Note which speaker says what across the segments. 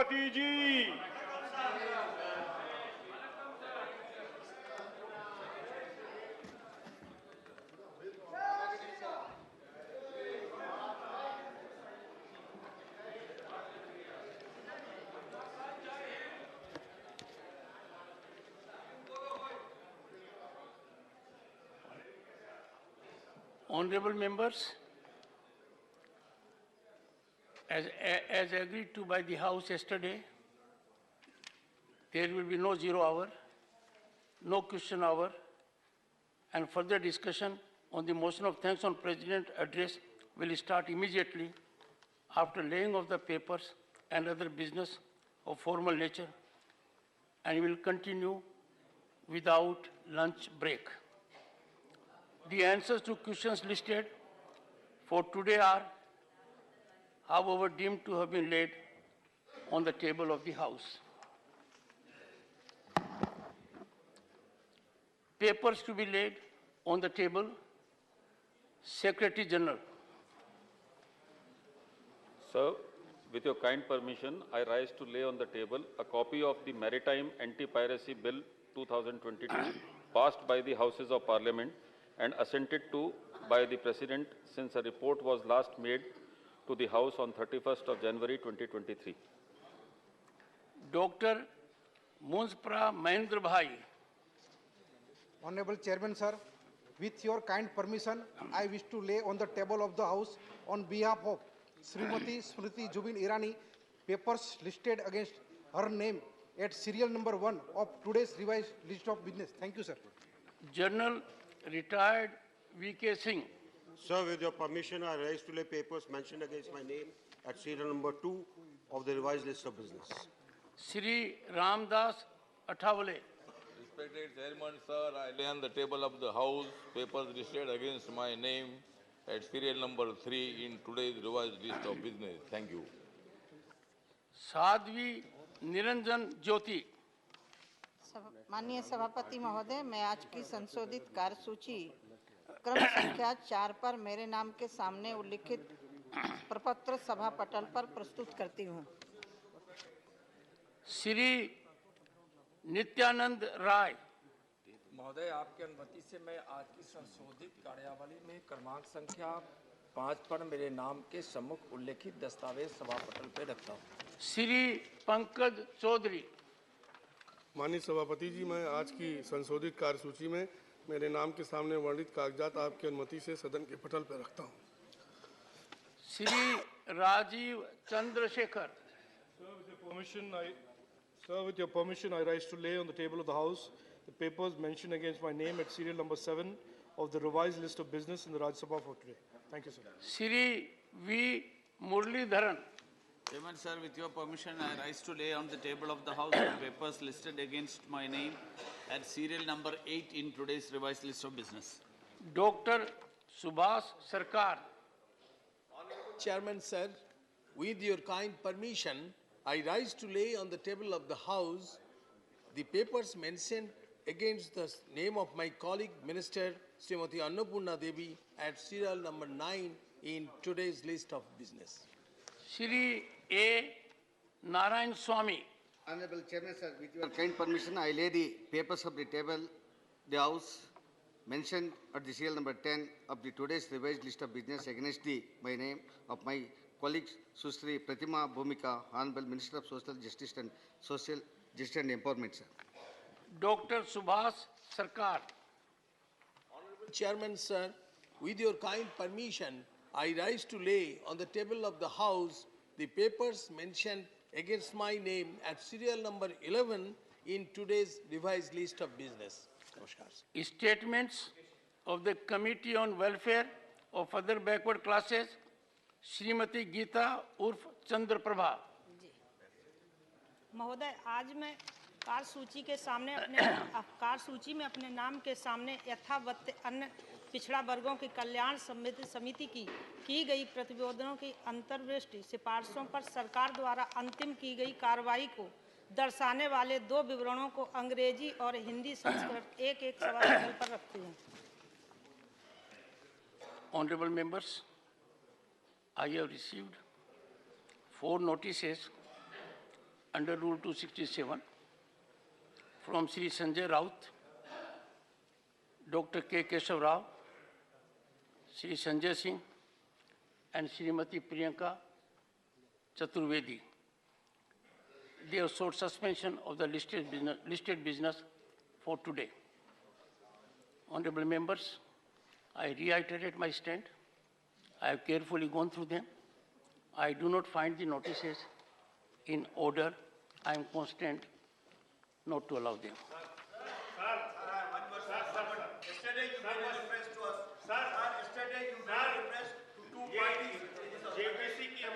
Speaker 1: सभापति जी।
Speaker 2: Honorable members, as agreed to by the House yesterday, there will be no 0 hour, no question hour, and further discussion on the motion of thanks on President address will start immediately after laying of the papers and other business of formal nature, and will continue without lunch break. The answers to questions listed for today are, however, deemed to have been laid on the table of the House. Papers to be laid on the table. Secretary General.
Speaker 3: Sir, with your kind permission, I rise to lay on the table a copy of the Maritime Anti-Piracy Bill 2022 passed by the Houses of Parliament and assented to by the President since a report was last made to the House on 31st of January 2023.
Speaker 2: Dr. Munspra Mahendra Bhai.
Speaker 4: Honorable Chairman, sir, with your kind permission, I wish to lay on the table of the House on behalf of Srimati Smriti Jubin Irani papers listed against her name at serial number 1 of today's revised list of business. Thank you, sir.
Speaker 2: General Retired V.K. Singh.
Speaker 5: Sir, with your permission, I rise to lay papers mentioned against my name at serial number 2 of the revised list of business.
Speaker 2: Shri Ramdas Athawale.
Speaker 6: Respected Chairman, sir, I lay on the table of the House papers listed against my name at serial number 3 in today's revised list of business. Thank you.
Speaker 2: Sadhvi Niranjan Jyoti.
Speaker 7: माननीय सभापति महोदय, मैं आज की संशोधित कार्यसूची क्रम संख्या 4 पर मेरे नाम के सामने उल्लिखित प्रपत्र सभा पटल पर प्रस्तुत करती हूँ।
Speaker 2: श्री नित्यानंद राय।
Speaker 8: महोदय, आपकी अनुमति से मैं आज की संशोधित कार्यावली में क्रमांक संख्या 5 पर मेरे नाम के सम्मुख उल्लेखित दस्तावेज सभा पटल पर रखता हूँ।
Speaker 2: श्री पंकज चौधरी।
Speaker 9: माननीय सभापति जी, मैं आज की संशोधित कार्यसूची में मेरे नाम के सामने वर्णित कागजात आपकी अनुमति से सदन के पटल पर रखता हूं।
Speaker 2: Shri Rajiv Chandrashekhar.
Speaker 1: Sir, with your permission, I rise to lay on the table of the House the papers mentioned against my name at serial number 7 of the revised list of business in the Rajyasabha for today. Thank you, sir.
Speaker 2: Shri V. Muralidharan.
Speaker 10: Chairman, sir, with your permission, I rise to lay on the table of the House the papers listed against my name at serial number 8 in today's revised list of business.
Speaker 2: Dr. Subhas Sarkar.
Speaker 11: Chairman, sir, with your kind permission, I rise to lay on the table of the House the papers mentioned against the name of my colleague Minister Srimati Annapurna Devi at serial number 9 in today's list of business.
Speaker 2: Shri A. Narayan Swamy.
Speaker 12: Honorable Chairman, sir, with your kind permission, I lay the papers of the table, the House mentioned at the serial number 10 of the today's revised list of business against my name of my colleague Susri Pratima Bhumika, Honorable Minister of Social Justice and Social Justice and Empowerment, sir.
Speaker 2: Dr. Subhas Sarkar.
Speaker 11: Honorable Chairman, sir, with your kind permission, I rise to lay on the table of the House the papers mentioned against my name at serial number 11 in today's revised list of business. Namaskar.
Speaker 2: Statements of the Committee on Welfare of Other Backward Classes, Srimati Geeta Urf Chandra Prabha.
Speaker 13: महोदय, आज मैं कार्यसूची में अपने नाम के सामने यथावत अन्य पिछड़ा वर्गों की कल्याण समिति की गई प्रतिवेदनों की अंतर्दृष्टि सिफारिशों पर सरकार द्वारा अंतिम की गई कार्रवाई को दर्शाने वाले 2 विवरणों को अंग्रेजी और हिंदी संस्करण एक सभा पटल पर रखती हूँ।
Speaker 2: Honorable members, I have received 4 notices under Rule 267 from Sri Sanjay Raut, Dr. K. Keshav Rao, Sri Sanjay Singh, and Srimati Priyanka Chaturvedi. They have sought suspension of the listed business for today. Honorable members, I reiterated my stand. I have carefully gone through them. I do not find the notices in order. I am constant not to allow them.
Speaker 14: Yesterday you made a reference to us. Sir, yesterday you made a reference to two parties in this house.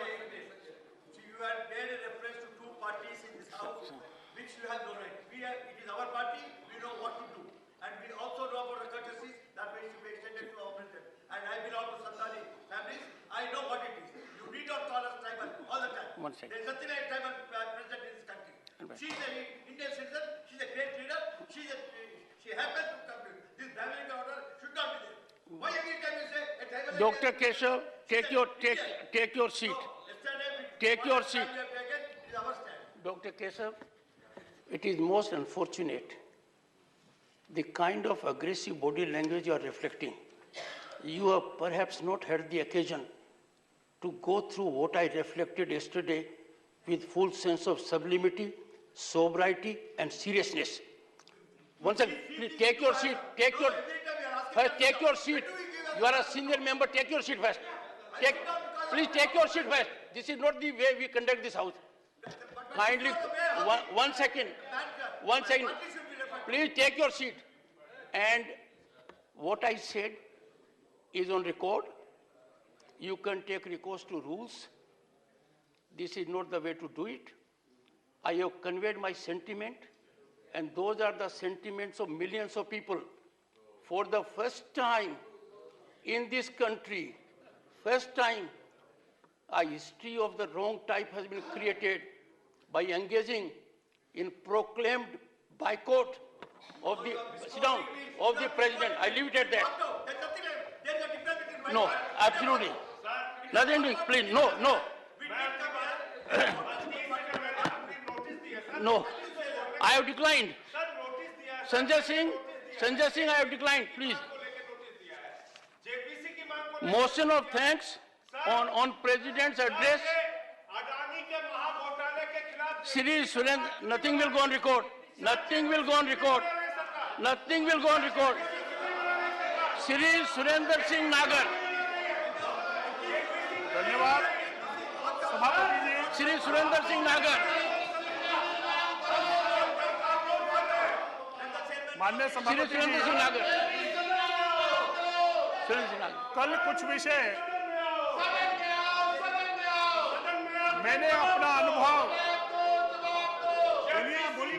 Speaker 14: So you had made a reference to two parties in this house, which you have no right. It is our party, we know what to do. And we also know about the courtesies that way should be extended to our president. And I belong to Santali families. I know what it is. You need not call us tribal all the time.
Speaker 2: One second.
Speaker 14: There is nothing like tribal president in this country. She is an Indian citizen. She is a great leader. She happens to come to this Brahminic order should not be there. Why every time you say a tribal?
Speaker 2: Dr. Keshav, take your seat. Take your seat. Dr. Keshav, it is most unfortunate the kind of aggressive body language you are reflecting. You have perhaps not had the occasion to go through what I reflected yesterday with full sense of sublimity, sobriety, and seriousness. Once again, please take your seat. Take your seat. You are a senior member. Take your seat first. Please take your seat first. This is not the way we conduct this house. Kindly, one second. Please take your seat. And what I said is on record. You can take recourse to rules. This is not the way to do it. I have conveyed my sentiment, and those are the sentiments of millions of people. For the first time in this country, first time, a history of the wrong type has been created by engaging in proclaimed boycott of the of the president. I leave it at that. No, absolutely. Nothing to explain. No. No, I have declined. Sanjay Singh, I have declined, please. Motion of thanks on President's address. Shri Surendra, nothing will go on record. Nothing will go on record. Nothing will go on record. Shri Surendra Singh Nagar.
Speaker 15: धन्यवाद सभापति जी।
Speaker 2: Shri Surendra Singh Nagar.
Speaker 15: माननीय सभापति जी, कल कुछ विषय मैंने अपना अनुभव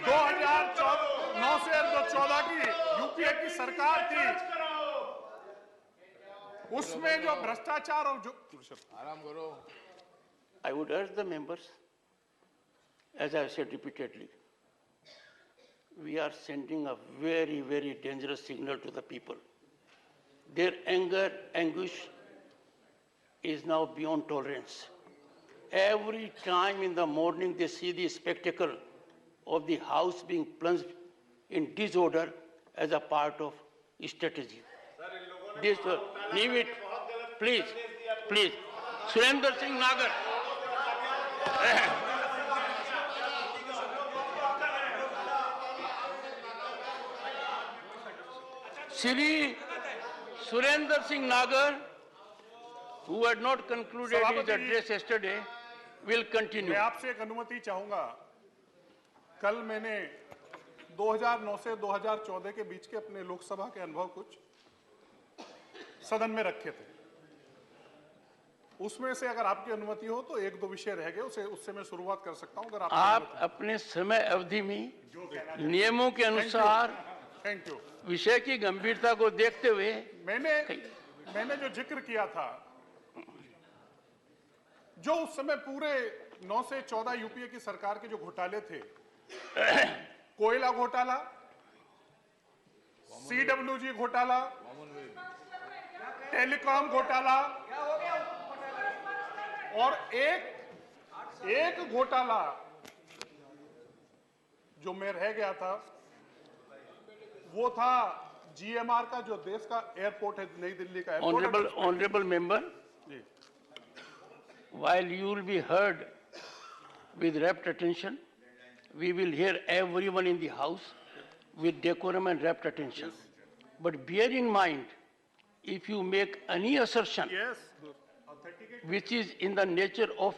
Speaker 15: 2009 से 2014 की यूपीए की सरकार थी, उसमें जो भ्रष्टाचार और जो आराम करो।
Speaker 2: I would urge the members, as I have said repeatedly, we are sending a very, very dangerous signal to the people. Their anger, anguish is now beyond tolerance. Every time in the morning they see the spectacle of the house being plunged in disorder as a part of strategy. This, leave it, please. Surendra Singh Nagar. Shri Surendra Singh Nagar, who had not concluded his address yesterday, will continue.
Speaker 15: मैं आपसे एक अनुमति चाहूंगा। कल मैंने 2009 से 2014 के बीच के अपने लोकसभा के अनुभव कुछ सदन में रखे थे। उसमें से अगर आपकी अनुमति हो तो एक दो विषय रह गए, उससे मैं शुरुआत कर सकता हूं। अगर
Speaker 2: आप अपने समय अवधि में नियमों के अनुसार
Speaker 15: थैंक यू
Speaker 2: विषय की गंभीरता को देखते हुए
Speaker 15: मैंने जो जिक्र किया था, जो उस समय पूरे 9 से 14 यूपीए की सरकार के जो घोटाले थे, कोयला घोटाला, सीडब्ल्यूजी घोटाला, टेलीकॉम घोटाला और एक घोटाला जो मैं रह गया था वो था GMR का, जो देश का एयरपोर्ट है, नई दिल्ली का एयरपोर्ट।
Speaker 2: Honorable member,
Speaker 15: जी।
Speaker 2: while you will be heard with rapt attention, we will hear everyone in the house with decorum and rapt attention. But bear in mind, if you make any assertion which is in the nature of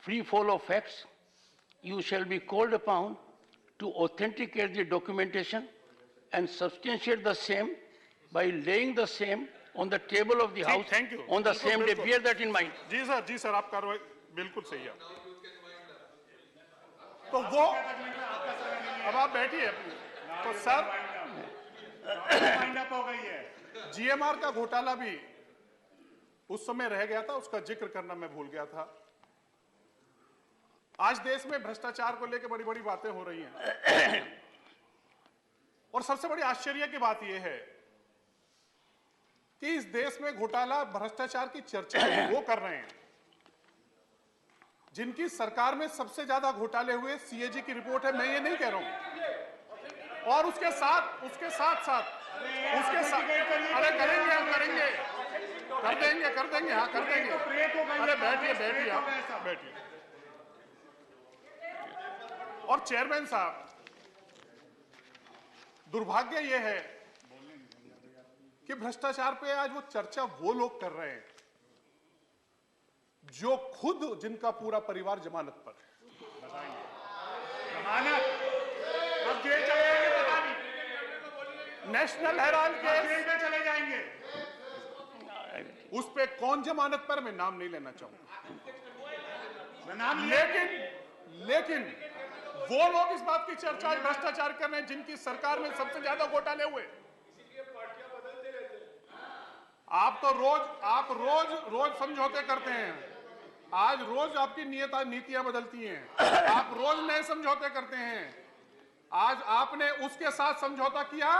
Speaker 2: free fall of facts, you shall be called upon to authenticate the documentation and substantiate the same by laying the same on the table of the House
Speaker 15: Thank you.
Speaker 2: on the same day. Bear that in mind.
Speaker 15: जी sir, आप कार्रवाई बिल्कुल सही है। तो वो अब आप बैठिए। तो सर हो गई है। GMR का घोटाला भी उस समय रह गया था, उसका जिक्र करना मैं भूल गया था। आज देश में भ्रष्टाचार को लेकर बड़ी-बड़ी बातें हो रही हैं। और सबसे बड़ी आश्चर्य की बात यह है कि इस देश में घोटाला, भ्रष्टाचार की चर्चा वो कर रहे हैं जिनकी सरकार में सबसे ज्यादा घोटाले हुए CAG की रिपोर्ट है। मैं ये नहीं कह रहा हूं। और उसके साथ अरे करेंगे, हम करेंगे, कर देंगे, हाँ कर देंगे। अरे बैठिए आप, बैठिए। और चेयरमैन साहब, दुर्भाग्य यह है कि भ्रष्टाचार पे आज वो चर्चा वो लोग कर रहे हैं जो खुद, जिनका पूरा परिवार जमानत पर है। अब जेल चले जाएंगे, पता नहीं। नेशनल हेराल्ड केस जेल में चले जाएंगे। उस पे कौन जमानत पर, मैं नाम नहीं लेना चाहूंगा, लेकिन वो लोग इस बात की चर्चा आज भ्रष्टाचार कर रहे हैं जिनकी सरकार में सबसे ज्यादा घोटाले हुए। आप तो रोज समझौते करते हैं। आज रोज आपकी नीतियां बदलती हैं। आप रोज नए समझौते करते हैं। आज आपने उसके साथ समझौता किया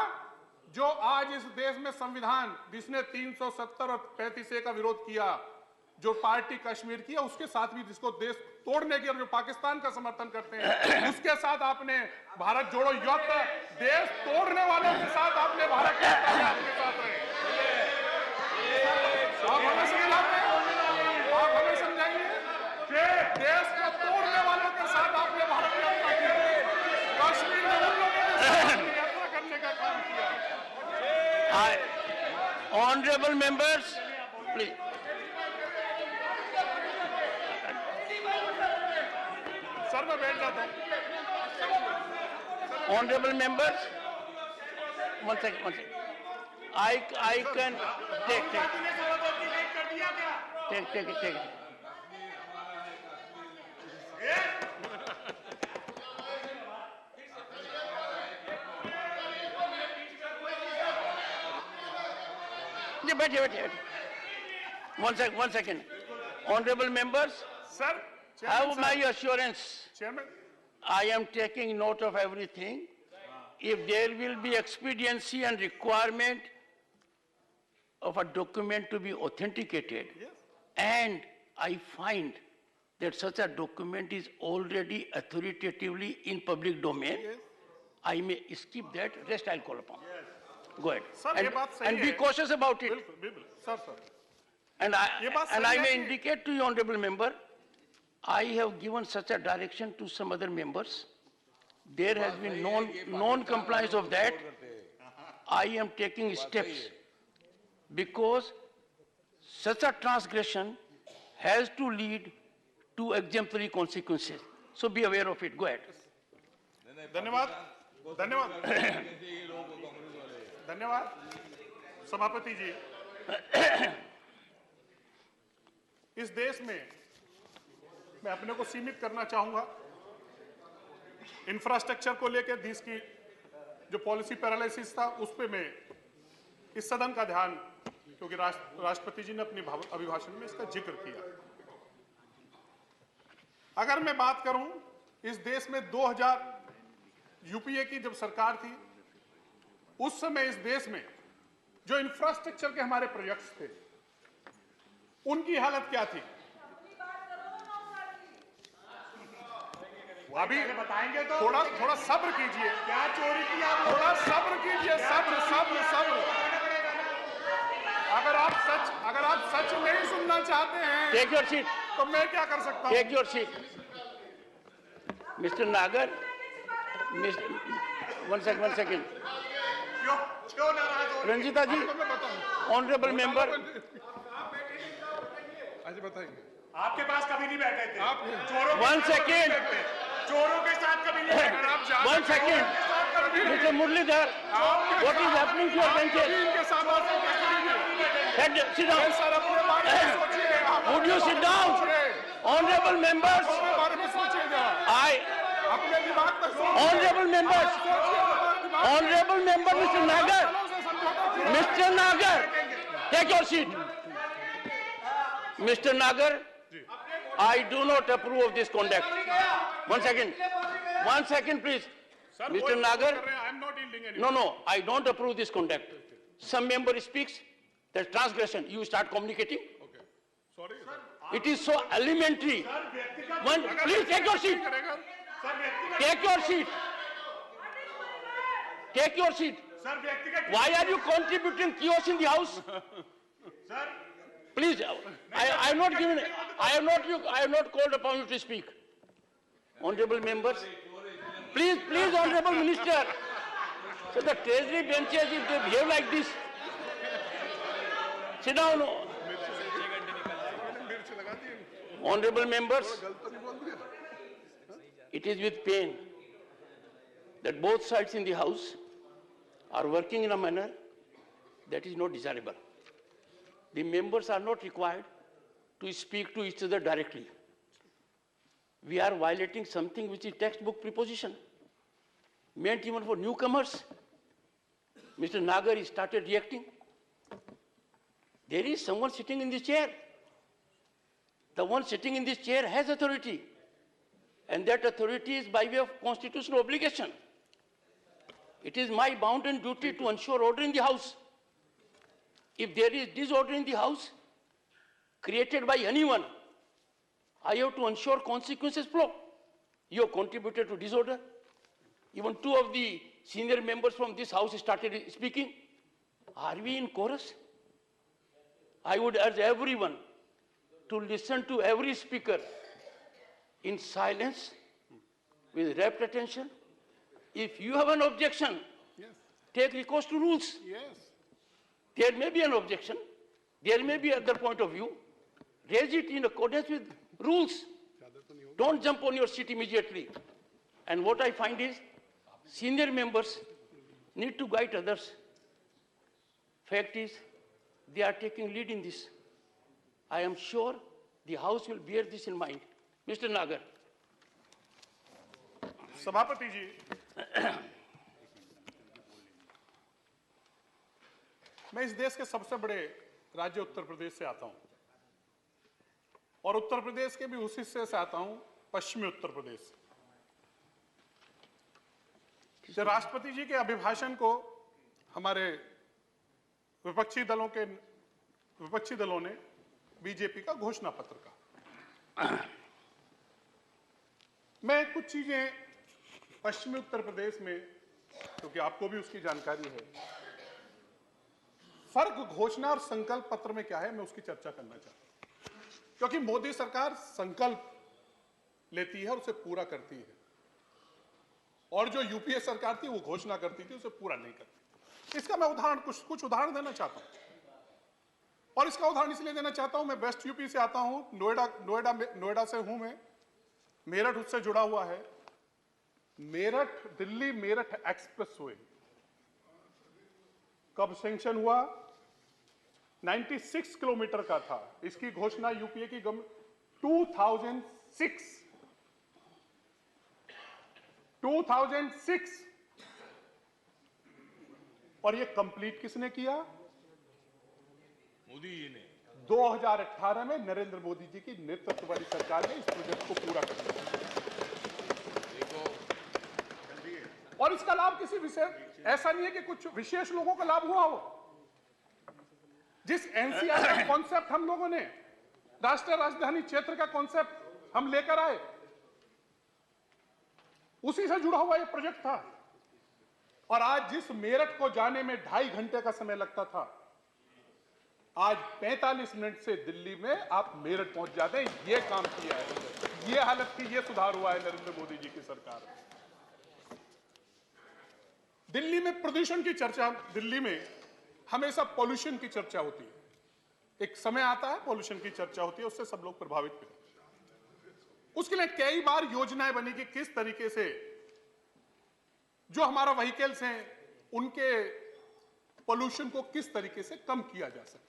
Speaker 15: जो आज इस देश में संविधान, जिसने 370 और 35A का विरोध किया, जो पार्टी कश्मीर की है, उसके साथ भी, जिसको देश तोड़ने की और जो पाकिस्तान का समर्थन करते हैं, उसके साथ आपने भारत जोड़ो यात्रा, देश तोड़ने वालों के साथ आपने भारत आपके साथ रहे। आप हमें समझाइए कि देश को तोड़ने वालों के साथ आपने भारत यात्रा की, कश्मीर में उन लोगों के साथ यात्रा करने का काम किया।
Speaker 2: Honorable members, please.
Speaker 15: सर मैं बैठ जाता हूँ।
Speaker 2: Honorable members, one second. I can take it. बैठिए। One second. Honorable members,
Speaker 15: sir,
Speaker 2: have my assurance.
Speaker 15: Chairman,
Speaker 2: I am taking note of everything. If there will be expediency and requirement of a document to be authenticated, and I find that such a document is already authoritatively in public domain, I may skip that, rest I'll call upon. Go ahead.
Speaker 15: Sir,
Speaker 2: and be cautious about it.
Speaker 15: Sir.
Speaker 2: And I may indicate to you, honorable member, I have given such a direction to some other members. There has been non-compliance of that. I am taking steps because such a transgression has to lead to exemplary consequences. So be aware of it. Go ahead.
Speaker 15: धन्यवाद सभापति जी। इस देश में मैं अपने को सीमित करना चाहूंगा। इंफ्रास्ट्रक्चर को लेकर देश की जो पॉलिसी पैरालिसिस था, उस पे मैं इस सदन का ध्यान, क्योंकि राष्ट्रपति जी ने अपने अभिभाषण में इसका जिक्र किया। अगर मैं बात करूं, इस देश में 2000 यूपीए की जब सरकार थी, उस समय इस देश में जो इंफ्रास्ट्रक्चर के हमारे प्रोजेक्ट्स थे, उनकी हालत क्या थी? अभी बताएंगे तो थोड़ा सब्र कीजिए। क्या चोरी की आप? थोड़ा सब्र कीजिए, सब्र। अगर आप सच नहीं सुनना चाहते हैं,
Speaker 2: टेक योर सीट।
Speaker 15: तो मैं क्या कर सकता हूँ?
Speaker 2: Take your seat. Mister Nagar, one second.
Speaker 15: क्यों नाराज हो?
Speaker 2: रंजीता जी, ऑनरेबल मेंबर,
Speaker 15: आज बताएंगे। आपके पास कभी नहीं बैठे थे। आप
Speaker 2: वन सेकेंड,
Speaker 15: चोरों के साथ कभी नहीं बैठे।
Speaker 2: One second, mister Muralidhar, what is happening to your benches? Sit down. Would you sit down? Honorable members, Honorable members, Mr. Nagar, take your seat. Mr. Nagar, I do not approve of this conduct. One second, please. Mr. Nagar, no, I don't approve this conduct. Some member speaks, that's transgression. You start communicating.
Speaker 15: Okay. Sorry.
Speaker 2: It is so elementary. Please take your seat. Take your seat. Take your seat. Why are you contributing chaos in the house? Please, I have not called upon you to speak. Honorable members, please, Honorable Minister. So the Treasury benches, if they behave like this, sit down. Honorable members, it is with pain that both sides in the House are working in a manner that is not desirable. The members are not required to speak to each other directly. We are violating something which is textbook preposition, meant even for newcomers. Mr. Nagar started reacting. There is someone sitting in this chair. The one sitting in this chair has authority, and that authority is by way of constitutional obligation. It is my bounden duty to ensure order in the House. If there is disorder in the House, created by anyone, I have to ensure consequences flow. You have contributed to disorder. Even two of the senior members from this House started speaking. Are we in chorus? I would urge everyone to listen to every speaker in silence, with rapt attention. If you have an objection, take recourse to rules. There may be an objection, there may be other point of view. Raise it in accordance with rules. Don't jump on your seat immediately. And what I find is, senior members need to guide others. Fact is, they are taking lead in this. I am sure the House will bear this in mind. Mr. Nagar.
Speaker 15: सभापति जी, मैं इस देश के सबसे बड़े राज्य उत्तर प्रदेश से आता हूं, और उत्तर प्रदेश के भी उस हिस्से से आता हूं, पश्चिमी उत्तर प्रदेश से। जब राष्ट्रपति जी के अभिभाषण को हमारे विपक्षी दलों ने बीजेपी का घोषणा पत्र कहा, मैं कुछ चीजें पश्चिमी उत्तर प्रदेश में, क्योंकि आपको भी उसकी जानकारी है, फर्क घोषणा और संकल्प पत्र में क्या है, मैं उसकी चर्चा करना चाहता हूं। क्योंकि मोदी सरकार संकल्प लेती है और उसे पूरा करती है, और जो यूपीए सरकार थी वो घोषणा करती थी, उसे पूरा नहीं करती। इसका मैं कुछ उदाहरण देना चाहता हूं, और इसका उदाहरण इसलिए देना चाहता हूं, मैं वेस्ट यूपी से आता हूं, नोएडा से हूं मैं, मेरठ उससे जुड़ा हुआ है। दिल्ली मेरठ एक्सप्रेसवे कब सैंक्शन हुआ? 96 किलोमीटर का था। इसकी घोषणा यूपीए की 2006 और ये कंप्लीट किसने किया?
Speaker 6: मोदी जी ने।
Speaker 15: 2018 में नरेंद्र मोदी जी की नेतृत्व वाली सरकार ने इस प्रोजेक्ट को पूरा कर दिया। और इसका लाभ किसी विशेष, ऐसा नहीं है कि कुछ विशेष लोगों का लाभ हुआ हो। जिस एनसीआर का कॉन्सेप्ट हम लोगों ने, राष्ट्रीय राजधानी क्षेत्र का कॉन्सेप्ट हम लेकर आए, उसी से जुड़ा हुआ ये प्रोजेक्ट था। और आज जिस मेरठ को जाने में 2.5 घंटे का समय लगता था, आज 45 मिनट से दिल्ली में आप मेरठ पहुंच जाते हैं। ये काम किया है, ये हालत थी, ये सुधार हुआ है नरेंद्र मोदी जी की सरकार में। दिल्ली में प्रदूषण की चर्चा, दिल्ली में हमेशा पॉल्यूशन की चर्चा होती है। एक समय आता है पॉल्यूशन की चर्चा होती है, उससे सब लोग प्रभावित होते हैं। उसके लिए कई बार योजनाएं बनी कि किस तरीके से जो हमारा व्हीकल्स हैं उनके पॉल्यूशन को किस तरीके से कम किया जा सकता है।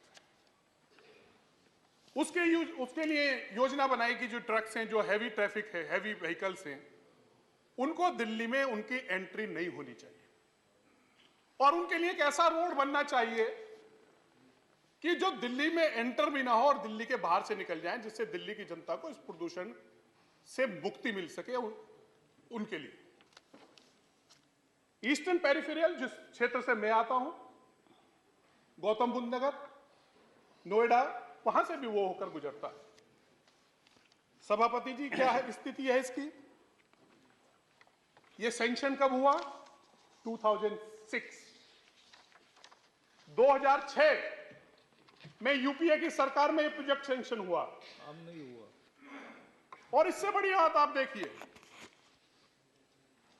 Speaker 15: उसके लिए योजना बनाई कि जो ट्रक्स हैं, जो हैवी ट्रैफिक है, हैवी व्हीकल्स हैं, उनको दिल्ली में उनकी एंट्री नहीं होनी चाहिए और उनके लिए एक ऐसा रोड बनना चाहिए कि जो दिल्ली में एंटर भी ना हो और दिल्ली के बाहर से निकल जाएं, जिससे दिल्ली की जनता को इस प्रदूषण से मुक्ति मिल सके उनके लिए। ईस्टर्न पेरिफेरल, जिस क्षेत्र से मैं आता हूं, गौतम बुद्ध नगर, नोएडा, वहां से भी वो होकर गुजरता है। सभापति जी, क्या है स्थिति है इसकी? ये सैंक्शन कब हुआ? 2006 2006 में यूपीए की सरकार में ये प्रोजेक्ट सैंक्शन हुआ। अब नहीं हुआ। और इससे बड़ी बात आप देखिए,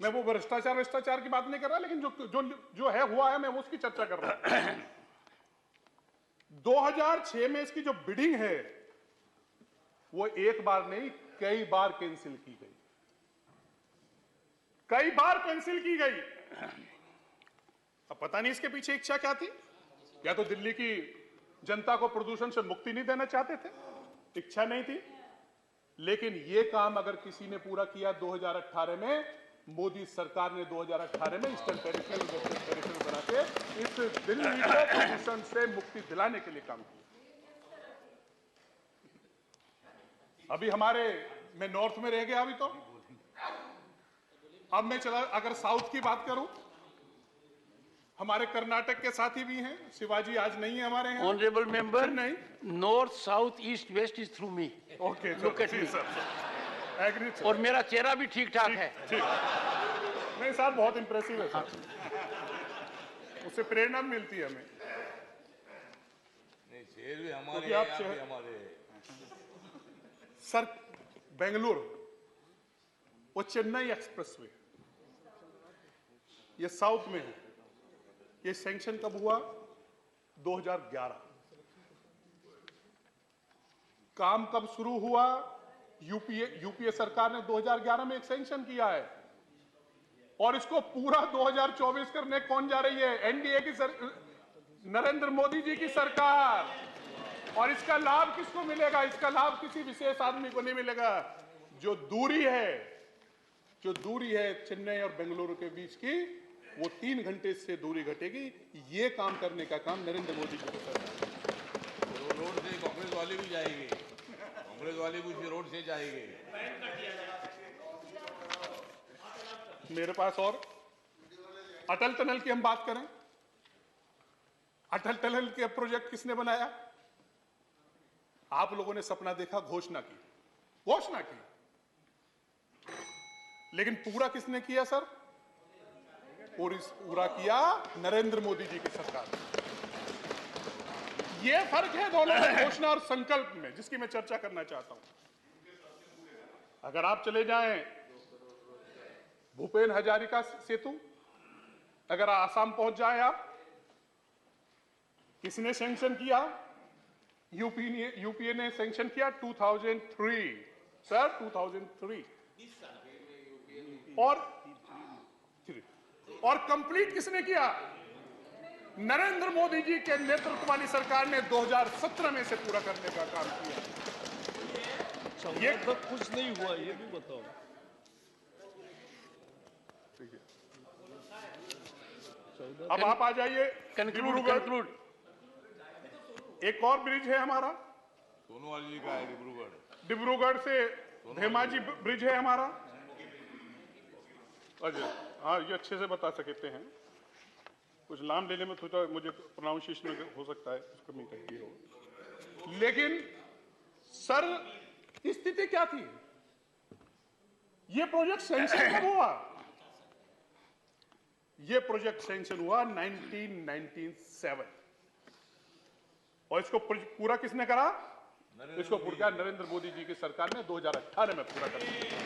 Speaker 15: मैं वो भ्रष्टाचार की बात नहीं कर रहा, लेकिन जो है हुआ है, मैं वो उसकी चर्चा कर रहा हूं। 2006 में इसकी जो बिडिंग है वो एक बार नहीं, कई बार कैंसिल की गई, कई बार कैंसिल की गई। अब पता नहीं इसके पीछे इच्छा क्या थी। या तो दिल्ली की जनता को प्रदूषण से मुक्ति नहीं देना चाहते थे, इच्छा नहीं थी। लेकिन यह काम अगर किसी ने पूरा किया 2018 में, मोदी सरकार ने 2018 में ईस्टर्न पेरिफेरल बना के इस दिल्ली को प्रदूषण से मुक्ति दिलाने के लिए काम किया। अभी मैं नॉर्थ में रह गया अभी तो। अब मैं चला, अगर साउथ की बात करूं, हमारे कर्नाटक के साथी भी हैं। शिवाजी आज नहीं है हमारे यहाँ।
Speaker 2: ऑनरेबल मेंबर,
Speaker 15: नहीं,
Speaker 2: north south east west is through me.
Speaker 15: Okay,
Speaker 2: look at me.
Speaker 15: Agree.
Speaker 2: और मेरा चेहरा भी ठीक ठाक है।
Speaker 15: ठीक। नहीं सर, बहुत इंप्रेसिव है सर, उससे प्रेरणा मिलती है हमें।
Speaker 6: नहीं, शेर भी हमारे,
Speaker 15: आप भी हमारे। सर, बेंगलुरु वो चेन्नई एक्सप्रेसवे, ये साउथ में है। ये सैंक्शन कब हुआ? 2011। काम कब शुरू हुआ? यूपीए सरकार ने 2011 में एक सैंक्शन किया है और इसको पूरा 2024 करने कौन जा रही है? एनडीए की नरेंद्र मोदी जी की सरकार। और इसका लाभ किसको मिलेगा? इसका लाभ किसी विशेष आदमी को नहीं मिलेगा। जो दूरी है चेन्नई और बेंगलुरु के बीच की, वो 3 घंटे से दूरी घटेगी। ये काम करने का काम नरेंद्र मोदी जी को करना है।
Speaker 6: रोड से कांग्रेस वाले भी जाएंगे, कांग्रेस वाले भी उसी रोड से जाएंगे।
Speaker 15: मेरे पास और अटल टनल की हम बात करें। अटल टनल के प्रोजेक्ट किसने बनाया? आप लोगों ने सपना देखा, घोषणा की, लेकिन पूरा किसने किया सर? पूरा किया नरेंद्र मोदी जी की सरकार। यह फर्क है दोनों में, घोषणा और संकल्प में, जिसकी मैं चर्चा करना चाहता हूं। अगर आप चले जाएं भूपेन हजारिका सेतु, अगर आसाम पहुंच जाएं आप, किसने सैंक्शन किया? यूपीए ने सैंक्शन किया 2003 सर, 2003। और कंप्लीट किसने किया? नरेंद्र मोदी जी के नेतृत्व वाली सरकार ने 2017 में से पूरा करने का काम किया। ये कुछ नहीं हुआ, ये भी बताओ। अब आप आ जाइए
Speaker 2: कंक्लूड।
Speaker 15: एक और ब्रिज है हमारा,
Speaker 6: सोनोवाल जी का है
Speaker 15: डिब्रूगढ़ से धेमाजी ब्रिज है हमारा। अच्छा, हाँ, ये अच्छे से बता सकते हैं। कुछ नाम लेने में थोड़ा मुझे प्रोनाउंसिएशन में हो सकता है कमी कहीं हो, लेकिन सर स्थिति क्या थी? ये प्रोजेक्ट सैंक्शन कब हुआ? ये प्रोजेक्ट सैंक्शन हुआ 1997 और इसको पूरा किसने करा? इसको पूरा नरेंद्र मोदी जी की सरकार ने 2018 में पूरा कर दिया।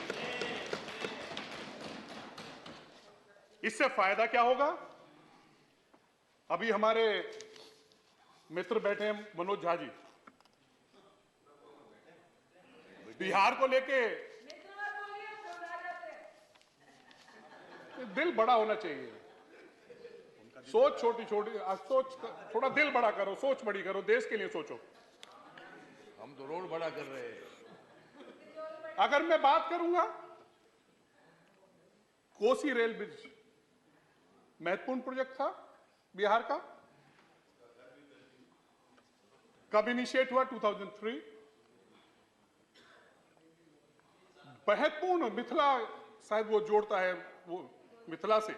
Speaker 15: इससे फायदा क्या होगा? अभी हमारे मित्र बैठे हैं मनोज झा जी, बिहार को लेके दिल बड़ा होना चाहिए, सोच छोटी छोटी, सोच थोड़ा दिल बड़ा करो, सोच बड़ी करो, देश के लिए सोचो।
Speaker 6: हम तो रोड बड़ा कर रहे हैं।
Speaker 15: अगर मैं बात करूंगा, कोसी रेल ब्रिज महत्वपूर्ण प्रोजेक्ट था बिहार का, कब इनिशिएट हुआ? 2003। महत्वपूर्ण, मिथिला शायद वो जोड़ता है, वो मिथिला से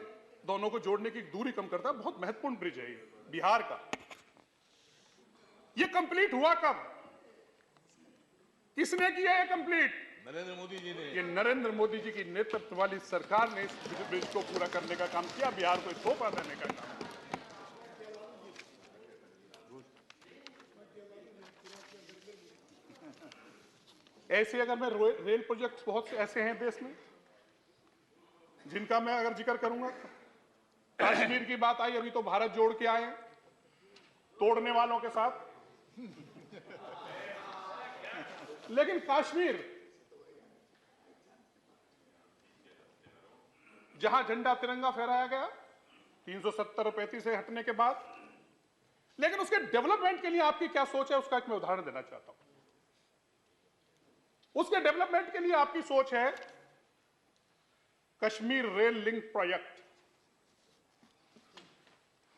Speaker 15: दोनों को जोड़ने की दूरी कम करता है, बहुत महत्वपूर्ण ब्रिज है ये बिहार का। ये कंप्लीट हुआ कब? किसने किया ये कंप्लीट?
Speaker 6: नरेंद्र मोदी जी ने।
Speaker 15: ये नरेंद्र मोदी जी की नेतृत्व वाली सरकार ने इस ब्रिज को पूरा करने का काम किया, बिहार को सौंपा देने का काम। ऐसे अगर मैं रेल प्रोजेक्ट्स बहुत से ऐसे हैं देश में जिनका मैं अगर जिक्र करूंगा, कश्मीर की बात आई, अभी तो भारत जोड़ के आए तोड़ने वालों के साथ, लेकिन कश्मीर जहां झंडा तिरंगा फहराया गया 370 और 35 से हटने के बाद, लेकिन उसके डेवलपमेंट के लिए आपकी क्या सोच है उसका एक मैं उदाहरण देना चाहता हूं। उसके डेवलपमेंट के लिए आपकी सोच है कश्मीर रेल लिंक प्रोजेक्ट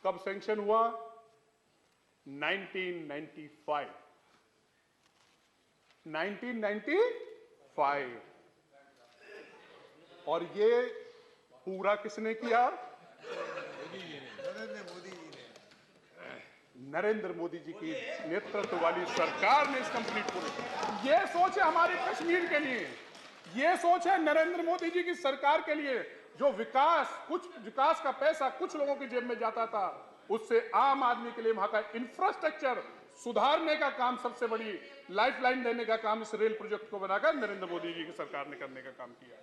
Speaker 15: कब सैंक्शन हुआ? 1995। 1995 और ये पूरा किसने किया? नरेंद्र मोदी जी की नेतृत्व वाली सरकार ने इस कंप्लीट पूरे। ये सोच है हमारे कश्मीर के लिए, ये सोच है नरेंद्र मोदी जी की सरकार के लिए। जो विकास, कुछ विकास का पैसा कुछ लोगों की जेब में जाता था, उससे आम आदमी के लिए वहां का इंफ्रास्ट्रक्चर सुधारने का काम, सबसे बड़ी लाइफलाइन देने का काम इस रेल प्रोजेक्ट को बनाकर नरेंद्र मोदी जी की सरकार ने करने का काम किया।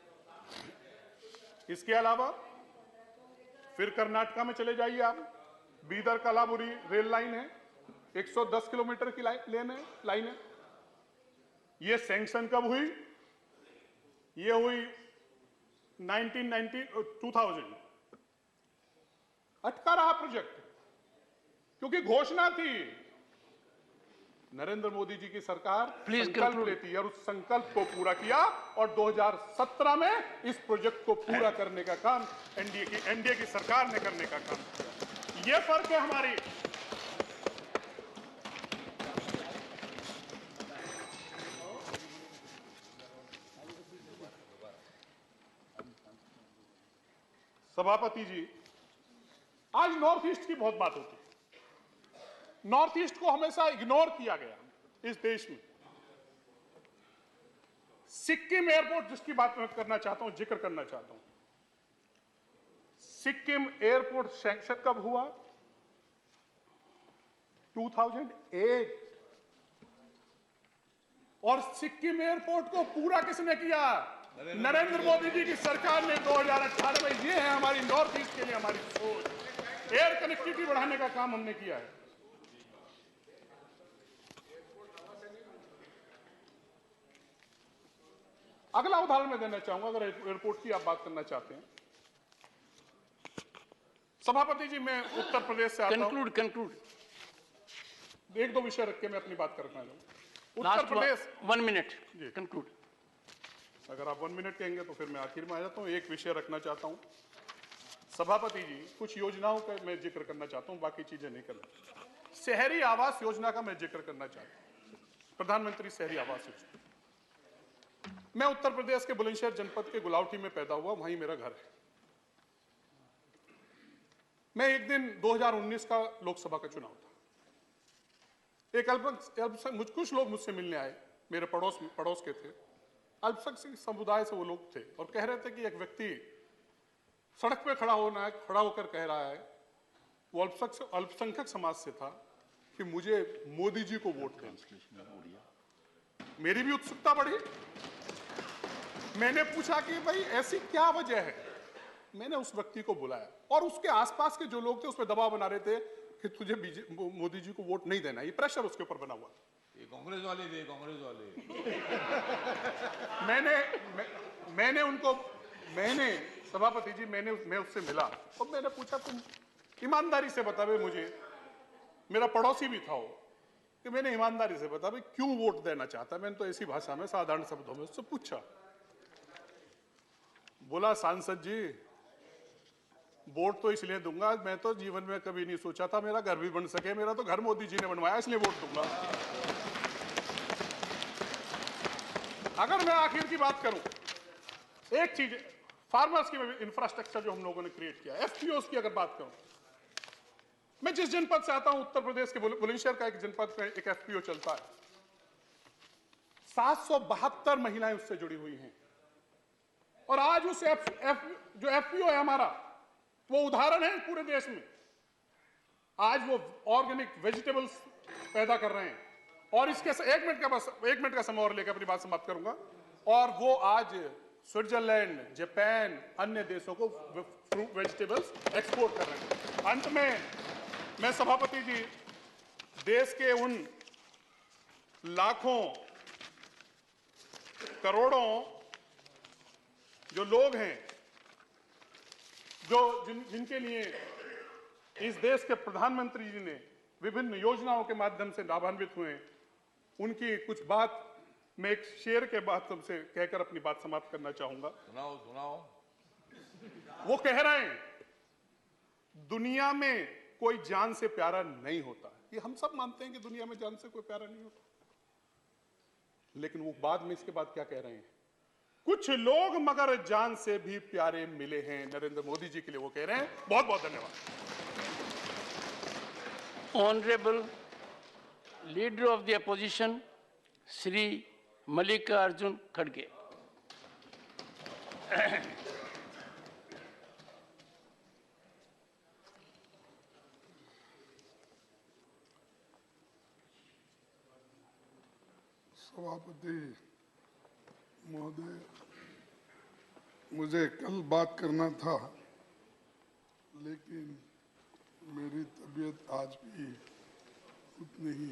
Speaker 15: इसके अलावा फिर कर्नाटका में चले जाइए आप, बीदर कलाबुरी रेल लाइन है, 110 किलोमीटर की लाइन है। ये सैंक्शन कब हुई? ये हुई 2000। अटका रहा प्रोजेक्ट क्योंकि घोषणा थी। नरेंद्र मोदी जी की सरकार संकल्प लेती है और उस संकल्प को पूरा किया और 2017 में इस प्रोजेक्ट को पूरा करने का काम एनडीए की सरकार ने करने का काम किया। ये फर्क है हमारी। सभापति जी, आज नॉर्थ ईस्ट की बहुत बात होती है। नॉर्थ ईस्ट को हमेशा इग्नोर किया गया इस देश में। सिक्किम एयरपोर्ट जिसकी बात मैं करना चाहता हूं, जिक्र करना चाहता हूं। सिक्किम एयरपोर्ट सैंक्शन कब हुआ? 2008। और सिक्किम एयरपोर्ट को पूरा किसने किया? नरेंद्र मोदी जी की सरकार ने 2018 में। ये है हमारी नॉर्थ ईस्ट के लिए हमारी सोच। एयर कनेक्टिविटी बढ़ाने का काम हमने किया है। अगला उदाहरण मैं देना चाहूंगा, अगर एयरपोर्ट की आप बात करना चाहते हैं। सभापति जी, मैं उत्तर प्रदेश से आता हूं।
Speaker 2: कंक्लूड।
Speaker 15: एक दो विषय रख के मैं अपनी बात करना चाहूंगा। उत्तर प्रदेश।
Speaker 2: 1 minute conclude.
Speaker 15: अगर आप 1 मिनट कहेंगे तो फिर मैं आखिर में आ जाता हूं। एक विषय रखना चाहता हूं। सभापति जी, कुछ योजनाओं का मैं जिक्र करना चाहता हूं, बाकी चीजें नहीं करना। शहरी आवास योजना का मैं जिक्र करना चाहता हूं। प्रधानमंत्री शहरी आवास योजना। मैं उत्तर प्रदेश के बुलंदशहर जनपद के गुलावटी में पैदा हुआ, वहीं मेरा घर है। मैं एक दिन 2019 का लोकसभा का चुनाव था। एक कुछ लोग मुझसे मिलने आए, मेरे पड़ोस के थे। अल्पसंख्यक समुदाय से वो लोग थे और कह रहे थे कि एक व्यक्ति सड़क पे खड़ा होकर कह रहा है, वो अल्पसंख्यक समाज से था, कि मुझे मोदी जी को वोट दें। मेरी भी उत्सुकता बढ़ी। मैंने पूछा कि भाई ऐसी क्या वजह है। मैंने उस व्यक्ति को बुलाया और उसके आसपास के जो लोग थे उस पर दबाव बना रहे थे कि तुझे मोदी जी को वोट नहीं देना। ये प्रेशर उसके ऊपर बना हुआ।
Speaker 6: ये कांग्रेस वाले थे, कांग्रेस वाले।
Speaker 15: मैंने सभापति जी, मैं उससे मिला और मैंने पूछा, तुम ईमानदारी से बता भाई, मुझे मेरा पड़ोसी भी था वो, कि मैंने ईमानदारी से बता भाई क्यों वोट देना चाहता। मैंने तो ऐसी भाषा में, साधारण शब्दों में उससे पूछा। बोला, सांसद जी, वोट तो इसलिए दूंगा, मैं तो जीवन में कभी नहीं सोचा था मेरा घर भी बन सके, मेरा तो घर मोदी जी ने बनवाया, इसलिए वोट दूंगा। अगर मैं आखिर की बात करूं, एक चीज, फार्मर्स की इंफ्रास्ट्रक्चर जो हम लोगों ने क्रिएट किया, एफपीओस की अगर बात करूं, मैं जिस जनपद से आता हूं, उत्तर प्रदेश के बुलंदशहर का एक जनपद में एक एफपीओ चलता है। 772 महिलाएं उससे जुड़ी हुई हैं। और आज उस जो एफपीओ है हमारा, वो उदाहरण है पूरे देश में। आज वो ऑर्गेनिक वेजिटेबल्स पैदा कर रहे हैं। और इसके एक मिनट का समय और लेकर अपनी बात समाप्त करूंगा। और वो आज स्विट्जरलैंड, जापान, अन्य देशों को फ्रूट वेजिटेबल्स एक्सपोर्ट कर रहे हैं। अंत में मैं सभापति जी, देश के उन लाखों करोड़ों जो लोग हैं, जिनके लिए इस देश के प्रधानमंत्री जी ने विभिन्न योजनाओं के माध्यम से लाभान्वित हुए, उनकी कुछ बात मैं एक शेर के माध्यम से कहकर अपनी बात समाप्त करना चाहूंगा।
Speaker 6: सुनाओ।
Speaker 15: वो कह रहे हैं, दुनिया में कोई जान से प्यारा नहीं होता। ये हम सब मानते हैं कि दुनिया में जान से कोई प्यारा नहीं होता, लेकिन वो बाद में इसके बाद क्या कह रहे हैं, कुछ लोग मगर जान से भी प्यारे मिले हैं। नरेंद्र मोदी जी के लिए वो कह रहे हैं। बहुत बहुत धन्यवाद।
Speaker 2: Honourable leader of the opposition Shri Mallikarjun खड़गे।
Speaker 9: सभापति महोदय, मुझे कल बात करना था, लेकिन मेरी तबीयत आज भी उतनी ही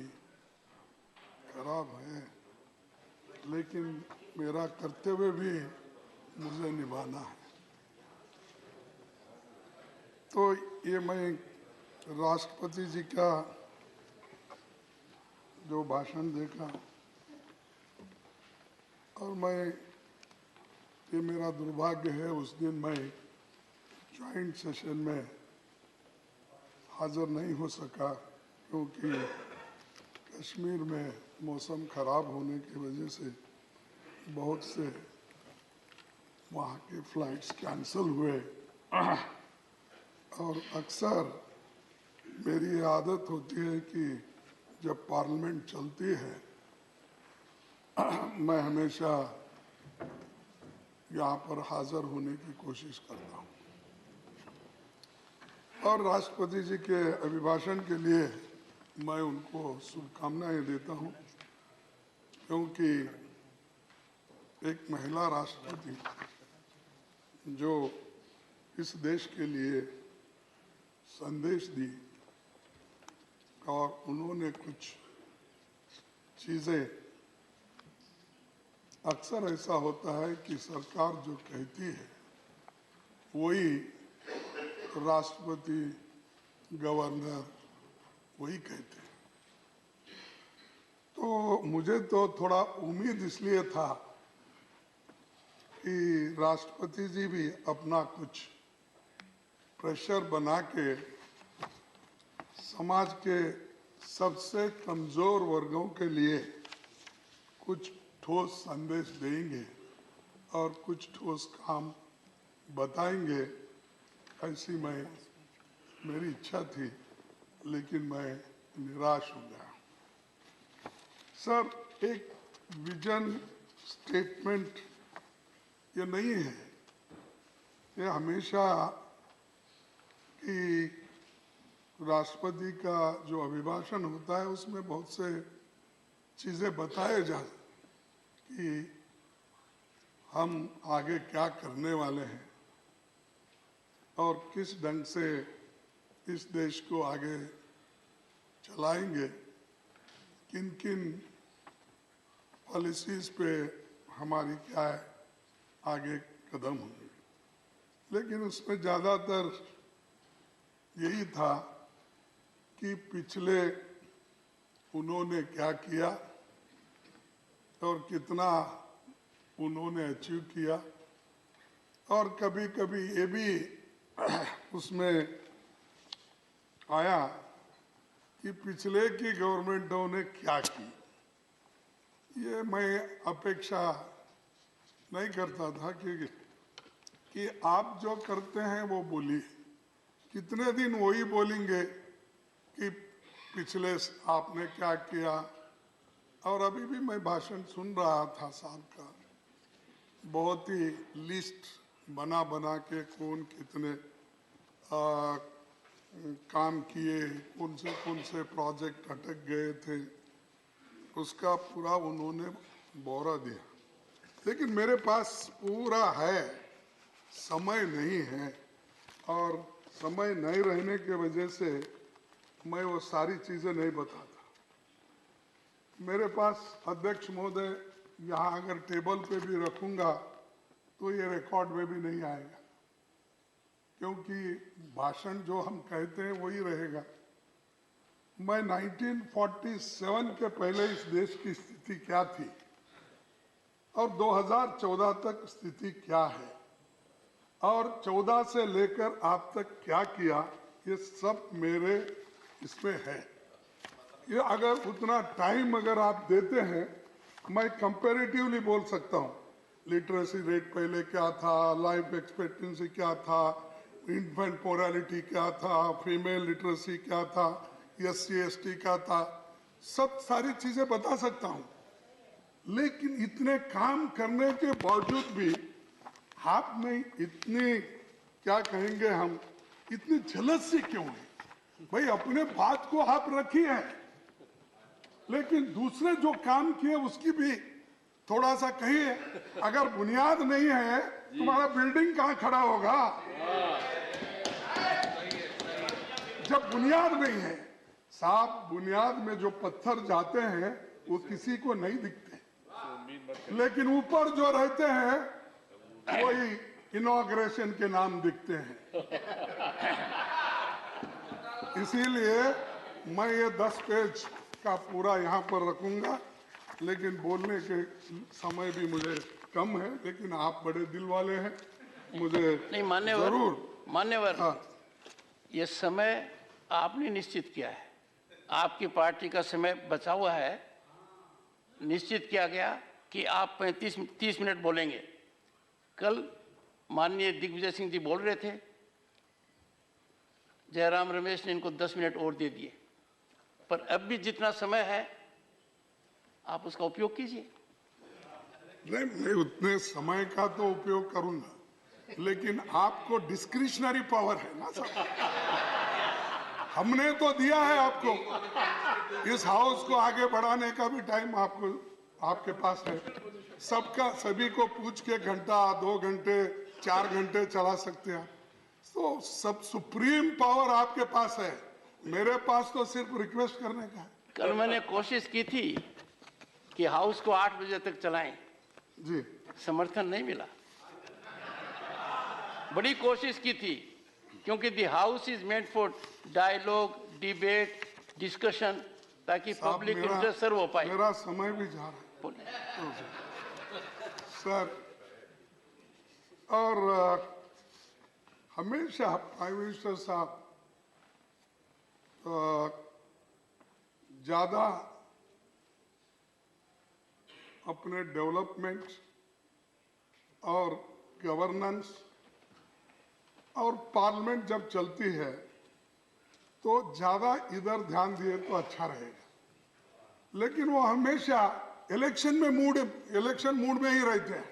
Speaker 9: खराब है, लेकिन मेरा कर्तव्य भी मुझे निभाना है। तो ये मैं राष्ट्रपति जी का जो भाषण देखा, और ये मेरा दुर्भाग्य है, उस दिन मैं जॉइंट सेशन में हाजिर नहीं हो सका, क्योंकि कश्मीर में मौसम खराब होने की वजह से बहुत से वहाँ के फ्लाइट्स कैंसिल हुए। और अक्सर मेरी आदत होती है कि जब पार्लियामेंट चलती है, मैं हमेशा यहाँ पर हाजिर होने की कोशिश करता हूँ। और राष्ट्रपति जी के अभिभाषण के लिए मैं उनको शुभकामनाएं देता हूँ, क्योंकि एक महिला राष्ट्रपति जो इस देश के लिए संदेश दी, और उन्होंने कुछ चीज़ें, अक्सर ऐसा होता है कि सरकार जो कहती है वही राष्ट्रपति, गवर्नर वही कहते हैं। तो मुझे तो थोड़ा उम्मीद इसलिए था कि राष्ट्रपति जी भी अपना कुछ प्रेशर बना के समाज के सबसे कमजोर वर्गों के लिए कुछ ठोस संदेश देंगे और कुछ ठोस काम बताएंगे, ऐसी मेरी इच्छा थी, लेकिन मैं निराश हो गया। सर, एक विजन स्टेटमेंट ये नहीं है, ये हमेशा कि राष्ट्रपति का जो अभिभाषण होता है उसमें बहुत से चीज़ें बताए जा कि हम आगे क्या करने वाले हैं और किस ढंग से इस देश को आगे चलाएंगे, किन किन पॉलिसीज़ पे हमारी क्या है आगे कदम होंगे। लेकिन उसमें ज़्यादातर यही था कि पिछले उन्होंने क्या किया और कितना उन्होंने अचीव किया, और कभी कभी ये भी उसमें आया कि पिछले की गवर्नमेंटों ने क्या की। ये मैं अपेक्षा नहीं करता था कि आप जो करते हैं वो बोलिए, कितने दिन वही बोलेंगे कि पिछले आपने क्या किया। और अभी भी मैं भाषण सुन रहा था साहब का, बहुत ही लिस्ट बना बना के कौन कितने काम किए, कौन से प्रोजेक्ट अटक गए थे, उसका पूरा उन्होंने ब्यौरा दिया। लेकिन मेरे पास पूरा है, समय नहीं है, और समय नहीं रहने के वजह से मैं वो सारी चीज़ें नहीं बताता। मेरे पास अध्यक्ष महोदय यहाँ अगर टेबल पे भी रखूँगा तो ये रिकॉर्ड में भी नहीं आएगा, क्योंकि भाषण जो हम कहते हैं वही रहेगा। मैं 1947 के पहले इस देश की स्थिति क्या थी और 2014 तक स्थिति क्या है और 14 से लेकर आप तक क्या किया, ये सब मेरे इसमें है। ये अगर उतना टाइम अगर आप देते हैं, मैं कंपैरेटिवली बोल सकता हूँ। लिटरेसी रेट पहले क्या था, लाइफ एक्सपेक्टेंसी क्या था, इन्फेंट मोरालिटी क्या था, फीमेल लिटरेसी क्या था, SC ST क्या था, सब सारी चीज़ें बता सकता हूँ। लेकिन इतने काम करने के बावजूद भी आप में इतनी क्या कहेंगे हम, इतनी झलस सी क्यों है? भाई अपने बात को आप रखिए, लेकिन दूसरे जो काम किए उसकी भी थोड़ा सा कहिए। अगर बुनियाद नहीं है तुम्हारा बिल्डिंग कहाँ खड़ा होगा? जब बुनियाद नहीं है साहब, बुनियाद में जो पत्थर जाते हैं वो किसी को नहीं दिखते, लेकिन ऊपर जो रहते हैं वही इनॉग्रेशन के नाम दिखते हैं। इसीलिए मैं ये 10 पेज का पूरा यहाँ पर रखूंगा, लेकिन बोलने के समय भी मुझे कम है। लेकिन आप बड़े दिल वाले हैं, मुझे
Speaker 2: नहीं मान्यवर,
Speaker 9: जरूर
Speaker 2: मान्यवर, ये समय आपने निश्चित किया है, आपकी पार्टी का समय बचा हुआ है। निश्चित किया गया कि आप 30 मिनट बोलेंगे। कल माननीय दिग्विजय सिंह जी बोल रहे थे, जयराम रमेश ने इनको 10 मिनट और दे दिए, पर अब भी जितना समय है आप उसका उपयोग कीजिए।
Speaker 9: नहीं, मैं उतने समय का तो उपयोग करूंगा, लेकिन आपको डिस्क्रिशनरी पावर है ना सर। हमने तो दिया है आपको, इस हाउस को आगे बढ़ाने का भी टाइम आपको आपके पास है। सबका सभी को पूछ के घंटा, 2 घंटे, 4 घंटे चला सकते हैं। तो सब सुप्रीम पावर आपके पास है, मेरे पास तो सिर्फ रिक्वेस्ट करने का है।
Speaker 2: कल मैंने कोशिश की थी कि हाउस को 8 बजे तक चलाएं
Speaker 9: जी,
Speaker 2: समर्थन नहीं मिला। बड़ी कोशिश की थी, क्योंकि the house is meant for dialogue, debate, discussion, ताकि पब्लिक इंटरेस्ट सर्व हो पाए।
Speaker 9: मेरा समय भी जा रहा है सर। और हमेशा प्राइम मिनिस्टर साहब ज़्यादा अपने डेवलपमेंट और गवर्नेंस और पार्लियामेंट जब चलती है तो ज़्यादा इधर ध्यान दिए तो अच्छा रहेगा। लेकिन वो हमेशा इलेक्शन मूड में ही रहते हैं।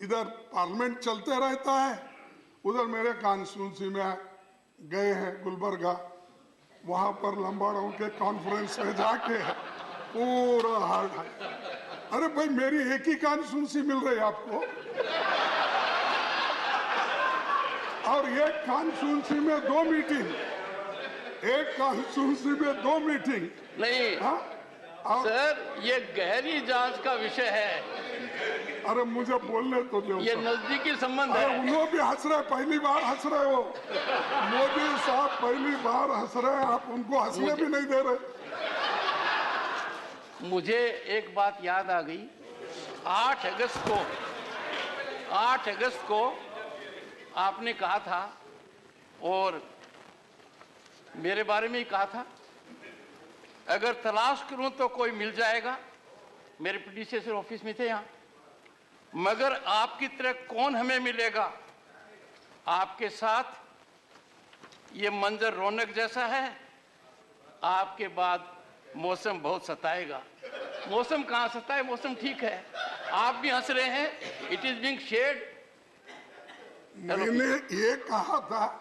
Speaker 9: इधर पार्लियामेंट चलते रहता है, उधर मेरे कॉन्स्टिट्यूंसी में गए हैं गुलबर्गा, वहां पर लंबाड़ों के कॉन्फ्रेंस में जाके पूरा हाल। अरे भाई, मेरी एक ही कॉन्स्टिट्यूंसी मिल रही है आपको, और एक कॉन्स्टिट्यूंसी में 2 मीटिंग, एक कॉन्स्टिट्यूंसी में 2 मीटिंग
Speaker 2: नहीं।
Speaker 9: हाँ?
Speaker 2: सर, ये गहरी जांच का विषय है।
Speaker 9: अरे मुझे बोलने तो दो।
Speaker 2: ये नजदीकी संबंध है।
Speaker 9: उन लोग भी हंस रहे, पहली बार हंस रहे हो। मोदी साहब पहली बार हंस रहे हैं, आप उनको हंसने भी नहीं दे रहे।
Speaker 2: मुझे एक बात याद आ गई। 8 अगस्त को आपने कहा था, और मेरे बारे में ही कहा था, अगर तलाश करूं तो कोई मिल जाएगा। मेरे प्रेडिसेसर ऑफिस में थे यहाँ, मगर आपकी तरह कौन हमें मिलेगा। आपके साथ ये मंजर रौनक जैसा है, आपके बाद मौसम बहुत सताएगा। मौसम कहाँ सताए, मौसम ठीक है। आप भी हंस रहे हैं, इट इज बीइंग शेयर्ड।
Speaker 9: मैंने ये कहा था,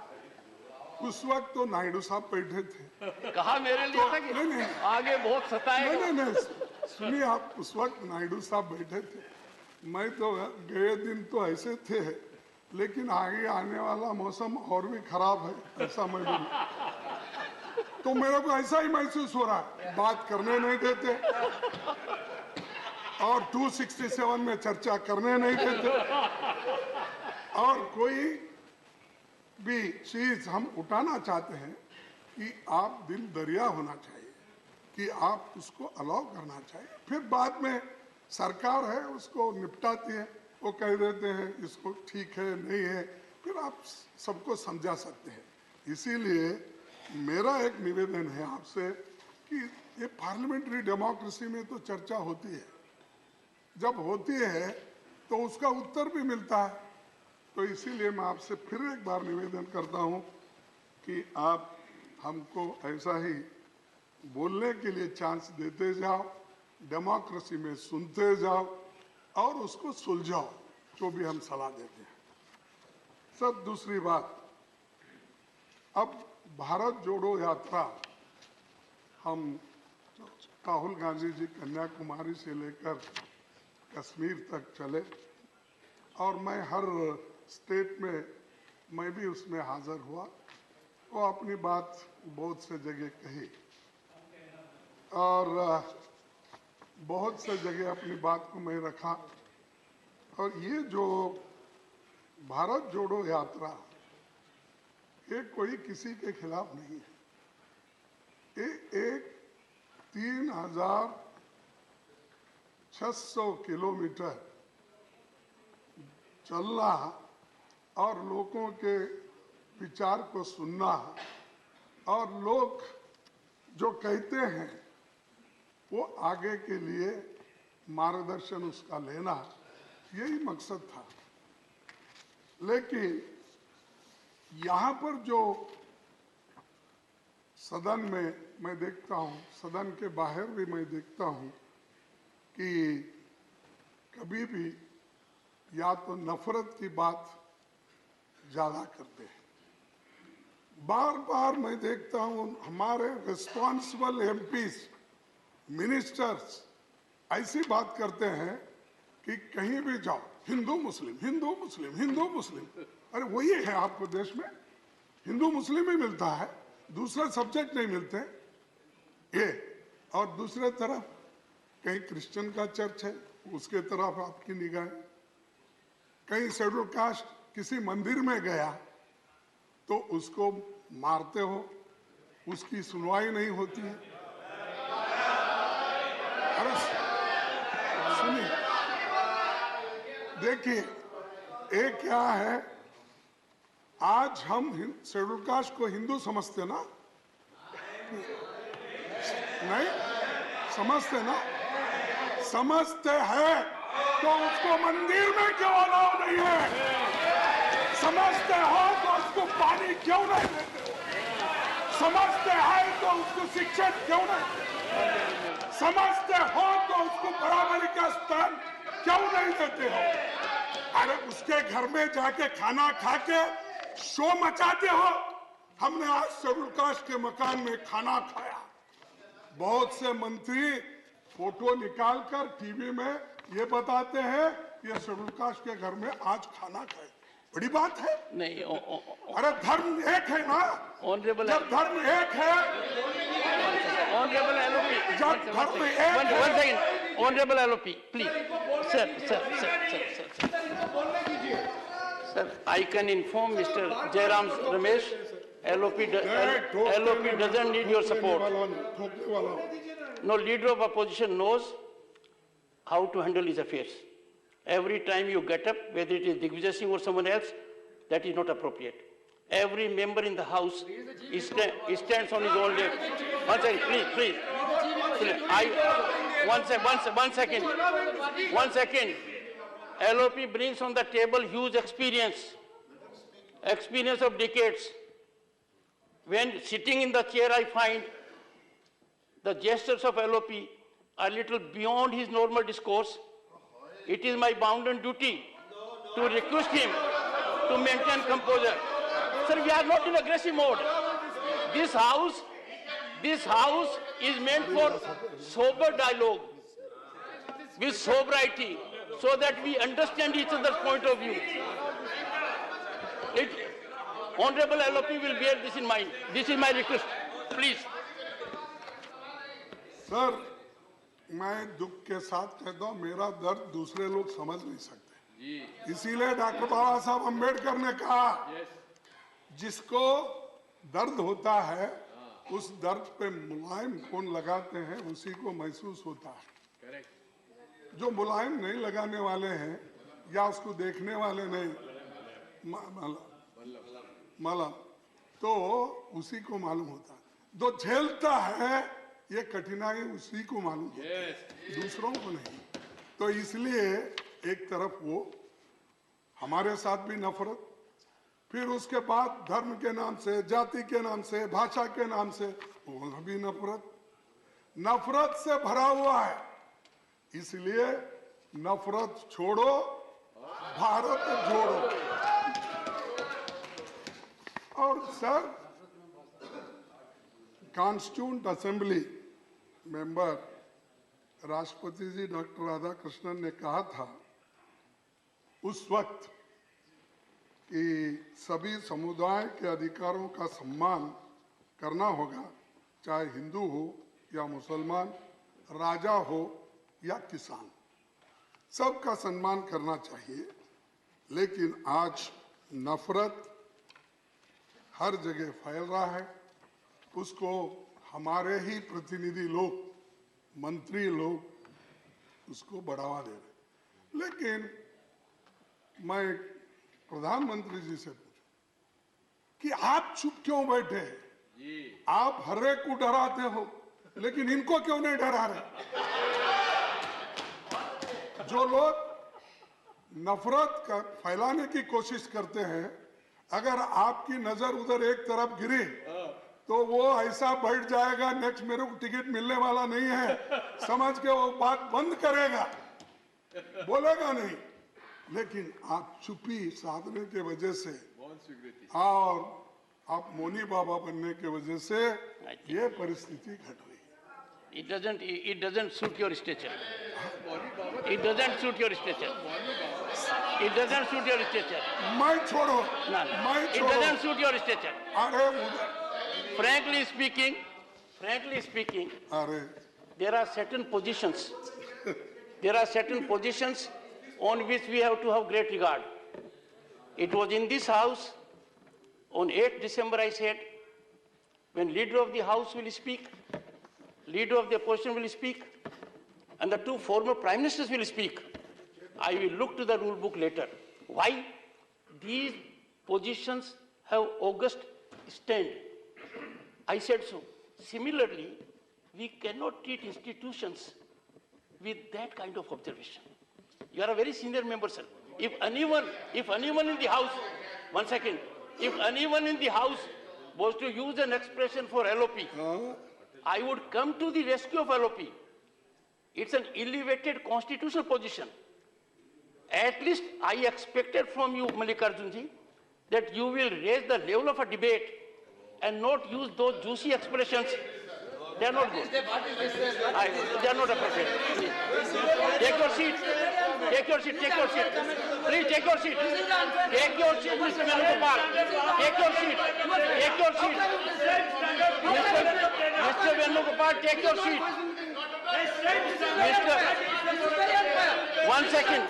Speaker 9: उस वक्त तो नायडू साहब बैठे थे।
Speaker 2: कहा मेरे लिए था कि
Speaker 9: नहीं,
Speaker 2: आगे बहुत सताएगा।
Speaker 9: नहीं, सुनिए, आप उस वक्त नायडू साहब बैठे थे। मैं तो गए दिन तो ऐसे थे, लेकिन आगे आने वाला मौसम और भी खराब है, ऐसा मैं बोलूं। तो मेरे को ऐसा ही महसूस हो रहा है, बात करने नहीं देते और 267 में चर्चा करने नहीं देते, और कोई भी चीज हम उठाना चाहते हैं कि आप दिल दरिया होना चाहिए, कि आप उसको अलाउ करना चाहिए। फिर बाद में सरकार है, उसको निपटाती है, वो कह देते हैं इसको ठीक है नहीं है, फिर आप सबको समझा सकते हैं। इसीलिए मेरा एक निवेदन है आपसे कि ये पार्लियामेंट्री डेमोक्रेसी में तो चर्चा होती है, जब होती है तो उसका उत्तर भी मिलता है। तो इसीलिए मैं आपसे फिर एक बार निवेदन करता हूं कि आप हमको ऐसा ही बोलने के लिए चांस देते जाओ, डेमोक्रेसी में सुनते जाओ और उसको सुलझाओ, जो भी हम सलाह देते हैं। सर, दूसरी बात, अब भारत जोड़ो यात्रा हम राहुल गांधी जी कन्याकुमारी से लेकर कश्मीर तक चले, और मैं हर स्टेट में मैं भी उसमें हाजिर हुआ, वो अपनी बात बहुत से जगह कही, और बहुत से जगह अपनी बात को मैं रखा। और ये जो भारत जोड़ो यात्रा, ये कोई किसी के खिलाफ नहीं है। ये एक 3600 किलोमीटर चलना और लोगों के विचार को सुनना, और लोग जो कहते हैं वो आगे के लिए मार्गदर्शन उसका लेना, यही मकसद था। लेकिन यहाँ पर जो सदन में मैं देखता हूँ, सदन के बाहर भी मैं देखता हूँ कि कभी भी या तो नफरत की बात ज्यादा करते हैं। बार बार मैं देखता हूँ हमारे रिस्पॉन्सिबल एमपीज, मिनिस्टर्स ऐसी बात करते हैं कि कहीं भी जाओ हिंदू मुस्लिम, हिंदू मुस्लिम, हिंदू मुस्लिम। अरे वही है आपको देश में, हिंदू मुस्लिम ही मिलता है, दूसरा सब्जेक्ट नहीं मिलते ये। और दूसरे तरफ कहीं क्रिश्चियन का चर्च है, उसके तरफ आपकी निगाह, कहीं शेड्यूल कास्ट किसी मंदिर में गया तो उसको मारते हो, उसकी सुनवाई नहीं होती है। अरे सुनिए, देखिए एक क्या है, आज हम शेड्यूल कास्ट को हिंदू समझते ना, नहीं समझते ना, समझते हैं तो उसको मंदिर में क्यों अलाउ नहीं है? समझते हो तो उसको पानी क्यों नहीं देते? समझते हैं तो उसको शिक्षण क्यों नहीं? समझते हो तो उसको बराबरी का स्थान क्यों नहीं देते हो? अरे उसके घर में जाके खाना खा के शो मचाते हो, हमने आज शेड्यूल कास्ट के मकान में खाना खाया। बहुत से मंत्री फोटो निकालकर टीवी में ये बताते हैं ये शेड्यूल कास्ट के घर में आज खाना खाए, बड़ी बात है।
Speaker 2: नहीं,
Speaker 9: अरे धर्म एक है ना,
Speaker 2: ऑनरेबल,
Speaker 9: जब धर्म एक है,
Speaker 2: ऑनरेबल एलओपी,
Speaker 9: जब धर्म एक है,
Speaker 2: one second, honourable LOP, please, sir, I can inform Mr. Jairam Ramesh, LOP doesn't need your support. No leader of opposition knows how to handle his affairs. Every time you get up, whether it is Digvijay Singh or someone else, that is not appropriate. Every member in the house stands on his own leg. One second, please. One second. LOP brings on the table huge experience of decades. When sitting in the chair, I find the gestures of LOP are little beyond his normal discourse. It is my bounden duty to request him to maintain composure. Sir, we are not in aggressive mode. This house is meant for sober dialogue with sobriety, so that we understand each other's point of view. Honorable LOP will bear this in mind. This is my request. Please.
Speaker 9: Sir, मैं दुख के साथ कहता हूँ, मेरा दर्द दूसरे लोग समझ नहीं सकते। इसीलिए डॉक्टर बाबा साहब अम्बेडकर ने कहा, जिसको दर्द होता है, उस दर्द पे मुलायम कौन लगाते हैं, उसी को महसूस होता है। जो मुलायम नहीं लगाने वाले हैं या उसको देखने वाले नहीं, मालूम, तो उसी को मालूम होता है। जो झेलता है ये कठिनाई उसी को मालूम होती है, दूसरों को नहीं। तो इसलिए एक तरफ वो हमारे साथ भी नफरत, फिर उसके बाद धर्म के नाम से, जाति के नाम से, भाषा के नाम से वो भी नफरत से भरा हुआ है। इसलिए नफरत छोड़ो, भारत जोड़ो। और सर, कॉन्स्टिट्यूंट असेंबली मेंबर राष्ट्रपति जी डॉक्टर राधाकृष्णन ने कहा था उस वक्त कि सभी समुदाय के अधिकारों का सम्मान करना होगा, चाहे हिंदू हो या मुसलमान, राजा हो या किसान, सबका सम्मान करना चाहिए। लेकिन आज नफरत हर जगह फैल रहा है, उसको हमारे ही प्रतिनिधि लोग, मंत्री लोग उसको बढ़ावा दे रहे। लेकिन मैं प्रधानमंत्री जी से पूछूं कि आप चुप क्यों बैठे हैं? आप हर एक को डराते हो, लेकिन इनको क्यों नहीं डरा रहे? जो लोग नफरत का फैलाने की कोशिश करते हैं, अगर आपकी नजर उधर एक तरफ गिरी तो वो ऐसा बैठ जाएगा, नेक्स्ट मेरे को टिकट मिलने वाला नहीं है समझ के वो बात बंद करेगा, बोलेगा नहीं। लेकिन आप चुप्पी साधने के वजह से और आप मौनी बाबा बनने के वजह से ये परिस्थिति घट रही है।
Speaker 2: It doesn't suit your stature. It doesn't suit your stature. It doesn't suit your stature.
Speaker 9: मैं छोड़ो,
Speaker 2: It doesn't suit your stature.
Speaker 9: अरे
Speaker 2: Frankly speaking, there are certain positions on which we have to have great regard. It was in this house, on 8th December I said, when leader of the house will speak, leader of the opposition will speak, and the two former prime ministers will speak, I will look to the rule book later. Why? These positions have august stand. I said so. Similarly, we cannot treat institutions with that kind of observation. You are a very senior member, sir. If anyone in the house, one second, if anyone in the house was to use an expression for LOP, I would come to the rescue of LOP. It's an elevated constitutional position. At least I expected from you, Mallikarjun ji, that you will raise the level of a debate and not use those juicy expressions. They are not good. They are not appropriate. Take your seat. Take your seat. Take your seat. Please take your seat. Take your seat, Mr. Venugopal. Take your seat. Take your seat. Mr. Venugopal, take your seat. Mr. One second.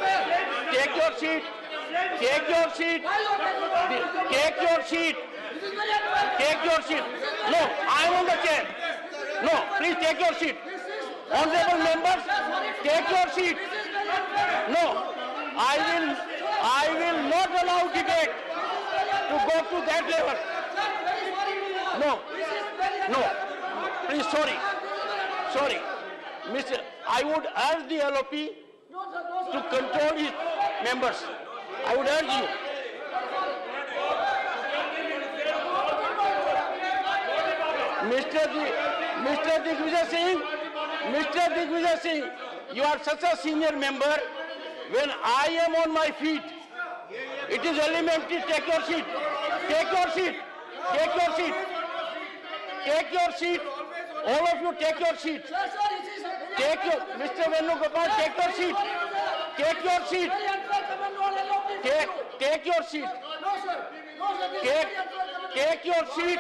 Speaker 2: Take your seat. Take your seat. Take your seat. Take your seat. No, I am on the chair. No, please take your seat. Honorable members, take your seat. No, I will not allow debate to go to that level. No, please, sorry. Mr. I would urge the LOP to control his members. I would urge you. Mr. Digvijay Singh, you are such a senior member. When I am on my feet, it is elementary. Take your seat. Take your seat. Take your seat. Take your seat. All of you take your seat. Take your, Mr. Venugopal, take your seat. Take your seat. Take your seat. Take your seat.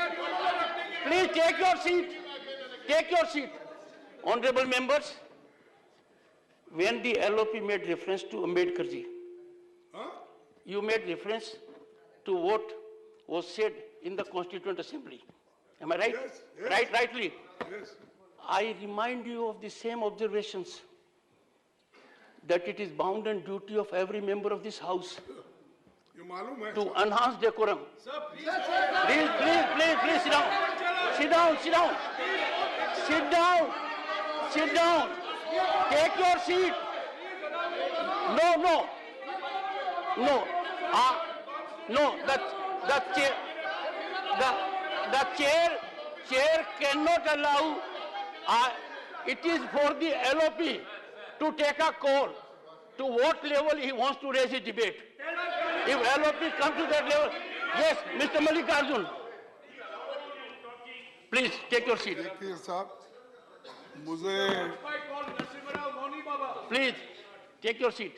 Speaker 2: Please take your seat. Take your seat. Honorable members, when the LOP made reference to Ambedkar ji, you made reference to what was said in the Constituent Assembly. Am I right?
Speaker 9: Yes.
Speaker 2: Rightly.
Speaker 9: Yes.
Speaker 2: I remind you of the same observations, that it is bound and duty of every member of this House
Speaker 9: You मालूम है?
Speaker 2: to enhance decorum. Please sit down. Sit down. Take your seat. No. The chair cannot allow. It is for the LOP to take a call to what level he wants to raise his debate. If LOP comes to that level, yes, Mr. Mallikarjun, please take your seat.
Speaker 9: देखिए साहब, मुझे
Speaker 2: Please take your seat.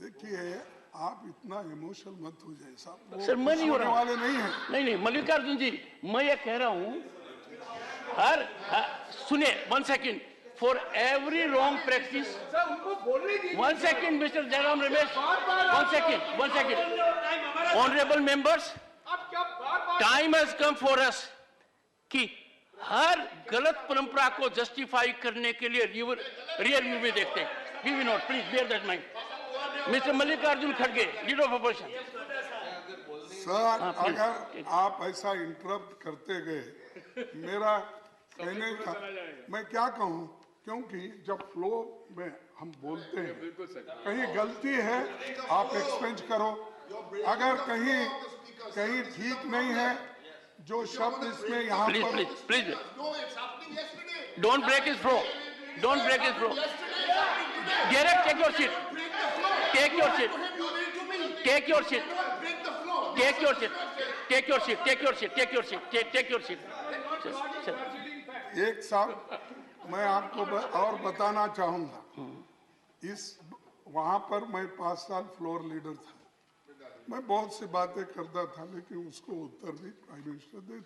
Speaker 9: देखिए आप इतना emotional मत हो जाए साहब.
Speaker 2: सर मैं नहीं हो रहा
Speaker 9: वाले नहीं हैं.
Speaker 2: नहीं मल्लिकार्जुन जी, मैं ये कह रहा हूँ, सुनिए, 1 second. For every wrong practice, 1 second, Mr. Jairam Ramesh, 1 second. Honorable members, time has come for us कि हर गलत परंपरा को जस्टिफाई करने के लिए रियल व्यू में देखते हैं. We will not, please bear that mind. Mr. Mallikarjun Kharge, Leader of Opposition.
Speaker 9: Sir, अगर आप ऐसा इंटरप्ट करते गए, मेरा कहने का मैं क्या कहूँ, क्योंकि जब फ्लो में हम बोलते हैं, कहीं गलती है आप एक्सपेंज करो, अगर कहीं ठीक नहीं है, जो शब्द इसमें यहाँ पर
Speaker 2: please don't break his flow. Derek, take your seat.
Speaker 9: एक साहब, मैं आपको और बताना चाहूंगा, वहां पर मैं 5 साल फ्लोर लीडर था. मैं बहुत सी बातें करता था, लेकिन उसको उत्तर भी प्राइम मिनिस्टर देते थे.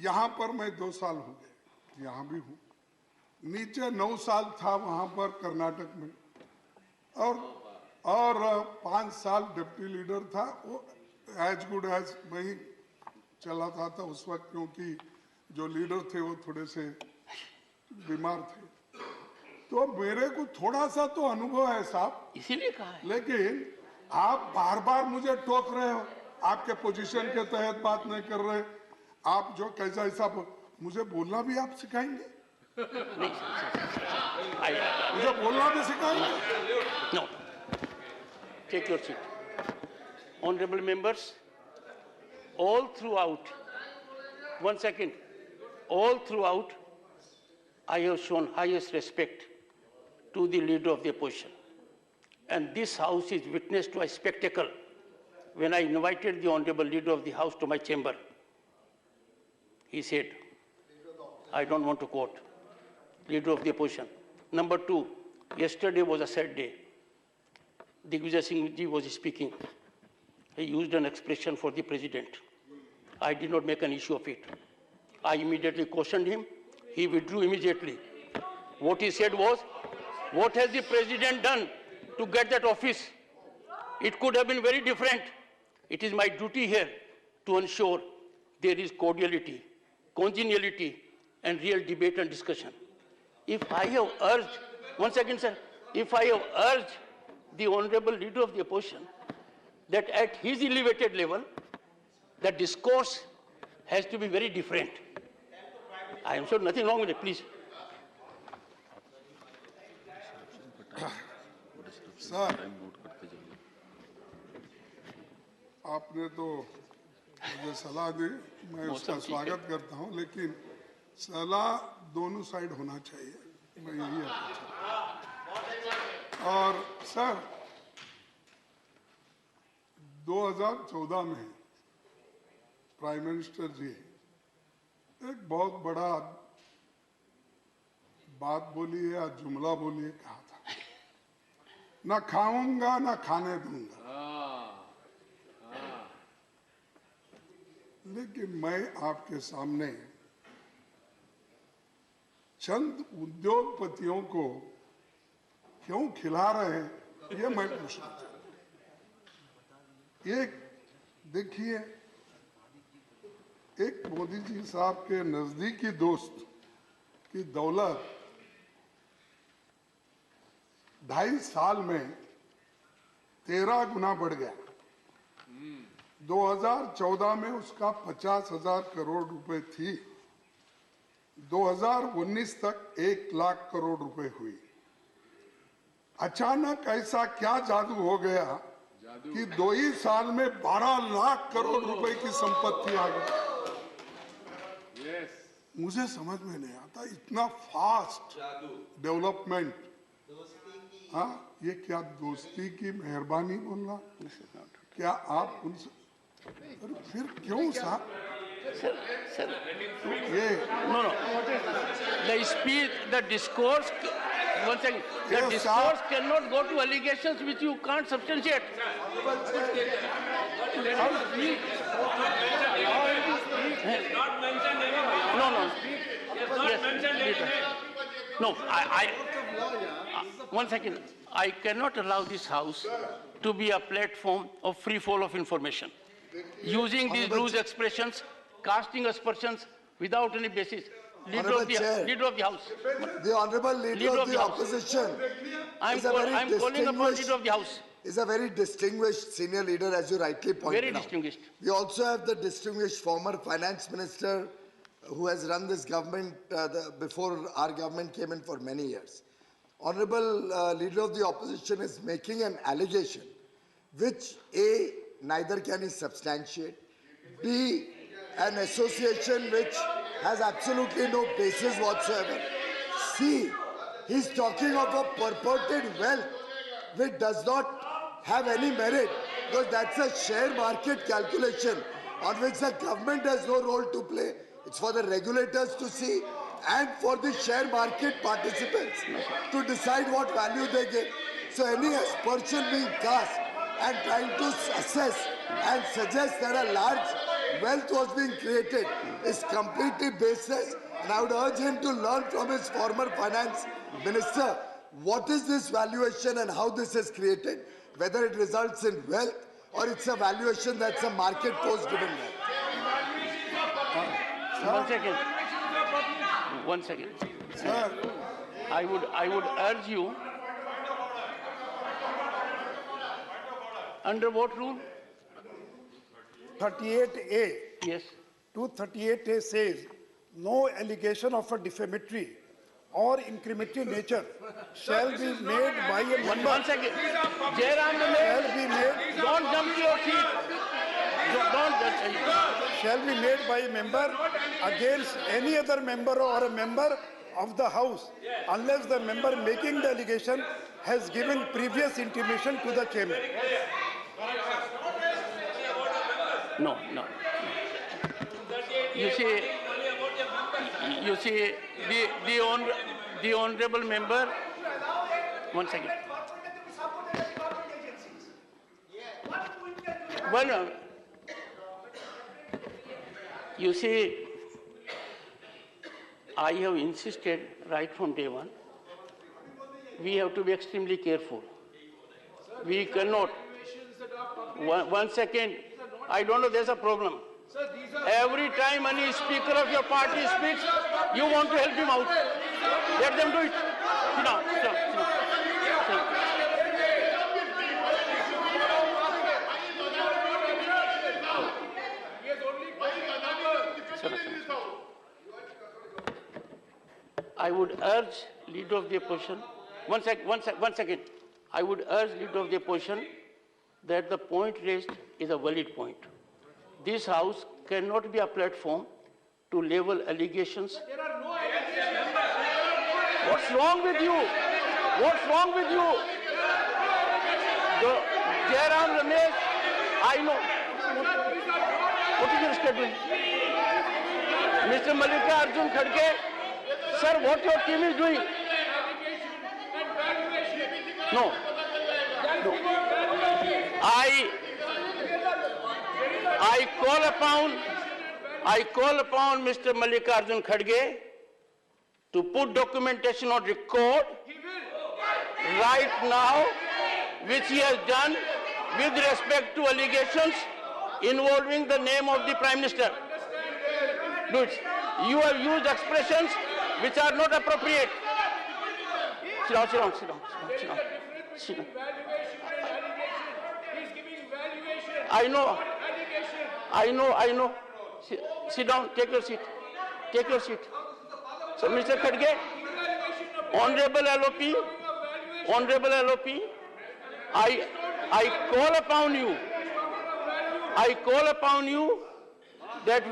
Speaker 9: यहाँ पर मैं 2 साल हो गए, यहाँ भी हूँ. नीचे 9 साल था वहाँ पर कर्नाटक में, और 5 साल डिप्टी लीडर था. वो एज गुड एज मैं ही चलाता था उस वक्त, क्योंकि जो लीडर थे वो थोड़े से बीमार थे. तो मेरे को थोड़ा सा तो अनुभव है साहब,
Speaker 2: इसीलिए कहा है.
Speaker 9: लेकिन आप बार बार मुझे टोक रहे हो, आपके पोजीशन के तहत बात नहीं कर रहे. आप जो कैसा ऐसा मुझे बोलना भी आप सिखाएंगे, मुझे बोलना भी सिखाएंगे.
Speaker 2: No. Take your seat. Honorable members, all throughout, 1 second, all throughout, I have shown highest respect to the leader of the opposition. And this House is witness to a spectacle when I invited the Honorable Leader of the House to my chamber He said, I don't want to quote, Leader of the Opposition. Number two, yesterday was a sad day. Digvijay Singh ji was speaking. He used an expression for the President. I did not make an issue of it. I immediately cautioned him. He withdrew immediately. What he said was, what has the President done to get that office? It could have been very different. It is my duty here to ensure there is cordiality, congeniality, and real debate and discussion. If I have urged, one second, sir, if I have urged the Honorable Leader of the Opposition that at his elevated level, the discourse has to be very different. I am sure nothing wrong with it, please.
Speaker 9: Sir, आपने तो मुझे सलाह दी, मैं उसका स्वागत करता हूं, लेकिन सलाह दोनों साइड होना चाहिए, मैं यही अपेक्षा। और सर, 2014 में प्राइम मिनिस्टर जी एक बहुत बड़ा बात बोली है या जुमला बोली है, कहा था, ना खाऊंगा ना खाने दूंगा। लेकिन मैं आपके सामने चंद उद्योगपतियों को क्यों खिला रहे हैं, ये मैं पूछना चाहता हूं। एक देखिए, एक मोदी जी साहब के नजदीकी दोस्त की दौलत 2.5 साल में 13 गुना बढ़ गया। 2014 में उसका 50,000 करोड़ रुपए थी, 2019 तक 1 लाख करोड़ रुपए हुई। अचानक ऐसा क्या जादू हो गया कि 2 ही साल में 12 लाख करोड़ रुपए की संपत्ति आ गई। मुझे समझ में नहीं आता, इतना फास्ट डेवलपमेंट। हाँ, ये क्या दोस्ती की मेहरबानी बोलना? क्या आप उनसे फिर क्यों साहब?
Speaker 2: Sir,
Speaker 9: ये
Speaker 2: no. The speech, the discourse, one second, the
Speaker 9: Yes,
Speaker 2: discourse
Speaker 9: sir.
Speaker 2: cannot go to allegations which you can't substantiate. No. Yes, no, one second. I cannot allow this House to be a platform of free fall of information. Using these loose expressions, casting aspersions without any basis. Leader of the House.
Speaker 16: The Honorable Leader of the Opposition
Speaker 2: I'm calling upon Leader of the House.
Speaker 16: is a very distinguished senior leader, as you rightly pointed out.
Speaker 2: Very distinguished.
Speaker 16: We also have the distinguished former finance minister who has run this government before our government came in for many years. Honorable Leader of the Opposition is making an allegation which A, neither can he substantiate, B, an association which has absolutely no basis whatsoever, C, he's talking of a purported wealth which does not have any merit, because that's a share market calculation on which the government has no role to play. It's for the regulators to see and for the share market participants to decide what value they give. So any aspersion being cast and trying to assess and suggest that a large wealth was being created is completely baseless, and I would urge him to learn from his former finance minister what is this valuation and how this is created, whether it results in wealth or it's a valuation that's a market force driven wealth.
Speaker 2: One second. Sir, I would urge you, under what rule?
Speaker 17: 38A.
Speaker 2: Yes.
Speaker 17: 238A says, no allegation of a defamatory or incriminatory nature shall be made by a member.
Speaker 2: One second. Jairam,
Speaker 17: shall be made.
Speaker 2: Don't jump to your feet.
Speaker 17: Shall be made by a member against any other member or a member of the House, unless the member making the allegation has given previous intimation to the chairman.
Speaker 2: No. You see, You see, the honorable member, one second. Well, you see, I have insisted right from day one, we have to be extremely careful. We cannot. One second, I don't know, there's a problem. Every time any speaker of your party speaks, you want to help him out. Let them do it. Sit down, sit down, sit down. Sit down. I would urge leader of the opposition, one second. I would urge leader of the opposition that the point raised is a valid point. This House cannot be a platform to level allegations. What's wrong with you? What's wrong with you? Jairam Ramesh, I know. What is your statement? Mr. Mallikarjun Kharge, sir, what your team is doing? No. I call upon Mr. Mallikarjun Kharge to put documentation on record right now, which he has done with respect to allegations involving the name of the Prime Minister. Do it. You have used expressions which are not appropriate. Sit down, sit down, sit down, sit down, sit down. I know. Sit down, take your seat. Take your seat. So, Mr. Kharge, Honorable LOP, I call upon you that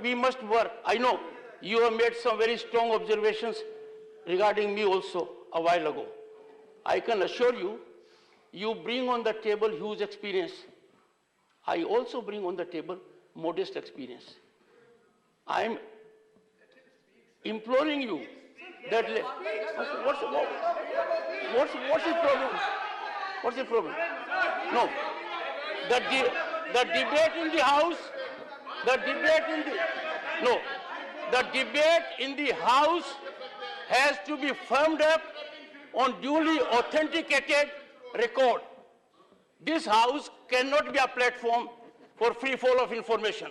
Speaker 2: we must work. I know you have made some very strong observations regarding me also a while ago. I can assure you, you bring on the table huge experience. I also bring on the table modest experience. I am imploring you that what's the problem? What's the problem? No, the debate in the House, the debate in the House has to be firmed up on duly authenticated record. This House cannot be a platform for free fall of information.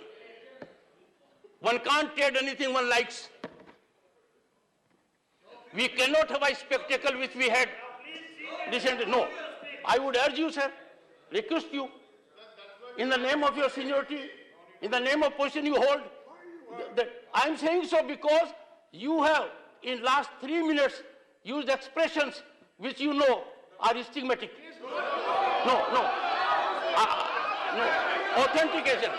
Speaker 2: One can't trade anything one likes. We cannot have a spectacle which we had recently. No, I would urge you, sir, request you, in the name of your seniority, in the name of position you hold, I'm saying so because you have, in last 3 minutes, used expressions which you know are stigmatic. No. Authentication.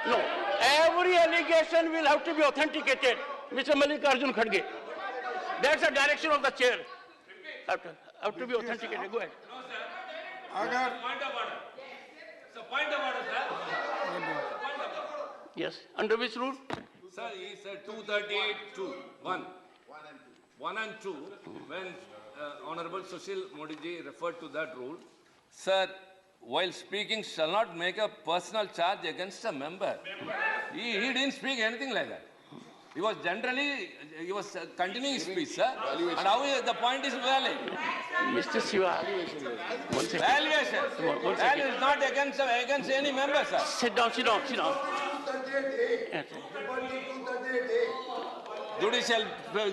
Speaker 2: No. Every allegation will have to be authenticated, Mr. Mallikarjun Kharge. That's the direction of the chair. Have to be authenticated. Go ahead.
Speaker 14: Point of order. So point of order, sir.
Speaker 2: Yes. Under which rule?
Speaker 8: Sir, he said 238(2). 1 and 2. When Honorable Sushil Modi ji referred to that rule, sir, while speaking shall not make a personal charge against a member. He didn't speak anything like that. He was continuing his speech, sir. And how the point is valid?
Speaker 2: Mr. Siva, one second.
Speaker 8: Valuation. Value is not against any member, sir.
Speaker 2: Sit down.
Speaker 8: Judicial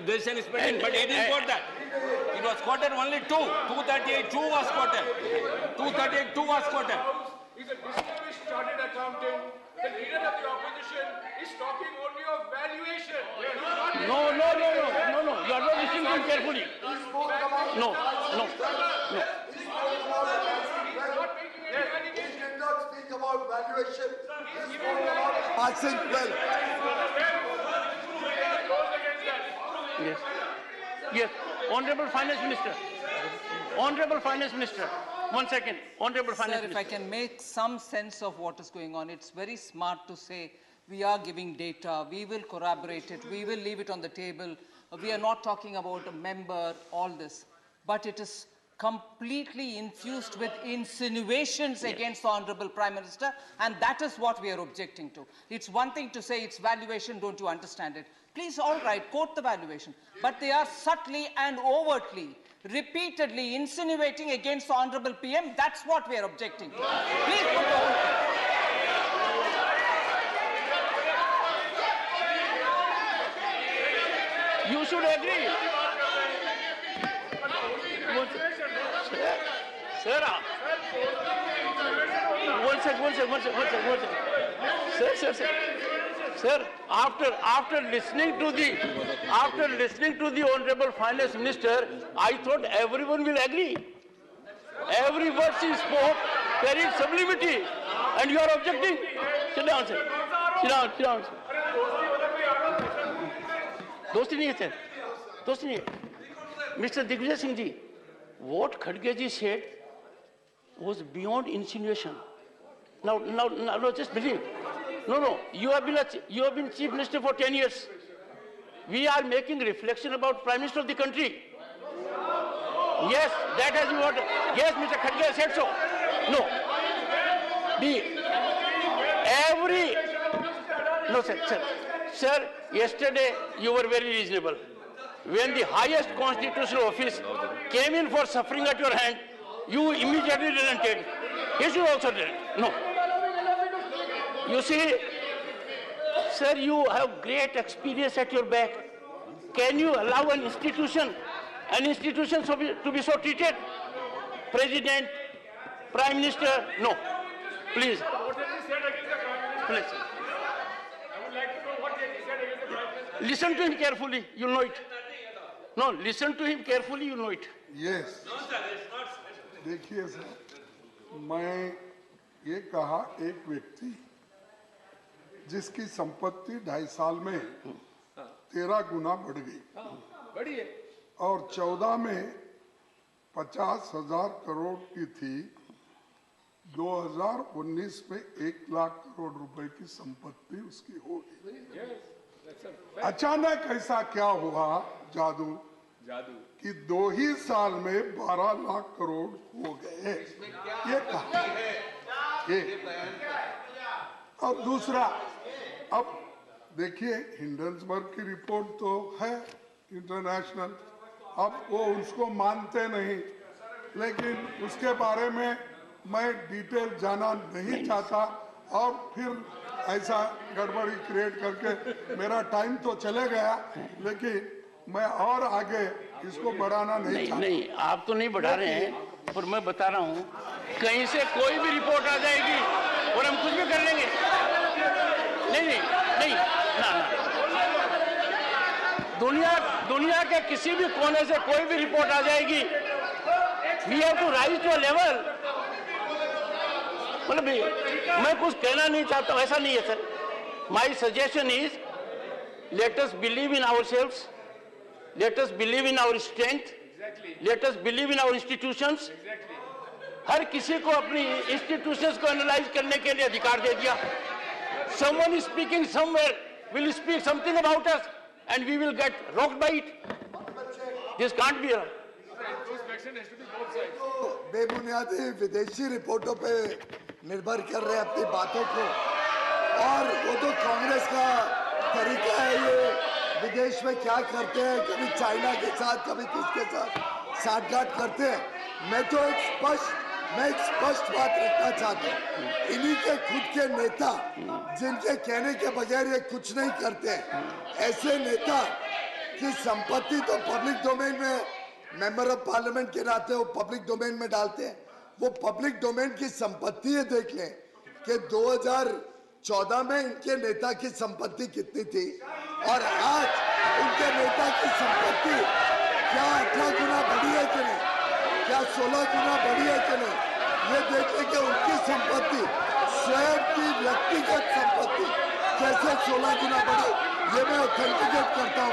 Speaker 8: decision is pending, but he didn't quote that. It was quoted only 2. 238(2) was quoted. 238(2) was quoted.
Speaker 14: He's a distinguished chartered accountant. The leader of the opposition is talking only of valuation.
Speaker 2: No. You are not listening to him carefully. No.
Speaker 16: He did not speak about valuation. He spoke about passing wealth.
Speaker 2: Yes. Honorable Finance Minister. 1 second. Honorable Finance
Speaker 18: Sir,
Speaker 2: Minister.
Speaker 18: if I can make some sense of what is going on, it's very smart to say We are giving data. We will corroborate it. We will leave it on the table. We are not talking about a member, all this. But it is completely infused with insinuations against the Honorable Prime Minister, and that is what we are objecting to. It's one thing to say it's valuation, don't you understand it? Please, all right, quote the valuation. But they are subtly and overtly, repeatedly insinuating against the Honorable PM. That's what we are objecting to. Please put the
Speaker 2: You should agree. Sir, one second. Sir, after listening to the Honorable Finance Minister, I thought everyone will agree. Every word she spoke carried sublimity, and you are objecting. Sit down, sir. Sit down. दोस्ती नहीं है sir, दोस्ती नहीं है. Mr. Digvijay Singh ji, what Khadge ji said was beyond insinuation. Now, just believe. No. You have been Chief Minister for 10 years. We are making reflection about Prime Minister of the country. Yes, that has been what. Yes, Mr. Khadge said so. No. No, sir. Sir, yesterday you were very reasonable. When the highest constitutional office came in for suffering at your hand, you immediately relented. He should also relent. No. You see, sir, you have great experience at your back. Can you allow an institution to be so treated? President, Prime Minister, no. Please. Please. Listen to him carefully, you'll know it. No, listen to him carefully, you'll know it.
Speaker 9: Yes. देखिए sir, मैं ये कहा एक व्यक्ति जिसकी संपत्ति 2.5 साल में 13 गुना बढ़ गई और 14 में 50,000 करोड़ की थी, 2019 में 1 लाख करोड़ रुपए की संपत्ति उसकी हो गई. अचानक ऐसा क्या हुआ जादू कि 2 ही साल में 12 लाख करोड़ हो गए. ये कहा ये. और दूसरा, अब देखिए हिंडनबर्ग की रिपोर्ट तो है इंटरनेशनल, अब वो उसको मानते नहीं, लेकिन उसके बारे में मैं डिटेल जाना नहीं चाहता और फिर ऐसा गड़बड़ी क्रिएट करके मेरा टाइम तो चले गया, लेकिन मैं और आगे इसको बढ़ाना नहीं चाहता.
Speaker 2: नहीं, आप तो नहीं बढ़ा रहे हैं, पर मैं बता रहा हूँ, कहीं से कोई भी रिपोर्ट आ जाएगी और हम कुछ भी कर लेंगे. नहीं, ना. दुनिया के किसी भी कोने से कोई भी रिपोर्ट आ जाएगी. We have to rise to a level. मतलब मैं कुछ कहना नहीं चाहता, ऐसा नहीं है sir. My suggestion is, let us believe in ourselves, let us believe in our strength, let us believe in our institutions. हर किसी को अपनी institutions को analyze करने के लिए अधिकार दे दिया. Someone is speaking somewhere, will speak something about us, and we will get rocked by it. This can't be.
Speaker 16: बेबुनियादी विदेशी रिपोर्टों पे निर्भर कर रहे अपनी बातों को, और वो तो कांग्रेस का तरीका है. ये विदेश में क्या करते हैं, कभी चाइना के साथ कभी किसके साथ साठगांठ करते हैं. मैं तो एक स्पष्ट बात रखना चाहता हूँ. इन्हीं के खुद के नेता जिनके कहने के बगैर ये कुछ नहीं करते हैं, ऐसे नेता की संपत्ति तो पब्लिक डोमेन में, मेंबर ऑफ पार्लियामेंट के नाते वो पब्लिक डोमेन में डालते हैं. वो पब्लिक डोमेन की संपत्ति है. देख लें कि 2014 में इनके नेता की संपत्ति कितनी थी और आज उनके नेता की संपत्ति क्या 18 गुना बढ़ी है कि नहीं, क्या 16 गुना बढ़ी है कि नहीं. ये देखें कि उनकी संपत्ति, स्वयं की व्यक्तिगत संपत्ति कैसे 16 गुना बढ़ी, ये मैं ऑथेंटिकेट करता हूँ.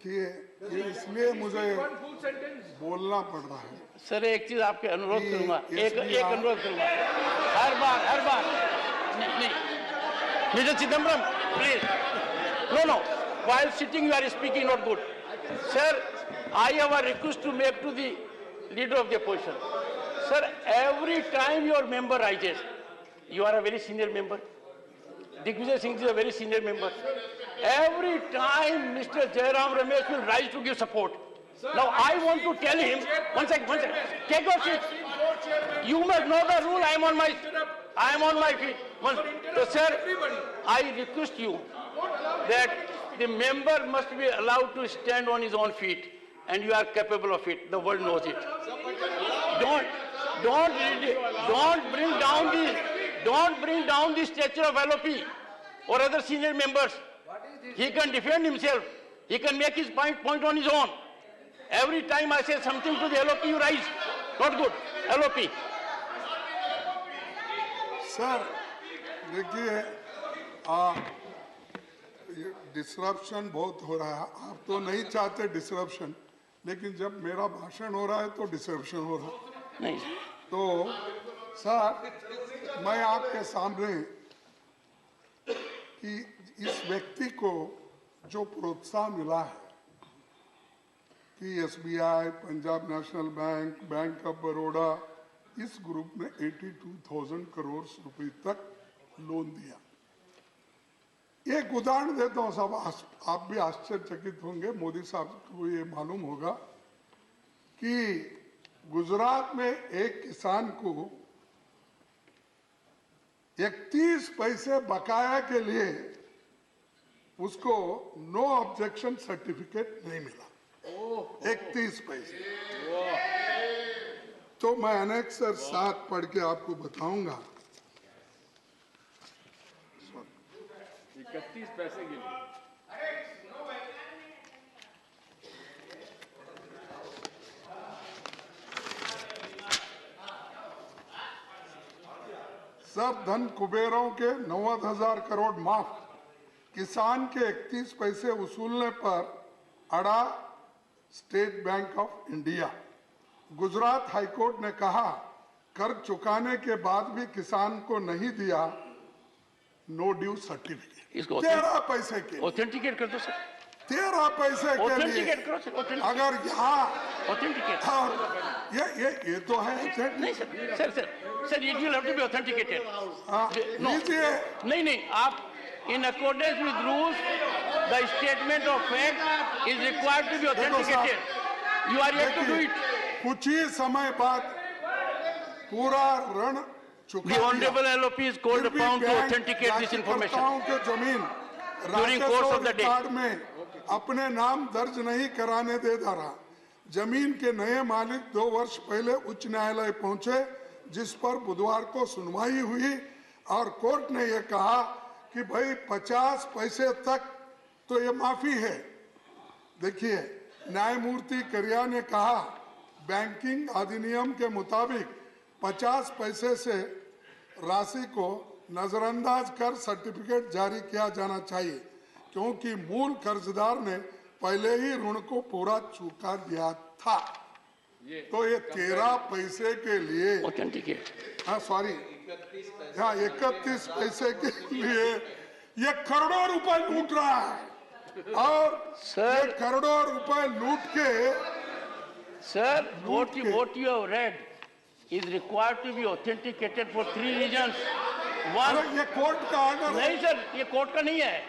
Speaker 9: देखिए ये इसलिए मुझे बोलना पड़ रहा है
Speaker 2: सर एक चीज आपके अनुरोध
Speaker 9: कि
Speaker 2: करूंगा, एक
Speaker 9: SBI
Speaker 2: अनुरोध करूंगा, हर बार नहीं mister Chidambaram please no while sitting you are speaking not good sir. I have a request to make to the leader of the opposition. Sir, every time your member rises, you are a very senior member. Digvijay Singh is a very senior member. Every time Mr. Jairam Ramesh will rise to give support. Now I want to tell him, one second, take your seat. You must know the rule. I am on my feet. So sir, I request you that the member must be allowed to stand on his own feet, and you are capable of it. The world knows it. Don't bring down the stature of LOP or other senior members. He can defend himself. He can make his point on his own. Every time I say something to the LOP, you rise. Not good. LOP.
Speaker 9: Sir देखिए disruption बहुत हो रहा है. आप तो नहीं चाहते disruption, लेकिन जब मेरा भाषण हो रहा है तो डिसरप्शन हो रहा है.
Speaker 2: नहीं
Speaker 9: तो सर मैं आपके सामने कि इस व्यक्ति को जो प्रोत्साहन मिला है कि SBI, Punjab national bank, bank of Baroda इस ग्रुप में 82,000 करोड़ रुपए तक लोन दिया. एक उदाहरण देता हूं साहब, आप भी आश्चर्यचकित होंगे, मोदी साहब को ये मालूम होगा कि गुजरात में एक किसान को 31 पैसे बकाया के लिए उसको नो ऑब्जेक्शन सर्टिफिकेट नहीं मिला. 31 पैसे. तो मैं अनेक्सर 7 पढ़ के आपको बताऊंगा.
Speaker 19: 31 पैसे के लिए
Speaker 9: सब धन कुबेरों के 90,000 करोड़ माफ. किसान के 31 पैसे वसूलने पर अड़ा state bank of India. Gujarat high court ने कहा कर्ज चुकाने के बाद भी किसान को नहीं दिया नो ड्यू सर्टिफिकेट. 13 पैसे के
Speaker 2: ऑथेंटिकेट कर दो सर.
Speaker 9: 13 पैसे के लिए
Speaker 2: ऑथेंटिकेट करो सर.
Speaker 9: अगर यहाँ
Speaker 2: ऑथेंटिकेट
Speaker 9: और ये तो है
Speaker 2: नहीं sir it will have to be authenticated. नहीं आप in accordance with rules the statement of fact is required to be authenticated. You are yet to do it.
Speaker 9: कुछ ही समय बाद पूरा ऋण चुका.
Speaker 2: The honorable LOP is called upon to authenticate this information
Speaker 9: के जमीन
Speaker 2: during course of the day.
Speaker 9: Record में अपने नाम दर्ज नहीं कराने दे रहा. जमीन के नए मालिक 2 वर्ष पहले उच्च न्यायालय पहुंचे, जिस पर बुधवार को सुनवाई हुई और कोर्ट ने यह कहा कि भाई 50 पैसे तक तो ये माफी है. देखिए न्यायमूर्ति करिया ने कहा बैंकिंग अधिनियम के मुताबिक 50 पैसे से राशि को नजरअंदाज कर सर्टिफिकेट जारी किया जाना चाहिए, क्योंकि मूल कर्जदार ने पहले ही ऋण को पूरा चुका दिया था. तो ये 13 पैसे के लिए हाँ सॉरी 31 पैसे के लिए ये करोड़ों रुपए लूट रहा है. और सर करोड़ों रुपए लूट के
Speaker 2: sir what you have read is required to be authenticated for 3 reasons. One,
Speaker 9: ये कोर्ट का ऑर्डर
Speaker 2: नहीं सर, ये कोर्ट का नहीं है.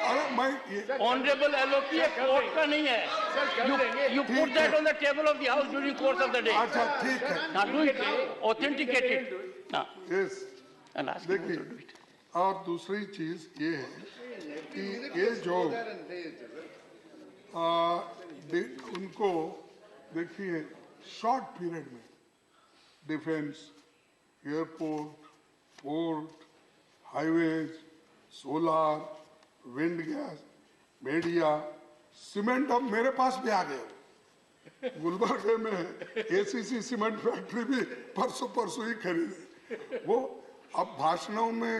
Speaker 9: अरे मैं
Speaker 2: ऑनरेबल LOP ये कोर्ट का नहीं है. You put that on the table of the house during course of the day.
Speaker 9: अच्छा ठीक है.
Speaker 2: Now do it, authenticate it.
Speaker 9: Yes.
Speaker 2: And ask him to do it.
Speaker 9: और दूसरी चीज ये है कि ये जो उनको देखिए शॉर्ट पीरियड में defence, airport, port, highways, solar, wind gas, media, cement अब मेरे पास भी आ गए. गुलबर्गे में ACC सीमेंट फैक्ट्री भी परसों ही खरीदे. वो अब भाषणों में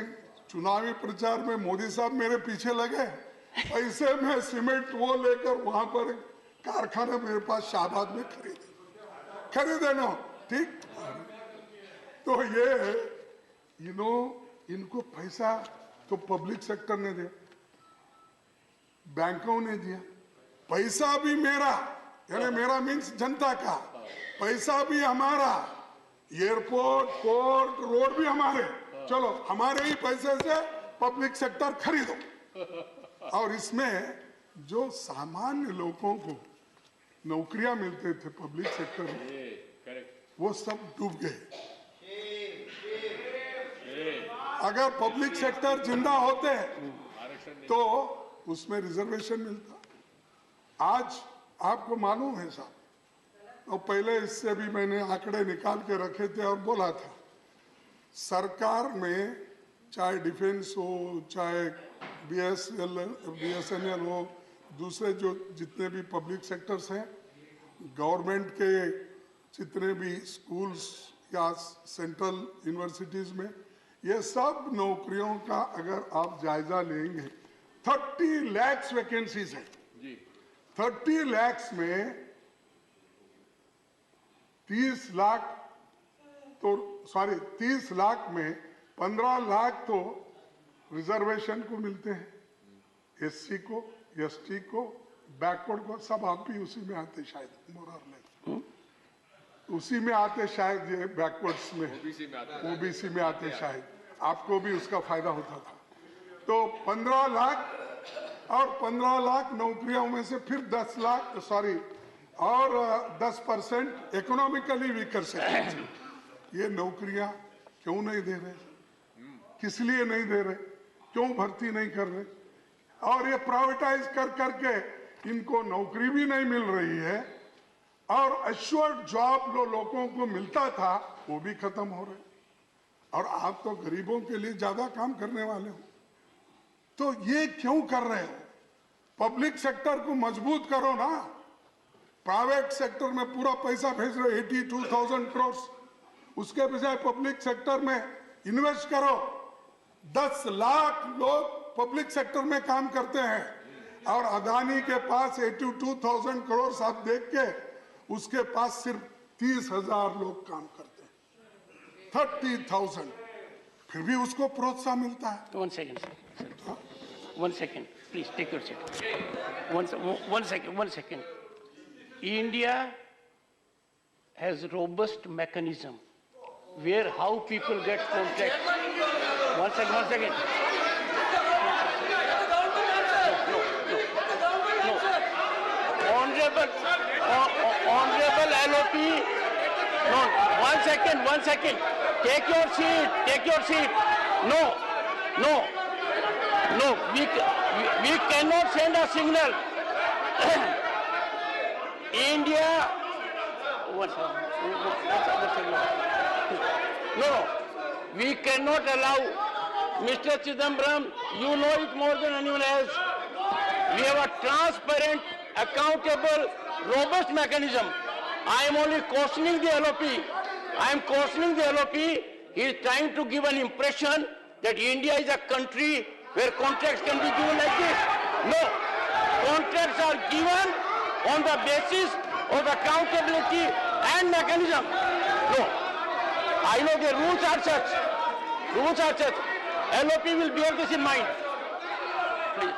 Speaker 9: चुनावी प्रचार में मोदी साहब मेरे पीछे लगे पैसे में सीमेंट वो लेकर वहां पर कारखाना मेरे पास शाहबाद में खरीदे ना, ठीक। तो ये इनको पैसा तो पब्लिक सेक्टर ने दिया, बैंकों ने दिया, पैसा भी मेरा, यानी मेरा मीन्स जनता का, पैसा भी हमारा, एयरपोर्ट, पोर्ट, रोड भी हमारे, चलो हमारे ही पैसे से पब्लिक सेक्टर खरीदो। और इसमें जो सामान्य लोगों को नौकरियां मिलते थे पब्लिक सेक्टर में, वो सब डूब गए। अगर पब्लिक सेक्टर जिंदा होते तो उसमें रिजर्वेशन मिलता। आज आपको मालूम है साहब, और पहले इससे भी मैंने आंकड़े निकाल के रखे थे और बोला था, सरकार में चाहे डिफेंस हो, चाहे BSNL हो, दूसरे जो जितने भी पब्लिक सेक्टर्स हैं, गवर्नमेंट के जितने भी स्कूल्स या सेंट्रल यूनिवर्सिटीज में, ये सब नौकरियों का अगर आप जायजा लेंगे, 30 लाख वैकेंसीज हैं। 30 लाख में 30 लाख में 15 लाख तो रिजर्वेशन को मिलते हैं, SC को, ST को, बैकवर्ड को, सब आप भी उसी में आते शायद, मोर और लेस उसी में आते शायद, ये बैकवर्ड्स में, OBC में आते शायद, आपको भी उसका फायदा होता था। तो 15 लाख और 15 लाख नौकरियों में से फिर 10% इकोनॉमिकली वीकर सेक्टर, ये नौकरियां क्यों नहीं दे रहे, किस लिए नहीं दे रहे, क्यों भर्ती नहीं कर रहे, और ये प्राइवेटाइज कर करके इनको नौकरी भी नहीं मिल रही है, और एश्योर्ड जॉब जो लोगों को मिलता था वो भी खत्म हो रहे। और आप तो गरीबों के लिए ज्यादा काम करने वाले हो, तो ये क्यों कर रहे हो? पब्लिक सेक्टर को मजबूत करो ना, प्राइवेट सेक्टर में पूरा पैसा भेज रहे 82,000 करोड़, उसके बजाय पब्लिक सेक्टर में इन्वेस्ट करो। 10 लाख लोग पब्लिक सेक्टर में काम करते हैं, और अदानी के पास 82,000 करोड़ आप देख के, उसके पास सिर्फ 30,000 लोग काम करते हैं, 30,000, फिर भी उसको प्रोत्साहन मिलता है।
Speaker 2: One second, please take your seat. One second. India has robust mechanism where how people get contracts. One second. Honorable LOP. No, one second. Take your seat. No. We cannot send a signal. India. No. We cannot allow. Mr. Chidambaram, you know it more than anyone else. We have a transparent, accountable, robust mechanism. I am only cautioning the LOP. He is trying to give an impression that India is a country where contracts can be given like this. No. Contracts are given on the basis of accountability and mechanism. No. I know the rules are such. LOP will bear this in mind. Please.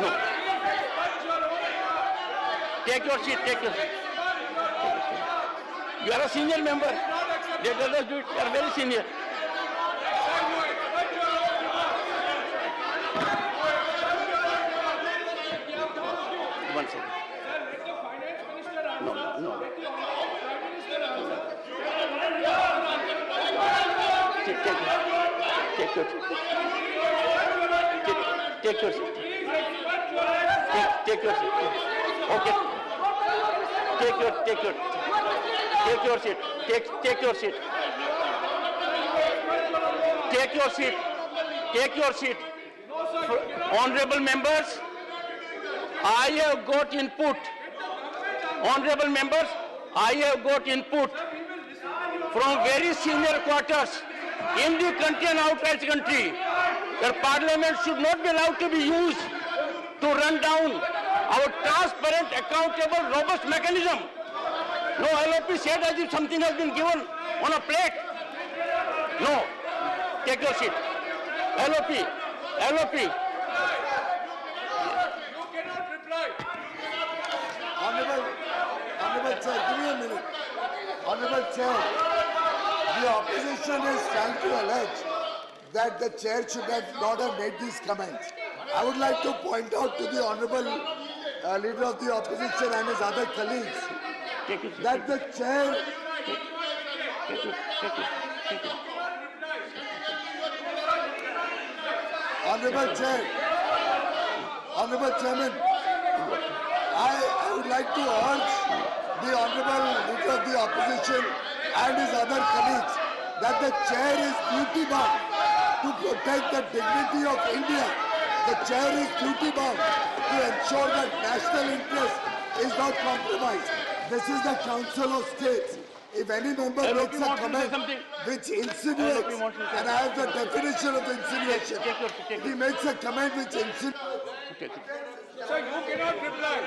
Speaker 2: No. Take your seat. You are a senior member. Let others do it. You are very senior. One second. No. Take your seat. Take your seat. Take your seat. Okay. Take your seat. Take your seat. Honorable members, I have got input. Honorable members, I have got input from very senior quarters in the country and outside the country. The parliament should not be allowed to be used to run down our transparent, accountable, robust mechanism. No, LOP said as if something has been given on a plate. No, take your seat. LOP, LOP.
Speaker 16: Honorable Chair, give me a minute. Honorable Chair, the opposition is trying to allege that the chair should not have made these comments. I would like to point out to the Honorable Leader of the Opposition and his other colleagues that the chair... Honorable Chair, Honorable Chairman, I would like to urge the Honorable Leader of the Opposition and his other colleagues that the chair is duty bound to protect the dignity of India. The chair is duty bound to ensure that national interest is not compromised. This is the Council of States. If any member makes a comment which insinuates, and I have the definition of insinuation, if he makes a comment which insinuates...
Speaker 14: Sir, you cannot reply.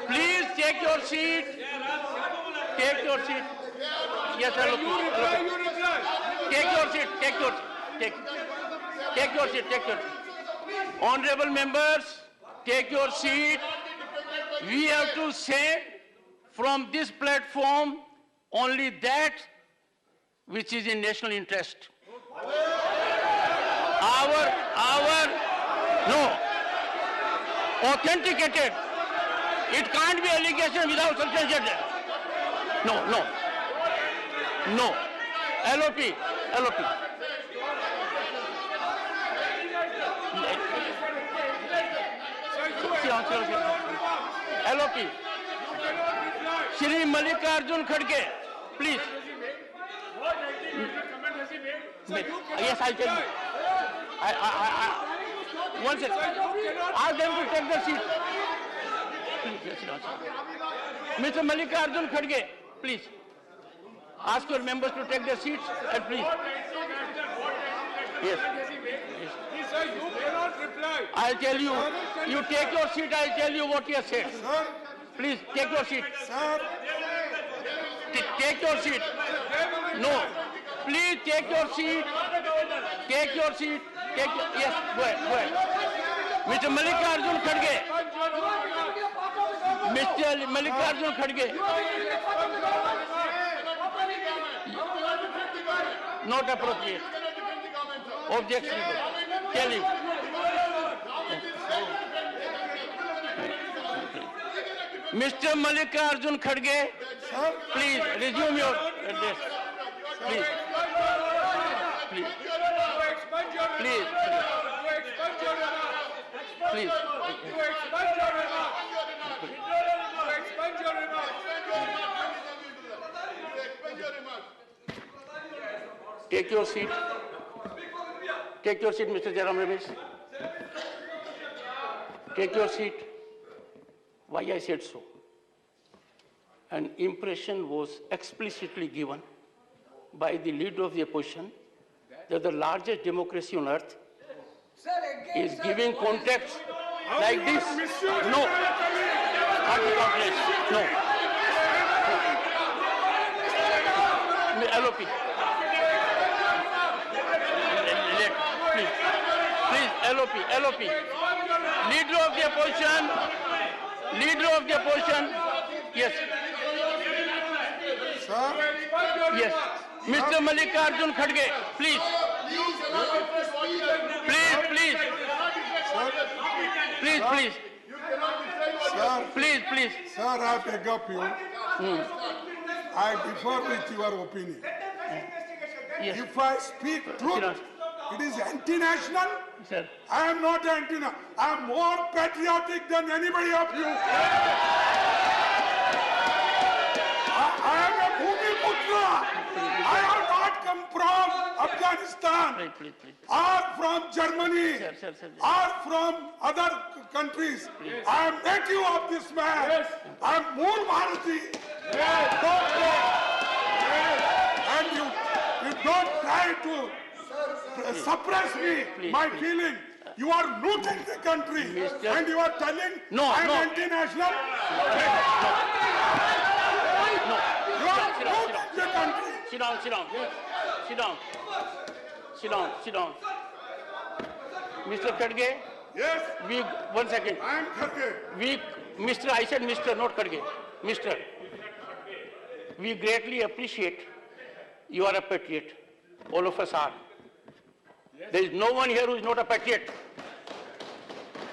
Speaker 2: Please take your seat. Take your seat. Yes, sir.
Speaker 14: You reply, you reply.
Speaker 2: Take your seat. Take your seat. Take your seat. Take your seat. Honorable members, take your seat. We have to say from this platform only that which is in national interest. Authenticated. It can't be allegation without substantiation. No. LOP. LOP. Shri Mallikarjun Khadge, please. Yes, I'll tell you. One second. Ask them to take the seat. Please, Mr. Mallikarjun Khadge, please. Ask your members to take their seats and please. Yes.
Speaker 14: Sir, you cannot reply.
Speaker 2: I'll tell you. You take your seat, I'll tell you what he has said.
Speaker 9: Sir.
Speaker 2: Please, take your seat.
Speaker 9: Sir.
Speaker 2: Take your seat. No. Please take your seat. Take your seat. Yes, go ahead. Mr. Mallikarjun Khadge. Mr. Mallikarjun Khadge. Not appropriate. Objection. Tell him. Mr. Mallikarjun Khadge, please resume your address. Please. Take your seat. Take your seat, Mr. Jairam Ramesh. Take your seat. Why I said so? An impression was explicitly given by the leader of the opposition that the largest democracy on earth is giving context like this. No. No. LOP. Please, LOP. Leader of the opposition. Yes.
Speaker 9: Sir?
Speaker 2: Yes. Mr. Mallikarjun Khadge, please. Please.
Speaker 9: Sir, I beg of you. I differ with your opinion.
Speaker 2: Yes.
Speaker 9: If I speak truth, it is anti-national.
Speaker 2: Sir.
Speaker 9: I am not anti-national. I am more patriotic than anybody of you. I am a Bhumiputra. I have not come from Afghanistan or from Germany or from other countries. I am native of this man. I am Mool Bharati. And you don't try try to suppress me, my feeling. You are looting the country and you are telling I am anti-national. You are looting the country.
Speaker 2: Sit down, sit down. Sit down. Sit down, sit down. Mr. Khadge?
Speaker 9: Yes.
Speaker 2: One second.
Speaker 9: I am Khadge.
Speaker 2: Mr. I said Mr. not Khadge. Mr. We greatly appreciate you are a patriot. All of us are. There is no one here who is not a patriot.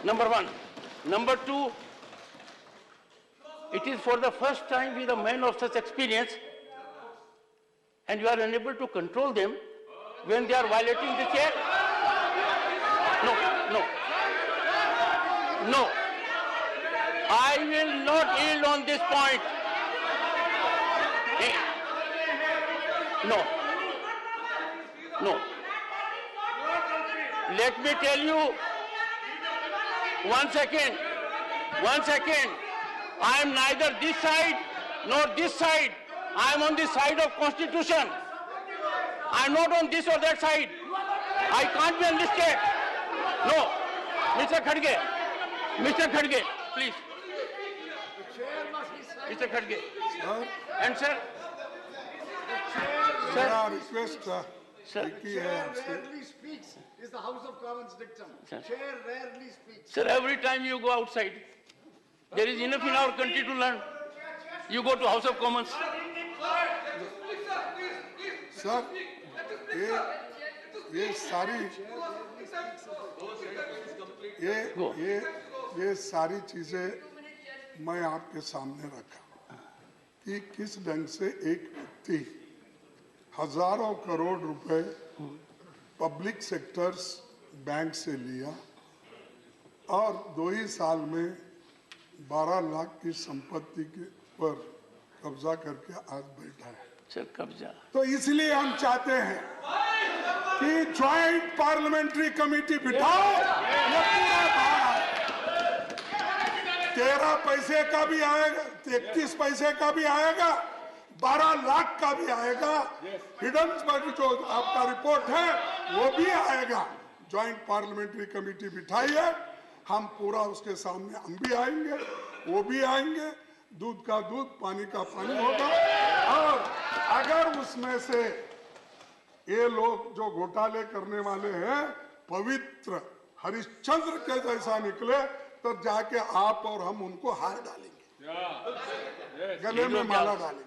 Speaker 2: Number one. Number two, it is for the first time with a man of such experience, and you are unable to control them when they are violating the chair. No, no. No. I will not yield on this point. No. No. Let me tell you, 1 second. 1 second. I am neither this side nor this side. I am on the side of Constitution. I am not on this or that side. I can't be enlisted. No. Mr. Khadge. Mr. Khadge, please. Mr. Khadge. And sir?
Speaker 9: मेरा request
Speaker 2: Sir.
Speaker 16: Rarely speaks is the House of Commons dictum.
Speaker 2: Sir.
Speaker 16: Chair rarely speaks.
Speaker 2: Sir, every time you go outside, there is enough in our country to learn. You go to House of Commons.
Speaker 9: Sir ये सारी चीजें मैं आपके सामने रखा कि किस ढंग से एक व्यक्ति हजारों करोड़ रुपए पब्लिक सेक्टर्स बैंक से लिया और 2 ही साल में 12 लाख की संपत्ति के पर कब्जा करके आज बैठा है।
Speaker 2: सर कब्जा
Speaker 9: तो इसलिए हम चाहते हैं कि ज्वाइंट पार्लियामेंट्री कमेटी बिठाओ। ये पूरा भार 13 पैसे का भी आएगा, 31 पैसे का भी आएगा, 12 लाख का भी आएगा, हिडन जो आपका रिपोर्ट है वो भी आएगा। ज्वाइंट पार्लियामेंट्री कमेटी बिठाइए, हम पूरा उसके सामने हम भी आएंगे, वो भी आएंगे, दूध का दूध पानी का पानी होगा। और अगर उसमें से ये लोग जो घोटाले करने वाले हैं पवित्र हरिश्चंद्र के जैसा निकले तो जाके आप और हम उनको हार डालेंगे, गले में माला डालेंगे।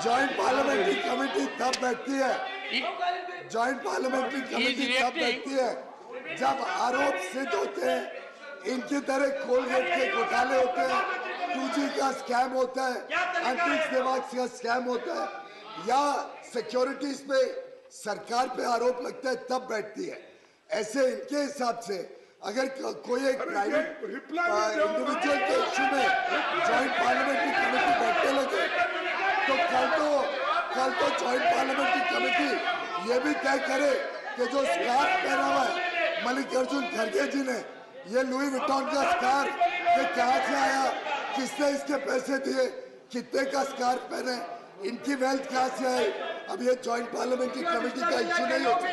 Speaker 16: ज्वाइंट पार्लियामेंट्री कमेटी तब बैठती है, ज्वाइंट पार्लियामेंट्री कमेटी तब बैठती है जब आरोप सिद्ध होते हैं, इनकी तरह कोलगेट के घोटाले होते हैं, 2G का स्कैम होता है, अंतरिक्ष दिमाग का स्कैम होता है, या सिक्योरिटीज पे सरकार पे आरोप लगता है, तब बैठती है। ऐसे इनके हिसाब से अगर कोई एक प्राइवेट इंडिविजुअल के इश्यू में ज्वाइंट पार्लियामेंट्री कमेटी बैठने लगे तो कल तो ज्वाइंट पार्लियामेंट्री कमेटी ये भी तय करे कि जो स्कार्फ पहना हुआ है मल्लिकार्जुन खड़गे जी ने, ये लुई विटॉन का स्कार्फ ये कहाँ से आया, किसने इसके पैसे दिए, कितने का स्कार्फ पहने, इनकी वेल्थ कहाँ से आई। अब ये ज्वाइंट पार्लियामेंट्री कमेटी का इश्यू नहीं होता।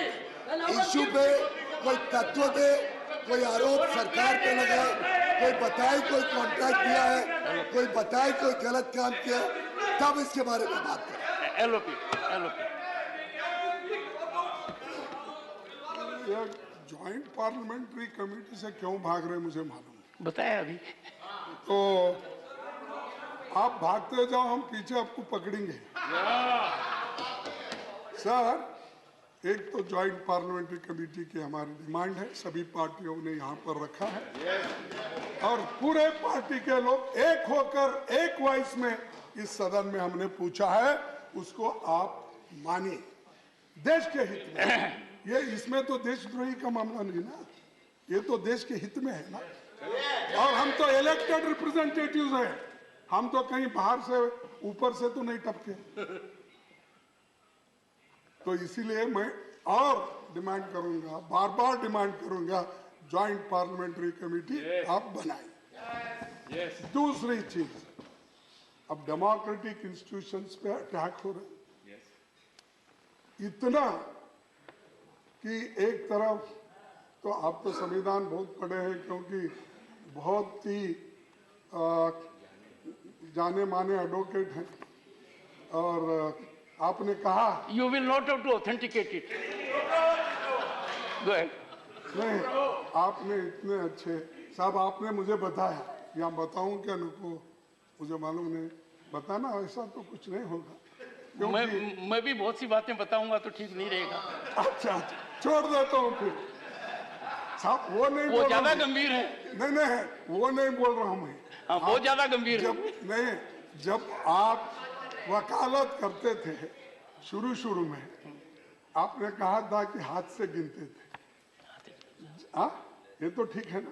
Speaker 16: इश्यू पे कोई तत्व दे, कोई आरोप सरकार पे लगाए, कोई बताए कोई कॉन्ट्रैक्ट दिया है, कोई बताए कोई गलत काम किया, तब इसके बारे में बात करें।
Speaker 2: एलओपी
Speaker 9: ज्वाइंट पार्लियामेंट्री कमेटी से क्यों भाग रहे मुझे मालूम
Speaker 2: बताया अभी।
Speaker 9: तो आप भागते जाओ, हम पीछे आपको पकड़ेंगे। सर, एक तो ज्वाइंट पार्लियामेंट्री कमेटी की हमारी डिमांड है, सभी पार्टियों ने यहाँ पर रखा है और पूरे पार्टी के लोग एक होकर एक वॉइस में इस सदन में हमने पूछा है, उसको आप मानिए देश के हित में। ये इसमें तो देशद्रोही का मामला नहीं ना, ये तो देश के हित में है ना। और हम तो इलेक्टेड रिप्रेजेंटेटिव्स हैं, हम तो कहीं बाहर से ऊपर से तो नहीं टपके। तो इसीलिए मैं और डिमांड करूंगा, बार बार डिमांड करूंगा, ज्वाइंट पार्लियामेंट्री कमेटी आप बनाइए। दूसरी चीज, अब डेमोक्रेटिक इंस्टीट्यूशंस पे अटैक हो रहे हैं। इतना कि एक तरफ तो आप तो संविधान बहुत पढ़े हैं, क्योंकि बहुत ही जाने माने एडवोकेट हैं, और आपने कहा
Speaker 2: You will not have to authenticate it. Go ahead.
Speaker 9: नहीं, आपने इतने अच्छे साहब, आपने मुझे बताया, या बताऊं क्या नुको, मुझे मालूम नहीं, बताना ऐसा तो कुछ नहीं होगा,
Speaker 2: मैं भी बहुत सी बातें बताऊंगा तो ठीक नहीं रहेगा।
Speaker 9: अच्छा, छोड़ देता हूँ फिर साहब, वो नहीं,
Speaker 2: वो ज्यादा गंभीर है।
Speaker 9: नहीं, वो नहीं बोल रहा हूँ मैं।
Speaker 2: हाँ, बहुत ज्यादा गंभीर है।
Speaker 9: नहीं, जब आप वकालत करते थे शुरू में, आपने कहा था कि हाथ से गिनते थे। हाँ, ये तो ठीक है ना?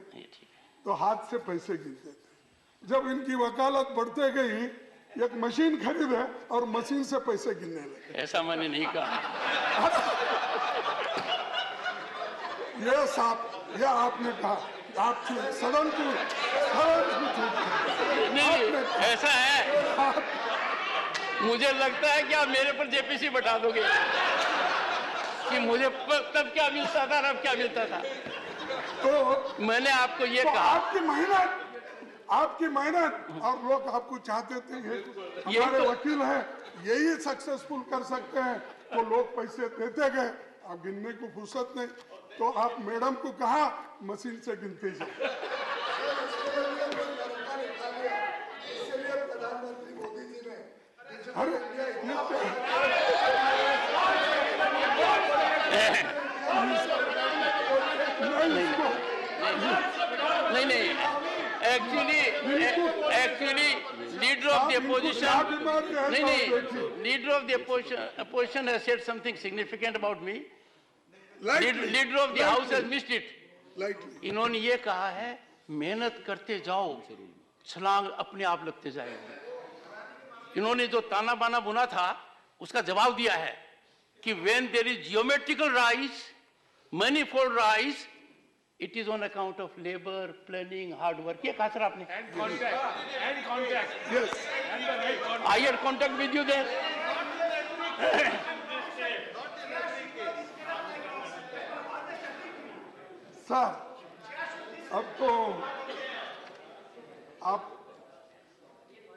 Speaker 9: तो हाथ से पैसे गिनते थे। जब इनकी वकालत बढ़ते गई, एक मशीन खरीदे और मशीन से पैसे गिनने लगे।
Speaker 2: ऐसा मैंने नहीं कहा।
Speaker 9: ये साहब, ये आपने कहा, आप सदन को
Speaker 2: नहीं, ऐसा है। मुझे लगता है कि आप मेरे पर जेपीसी बैठा दोगे कि मुझे तब क्या मिलता था और अब क्या मिलता था।
Speaker 9: तो
Speaker 2: मैंने आपको ये
Speaker 9: तो
Speaker 2: कहा,
Speaker 9: आपकी मेहनत और लोग आपको चाहते थे, ये हमारे
Speaker 2: तो,
Speaker 9: वकील हैं, यही सक्सेसफुल कर सकते हैं, तो लोग पैसे देते गए, आप गिनने को फुर्सत नहीं, तो आप मैडम को कहा मशीन से गिनते जाए। प्रधानमंत्री मोदी जी ने, अरे
Speaker 2: नहीं, actually leader of the opposition, नहीं, leader of the opposition has said something significant about me. Leader of the house has missed it. इन्होंने ये कहा है, मेहनत करते जाओ, छलांग अपने आप लगते जाएगी। इन्होंने जो ताना बाना बुना था, उसका जवाब दिया है कि when there is geometrical rise, manifold rise, it is on account of labor, planning, hard work. ये कहा सर आपने? And contact.
Speaker 9: Yes.
Speaker 2: And the right contact. I had contact with you there.
Speaker 9: Sir, अब तो आप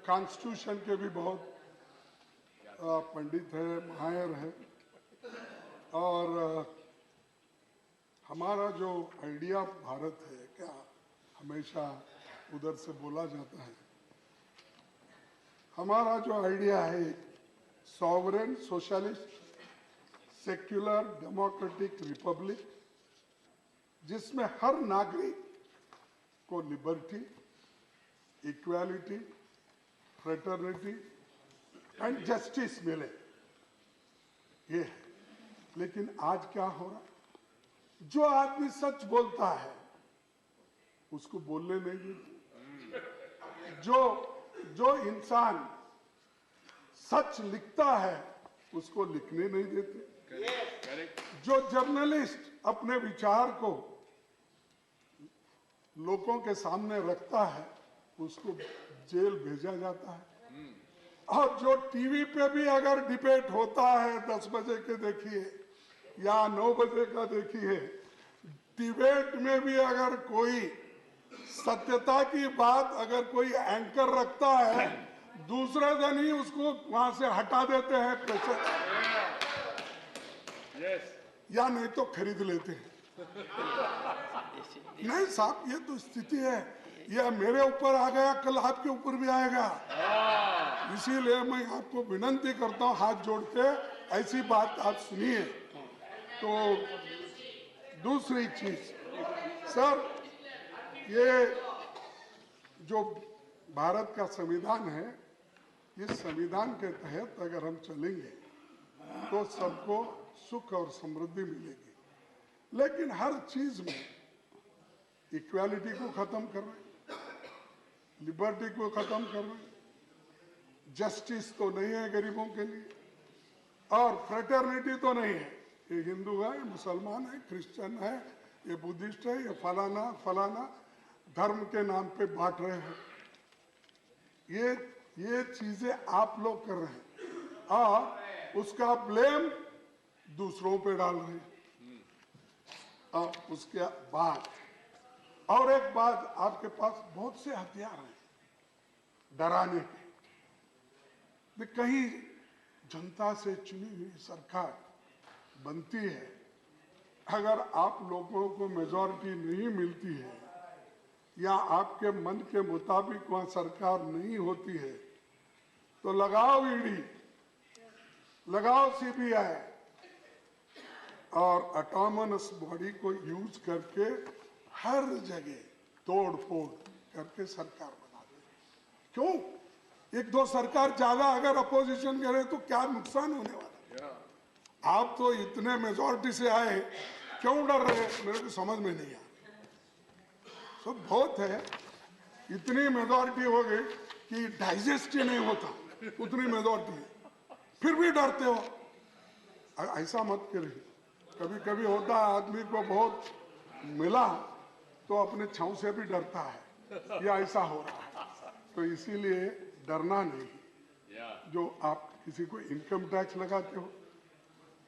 Speaker 9: constitution के भी बहुत पंडित है, माहिर है, और हमारा जो आइडिया भारत है, क्या हमेशा उधर से बोला जाता है, हमारा जो आइडिया है sovereign socialist secular democratic Republic, जिसमें हर नागरिक को liberty, equality, fraternity and justice मिले, ये है। लेकिन आज क्या हो रहा है, जो आदमी सच बोलता है उसको बोलने नहीं देते, जो इंसान सच लिखता है उसको लिखने नहीं देते, जो जर्नलिस्ट अपने विचार को लोगों के सामने रखता है उसको जेल भेजा जाता है, और जो टीवी पे भी अगर डिबेट होता है 10 बजे के देखिए या 9 बजे का देखिए, डिबेट में भी अगर कोई सत्यता की बात अगर कोई एंकर रखता है, दूसरे दिन ही उसको वहां से हटा देते हैं प्रेशर, या नहीं तो खरीद लेते हैं। नहीं साहब, ये तो स्थिति है, ये मेरे ऊपर आ गया, कल आपके ऊपर भी आएगा। इसीलिए मैं आपको विनती करता हूं हाथ जोड़ के, ऐसी बात आप सुनिए। तो दूसरी चीज सर, ये जो भारत का संविधान है, इस संविधान के तहत अगर हम चलेंगे तो सबको सुख और समृद्धि मिलेगी, लेकिन हर चीज में इक्वालिटी को खत्म कर रहे, लिबर्टी को खत्म कर रहे, जस्टिस तो नहीं है गरीबों के लिए, और फ्रेटर्निटी तो नहीं है। ये हिंदू है, ये मुसलमान है, क्रिश्चियन है, ये बुद्धिस्ट है, ये फलाना फलाना धर्म के नाम पे बांट रहे हैं। ये ये चीजें आप लोग कर रहे हैं और उसका ब्लेम दूसरों पे डाल रहे हैं। उसके बाद और एक बात, आपके पास बहुत से हथियार हैं डराने के। कहीं जनता से चुनी हुई सरकार बनती है, अगर आप लोगों को मेजॉरिटी नहीं मिलती है या आपके मन के मुताबिक वहां सरकार नहीं होती है, तो लगाओ ईडी, लगाओ सीबीआई और ऑटोनमस बॉडी को यूज करके हर जगह तोड़ फोड़ करके सरकार बना दे। क्यों? एक दो सरकार ज्यादा अगर अपोजिशन करे तो क्या नुकसान होने वाला? आप तो इतने मेजॉरिटी से आए, क्यों डर रहे? मेरे को समझ में नहीं आया। सब बहुत है, इतनी मेजॉरिटी हो गई कि डाइजेस्ट ही नहीं होता, उतनी मेजॉरिटी है, फिर भी डरते हो। ऐसा मत करिए। कभी कभी होता है आदमी को बहुत मिला तो अपने छांव से भी डरता है, या ऐसा हो रहा है। तो इसीलिए डरना नहीं। जो आप किसी को इनकम टैक्स लगाते हो,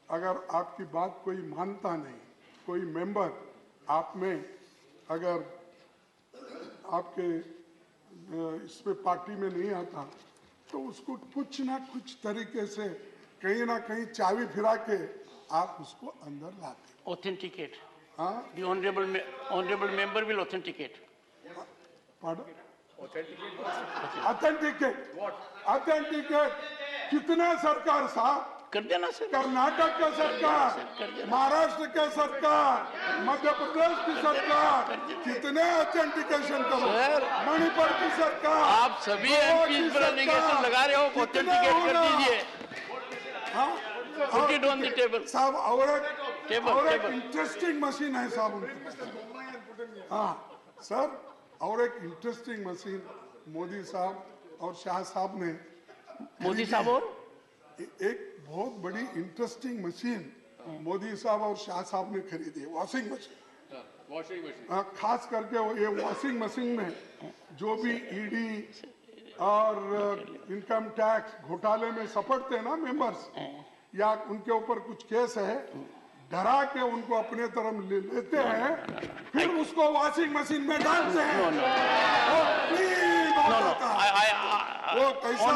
Speaker 9: अगर आपकी बात कोई मानता नहीं, कोई मेंबर आप में अगर आपके इस पे पार्टी में नहीं आता, तो उसको कुछ ना कुछ तरीके से कहीं ना कहीं चाबी फिरा के आप उसको अंदर लाते।
Speaker 2: Authenticate.
Speaker 9: हाँ?
Speaker 2: The honorable member will authenticate.
Speaker 9: Pardon? Authenticate. Authenticate. कितने सरकार साहब?
Speaker 2: कर देना सर।
Speaker 9: कर्नाटक का सरकार, महाराष्ट्र का सरकार, मध्य प्रदेश की सरकार, कितने ऑथेंटिकेशन करो? मणिपुर की सरकार,
Speaker 2: आप सभी एमपी पर एलिगेशन लगा रहे हो, ऑथेंटिकेट कर दीजिए। Put it on the table.
Speaker 9: साहब और एक इंटरेस्टिंग मशीन है साहब उनके। हाँ सर, और एक इंटरेस्टिंग मशीन मोदी साहब और शाह साहब ने,
Speaker 2: मोदी साहब और
Speaker 9: एक बहुत बड़ी इंटरेस्टिंग मशीन मोदी साहब और शाह साहब ने खरीदी है, वॉशिंग मशीन। खास करके वो ये वॉशिंग मशीन में जो भी ईडी और इनकम टैक्स घोटाले में सपटते हैं ना मेंबर्स, या उनके ऊपर कुछ केस है, डरा के उनको अपने तरफ ले लेते हैं, फिर उसको वॉशिंग मशीन में डालते हैं। वो कैसा?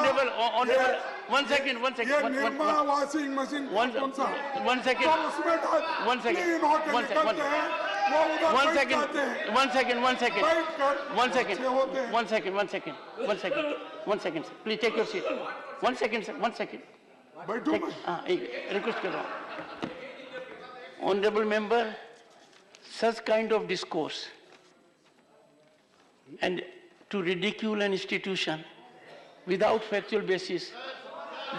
Speaker 2: One second.
Speaker 9: ये निर्मा वॉशिंग मशीन कौन सा?
Speaker 2: One second.
Speaker 9: उसमें
Speaker 2: One second.
Speaker 9: क्लीन होके निकलते हैं, वो उधर
Speaker 2: One
Speaker 9: बैठ
Speaker 2: second.
Speaker 9: जाते हैं।
Speaker 2: One second.
Speaker 9: बैठकर
Speaker 2: One second.
Speaker 9: अच्छे होते हैं।
Speaker 2: One second. Please take your seat. One second, sir. One second.
Speaker 9: बैठो मैं।
Speaker 2: Request कर रहा हूँ. Honorable member, such kind of discourse and to ridicule an institution without factual basis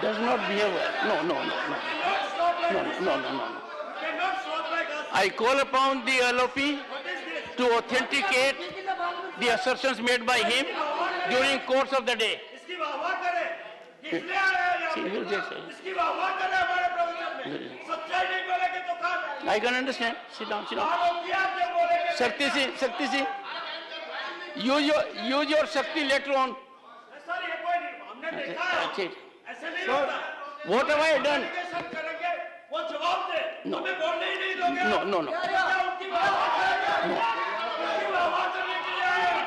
Speaker 2: does not behave. No. I call upon the LOP to authenticate the assertions made by him during course of the day. I can understand. Sit down. Shakti Singh, use your Shakti later on. What have I done? No.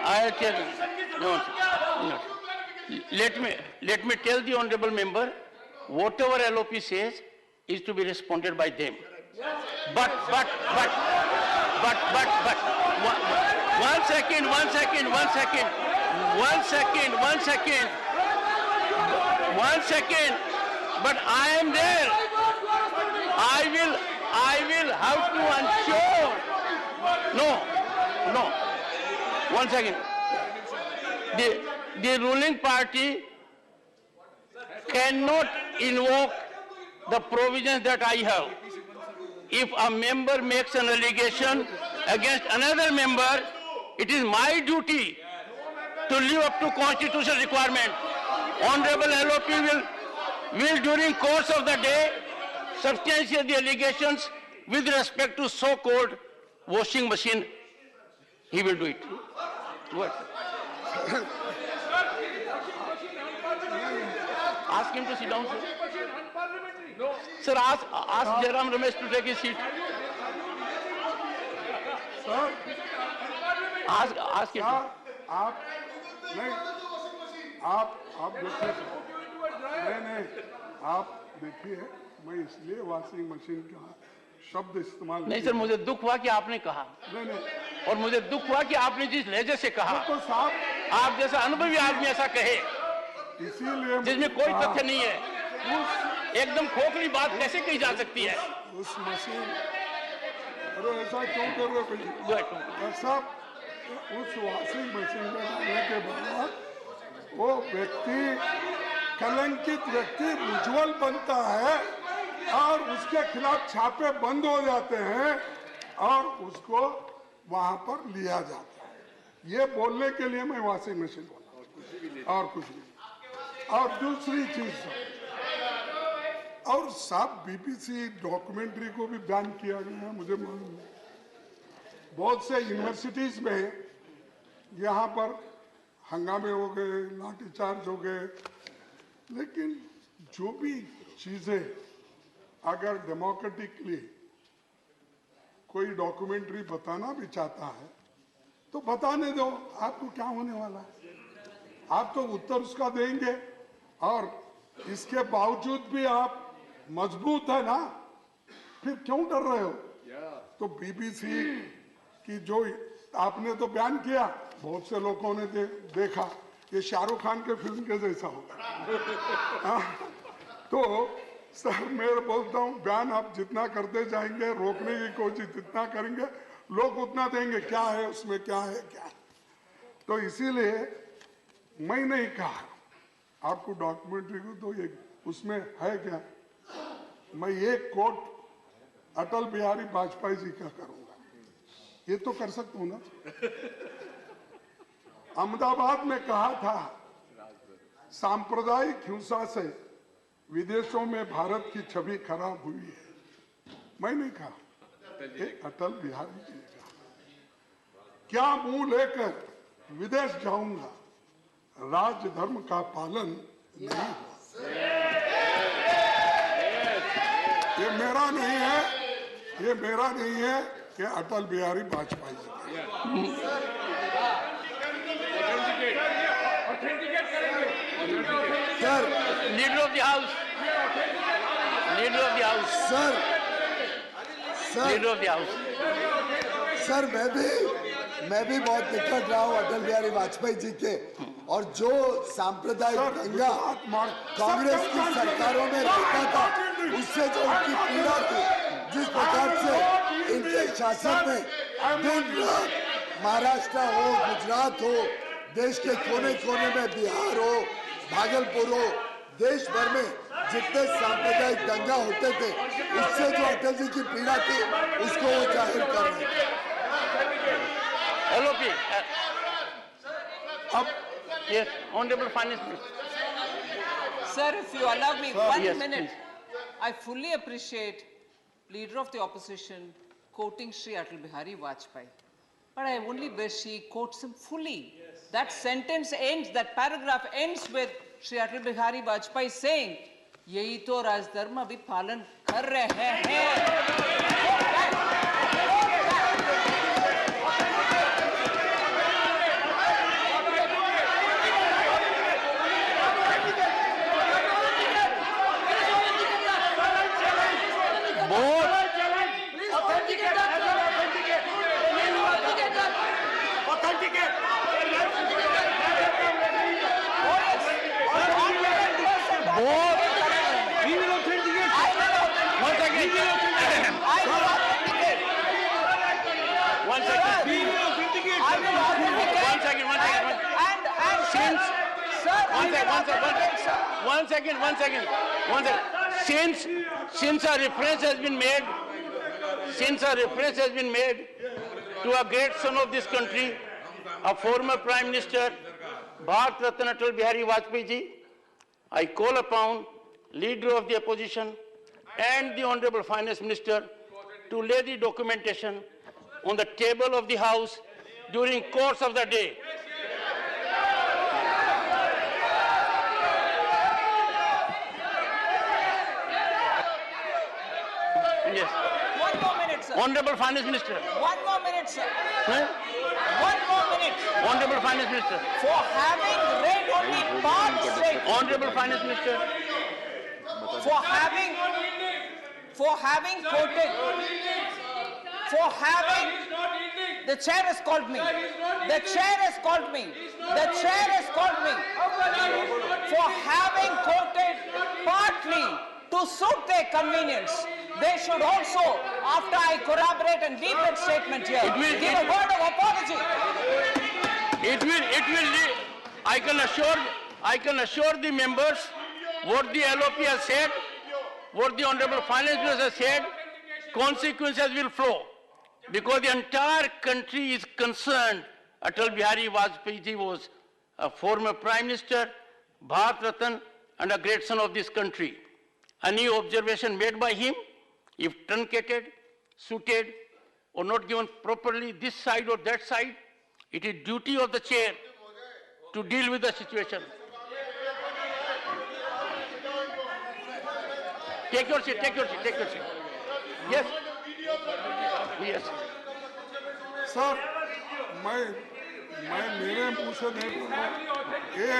Speaker 2: I'll tell you. No. Let me tell the honorable member, whatever LOP says is to be responded by them. But, one second. But I am there. I will have to ensure. No. 1 second. The ruling party cannot invoke the provisions that I have. If a member makes an allegation against another member, it is my duty to live up to constitutional requirement. Honorable LOP will during course of the day substantiate the allegations with respect to so-called washing machine. He will do it. What? him to sit down, sir. Sir, ask Jairam Ramesh to take his seat.
Speaker 9: Sir
Speaker 2: Ask him.
Speaker 9: आप नहीं आप देखिए नहीं आप देखिए मैं इसलिए washing machine का शब्द इस्तेमाल
Speaker 2: नहीं सर, मुझे दुख हुआ कि आपने कहा,
Speaker 9: नहीं
Speaker 2: और मुझे दुख हुआ कि आपने जिस लहजे से कहा,
Speaker 9: तो साहब
Speaker 2: आप जैसा अनुभवी आदमी ऐसा कहे
Speaker 9: इसीलिए
Speaker 2: जिसमें कोई तथ्य नहीं है, एकदम खोखली बात कैसे कही जा सकती है?
Speaker 9: उस मशीन अरे ऐसा क्यों कर रहे हो भाई साहब? उस वॉशिंग मशीन में डालने के बाद वो व्यक्ति कलंकित व्यक्ति उज्ज्वल बनता है और उसके खिलाफ छापे बंद हो जाते हैं और उसको वहां पर लिया जाता है। ये बोलने के लिए मैं वॉशिंग मशीन बोला और कुछ नहीं। और दूसरी चीज और साहब बीबीसी डॉक्यूमेंट्री को भी बैन किया गया है, मुझे मालूम है। बहुत से यूनिवर्सिटीज में यहाँ पर हंगामे हो गए, लाठीचार्ज हो गए, लेकिन जो भी चीजें अगर डेमोक्रेटिकली कोई डॉक्यूमेंट्री बताना भी चाहता है तो बताने दो, आपको क्या होने वाला है? आप तो उत्तर उसका देंगे और इसके बावजूद भी आप मजबूत है ना, फिर क्यों डर रहे हो? तो बीबीसी की जो आपने तो बयान किया, बहुत से लोगों ने देखा ये शाहरुख खान के फिल्म के जैसा होगा। तो सर मैं बोलता हूँ बयान आप जितना करते जाएंगे, रोकने की कोशिश जितना करेंगे, लोग उतना देंगे क्या है उसमें, क्या है क्या है। तो इसीलिए मैं नहीं कहा आपको डॉक्यूमेंट्री को, तो ये उसमें है क्या, मैं एक कोट अटल बिहारी वाजपेयी जी का करूंगा, ये तो कर सकता हूं ना। अहमदाबाद में कहा था सांप्रदायिक हिंसा से विदेशों में भारत की छवि खराब हुई है, मैं नहीं कहा, अटल बिहारी जी ने कहा। क्या मुंह लेकर विदेश जाऊंगा, राजधर्म का पालन नहीं हुआ। ये मेरा नहीं है, ये मेरा नहीं है, ये Atal Bihari Vajpayee ji.
Speaker 16: Sir,
Speaker 2: leader of the house, leader of the house,
Speaker 16: sir
Speaker 2: leader of the house.
Speaker 16: Sir मैं भी बहुत निकट रहा हूँ अटल बिहारी वाजपेयी जी के, और जो सांप्रदायिक दंगा कांग्रेस की सरकारों में रहता था, उससे जो उनकी पीड़ा थी, जिस प्रकार से इनके शासन में दिन रात महाराष्ट्र हो, गुजरात हो, देश के कोने कोने में बिहार हो, भागलपुर हो, देश भर में जितने सांप्रदायिक दंगा होते थे, उससे जो अटल जी की पीड़ा थी उसको वो जाहिर कर रहे थे।
Speaker 2: LOP. Yes, Honorable Finance Minister.
Speaker 18: Sir, if you allow me 1
Speaker 2: Yes,
Speaker 18: minute,
Speaker 2: please.
Speaker 18: I fully appreciate Leader of the Opposition quoting Shri Atal Bihari Vajpayee. But I only wish he quotes him fully. That sentence ends, that paragraph ends with Shri Atal Bihari Vajpayee saying, यही तो राजधर्म अभी पालन कर रहे हैं।
Speaker 2: One second. Since a reference has been made to a great son of this country, a former Prime Minister, Bharat Ratna Atal Bihari Vajpayee ji, I call upon Leader of the Opposition and the Honorable Finance Minister to lay the documentation on the table of the House during course of the day. yes.
Speaker 18: 1 more minute, sir.
Speaker 2: Honorable Finance Minister.
Speaker 18: 1 more minute, sir.
Speaker 2: Huh?
Speaker 18: 1 more minute.
Speaker 2: Honorable Finance Minister.
Speaker 18: For having read only part straight.
Speaker 2: Honorable Finance Minister.
Speaker 18: For having quoted. For having. The chair has called me. The chair has called me. The chair has called me. For having quoted partly to suit their convenience, they should also, after I corroborate and leave that statement here, give a word of apology.
Speaker 2: I can assure the members what the LOP has said, what the Honorable Finance Minister has said, consequences will flow. Because the entire country is concerned. Atal Bihari Vajpayee ji was a former Prime Minister, Bharat Ratan, and a great son of this country. Any observation made by him, if truncated, suited, or not given properly this side or that side, it is duty of the chair to deal with the situation. Take your seat, take your seat, take your seat. Yes. Yes.
Speaker 9: Sir मैं मेरे मुंह से नहीं बोला, ये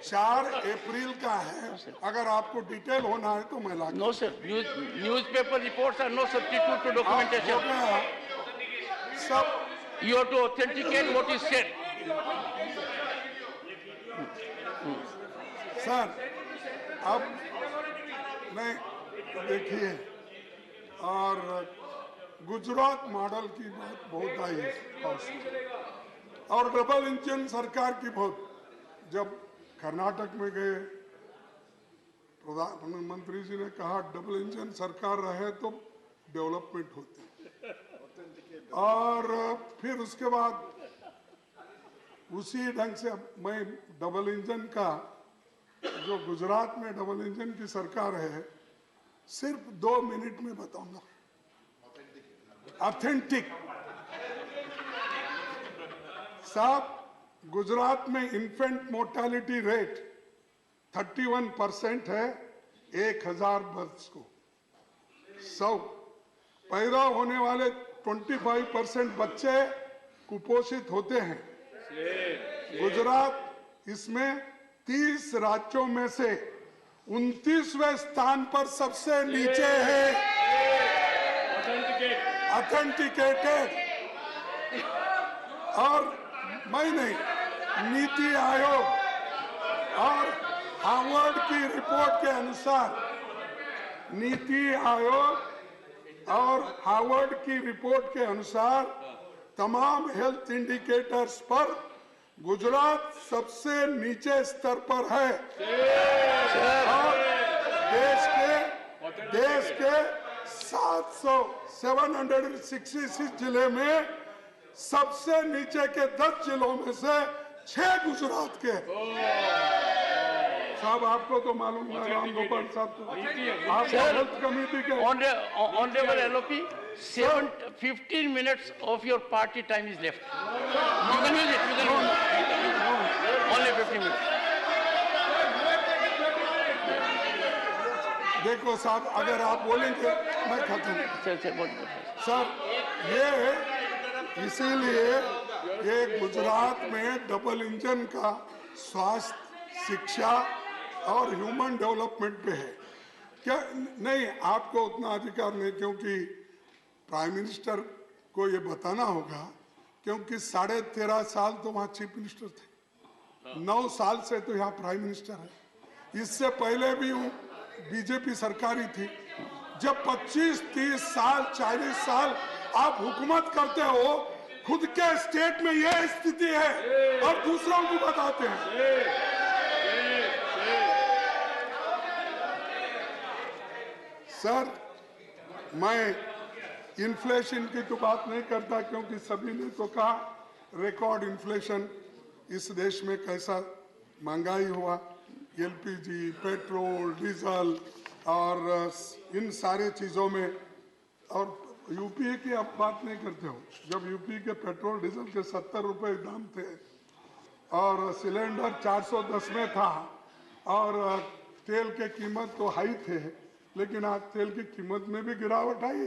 Speaker 9: 4 अप्रैल का है, अगर आपको डिटेल होना है तो मैं ला।
Speaker 2: No sir, newspaper reports are no substitute to documentation.
Speaker 9: सब
Speaker 2: you have to authenticate what is said.
Speaker 9: Sir अब नहीं देखिए, और गुजरात मॉडल की बात बहुत आई है और डबल इंजन सरकार की बहुत, जब कर्नाटक में गए प्रधानमंत्री जी ने कहा डबल इंजन सरकार रहे तो डेवलपमेंट होती, और फिर उसके बाद उसी ढंग से मैं डबल इंजन का जो गुजरात में डबल इंजन की सरकार है सिर्फ 2 मिनट में बताऊंगा। ऑथेंटिक साहब, गुजरात में इन्फेंट मोर्टेलिटी रेट 31% है 1000 बर्थ को। 100 पैदा होने वाले 25% बच्चे कुपोषित होते हैं। गुजरात इसमें 30 राज्यों में से 29वें स्थान पर सबसे नीचे है। ऑथेंटिकेटेड, और मैं नहीं, नीति आयोग और हार्वर्ड की रिपोर्ट के अनुसार, नीति आयोग और हार्वर्ड की रिपोर्ट के अनुसार तमाम हेल्थ इंडिकेटर्स पर गुजरात सबसे नीचे स्तर पर है और देश के 766 जिले में सबसे नीचे के 10 जिलों में से 6 गुजरात के। साहब आपको तो मालूम है, राम गोपाल साहब को, आप हेल्थ कमेटी के
Speaker 2: Honorable LOP, 15 minutes of your party time is left. You can use it. You can use it. Only 15 minutes.
Speaker 9: देखो साहब, अगर आप बोलेंगे मैं खत्म। सर ये इसीलिए ये गुजरात में डबल इंजन का स्वास्थ्य, शिक्षा और ह्यूमन डेवलपमेंट पे है क्या? नहीं, आपको उतना अधिकार नहीं, क्योंकि प्राइम मिनिस्टर को ये बताना होगा, क्योंकि 13.5 साल तो वहाँ चीफ मिनिस्टर थे, 9 साल से तो यहाँ प्राइम मिनिस्टर है। इससे पहले भी बीजेपी सरकारी थी। जब 25, 30 साल, 40 साल आप हुकूमत करते हो, खुद के स्टेट में यह स्थिति है और दूसरों को बताते हैं। सर मैं इन्फ्लेशन की तो बात नहीं करता, क्योंकि सभी ने तो कहा रिकॉर्ड इन्फ्लेशन इस देश में कैसा महंगाई हुआ, एलपीजी, पेट्रोल, डीजल और इन सारे चीज़ों में। और यूपी की आप बात नहीं करते हो, जब यूपी के पेट्रोल डीजल के 70 रुपए दाम थे और सिलेंडर 410 में था और तेल के कीमत तो हाई थे, लेकिन आज तेल की कीमत में भी गिरावट आई,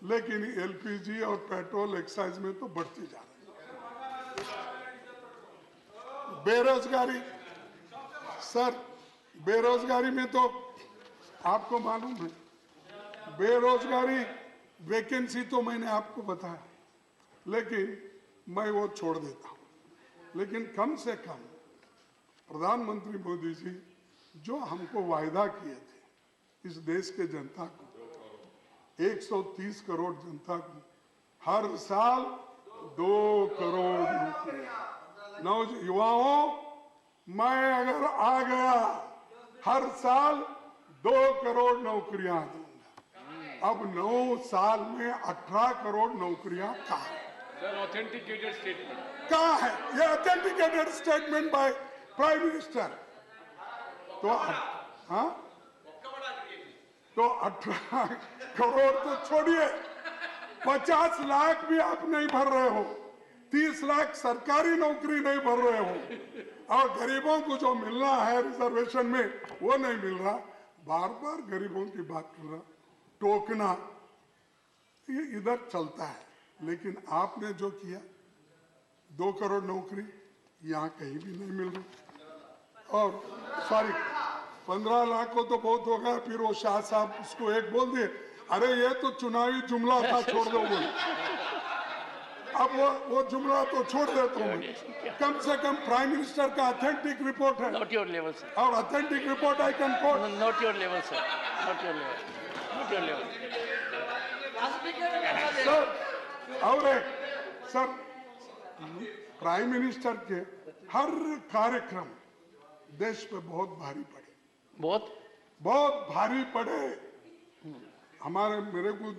Speaker 9: लेकिन एलपीजी और पेट्रोल एक्साइज में तो बढ़ती जा रही है। बेरोजगारी, सर बेरोजगारी में तो आपको मालूम है, बेरोजगारी वैकेंसी तो मैंने आपको बताया, लेकिन मैं वो छोड़ देता हूं। लेकिन कम से कम प्रधानमंत्री मोदी जी जो हमको वायदा किए थे इस देश के जनता को, 130 करोड़ जनता को हर साल 2 करोड़ नौकरियां, युवाओं मैं अगर आ गया हर साल 2 करोड़ नौकरियां दूंगा। अब 9 साल में 18 करोड़ नौकरियां कहाँ है?
Speaker 8: ऑथेंटिकेटेड स्टेटमेंट
Speaker 9: कहाँ है ये authenticated statement by prime minister? तो हाँ, तो 18 करोड़ तो छोड़िए, 50 लाख भी आप नहीं भर रहे हो, 30 लाख सरकारी नौकरी नहीं भर रहे हो, और गरीबों को जो मिलना है रिजर्वेशन में वो नहीं मिल रहा। बार बार गरीबों की बात कर रहा, टोकना, ये इधर चलता है। लेकिन आपने जो किया 2 करोड़ नौकरी यहाँ कहीं भी नहीं मिल रही, और सॉरी 15 लाख को तो बहुत हो गया। फिर वो शाह साहब उसको एक बोल दिए, अरे ये तो चुनावी जुमला था, छोड़ दो बोल। अब वो जुमला तो छोड़ देता हूँ। कम से कम प्राइम मिनिस्टर का ऑथेंटिक रिपोर्ट है।
Speaker 2: Not your level, sir.
Speaker 9: और authentic report I can coat.
Speaker 2: Not your level, sir. Not your level. Not your level.
Speaker 9: Sir और एक सर, प्राइम मिनिस्टर के हर कार्यक्रम देश पे बहुत भारी पड़े, बहुत भारी पड़े। हमारे मेरे को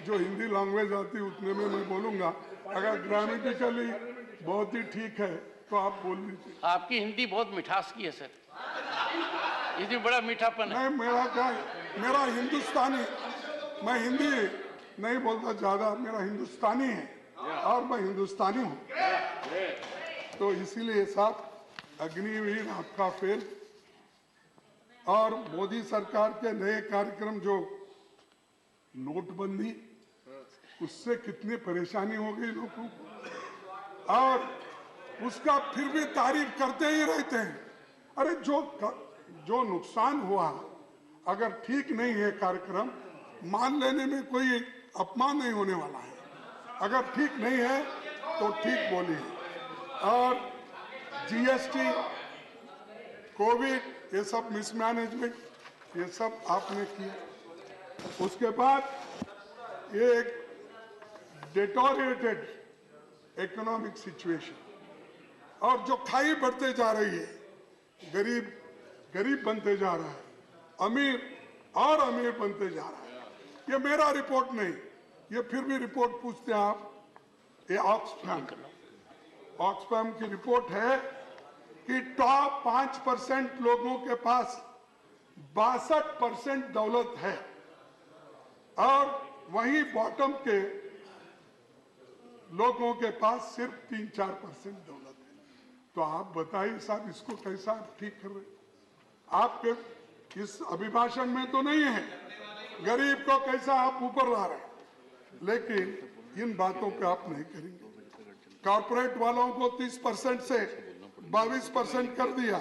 Speaker 9: जो हिंदी लैंग्वेज आती है उतने में मैं बोलूंगा, अगर ग्रामेटिकली बहुत ही ठीक है तो आप बोल लीजिए।
Speaker 2: आपकी हिंदी बहुत मिठास की है सर, इसमें बड़ा मीठापन है।
Speaker 9: नहीं, मेरा क्या, मेरा हिंदुस्तानी, मैं हिंदी नहीं बोलता ज्यादा, मेरा हिंदुस्तानी है और मैं हिंदुस्तानी हूँ। तो इसीलिए साहब अग्निवीर आपका फेल, और मोदी सरकार के नए कार्यक्रम जो नोटबंदी, उससे कितनी परेशानी हो गई लोगों को, और उसका फिर भी तारीफ करते ही रहते हैं। अरे जो नुकसान हुआ, अगर ठीक नहीं है कार्यक्रम, मान लेने में कोई अपमान नहीं होने वाला है। अगर ठीक नहीं है तो ठीक बोलिए। और जीएसटी, कोविड, ये सब मिसमैनेजमेंट, ये सब आपने किया। उसके बाद ये एक डिटोरिएटेड इकोनॉमिक सिचुएशन, और जो खाई बढ़ते जा रही है, गरीब गरीब बनते जा रहा है, अमीर और अमीर बनते जा रहा है। ये मेरा रिपोर्ट नहीं, ये फिर भी रिपोर्ट पूछते हैं आप, ये ऑक्सफैम की रिपोर्ट है कि टॉप 5% लोगों के पास 62% दौलत है, और वहीं बॉटम के लोगों के पास सिर्फ 3-4% दौलत है। तो आप बताइए साहब, इसको कैसा ठीक कर रहे? आपके इस अभिभाषण में तो नहीं है, गरीब को कैसा आप ऊपर ला रहे हैं, लेकिन इन बातों पे आप नहीं करेंगे। कॉर्पोरेट वालों को 30% से 22% कर दिया,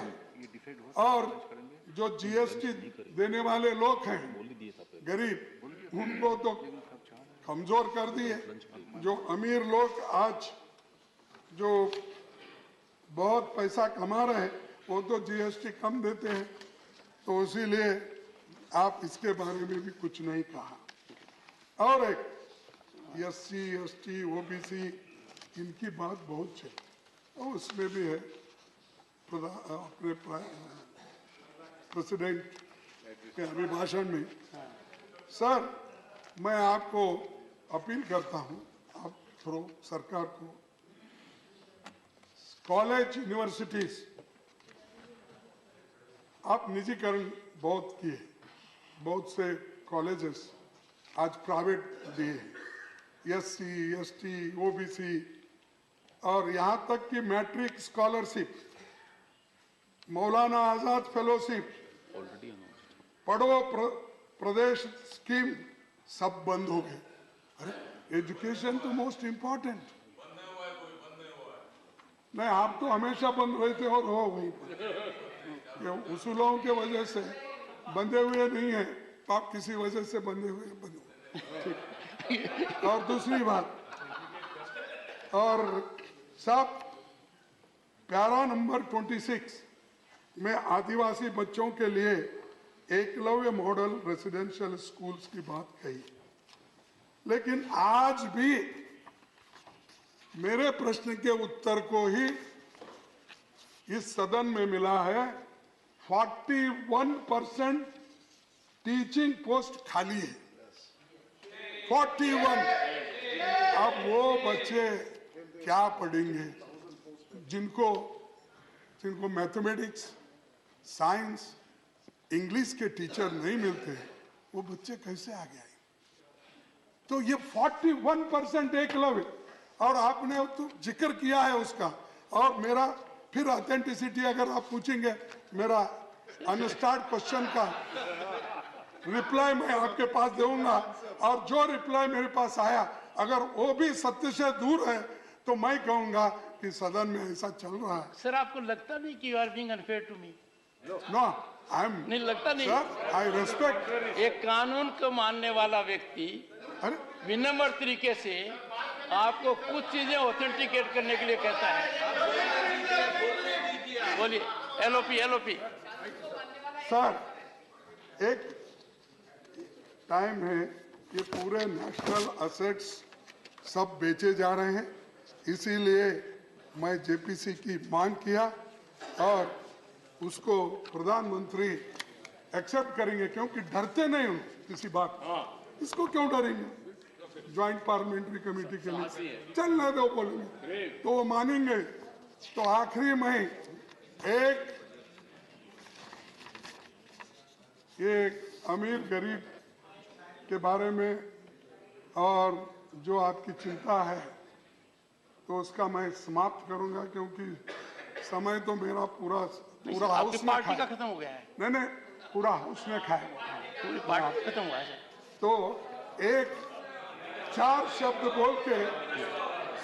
Speaker 9: और जो जीएसटी देने वाले लोग हैं गरीब, उनको तो कमजोर कर दिए। जो अमीर लोग आज जो बहुत पैसा कमा रहे हैं, वो तो जीएसटी कम देते हैं। तो इसीलिए आप इसके बारे में भी कुछ नहीं कहा। और एक एससी, एसटी, ओबीसी, इनकी बात बहुत है, और उसमें भी है अपने प्रेसिडेंट के अभिभाषण में। सर, मैं आपको अपील करता हूं, आप थ्रू सरकार को, कॉलेज, यूनिवर्सिटीज, आप निजीकरण बहुत किए, बहुत से कॉलेजेस आज प्राइवेट दिए, एससी, एसटी, ओबीसी, और यहां तक कि matric scholarship, Maulana Azad fellowship, प्रदेश स्कीम सब बंद हो गए। अरे एजुकेशन तो मोस्ट इम्पोर्टेंट। नहीं, आप तो हमेशा बंद रहते और हो वहीं पर। ये उसूलों के वजह से बंधे हुए नहीं है, तो आप किसी वजह से बंधे हुए ठीक। और दूसरी बात, और साहब प्यारा नंबर 26 में आदिवासी बच्चों के लिए एकलव्य मॉडल रेसिडेंशियल स्कूल्स की बात कही, लेकिन आज भी मेरे प्रश्न के उत्तर को ही इस सदन में मिला है 41% टीचिंग पोस्ट खाली है। 41। अब वो बच्चे क्या पढ़ेंगे जिनको मैथमेटिक्स, साइंस, इंग्लिश के टीचर नहीं मिलते, वो बच्चे कैसे आगे आए? तो ये 41% एकलव्य, और आपने तो जिक्र किया है उसका, और मेरा फिर ऑथेंटिसिटी अगर आप पूछेंगे, मेरा अनस्टार्ट क्वेश्चन का रिप्लाई मैं आपके पास दूंगा, और जो रिप्लाई मेरे पास आया अगर वो भी सत्य से दूर है तो मैं कहूंगा कि सदन में ऐसा चल रहा है।
Speaker 2: सर, आपको लगता नहीं कि you are being unfair to me?
Speaker 9: No, I am
Speaker 2: नहीं लगता नहीं
Speaker 9: सर, आई रेस्पेक्ट।
Speaker 2: एक कानून को मानने वाला व्यक्ति विनम्र तरीके से आपको कुछ चीजें ऑथेंटिकेट करने के लिए कहता है। बोलिए। एलओपी
Speaker 9: सर, एक टाइम है, ये पूरे नेशनल एसेट्स सब बेचे जा रहे हैं, इसीलिए मैं जेपीसी की मांग किया और उसको प्रधानमंत्री एक्सेप्ट करेंगे, क्योंकि डरते नहीं हूँ किसी बात। इसको क्यों डरेंगे? ज्वाइंट पार्लियामेंट्री कमेटी के लिए चलने दो, बोलेंगे तो वो मानेंगे। तो आखिरी में एक अमीर गरीब के बारे में और जो आपकी चिंता है, तो उसका मैं समाप्त करूंगा, क्योंकि समय तो मेरा पूरा हाउस में
Speaker 2: पार्टी का खत्म हो गया है।
Speaker 9: नहीं, पूरा हाउस में खाया,
Speaker 2: पूरी पार्टी खत्म हुआ है।
Speaker 9: तो एक 4 शब्द बोल के,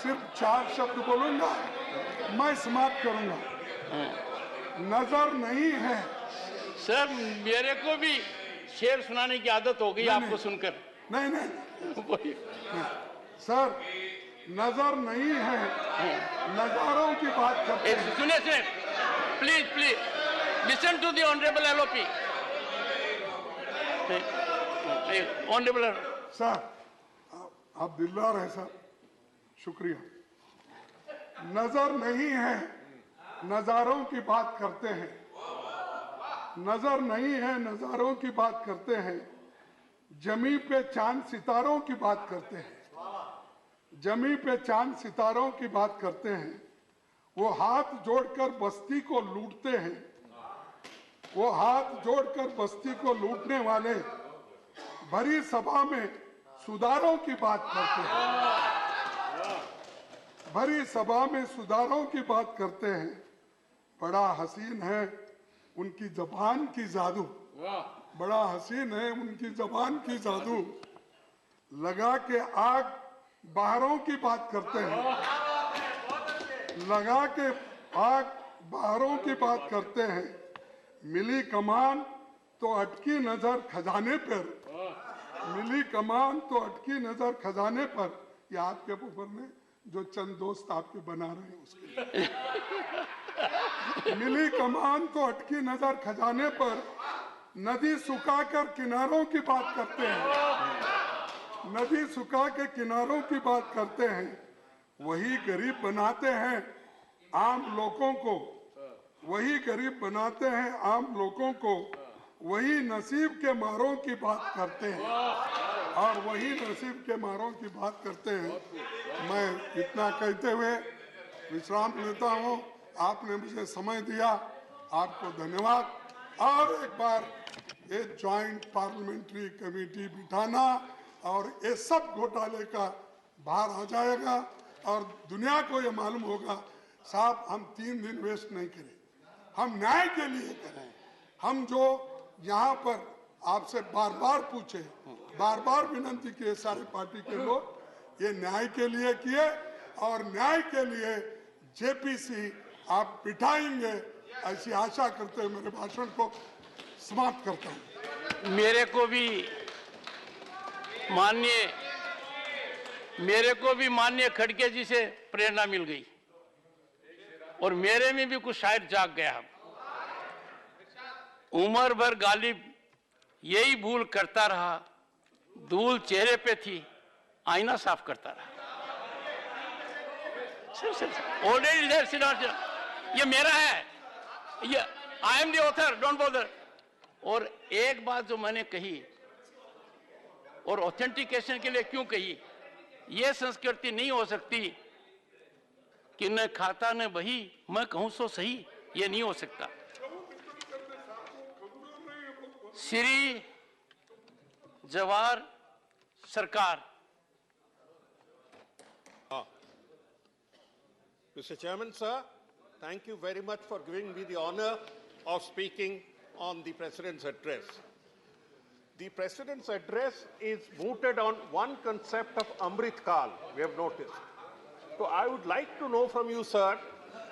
Speaker 9: सिर्फ 4 शब्द बोलूंगा, मैं समाप्त करूंगा। नजर नहीं है।
Speaker 2: सर, मेरे को भी शेर सुनाने की आदत हो गई आपको सुनकर।
Speaker 9: नहीं सर, नजर नहीं है, नजारों की बात करते हैं।
Speaker 2: सुनिए, please listen to the honourable LOP. Honourable
Speaker 9: sir, आप दिलदार हैं सर, शुक्रिया। नजर नहीं है, नजारों की बात करते हैं। नजर नहीं है, नजारों की बात करते हैं। जमी पे चांद सितारों की बात करते हैं। जमी पे चांद सितारों की बात करते हैं। वो हाथ जोड़कर बस्ती को लूटते हैं। वो हाथ जोड़कर बस्ती को लूटने वाले भरी सभा में सुधारों की बात करते हैं। भरी सभा में सुधारों की बात करते हैं। बड़ा हसीन है उनकी जबान की जादू। बड़ा हसीन है उनकी जबान की जादू। लगा के आग बाहरों की बात करते हैं। लगा के आग बाहरों की बात करते हैं। मिली कमान तो अटकी नजर खजाने पर। मिली कमान तो अटकी नजर खजाने पर। ये आपके ऊपर में जो चंद दोस्त आपके बना रहे हैं उसके लिए। मिली कमान तो अटकी नजर खजाने पर। नदी सुखाकर किनारों की बात करते हैं। नदी सुखा के किनारों की बात करते हैं। वही गरीब बनाते हैं आम लोगों को। वही गरीब बनाते हैं आम लोगों को। वही नसीब के मारों की बात करते हैं। और वही नसीब के मारों की बात करते हैं। मैं इतना कहते हुए विश्राम लेता हूँ। आपने मुझे समय दिया, आपको धन्यवाद। और एक बार ये ज्वाइंट पार्लियामेंट्री कमेटी बिठाना और ये सब घोटाले का बाहर आ जाएगा और दुनिया को ये मालूम होगा साहब हम 3 दिन वेस्ट नहीं करें, हम न्याय के लिए करें। हम जो यहाँ पर आपसे बार बार पूछे, बार बार विनती किए सारे पार्टी के लोग, ये न्याय के लिए किए और न्याय के लिए जेपीसी आप बिठाएंगे, ऐसी आशा करते हुए मेरे भाषण को समाप्त करता हूँ।
Speaker 2: मेरे को भी माननीय खड़गे जी से प्रेरणा मिल गई और मेरे में भी कुछ शायद जाग गया। उम्र भर गालिब यही भूल करता रहा, धूल चेहरे पे थी, आईना साफ करता रहा। ऑलरेडी ये मेरा है, ये I am the author, don't bother. और एक बात जो मैंने कही और ऑथेंटिकेशन के लिए क्यों कही, ये संस्कृति नहीं हो सकती कि न खाता न बही, मैं कहूं सो सही, ये नहीं हो सकता। श्री जवाहर सरकार।
Speaker 15: Mr. Chairman, sir, thank you very much for giving me the honor of speaking on the President's address. The President's address is mooted on one concept of Amrit Kal, we have noticed. So I would like to know from you, sir,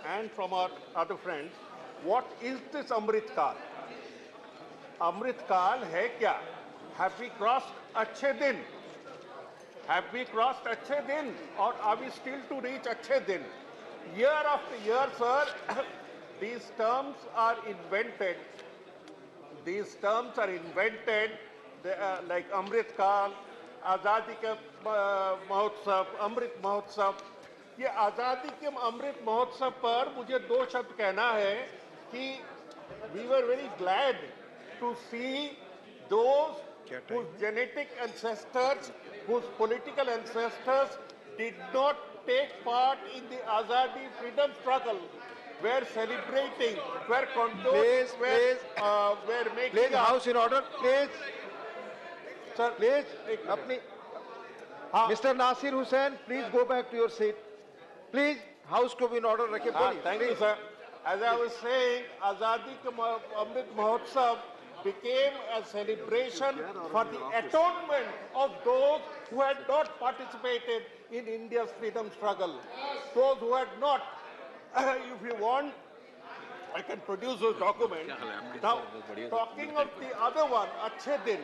Speaker 15: and from our other friends, what is this Amrit Kal? Amrit Kal hai kya? Have we crossed Achhe Din? Have we crossed Achhe Din? Or are we still to reach Achhe Din? Year after year, sir, these terms are invented. These terms are invented like Amrit Kal, Azadi Ke Mahotsav, Amrit Mahotsav. ये आज़ादी के अमृत महोत्सव पर मुझे दो शब्द कहना है कि we were very glad to see those whose genetic ancestors, whose political ancestors did not take part in the Azadi freedom struggle, were celebrating, were condoning, were making...
Speaker 19: Please, House in order, please.
Speaker 15: Sir,
Speaker 19: please, Mr. Nasir Hussain, please go back to your seat. Please, House to be in order.
Speaker 15: Thank you, sir. As I was saying, Azadi Ka Amrit Mahotsav became a celebration for the atonement of those who had not participated in India's freedom struggle. Those who had not. If you want, I can produce those documents. Now, talking of the other one, Achhe Din.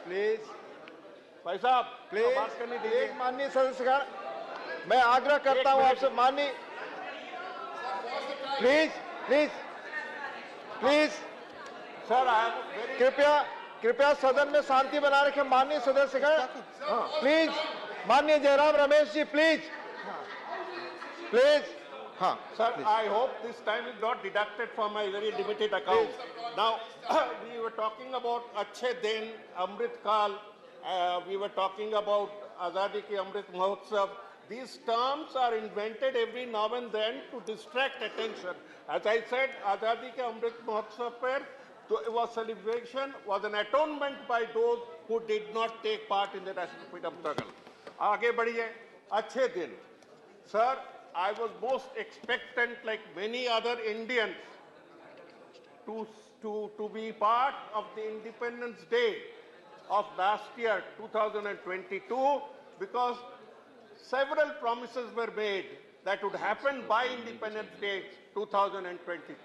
Speaker 19: Please.
Speaker 15: भाई साहब,
Speaker 19: please, माननीय सदस्यगण, मैं आग्रह करता हूं आपसे माननीय, please,
Speaker 15: sir,
Speaker 19: कृपया सदन में शांति बनाए रखें माननीय सदस्यगण, प्लीज, माननीय जयराम रमेश जी, प्लीज, हाँ.
Speaker 15: Sir, I hope this time is not deducted from my very limited account. Now, we were talking about Achhe Din, Amrit Kal, we were talking about Azadi Ki Amrit Mahotsav. These terms are invented every now and then to distract attention. As I said, Azadi Ki Amrit Mahotsav celebration was an atonement by those who did not take part in the national freedom struggle. Aage badhiye, Achhe Din. Sir, I was most expectant, like many other Indians, to be part of the Independence Day of last year, 2022, because several promises were made that would happen by Independence Day 2022.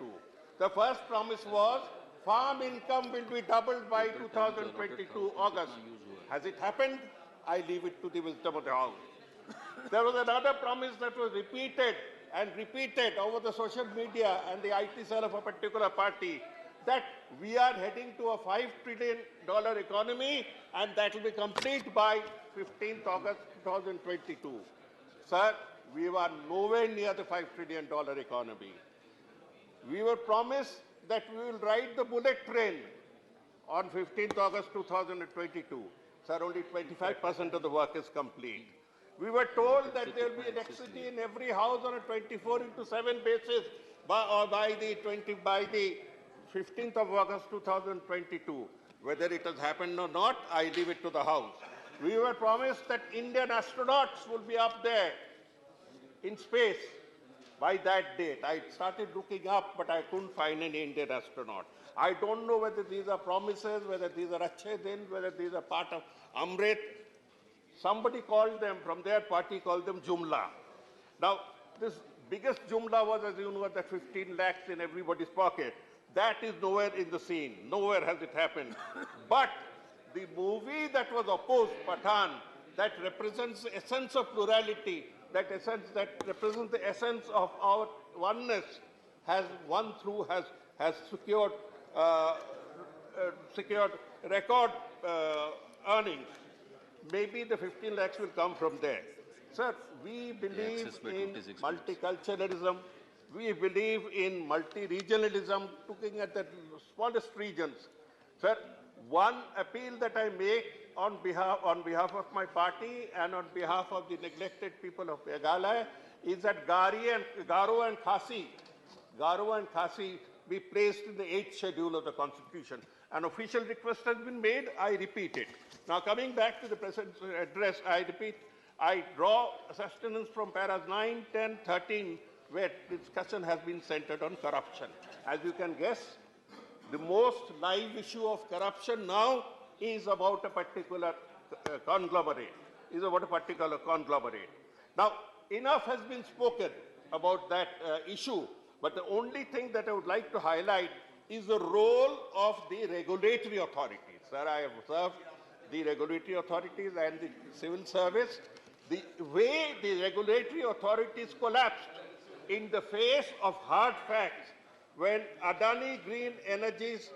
Speaker 15: The first promise was farm income will be doubled by 2022 August. Has it happened? I leave it to the wisdom of the House. There was another promise that was repeated and repeated over the social media and the IT cell of a particular party, that we are heading to a $5 trillion economy and that will be complete by 15th August 2022. Sir, we were nowhere near the $5 trillion economy. We were promised that we will ride the bullet train on 15th August 2022. Sir, only 25% of the work is complete. We were told that there will be electricity in every house on a 24/7 basis by the 15th of August 2022. Whether it has happened or not, I leave it to the House. We were promised that Indian astronauts will be up there in space by that date. I started looking up, but I couldn't find any Indian astronaut.
Speaker 20: I don't know whether these are promises, whether these are Achhe Din, whether these are part of Amrit. Somebody called them, from their party, called them Jumla. Now, this biggest Jumla was, as you know, that 15 lakhs in everybody's pocket. That is nowhere in the scene. Nowhere has it happened. But the movie that was opposed, Pathan, that represents the essence of plurality, that represents the essence of our oneness, has won through, has secured record earnings. Maybe the 15 lakhs will come from there. Sir, we believe in multiculturalism. We believe in multi-regionalism, looking at the smallest regions. Sir, one appeal that I make on behalf of my party and on behalf of the neglected people of Meghalaya is that Garo and Khasi be placed in the 8th schedule of the Constitution. An official request has been made, I repeat it. Now coming back to the President's address, I repeat, I draw sustenance from paras 9, 10, 13, where discussion has been centered on corruption. As you can guess, the most live issue of corruption now is about a particular conglomerate. Now, enough has been spoken about that issue, but the only thing that I would like to highlight is the role of the regulatory authorities. Sir, I have observed the regulatory authorities and the civil service, the way the regulatory authorities collapsed in the face of hard facts when Adani Green Energy's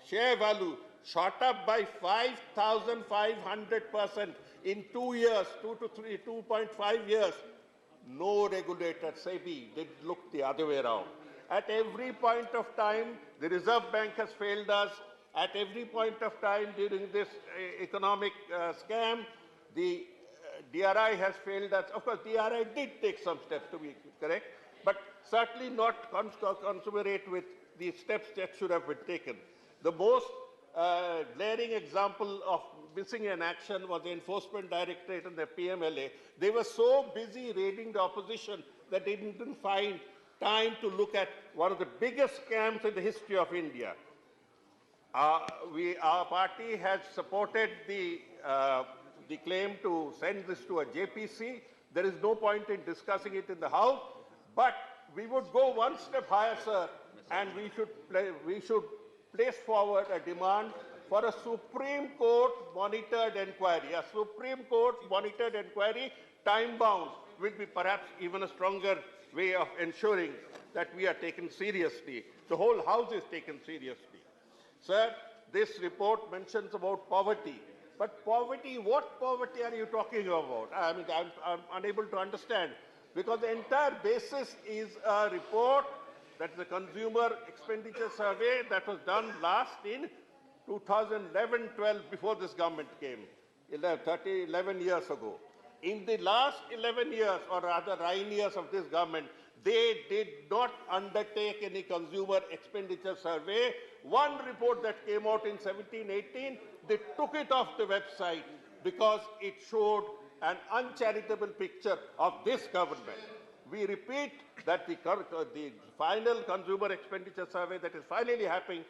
Speaker 20: share value shot up by 5,500% in 2 years, 2.5 years. No regulator, SEBI, did look the other way around. At every point of time, the Reserve Bank has failed us. At every point of time during this economic scam, the DRI has failed us. Of course, DRI did take some steps, to be correct, but certainly not consummate with the steps that should have been taken. The most glaring example of missing in action was the Enforcement Directorate and the PMLA. They were so busy raiding the opposition that they didn't find time to look at one of the biggest scams in the history of India. Our party has supported the claim to send this to a JPC. There is no point in discussing it in the House, but we would go one step higher, sir, and we should place forward a demand for a Supreme Court monitored inquiry. A Supreme Court monitored inquiry, time-bound, will be perhaps even a stronger way of ensuring that we are taken seriously. The whole House is taken seriously. Sir, this report mentions about poverty. But poverty, what poverty are you talking about? I mean, I'm unable to understand. Because the entire basis is a report, that's the Consumer Expenditure Survey that was done last in 2011-12, before this government came, 11 years ago. In the last 11 years, or rather 9 years of this government, they did not undertake any consumer expenditure survey. One report that came out in 17-18, they took it off the website because it showed an uncharitable picture of this government. We repeat that the final consumer expenditure survey that is finally happening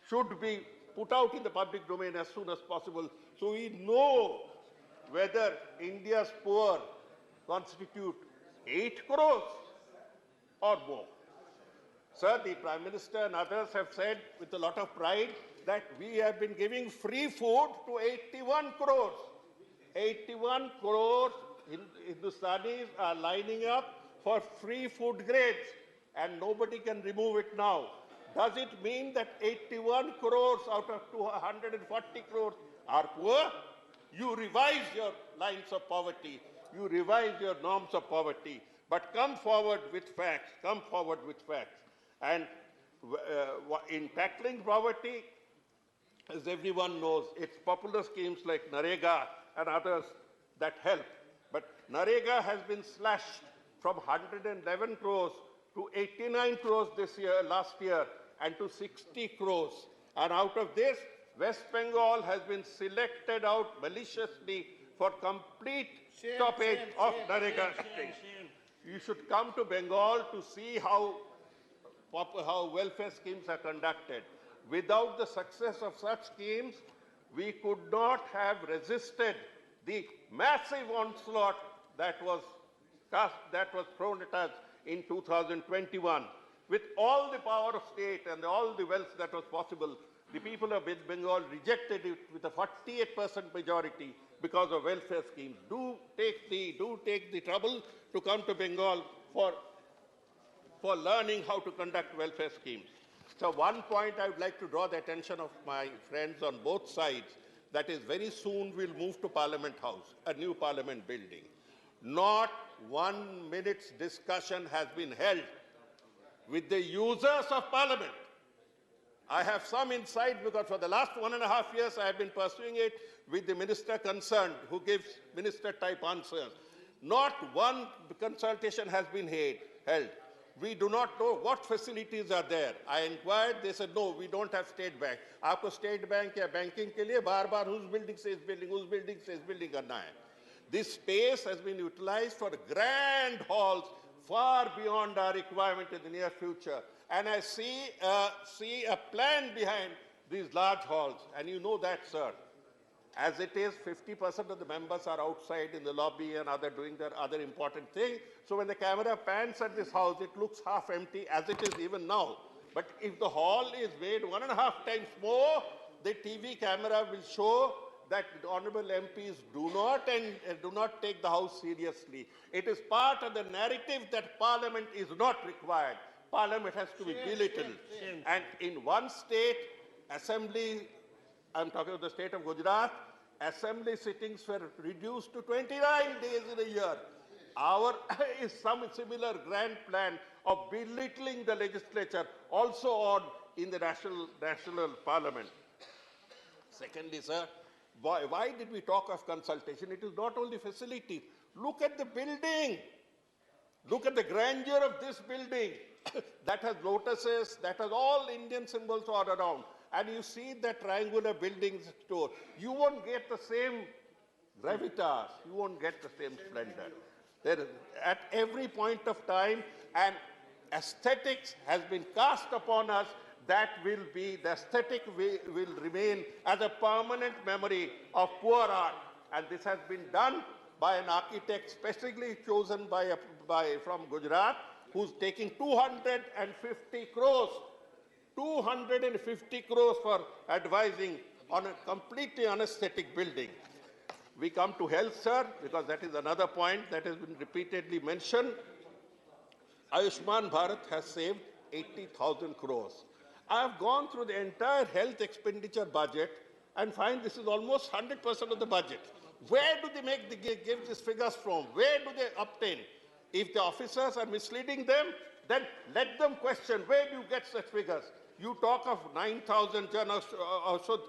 Speaker 20: should be put out in the public domain as soon as possible, so we know whether India's poor constitute 8 crores or more. Sir, the Prime Minister and others have said with a lot of pride that we have been giving free food to 81 crores. 81 crores Hindustanis are lining up for free food grades, and nobody can remove it now. Does it mean that 81 crores out of 240 crores are poor? You revise your lines of poverty. You revise your norms of poverty. But come forward with facts. Come forward with facts. And in tackling poverty, as everyone knows, it's popular schemes like Narega and others that help. But Narega has been slashed from 111 crores to 89 crores last year, and to 60 crores. And out of this, West Bengal has been selected out maliciously for complete stoppage of Narega. You should come to Bengal to see how welfare schemes are conducted. Without the success of such schemes, we could not have resisted the massive onslaught that was thrown at us in 2021. With all the power of state and all the wealth that was possible, the people of Bengal rejected it with a 48% majority because of welfare schemes. Do take the trouble to come to Bengal for learning how to conduct welfare schemes. So one point I would like to draw the attention of my friends on both sides, that is very soon we'll move to Parliament House, a new Parliament building. Not 1 minute's discussion has been held with the users of Parliament. I have some insight because for the last 1.5 years I have been pursuing it with the minister concerned who gives minister-type answers. Not one consultation has been held. We do not know what facilities are there. I inquired, they said, no, we don't have state bank. Aapko state bank ya banking ke liye baar whose building says building karna hai. This space has been utilized for grand halls far beyond our requirement in the near future. And I see a plan behind these large halls. And you know that, sir. As it is, 50% of the members are outside in the lobby and doing their other important thing. So when the camera pans at this house, it looks half empty as it is even now. But if the hall is made 1.5 times more, the TV camera will show that the honorable MPs do not take the house seriously. It is part of the narrative that Parliament is not required. Parliament has to be belittled. And in one state, assembly, I'm talking of the state of Gujarat, assembly sittings were reduced to 29 days in a year. Our is some similar grand plan of belittling the legislature also on in the national Parliament. Secondly, sir, why did we talk of consultation? It is not only facilities. Look at the building. Look at the grandeur of this building. That has lotuses, that has all Indian symbols all around. And you see that triangular building store. You won't get the same gravitas. You won't get the same splendor. There, at every point of time, an aesthetics has been cast upon us that will be, the aesthetic will remain as a permanent memory of poor art. And this has been done by an architect specially chosen from Gujarat, who's taking 250 crores. 250 crores for advising on a completely unaesthetic building. We come to health, sir, because that is another point that has been repeatedly mentioned. Ayushman Bharat has saved 80,000 crores. I have gone through the entire health expenditure budget and find this is almost 100% of the budget. Where do they give these figures from? Where do they obtain? If the officers are misleading them, then let them question, where do you get such figures? You talk of 9,000 Jan Aushadh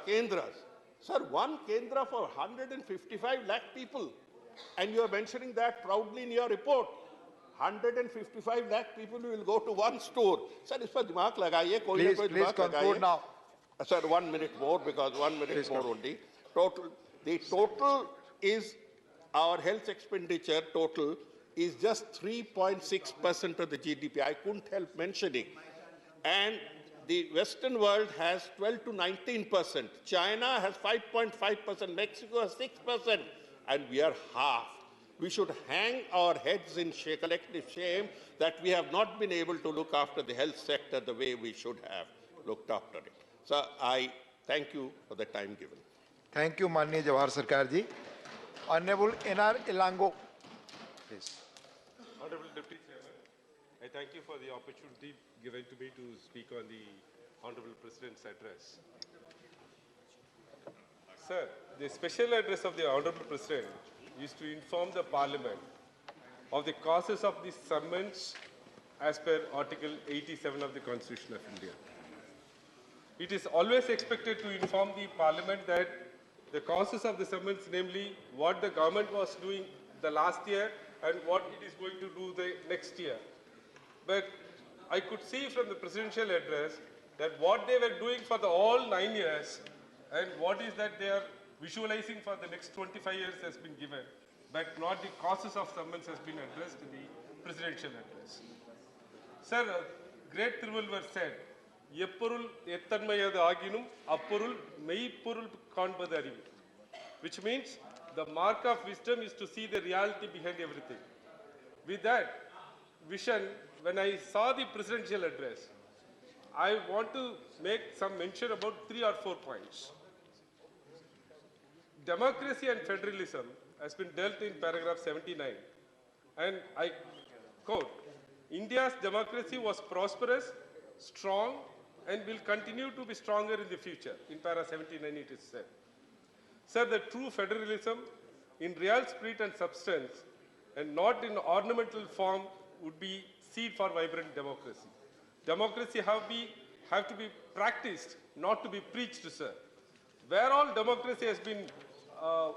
Speaker 20: Kendras. Sir, one Kendra for 155 lakh people. And you are mentioning that proudly in your report. 155 lakh people will go to one store. Sir, is par dimag lagaiye, koi na koi dimag
Speaker 19: conclude
Speaker 20: lagaiye.
Speaker 19: now.
Speaker 20: Sir, 1 minute more, because 1 minute more only. The total is, our health expenditure total is just 3.6% of the GDP. I couldn't help mentioning. And the Western world has 12 to 19%. China has 5.5%. Mexico has 6%. And we are half. We should hang our heads in collective shame that we have not been able to look after the health sector the way we should have looked after it. So I thank you for the time given.
Speaker 19: Thank you, Manya Jawahar Sarkar ji. Honorable N.R. Ilango, please.
Speaker 21: Honorable Deputy Chairman, I thank you for the opportunity given to me to speak on the Honorable President's address. Sir, the special address of the Honorable President is to inform the Parliament of the causes of the summons as per Article 87 of the Constitution of India. It is always expected to inform the Parliament that the causes of the summons, namely what the government was doing the last year and what it is going to do the next year. But I could see from the presidential address that what they were doing for the all 9 years and what is that they are visualizing for the next 25 years has been given, but not the causes of summons has been addressed in the presidential address. Sir, great Tiruvallur said எப்பொருள் எத்தன்மையது ஆகினும் அப்பொருள் மெய்ப்பொருள் காண்பது அறிவு. Which means the mark of wisdom is to see the reality behind everything. With that vision, when I saw the presidential address, I want to make some mention about 3 or 4 points. Democracy and federalism has been dealt in paragraph 79. And I quote, India's democracy was prosperous, strong, and will continue to be stronger in the future. In para 79 it is said. Sir, the true federalism in real spirit and substance and not in ornamental form would be seed for vibrant democracy. Democracy have to be practiced, not to be preached, sir. Where all democracy has been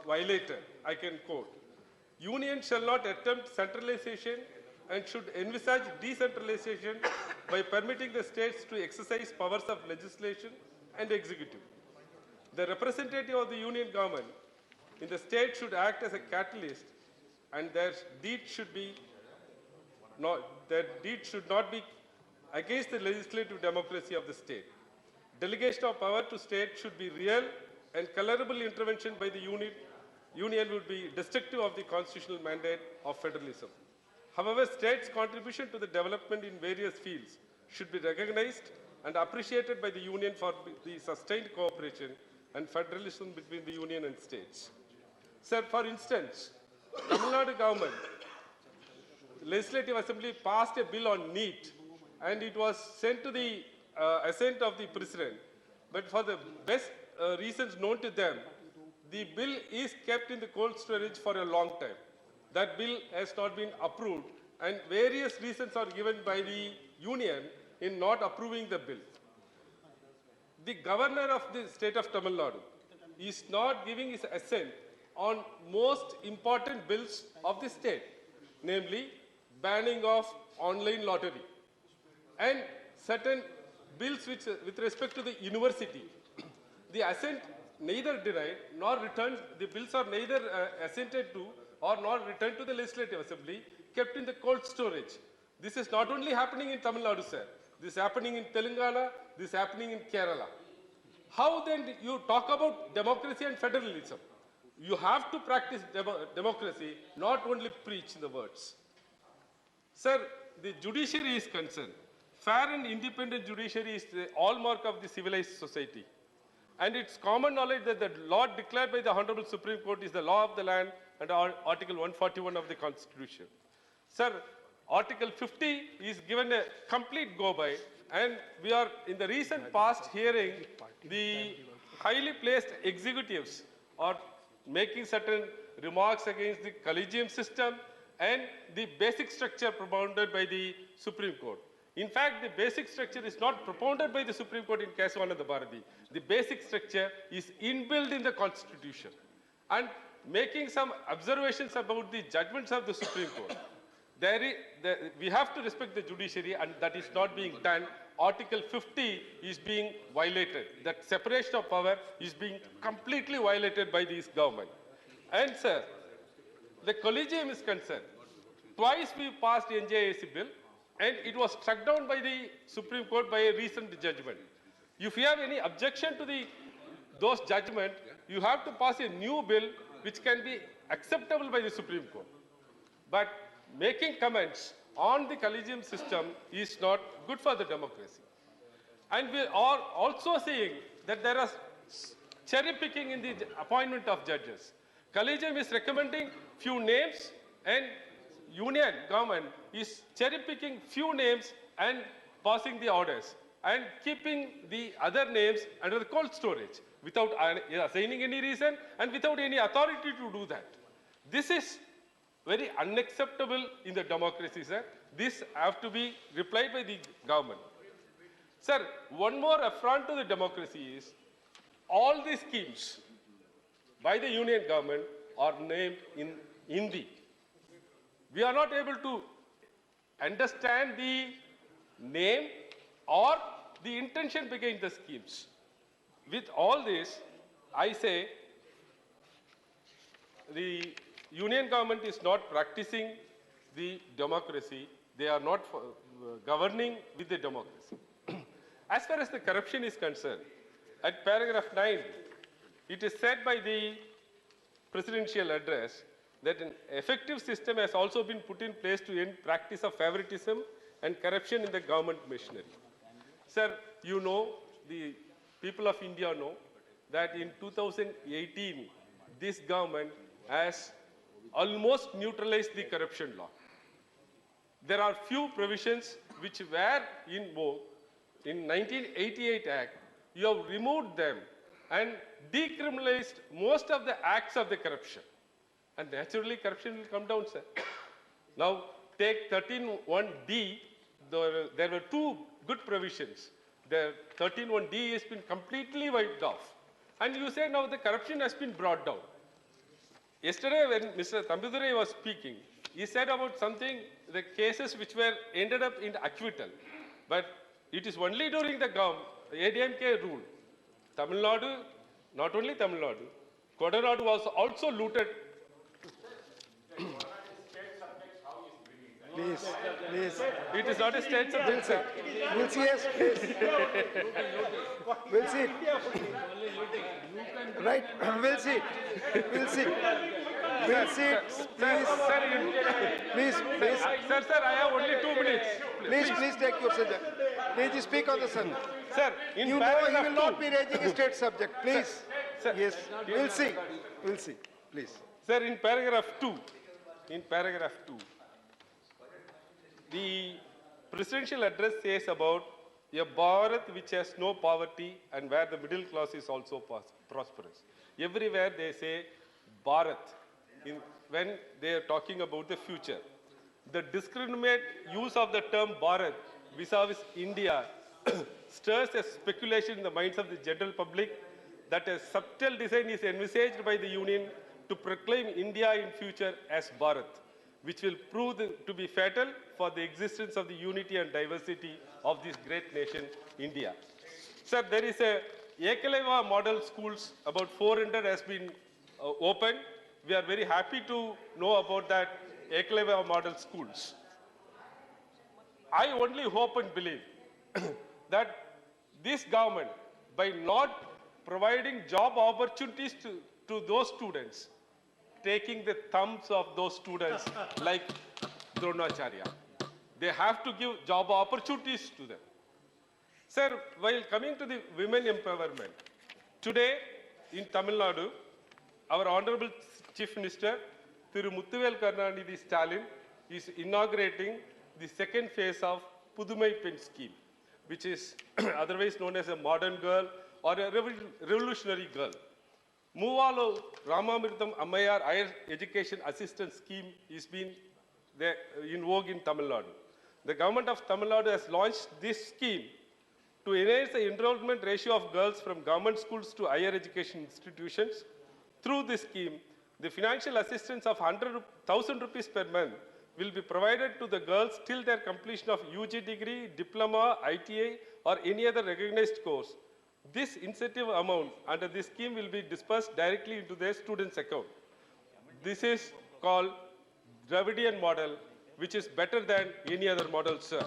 Speaker 21: violated, I can quote, Union shall not attempt centralization and should envisage decentralization by permitting the states to exercise powers of legislation and executive. The representative of the union government in the state should act as a catalyst, and their deed should not be against the legislative democracy of the state. Delegation of power to state should be real, and colorable intervention by the union would be destructive of the constitutional mandate of federalism. However, states' contribution to the development in various fields should be recognized and appreciated by the union for the sustained cooperation and federalism between the union and states. Sir, for instance, Tamil Nadu government, Legislative Assembly passed a bill on NEET, and it was sent to the assent of the President. But for the best reasons known to them, the bill is kept in the cold storage for a long time. That bill has not been approved, and various reasons are given by the union in not approving the bill. The governor of the state of Tamil Nadu is not giving his assent on most important bills of the state, namely banning of online lottery and certain bills which, with respect to the university. The assent neither denied nor returned, the bills are neither assented to or not returned to the Legislative Assembly, kept in the cold storage. This is not only happening in Tamil Nadu, sir. This is happening in Telangana, this is happening in Kerala. How then you talk about democracy and federalism? You have to practice democracy, not only preach the words. Sir, the judiciary is concerned. Fair and independent judiciary is the hallmark of the civilized society. And it's common knowledge that the law declared by the Honorable Supreme Court is the law of the land under Article 141 of the Constitution. Sir, Article 50 is given a complete go-by, and we are in the recent past hearing the highly placed executives are making certain remarks against the collegium system and the basic structure propounded by the Supreme Court. In fact, the basic structure is not propounded by the Supreme Court in Kesavananda Bharati. The basic structure is inbuilt in the Constitution. And making some observations about the judgments of the Supreme Court, we have to respect the judiciary, and that is not being done. Article 50 is being violated. That separation of power is being completely violated by this government. And sir, the collegium is concerned. Twice we passed the NJAC bill, and it was struck down by the Supreme Court by a recent judgment. If you have any objection to those judgments, you have to pass a new bill which can be acceptable by the Supreme Court. But making comments on the collegium system is not good for the democracy. And we are also seeing that there is cherry picking in the appointment of judges. Collegium is recommending few names, and union government is cherry picking few names and passing the orders and keeping the other names under the cold storage without assigning any reason and without any authority to do that. This is very unacceptable in the democracy, sir. This have to be replied by the government. Sir, one more affront to the democracy is all these schemes by the union government are named in Hindi. We are not able to understand the name or the intention behind the schemes. With all this, I say the union government is not practicing the democracy. They are not governing with the democracy. As far as the corruption is concerned, at paragraph 9, it is said by the presidential address that an effective system has also been put in place to end practice of favoritism and corruption in the government machinery. Sir, you know, the people of India know that in 2018, this government has almost neutralized the corruption law. There are few provisions which were in vogue. In 1988 Act, you have removed them and decriminalized most of the acts of the corruption. And naturally, corruption will come down, sir. Now, take 13(1)(d). There were two good provisions. The 13(1)(d) has been completely wiped off. And you say now the corruption has been brought down. Yesterday, when Mr. Thambidurai was speaking, he said about something, the cases which were ended up in acquittal. But it is only during the ADMK rule. Tamil Nadu, not only Tamil Nadu, Kodinadu was also looted.
Speaker 19: Please, please.
Speaker 21: It is not a state subject, sir.
Speaker 19: We'll see, yes, please. We'll see. Right, we'll see. We'll see. We'll see. Please. Please, please.
Speaker 21: Sir, I have only 2 minutes.
Speaker 19: Please take your subject. Please speak on the subject.
Speaker 21: Sir, in
Speaker 19: you know he
Speaker 21: paragraph
Speaker 19: will not
Speaker 21: 2.
Speaker 19: be raising a state subject. Please.
Speaker 21: Sir,
Speaker 19: yes, we'll see. We'll see. Please.
Speaker 21: Sir, in paragraph 2, the presidential address says about a Bharat which has no poverty and where the middle class is also prosperous. Everywhere they say Bharat when they are talking about the future. The discriminate use of the term Bharat vis-a-vis India stirs a speculation in the minds of the general public that a subtle design is envisaged by the Union to proclaim India in future as Bharat, which will prove to be fatal for the existence of the unity and diversity of this great nation, India. Sir, there is a Ekaleva model schools, about 400 has been opened. We are very happy to know about that Ekaleva model schools. I only hope and believe that this government, by not providing job opportunities to those students, taking the thumbs of those students like Dronacharya. They have to give job opportunities to them. Sir, while coming to the women empowerment, today in Tamil Nadu, our Honorable Chief Minister, Thiru Muthuvel Karunanidhi Stalin, is inaugurating the second phase of Pudumai Pen scheme, which is otherwise known as a modern girl or a revolutionary girl. Muvalo Ramamritam Ammayar Higher Education Assistance Scheme is been in vogue in Tamil Nadu. The government of Tamil Nadu has launched this scheme to enhance the enrollment ratio of girls from government schools to higher education institutions. Through this scheme, the financial assistance of 100,000 rupees per month will be provided to the girls till their completion of UG degree, diploma, ITA, or any other recognized course. This incentive amount under this scheme will be dispersed directly into their students' account. This is called Dravidian model, which is better than any other model, sir.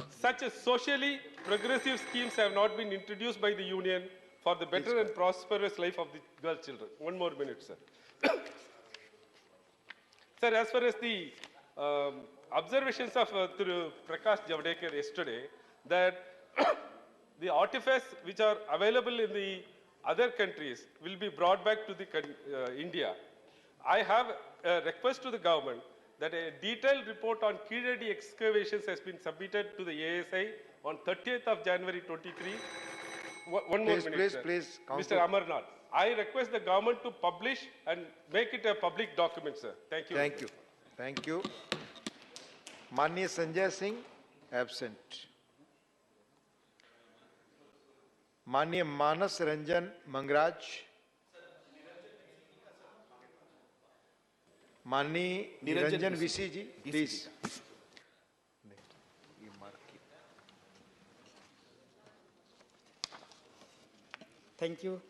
Speaker 21: Such a socially progressive schemes have not been introduced by the Union for the better and prosperous life of the girl children. 1 more minute, sir. Sir, as far as the observations of Prakash Javadekar yesterday, that the artifacts which are available in the other countries will be brought back to the India. I have a request to the government that a detailed report on Kiradi excavations has been submitted to the ASI on 30th of January 23. One more minute, sir.
Speaker 19: Please,
Speaker 21: Mr. Amarnath, I request the government to publish and make it a public document, sir. Thank you.
Speaker 19: Thank you. Thank you. Manya Sanjay Singh, absent. Manya Manas Ranjan Mangraj. Manya Niranjan VC ji, please.
Speaker 3: Thank you,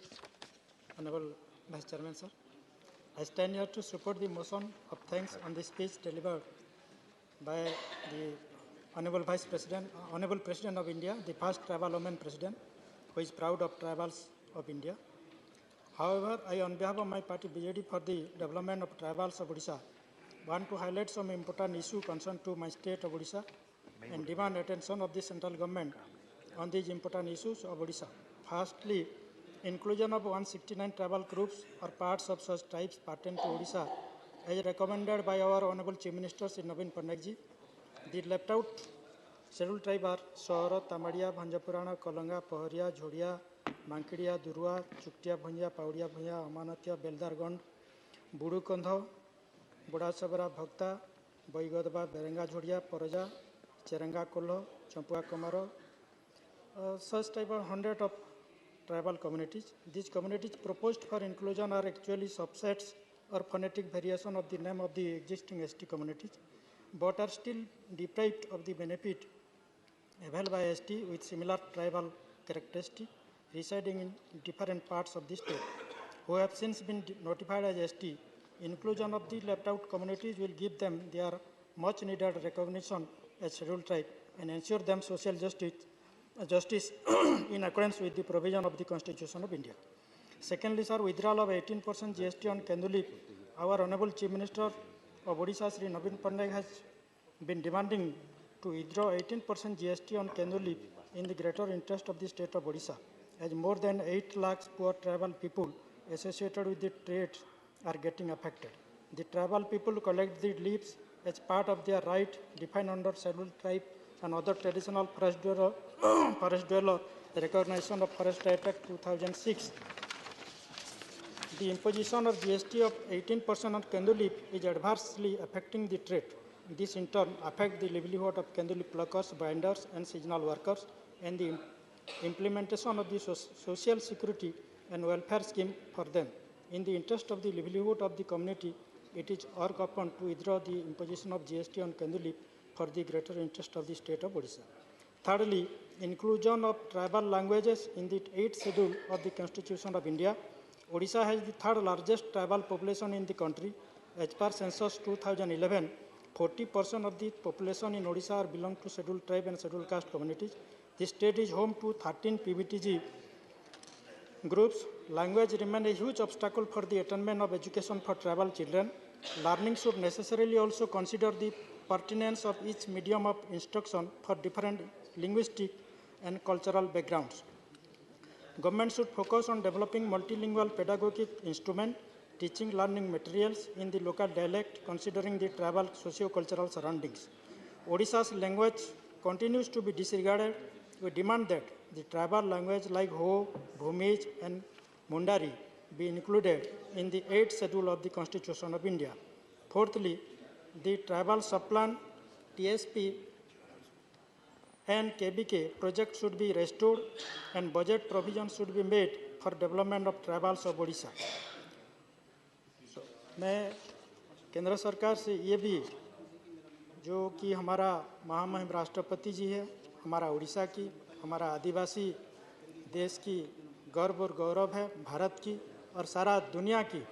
Speaker 3: Honorable Vice Chairman, sir. I stand here to support the motion of thanks on the speech delivered by the Honorable Vice President, Honorable President of India, the first tribal woman president, who is proud of tribals of India. However, I, on behalf of my party BJD for the development of tribals of Odisha, want to highlight some important issue concerned to my state of Odisha and demand attention of the central government on these important issues of Odisha. Firstly, inclusion of 169 tribal groups or parts of such tribes pertaining to Odisha, as recommended by our Honorable Chief Minister Sri Naveen Patnaik. The left out scheduled tribes are Sahara, Tamadia, Bhanjapurana, Kolanga, Paharia, Jhodia, Mankidia, Durua, Chuktia, Bhanja, Paudia, Bhanja, Amanatia, Beldargond, Budu Kondho, Rajyasabha, Bhakta, Boigodaba, Berenga, Jhodia, Poroja, Cheranga, Kolho, Champua, Komaro. Such type of 100 of tribal communities. These communities proposed for inclusion are actually subsets or phonetic variation of the name of the existing ST communities, but are still deprived of the benefit availed by ST with similar tribal characteristics residing in different parts of the state, who have since been notified as ST. Inclusion of the left out communities will give them their much needed recognition as scheduled tribe and ensure them social justice in accordance with the provision of the Constitution of India. Secondly, sir, withdrawal of 18% GST on candle. Our Honorable Chief Minister of Odisha, Sri Naveen Patnaik, has been demanding to withdraw 18% GST on candle in the greater interest of the state of Odisha, as more than 8 lakhs poor tribal people associated with the trade are getting affected. The tribal people collect the leaves as part of their right defined under scheduled tribe and other traditional forest dweller recognition of Forest Right Act 2006. The imposition of GST of 18% on candle leaf is adversely affecting the trade. This in turn affects the livelihood of candle leaf pluckers, binders, and seasonal workers, and the implementation of the social security and welfare scheme for them. In the interest of the livelihood of the community, it is urged upon to withdraw the imposition of GST on candle leaf for the greater interest of the state of Odisha. Thirdly, inclusion of tribal languages in the 8th schedule of the Constitution of India. Odisha has the third largest tribal population in the country. As per census 2011, 40% of the population in Odisha belong to scheduled tribe and scheduled caste communities. The state is home to 13 PBTG groups. Language remains a huge obstacle for the attainment of education for tribal children. Learning should necessarily also consider the pertinence of each medium of instruction for different linguistic and cultural backgrounds. Government should focus on developing multilingual pedagogic instruments, teaching learning materials in the local dialect, considering the tribal socio-cultural surroundings. Odisha's language continues to be disregarded. We demand that the tribal language like Ho, Bhumij, and Mundari be included in the 8th schedule of the Constitution of India. Fourthly, the tribal subplan, TSP, and KBK project should be restored and budget provision should be made for development of tribals of Odisha. मैं केंद्र सरकार से ये भी जो कि हमारा महामहिम राष्ट्रपति जी है, हमारा उड़ीसा की, हमारा आदिवासी देश की गर्व और गौरव है, भारत की और सारा दुनिया की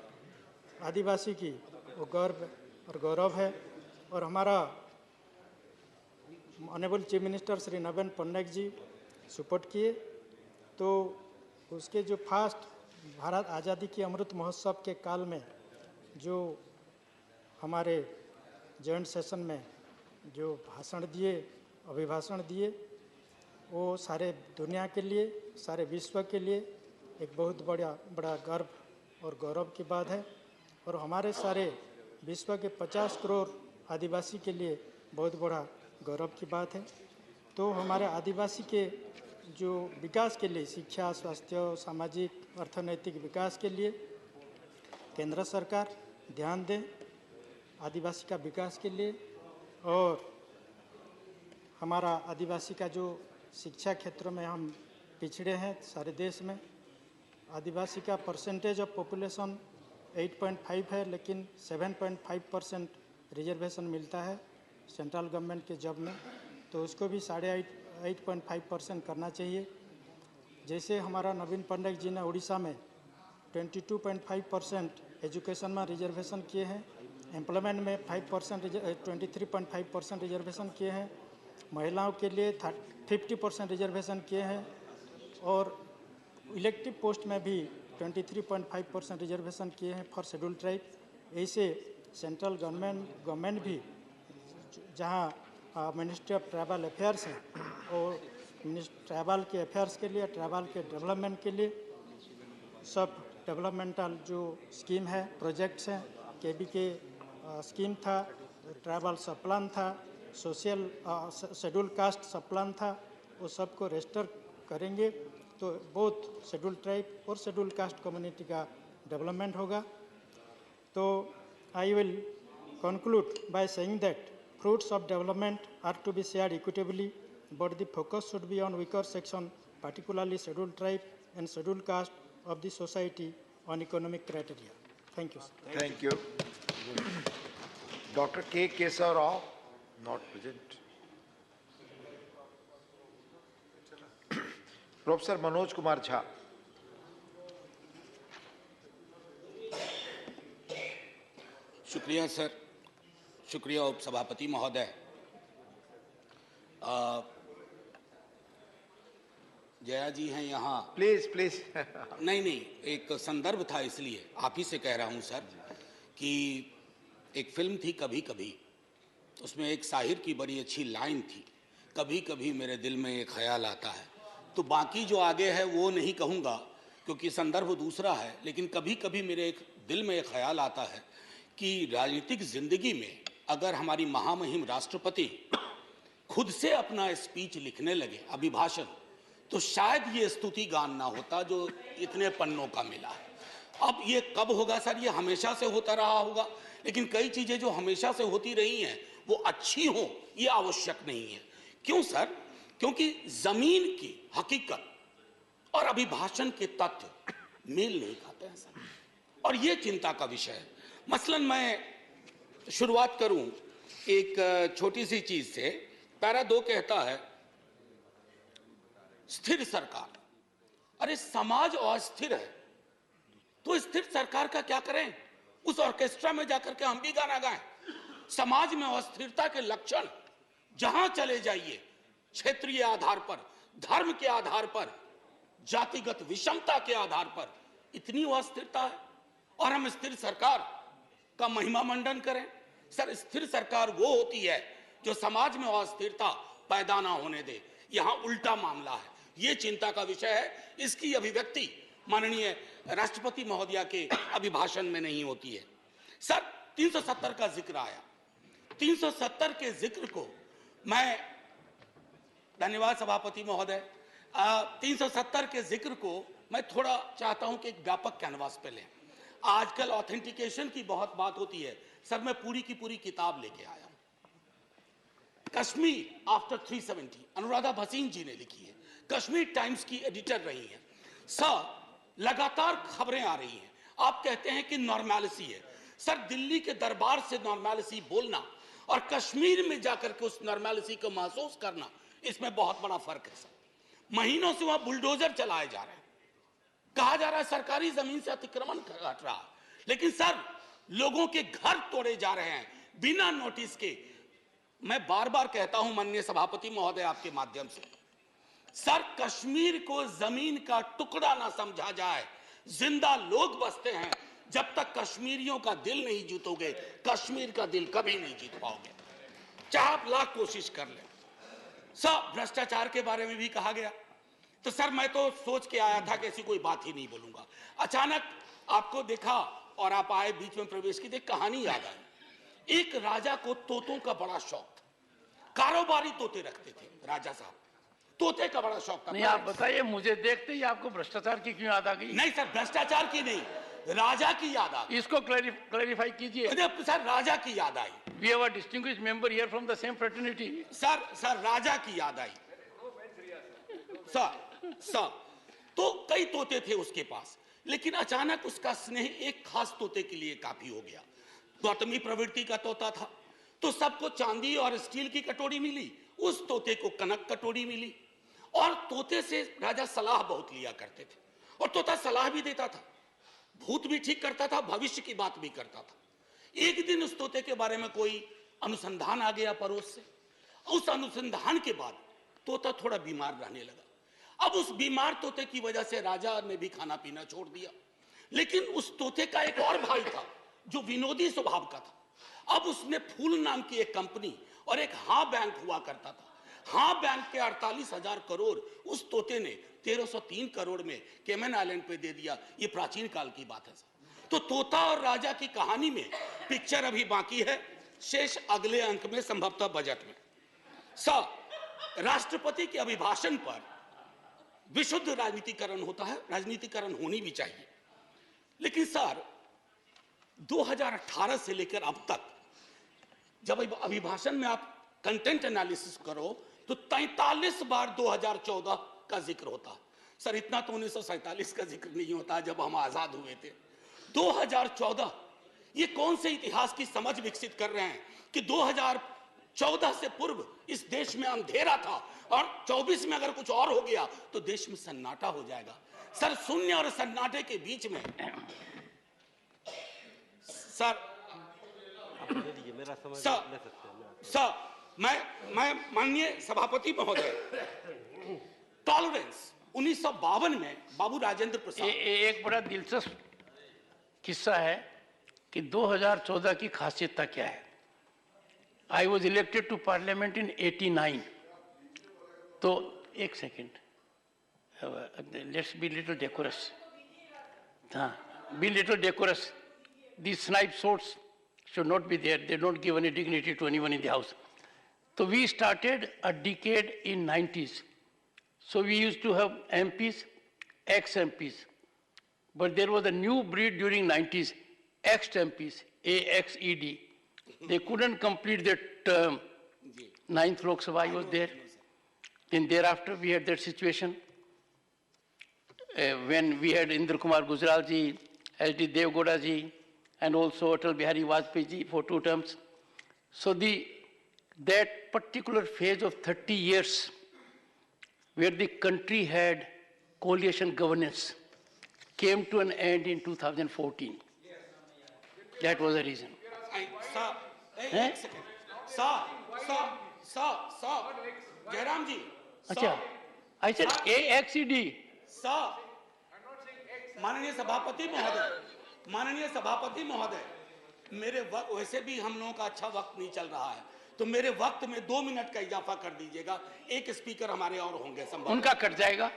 Speaker 3: आदिवासी की वो गर्व और गौरव है। और हमारा ऑनरेबल चीफ मिनिस्टर श्री नवीन पटनायक जी सपोर्ट किए, तो उसके जो फर्स्ट भारत आज़ादी की अमृत महोत्सव के काल में जो हमारे जॉइंट सेशन में जो भाषण दिए, अभिभाषण दिए, वो सारे दुनिया के लिए, सारे विश्व के लिए एक बहुत बड़ा गर्व और गौरव की बात है। और हमारे सारे विश्व के 50 करोड़ आदिवासी के लिए बहुत बड़ा गौरव की बात है। तो हमारे आदिवासी के जो विकास के लिए, शिक्षा, स्वास्थ्य, सामाजिक, अर्थनैतिक विकास के लिए केंद्र सरकार ध्यान दें, आदिवासी का विकास के लिए। और हमारा आदिवासी का जो शिक्षा क्षेत्र में हम पिछड़े हैं सारे देश में, आदिवासी का परसेंटेज ऑफ पॉपुलेशन 8.5 है, लेकिन 7.5% रिजर्वेशन मिलता है सेंट्रल गवर्नमेंट के जॉब में, तो उसको भी 8.5% करना चाहिए। जैसे हमारा नवीन पटनायक जी ने उड़ीसा में 22.5% एजुकेशन में रिजर्वेशन किए हैं, एम्प्लॉयमेंट में 23.5% रिजर्वेशन किए हैं, महिलाओं के लिए 50% रिजर्वेशन किए हैं और इलेक्टिव पोस्ट में भी 23.5% रिजर्वेशन किए हैं फॉर शेड्यूल ट्राइब। ऐसे सेंट्रल गवर्नमेंट भी जहां मिनिस्ट्री ऑफ ट्राइबल अफेयर्स है और ट्राइबल के अफेयर्स के लिए, ट्राइबल के डेवलपमेंट के लिए सब डेवलपमेंटल जो स्कीम है, प्रोजेक्ट्स हैं, केबी के स्कीम था, ट्राइबल सब प्लान था, सोशल शेड्यूल कास्ट सब प्लान था, वो सबको रजिस्टर करेंगे तो बहुत शेड्यूल ट्राइब और शेड्यूल कास्ट कम्युनिटी का डेवलपमेंट होगा। तो I will conclude by saying that fruits of development are to be shared equitably, but the focus should be on weaker section, particularly scheduled tribe and scheduled caste of the society on economic criteria. Thank you, sir.
Speaker 19: Thank you. Dr. K. Kesar Rao, not present. Professor Manoj Kumar Jha.
Speaker 4: शुक्रिया sir, शुक्रिया उप सभापति महोदय। जया जी हैं यहाँ।
Speaker 19: Please please.
Speaker 4: नहीं, एक संदर्भ था इसलिए आप ही से कह रहा हूँ सर कि एक फिल्म थी कभी कभी, उसमें एक शाहिर की बड़ी अच्छी लाइन थी, कभी कभी मेरे दिल में एक ख्याल आता है। तो बाकी जो आगे है वो नहीं कहूँगा क्योंकि संदर्भ दूसरा है, लेकिन कभी कभी मेरे एक दिल में एक ख्याल आता है कि राजनीतिक जिंदगी में अगर हमारी महामहिम राष्ट्रपति खुद से अपना स्पीच लिखने लगे, अभिभाषण, तो शायद ये स्तुति गान ना होता जो इतने पन्नों का मिला है। अब ये कब होगा सर? ये हमेशा से होता रहा होगा, लेकिन कई चीजें जो हमेशा से होती रही हैं वो अच्छी हो ये आवश्यक नहीं है। क्यों सर? क्योंकि जमीन की हकीकत और अभिभाषण के तथ्य मेल नहीं खाते हैं सर, और ये चिंता का विषय है। मसलन मैं शुरुआत करूं एक छोटी सी चीज से। पैरा 2 कहता है स्थिर सरकार। अरे समाज अस्थिर है तो स्थिर सरकार का क्या करें? उस ऑर्केस्ट्रा में जाकर के हम भी गाना गाएं। समाज में अस्थिरता के लक्षण जहां चले जाइए, क्षेत्रीय आधार पर, धर्म के आधार पर, जातिगत विषमता के आधार पर इतनी अस्थिरता है और हम स्थिर सरकार का महिमा मंडन करें। सर, स्थिर सरकार वो होती है जो समाज में अस्थिरता पैदा ना होने दे। यहां उल्टा मामला है, ये चिंता का विषय है। इसकी अभिव्यक्ति माननीय राष्ट्रपति महोदया के अभिभाषण में नहीं होती है। सर, 370 का जिक्र आया। 370 के जिक्र को मैं, धन्यवाद सभापति महोदय, 370 के जिक्र को मैं थोड़ा चाहता हूं कि एक व्यापक कैनवास पे लें। आजकल ऑथेंटिकेशन की बहुत बात होती है। सर, मैं पूरी की पूरी किताब लेके आया हूं, कश्मीर आफ्टर 370, अनुराधा भसीन जी ने लिखी है, कश्मीर टाइम्स की एडिटर रही हैं। सर, लगातार खबरें आ रही हैं, आप कहते हैं कि नॉर्मैलिसी है। सर, दिल्ली के दरबार से नॉर्मैलिसी बोलना और कश्मीर में जाकर के उस नॉर्मैलिसी को महसूस करना, इसमें बहुत बड़ा फर्क है। सर, महीनों से वहां बुलडोजर चलाए जा रहे हैं, कहा जा रहा है सरकारी जमीन से अतिक्रमण घट रहा है, लेकिन सर लोगों के घर तोड़े जा रहे हैं बिना नोटिस के। मैं बार बार कहता हूं माननीय सभापति महोदय आपके माध्यम से, सर कश्मीर को जमीन का टुकड़ा ना समझा जाए। जिंदा लोग बसते हैं। जब तक कश्मीरियों का दिल नहीं जीतोगे, कश्मीर का दिल कभी नहीं जीत पाओगे, चाहे आप लाख कोशिश कर लें। सर, भ्रष्टाचार के बारे में भी कहा गया, तो सर मैं तो सोच के आया था कि ऐसी कोई बात ही नहीं बोलूंगा। अचानक आपको देखा और आप आए, बीच में प्रवेश की, एक कहानी याद आई। एक राजा को तोतों का बड़ा शौक था, कारोबारी तोते रखते थे राजा साहब, तोते का बड़ा शौक था।
Speaker 2: नहीं, आप बताइए, मुझे देखते ही आपको भ्रष्टाचार की क्यों याद आ गई?
Speaker 4: नहीं सर, भ्रष्टाचार की नहीं, राजा की याद आ गई।
Speaker 2: इसको क्लैरिफाई कीजिए।
Speaker 4: सर, राजा की याद आई।
Speaker 2: We have a distinguished member here from the same fraternity.
Speaker 4: Sir Raja की याद आई। सर तो कई तोते थे उसके पास, लेकिन अचानक उसका स्नेह एक खास तोते के लिए काफी हो गया। गौतमी प्रवृत्ति का तोता था, तो सबको चांदी और स्टील की कटोरी मिली, उस तोते को कनक कटोरी मिली। और तोते से राजा सलाह बहुत लिया करते थे, और तोता सलाह भी देता था, भूत भी ठीक करता था, भविष्य की बात भी करता था। एक दिन उस तोते के बारे में कोई अनुसंधान आ गया पड़ोस से, उस अनुसंधान के बाद तोता थोड़ा बीमार रहने लगा। अब उस बीमार तोते की वजह से राजा ने भी खाना पीना छोड़ दिया। लेकिन उस तोते का एक और भाई था जो विनोदी स्वभाव का था। अब उसने फूल नाम की एक कंपनी और एक हाँ बैंक हुआ करता था। हाँ बैंक के 48,000 करोड़ उस तोते ने 1303 करोड़ में केमन आइलैंड पे दे दिया। ये प्राचीन काल की बात है। तो तोता और राजा की कहानी में पिक्चर अभी बाकी है, शेष अगले अंक में संभवतः बजट में। राष्ट्रपति के अभिभाषण पर विशुद्ध राजनीतिकरण होता है, राजनीतिकरण होनी भी चाहिए। लेकिन सर 2018 से लेकर अब तक जब अभिभाषण में आप कंटेंट एनालिसिस करो तो 43 बार 2014 का जिक्र होता है। सर इतना तो 1947 का जिक्र नहीं होता जब हम आजाद हुए थे। 2014 ये कौन से इतिहास की समझ विकसित कर रहे हैं कि 2014 से पूर्व इस देश में अंधेरा था और 24 में अगर कुछ और हो गया तो देश में सन्नाटा हो जाएगा। सर शून्य और सन्नाटे के बीच में सर मैं माननीय सभापति महोदय, टॉलरेंस 1952 में बाबू राजेंद्र प्रसाद
Speaker 2: एक बड़ा दिलचस्प किस्सा है कि 2014 की खासियत क्या है। I was elected to parliament in 89। तो एक second, let's be little decorous. हाँ, be little decorous. These snipe swords should not be there. They don't give any dignity to anyone in the house. So we started a decade in 90s. So we used to have MPs, ex-MPs. But there was a new breed during 90s, ex-MPs, AXED. They couldn't complete their term. 9th Lok Sabha was there. Then thereafter we had that situation when we had Indra Kumar Gujral ji, S.D. Devgowda ji, and also Atal Bihari Vajpayee ji for 2 terms. So that particular phase of 30 years where the country had coalition governance came to an end in 2014. That was the reason.
Speaker 4: Jairam ji.
Speaker 2: Achha, I said AXED.
Speaker 4: Sir, माननीय सभापति महोदय, मेरे वक्त वैसे भी हम लोगों का अच्छा वक्त नहीं चल रहा है, तो मेरे वक्त में 2 मिनट का इजाफा कर दीजिएगा। एक स्पीकर हमारे और होंगे संभव।
Speaker 2: उनका कट जाएगा।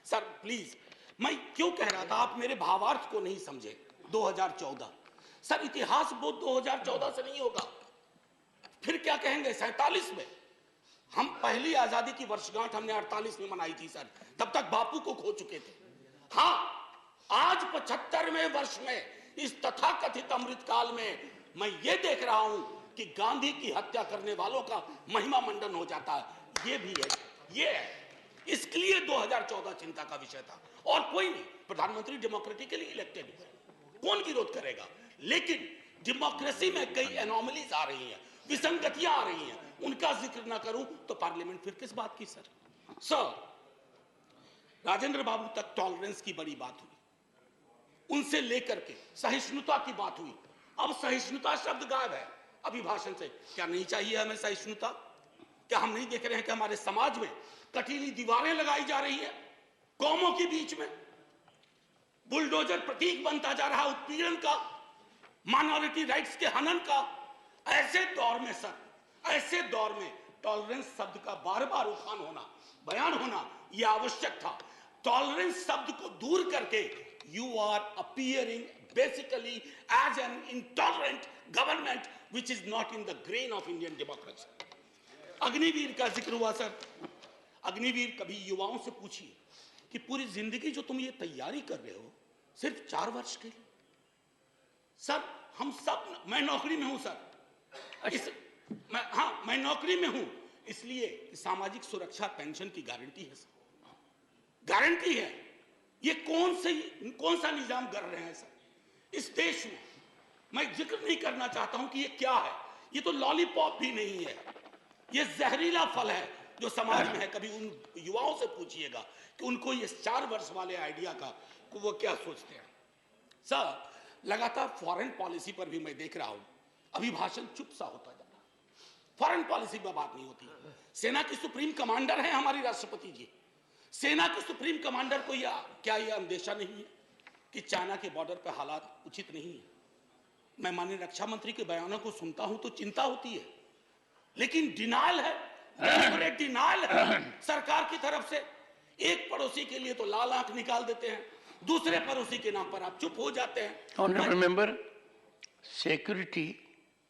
Speaker 4: सर प्लीज, मैं क्यों कह रहा था आप मेरे भावार्थ को नहीं समझे। 2014 सर इतिहास बोध 2014 से नहीं होगा। फिर क्या कहेंगे 47 में हम पहली आजादी की वर्षगांठ हमने 48 में मनाई थी सर, तब तक बापू को खो चुके थे। हाँ, आज 75वें वर्ष में इस तथाकथित अमृतकाल में मैं ये देख रहा हूं कि गांधी की हत्या करने वालों का महिमा मंडन हो जाता है। ये भी है, ये है। इसके लिए 2014 चिंता का विषय था और कोई नहीं। प्रधानमंत्री डेमोक्रेटिकली इलेक्टेड है, कौन विरोध करेगा। लेकिन डेमोक्रेसी में कई एनोमलीज आ रही हैं, विसंगतियां आ रही हैं, उनका जिक्र ना करूं तो पार्लियामेंट फिर किस बात की। सर राजेंद्र बाबू तक टॉलरेंस की बड़ी बात हुई, उनसे लेकर के सहिष्णुता की बात हुई। अब सहिष्णुता शब्द गायब है अभिभाषण से। क्या नहीं चाहिए हमें सहिष्णुता? क्या हम नहीं देख रहे हैं कि हमारे समाज में कटीली दीवारें लगाई जा रही है कौमों के बीच में? बुलडोजर प्रतीक बनता जा रहा उत्पीड़न का, माइनॉरिटी राइट्स के हनन का। ऐसे दौर में सर, ऐसे दौर में टॉलरेंस शब्द का बार बार उठान होना, बयान होना यह आवश्यक था। टॉलरेंस शब्द को दूर करके you are appearing basically as an intolerant government which is not in the grain of Indian democracy. Agniveer का जिक्र हुआ सर। अग्निवीर कभी युवाओं से पूछिए कि पूरी जिंदगी जो तुम ये तैयारी कर रहे हो सिर्फ 4 वर्ष के लिए। सर हम सब, मैं नौकरी में हूं सर, मैं नौकरी में हूं इसलिए सामाजिक सुरक्षा पेंशन की गारंटी है सर, गारंटी है। ये कौन सा निजाम कर रहे हैं सर इस देश में? मैं जिक्र नहीं करना चाहता हूं कि ये क्या है। ये तो लॉलीपॉप भी नहीं है, ये जहरीला फल है जो समाज में है। कभी उन युवाओं से पूछिएगा कि उनको ये 4 वर्ष वाले आइडिया का वो क्या सोचते हैं। सर लगातार फॉरेन पॉलिसी पर भी मैं देख रहा हूं अभिभाषण चुप सा होता जा रहा है। फॉरेन पॉलिसी में बात नहीं होती। सेना की सुप्रीम कमांडर है हमारी राष्ट्रपति जी। सेना के सुप्रीम कमांडर को क्या यह अंदेशा नहीं है कि चाइना के बॉर्डर पर हालात उचित नहीं है? मैं माननीय रक्षा मंत्री के बयानों को सुनता हूं तो चिंता होती है, लेकिन डिनायल है, डिनायल है सरकार की तरफ से। एक पड़ोसी के लिए तो लाल आंख निकाल देते हैं, दूसरे पड़ोसी के नाम पर आप चुप हो जाते हैं।
Speaker 2: Honorable member, security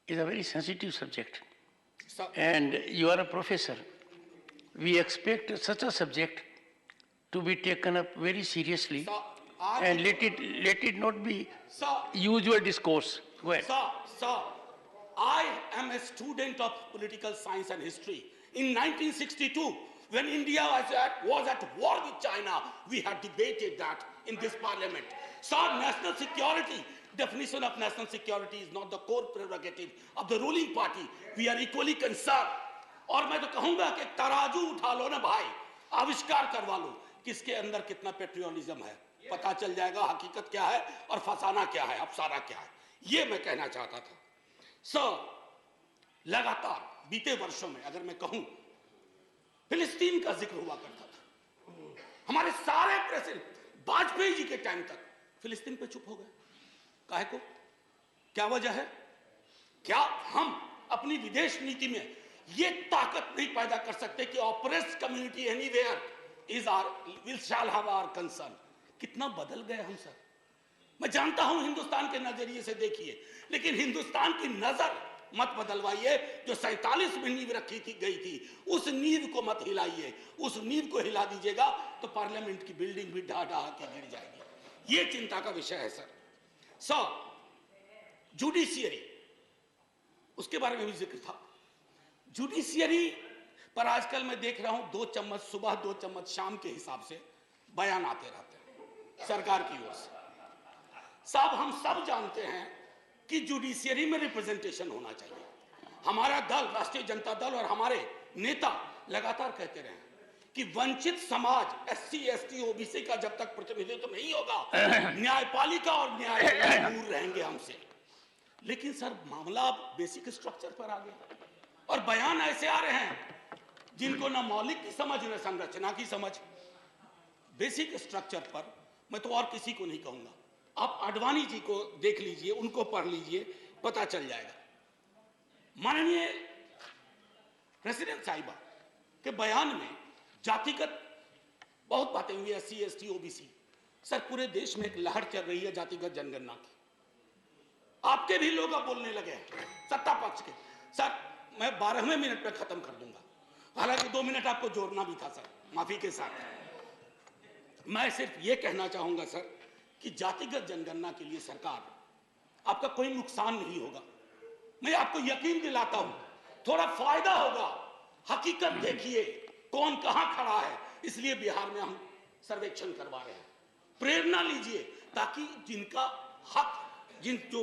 Speaker 2: is a very sensitive subject, and you are a professor. We expect such a subject to be taken up very seriously, and let it not be usual discourse. Go ahead.
Speaker 4: Sir, I am a student of political science and history. In 1962, when India was at war with China, we had debated that in this parliament. Sir, national security, definition of national security is not the core prerogative of the ruling party. We are equally concerned. और मैं तो कहूंगा कि तराजू उठा लो ना भाई, आविष्कार करवा लो किसके अंदर कितना पेट्रियोटिज्म है, पता चल जाएगा हकीकत क्या है और फसाना क्या है, अफसाना क्या है। ये मैं कहना चाहता था। सर, लगातार बीते वर्षों में अगर मैं कहूं, फिलिस्तीन का जिक्र हुआ करता था। हमारे सारे प्रेसिडेंट वाजपेयी जी के टाइम तक फिलिस्तीन पे चुप हो गए। काहे को? क्या वजह है? क्या हम अपनी विदेश नीति में ये ताकत नहीं पैदा कर सकते कि oppressed community anywhere is our shall have our concern? कितना बदल गए हम सर। मैं जानता हूं हिंदुस्तान के नजरिए से देखिए, लेकिन हिंदुस्तान की नजर मत बदलवाइए। जो 47 में नींव रखी गई थी, उस नींव को मत हिलाइए। उस नींव को हिला दीजिएगा तो पार्लियामेंट की बिल्डिंग भी ढा ढा के गिर जाएगी। ये चिंता का विषय है सर। जुडिशियरी, उसके बारे में भी जिक्र था। जुडिशियरी पर आजकल मैं देख रहा हूं 2 चम्मच सुबह 2 चम्मच शाम के हिसाब से बयान आते रहते हैं सरकार की ओर से। साहब, हम सब जानते हैं कि जुडिशियरी में रिप्रेजेंटेशन होना चाहिए। हमारा दल, राष्ट्रीय जनता दल और हमारे नेता लगातार कहते रहे कि वंचित समाज SC ST OBC का जब तक प्रतिनिधित्व नहीं होगा, न्यायपालिका और न्यायालय दूर रहेंगे हमसे। लेकिन सर, मामला बेसिक स्ट्रक्चर पर आ गया और बयान ऐसे आ रहे हैं जिनको ना मौलिक की समझ न संरचना की समझ। बेसिक स्ट्रक्चर पर मैं तो और किसी को नहीं कहूंगा, आप आडवाणी जी को देख लीजिए, उनको पढ़ लीजिए, पता चल जाएगा। माननीय प्रेसिडेंट साहिबा के बयान में जातिगत बहुत बातें हुई, SC ST OBC। सर, पूरे देश में एक लहर चल रही है जातिगत जनगणना की। आपके भी लोग अब बोलने लगे हैं, सत्ता पक्ष के। सर, मैं 12वें मिनट पे खत्म कर दूंगा, हालांकि 2 मिनट आपको जोड़ना भी था सर, माफी के साथ। मैं सिर्फ ये कहना चाहूंगा सर कि जातिगत जनगणना के लिए सरकार, आपका कोई नुकसान नहीं होगा। मैं आपको यकीन दिलाता हूं, थोड़ा फायदा होगा। हकीकत देखिए कौन कहां खड़ा है, इसलिए बिहार में हम सर्वेक्षण करवा रहे हैं। प्रेरणा लीजिए ताकि जिनका हक, जो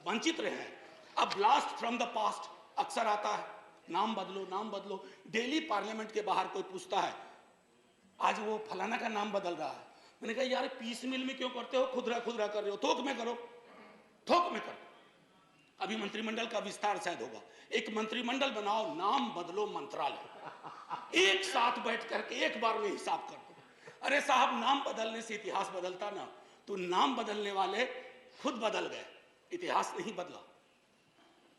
Speaker 4: वंचित रहे हैं, अब ब्लास्ट फ्रॉम द पास्ट अक्सर आता है, नाम बदलो नाम बदलो। डेली पार्लियामेंट के बाहर कोई पूछता है, आज वो फलाना का नाम बदल रहा है। मैंने कहा यार, पीस मिल में क्यों करते हो, खुदरा खुदरा कर रहे हो, थोक में करो, थोक में करो। अभी मंत्रिमंडल का विस्तार शायद होगा, एक मंत्रिमंडल बनाओ, नाम बदलो मंत्रालय, एक साथ बैठ करके एक बार में हिसाब कर दो। अरे साहब, नाम बदलने से इतिहास बदलता ना, तो नाम बदलने वाले खुद बदल गए, इतिहास नहीं बदला।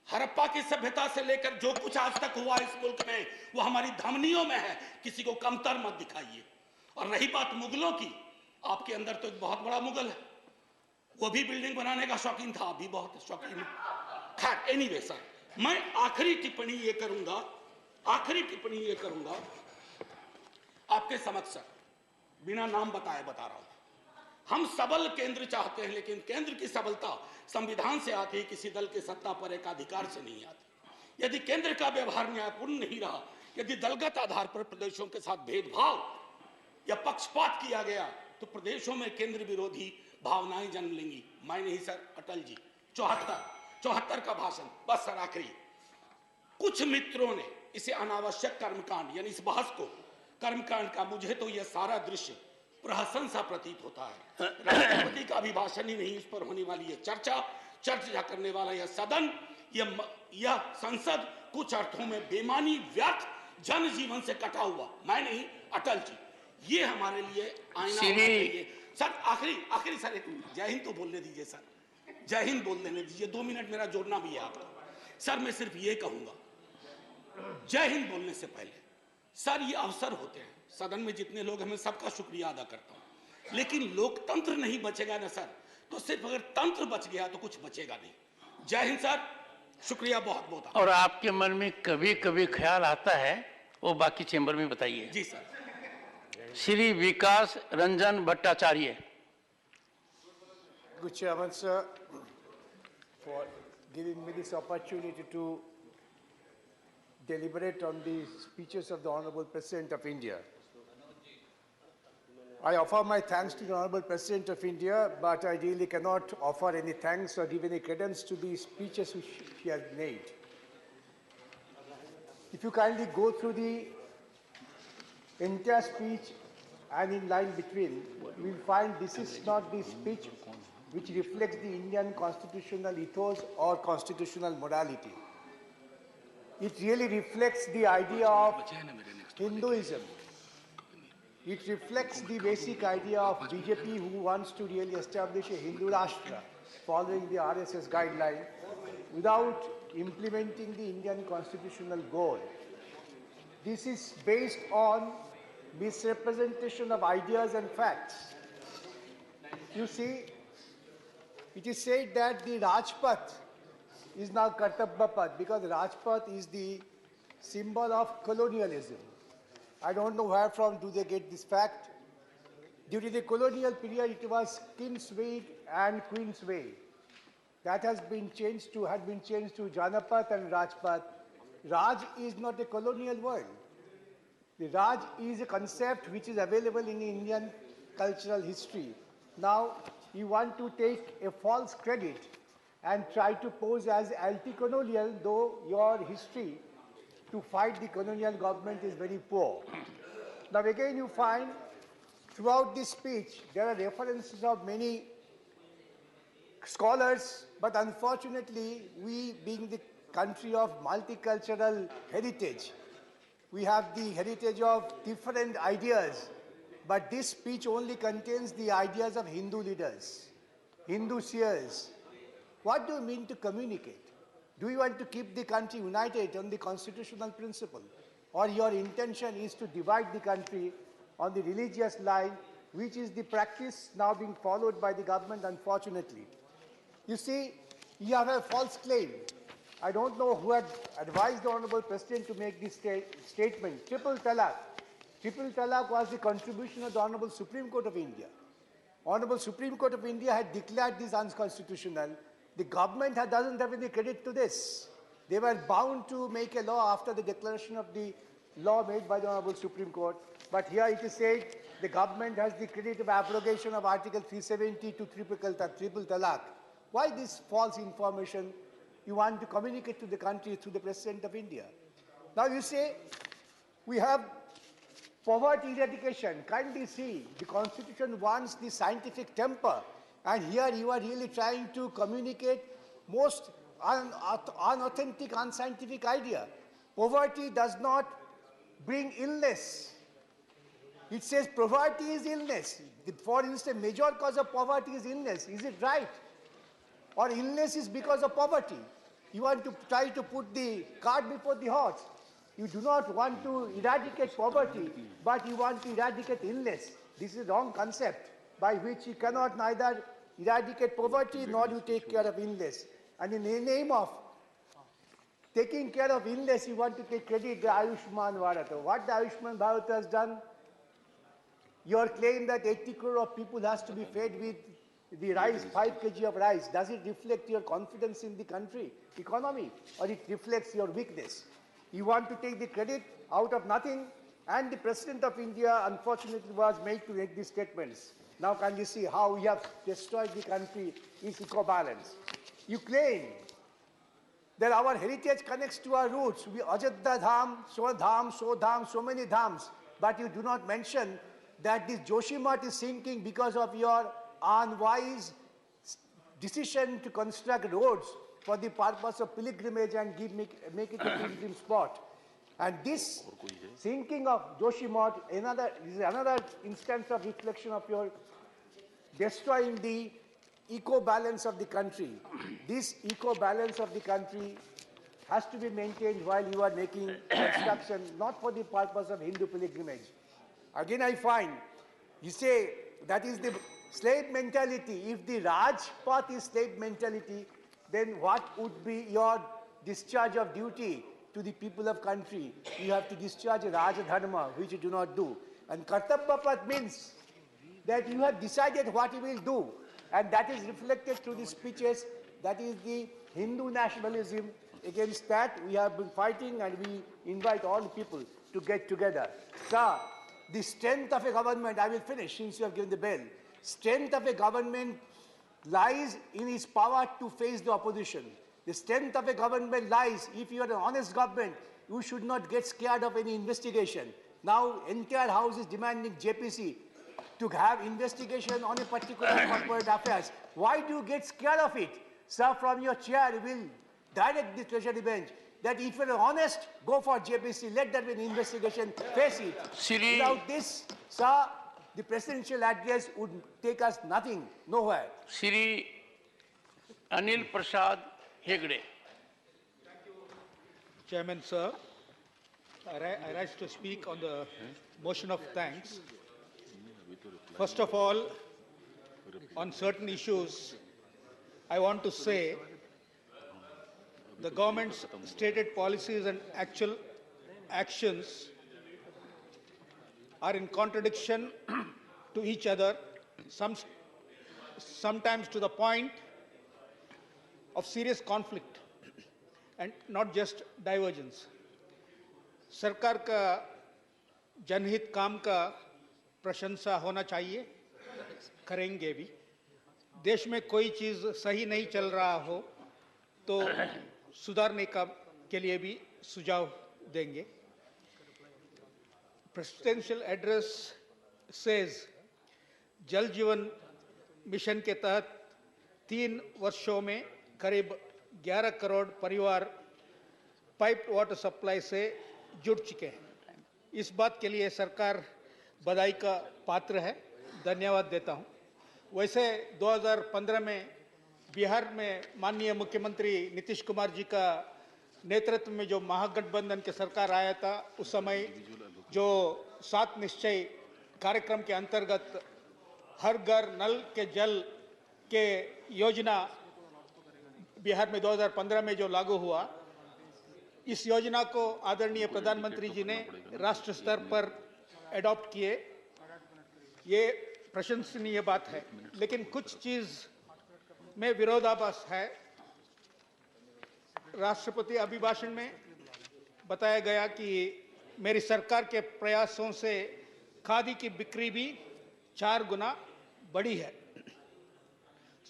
Speaker 4: हड़प्पा की सभ्यता से लेकर जो कुछ आज तक हुआ इस मुल्क में, वो हमारी धमनियों में है, किसी को कमतर मत दिखाइए। और रही बात मुगलों की, आपके अंदर तो एक बहुत बड़ा मुगल है, वो भी बिल्डिंग बनाने का शौकीन था, अभी बहुत शौकीन है। खैर, एनीवे सर, मैं आखिरी टिप्पणी ये करूंगा आपके समक्ष सर, बिना नाम बताए बता रहा हूं। हम सबल केंद्र चाहते हैं, लेकिन केंद्र की सबलता संविधान से आती है, किसी दल के सत्ता पर एक अधिकार से नहीं आती। यदि केंद्र का व्यवहार न्यायपूर्ण नहीं रहा, यदि दलगत आधार पर प्रदेशों के साथ भेदभाव या पक्षपात किया गया, तो प्रदेशों में केंद्र विरोधी भावनाएं जन्म लेंगी। मैं नहीं सर, अटल जी 74 का भाषण। बस सर, आखिरी, कुछ मित्रों ने इसे अनावश्यक कर्मकांड, यानी इस बहस को कर्मकांड का, मुझे तो यह सारा दृश्य प्रहसन सा प्रतीत होता है। राष्ट्रपति का अभिभाषण ही नहीं, इस पर होने वाली यह चर्चा करने वाला यह सदन, यह संसद कुछ अर्थों में बेमानी व्यर्थ जनजीवन से कटा हुआ, मैं नहीं अटल जी, ये हमारे लिए आईना होना चाहिए। सर आखिरी सर एक जय हिंद तो बोलने दीजिए सर, जय हिंद बोल देने दीजिए, 2 मिनट मेरा जोड़ना भी है आपका। सर मैं सिर्फ ये कहूंगा, जय हिंद बोलने से पहले सर ये अवसर होते हैं, सदन में जितने लोग हैं मैं सबका शुक्रिया अदा करता हूं, लेकिन लोकतंत्र नहीं बचेगा ना सर, तो सिर्फ अगर तंत्र बच गया तो कुछ बचेगा नहीं। जय हिंद सर, शुक्रिया बहुत बहुत।
Speaker 2: और आपके मन में कभी कभी ख्याल आता है वो बाकी चेंबर में बताइए।
Speaker 4: जी sir.
Speaker 2: Shri Vikas Ranjan Bhattacharya.
Speaker 5: Good Chairman, sir, for giving me this opportunity to deliberate on the speeches of the Honorable President of India. I offer my thanks to the Honorable President of India, but I really cannot offer any thanks or give any credence to the speeches which he has made. If you kindly go through the entire speech and in line between, you will find this is not the speech which reflects the Indian constitutional ethos or constitutional morality. It really reflects the idea of Hinduism. It reflects the basic idea of BJP, who wants to really establish a Hindu Rashtra following the RSS guideline without implementing the Indian constitutional goal. This is based on misrepresentation of ideas and facts. You see, it is said that the Rajpath is now Kartabbya because Rajpath is the symbol of colonialism. I don't know where from do they get this fact. During the colonial period, it was King's Way and Queen's Way. That had been changed to Janapath and Rajpath. Raj is not a colonial word. The Raj is a concept which is available in Indian cultural history. Now, you want to take a false credit and try to pose as anti-colonial, though your history to fight the colonial government is very poor. Now again you find throughout this speech there are references of many scholars, but unfortunately we being the country of multicultural heritage, we have the heritage of different ideas, but this speech only contains the ideas of Hindu leaders, Hindu seers. What do you mean to communicate? Do you want to keep the country united on the constitutional principle? Or your intention is to divide the country on the religious line, which is the practice now being followed by the government, unfortunately. You see, you have a false claim. I don't know who had advised the Honorable President to make this statement. Triple Talaq. Triple Talaq was the contribution of the Honorable Supreme Court of India. Honorable Supreme Court of India had declared this unconstitutional. The government doesn't have any credit to this. They were bound to make a law after the declaration of the law made by the Honorable Supreme Court. But here it is said the government has the credit of abrogation of Article 370 to triple talaq. Why this false information you want to communicate to the country through the President of India? Now you say we have poverty eradication. Kindly see, the Constitution wants the scientific temper. And here you are really trying to communicate most unauthentic, unscientific idea. Poverty does not bring illness. It says poverty is illness. For instance, major cause of poverty is illness. Is it right? Or illness is because of poverty? You want to try to put the cart before the horse. You do not want to eradicate poverty, but you want to eradicate illness. This is a wrong concept by which you cannot neither eradicate poverty nor you take care of illness. And in the name of taking care of illness, you want to take credit the Ayushman Bharat. What the Ayushman Bharat has done, your claim that 80 crore of people has to be fed with the rice, 5 kg of rice, does it reflect your confidence in the country, economy, or it reflects your weakness? You want to take the credit out of nothing, and the President of India, unfortunately, was made to make these statements. Now can you see how we have destroyed the country is eco-balance? You claim that our heritage connects to our roots. We Ajodhya Dham, so many dhams. But you do not mention that this Joshimath is sinking because of your unwise decision to construct roads for the purpose of pilgrimage and make it a pilgrim spot. And this thinking of Joshi Math is another instance of reflection of your destroying the eco-balance of the country. This eco-balance of the country has to be maintained while you are making construction, not for the purpose of Hindu pilgrimage. Again, I find, you say that is the slave mentality. If the Rajpath is slave mentality, then what would be your discharge of duty to the people of country? You have to discharge Raja Dharma, which you do not do. And Kartabya Path means that you have decided what you will do. And that is reflected through the speeches. That is the Hindu nationalism. Against that, we have been fighting, and we invite all the people to get together. Sir, the strength of a government, I will finish since you have given the bell. Strength of a government lies in its power to face the opposition. The strength of a government lies, if you are an honest government, you should not get scared of any investigation. Now, entire House is demanding JPC to have investigation on a particular corporate affairs. Why do you get scared of it? Sir, from your chair, you will direct the Treasury bench that if you are honest, go for JPC, let there be an investigation, face it. Without this, sir, the presidential address would take us nothing, nowhere.
Speaker 2: Shri Anil Prasad Hegde.
Speaker 7: Chairman, sir, I rise to speak on the motion of thanks. First of all, on certain issues, I want to say the government's stated policies and actual actions are in contradiction to each other, sometimes to the point of serious conflict and not just divergence. सरकार का जनहित काम का प्रशंसा होना चाहिए, करेंगे भी. देश में कोई चीज़ सही नहीं चल रहा हो तो सुधारने के लिए भी सुझाव देंगे. Presidential address says जल जीवन मिशन के तहत 3 वर्षों में करीब 11 करोड़ परिवार पाइप वाटर सप्लाई से जुड़ चुके हैं. इस बात के लिए सरकार बधाई का पात्र है, धन्यवाद देता हूं. वैसे 2015 में बिहार में माननीय मुख्यमंत्री नीतीश कुमार जी का नेतृत्व में जो महागठबंधन की सरकार आया था, उस समय जो 7 निश्चय कार्यक्रम के अंतर्गत हर घर नल के जल के योजना बिहार में 2015 में जो लागू हुआ, इस योजना को आदरणीय प्रधानमंत्री जी ने राष्ट्र स्तर पर एडॉप्ट किए. ये प्रशंसनीय बात है, लेकिन कुछ चीज में विरोधाभास है. राष्ट्रपति अभिभाषण में बताया गया कि मेरी सरकार के प्रयासों से खादी की बिक्री भी 4 गुना बढ़ी है.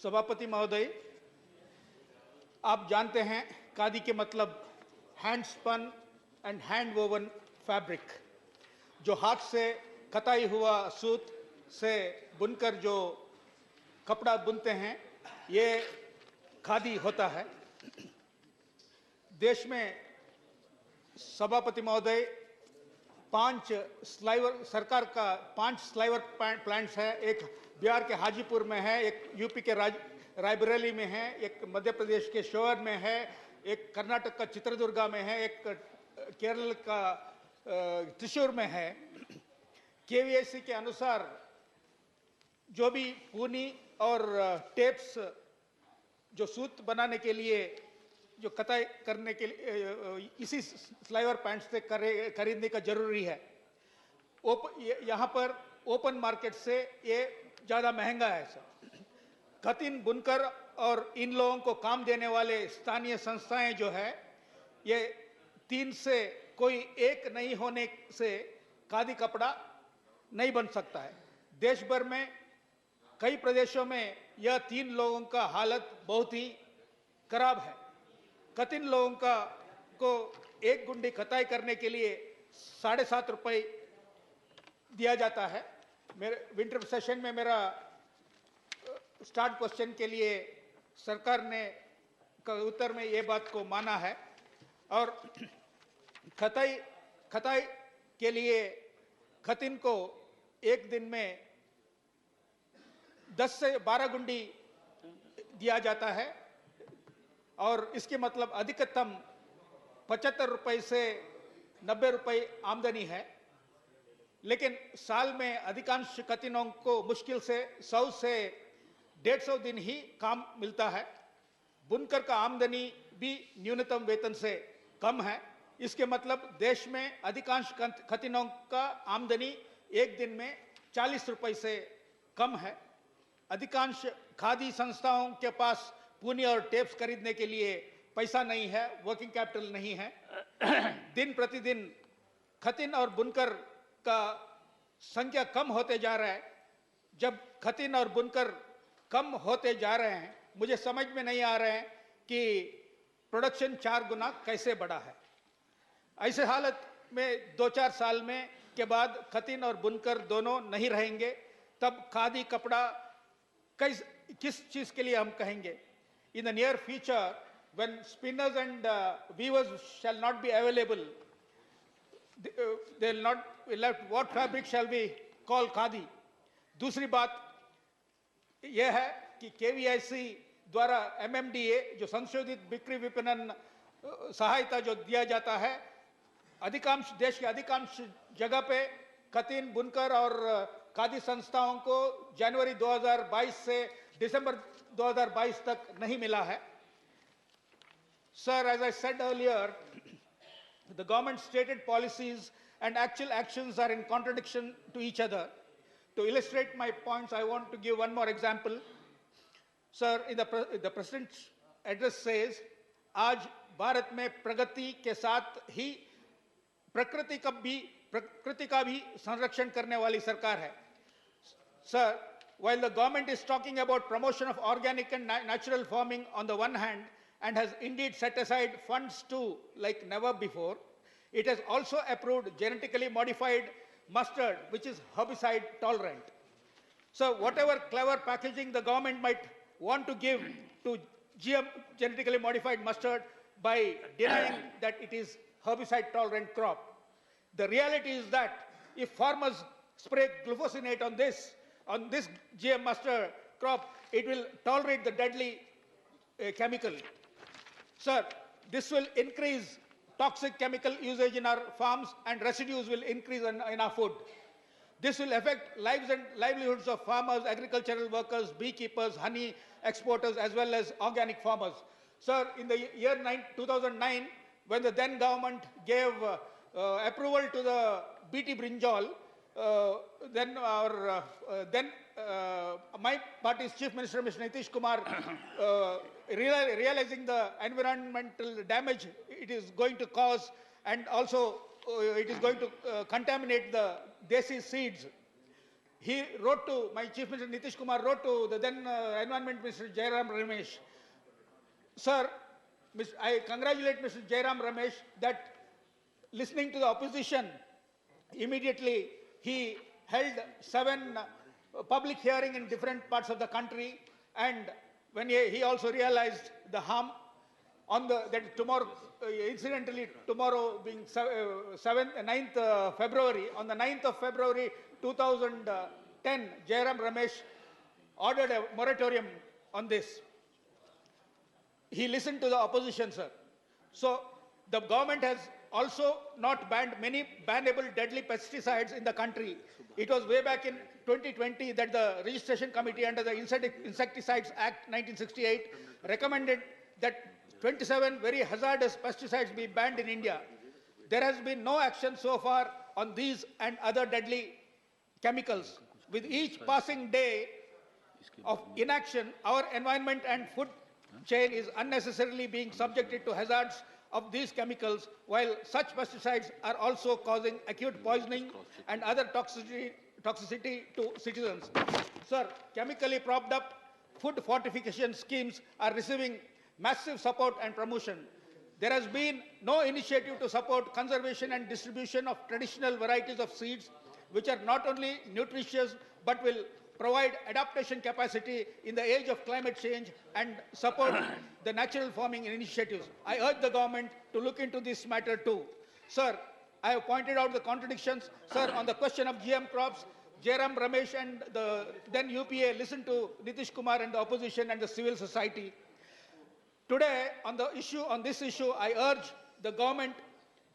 Speaker 7: सभापति महोदय, आप जानते हैं खादी के मतलब hand spun and hand woven fabric, जो हाथ से कताई हुआ सूत से बुनकर जो कपड़ा बुनते हैं, ये खादी होता है. देश में सभापति महोदय 5 स्लाइवर सरकार का 5 स्लाइवर प्लांट्स है. एक बिहार के हाजीपुर में है, एक यूपी के रायबरेली में है, एक मध्य प्रदेश के शोर में है, एक कर्नाटक का चित्रदुर्गा में है, एक केरल का त्रिशूर में है. केवीएसी के अनुसार जो भी पूनी और टेप्स जो सूत बनाने के लिए जो कताई करने के लिए इसी स्लाइवर पैंट से खरीदने का जरूरी है. यहाँ पर ओपन मार्केट से ये ज़्यादा महंगा है सर. खतीन बुनकर और इन लोगों को काम देने वाले स्थानीय संस्थाएं जो है, ये 3 से कोई एक नहीं होने से खादी कपड़ा नहीं बन सकता है. देश भर में कई प्रदेशों में यह 3 लोगों का हालत बहुत ही खराब है. खतीन लोगों को एक गुंडी कताई करने के लिए 7.5 रुपए दिया जाता है. मेरे विंटर सेशन में मेरा स्टार्ट क्वेश्चन के लिए सरकार ने का उत्तर में ये बात को माना है और खताई के लिए खतिन को एक दिन में 10 से 12 गुंडी दिया जाता है और इसके मतलब अधिकतम 75 रुपए से 90 रुपए आमदनी है, लेकिन साल में अधिकांश खतिनों को मुश्किल से 100 से 150 दिन ही काम मिलता है। बुनकर का आमदनी भी न्यूनतम वेतन से कम है। इसके मतलब देश में अधिकांश खतिनों का आमदनी एक दिन में 40 रुपए से कम है। अधिकांश खादी संस्थाओं के पास पूनी और टेप्स खरीदने के लिए पैसा नहीं है, वर्किंग कैपिटल नहीं है। दिन प्रतिदिन खतिन और बुनकर का संख्या कम होते जा रहा है। जब खतिन और बुनकर कम होते जा रहे हैं, मुझे समझ में नहीं आ रहा है कि प्रोडक्शन 4 गुना कैसे बढ़ा है। ऐसे हालत में 2-4 साल में के बाद खतिन और बुनकर दोनों नहीं रहेंगे, तब खादी कपड़ा किस चीज के लिए हम कहेंगे? In the near future, when spinners and weavers shall not be available, they will not be left. What fabric shall we call khadi? दूसरी बात यह है कि KVIC द्वारा MMDA जो संशोधित बिक्री विपणन सहायता जो दिया जाता है, अधिकांश देश के अधिकांश जगह पे खतिन, बुनकर और खादी संस्थाओं को जनवरी 2022 से दिसंबर 2022 तक नहीं मिला है। Sir, as I said earlier, the government's stated policies and actual actions are in contradiction to each other. To illustrate my points, I want to give one more example. Sir, the President's address says, आज भारत में प्रगति के साथ ही प्रकृति का भी संरक्षण करने वाली सरकार है। Sir, while the government is talking about promotion of organic and natural farming on the one hand, and has indeed set aside funds too, like never before, it has also approved genetically modified mustard, which is herbicide tolerant. So whatever clever packaging the government might want to give to GM, genetically modified mustard, by denying that it is herbicide tolerant crop, the reality is that if farmers spray glufosinate on this GM mustard crop, it will tolerate the deadly chemical. Sir, this will increase toxic chemical usage in our farms, and residues will increase in our food. This will affect lives and livelihoods of farmers, agricultural workers, beekeepers, honey exporters, as well as organic farmers. Sir, in the year 2009, when the then government gave approval to the BT brinjal, my party's Chief Minister, Mr. Nitish Kumar, realizing the environmental damage it is going to cause, and also it is going to contaminate the desi seeds, he wrote to, my Chief Minister Nitish Kumar wrote to the then Environment Minister Jairam Ramesh. Sir, I congratulate Mr. Jairam Ramesh that, listening to the opposition, immediately he held 7 public hearings in different parts of the country, and when he also realized the harm on that tomorrow, incidentally tomorrow being 9th February, on the 9th of February 2010, Jairam Ramesh ordered a moratorium on this. He listened to the opposition, sir. So the government has also not banned many bannable deadly pesticides in the country. It was way back in 2020 that the Registration Committee under the Insecticides Act 1968 recommended that 27 very hazardous pesticides be banned in India. There has been no action so far on these and other deadly chemicals. With each passing day of inaction, our environment and food chain is unnecessarily being subjected to hazards of these chemicals, while such pesticides are also causing acute poisoning and other toxicity to citizens. Sir, chemically propped up food fortification schemes are receiving massive support and promotion. There has been no initiative to support conservation and distribution of traditional varieties of seeds, which are not only nutritious but will provide adaptation capacity in the age of climate change and support the natural farming initiatives. I urge the government to look into this matter too. Sir, I have pointed out the contradictions. Sir, on the question of GM crops, Jairam Ramesh and the then UPA listened to Nitish Kumar and the opposition and the civil society. Today, on this issue, I urge the government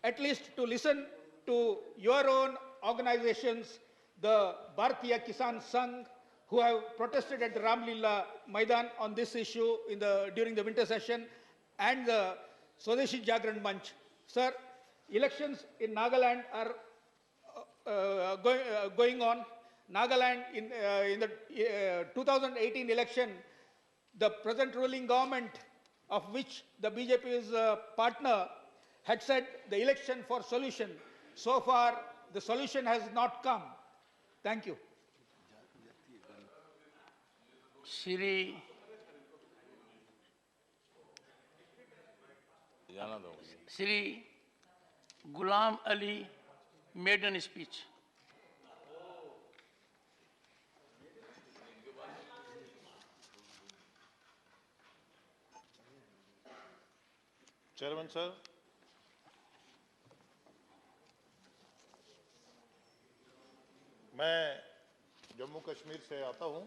Speaker 7: at least to listen to your own organizations, the Bharatiya Kisan Sangh, who have protested at the Ramlila Maidan on this issue during the winter session, and the Swadeshi Jagran Manch. Sir, elections in Nagaland are going on. Nagaland, in the 2018 election, the present ruling government, of which the BJP is a partner, had said the election for solution. So far, the solution has not come. Thank you.
Speaker 2: Shri Ghulam Ali maiden speech.
Speaker 1: Chairman sir, मैं जम्मू कश्मीर से आता हूं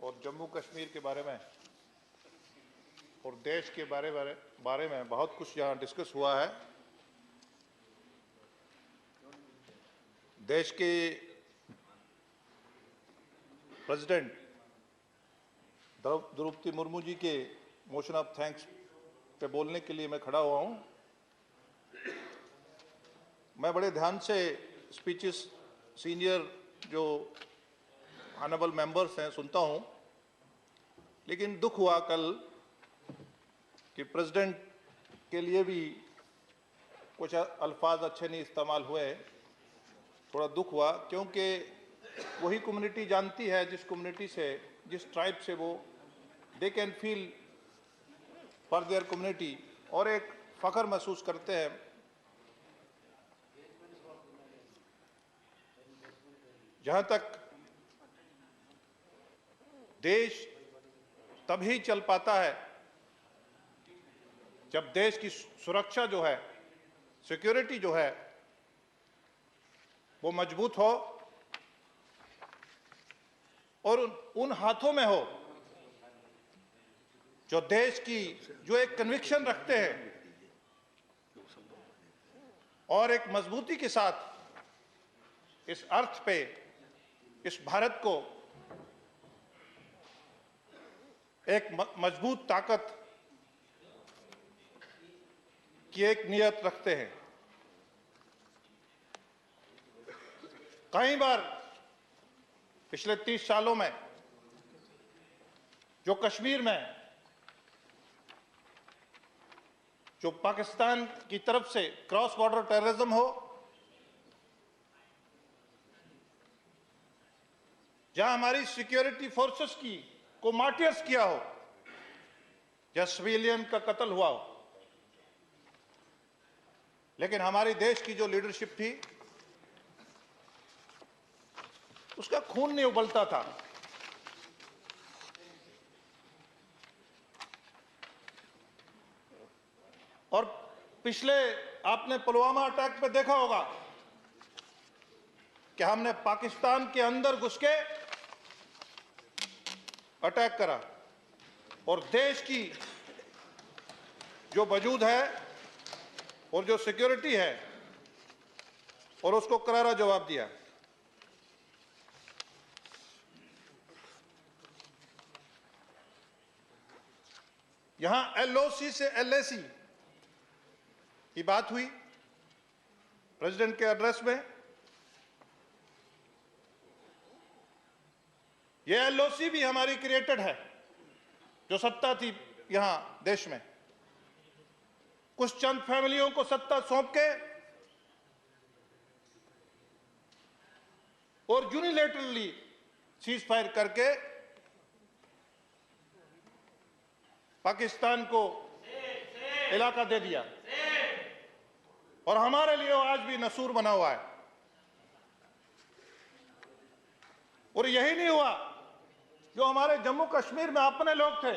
Speaker 1: और जम्मू कश्मीर के बारे में और देश के बारे में बहुत कुछ यहाँ डिस्कस हुआ है। देश के प्रेसिडेंट द्रौपदी मुर्मू जी के मोशन ऑफ थैंक्स पे बोलने के लिए मैं खड़ा हुआ हूँ। मैं बड़े ध्यान से स्पीचेस सीनियर जो ऑनरेबल मेंबर्स हैं सुनता हूँ, लेकिन दुख हुआ कल कि प्रेसिडेंट के लिए भी कुछ अल्फाज अच्छे नहीं इस्तेमाल हुए। थोड़ा दुख हुआ क्योंकि वही कम्युनिटी जानती है, जिस ट्राइब से वो they can feel for their community और एक फख्र महसूस करते हैं। जहाँ तक देश तभी चल पाता है जब देश की सुरक्षा जो है, सिक्योरिटी जो है, वो मजबूत हो और उन हाथों में हो जो देश की जो एक कन्विक्शन रखते हैं और एक मजबूती के साथ इस अर्थ पे इस भारत को एक मजबूत ताकत की एक नियत रखते हैं। कई बार पिछले 30 सालों में जो कश्मीर में जो पाकिस्तान की तरफ से क्रॉस बॉर्डर टेररिज्म हो, जहां हमारी सिक्योरिटी फोर्सेस को मार्टियर्स किया हो, जहां सिविलियन का कत्ल हुआ हो, लेकिन हमारे देश की जो लीडरशिप थी उसका खून नहीं उबलता था। और पिछले आपने पुलवामा अटैक पे देखा होगा कि हमने पाकिस्तान के अंदर घुस के अटैक करा और देश की जो वजूद है और जो सिक्योरिटी है और उसको करारा जवाब दिया। यहां एलओसी से एलएसी की बात हुई प्रेसिडेंट के एड्रेस में। यह एलओसी भी हमारी क्रिएटेड है, जो सत्ता थी यहां देश में, कुछ चंद फैमिलियों को सत्ता सौंप के और यूनिलैटरली सीज फायर करके पाकिस्तान को इलाका दे दिया और हमारे लिए आज भी नसूर बना हुआ है। और यही नहीं हुआ, जो हमारे जम्मू कश्मीर में अपने लोग थे,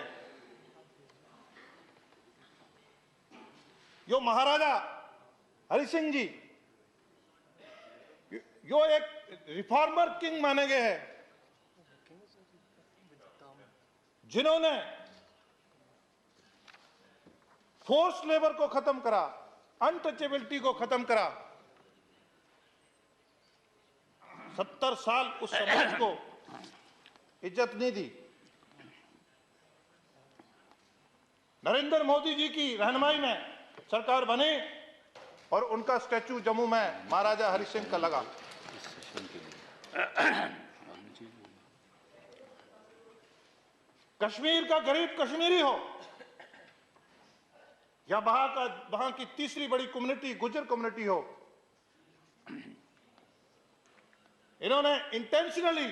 Speaker 1: जो महाराजा हरि सिंह जी, जो एक रिफॉर्मर किंग माने गए हैं, जिन्होंने फोर्स लेबर को खत्म करा, अनटचेबिलिटी को खत्म करा, 70 साल उस समाज को इज्जत नहीं दी। नरेंद्र मोदी जी की रहनुमाई में सरकार बनी और उनका स्टैचू जम्मू में महाराजा हरि सिंह का लगा। कश्मीर का गरीब कश्मीरी हो या वहां की तीसरी बड़ी कम्युनिटी गुर्जर कम्युनिटी हो, इन्होंने इंटेंशनली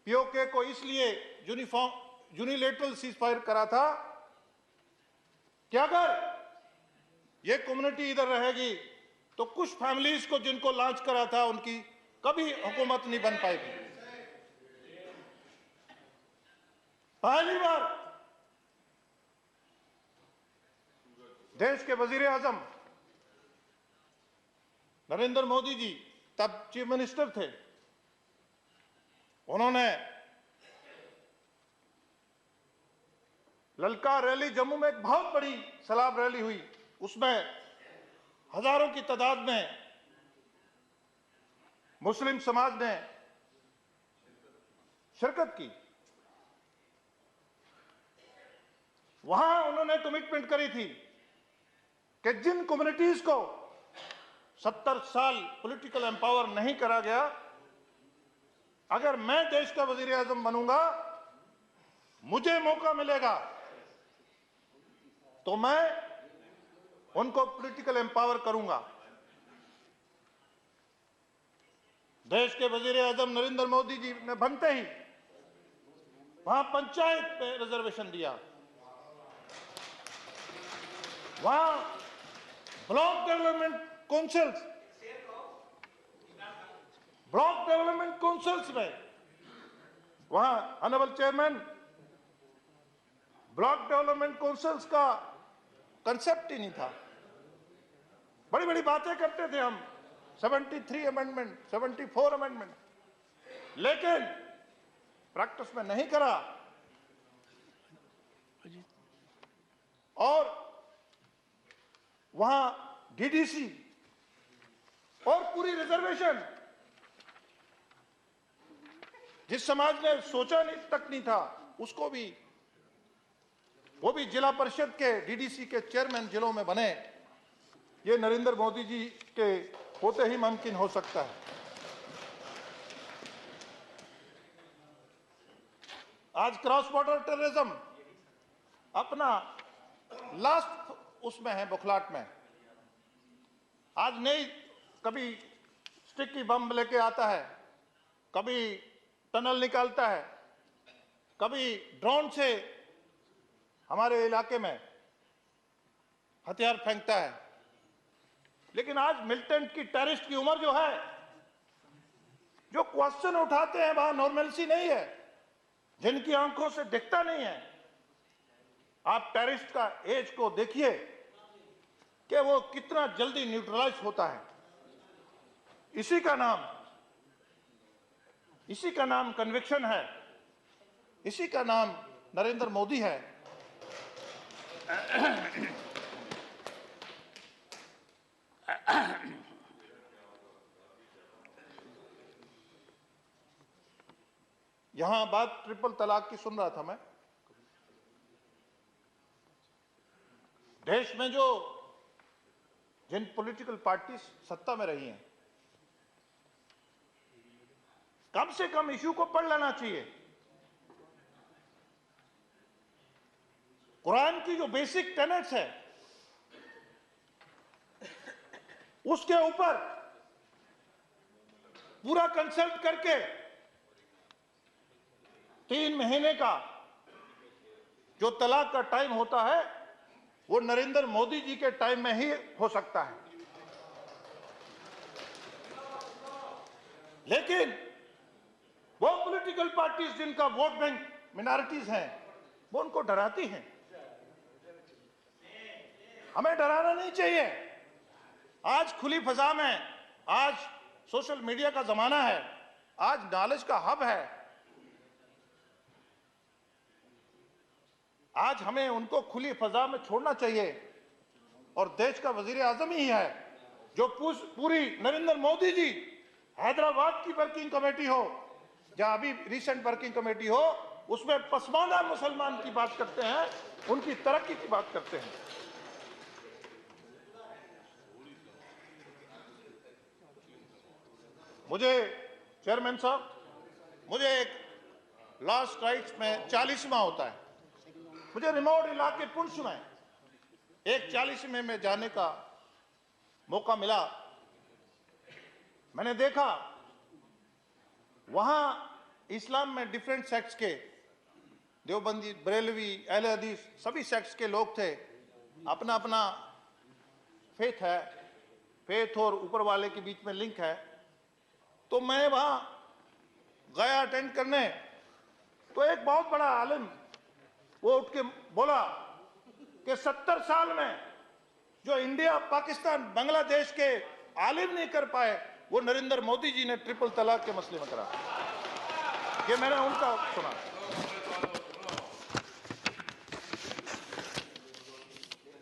Speaker 1: पीओके को इसलिए यूनिलेटरल सीजफायर करा था कि अगर ये कम्युनिटी इधर रहेगी तो कुछ फैमिलीज को जिनको लॉन्च करा था उनकी कभी हुकूमत नहीं बन पाएगी। पहली बार देश के वजीर आजम नरेंद्र मोदी जी, तब चीफ मिनिस्टर थे, उन्होंने ललकार रैली, जम्मू में एक बहुत बड़ी सलाब रैली हुई, उसमें हजारों की तादाद में मुस्लिम समाज ने शिरकत की। वहां उन्होंने कमिटमेंट करी थी कि जिन कम्युनिटीज को 70 साल पॉलिटिकल एम्पावर नहीं करा गया, अगर मैं देश का वजीर आजम बनूंगा, मुझे मौका मिलेगा तो मैं उनको पॉलिटिकल एम्पावर करूंगा। देश के वजीर आजम नरेंद्र मोदी जी ने बनते ही वहां पंचायत पे रिजर्वेशन दिया, वहां ब्लॉक डेवलपमेंट काउंसिल्स में वहां honourable chairman, block development councils का कंसेप्ट ही नहीं था। बड़ी बड़ी बातें करते थे हम, 73 अमेंडमेंट, 74 अमेंडमेंट, लेकिन प्रैक्टिस में नहीं करा। और वहां डीडीसी और पूरी रिजर्वेशन, जिस समाज ने सोचा नहीं तक नहीं था, उसको भी, वो भी जिला परिषद के डीडीसी के चेयरमैन जिलों में बने। ये नरेंद्र मोदी जी के होते ही मुमकिन हो सकता है। आज क्रॉस बॉर्डर टेररिज्म अपना लास्ट उसमें है, बुखलाट में। आज नहीं, कभी स्टिकी बम लेके आता है, कभी टनल निकालता है, कभी ड्रोन से हमारे इलाके में हथियार फेंकता है। लेकिन आज मिलिटेंट की, टेररिस्ट की उम्र जो है, जो क्वेश्चन उठाते हैं वहां नॉर्मलसी नहीं है, जिनकी आंखों से दिखता नहीं है। आप टेररिस्ट का एज को देखिए कि वो कितना जल्दी न्यूट्रलाइज होता है। इसी का नाम कन्विक्शन है, इसी का नाम नरेंद्र मोदी है। यहां बात ट्रिपल तलाक की सुन रहा था मैं। देश में जिन पॉलिटिकल पार्टी सत्ता में रही हैं, कम से कम इश्यू को पढ़ लेना चाहिए। कुरान की जो बेसिक टेनेट्स है, उसके ऊपर पूरा कंसल्ट करके 3 महीने का जो तलाक का टाइम होता है, वो नरेंद्र मोदी जी के टाइम में ही हो सकता है। लेकिन वो पॉलिटिकल पार्टीज जिनका वोट बैंक मिनॉरिटीज हैं, वो उनको डराती हैं। हमें डराना नहीं चाहिए। आज खुली फजा में, आज सोशल मीडिया का जमाना है, आज नॉलेज का हब है। आज हमें उनको खुली फजा में छोड़ना चाहिए। और देश का वजीर आजम ही है जो पूरी नरेंद्र मोदी जी हैदराबाद की वर्किंग कमेटी हो, या अभी रिसेंट वर्किंग कमेटी हो, उसमें पसमानदा मुसलमान की बात करते हैं, उनकी तरक्की की बात करते हैं। मुझे चेयरमैन साहब, मुझे एक लास्ट राइट्स में 40वां होता है, मुझे रिमोट इलाके पुंछ में एक 40वें में जाने का मौका मिला। मैंने देखा वहां इस्लाम में डिफरेंट सेक्ट्स के, देवबंदी, बरेलवी, अहले हदीस, सभी सेक्ट्स के लोग थे। अपना अपना फेथ है, फेथ और ऊपर वाले के बीच में लिंक है। तो मैं वहां गया अटेंड करने, तो एक बहुत बड़ा आलिम वो उठ के बोला कि 70 साल में जो इंडिया, पाकिस्तान, बांग्लादेश के आलिम नहीं कर पाए, वो नरेंद्र मोदी जी ने ट्रिपल तलाक के मसले में करा। ये मैंने उनका सुना।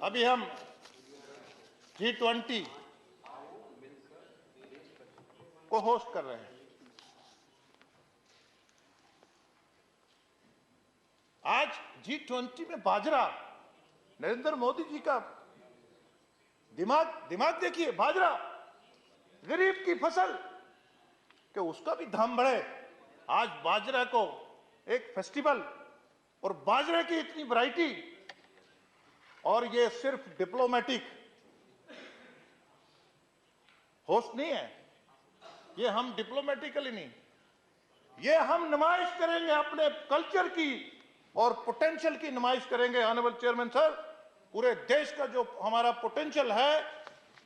Speaker 1: अभी हम G20 को होस्ट कर रहे हैं। आज G20 में बाजरा, नरेंद्र मोदी जी का दिमाग देखिए, बाजरा गरीब की फसल, कि उसका भी दाम बढ़े। आज बाजरा को एक फेस्टिवल, और बाजरे की इतनी वैरायटी, और ये सिर्फ डिप्लोमेटिक होस्ट नहीं है, ये हम डिप्लोमेटिकली नहीं, ये हम नुमाइश करेंगे अपने कल्चर की और पोटेंशियल की नुमाइश करेंगे। ऑनरेबल चेयरमैन सर, पूरे देश का जो हमारा पोटेंशियल है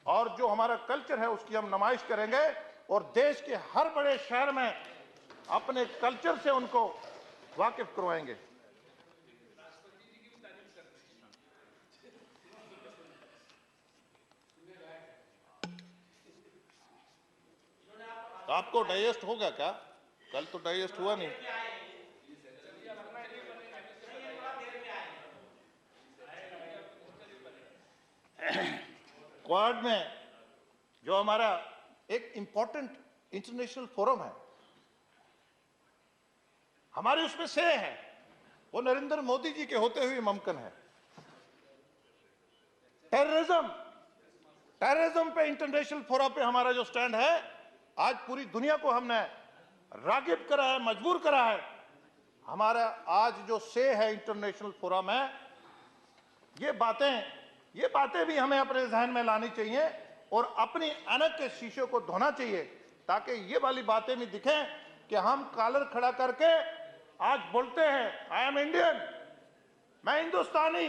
Speaker 1: और जो हमारा कल्चर है, उसकी हम नुमाइश करेंगे, और देश के हर बड़े शहर में अपने कल्चर से उनको वाकिफ करवाएंगे। आपको डाइजेस्ट होगा क्या? कल तो डाइजेस्ट हुआ नहीं। क्वाड में जो हमारा एक इंपॉर्टेंट इंटरनेशनल फोरम है, हमारे उसमें से है, वो नरेंद्र मोदी जी के होते हुए मुमकिन है। टेररिज्म पे इंटरनेशनल फोरम पे हमारा जो स्टैंड है, आज पूरी दुनिया को हमने रागिब करा है, मजबूर करा है। हमारा आज जो से है इंटरनेशनल फोरम है, ये बातें भी हमें अपने जहन में लानी चाहिए और अपनी अनक के शीशे को धोना चाहिए, ताकि ये वाली बातें भी दिखें कि हम कॉलर खड़ा करके आज बोलते हैं आई एम इंडियन, मैं हिंदुस्तानी।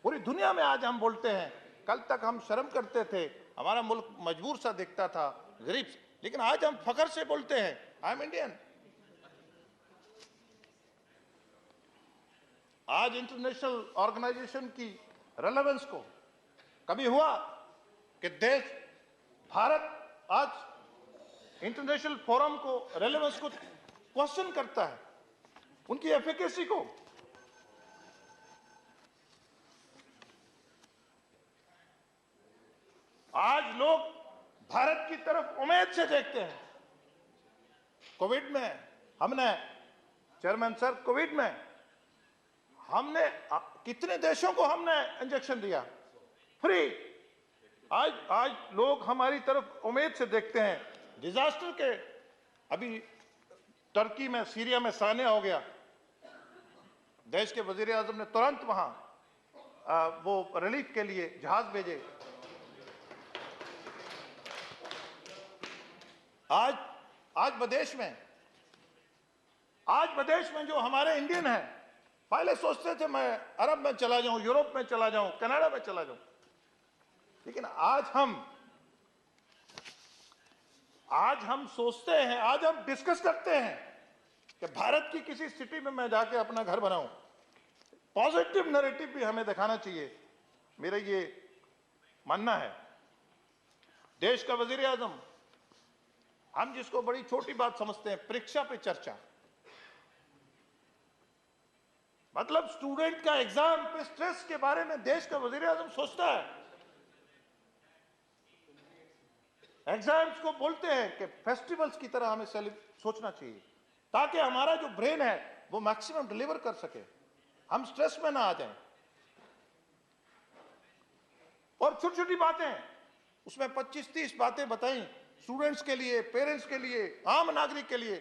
Speaker 1: पूरी दुनिया में आज हम बोलते हैं। कल तक हम शर्म करते थे, हमारा मुल्क मजबूर सा दिखता था, गरीब, लेकिन आज हम फख्र से बोलते हैं आई एम इंडियन। आज इंटरनेशनल ऑर्गेनाइजेशन की रेलेवेंस को कभी हुआ कि देश भारत आज इंटरनेशनल फोरम को रेलेवेंस को क्वेश्चन करता है, उनकी एफिकेसी को। आज लोग भारत की तरफ उम्मीद से देखते हैं। कोविड में हमने, चेयरमैन सर, कोविड में हमने कितने देशों को हमने इंजेक्शन दिया फ्री। आज लोग हमारी तरफ उम्मीद से देखते हैं। डिजास्टर के अभी टर्की में, सीरिया में सानिया हो गया, देश के वजीर आजम ने तुरंत वहां वो रिलीफ के लिए जहाज भेजे। आज विदेश में जो हमारे इंडियन हैं, पहले सोचते थे मैं अरब में चला जाऊं, यूरोप में चला जाऊं, कनाडा में चला जाऊं, लेकिन आज हम आज हम सोचते हैं, आज हम डिस्कस करते हैं कि भारत की किसी सिटी में मैं जाके अपना घर बनाऊं। पॉजिटिव नैरेटिव भी हमें दिखाना चाहिए, मेरा ये मानना है। देश का वजीर आजम, हम जिसको बड़ी छोटी बात समझते हैं, परीक्षा पे चर्चा, मतलब स्टूडेंट का एग्जाम पे स्ट्रेस के बारे में देश का वजीर आजम सोचता है। एग्जाम्स को बोलते हैं कि फेस्टिवल्स की तरह हमें सोचना चाहिए, ताकि हमारा जो ब्रेन है वो मैक्सिमम डिलीवर कर सके, हम स्ट्रेस में ना आ जाएं। और छोटी छोटी बातें, उसमें 25-30 बातें बताई स्टूडेंट्स के लिए, पेरेंट्स के लिए, आम नागरिक के लिए।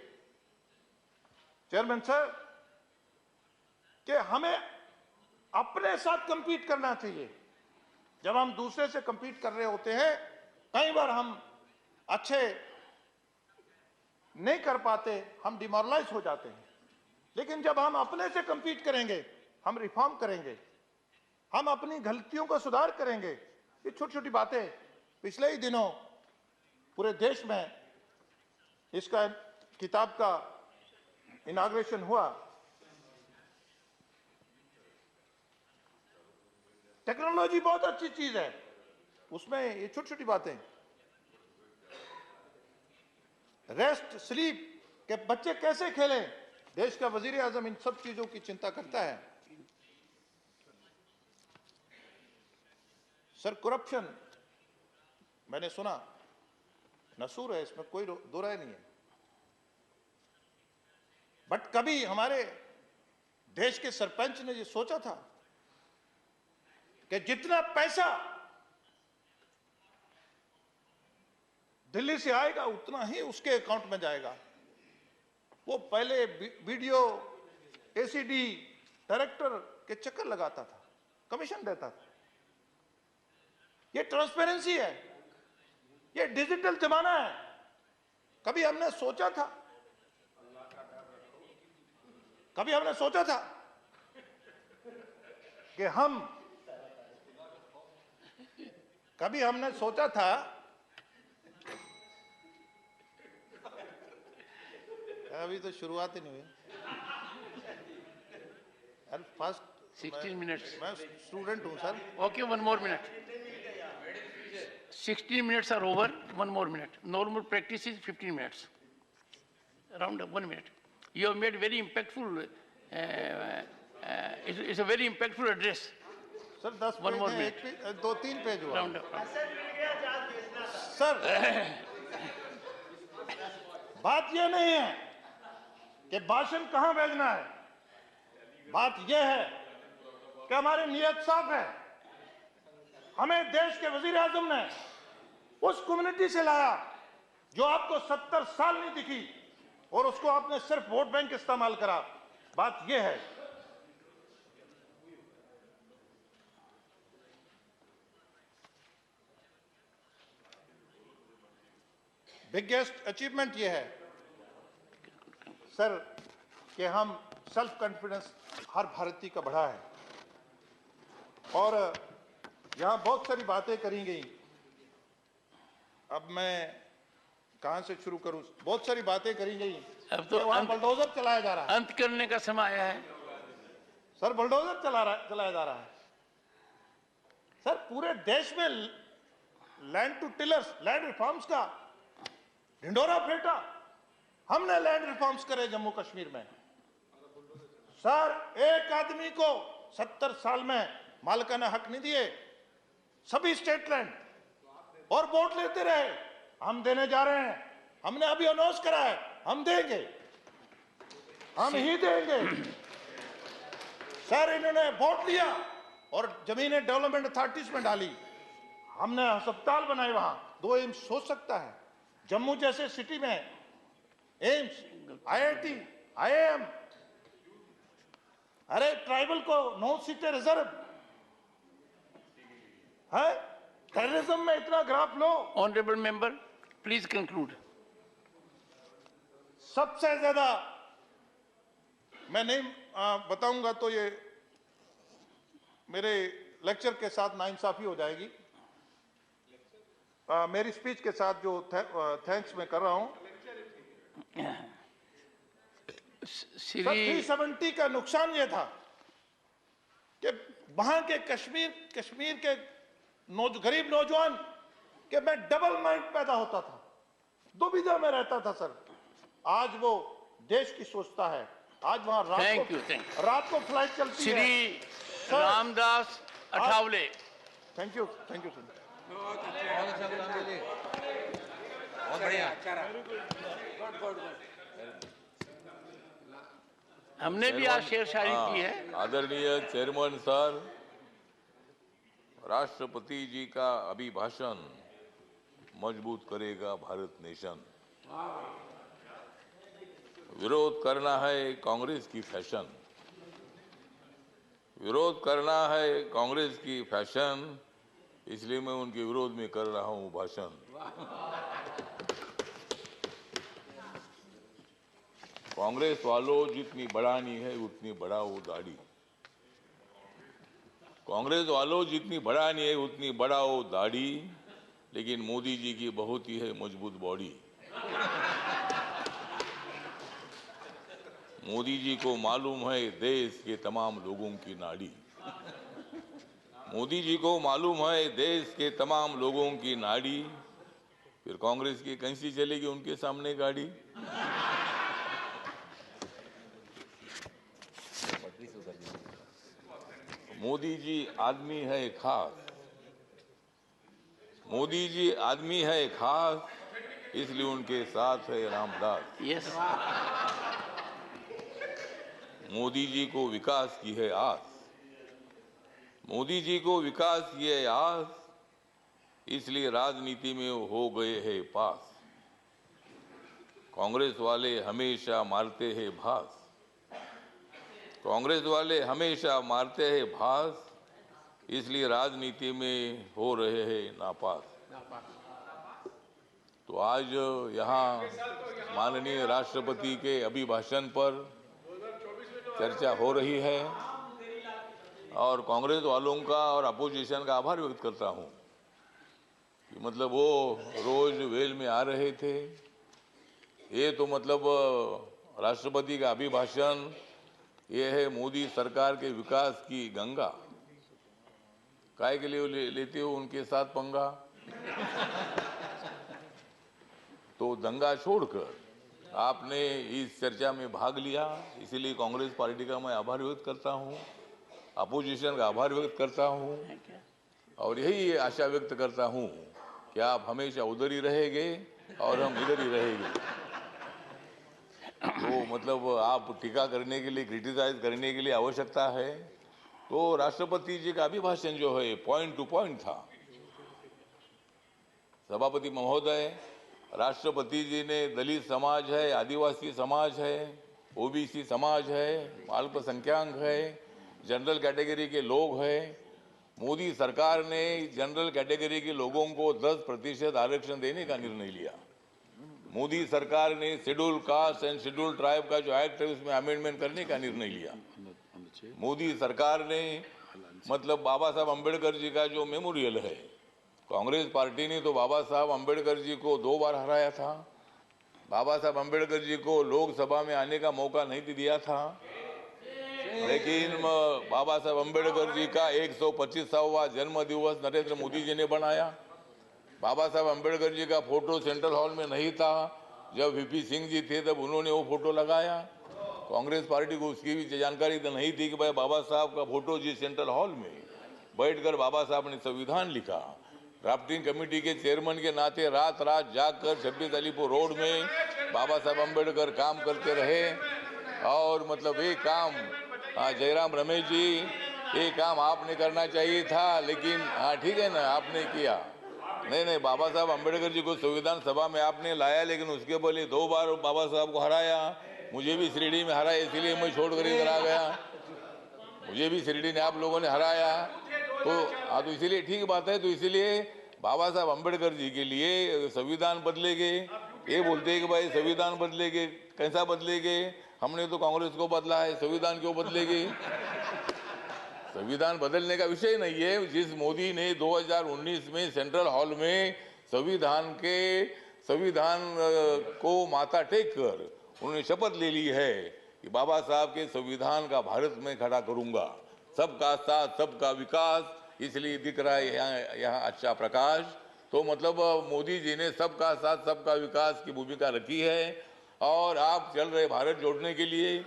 Speaker 1: चेयरमैन सर, कि हमें अपने साथ कंपीट करना चाहिए। जब हम दूसरे से कंपीट कर रहे होते हैं, कई बार हम अच्छे नहीं कर पाते, हम डिमोरलाइज हो जाते हैं। लेकिन जब हम अपने से कंपीट करेंगे, हम रिफॉर्म करेंगे, हम अपनी गलतियों का सुधार करेंगे। ये छोटी छोटी बातें, पिछले ही दिनों पूरे देश में इसका किताब का इनॉग्रेशन हुआ। टेक्नोलॉजी बहुत अच्छी चीज है, उसमें ये छोटी छोटी बातें, रेस्ट, स्लीप, के बच्चे कैसे खेलें, देश का वजीर आजम इन सब चीजों की चिंता करता है। सर, करप्शन मैंने सुना नसूर है, इसमें कोई दो राय नहीं है। बट कभी हमारे देश के सरपंच ने ये सोचा था कि जितना पैसा दिल्ली से आएगा उतना ही उसके अकाउंट में जाएगा। वो पहले वीडियो एसीडी डायरेक्टर के चक्कर लगाता था, कमीशन देता था। ये ट्रांसपेरेंसी है, ये डिजिटल जमाना है। कभी हमने सोचा था कि हमने सोचा था अभी तो शुरुआत ही नहीं हुई। First
Speaker 2: 16 minutes.
Speaker 1: मैं स्टूडेंट हूं sir.
Speaker 2: Okay, one more minute. 16 minutes are over. One more minute. Normal practice is 15 minutes. Around 1 minute. You have made very impactful. It's a very impactful address.
Speaker 1: Sir 10
Speaker 2: One more minute.
Speaker 1: 2-3 page हुआ।
Speaker 2: Round up.
Speaker 1: Sir, बात यह नहीं है कि भाषण कहां भेजना है, बात यह है कि हमारी नीयत साफ है। हमें देश के वजीर आजम ने उस कम्युनिटी से लाया जो आपको 70 साल नहीं दिखी, और उसको आपने सिर्फ वोट बैंक इस्तेमाल करा। बात यह है। बिगेस्ट अचीवमेंट यह है सर कि हम सेल्फ कॉन्फिडेंस हर भारतीय का बढ़ा है, और यहां बहुत सारी बातें करी गई। अब मैं कहां से शुरू करूं? बहुत सारी बातें करी गई।
Speaker 2: अब तो
Speaker 1: बुलडोजर चलाया जा रहा है।
Speaker 2: अंत करने का समय आया है।
Speaker 1: सर, बुलडोजर चलाया जा रहा है। सर, पूरे देश में land to tillers, land reforms का ढिंडोरा फेंटा। हमने लैंड रिफॉर्म्स करे जम्मू कश्मीर में। सर, एक आदमी को 70 साल में मालिकाना हक नहीं दिए, सभी स्टेट लैंड, और वोट लेते रहे। हम देने जा रहे हैं, हमने अभी अनाउंस करा है, हम देंगे, हम ही देंगे। सर, इन्होंने वोट लिया और जमीनें डेवलपमेंट अथॉरिटीज में डाली। हमने अस्पताल बनाए, वहां 2 एम्स सोच सकता है। जम्मू जैसे सिटी में एम्स, IIT, IIM, अरे ट्राइबल को 9 सीटें रिजर्व है। टेररिज्म में इतना graph low.
Speaker 2: Honourable member, please conclude.
Speaker 1: सबसे ज्यादा मैं नहीं बताऊंगा तो ये मेरे लेक्चर के साथ नाइंसाफी हो जाएगी। मेरी स्पीच के साथ जो थैंक्स मैं कर रहा हूं। सर 370 का नुकसान ये था कि वहां के कश्मीर के गरीब नौजवान के मैं डबल माइंड पैदा होता था, दुविधा में रहता था सर। आज वो देश की सोचता है। आज वहां रात को फ्लाइट चलती है।
Speaker 2: Shri Ramdas Athawale.
Speaker 1: Thank you sir.
Speaker 11: बहुत बढ़िया।
Speaker 2: हमने भी आज शेर शायरी की है।
Speaker 6: आदरणीय चेयरमैन सर, राष्ट्रपति जी का अभिभाषण मजबूत करेगा भारत नेशन। विरोध करना है कांग्रेस की फैशन, विरोध करना है कांग्रेस की फैशन, इसलिए मैं उनके विरोध में कर रहा हूं भाषण। कांग्रेस वालों, जितनी बढ़ानी है उतनी बढ़ाओ दाढ़ी। कांग्रेस वालों, जितनी बढ़ानी है उतनी बढ़ाओ दाढ़ी, लेकिन मोदी जी की बहुत ही है मजबूत बॉडी। मोदी जी को मालूम है देश के तमाम लोगों की नाड़ी। मोदी जी को मालूम है देश के तमाम लोगों की नाड़ी, फिर कांग्रेस की कैसी चलेगी उनके सामने गाड़ी। मोदी जी आदमी है खास, मोदी जी आदमी है खास, इसलिए उनके साथ है रामदास।
Speaker 2: यस।
Speaker 6: मोदी जी को विकास की है आस, मोदी जी को विकास की है आस, इसलिए राजनीति में हो गए हैं पास। कांग्रेस वाले हमेशा मारते हैं भास, कांग्रेस वाले हमेशा मारते हैं भास, इसलिए राजनीति में हो रहे हैं नापास। तो आज यहाँ माननीय राष्ट्रपति के अभिभाषण पर चर्चा हो रही है और कांग्रेस वालों का और अपोजिशन का आभार व्यक्त करता हूँ कि मतलब वो रोज वेल में आ रहे थे। ये तो मतलब राष्ट्रपति का अभिभाषण ये है मोदी सरकार के विकास की गंगा। काय के लिए लेते हो उनके साथ पंगा? तो दंगा छोड़कर आपने इस चर्चा में भाग लिया, इसीलिए कांग्रेस पार्टी का मैं आभार व्यक्त करता हूं, अपोजिशन का आभार व्यक्त करता हूं और यही आशा व्यक्त करता हूं कि आप हमेशा उधर ही रहेंगे और हम इधर ही रहेंगे। तो मतलब आप टीका करने के लिए, क्रिटिसाइज करने के लिए आवश्यकता है तो राष्ट्रपति जी का अभिभाषण जो है पॉइंट टू पॉइंट था। सभापति महोदय, राष्ट्रपति जी ने दलित समाज है, आदिवासी समाज है, ओबीसी समाज है, अल्पसंख्यक है, जनरल कैटेगरी के लोग हैं। मोदी सरकार ने जनरल कैटेगरी के लोगों को 10% आरक्षण देने का निर्णय लिया। मोदी सरकार ने schedule caste and schedule tribe का जो एक्ट है उसमें अमेंडमेंट करने का निर्णय लिया। मोदी सरकार ने मतलब बाबा साहब अम्बेडकर जी का जो मेमोरियल है, कांग्रेस पार्टी ने तो बाबा साहब अम्बेडकर जी को 2 बार हराया था। बाबा साहब अम्बेडकर जी को लोकसभा में आने का मौका नहीं दिया था, लेकिन बाबा साहब अम्बेडकर जी का 125वां जन्म दिवस नरेंद्र मोदी जी ने बनाया। बाबा साहब अम्बेडकर जी का फोटो सेंट्रल हॉल में नहीं था, जब वीपी सिंह जी थे तब उन्होंने वो फोटो लगाया। कांग्रेस पार्टी को उसकी भी जानकारी तो नहीं थी कि भाई बाबा साहब का फोटो जी सेंट्रल हॉल में बैठकर बाबा साहब ने संविधान लिखा। ड्राफ्टिंग कमेटी के चेयरमैन के नाते रात रात जागकर 26 अलीपुर रोड में बाबा साहब अम्बेडकर काम करते रहे और मतलब ये काम जयराम रमेश जी, ये काम आपने करना चाहिए था, लेकिन हाँ ठीक है ना, आपने किया नहीं, बाबा साहब अम्बेडकर जी को संविधान सभा में आपने लाया, लेकिन उसके पहले 2 बार बाबा साहब को हराया। मुझे भी शिरडी में हराया, इसीलिए मैं छोड़कर इधर आ गया। मुझे भी शिरडी ने आप लोगों ने हराया, तो इसीलिए ठीक बात है। तो इसीलिए बाबा साहब अम्बेडकर जी के लिए संविधान बदलेंगे, ये बोलते हैं कि भाई संविधान बदलेंगे, कैसा बदलेंगे? हमने तो कांग्रेस को बदला है, संविधान क्यों बदलेगी? संविधान बदलने का विषय नहीं है। जिस मोदी ने 2019 में सेंट्रल हॉल में संविधान को माथा टेक कर उन्होंने शपथ ले ली है कि बाबा साहब के संविधान का भारत में खड़ा करूंगा, सबका साथ सबका विकास, इसलिए दिख रहा है यहाँ अच्छा प्रकाश। तो मतलब मोदी जी ने सबका साथ सबका विकास की भूमिका रखी है और आप चल रहे भारत जोड़ने के लिए।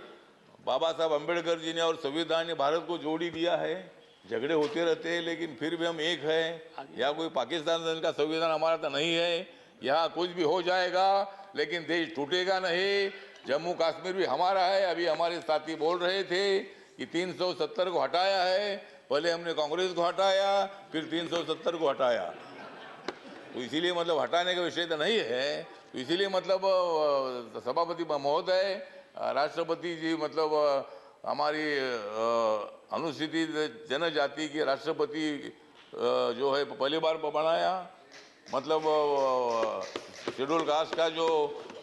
Speaker 6: बाबा साहब अम्बेडकर जी ने और संविधान ने भारत को जोड़ ही दिया है। झगड़े होते रहते हैं लेकिन फिर भी हम एक हैं। यहाँ कोई पाकिस्तान का संविधान हमारा तो नहीं है, यहाँ कुछ भी हो जाएगा लेकिन देश टूटेगा नहीं। जम्मू कश्मीर भी हमारा है। अभी हमारे साथी बोल रहे थे कि 370 को हटाया है, पहले हमने कांग्रेस को हटाया फिर 370 को हटाया, तो इसीलिए मतलब हटाने का विषय तो नहीं है। तो इसीलिए मतलब सभापति महोदय, राष्ट्रपति जी मतलब हमारी अनुसूचित जनजाति के राष्ट्रपति जो है पहली बार बनाया, मतलब शेड्यूल कास्ट का जो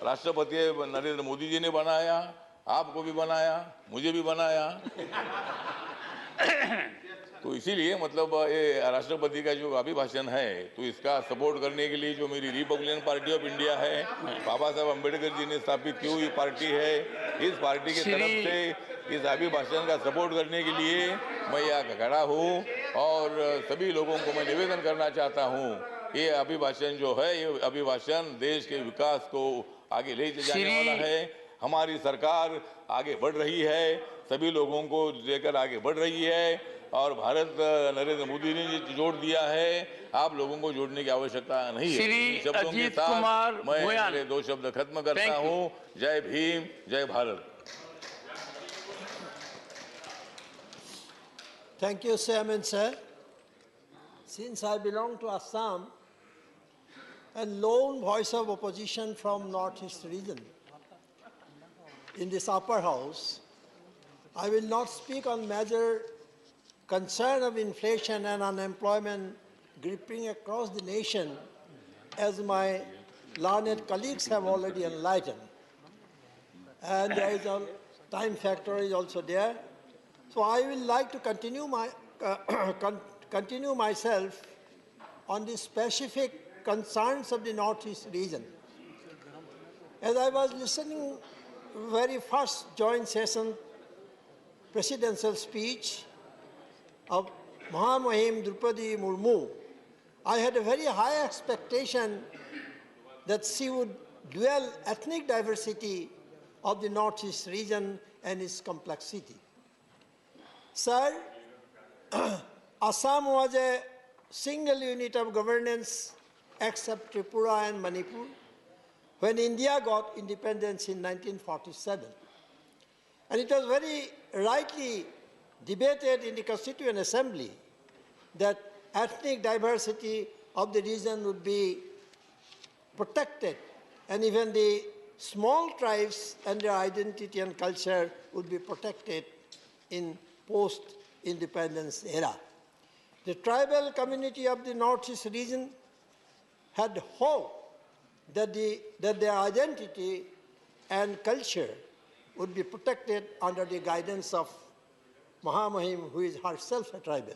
Speaker 6: राष्ट्रपति है नरेंद्र मोदी जी ने बनाया, आपको भी बनाया, मुझे भी बनाया। तो इसीलिए मतलब ये राष्ट्रपति का जो अभिभाषण है तो इसका सपोर्ट करने के लिए जो मेरी रिपब्लिकन पार्टी ऑफ इंडिया है, बाबा साहब अम्बेडकर जी ने स्थापित की हुई पार्टी है, इस पार्टी की तरफ से इस अभिभाषण का सपोर्ट करने के लिए मैं यहाँ खड़ा हूँ और सभी लोगों को मैं निवेदन करना चाहता हूँ, ये अभिभाषण जो है ये अभिभाषण देश के विकास को आगे ले जाने वाला है। हमारी सरकार आगे बढ़ रही है, सभी लोगों को लेकर आगे बढ़ रही है और भारत नरेंद्र मोदी ने जोड़ दिया है, आप लोगों को जोड़ने की आवश्यकता नहीं है। इन शब्दों के साथ मैं मेरे 2 शब्द खत्म करता हूँ। जय भीम, जय Bharat.
Speaker 10: Thank you, Chairman, sir. Since I belong to Assam, a lone voice of opposition from Northeast region in this upper house, I will not speak on major concern of inflation and unemployment gripping across the nation, as my learned colleagues have already enlightened. And there is a time factor is also there. So I will like to continue myself on the specific concerns of the Northeast region. As I was listening very first joint session presidential speech of Mahamahim Drupadi Murmu, I had a very high expectation that she would dwell ethnic diversity of the Northeast region and its complexity. Sir, Assam was a single unit of governance except Tripura and Manipur when India got independence in 1947. And it was very rightly debated in the Constituent Assembly that ethnic diversity of the region would be protected, and even the small tribes and their identity and culture would be protected in post-independence era. The tribal community of the Northeast region had hope that their identity and culture would be protected under the guidance of Mahamahim, who is herself a tribal.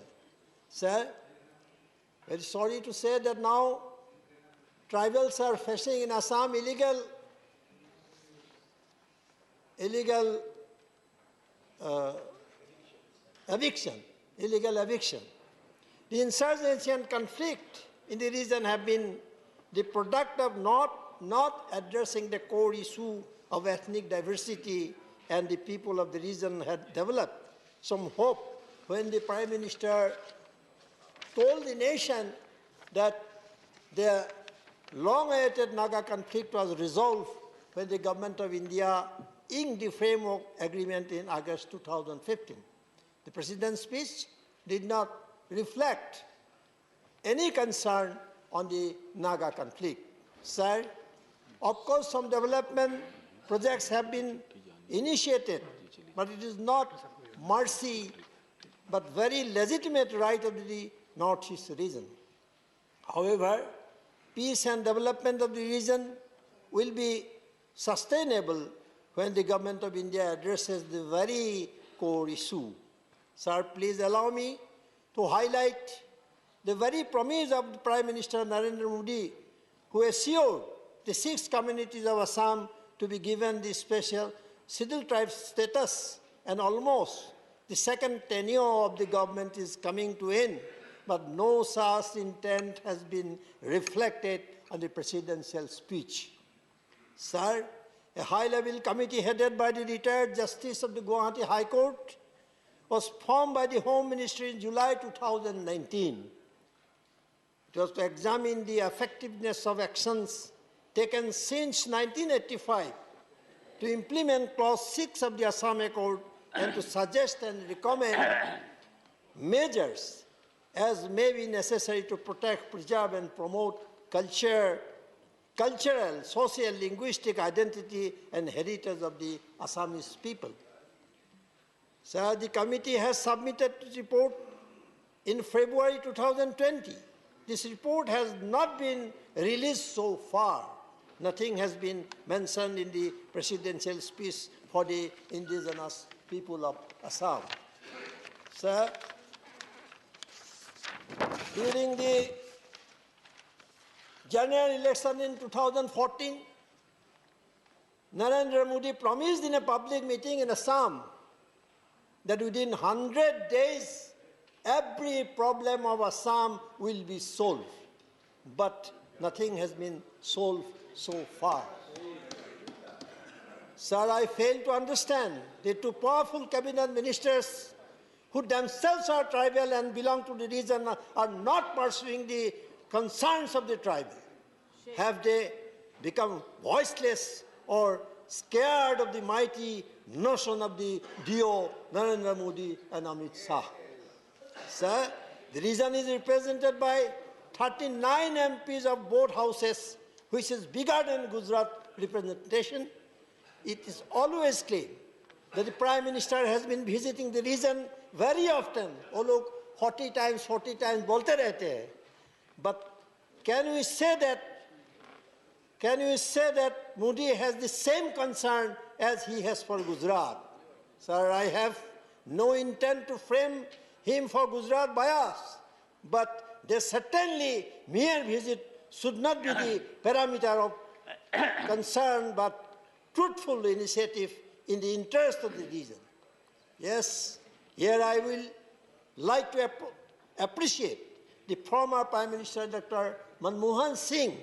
Speaker 10: Sir, very sorry to say that now tribals are facing in Assam illegal eviction. The insurgency and conflict in the region have been the product of not addressing the core issue of ethnic diversity, and the people of the region had developed some hope when the Prime Minister told the nation that the long-awaited Naga conflict was resolved when the government of India inked the framework agreement in August 2015. The President's speech did not reflect any concern on the Naga conflict. Sir, of course some development projects have been initiated, but it is not mercy, but very legitimate right of the Northeast region. However, peace and development of the region will be sustainable when the government of India addresses the very core issue. Sir, please allow me to highlight the very promise of the Prime Minister Narendra Modi who assured the 6 communities of Assam to be given the special scheduled tribe status, and almost the second tenure of the government is coming to end, but no such intent has been reflected on the presidential speech. Sir, a high-level committee headed by the retired Justice of the Guwahati High Court was formed by the Home Ministry in July 2019. It was to examine the effectiveness of actions taken since 1985 to implement Clause 6 of the Assam Accord and to suggest and recommend measures as may be necessary to protect, preserve, and promote cultural, social, linguistic identity and heritage of the Assamese people. Sir, the committee has submitted its report in February 2020. This report has not been released so far. Nothing has been mentioned in the presidential speech for the indigenous people of Assam. Sir, during the general election in 2014, Narendra Modi promised in a public meeting in Assam that within 100 days, every problem of Assam will be solved. But nothing has been solved so far. Sir, I fail to understand the 2 powerful cabinet ministers who themselves are tribal and belong to the region are not pursuing the concerns of the tribal. Have they become voiceless or scared of the mighty notion of the duo Narendra Modi and Amit Shah? Sir, the region is represented by 39 MPs of both houses, which is bigger than Gujarat representation. It is always claimed that the Prime Minister has been visiting the region very often. Oh, look, 40 times bolte rehte hai. But can we say that Modi has the same concern as he has for Gujarat? Sir, I have no intent to frame him for Gujarat bias, but there certainly mere visit should not be the parameter of concern, but truthful initiative in the interest of the region. Yes, here I will like to appreciate the former Prime Minister Dr. Manmohan Singh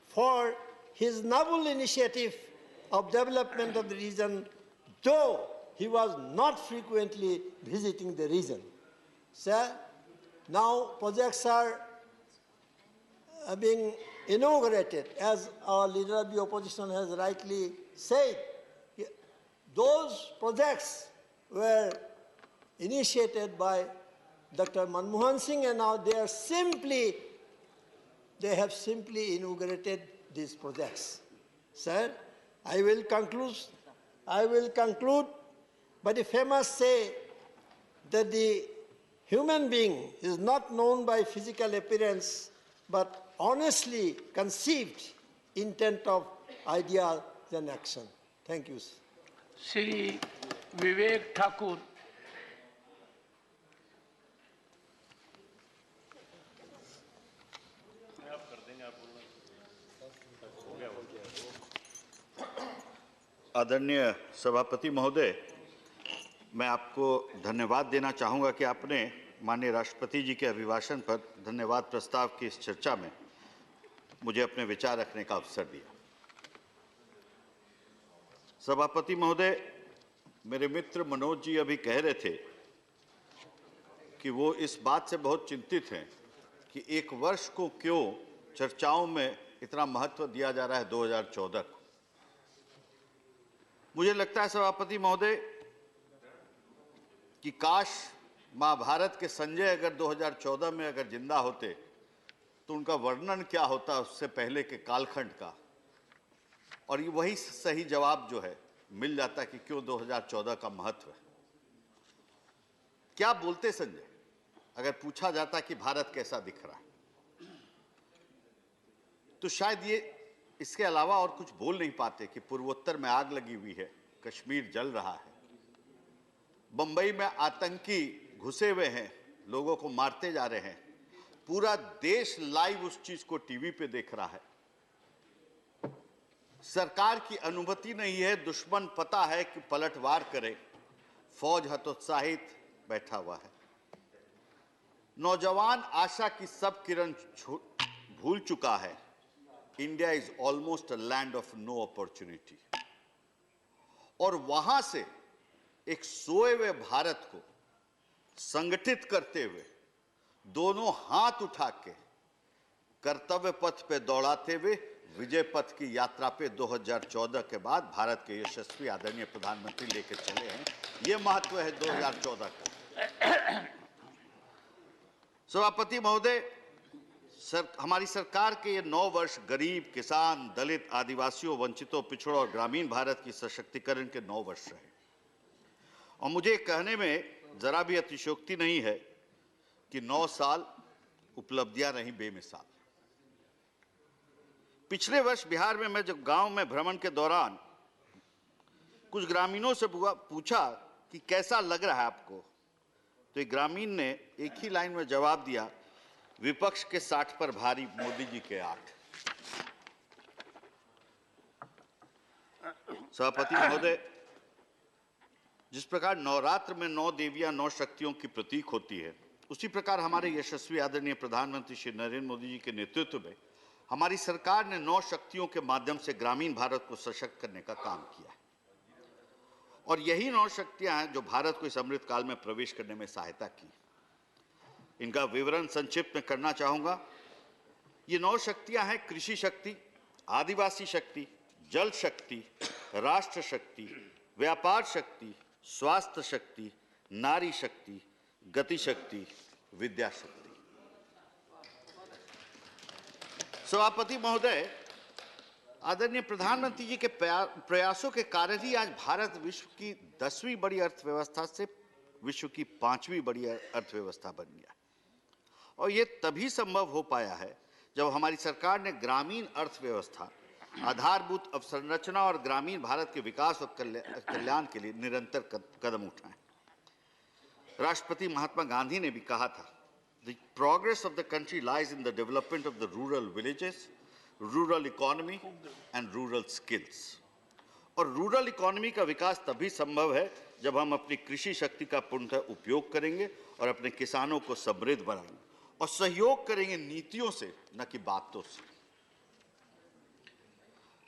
Speaker 10: for his novel initiative of development of the region, though he was not frequently visiting the region. Sir, now projects are being inaugurated, as our leader of the opposition has rightly said. Those projects were initiated by Dr. Manmohan Singh, and now they have simply inaugurated these projects. Sir, I will conclude by the famous say that the human being is not known by physical appearance, but honestly conceived intent of ideas and action. Thank you, sir.
Speaker 2: Shri Vivek Thakur.
Speaker 12: आदरणीय सभापति महोदय, मैं आपको धन्यवाद देना चाहूँगा कि आपने माननीय राष्ट्रपति जी के अभिभाषण पर धन्यवाद प्रस्ताव की इस चर्चा में मुझे अपने विचार रखने का अवसर दिया। सभापति महोदय, मेरे मित्र मनोज जी अभी कह रहे थे कि वो इस बात से बहुत चिंतित हैं कि एक वर्ष को क्यों चर्चाओं में इतना महत्व दिया जा रहा है 2014 को। मुझे लगता है सभापति महोदय कि काश महाभारत के संजय अगर 2014 में अगर जिंदा होते तो उनका वर्णन क्या होता उससे पहले के कालखंड का, और ये वही सही जवाब जो है मिल जाता कि क्यों 2014 का महत्व है। क्या बोलते संजय अगर पूछा जाता कि भारत कैसा दिख रहा है, तो शायद ये इसके अलावा और कुछ बोल नहीं पाते कि पूर्वोत्तर में आग लगी हुई है, कश्मीर जल रहा है, बंबई में आतंकी घुसे हुए हैं, लोगों को मारते जा रहे हैं, पूरा देश लाइव उस चीज को टीवी पे देख रहा है। सरकार की अनुमति नहीं है, दुश्मन पता है कि पलटवार करे, फौज हतोत्साहित बैठा हुआ है। नौजवान आशा की सब किरण भूल चुका है। India is almost a land of no opportunity. और वहां से एक सोए हुए भारत को संगठित करते हुए दोनों हाथ उठा के कर्तव्य पथ पे दौड़ाते हुए विजय पथ की यात्रा पे 2014 के बाद भारत के यशस्वी आदरणीय प्रधानमंत्री लेके चले हैं। ये महत्व है 2014 का। सभापति महोदय, हमारी सरकार के ये 9 वर्ष गरीब, किसान, दलित, आदिवासियों, वंचितों, पिछड़ों और ग्रामीण भारत की सशक्तिकरण के 9 वर्ष रहे। और मुझे कहने में जरा भी अतिशयोक्ति नहीं है कि 9 साल उपलब्धियां रही बेमिसाल। पिछले वर्ष बिहार में मैं जब गांव में भ्रमण के दौरान कुछ ग्रामीणों से पूछा कि कैसा लग रहा है आपको, तो एक ग्रामीण ने एक ही लाइन में जवाब दिया, विपक्ष के 60 पर भारी, मोदी जी के 8। सभापति महोदय, जिस प्रकार नवरात्र में 9 देवियां 9 शक्तियों की प्रतीक होती है, उसी प्रकार हमारे यशस्वी आदरणीय प्रधानमंत्री श्री नरेंद्र मोदी जी के नेतृत्व में हमारी सरकार ने 9 शक्तियों के माध्यम से ग्रामीण भारत को सशक्त करने का काम किया है। और यही 9 शक्तियां हैं जो भारत को इस अमृत काल में प्रवेश करने में सहायता की। इनका विवरण संक्षिप्त में करना चाहूंगा। ये 9 शक्तियां हैं: कृषि शक्ति, आदिवासी शक्ति, जल शक्ति, राष्ट्र शक्ति, व्यापार शक्ति, स्वास्थ्य शक्ति, नारी शक्ति, गति शक्ति, विद्या शक्ति। सभापति महोदय, आदरणीय प्रधानमंत्री जी के प्रयासों के कारण ही आज भारत विश्व की 10वीं बड़ी अर्थव्यवस्था से विश्व की 5वीं बड़ी अर्थव्यवस्था बन गया। और ये तभी संभव हो पाया है जब हमारी सरकार ने ग्रामीण अर्थव्यवस्था, आधारभूत अवसंरचना और ग्रामीण भारत के विकास और कल्याण के लिए निरंतर कदम उठाए। राष्ट्रपति महात्मा गांधी ने भी कहा था, The progress of the country lies in the development of the rural villages, rural economy and rural skills. और रूरल इकोनॉमी का विकास तभी संभव है जब हम अपनी कृषि शक्ति का पूर्णतः उपयोग करेंगे और अपने किसानों को समृद्ध बनाएंगे और सहयोग करेंगे नीतियों से, न कि बातों से।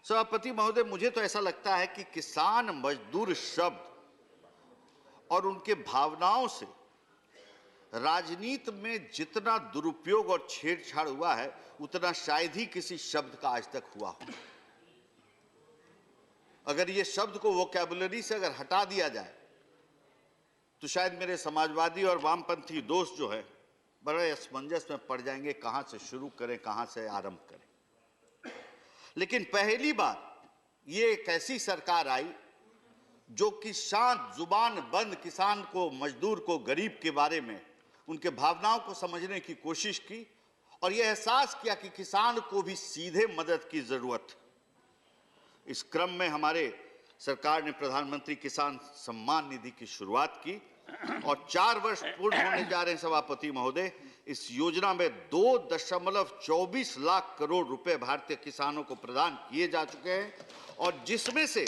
Speaker 12: सभापति महोदय, मुझे तो ऐसा लगता है कि किसान मजदूर शब्द और उनके भावनाओं से राजनीति में जितना दुरुपयोग और छेड़छाड़ हुआ है, उतना शायद ही किसी शब्द का आज तक हुआ हो। अगर ये शब्द को वोकैबुलरी से अगर हटा दिया जाए तो शायद मेरे समाजवादी और वामपंथी दोस्त जो है बड़े असमंजस में पड़ जाएंगे, कहां से शुरू करें, कहां से आरंभ करें। लेकिन पहली बार ये एक ऐसी सरकार आई जो कि शांत जुबान बंद किसान को, मजदूर को, गरीब के बारे में उनके भावनाओं को समझने की कोशिश की और यह एहसास किया कि किसान को भी सीधे मदद की जरूरत। इस क्रम में हमारे सरकार ने प्रधानमंत्री किसान सम्मान निधि की शुरुआत की और 4 वर्ष पूर्ण होने जा रहे हैं सभापति महोदय। इस योजना में 2.24 लाख करोड़ रुपए भारतीय किसानों को प्रदान किए जा चुके हैं और जिसमें से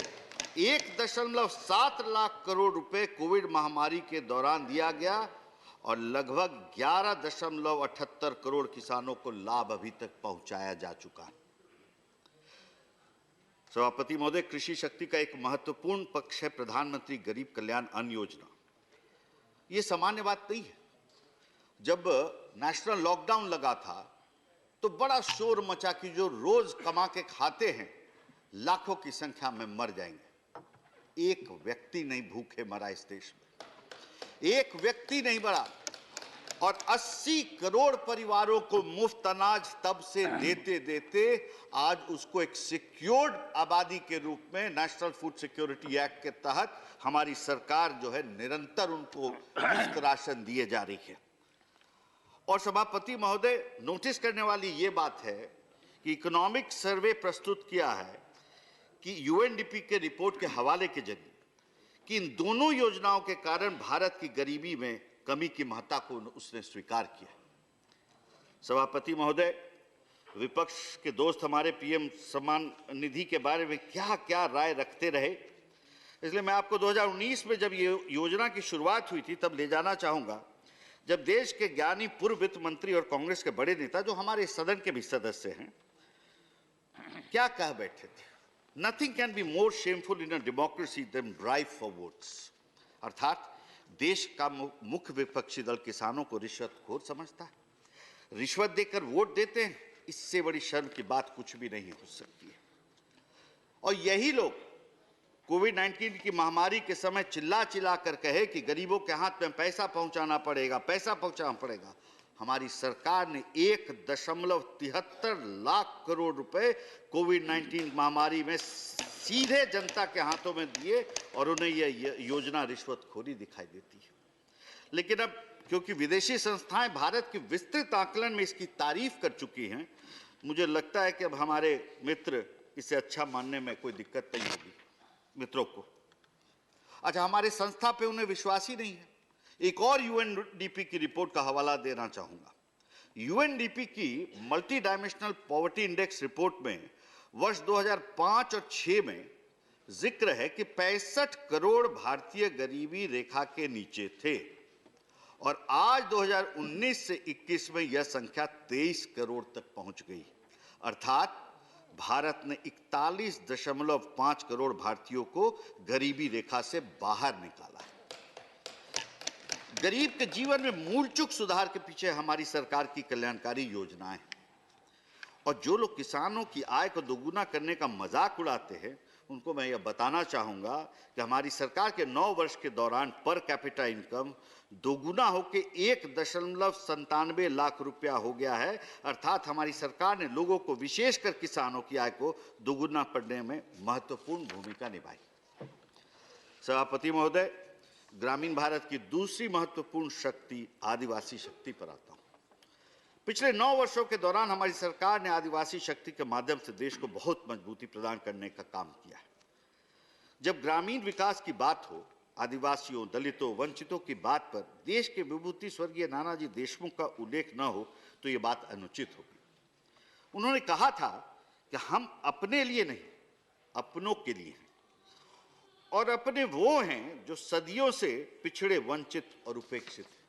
Speaker 12: 1.7 लाख करोड़ रुपए कोविड महामारी के दौरान दिया गया और लगभग 11.78 करोड़ किसानों को लाभ अभी तक पहुंचाया जा चुका है। सभापति महोदय, कृषि शक्ति का एक महत्वपूर्ण पक्ष है प्रधानमंत्री गरीब कल्याण अन्न योजना। ये सामान्य बात नहीं है। जब नेशनल लॉकडाउन लगा था तो बड़ा शोर मचा कि जो रोज कमा के खाते हैं लाखों की संख्या में मर जाएंगे। एक व्यक्ति नहीं भूखे मरा इस देश में, एक व्यक्ति नहीं मरा और 80 करोड़ परिवारों को मुफ्त अनाज तब से देते देते आज उसको एक सिक्योर्ड आबादी के रूप में नेशनल फूड सिक्योरिटी एक्ट के तहत हमारी सरकार जो है निरंतर उनको मुफ्त राशन दिए जा रही है। और सभापति महोदय, नोटिस करने वाली ये बात है कि इकोनॉमिक सर्वे प्रस्तुत किया है कि यूएनडीपी के रिपोर्ट के हवाले के जरिए कि इन दोनों योजनाओं के कारण भारत की गरीबी में कमी की महत्ता को उसने स्वीकार किया। सभापति महोदय, विपक्ष के दोस्त हमारे पीएम सम्मान निधि के बारे में क्या क्या राय रखते रहे, इसलिए मैं आपको 2019 में जब ये योजना की शुरुआत हुई थी तब ले जाना चाहूंगा, जब देश के ज्ञानी पूर्व वित्त मंत्री और कांग्रेस के बड़े नेता, जो हमारे सदन के भी सदस्य हैं, क्या कह बैठे थे। Nothing can be more shameful in a democracy than drive for votes. अर्थात देश का मुख्य विपक्षी दल किसानों को रिश्वतखोर समझता है, रिश्वत देकर वोट देते हैं, इससे बड़ी शर्म की बात कुछ भी नहीं हो सकती है। और यही लोग कोविड-19 की महामारी के समय चिल्ला चिल्ला कर कहे कि गरीबों के हाथ में पैसा पहुंचाना पड़ेगा, पैसा पहुंचाना पड़ेगा। हमारी सरकार ने 1.73 लाख करोड़ रुपए कोविड-19 महामारी में सीधे जनता के हाथों में दिए और उन्हें यह योजना रिश्वतखोरी दिखाई देती है। लेकिन अब क्योंकि विदेशी संस्थाएं भारत के विस्तृत आकलन में इसकी तारीफ कर चुकी हैं, मुझे लगता है कि अब हमारे मित्र इसे अच्छा मानने में कोई दिक्कत नहीं होगी मित्रों को। अच्छा, हमारे संस्था पे उन्हें विश्वास ही नहीं है। एक और यूएनडीपी की रिपोर्ट का हवाला देना चाहूंगा। यूएनडीपी की multi dimensional poverty index report में वर्ष 2005 और 6 में जिक्र है कि 65 करोड़ भारतीय गरीबी रेखा के नीचे थे और आज 2019 से 21 में यह संख्या 23 करोड़ तक पहुंच गई। अर्थात भारत ने 41.5 करोड़ भारतीयों को गरीबी रेखा से बाहर निकाला है। गरीब के जीवन में मूलचूक सुधार के पीछे हमारी सरकार की कल्याणकारी योजनाएं हैं। और जो लोग किसानों की आय को दोगुना करने का मजाक उड़ाते हैं, उनको मैं यह बताना चाहूंगा कि हमारी सरकार के 9 वर्ष के दौरान पर कैपिटा इनकम दोगुना होकर 1.97 लाख रुपया हो गया है। अर्थात हमारी सरकार ने लोगों को, विशेषकर किसानों की आय को दोगुना करने में महत्वपूर्ण भूमिका निभाई। सभापति महोदय, ग्रामीण भारत की दूसरी महत्वपूर्ण शक्ति आदिवासी शक्ति पर आता हूं। पिछले 9 वर्षों के दौरान हमारी सरकार ने आदिवासी शक्ति के माध्यम से देश को बहुत मजबूती प्रदान करने का काम किया है। जब ग्रामीण विकास की बात हो, आदिवासियों, दलितों, वंचितों की बात पर देश के विभूति स्वर्गीय नानाजी देशमुख का उल्लेख न हो तो ये बात अनुचित होगी। उन्होंने कहा था कि हम अपने लिए नहीं, अपनों के लिए हैं, और अपने वो हैं जो सदियों से पिछड़े, वंचित और उपेक्षित हैं।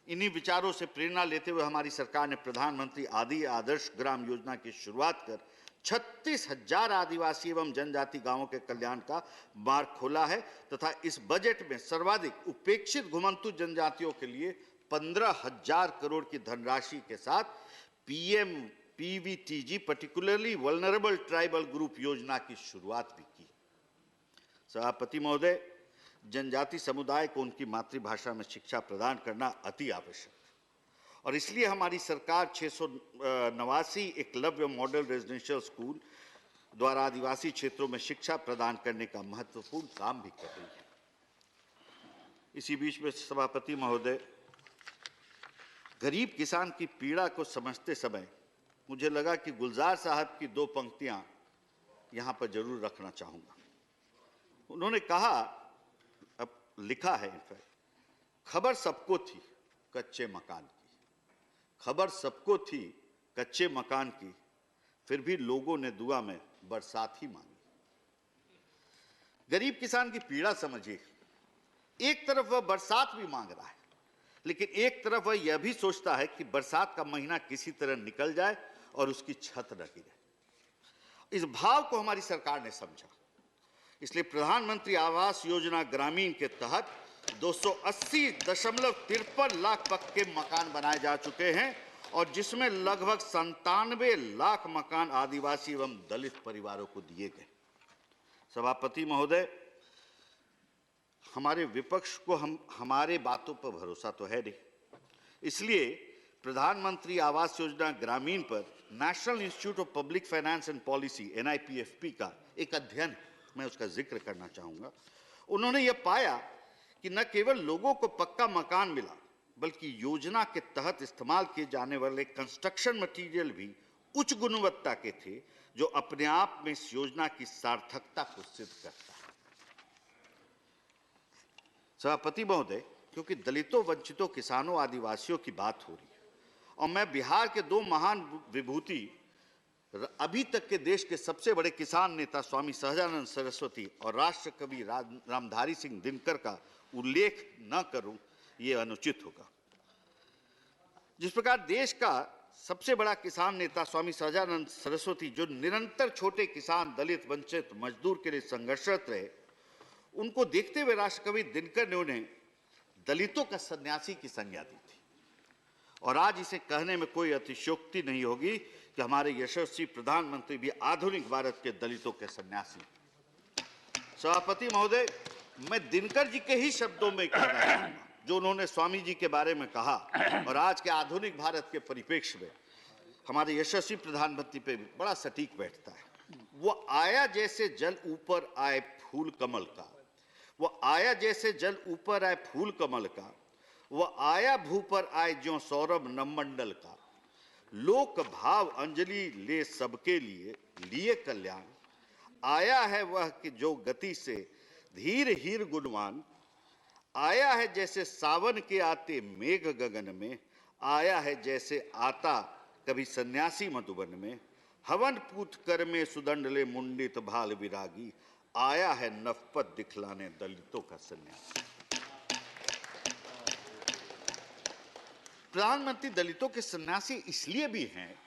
Speaker 12: इन्हीं विचारों से प्रेरणा लेते हुए हमारी सरकार ने प्रधानमंत्री आदर्श ग्राम योजना की शुरुआत कर 36,000 आदिवासी एवं जनजाति गांवों के कल्याण का मार्ग खोला है तथा इस बजट में सर्वाधिक उपेक्षित घुमंतु जनजातियों के लिए 15,000 करोड़ की धनराशि के साथ PM PVTG particularly vulnerable tribal group योजना की शुरुआत भी की। सभापति महोदय, जनजाति समुदाय को उनकी मातृभाषा में शिक्षा प्रदान करना अति आवश्यक है और इसलिए हमारी सरकार 689 एकलव्य मॉडल रेजिडेंशियल स्कूल द्वारा आदिवासी क्षेत्रों में शिक्षा प्रदान करने का महत्वपूर्ण काम भी कर रही है। इसी बीच में सभापति महोदय, गरीब किसान की पीड़ा को समझते समय मुझे लगा कि गुलजार साहब की 2 पंक्तियां यहां पर जरूर रखना चाहूंगा। उन्होंने कहा, अब लिखा है इनफैक्ट, खबर सबको थी कच्चे मकान की, खबर सबको थी कच्चे मकान की, फिर भी लोगों ने दुआ में बरसात ही मांगी। गरीब किसान की पीड़ा समझिए। एक तरफ वह बरसात भी मांग रहा है, लेकिन एक तरफ वह यह भी सोचता है कि बरसात का महीना किसी तरह निकल जाए और उसकी छत न गिरे। इस भाव को हमारी सरकार ने समझा, इसलिए प्रधानमंत्री आवास योजना ग्रामीण के तहत 280.53 लाख पक्के मकान बनाए जा चुके हैं और जिसमें लगभग 97 लाख मकान आदिवासी एवं दलित परिवारों को दिए गए। सभापति महोदय, हमारे विपक्ष को हमारे बातों पर भरोसा तो है नहीं, इसलिए प्रधानमंत्री आवास योजना ग्रामीण पर national institute of public finance and policy NIPFP का एक अध्ययन, मैं उसका जिक्र करना चाहूंगा। उन्होंने यह पाया कि न केवल लोगों को पक्का मकान मिला, बल्कि योजना के तहत इस्तेमाल किए जाने वाले कंस्ट्रक्शन मटेरियल भी उच्च गुणवत्ता के थे, जो अपने आप में इस योजना की सार्थकता को सिद्ध करता है। सभापति महोदय, क्योंकि दलितों, वंचितों, किसानों, आदिवासियों की बात हो रही है, और मैं बिहार के दो महान विभूति, अभी तक के देश के सबसे बड़े किसान नेता स्वामी सहजानंद सरस्वती और राष्ट्र कवि रामधारी सिंह दिनकर का उल्लेख न करूं, ये अनुचित होगा। जिस प्रकार देश का सबसे बड़ा किसान नेता स्वामी सहजानंद सरस्वती, जो निरंतर छोटे किसान, दलित, वंचित, मजदूर के लिए संघर्षरत रहे, उनको देखते हुए राष्ट्रकवि दिनकर ने उन्हें दलितों का सन्यासी की संज्ञा दी थी। और आज इसे कहने में कोई अतिशयोक्ति नहीं होगी कि हमारे यशस्वी प्रधानमंत्री भी आधुनिक भारत के दलितों के सन्यासी। सभापति महोदय, मैं दिनकर जी के ही शब्दों में कहना चाहूंगा जो उन्होंने स्वामी जी के बारे में कहा, और आज के आधुनिक भारत के परिप्रेक्ष्य में हमारे यशस्वी प्रधानमंत्री पे भी बड़ा सटीक बैठता है। वो आया जैसे जल ऊपर आए फूल कमल का, वो आया जैसे जल ऊपर आए फूल कमल का, वो आया भू पर आए ज्यों सौरभ नवमंडल का, लोक भाव अंजलि ले सबके लिए कल्याण, आया है वह कि जो गति से धीर हीर गुणवान, आया है जैसे सावन के आते मेघ गगन में, आया है जैसे आता कभी सन्यासी मधुबन में, हवन पूत कर में सुदंड ले मुंडित भाल विरागी, आया है नफपत दिखलाने दलितों का सन्यासी। प्रधानमंत्री दलितों के सन्यासी इसलिए भी हैं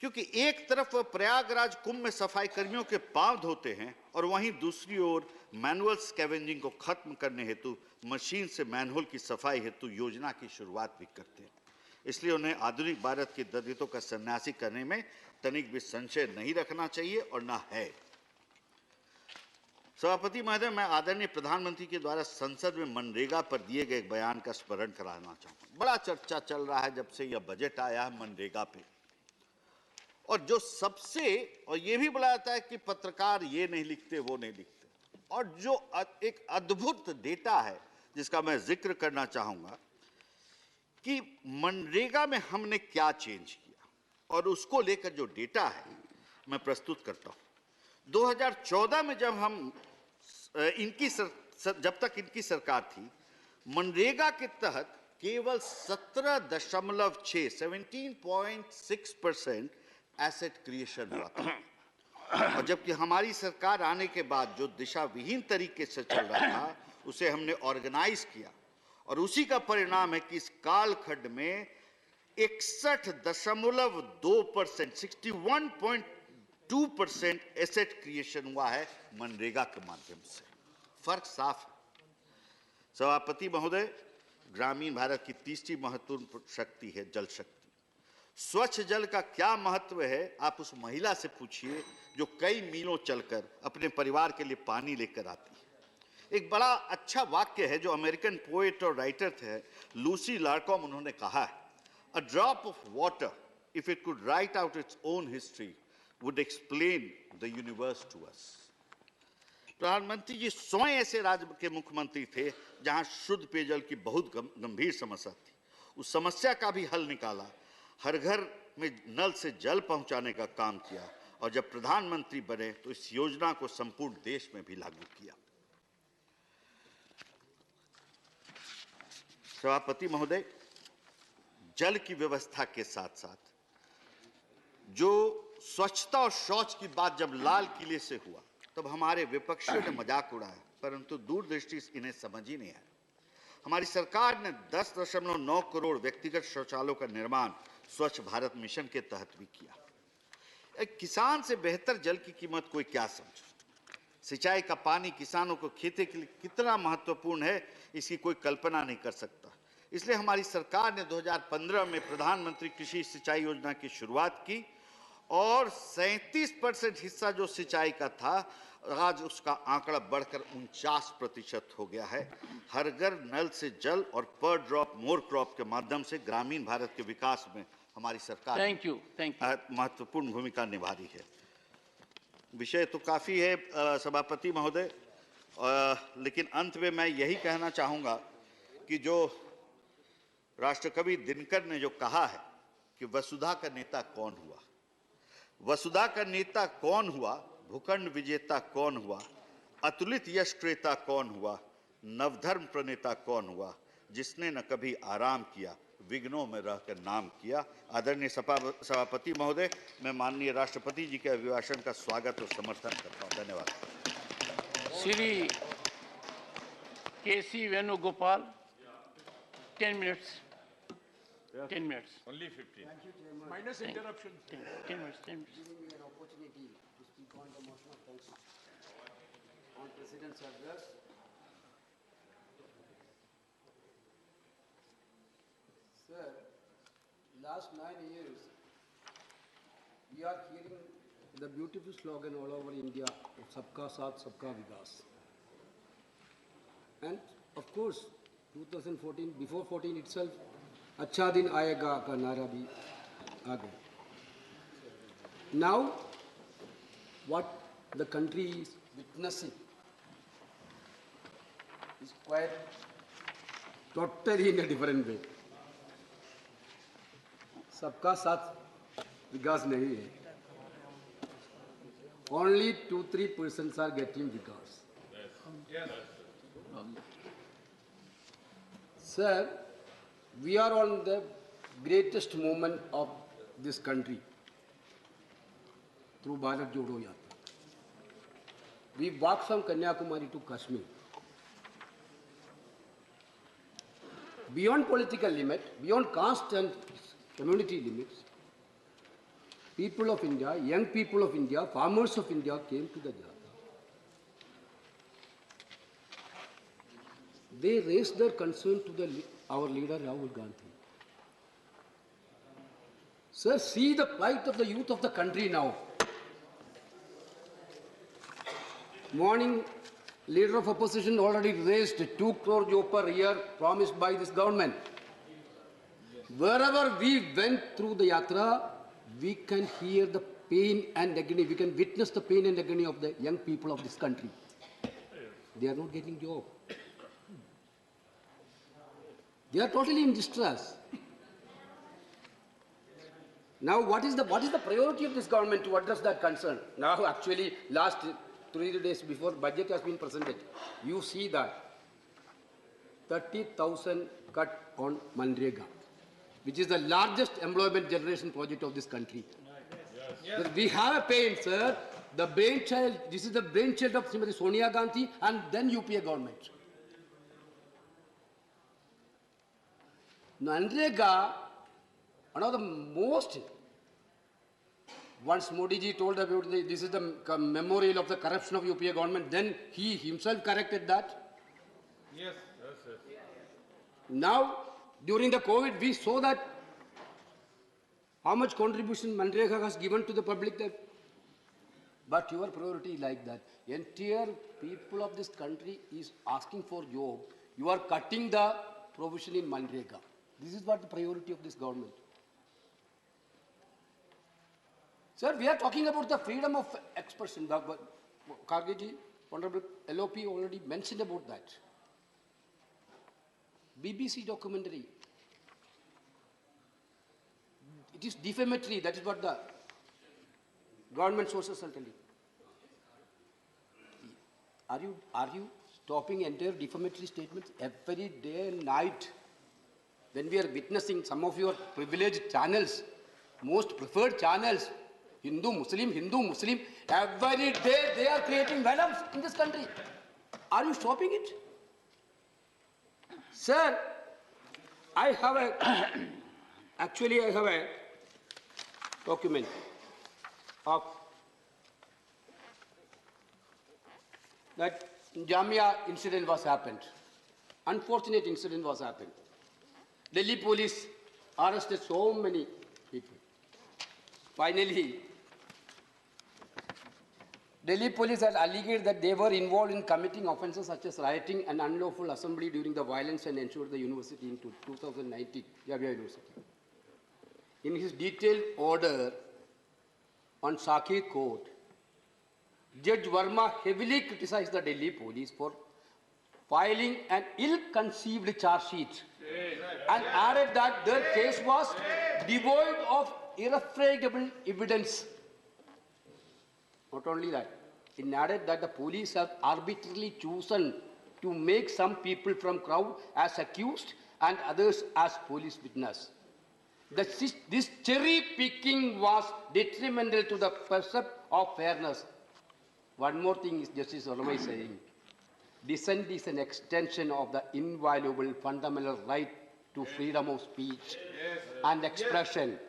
Speaker 12: क्योंकि एक तरफ वह प्रयागराज कुंभ में सफाई कर्मियों के पांव धोते हैं और वहीं दूसरी ओर मैनुअल स्कैवेंजिंग को खत्म करने हेतु मशीन से मैनहोल की सफाई हेतु योजना की शुरुआत भी करते हैं। इसलिए उन्हें आधुनिक भारत के दलितों का सन्यासी करने में तनिक भी संशय नहीं रखना चाहिए और न है। सभापति महोदय, मैं आदरणीय प्रधानमंत्री के द्वारा संसद में मनरेगा पर दिए गए बयान का स्मरण कराना चाहूंगा। बड़ा चर्चा चल रहा है जब से यह बजट आया है मनरेगा पे, और जो सबसे, और ये भी बोला जाता है कि पत्रकार ये नहीं लिखते वो नहीं लिखते, और जो एक अद्भुत डेटा है जिसका मैं जिक्र करना चाहूंगा कि मनरेगा में हमने क्या चेंज किया, और उसको लेकर जो डेटा है मैं प्रस्तुत करता हूं। 2014 में जब हम जब तक इनकी सरकार थी, मनरेगा के तहत केवल 17.6% एसेट क्रिएशन हुआ था, और जबकि हमारी सरकार आने के बाद जो दिशा विहीन तरीके से चल रहा था उसे हमने ऑर्गेनाइज किया, और उसी का परिणाम है कि इस कालखंड में 61.2%, 61.2% एसेट क्रिएशन हुआ है मनरेगा के माध्यम से। फर्क साफ है। सभापति महोदय, ग्रामीण भारत की तीसरी महत्वपूर्ण शक्ति है जल शक्ति। स्वच्छ जल का क्या महत्व है आप उस महिला से पूछिए जो कई मीलों चलकर अपने परिवार के लिए पानी लेकर आती है। एक बड़ा अच्छा वाक्य है जो अमेरिकन पोएट और राइटर थे लूसी लार्कॉम, उन्होंने कहा है, A drop of water, if it could write out its own history, would explain the universe to us. प्रधानमंत्री जी 100 ऐसे राज्य के मुख्यमंत्री थे जहां शुद्ध पेयजल की बहुत गंभीर समस्या थी। उस समस्या का भी हल निकाला, हर घर में नल से जल पहुंचाने का काम किया, और जब प्रधानमंत्री बने तो इस योजना को संपूर्ण देश में भी लागू किया। सभापति महोदय, जल की व्यवस्था के साथ साथ जो स्वच्छता और शौच की बात जब लाल किले से हुआ तब हमारे विपक्षियों ने मजाक उड़ाया, परंतु दूरदृष्टि इन्हें समझ ही नहीं आया। हमारी सरकार ने 10.9 करोड़ व्यक्तिगत शौचालयों का निर्माण स्वच्छ भारत मिशन के तहत भी किया। एक किसान से बेहतर जल की कीमत कोई क्या समझे। सिंचाई का पानी किसानों को खेती के लिए कितना महत्वपूर्ण है इसकी कोई कल्पना नहीं कर सकता। इसलिए हमारी सरकार ने 2015 में प्रधानमंत्री कृषि सिंचाई योजना की शुरुआत की, और 37% हिस्सा जो सिंचाई का था आज उसका आंकड़ा बढ़कर 49% हो गया है। हर घर नल से जल और पर ड्रॉप मोर क्रॉप के माध्यम से ग्रामीण भारत के विकास में हमारी सरकार महत्वपूर्ण भूमिका निभा रही है। विषय तो काफी है सभापति महोदय, लेकिन अंत में मैं यही कहना चाहूंगा कि जो राष्ट्रकवि दिनकर ने जो कहा है कि वसुधा का नेता कौन हुआ, वसुधा का नेता कौन हुआ, भूखंड विजेता कौन हुआ, अतुलित यश क्रेता कौन हुआ, नवधर्म प्रणेता कौन हुआ, जिसने न कभी आराम किया विघ्नों में रहकर नाम किया। आदरणीय सभापति महोदय, मैं माननीय राष्ट्रपति जी के अभिभाषण का स्वागत और समर्थन करता हूं। धन्यवाद।
Speaker 2: Shri K.C. Venugopal, 10 minutes. 10 minutes.
Speaker 21: Only 15.
Speaker 11: Minus interruptions.
Speaker 2: 10 minutes. 10 minutes.
Speaker 13: Giving me an opportunity to speak on the motion of thanks on President's address. Sir, last 9 years, we are hearing the beautiful slogan all over India of Sabka Saath, Sabka Vikas. And of course, 2014, before 14 itself, Acha Din Aayega ka nara bhi aa gaya. Now, what the country is witnessing is quite totally in a different way. Sabka Saath Vikas nahi hai. Only 2-3% are getting Vikas.
Speaker 21: Yes.
Speaker 13: Sir, we are on the greatest moment of this country through Bharat Jodo Yatra. We walked from Kanyakumari to Kashmir. Beyond political limit, beyond caste and community limits, people of India, young people of India, farmers of India came to the Yatra. They raised their concern to our leader Rahul Gandhi. Sir, see the plight of the youth of the country now. Morning, leader of opposition already raised 2 crore jo per year promised by this government. Wherever we went through the yatra, we can hear the pain and agony, we can witness the pain and agony of the young people of this country. They are not getting job. They are totally in distress. Now, what is the priority of this government to address that concern? Now, actually, last 3 days before budget has been presented, you see that 30,000 cut on Manrega, which is the largest employment generation project of this country. Yes. We have a pain, sir. The brainchild, this is the brainchild of Srimati Sonia Gandhi and then UPA government. Manrega, one of the most, once Modi ji told about this is the memorial of the corruption of UPA government, then he himself corrected that.
Speaker 21: Yes.
Speaker 13: Now, during the COVID, we saw that how much contribution Manrega has given to the public. But your priority like that. Entire people of this country is asking for job. You are cutting the provision in Manrega. This is what the priority of this government. Sir, we are talking about the freedom of expression. Kargeji, Honorable LOP already mentioned about that. BBC documentary. It is defamatory. That is what the government sources are telling. Are you stopping entire defamatory statements every day and night? When we are witnessing some of your privileged channels, most preferred channels, Hindu, Muslim, every day they are creating venoms in this country. Are you stopping it? Sir, I have a document of that Jamia incident was happened. Unfortunate incident was happened. Delhi police arrested so many people. Finally, Delhi police had alleged that they were involved in committing offences such as rioting and unlawful assembly during the violence and ensured the university in 2019, Jamia University. In his detailed order on Sakhi Court, Judge Verma heavily criticized the Delhi police for filing an ill-conceived charge sheet and added that their case was devoid of irrefragable evidence. Not only that, it added that the police have arbitrarily chosen to make some people from crowd as accused and others as police witness. This cherry picking was detrimental to the perception of fairness. One more thing is Justice Ormai saying, dissent is an extension of the inviolable fundamental right to freedom of speech and expression,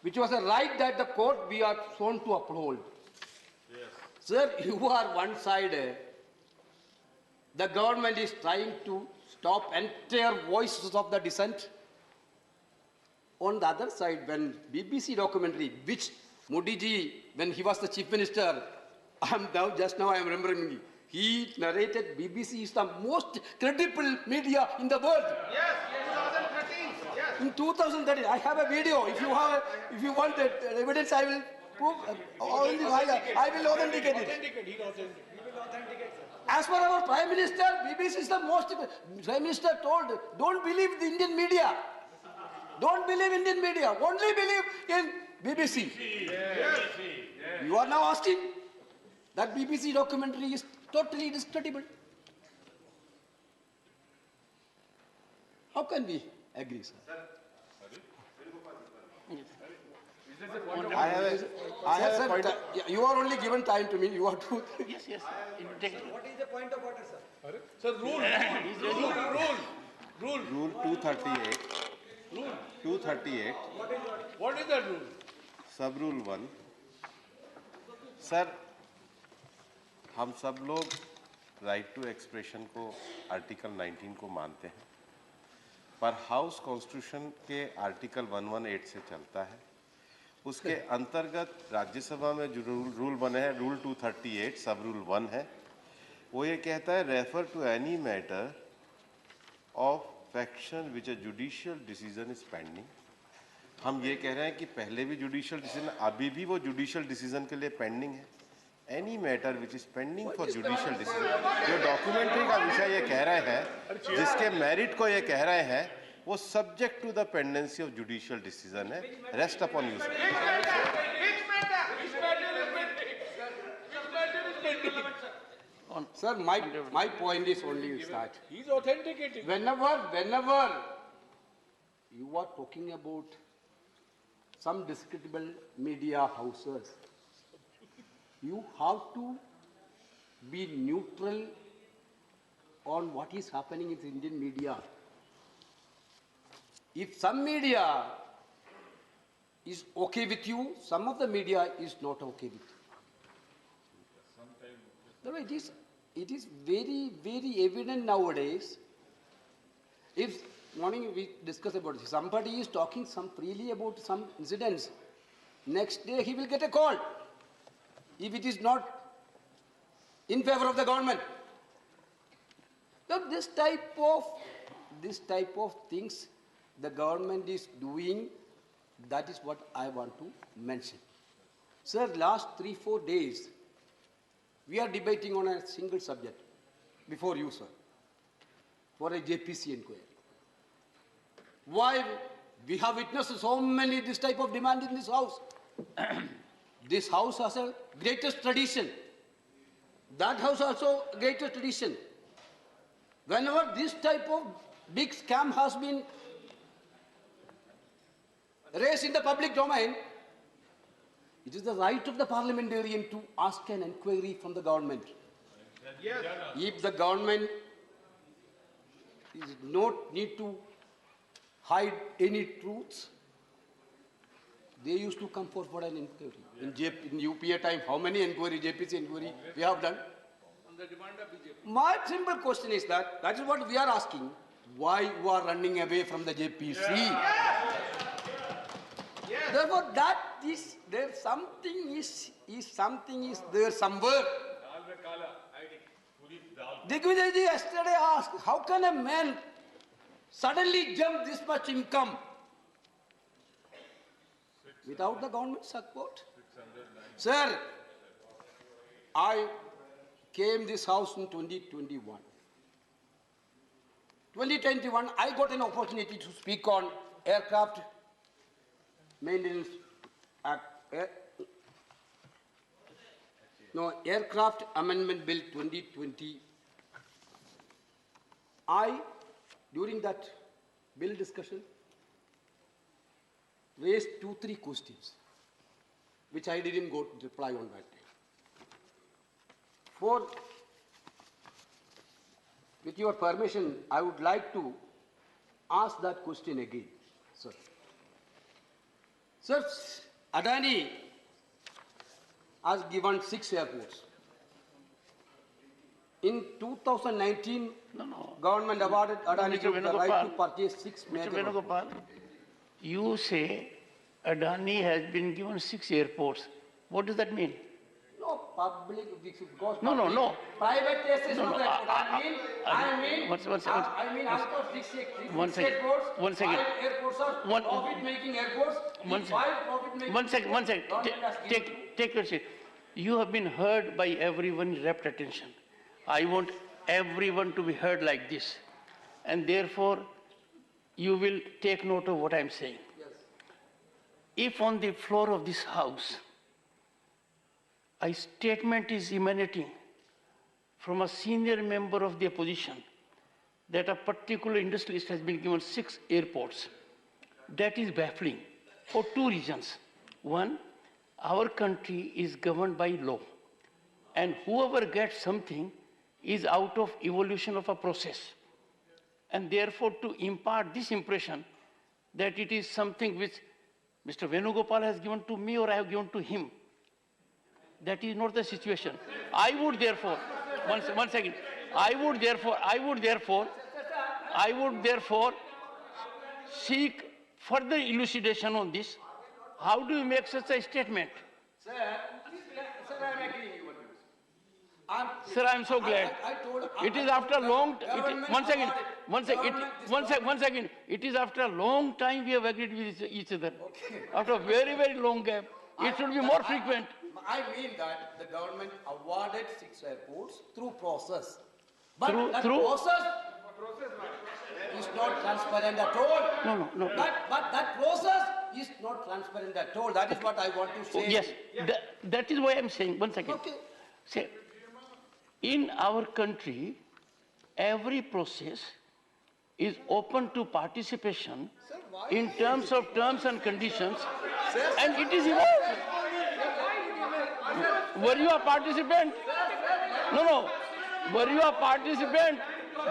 Speaker 13: which was a right that the court we are sworn to uphold. Sir, you are one side. The government is trying to stop entire voices of the dissent. On the other side, when BBC documentary, which Modi ji, when he was the chief minister, just now I am remembering, he narrated BBC is the most credible media in the world.
Speaker 14: Yes, 2013. Yes.
Speaker 13: In 2013, I have a video. If you want that evidence, I will prove. I will authenticate it. As per our Prime Minister, BBC is the most. Prime Minister told, don't believe the Indian media. Don't believe Indian media. Only believe in BBC.
Speaker 14: Yes.
Speaker 13: You are now asking that BBC documentary is totally discreditable. How can we agree, sir?
Speaker 17: I have a point.
Speaker 13: You are only given time to me. You are to.
Speaker 2: Yes.
Speaker 14: What is the point of order, sir?
Speaker 11: Sir, rule.
Speaker 17: Rule 238. 238.
Speaker 11: What is that rule?
Speaker 17: सब rule 1. Sir, हम सब लोग right to expression को article 19 को मानते हैं, पर house constitution के आर्टिकल 118 से चलता है. उसके अंतर्गत राज्यसभा में जो रूल बने हैं, रूल 238 सब रूल 1 है, वो ये कहता है refer to any matter of faction which a judicial decision is pending. हम ये कह रहे हैं कि पहले भी जुडिशियल डिसीजन, अभी भी वो जुडिशियल डिसीजन के लिए पेंडिंग है. Any matter which is pending for judicial decision, जो डॉक्यूमेंट्री का विषय ये कह रहे हैं, जिसके मेरिट को ये कह रहे हैं, वो subject to the pendency of judicial decision है. Rest upon you.
Speaker 13: Sir, my point is only that
Speaker 11: He's authenticating.
Speaker 13: whenever you are talking about some discreditable media houses, you have to be neutral on what is happening in the Indian media. If some media is okay with you, some of the media is not okay with you. No, it is very, very evident nowadays. If morning we discuss about this, somebody is talking freely about some incidents, next day he will get a call if it is not in favor of the government. So this type of things the government is doing, that is what I want to mention. Sir, last 3-4 days, we are debating on a single subject before you, sir, for a JPC inquiry. Why we have witnessed so many this type of demand in this house? This house has a greatest tradition. That house also greatest tradition. Whenever this type of big scam has been raised in the public domain, it is the right of the parliamentarian to ask an inquiry from the government.
Speaker 14: Yes.
Speaker 13: If the government is not need to hide any truths, they used to come for an inquiry. In UPA time, how many inquiry, JPC inquiry we have done?
Speaker 11: On the demand of BJP.
Speaker 13: My simple question is that is what we are asking. Why you are running away from the JPC?
Speaker 14: Yes.
Speaker 13: Therefore, that is there something is there somewhere. Digvijay ji yesterday asked, how can a man suddenly jump this much income without the government support? Sir, I came this house in 2021. 2021, I got an opportunity to speak on aircraft maintenance Aircraft Amendment Bill 2020. During that bill discussion, raised 2-3 questions, which I didn't go to reply on that day. With your permission, I would like to ask that question again, sir. Sir, Adani has given 6 airports. In 2019, government awarded Adani Group the right to purchase 6
Speaker 2: Mr.
Speaker 13: mega.
Speaker 2: Venugopal, you say Adani has been given 6 airports. What does that mean?
Speaker 13: No, public, because
Speaker 2: No, no, no.
Speaker 13: private case is
Speaker 2: No,
Speaker 13: not
Speaker 2: no,
Speaker 13: airport. I mean, out of 6 airports,
Speaker 2: one second.
Speaker 13: 5 airports are profit-making airports.
Speaker 2: One second. Take your seat. You have been heard by everyone, rapt attention. I want everyone to be heard like this. And therefore, you will take note of what I am saying.
Speaker 13: Yes.
Speaker 2: If on the floor of this house, a statement is emanating from a senior member of the opposition that a particular industrialist has been given 6 airports, that is baffling for 2 reasons. One, our country is governed by law, and whoever gets something is out of evolution of a process. And therefore, to impart this impression that it is something which Mr. Venugopal has given to me or I have given to him, that is not the situation. I would therefore, one second, I would therefore seek further elucidation on this. How do you make such a statement?
Speaker 13: Sir, I am agreeing with you.
Speaker 2: Sir, I am so glad. It is after a long. One second. It is after a long time we have agreed with each other.
Speaker 13: Okay.
Speaker 2: After a very, very long gap, it should be more frequent.
Speaker 13: I mean that the government awarded 6 airports through process. But that
Speaker 2: through
Speaker 13: process is not transparent at all.
Speaker 2: No.
Speaker 13: But that process is not transparent at all. That is what I want to say.
Speaker 2: Yes, that is why I am saying. One second.
Speaker 13: Okay.
Speaker 2: Say, in our country, every process is open to participation in terms of terms and conditions, and it is evolved. Were you a participant? No. Were you a participant?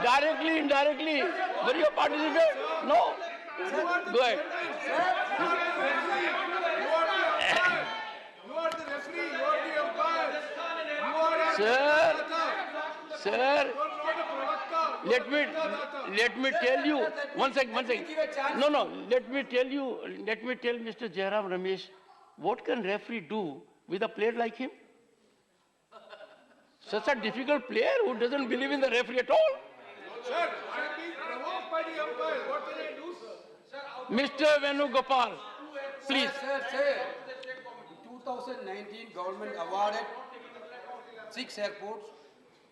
Speaker 2: Directly, indirectly? Were you a participant? No. Go ahead.
Speaker 15: You are the referee, you are the umpire.
Speaker 2: Sir, let me tell you, one second. No, let me tell Mr. Jairam Ramesh, what can referee do with a player like him? Such a difficult player who doesn't believe in the referee at all.
Speaker 15: Sir, I am being provoked by the umpire. What can I do, sir?
Speaker 2: Mr. Venugopal, please.
Speaker 13: Sir, in 2019, government awarded 6 airports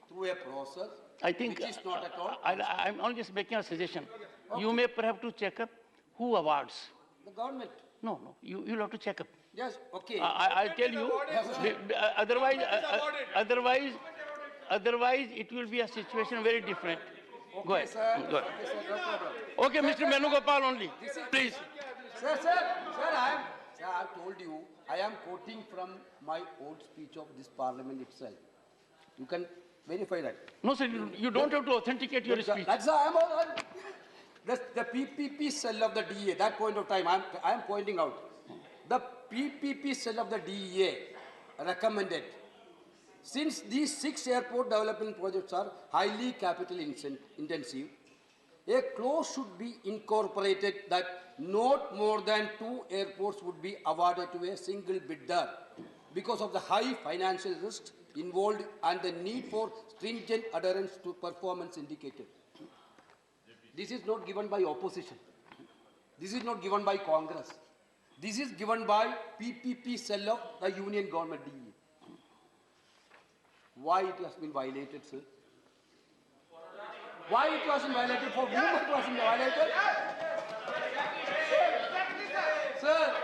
Speaker 13: through a process.
Speaker 2: I think
Speaker 13: which is not at all.
Speaker 2: I'm only just making a suggestion. Okay. You may perhaps to check up who awards.
Speaker 13: The government.
Speaker 2: No, you'll have to check up.
Speaker 13: Yes, okay.
Speaker 2: I'll tell you. Otherwise, it will be a situation very different.
Speaker 13: Okay,
Speaker 2: Go ahead.
Speaker 13: Sir.
Speaker 2: Go ahead.
Speaker 13: Okay, sir, no problem.
Speaker 2: Okay, Mr. Venugopal only. Please.
Speaker 13: Sir, I have told you, I am quoting from my old speech of this parliament itself. You can verify that.
Speaker 2: No, sir, you don't have to authenticate your speech.
Speaker 13: That's the PPP cell of the DEA. That point of time, I am pointing out. The PPP cell of the DEA recommended, since these 6 airport development projects are highly capital intensive, a clause should be incorporated that not more than 2 airports would be awarded to a single bidder because of the high financial risks involved and the need for stringent adherence to performance indicators. This is not given by opposition. This is not given by Congress. This is given by PPP cell of the Union Government DE. Why it has been violated, sir? Why it wasn't violated? For whom it wasn't violated? Sir,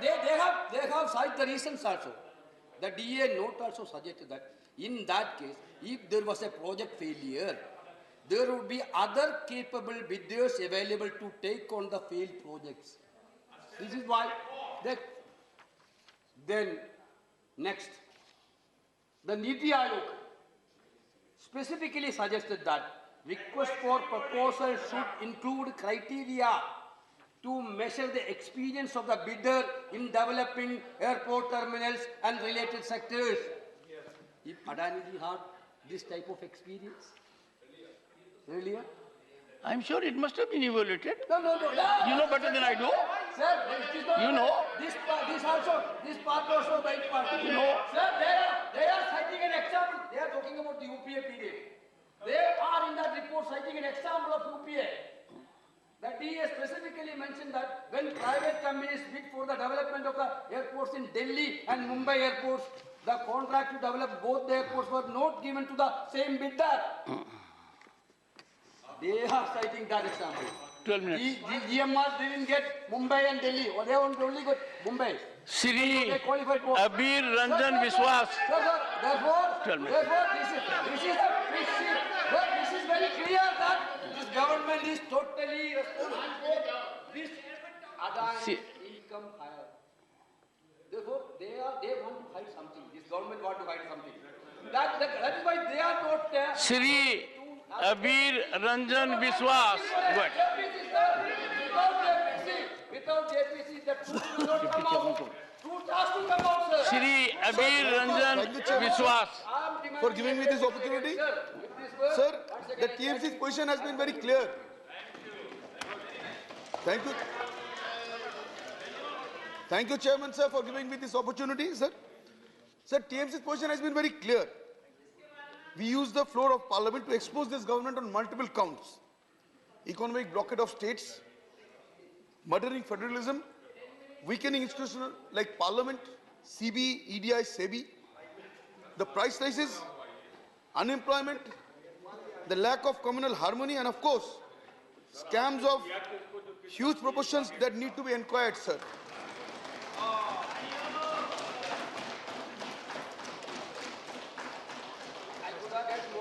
Speaker 13: they have cited the reasons also. The DA note also suggested that in that case, if there was a project failure, there would be other capable bidders available to take on the failed projects. This is why then next, the Niti Aayog specifically suggested that request for proposal should include criteria to measure the experience of the bidder in developing airport terminals and related sectors. If Adani had this type of experience earlier?
Speaker 2: I'm sure it must have been evaluated.
Speaker 13: No.
Speaker 2: You know better than I do.
Speaker 13: Sir, it is not,
Speaker 2: You know.
Speaker 13: This part also right part.
Speaker 2: You know.
Speaker 13: Sir, they are citing an example. They are talking about the UPA period. They are in that report citing an example of UPA. The DA specifically mentioned that when private companies bid for the development of the airports in Delhi and Mumbai airports, the contract to develop both the airports was not given to the same bidder. They are citing that example.
Speaker 2: 12 minutes.
Speaker 13: The GMR didn't get Mumbai and Delhi, or they only got Mumbai.
Speaker 2: Shri
Speaker 13: They qualified for.
Speaker 2: Abir Ranjan Viswas.
Speaker 13: Sir, therefore,
Speaker 2: 12 minutes.
Speaker 13: this is very clear that this government is totally responsible for this Adani income higher. Therefore, they want to hide something. This government want to hide something. That is why they are not.
Speaker 2: Shri Abir Ranjan Viswas. Good.
Speaker 13: Without JPC, the truth will not come out. Truth has to come out, sir.
Speaker 2: Shri Abir Ranjan Viswas.
Speaker 16: For giving me this opportunity. Sir, the TMC's position has been very clear. Thank you. Thank you, Chairman, sir, for giving me this opportunity, sir. Sir, TMC's position has been very clear. We use the floor of Parliament to expose this government on multiple counts. Economic blockade of states, murdering federalism, weakening institutions like Parliament, CBE, EDI, SEBI, the price rises, unemployment, the lack of communal harmony, and of course, scams of huge proportions that need to be inquired, sir.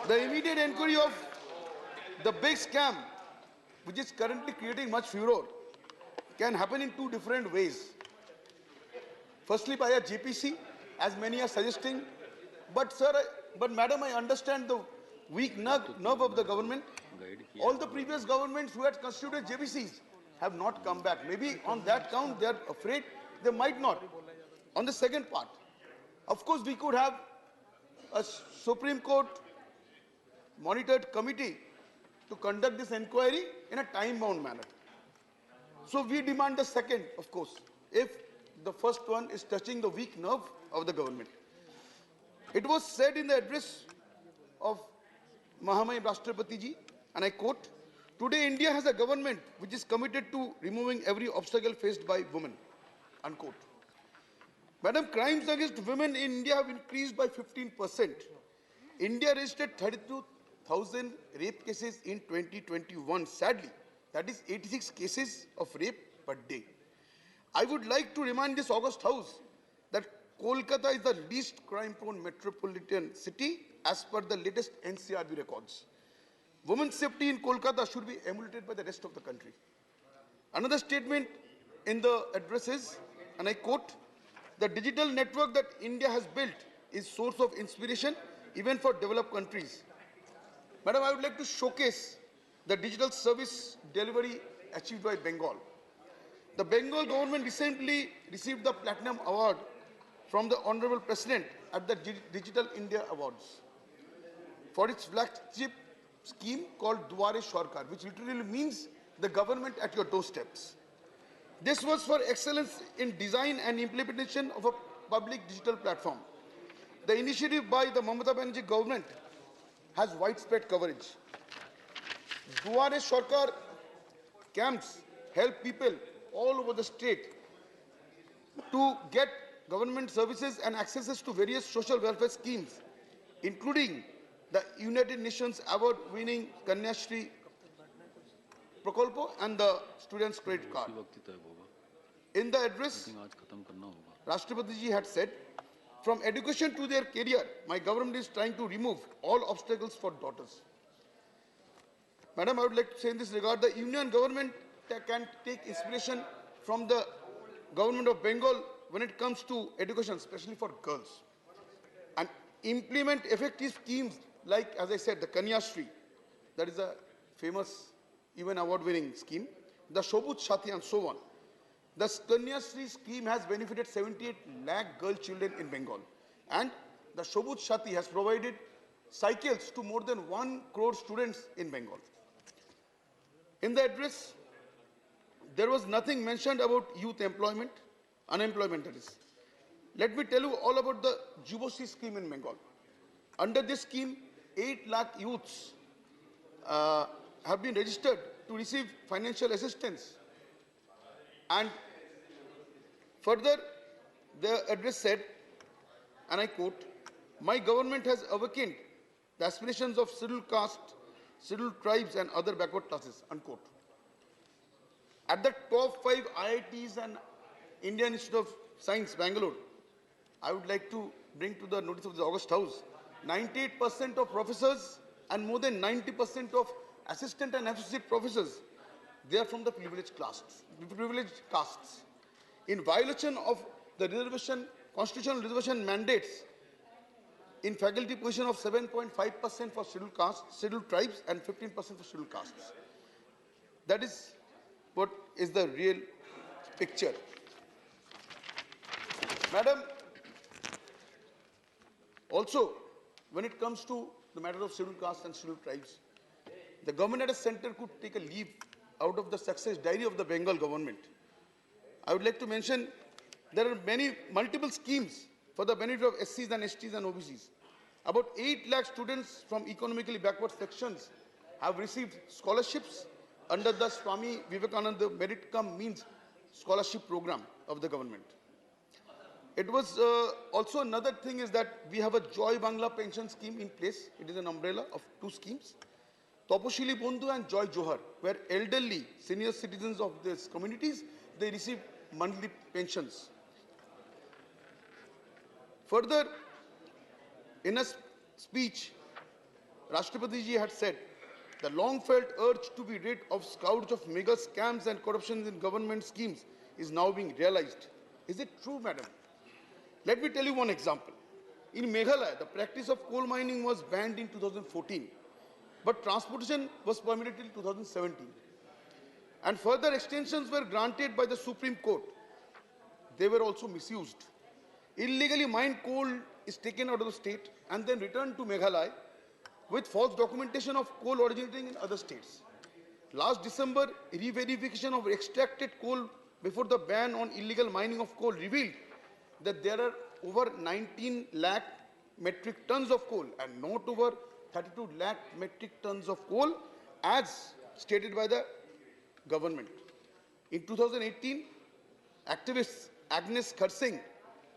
Speaker 16: The immediate inquiry of the big scam, which is currently creating much furor, can happen in two different ways. Firstly, by a JPC, as many are suggesting. But madam, I understand the weak nerve of the government. All the previous governments who had constituted JPCs have not come back. Maybe on that count, they are afraid they might not. On the second part, of course, we could have a Supreme Court monitored committee to conduct this inquiry in a time-bound manner. So we demand the second, of course, if the first one is touching the weak nerve of the government. It was said in the address of Mahamahim Rashtrapati ji, and I quote, "Today India has a government which is committed to removing every obstacle faced by women," unquote. Madam, crimes against women in India have increased by 15%. India registered 32,000 rape cases in 2021. Sadly, that is 86 cases of rape per day. I would like to remind this august house that Kolkata is the least crime-prone metropolitan city as per the latest NCRB records. Women's safety in Kolkata should be emulated by the rest of the country. Another statement in the address is, and I quote, "The digital network that India has built is source of inspiration even for developed countries." Madam, I would like to showcase the digital service delivery achieved by Bengal. The Bengal government recently received the Platinum Award from the Honorable President at the Digital India Awards for its flagship scheme called Dware Sarkar, which literally means the government at your doorsteps. This was for excellence in design and implementation of a public digital platform. The initiative by the Mamata Banerjee government has widespread coverage. Dware Sarkar camps help people all over the state to get government services and accesses to various social welfare schemes, including the United Nations award-winning Kanyashri Prakalpo and the Students' Credit Card. In the address, Rashtrapati ji had said, "From education to their career, my government is trying to remove all obstacles for daughters." Madam, I would like to say in this regard, the Union government can take inspiration from the government of Bengal when it comes to education, especially for girls, and implement effective schemes like, as I said, the Kanya Shri, that is a famous, even award-winning scheme, the Shobut Shati and so on. The Kanya Shri scheme has benefited 78 lakh girl children in Bengal, and the Shobut Shati has provided cycles to more than 1 crore students in Bengal. In the address, there was nothing mentioned about youth employment, unemployment that is. Let me tell you all about the Juboshi scheme in Bengal. Under this scheme, 8 lakh youths have been registered to receive financial assistance. And further, the address said, and I quote, "My government has awakened the aspirations of scheduled caste, scheduled tribes and other backward classes," unquote. At the top 5 IITs and Indian Institute of Science, Bangalore, I would like to bring to the notice of the August House, 98% of professors and more than 90% of assistant and associate professors, they are from the privileged castes. In violation of the constitutional reservation mandates in faculty position of 7.5% for scheduled castes, scheduled tribes and 15% for scheduled castes. That is what is the real picture. Madam, also, when it comes to the matter of scheduled castes and scheduled tribes, the government at a center could take a leaf out of the success diary of the Bengal government. I would like to mention there are multiple schemes for the benefit of SCs and STs and OBCs. About 8 lakh students from economically backward sections have received scholarships under the Swami Vivekananda Merit Cum Means scholarship program of the government. It was also another thing is that we have a Joy Bangla pension scheme in place. It is an umbrella of 2 schemes, Taposhili Bondhu and Joy Johar, where elderly senior citizens of these communities, they receive monthly pensions. Further, in a speech, Rashtrapati ji had said, the long-felt urge to be rid of scourge of mega scams and corruptions in government schemes is now being realized. Is it true, madam? Let me tell you one example. In Meghalaya, the practice of coal mining was banned in 2014, but transportation was permitted till 2017. And further extensions were granted by the Supreme Court. They were also misused. Illegally mined coal is taken out of the state and then returned to Meghalaya with false documentation of coal originating in other states. Last December, re-verification of extracted coal before the ban on illegal mining of coal revealed that there are over 19 lakh metric tons of coal and not over 32 lakh metric tons of coal as stated by the government. In 2018, activists Agnes Kharsing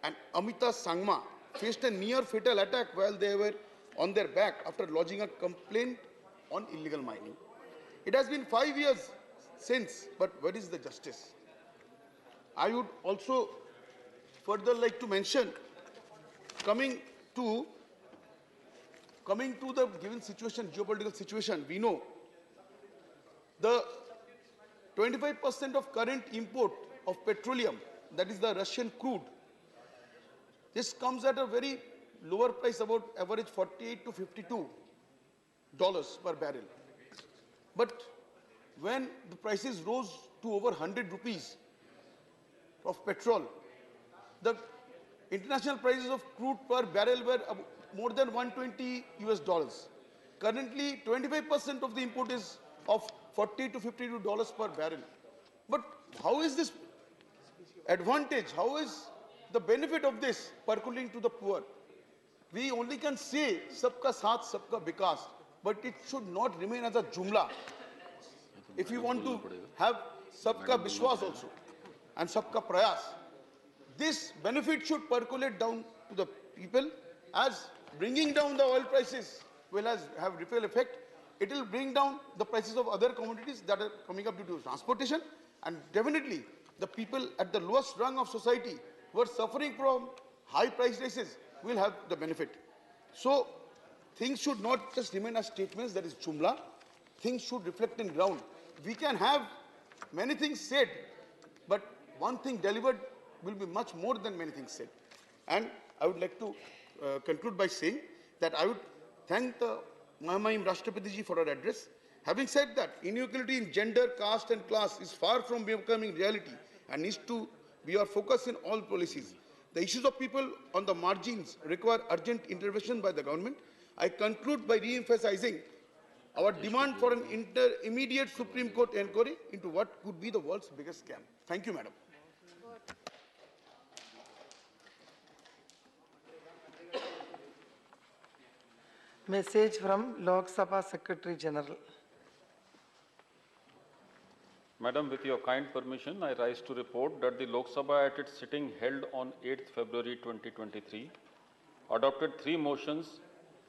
Speaker 16: and Amita Sangma faced a near-fatal attack while they were on their back after lodging a complaint on illegal mining. It has been 5 years since, but where is the justice? I would also further like to mention, coming to the given situation, geopolitical situation, we know the 25% of current import of petroleum, that is the Russian crude, this comes at a very lower price, about average $48 to $52 per barrel. But when the prices rose to over 100 rupees of petrol, the international prices of crude per barrel were more than $120 US. Currently, 25% of the import is of $40 to $52 per barrel. But how is this advantage? How is the benefit of this percolating to the poor? We only can say sabka saath, sabka vikas, but it should not remain as a jumla. If we want to have sabka vishwas also and sabka prayas, this benefit should percolate down to the people, as bringing down the oil prices will have ripple effect. It will bring down the prices of other commodities that are coming up due to transportation, and definitely the people at the lowest rung of society who are suffering from high price rises will have the benefit. So things should not just remain as statements, that is jumla. things should reflect in ground. We can have many things said, but one thing delivered will be much more than many things said. And I would like to conclude by saying that I would thank the Mahamahim Rashtrapati ji for her address. Having said that, inequality in gender, caste and class is far from becoming reality and needs to be our focus in all policies. The issues of people on the margins require urgent intervention by the government. I conclude by re-emphasizing our demand for an immediate Supreme Court inquiry into what could be the world's biggest scam. Thank you, Madam.
Speaker 18: Message from Lok Sabha Secretary General.
Speaker 22: Madam, with your kind permission, I rise to report that the Lok Sabha at its sitting held on 8th February 2023 adopted 3 motions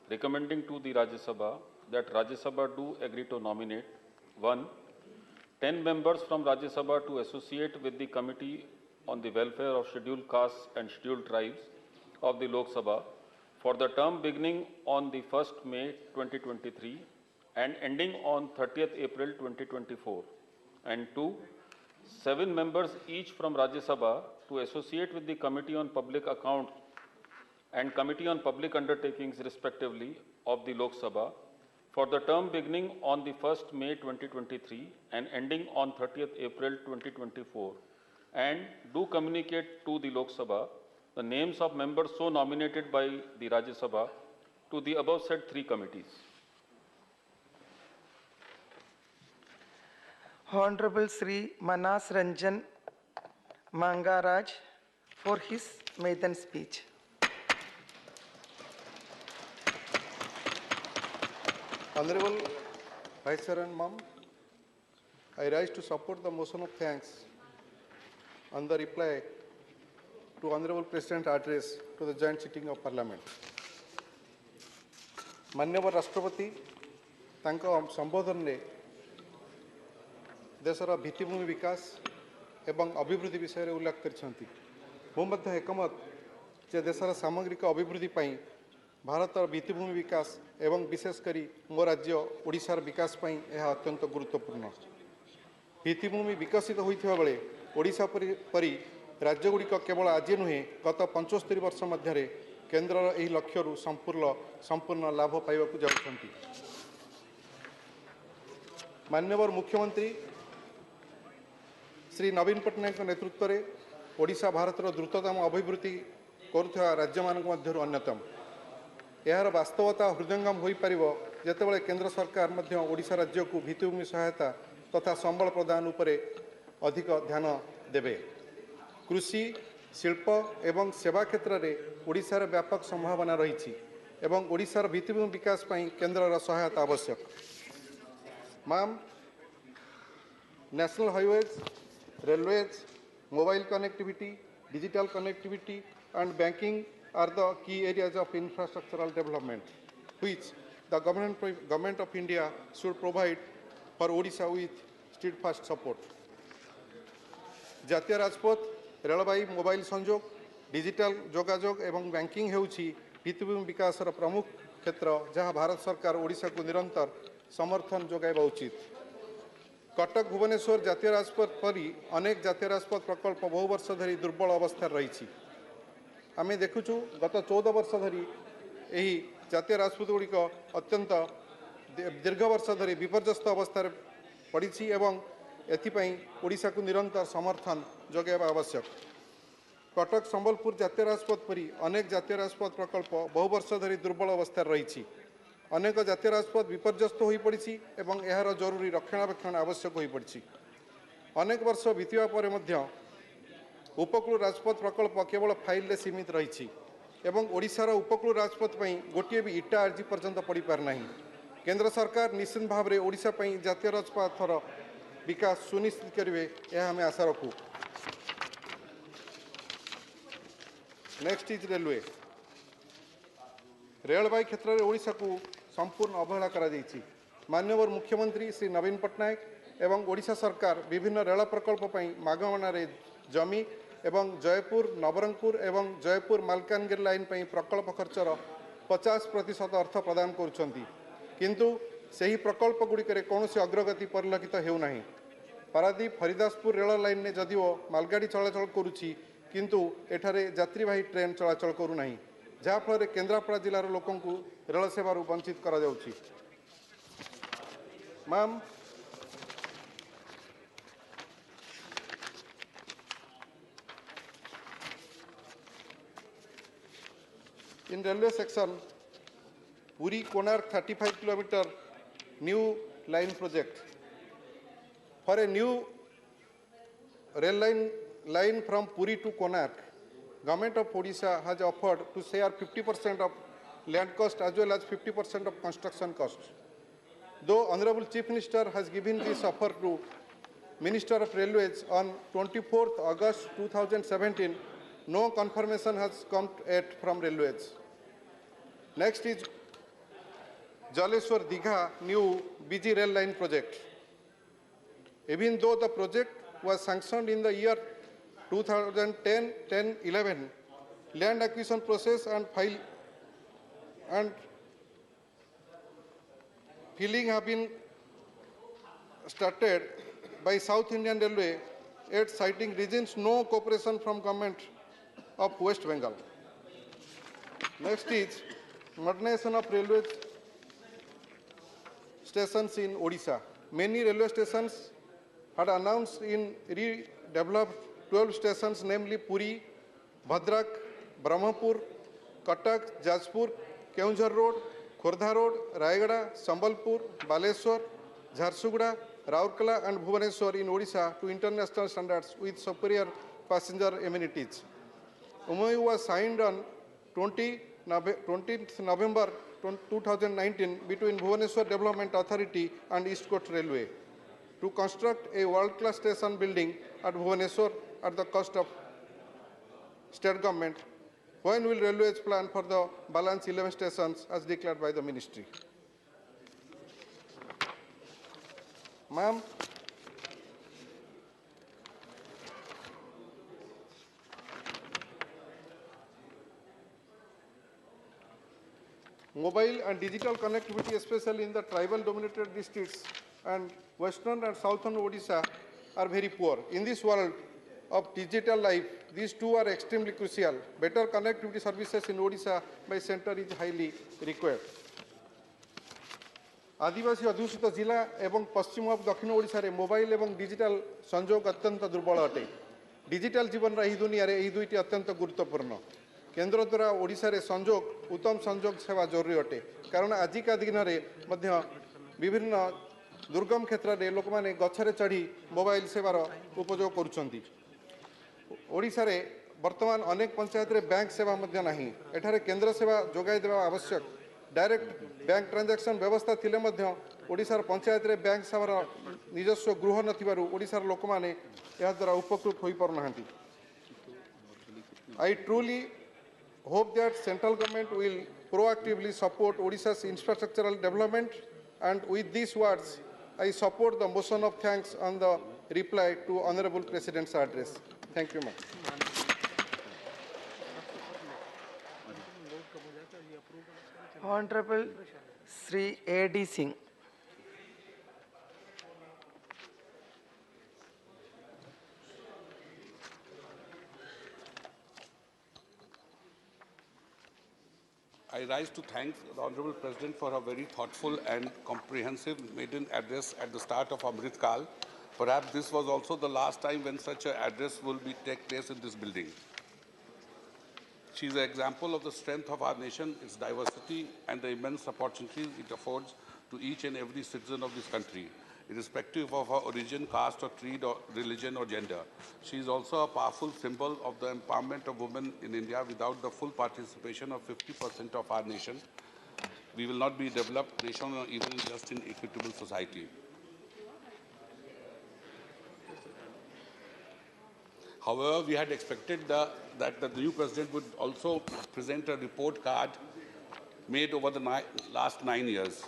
Speaker 22: recommending to the Rajyasabha that Rajyasabha do agree to nominate 1. 10 members from Rajyasabha to associate with the Committee on the Welfare of Scheduled Castes and Scheduled Tribes of the Lok Sabha for the term beginning on the 1st May 2023 and ending on 30th April 2024. And 2, 7 members each from Rajya Sabha to associate with the Committee on Public Accounts and Committee on Public Undertakings respectively of the Lok Sabha for the term beginning on the 1st May 2023 and ending on 30th April 2024, and do communicate to the Lok Sabha the names of members so nominated by the Rajya Sabha to the above said 3 committees.
Speaker 18: Honorable Sri Manas Ranjan Mangaraj for his maiden speech.
Speaker 23: Honorable Vice Chair and Ma'am, I rise to support the motion of thanks on the reply to Honorable President's address to the joint sitting of Parliament. माननीय राष्ट्रपति तांको संबोधन में देशर भित्तिभूमि विकास एवं अभिवृद्धि विषय उल्लेख करछंती। मुझे एकमत जे देशर सामग्रिक अभिवृद्धि पाई भारतर भित्तिभूमि विकास एवं विशेषकर मो राज्य ओडिशार विकास पाई यह अत्यंत गुरुत्वपूर्ण। भित्तिभूमि विकसित होइथिबा बेले ओडिशा परि राज्यगुड़िक केवल आज नुहे गत 75 वर्ष मध्य केन्द्र यह लक्ष्य संपूर्ण लाभ पाइबाकू जाउछंती। माननीय मुख्यमंत्री श्री नवीन पट्टनायक नेतृत्व में ओडिशा भारतर द्रुततम अभिवृद्धि करुवा राज्य मानक मध्यरु अन्यतम। यार वास्तवता हृदयंगम हो पार जितेबाला केन्द्र सरकार मध्य ओडिशा राज्य को भित्तिभूमि सहायता तथा संबल प्रदान उपरे अधिक ध्यान देवे। कृषि शिल्प एवं सेवा क्षेत्र में ओडिशार व्यापक संभावना रही एवं ओडिशार भित्तिभूमि विकास पई केन्द्रर सहायता आवश्यक। Ma'am, national highways, railways, mobile connectivity, digital connectivity and banking are the key areas of infrastructural development which the government of India should provide for Odisha with steadfast support. जातीय राजपथ, रेलवाई, मोबाइल संजोग, डिजिटल जोगाजोग एवं banking हेउछि भित्तिभूमि विकासर प्रमुख क्षेत्र जहाँ भारत सरकार ओडिशा को निरंतर समर्थन जोगाइबा उचित। कटक भुवनेश्वर जातीय राजपथ परी अनेक जातीय राजपथ प्रकल्प बहु वर्ष धरी दुर्बल अवस्था रही। आम देखुचु गत 14 वर्ष धरी यही जातीय राजपथ गुड़िक अत्यंत दीर्घ वर्ष धरी विपर्यस्त अवस्था पड़ी एवं एथिपाई ओडिशा को निरंतर समर्थन जोगाइबा आवश्यक। कटक संबलपुर जातीय राजपथ परी अनेक जातीय राजपथ प्रकल्प बहु वर्ष धरी दुर्बल अवस्था रही। अनेक जातीय राजपथ विपर्यस्त हो पड़ी एवं यार जरूरी रक्षणाबेक्षण आवश्यक हो पड़ी। अनेक वर्ष बीतवा पर उपकूल राजपथ प्रकल्प केवल फाइल रे सीमित रही एवं ओडिशार उपकूल राजपथ पई गोटे भी इटा आज पर्यंत पड़ पारना। केंद्र सरकार निश्चित भाव में ओडिशा पई जातीय राजपथर विकास सुनिश्चित करेंगे यह हमें आशा रखू। Next is railway. रेलवाई क्षेत्र में ओडिशा को संपूर्ण अवहेला करा जायछि। माननीय मुख्यमंत्री श्री नवीन पट्टनायक एवं ओडिशा सरकार विभिन्न रेल प्रकल्प पई मागणारे जमी एवं जयपुर नवरंगपुर एवं जयपुर मालकानगिरी लाइन पई प्रकल्प खर्चर 50% अर्थ प्रदान करुछंती, किंतु ସେହି ପ୍ରକଳ୍ପଗୁଡ଼ିକରେ କୌଣସି ଅଗ୍ରଗତି ପରିଲକ୍ଷିତ ହେଉନାହିଁ। ପାରାଦୀପ ହରିଦାସପୁର ରେଳ ଲାଇନ୍ରେ ଯଦିଓ ମାଲଗାଡ଼ି ଚଳାଚଳ କରୁଛି, କିନ୍ତୁ ଏଠାରେ ଯାତ୍ରୀବାହୀ ଟ୍ରେନ୍ ଚଳାଚଳ କରୁନାହିଁ, ଯାହାଫଳରେ କେନ୍ଦ୍ରାପଡ଼ା ଜିଲ୍ଲାର ଲୋକଙ୍କୁ ରେଳ ସେବାରୁ ବଞ୍ଚିତ କରାଯାଉଛି। Ma'am, in railway section, Puri Konark 35 kilometer new line project. For a new rail line from Puri to Konark, Government of Odisha has offered to share 50% of land cost as well as 50% of construction cost. Though Honorable Chief Minister has given this offer to Minister of Railways on 24th August 2017, no confirmation has come yet from Railways. Next is Jaleshwar Digha new BG rail line project. Even though the project was sanctioned in the year 2010-11, land acquisition process and filling have been started by South Indian Railway, yet citing reasons no cooperation from Government of West Bengal. Next is modernization of railway stations in Odisha. Many railway stations had announced in redeveloped 12 stations, namely Puri, Bhadrak, Brahmapur, Katak, Jajpur, Keonjhar Road, Khordha Road, Rayagada, Sambalpur, Baleshwar, Jharsuguda, Raurkela and Bhubaneswar in Odisha to international standards with superior passenger amenities. MOU was signed on 20th November 2019 between Bhubaneswar Development Authority and East Coast Railway to construct a world-class station building at Bhubaneswar at the cost of state government. When will Railways plan for the balance 11 stations as declared by the ministry? Ma'am, mobile and digital connectivity, especially in the tribal dominated districts and western and southern Odisha, are very poor. In this world of digital life, these two are extremely crucial. Better connectivity services in Odisha by center is highly required. आदिवासी अध्युषित जिला एवं पश्चिम और दक्षिण ओडिशा रे mobile एवं digital संजोग अत्यंत दुर्बल अटे। डिजिटल जीवन रा दुनिया रे एही दुईटी अत्यंत गुरुत्वपूर्ण। केंद्र द्वारा ओडिशा रे संजोग उत्तम संजोग सेवा जरूरी अटे, कारण आजिका दिन रे मध्य विभिन्न दुर्गम क्षेत्र रे लोक माने गछरे चढ़ी मोबाइल सेवार उपयोग करुछंती। ओडिशा रे वर्तमान अनेक पंचायत रे बैंक सेवा मध्य नाही। एठारे केंद्र सेवा जोगाई देवा आवश्यक। डायरेक्ट बैंक ट्रांजैक्शन व्यवस्था थिले मध्य ओडिशार पंचायत रे बैंक सेवार निजस्व गृह नथिबारु ओडिशार लोक माने या द्वारा उपकृत होई परनाहांती। I truly hope that central government will proactively support Odisha's infrastructural development, and with these words I support the motion of thanks on the reply to Honorable President's address. Thank you, ma'am.
Speaker 18: Honorable Sri A.D. Singh.
Speaker 8: I rise to thank the Honorable President for a very thoughtful and comprehensive maiden address at the start of Amrit Kal. Perhaps this was also the last time when such an address will take place in this building. She is an example of the strength of our nation, its diversity, and the immense opportunities it affords to each and every citizen of this country, irrespective of her origin, caste, or creed, or religion, or gender. She is also a powerful symbol of the empowerment of women in India. Without the full participation of 50% of our nation, we will not be a developed nation or even just an equitable society. However, we had expected that the new president would also present a report card made over the last 9 years.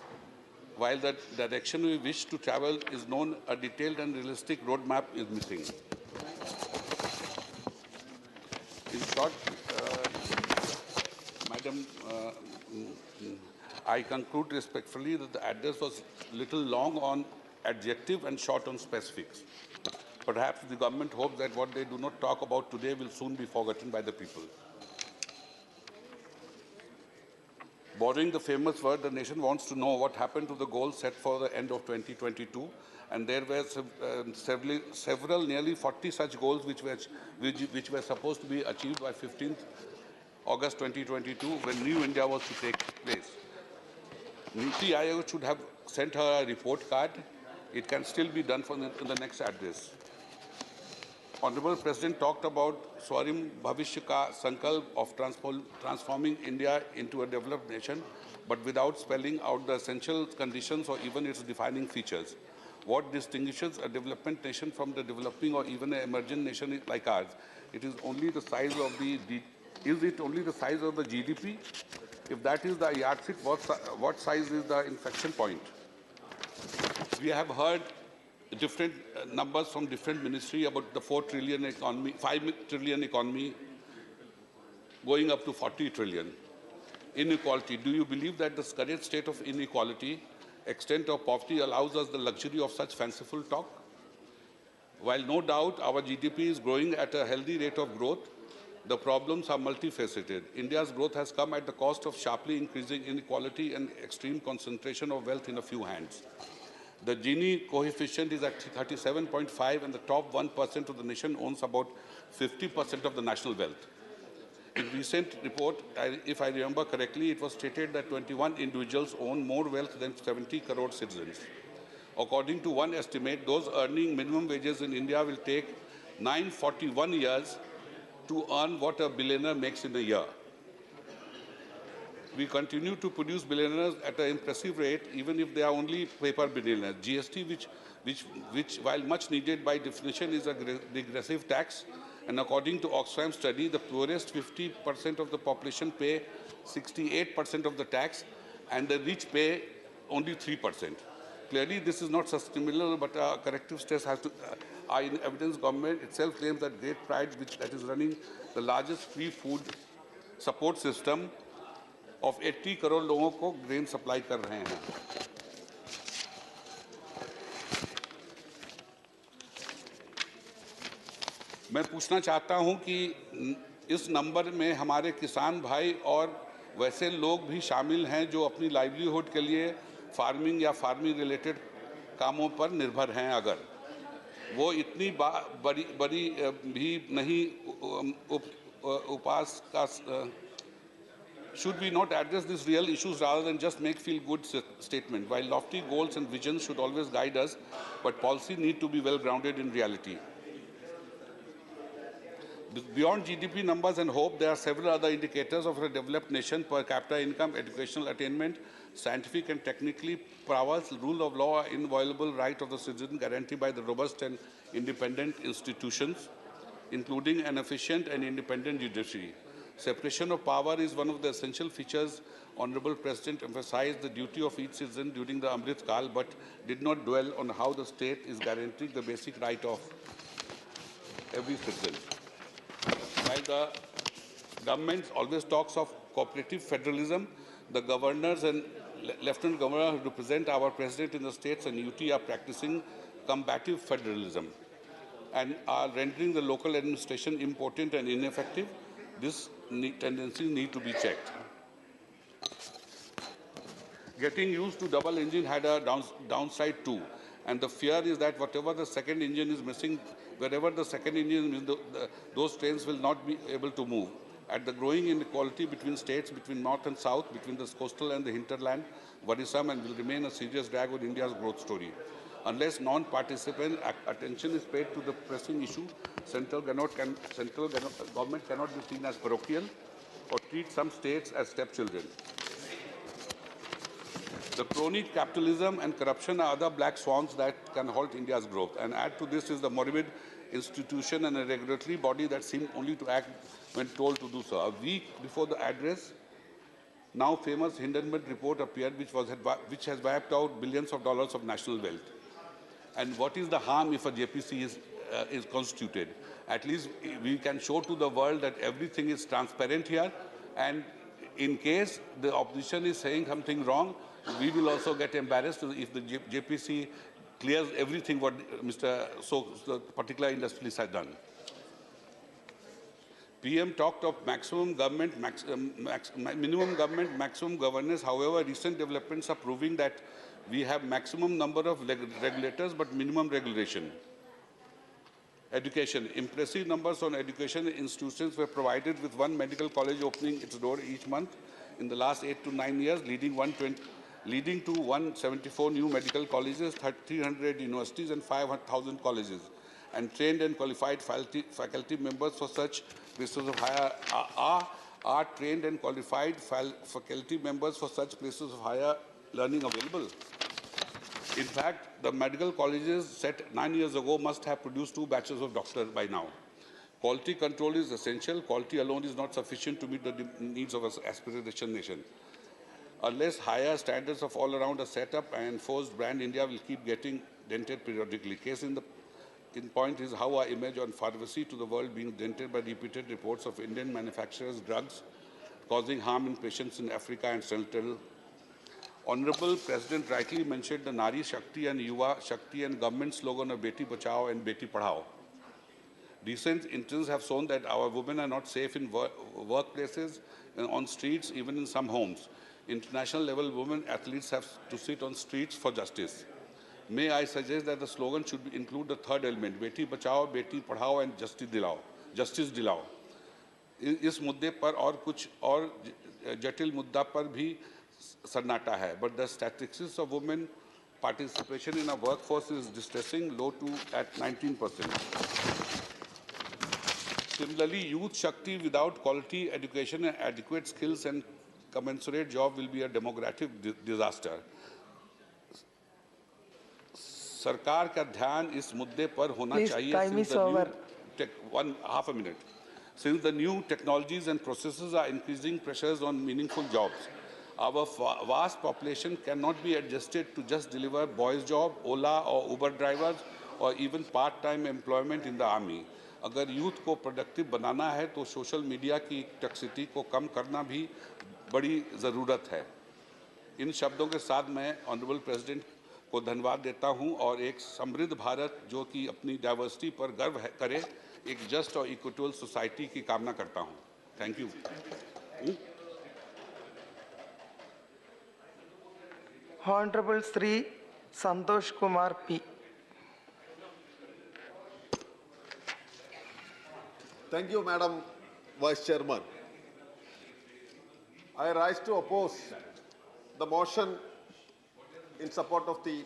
Speaker 8: While the direction we wish to travel is known, a detailed and realistic roadmap is missing. In short, Madam, I conclude respectfully that the address was little long on adjective and short on specifics. Perhaps the government hopes that what they do not talk about today will soon be forgotten by the people. Borrowing the famous word, the nation wants to know what happened to the goals set for the end of 2022. And there were several, nearly 40 such goals which were supposed to be achieved by 15th August 2022 when New India was to take place. Niti Aayog should have sent her a report card. It can still be done in the next address. Honorable President talked about Swarim Bhavishya Ka Sankalp of transforming India into a developed nation, but without spelling out the essential conditions or even its defining features. What distinguishes a development nation from the developing or even an emerging nation like ours? It is only the size of is it only the size of the GDP? If that is the yardstick, what size is the inflection point? We have heard different numbers from different ministries about the 4 trillion economy, 5 trillion economy, going up to 40 trillion. Inequality. Do you believe that the current state of inequality, extent of poverty allows us the luxury of such fanciful talk? While no doubt our GDP is growing at a healthy rate of growth, the problems are multifaceted. India's growth has come at the cost of sharply increasing inequality and extreme concentration of wealth in a few hands. The Gini coefficient is at 37.5 and the top 1% of the nation owns about 50% of the national wealth. In recent report, if I remember correctly, it was stated that 21 individuals own more wealth than 70 crore citizens. According to one estimate, those earning minimum wages in India will take 941 years to earn what a billionaire makes in a year. We continue to produce billionaires at an impressive rate, even if they are only paper billionaires. GST, which while much needed by definition, is a regressive tax. And according to Oxfam study, the poorest 50% of the population pay 68% of the tax, and the rich pay only 3%. Clearly, this is not sustainable, but a corrective steps has to. In evidence, government itself claims that Great Pride, that is running the largest free food support system of 80 crore लोगों को grain supply कर रहे हैं. मैं पूछना चाहता हूं कि इस नंबर में हमारे किसान भाई और वैसे लोग भी शामिल हैं जो अपनी लाइवलीहुड के लिए फार्मिंग या फार्मिंग रिलेटेड कामों पर निर्भर हैं. अगर वो इतनी बड़ी भी नहीं उपास का should we not address these real issues rather than just make feel-good statement? While lofty goals and visions should always guide us, but policy need to be well-grounded in reality. Beyond GDP numbers and hope, there are several other indicators of a developed nation: per capita income, educational attainment, scientific and technically prowess, rule of law, inviolable right of the citizen guaranteed by the robust and independent institutions, including an efficient and independent judiciary. Separation of power is one of the essential features. Honorable President emphasized the duty of each citizen during the Amrit Kal, but did not dwell on how the state is guaranteeing the basic right of every citizen. While the government always talks of cooperative federalism, the governors and lieutenant governor who represent our president in the states and UT are practicing combative federalism and are rendering the local administration impotent and ineffective. This tendency need to be checked. Getting used to double engine had a downside too, and the fear is that whatever the second engine is missing, wherever the second engine is, those trains will not be able to move. At the growing inequality between states, between north and south, between the coastal and the hinterland, worrisome and will remain a serious drag on India's growth story. Unless non-participant attention is paid to the pressing issue, central government cannot be seen as parochial or treat some states as stepchildren. The crony capitalism and corruption are other black swans that can halt India's growth. And add to this is the morbid institution and a regulatory body that seem only to act when told to do so. A week before the address, now famous Hindenburg report appeared, which has wiped out billions of dollars of national wealth. And what is the harm if a JPC is constituted? At least we can show to the world that everything is transparent here, and in case the opposition is saying something wrong, we will also get embarrassed if the JPC clears everything what the particular industrialist has done. PM talked of maximum government, minimum government, maximum governance. However, recent developments are proving that we have maximum number of regulators but minimum regulation. Education. Impressive numbers on education institutions were provided, with one medical college opening its door each month in the last 8 to 9 years, leading to 174 new medical colleges, 300 universities and 5,000 colleges. And trained and qualified faculty members for such places of higher are trained and qualified faculty members for such places of higher learning available. In fact, the medical colleges set 9 years ago must have produced 2 batches of doctors by now. Quality control is essential. Quality alone is not sufficient to meet the needs of an aspiration nation. Unless higher standards of all around are set up and enforced, brand India will keep getting dented periodically. Case in point is how our image on pharmacy to the world being dented by repeated reports of Indian manufacturers' drugs causing harm in patients in Africa and Central. Honorable President rightly mentioned the Nari Shakti and Yuva Shakti and government slogan of Beti Bachao and Beti Padhao. Recent incidents have shown that our women are not safe in workplaces, on streets, even in some homes. International level women athletes have to sit on streets for justice. May I suggest that the slogan should include the third element, Beti Bachao, Beti Padhao and Justice Dilao. Justice Dilao. इस मुद्दे पर और कुछ और जटिल मुद्दा पर भी सन्नाटा है. But the statistics of women participation in our workforce is distressing, low at 19%. Similarly, youth Shakti without quality education and adequate skills and commensurate job will be a demographic disaster. सरकार का ध्यान इस मुद्दे पर होना चाहिए. Since the new technologies and processes are increasing pressures on meaningful jobs, our vast population cannot be adjusted to just deliver boys' job, Ola or Uber drivers, or even part-time employment in the army. अगर youth को productive बनाना है तो social media की toxicity को कम करना भी बड़ी ज़रूरत है. इन शब्दों के साथ मैं Honorable President को धन्यवाद देता हूं और एक समृद्ध भारत जो कि अपनी डाइवर्सिटी पर गर्व करे, एक जस्ट और इक्विटल सोसाइटी की कामना करता हूं. Thank you.
Speaker 18: Honorable Sri Santosh Kumar P.
Speaker 3: Thank you, Madam Vice Chairman. I rise to oppose the motion in support of the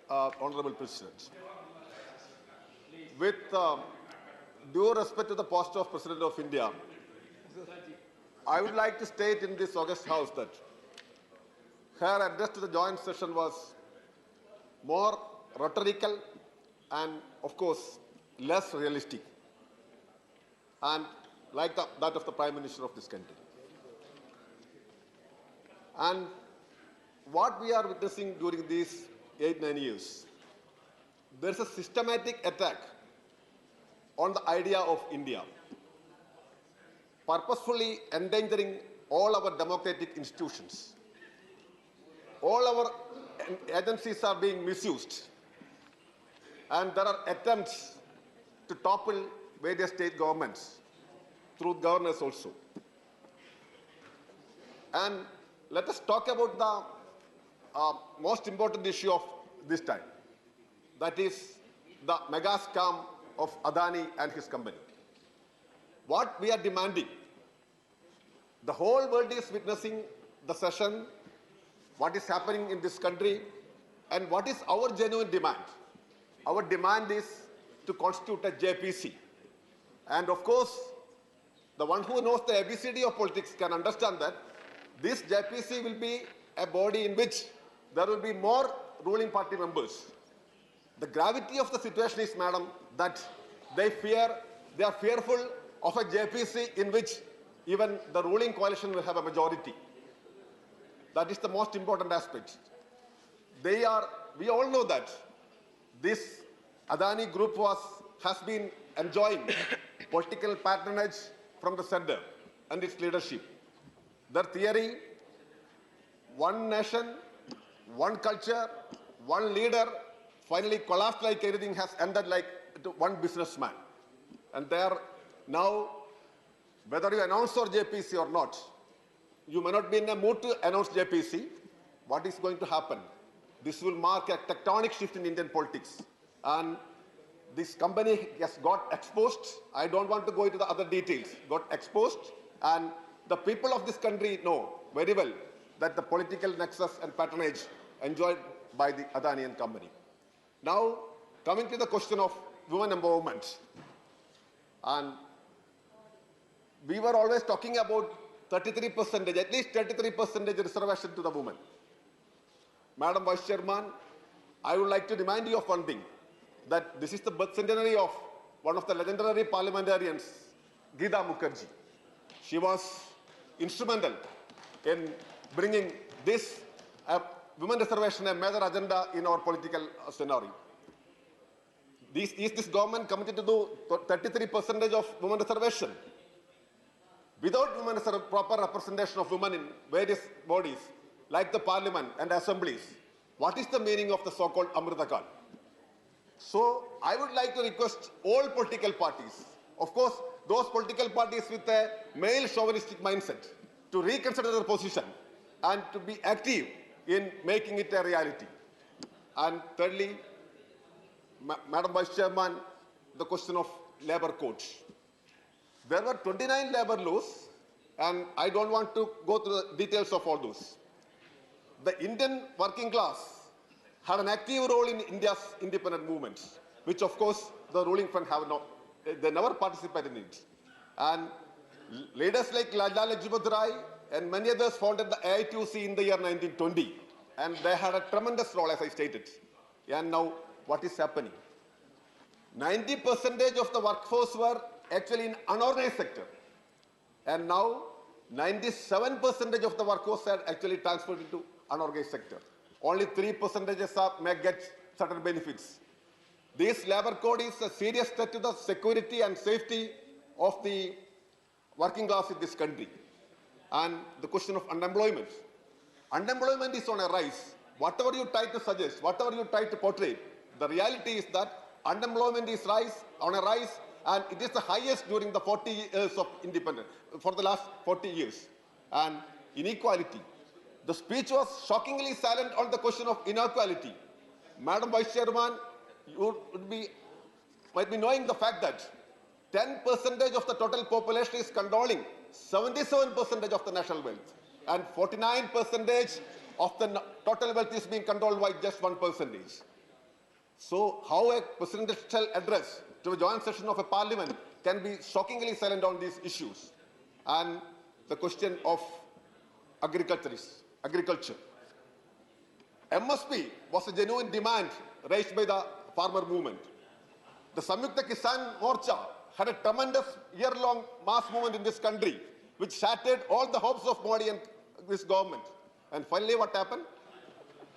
Speaker 3: Honorable President. With due respect to the post of President of India, I would like to state in this august House that her address to the joint session was more rhetorical and, of course, less realistic, and like that of the Prime Minister of this country. And what we are witnessing during these 8-9 years, there is a systematic attack on the idea of India, purposefully endangering all our democratic institutions. All our agencies are being misused, and there are attempts to topple various state governments through governors also. And let us talk about the most important issue of this time, that is the mega scam of Adani and his company. What we are demanding, the whole world is witnessing the session, what is happening in this country, and what is our genuine demand. Our demand is to constitute a JPC. And of course, the one who knows the ABCD of politics can understand that this JPC will be a body in which there will be more ruling party members. The gravity of the situation is, madam, that they are fearful of a JPC in which even the ruling coalition will have a majority. That is the most important aspect. We all know that this Adani group has been enjoying political patronage from the center and its leadership. their theory, one nation, one culture, one leader, finally collapsed like everything has ended like one businessman. And there now, whether you announce or JPC or not, you may not be in a mood to announce JPC. What is going to happen? This will mark a tectonic shift in Indian politics. And this company has got exposed. I don't want to go into the other details. Got exposed. And the people of this country know very well that the political nexus and patronage enjoyed by the Adani and company. Now, coming to the question of women empowerment. And we were always talking about 33%, at least 33% reservation to the women. Madam Vice Chairman, I would like to remind you of one thing, that this is the birth centenary of one of the legendary parliamentarians, Geeta Mukherjee. She was instrumental in bringing this women reservation a major agenda in our political scenario. Is this government committed to do 33% of women reservation? Without proper representation of women in various bodies, like the parliament and assemblies, what is the meaning of the so-called Amrita Kal? So I would like to request all political parties, of course, those political parties with a male chauvinistic mindset, to reconsider their position and to be active in making it a reality. And thirdly, Madam Vice Chairman, the question of labor codes. There were 29 labor laws, and I don't want to go through the details of all those. The Indian working class had an active role in India's independent movements, which of course the ruling front have not, they never participated in it. And leaders like Rajyasabha Rai and many others founded the AITUC in the year 1920, and they had a tremendous role, as I stated. And now, what is happening? 90% of the workforce were actually in unorganized sector. And now, 97% of the workforce are actually transferred into unorganized sector. Only 3% may get certain benefits. This labor code is a serious threat to the security and safety of the working class in this country. And the question of unemployment. Unemployment is on a rise. Whatever you try to suggest, whatever you try to portray, the reality is that unemployment is on a rise, and it is the highest during the 40 years of independence, for the last 40 years. And inequality. The speech was shockingly silent on the question of inequality. Madam Vice Chairman, you might be knowing the fact that 10% of the total population is controlling 77% of the national wealth, and 49% of the total wealth is being controlled by just 1%. So how a presidential address to a joint session of a parliament can be shockingly silent on these issues? And the question of agriculture. MSP was a genuine demand raised by the farmer movement. The Samyukta Kisan Morcha had a tremendous year-long mass movement in this country, which shattered all the hopes of Modi and this government. And finally, what happened?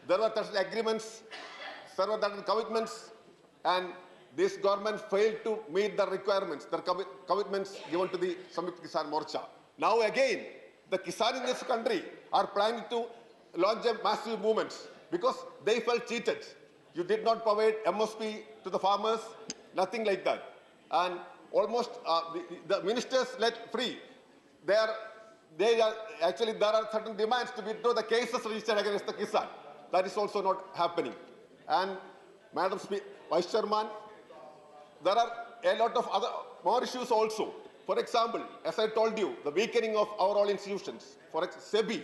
Speaker 3: There were certain agreements, several commitments, and this government failed to meet the requirements, the commitments given to the Samyukta Kisan Morcha. Now again, the Kisan in this country are planning to launch a massive movement because they felt cheated. You did not provide MSP to the farmers, nothing like that. And almost the ministers let free. There are certain demands to withdraw the cases registered against the Kisan. That is also not happening. And Madam Vice Chairman, there are a lot of other more issues also. For example, as I told you, the weakening of our all institutions. For example, SEBI,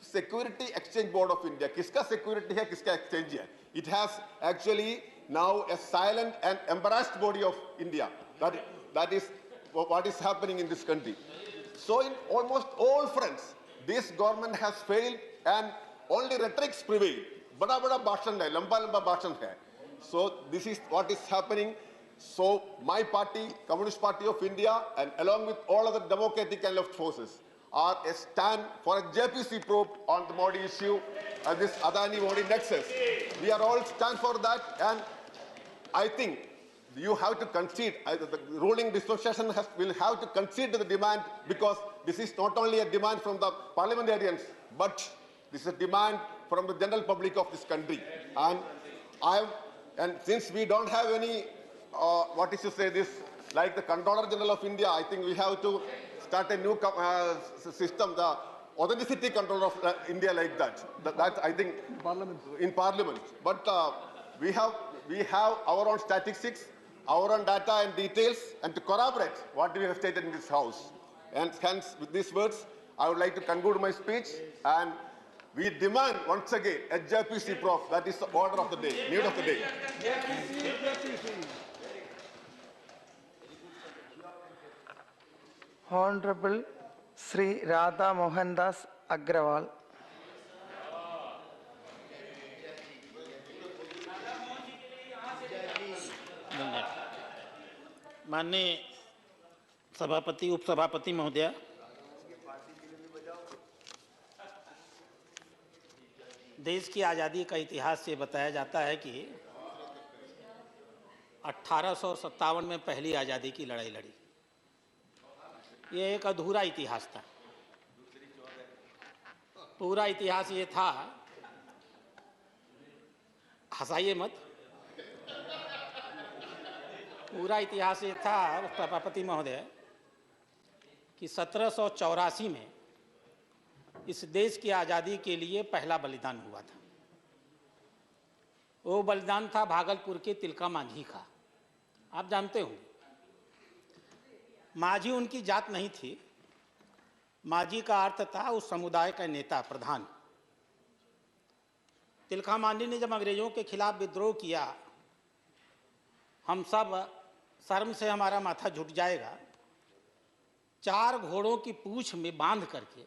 Speaker 3: Security Exchange Board of India. Kiska security hai, kiska exchange hai. It has actually now a silent and embarrassed body of India. That is what is happening in this country. So in almost all fronts, this government has failed and only rhetorics prevail. Bada bada bhashan hai, lamba lamba bhashan hai. So this is what is happening. So my party, Communist Party of India, and along with all other democratic and left forces, are a stand for a JPC probe on the Modi issue and this Adani-Modi nexus. We are all stand for that, and I think you have to concede, the ruling dispensation will have to concede to the demand, because this is not only a demand from the parliamentarians, but this is a demand from the general public of this country. And since we don't have any, like the Controller General of India, I think we have to start a new system, the authenticity control of India, like that. That I think in Parliament. But we have our own statistics, our own data and details, and to corroborate what we have stated in this House. And hence, with these words, I would like to conclude my speech, and we demand once again HJPC Prof. That is the order of the day, need of the day.
Speaker 18: Honorable Sri Radha Mohandas Agrawal.
Speaker 9: माननीय सभापति उपसभापति महोदय, देश की आज़ादी का इतिहास ये बताया जाता है कि 1857 में पहली आज़ादी की लड़ाई लड़ी। ये एक अधूरा इतिहास था। पूरा इतिहास ये था, हंसाइए मत, पूरा इतिहास ये था सभापति महोदय कि 1784 में इस देश की आज़ादी के लिए पहला बलिदान हुआ था। वो बलिदान था भागलपुर के तिलका मांझी का। आप जानते होंगे, मांझी उनकी जात नहीं थी, मांझी का अर्थ था उस समुदाय का नेता, प्रधान। तिलका मांझी ने जब अंग्रेजों के खिलाफ विद्रोह किया, हम सब शर्म से हमारा माथा झुक जाएगा, 4 घोड़ों की पूंछ में बांध करके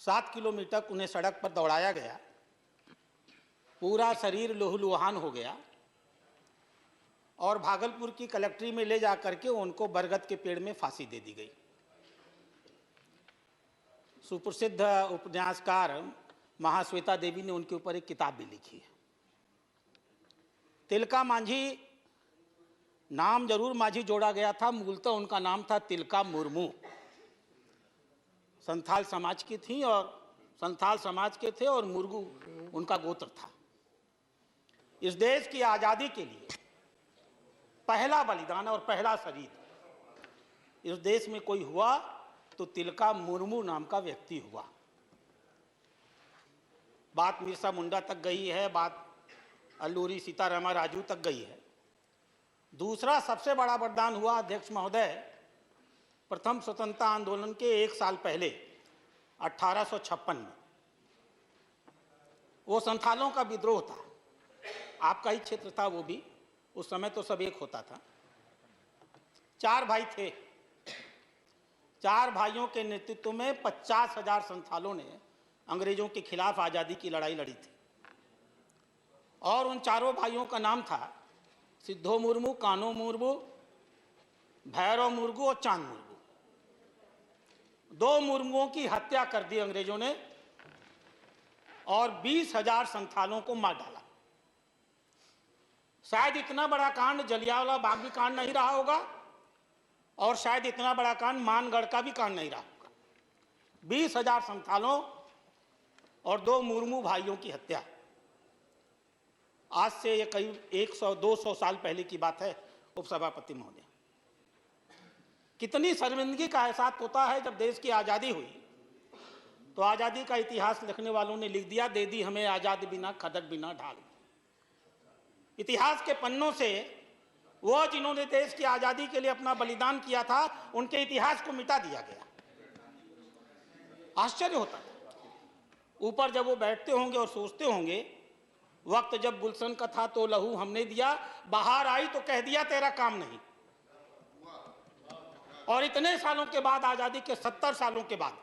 Speaker 9: 7 किलोमीटर उन्हें सड़क पर दौड़ाया गया। पूरा शरीर लहूलुहान हो गया और भागलपुर की कलेक्ट्री में ले जा करके उनको बरगद के पेड़ में फांसी दे दी गई। सुप्रसिद्ध उपन्यासकार महाश्वेता देवी ने उनके ऊपर एक किताब भी लिखी है। तिलका मांझी, नाम जरूर मांझी जोड़ा गया था, मूलतः उनका नाम था तिलका मुर्मू। संथाल समाज की थी और संथाल समाज के थे और मुर्गू उनका गोत्र था। इस देश की आज़ादी के लिए पहला बलिदान और पहला शहीद इस देश में कोई हुआ तो तिलका मुर्मू नाम का व्यक्ति हुआ। बात बिरसा मुंडा तक गई है, बात अल्लूरी सीतारामा राजू तक गई है। दूसरा सबसे बड़ा बलिदान हुआ अध्यक्ष महोदय, प्रथम स्वतंत्रता आंदोलन के 1 साल पहले 1856 में। वो संथालों का विद्रोह था, आपका ही क्षेत्र था वो भी, उस समय तो सब एक होता था। 4 भाई थे, 4 भाइयों के नेतृत्व में 50,000 संथालों ने अंग्रेजों के खिलाफ आज़ादी की लड़ाई लड़ी थी। और उन चारों भाइयों का नाम था सिद्धो मुर्मू, कानो मुर्मू, भैरव मुर्मू और चांद मुर्मू। 2 मुर्मुओं की हत्या कर दी अंग्रेजों ने और 20,000 संथालों को मार डाला। शायद इतना बड़ा कांड जलियांवाला बाग भी कांड नहीं रहा होगा और शायद इतना बड़ा कांड मानगढ़ का भी कांड नहीं रहा होगा। 20,000 संथालों और 2 मुर्मू भाइयों की हत्या। आज से ये करीब 100-200 साल पहले की बात है उपसभापति महोदय। कितनी शर्मिंदगी का एहसास होता है जब देश की आज़ादी हुई तो आज़ादी का इतिहास लिखने वालों ने लिख दिया, दे दी हमें आज़ाद बिना खदक बिना ढाल। इतिहास के पन्नों से वो जिन्होंने देश की आज़ादी के लिए अपना बलिदान किया था, उनके इतिहास को मिटा दिया गया। आश्चर्य होता है। ऊपर जब वो बैठते होंगे और सोचते होंगे, वक्त जब गुलशन का था तो लहू हमने दिया, बाहर आई तो कह दिया तेरा काम नहीं। और इतने सालों के बाद, आज़ादी के 70 सालों के बाद,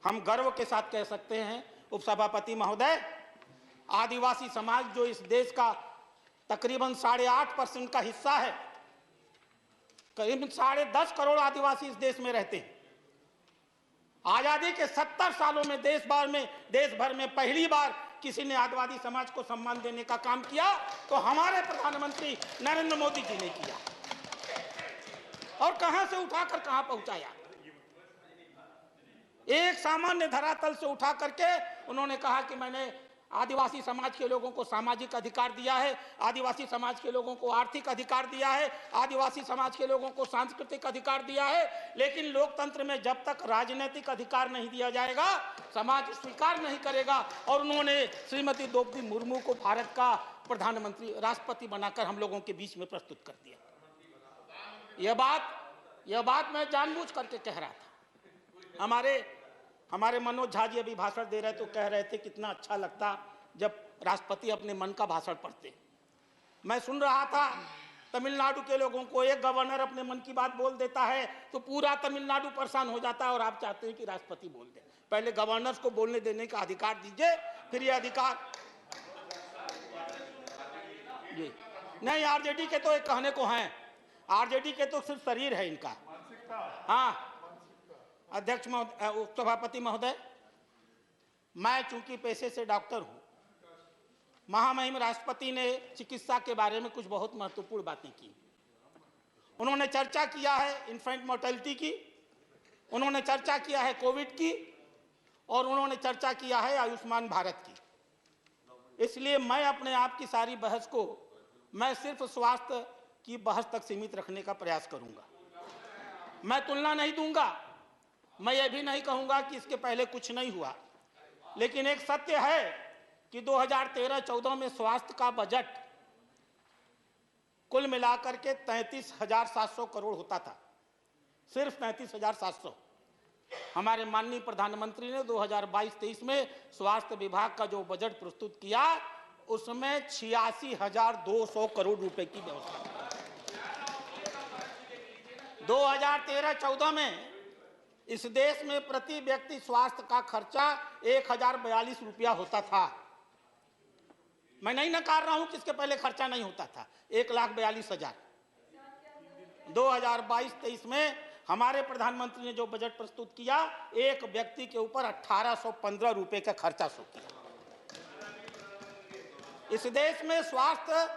Speaker 9: हम गर्व के साथ कह सकते हैं उपसभापति महोदय, आदिवासी समाज जो इस देश का तकरीबन 8.5% का हिस्सा है, करीब 10.5 करोड़ आदिवासी इस देश में रहते हैं। आज़ादी के 70 सालों में देश भर में पहली बार किसी ने आदिवासी समाज को सम्मान देने का काम किया तो हमारे प्रधानमंत्री नरेंद्र मोदी जी ने किया, और कहां से उठाकर कहां पहुंचाया। एक सामान्य धरातल से उठा करके उन्होंने कहा कि मैंने आदिवासी समाज के लोगों को सामाजिक अधिकार दिया है, आदिवासी समाज के लोगों को आर्थिक अधिकार दिया है, आदिवासी समाज के लोगों को सांस्कृतिक अधिकार दिया है। लेकिन लोकतंत्र में जब तक राजनीतिक अधिकार नहीं दिया जाएगा, समाज स्वीकार नहीं करेगा। और उन्होंने श्रीमती द्रौपदी मुर्मू को भारत का प्रधानमंत्री, राष्ट्रपति बनाकर हम लोगों के बीच में प्रस्तुत कर दिया। यह बात मैं जानबूझ करके कह रहा था। हमारे मनोज झा जी अभी भाषण दे रहे तो कह रहे थे कितना अच्छा लगता जब राष्ट्रपति अपने मन का भाषण पढ़ते। मैं सुन रहा था तमिलनाडु के लोगों को, एक गवर्नर अपने मन की बात बोल देता है तो पूरा तमिलनाडु परेशान हो जाता है, और आप चाहते हैं कि राष्ट्रपति बोल दे। पहले गवर्नर्स को बोलने देने का अधिकार दीजिए, फिर ये अधिकार जी नहीं। आरजेडी के तो एक कहने को हैं, आरजेडी के तो सिर्फ शरीर है इनका। हाँ अध्यक्ष महोदय, उपसभापति महोदय, मैं चूंकि पेशे से डॉक्टर हूं, महामहिम राष्ट्रपति ने चिकित्सा के बारे में कुछ बहुत महत्वपूर्ण बातें की। उन्होंने चर्चा किया है इन्फेंट मोर्टेलिटी की, उन्होंने चर्चा किया है कोविड की, और उन्होंने चर्चा किया है आयुष्मान भारत की। इसलिए मैं अपने आप की सारी बहस को मैं सिर्फ स्वास्थ्य की बहस तक सीमित रखने का प्रयास करूंगा। मैं तुलना नहीं दूंगा, मैं ये भी नहीं कहूंगा कि इसके पहले कुछ नहीं हुआ। लेकिन एक सत्य है कि 2013-14 में स्वास्थ्य का बजट कुल मिलाकर के 33,700 करोड़ होता था, सिर्फ 33,700। हमारे माननीय प्रधानमंत्री ने 2022-23 में स्वास्थ्य विभाग का जो बजट प्रस्तुत किया उसमें 86,200 करोड़ रुपए की व्यवस्था। 2013-14 में इस देश में प्रति व्यक्ति स्वास्थ्य का खर्चा 1,042 रुपया होता था। मैं नहीं नकार रहा हूं कि इसके पहले खर्चा नहीं होता था, 1,42,000। 2022-23 में हमारे प्रधानमंत्री ने जो बजट प्रस्तुत किया, एक व्यक्ति के ऊपर 1,815 रुपए का खर्चा शुरू किया। इस देश में स्वास्थ्य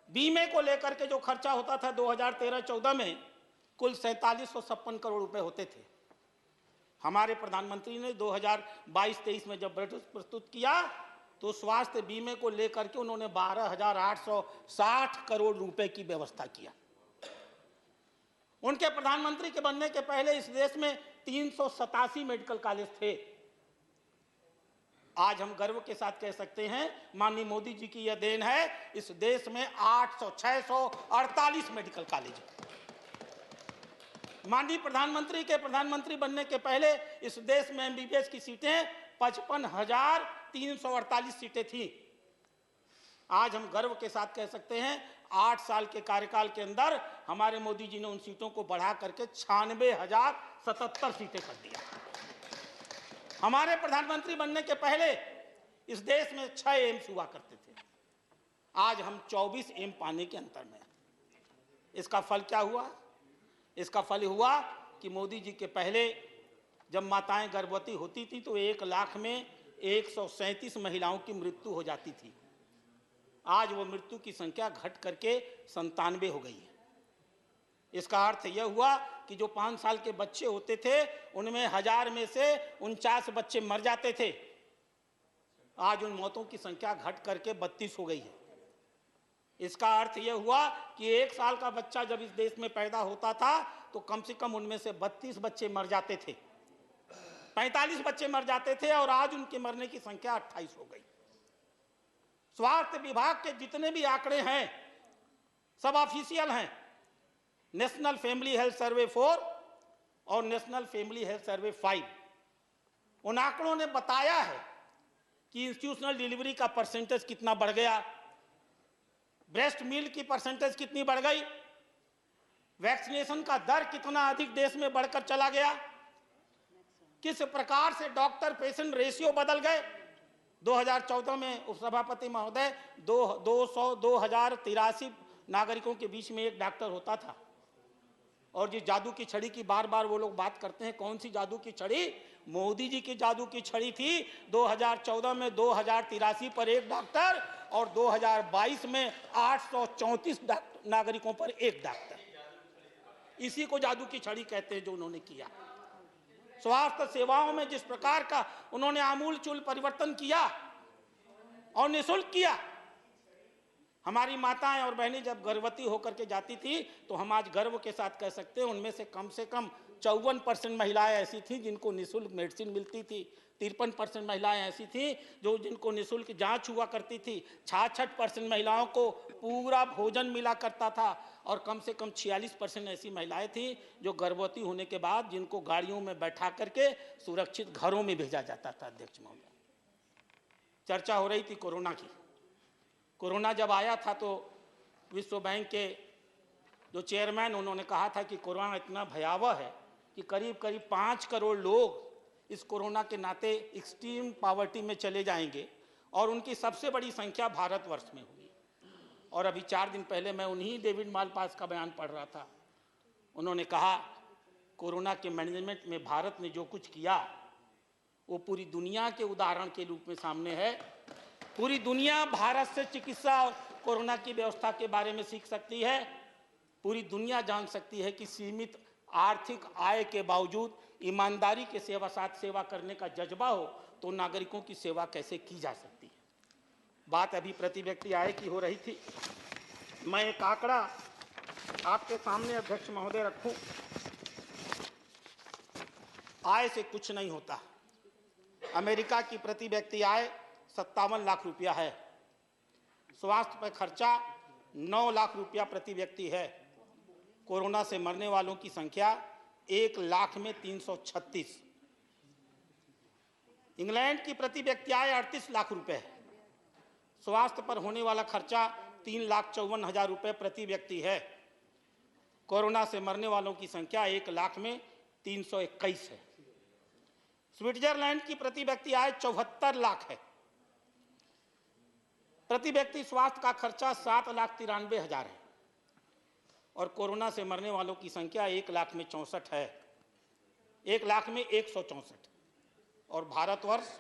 Speaker 9: बीमे को लेकर के जो खर्चा होता था 2013-14 में कुल 4,756 करोड़ रुपए होते थे। हमारे प्रधानमंत्री ने 2022-23 में जब बजट प्रस्तुत किया तो स्वास्थ्य बीमे को लेकर के उन्होंने 12,860 करोड़ रुपए की व्यवस्था किया। उनके प्रधानमंत्री के बनने के पहले इस देश में 387 मेडिकल कॉलेज थे। आज हम गर्व के साथ कह सकते हैं माननीय मोदी जी की यह देन है, इस देश में 648 मेडिकल कॉलेज है। माननीय प्रधानमंत्री के प्रधानमंत्री बनने के पहले इस देश में एमबीबीएस की सीटें 55,348 सीटें थी। आज हम गर्व के साथ कह सकते हैं 8 साल के कार्यकाल के अंदर हमारे मोदी जी ने उन सीटों को बढ़ा करके 96,077 सीटें कर दिया। हमारे प्रधानमंत्री बनने के पहले इस देश में 6 एम्स हुआ करते थे, आज हम 24 एम्स पाने के अंतर में। इसका फल क्या हुआ? इसका फल हुआ कि मोदी जी के पहले जब माताएं गर्भवती होती थी तो 1 लाख में 137 महिलाओं की मृत्यु हो जाती थी। आज वो मृत्यु की संख्या घट करके 97 हो गई है। इसका अर्थ यह हुआ कि जो 5 साल के बच्चे होते थे उनमें 1000 में से 49 बच्चे मर जाते थे। आज उन मौतों की संख्या घट करके 32 हो गई है। इसका अर्थ यह हुआ कि 1 साल का बच्चा जब इस देश में पैदा होता था तो कम से कम उनमें से 32 बच्चे मर जाते थे, 45 बच्चे मर जाते थे, और आज उनके मरने की संख्या 28 हो गई। स्वास्थ्य विभाग के जितने भी आंकड़े हैं सब ऑफिशियल हैं। नेशनल फैमिली हेल्थ सर्वे 4 और नेशनल फैमिली हेल्थ सर्वे 5, उन आंकड़ों ने बताया है कि इंस्टीट्यूशनल डिलीवरी का परसेंटेज कितना बढ़ गया, ब्रेस्ट मिल्क की परसेंटेज कितनी बढ़ गई, वैक्सीनेशन का दर कितना अधिक देश में बढ़कर चला गया, किस प्रकार से डॉक्टर पेशेंट रेशियो बदल गए। 2014 में उपसभापति महोदय 283 नागरिकों के बीच में एक डॉक्टर होता था, और जिस जादू की छड़ी की बार बार वो लोग बात करते हैं, कौन सी जादू की छड़ी? मोदी जी की जादू की छड़ी थी। 2014 में 2083 पर एक डॉक्टर और 2022 में 834 नागरिकों पर एक डॉक्टर। इसी को जादू की छड़ी कहते हैं जो उन्होंने किया। स्वास्थ्य सेवाओं में जिस प्रकार का उन्होंने आमूलचूल परिवर्तन किया और निःशुल्क किया। हमारी माताएं और बहनें जब गर्भवती होकर के जाती थी तो हम आज गर्व के साथ कह सकते हैं उनमें से कम 54% महिलाएं ऐसी थीं जिनको निःशुल्क मेडिसिन मिलती थी। 53% महिलाएं ऐसी थीं जो जिनको निःशुल्क जांच हुआ करती थी। 66% महिलाओं को पूरा भोजन मिला करता था और कम से कम 46% ऐसी महिलाएं थीं जो गर्भवती होने के बाद जिनको गाड़ियों में बैठा करके सुरक्षित घरों में भेजा जाता था। अध्यक्ष महोदय, चर्चा हो रही थी कोरोना की। कोरोना जब आया था तो विश्व बैंक के जो चेयरमैन, उन्होंने कहा था कि कोरोना इतना भयावह है कि करीब करीब 5 करोड़ लोग इस कोरोना के नाते एक्सट्रीम पॉवर्टी में चले जाएंगे और उनकी सबसे बड़ी संख्या भारतवर्ष में होगी। और अभी 4 दिन पहले मैं उन्हीं डेविड मालपास का बयान पढ़ रहा था। उन्होंने कहा कोरोना के मैनेजमेंट में भारत ने जो कुछ किया वो पूरी दुनिया के उदाहरण के रूप में सामने है। पूरी दुनिया भारत से चिकित्सा और कोरोना की व्यवस्था के बारे में सीख सकती है। पूरी दुनिया जान सकती है कि सीमित आर्थिक आय के बावजूद ईमानदारी के साथ सेवा करने का जज्बा हो तो नागरिकों की सेवा कैसे की जा सकती है। बात अभी प्रति व्यक्ति आय की हो रही थी। मैं एक आंकड़ा आपके सामने अध्यक्ष महोदय रखूं। आय से कुछ नहीं होता। अमेरिका की प्रति व्यक्ति आय 57 लाख रुपया है। स्वास्थ्य पर खर्चा 9 लाख रुपया प्रति व्यक्ति है। कोरोना से मरने वालों की संख्या 1 लाख में 336। इंग्लैंड की प्रति व्यक्ति आय 38 लाख रुपए है। स्वास्थ्य पर होने वाला खर्चा 3,54,000 रुपए प्रति व्यक्ति है। कोरोना से मरने वालों की संख्या 1 लाख में 321 है। स्विट्जरलैंड की प्रति व्यक्ति आय 74 लाख है। प्रति व्यक्ति स्वास्थ्य का खर्चा 7,93,000 है और कोरोना से मरने वालों की संख्या 1 लाख में 64 है। 1 लाख में 164। और भारतवर्ष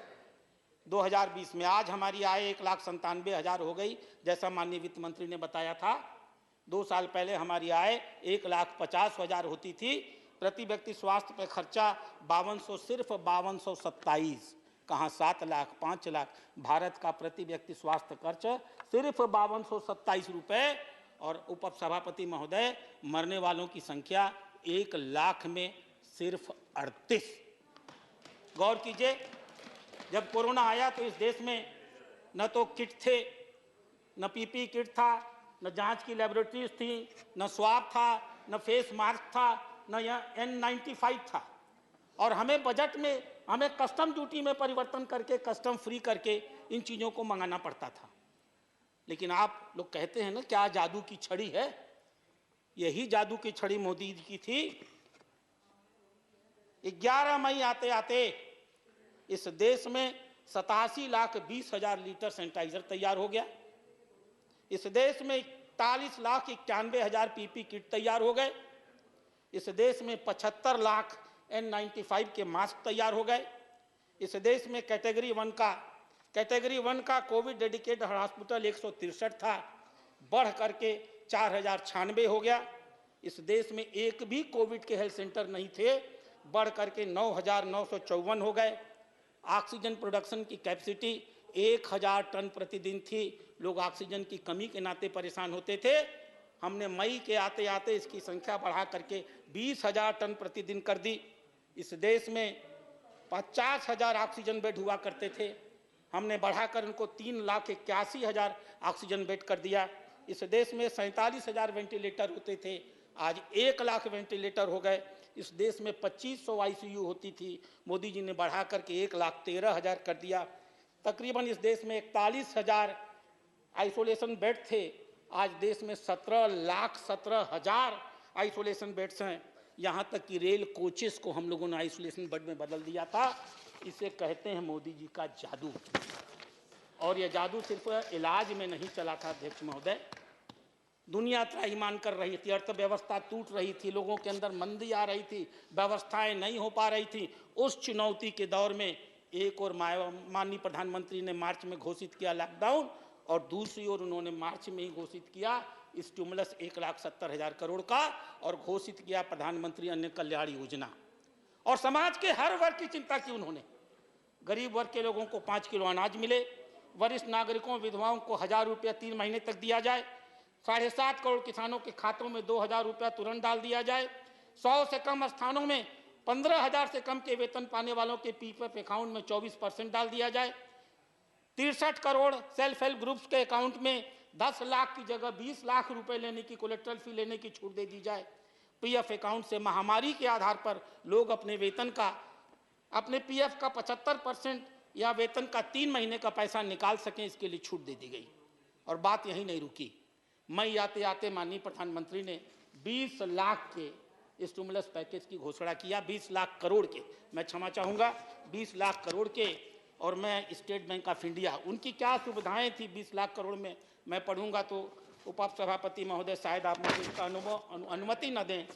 Speaker 9: 2020 में आज हमारी आय 1,97,000 हो गई, जैसा माननीय वित्त मंत्री ने बताया था। 2 साल पहले हमारी आय 1,50,000 होती थी। प्रति व्यक्ति स्वास्थ्य पर खर्चा 5200, सिर्फ 5227। कहाँ 7 लाख, 5 लाख। भारत का प्रति व्यक्ति स्वास्थ्य खर्च सिर्फ 5227 रुपए। और उपसभापति महोदय, मरने वालों की संख्या 1 लाख में सिर्फ 38। गौर कीजिए, जब कोरोना आया तो इस देश में न तो किट थे, न पीपी किट था, न जांच की लेबोरेटरीज थी, न स्वाब था, न फेस मास्क था, न N95 था। और हमें बजट में, हमें कस्टम ड्यूटी में परिवर्तन करके, कस्टम फ्री करके इन चीज़ों को मंगाना पड़ता था। लेकिन आप लोग कहते हैं ना क्या जादू की छड़ी है, यही जादू की छड़ी मोदी जी की थी। 11 मई आते आते इस देश में 87,20,000 लीटर सैनिटाइजर तैयार हो गया। इस देश में 41,91,000 पीपी किट तैयार हो गए। इस देश में 75 लाख N95 के मास्क तैयार हो गए। इस देश में कैटेगरी 1 का कोविड डेडिकेटेड हॉस्पिटल 163 था, बढ़ करके 4,096 हो गया। इस देश में एक भी कोविड के हेल्थ सेंटर नहीं थे, बढ़ करके 9,954 हो गए। ऑक्सीजन प्रोडक्शन की कैपेसिटी 1,000 टन प्रतिदिन थी। लोग ऑक्सीजन की कमी के नाते परेशान होते थे। हमने मई के आते आते इसकी संख्या बढ़ा करके 20,000 टन प्रतिदिन कर दी। इस देश में 50,000 ऑक्सीजन बेड हुआ करते थे, हमने बढ़ाकर उनको 3,81,000 ऑक्सीजन बेड कर दिया। इस देश में 47,000 वेंटिलेटर होते थे, आज 1 लाख वेंटिलेटर हो गए। इस देश में 2500 ICU होती थी, मोदी जी ने बढ़ा करके 1,13,000 कर दिया। तकरीबन इस देश में 41,000 आइसोलेशन बेड थे, आज देश में 17,17,000 आइसोलेशन बेड्स हैं। यहाँ तक कि रेल कोचेस को हम लोगों ने आइसोलेशन बेड में बदल दिया था। इसे कहते हैं मोदी जी का जादू। और यह जादू सिर्फ इलाज में नहीं चला था अध्यक्ष महोदय, दुनिया त्राहिमाम कर रही थी, अर्थव्यवस्था टूट रही थी, लोगों के अंदर मंदी आ रही थी, व्यवस्थाएं नहीं हो पा रही थी। उस चुनौती के दौर में एक और माननीय प्रधानमंत्री ने मार्च में घोषित किया लॉकडाउन, और दूसरी ओर उन्होंने मार्च में ही घोषित किया स्टिमुलस 1,70,000 करोड़ का, और घोषित किया प्रधानमंत्री अन्य कल्याण योजना। और समाज के हर वर्ग की चिंता की उन्होंने। गरीब वर्ग के लोगों को 5 किलो अनाज मिले, वरिष्ठ नागरिकों विधवाओं को 1,000 रुपया 3 महीने तक दिया जाए, 7.5 करोड़ किसानों के खातों में 2,000 रुपया तुरंत डाल दिया जाए, 100 से कम स्थानों में 15,000 से कम के वेतन पाने वालों के पीपीएफ अकाउंट में 24% डाल दिया जाए, 63 करोड़ सेल्फ हेल्प ग्रुप्स के अकाउंट में 10 लाख की जगह 20 लाख रुपए लेने की कोलेट्रल फी लेने की छूट दे दी जाए। पीएफ अकाउंट से महामारी के आधार पर लोग अपने वेतन का, अपने पीएफ का 75% या वेतन का 3 महीने का पैसा निकाल सकें, इसके लिए छूट दे दी गई। और बात यहीं नहीं रुकी, मई आते आते माननीय प्रधानमंत्री ने 20 लाख के स्टिमुलस पैकेज की घोषणा किया, 20 लाख करोड़ के, मैं क्षमा चाहूँगा 20 लाख करोड़ के। और मैं स्टेट बैंक ऑफ इंडिया, उनकी क्या सुविधाएं थी 20 लाख करोड़ में, मैं पढ़ूंगा तो उपसभापति महोदय शायद आप मुझे इसका अनुमति न दें।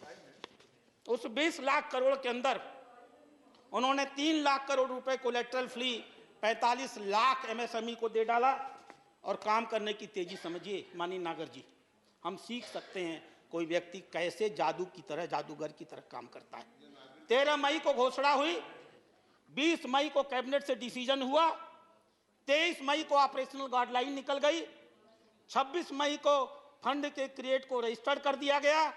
Speaker 9: उस 20 लाख करोड़ के अंदर उन्होंने 3 लाख करोड़ रुपए कोलेट्रल फ्री 45 लाख एमएसएमई को दे डाला। और काम करने की तेजी समझिए माननीय नागर जी, हम सीख सकते हैं कोई व्यक्ति कैसे जादू की तरह, जादूगर की तरह काम करता है। 13 मई को घोषणा हुई, 20 मई को कैबिनेट से डिसीजन हुआ, 23 मई को ऑपरेशनल गाइडलाइन निकल गई, 26 मई को फंड के क्रिएट को रजिस्टर्ड कर दिया गया,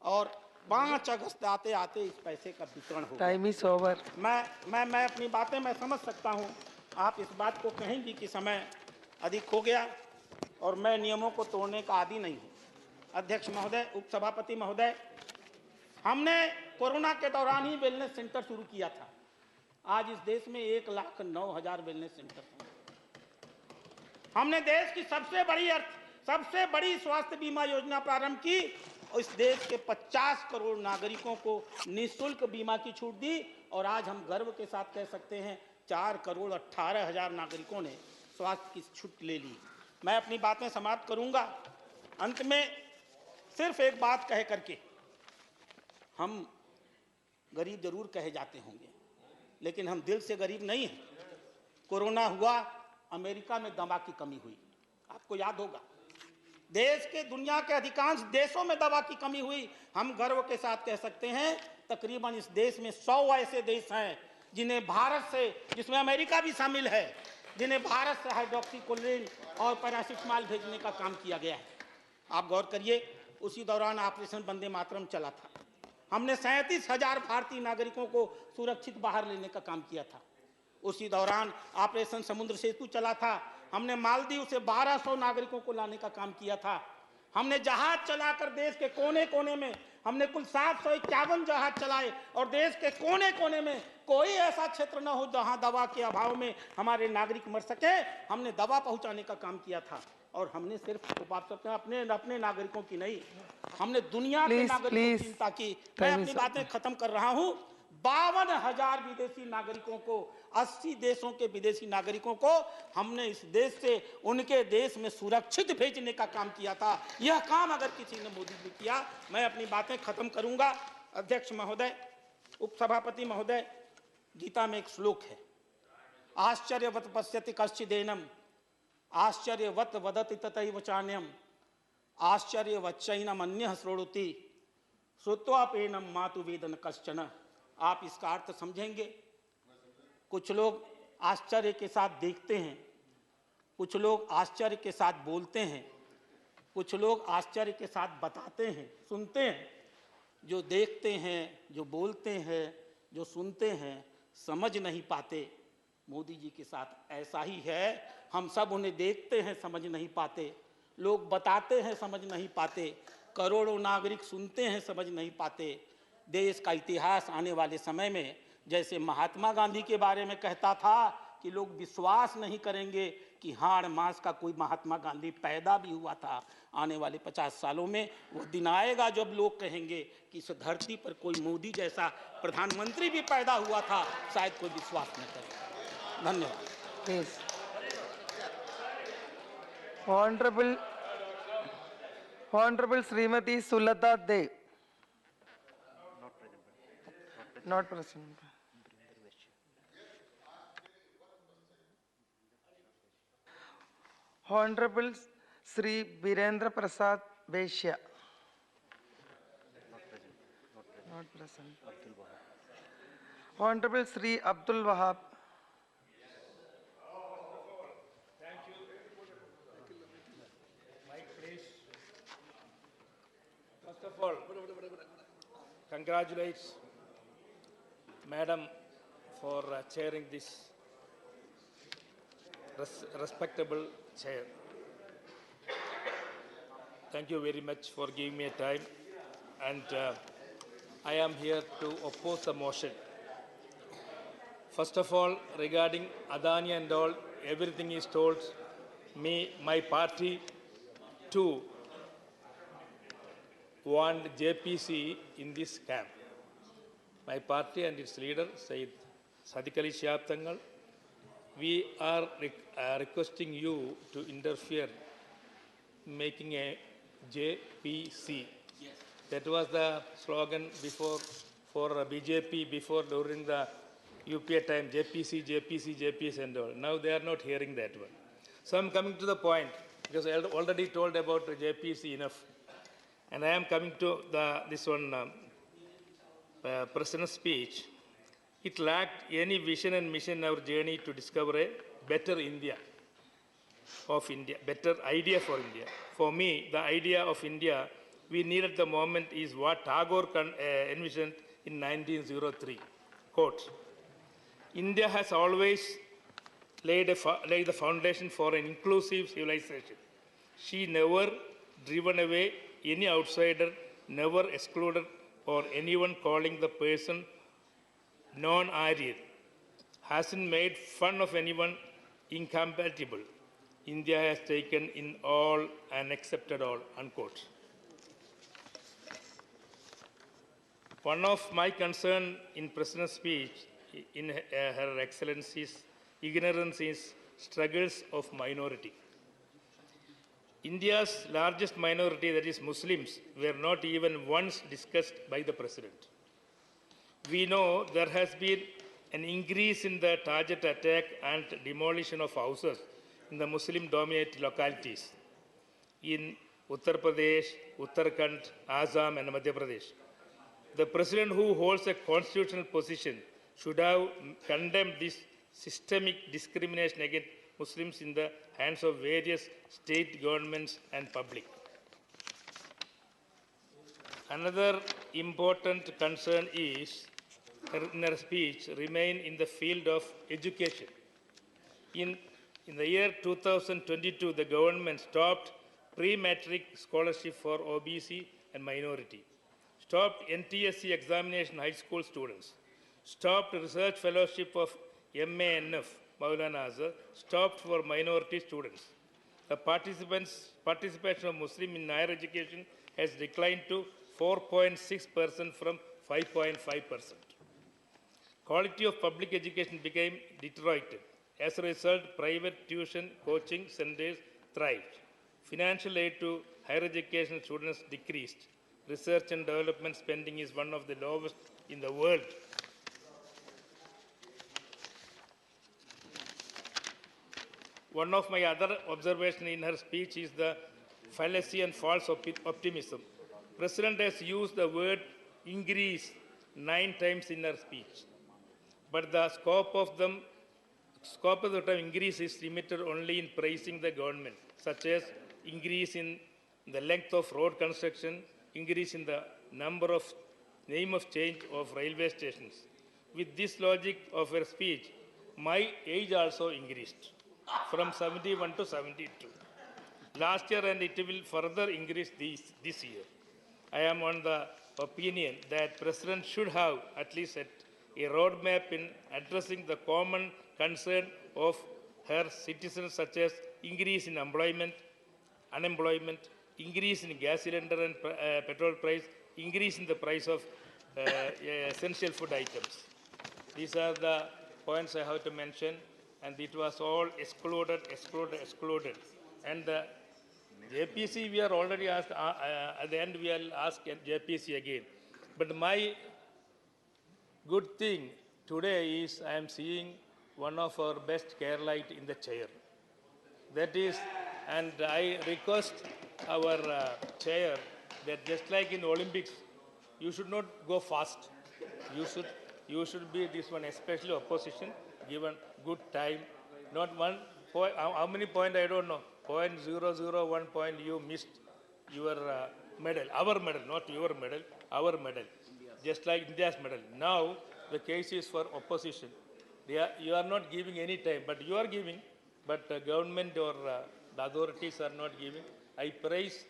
Speaker 9: और 5 अगस्त आते आते इस पैसे का वितरण हो गया।
Speaker 18: Time is over.
Speaker 9: मैं अपनी बातें मैं समझ सकता हूं, आप इस बात को कहेंगी कि समय अधिक हो गया, और मैं नियमों को तोड़ने का आदी नहीं हूं। अध्यक्ष महोदय, उपसभापति महोदय, हमने कोरोना के दौरान ही वेलनेस सेंटर शुरू किया था। आज इस देश में 1,09,000 वेलनेस सेंटर हैं। हमने देश की सबसे बड़ी स्वास्थ्य बीमा योजना प्रारंभ की, और इस देश के 50 करोड़ नागरिकों को निःशुल्क बीमा की छूट दी। और आज हम गर्व के साथ कह सकते हैं 4,18,000 नागरिकों ने स्वास्थ्य की छूट ले ली। मैं अपनी बातें समाप्त करूंगा। अंत में सिर्फ एक बात कह करके, हम गरीब जरूर कहे जाते होंगे, लेकिन हम दिल से गरीब नहीं हैं। कोरोना हुआ, अमेरिका में दवा की कमी हुई, आपको याद होगा। देश के, दुनिया के अधिकांश देशों में दवा की कमी हुई। हम गर्व के साथ कह सकते हैं तकरीबन इस देश में 100 ऐसे देश हैं जिन्हें भारत से, जिसमें अमेरिका भी शामिल है, जिन्हें भारत से हाइड्रोक्सीक्लोरोक्विन और पैरासिटामोल भेजने का काम किया गया है। आप गौर करिए, उसी दौरान ऑपरेशन वंदे मातरम चला था। हमने 37,000 भारतीय नागरिकों को सुरक्षित बाहर लेने का काम किया था। उसी दौरान ऑपरेशन समुद्र सेतु चला था। हमने मालदीव से 1,200 नागरिकों को लाने का काम किया था। हमने जहाज चलाकर देश के कोने कोने में, हमने कुल 751 जहाज चलाए, और देश के कोने कोने में कोई ऐसा क्षेत्र न हो जहां दवा के अभाव में हमारे नागरिक मर सके। हमने दवा पहुंचाने का काम किया था। और हमने सिर्फ अपने नागरिकों की नहीं, हमने दुनिया के नागरिकों की चिंता की। मैं अपनी बातें खत्म कर रहा हूं। 52,000 विदेशी नागरिकों को, 80 देशों के विदेशी नागरिकों को हमने इस देश से उनके देश में सुरक्षित भेजने का काम किया था। यह काम अगर किसी ने मोदी जी किया। मैं अपनी बातें खत्म करूंगा। अध्यक्ष महोदय, उपसभापति महोदय, गीता में एक श्लोक है, आश्चर्यवत पश्यति कश्चिदेनम आश्चर्यवत वदति तथैव चान्यम आश्चर्यवच्चैनम अन्यः शृणोति श्रुत्वापेनम मातु वेदन कश्चन। आप इसका अर्थ समझेंगे। कुछ लोग आश्चर्य के साथ देखते हैं, कुछ लोग आश्चर्य के साथ बोलते हैं, कुछ लोग आश्चर्य के साथ बताते हैं, सुनते हैं। जो देखते हैं, जो बोलते हैं, जो सुनते हैं, समझ नहीं पाते। मोदी जी के साथ ऐसा ही है। हम सब उन्हें देखते हैं, समझ नहीं पाते। लोग बताते हैं, समझ नहीं पाते। करोड़ों नागरिक सुनते हैं, समझ नहीं पाते। देश का इतिहास आने वाले समय में, जैसे महात्मा गांधी के बारे में कहता था कि लोग विश्वास नहीं करेंगे कि हाड़ मास का कोई महात्मा गांधी पैदा भी हुआ था। आने वाले 50 सालों में वो दिन आएगा जब लोग कहेंगे कि इस धरती पर कोई मोदी जैसा प्रधानमंत्री भी पैदा हुआ था, शायद कोई विश्वास न करे। धन्यवाद।
Speaker 18: Honorable Honorable Srimati Sulata De. Not present. Honorable Sri Birendra Prasad Beshya. Not present. Honorable Sri Abdul Wahab.
Speaker 4: First of all, congratulate Madam for chairing this respectable chair. Thank you very much for giving me a time, and I am here to oppose the motion. First of all, regarding Adani and all, everything is told me, my party too want JPC in this camp. My party and its leader, Said Sadiq Ali Shihab Tangal, we are requesting you to interfere making a JPC. Yes. That was the slogan before for BJP before during the UPA time, JPC, JPC, JPC and all. Now they are not hearing that one. So I'm coming to the point, because I already told about JPC enough. And I am coming to this one President's speech. It lacked any vision and mission in our journey to discover a better India of India, better idea for India. For me, the idea of India we need at the moment is what Tagore envisioned in 1903. Quote, India has always laid the foundation for an inclusive civilization. She never driven away any outsider, never excluded or anyone calling the person non-Aryan, hasn't made fun of anyone incompatible. India has taken in all and accepted all, unquote. One of my concern in President's speech in Her Excellency's ignorance is struggles of minority. India's largest minority, that is Muslims, were not even once discussed by the President. We know there has been an increase in the target attack and demolition of houses in the Muslim-dominated localities in Uttar Pradesh, Uttarakhand, Assam and Madhya Pradesh. The President, who holds a constitutional position, should have condemned this systemic discrimination against Muslims in the hands of various state governments and public. Another important concern is, in her speech, remain in the field of education. In the year 2022, the government stopped pre-matric scholarship for OBC and minority, stopped NTSC examination high school students, stopped research fellowship of MANF, Maulana Azhar, stopped for minority students. The participation of Muslim in higher education has declined to 4.6% from 5.5%. Quality of public education became deteriorated. As a result, private tuition coaching centers thrived. Financial aid to higher education students decreased. Research and development spending is one of the lowest in the world. One of my other observations in her speech is the fallacy and false optimism. President has used the word increase 9 times in her speech, but the scope of the term increase is limited only in praising the government, such as increase in the length of road construction, increase in the name of change of railway stations. With this logic of her speech, my age also increased from 71 to 72 last year, and it will further increase this year. I am on the opinion that President should have at least a roadmap in addressing the common concern of her citizens, such as increase in unemployment, increase in gas cylinder and petrol price, increase in the price of essential food items. These are the points I have to mention, and it was all excluded. And the JPC we are already asked, at the end we will ask JPC again. But my good thing today is I am seeing one of our best Keralite in the chair. That is, and I request our chair that just like in Olympics, you should not go fast. You should be this one, especially opposition, given good time. Not one point, how many points I don't know. 0.001 point you missed your medal, our medal, not your medal, our medal. Just like India's medal. Now the case is for opposition. You are not giving any time, but you are giving. But the government or the authorities are not giving. I praise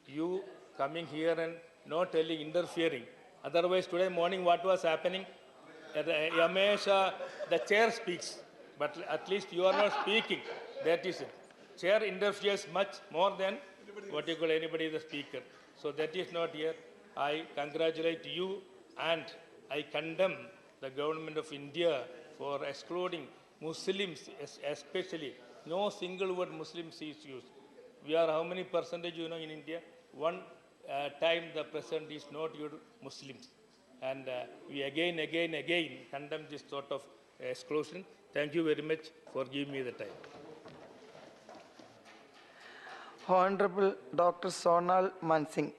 Speaker 4: you coming here and not telling, interfering. Otherwise, today morning, what was happening? Yamesha, the chair speaks, but at least you are not speaking. That is it. Chair interferes much more than what you call anybody the speaker. So that is not here. I congratulate you and I condemn the government of India for excluding Muslims, especially. No single word Muslims is used. We are how many percentage, you know, in India? One time the president is not used Muslims. And we again condemn this sort of exclusion. Thank you very much for giving me the time.
Speaker 18: Honorable Dr. Sonal Mansingh.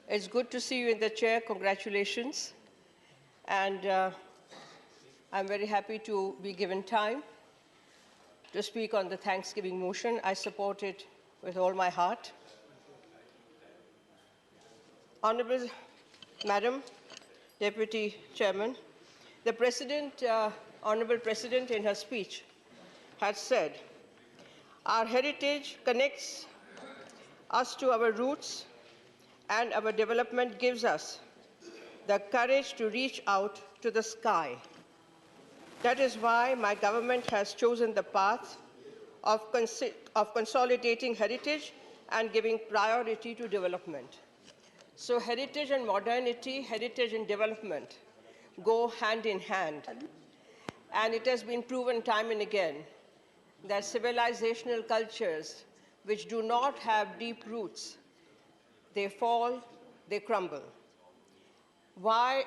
Speaker 5: It's good to see you in the chair. Congratulations. And I'm very happy to be given time to speak on the Thanksgiving motion. I support it with all my heart. Honorable Madam Deputy Chairman, the President, Honorable President in her speech had said, our heritage connects us to our roots and our development gives us the courage to reach out to the sky. That is why my government has chosen the path of consolidating heritage and giving priority to development. So heritage and modernity, heritage and development go hand in hand. And it has been proven time and again that civilizational cultures which do not have deep roots, they fall, they crumble. Why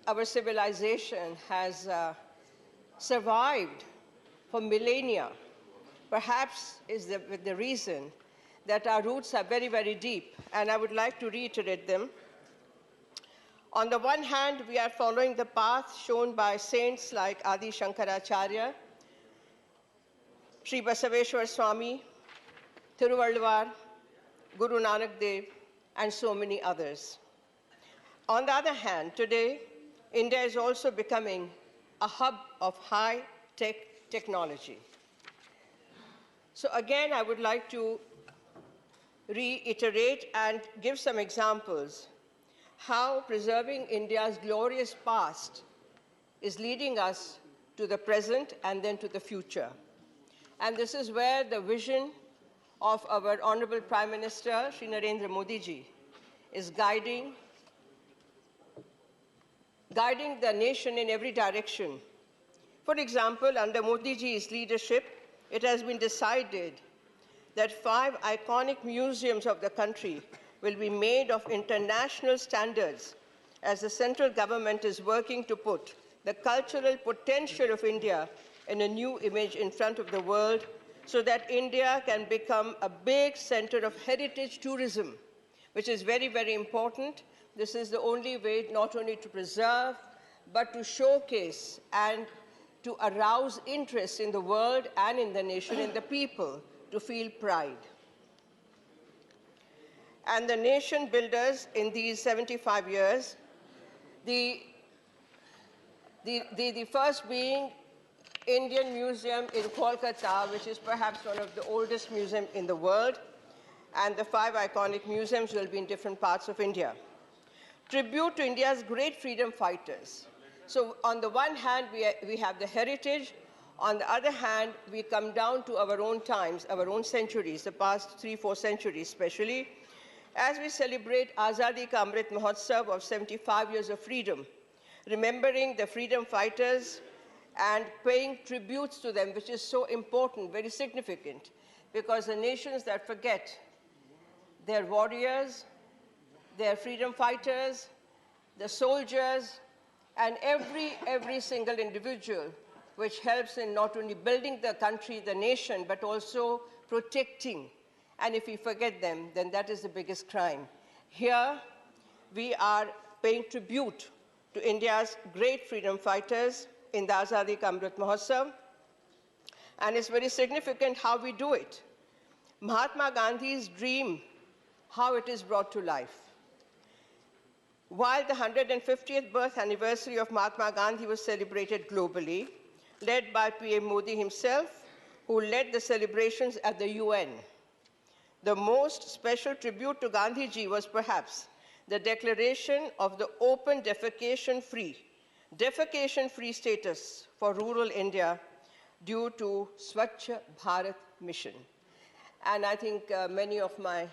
Speaker 5: our civilization has survived for millennia, perhaps is the reason that our roots are very, very deep, and I would like to reiterate them. On the one hand, we are following the path shown by saints like Adi Shankaracharya, Sri Basaveshwar Swami, Thiruvalluvar, Guru Nanak Dev, and so many others. On the other hand, today, India is also becoming a hub of high-tech technology. So again, I would like to reiterate and give some examples how preserving India's glorious past is leading us to the present and then to the future. And this is where the vision of our Honorable Prime Minister, Shri Narendra Modi ji, is guiding the nation in every direction. For example, under Modi ji's leadership, it has been decided that 5 iconic museums of the country will be made of international standards as the central government is working to put the cultural potential of India in a new image in front of the world so that India can become a big center of heritage tourism, which is very, very important. This is the only way not only to preserve, but to showcase and to arouse interest in the world and in the nation, in the people, to feel pride. And the nation builders in these 75 years, the first being Indian Museum in Kolkata, which is perhaps one of the oldest museums in the world, and the 5 iconic museums will be in different parts of India. Tribute to India's great freedom fighters. So on the one hand, we have the heritage. On the other hand, we come down to our own times, our own centuries, the past 3-4 centuries especially. As we celebrate Azadi Ka Amrit Mahotsav of 75 years of freedom, remembering the freedom fighters and paying tributes to them, which is so important, very significant, because the nations that forget their warriors, their freedom fighters, the soldiers, and every single individual, which helps in not only building the country, the nation, but also protecting. And if we forget them, then that is the biggest crime. Here, we are paying tribute to India's great freedom fighters in the Azadi Ka Amrit Mahotsav. And it's very significant how we do it. Mahatma Gandhi's dream, how it is brought to life. While the 150th birth anniversary of Mahatma Gandhi was celebrated globally, led by PM Modi himself, who led the celebrations at the UN, the most special tribute to Gandhiji was perhaps the declaration of the open defecation-free status for rural India due to Swachh Bharat mission. And I think many of my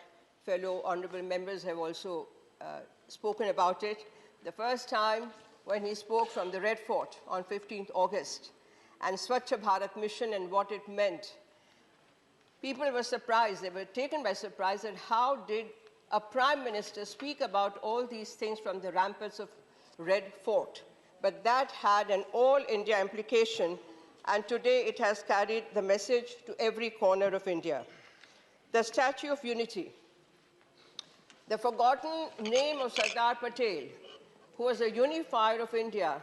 Speaker 5: fellow honorable members have also spoken about it. The first time when he spoke from the Red Fort on 15th August and Swachh Bharat mission and what it meant, people were surprised. They were taken by surprise at how did a prime minister speak about all these things from the ramparts of Red Fort. But that had an all-India implication, and today it has carried the message to every corner of India. The Statue of Unity, the forgotten name of Sardar Patel, who was a unifier of India,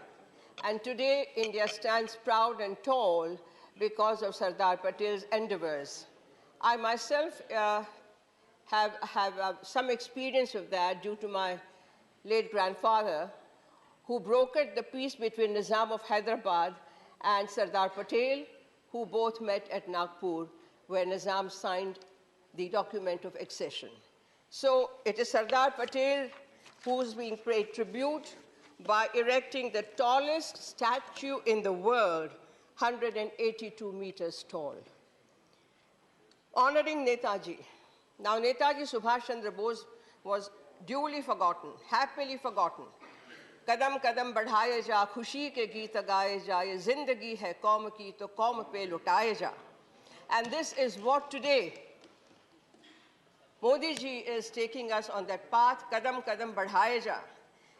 Speaker 5: and today India stands proud and tall because of Sardar Patel's endeavors. I myself have some experience of that due to my late grandfather, who brokered the peace between Nizam of Hyderabad and Sardar Patel, who both met at Nagpur, where Nizam signed the document of accession. So it is Sardar Patel who's being paid tribute by erecting the tallest statue in the world, 182 meters tall. Honoring Netaji. Now, Netaji Subhash Chandra Bose was duly forgotten, happily forgotten. Kadam kadam badhaye ja, khushi ke geet gaye ja, ye zindagi hai kaum ki to kaum pe lutaye ja. And this is what today Modi ji is taking us on that path, kadam kadam badhaye ja.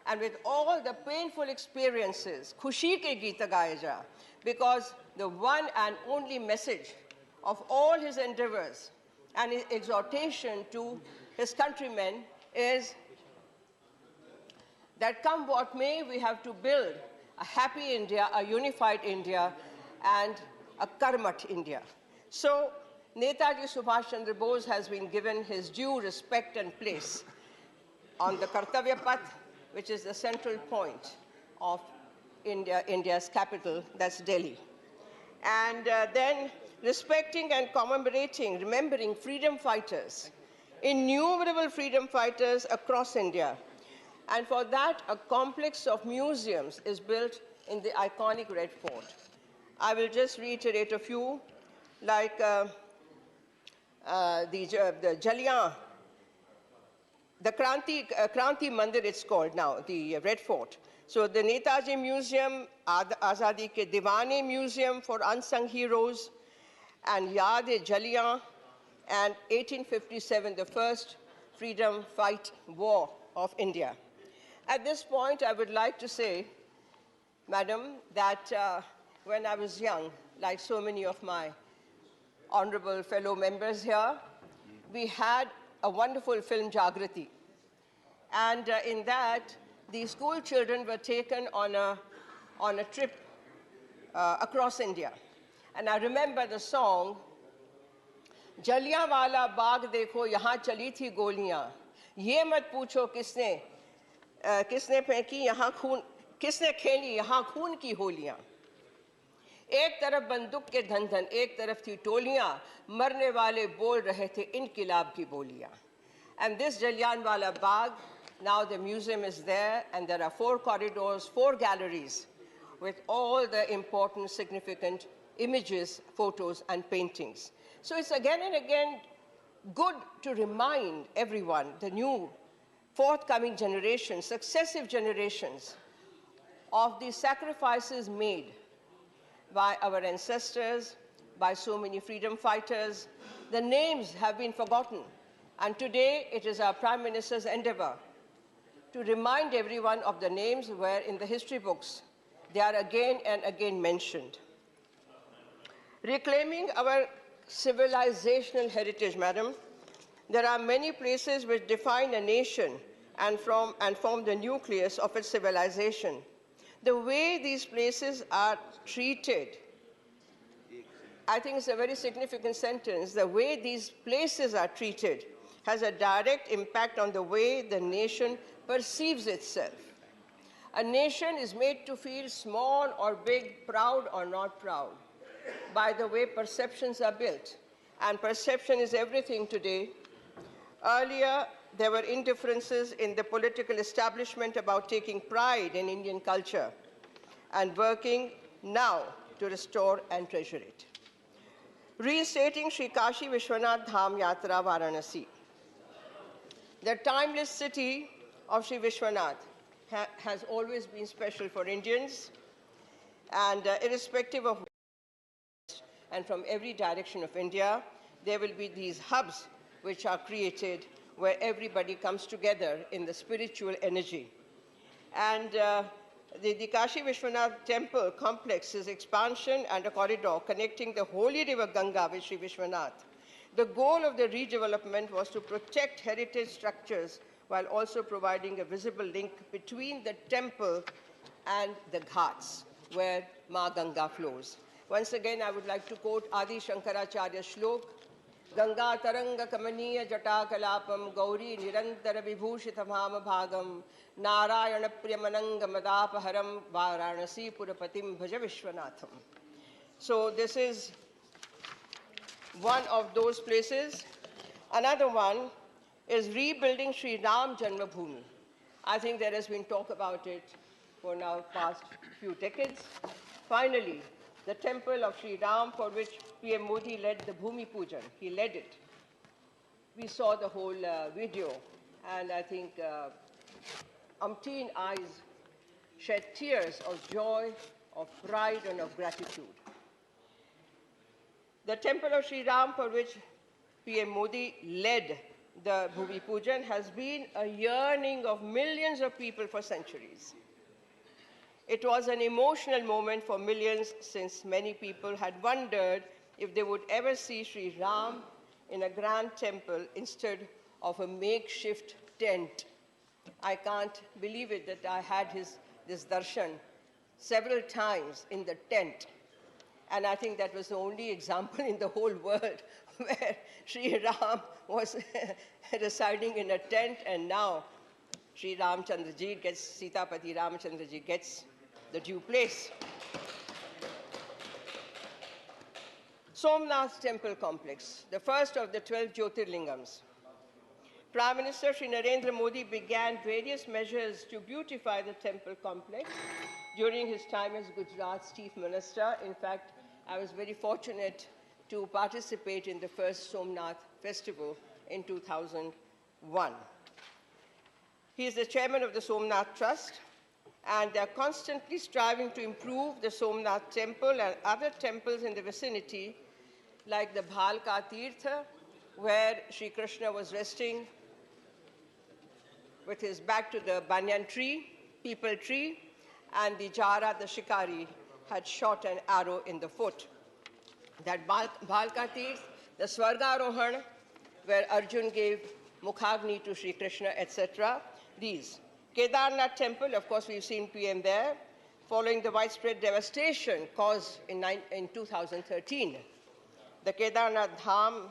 Speaker 5: And with all the painful experiences, khushi ke geet gaye ja, because the one and only message of all his endeavors and his exhortation to his countrymen is that come what may, we have to build a happy India, a unified India, and a karmat India. So Netaji Subhash Chandra Bose has been given his due respect and place on the Kartavya Path, which is the central point of India's capital, that's Delhi. And then respecting and commemorating, remembering freedom fighters, innumerable freedom fighters across India. And for that, a complex of museums is built in the iconic Red Fort. I will just reiterate a few, like the Jalian, the Kranti Mandir it's called now, the Red Fort. So the Netaji Museum, Azadi Ke Diwane Museum for unsung heroes, and Yad-e-Jalian, and 1857, the first freedom fight war of India. At this point, I would like to say, Madam, that when I was young, like so many of my honorable fellow members here, we had a wonderful film, Jagrati. And in that, the school children were taken on a trip across India. And I remember the song, Jallianwala Bagh dekho, yahan chali thi goliyan. Ye mat pucho kisne फेंकी यहाँ खून, किसने खेली यहाँ खून की होलियां. एक तरफ बंदूक के धन, एक तरफ थी टोलियां, मरने वाले बोल रहे थे इनकिलाब की बोलियां. And this Jallianwala Bagh, now the museum is there, and there are 4 corridors, 4 galleries, with all the important, significant images, photos, and paintings. So it's again and again good to remind everyone, the new forthcoming generations, successive generations, of the sacrifices made by our ancestors, by so many freedom fighters. The names have been forgotten, and today it is our Prime Minister's endeavor to remind everyone of the names where in the history books they are again and again mentioned. Reclaiming our civilizational heritage, Madam, there are many places which define a nation and form the nucleus of its civilization. The way these places are treated, I think it's a very significant sentence. The way these places are treated has a direct impact on the way the nation perceives itself. A nation is made to feel small or big, proud or not proud, by the way perceptions are built. And perception is everything today. Earlier, there were indifferences in the political establishment about taking pride in Indian culture and working now to restore and treasure it. Restating Sri Kashi Vishwanath Dham Yatra Varanasi. The timeless city of Sri Vishwanath has always been special for Indians, and irrespective of and from every direction of India, there will be these hubs which are created where everybody comes together in the spiritual energy. And the Kashi Vishwanath temple complex's expansion and a corridor connecting the holy river Ganga with Sri Vishwanath. The goal of the redevelopment was to protect heritage structures while also providing a visible link between the temple and the ghats where Ma Ganga flows. Once again, I would like to quote Adi Shankaracharya Shlok, Ganga Taranga Kamaniya Jata Kalapam Gauri Nirantara Vibhushitamam Bhagam Narayana Priyamananga Madapaharam Varanasi Purapatim Bhaja Vishwanatham. So this is one of those places. Another one is rebuilding Sri Ram Janmabhoomi. I think there has been talk about it for now past few decades. Finally, the temple of Sri Ram, for which PM Modi led the Bhumi Pujan. He led it. We saw the whole video, and I think umpteen eyes shed tears of joy, of pride, and of gratitude. The temple of Sri Ram, for which PM Modi led the Bhumi Pujan, has been a yearning of millions of people for centuries. It was an emotional moment for millions, since many people had wondered if they would ever see Sri Ram in a grand temple instead of a makeshift tent. I can't believe it that I had this darshan several times in the tent. And I think that was the only example in the whole world where Sri Ram was residing in a tent, and now Sri Ramchandraji gets, Sitapati Ramchandraji gets the due place. Somnath Temple Complex, the first of the 12 Jyotirlingams. Prime Minister Shri Narendra Modi began various measures to beautify the temple complex during his time as Gujarat's Chief Minister. In fact, I was very fortunate to participate in the first Somnath festival in 2001. He is the chairman of the Somnath Trust, and they are constantly striving to improve the Somnath temple and other temples in the vicinity, like the Bhalka Tirtha, where Sri Krishna was resting with his back to the banyan tree, peepal tree, and the Jara, the shikari, had shot an arrow in the foot. That Bhalka Tirtha, the Swargarohan, where Arjun gave Mukhagni to Sri Krishna, etc. These. Kedarnath temple, of course, we've seen PM there, following the widespread devastation caused in 2013. The Kedarnath Dham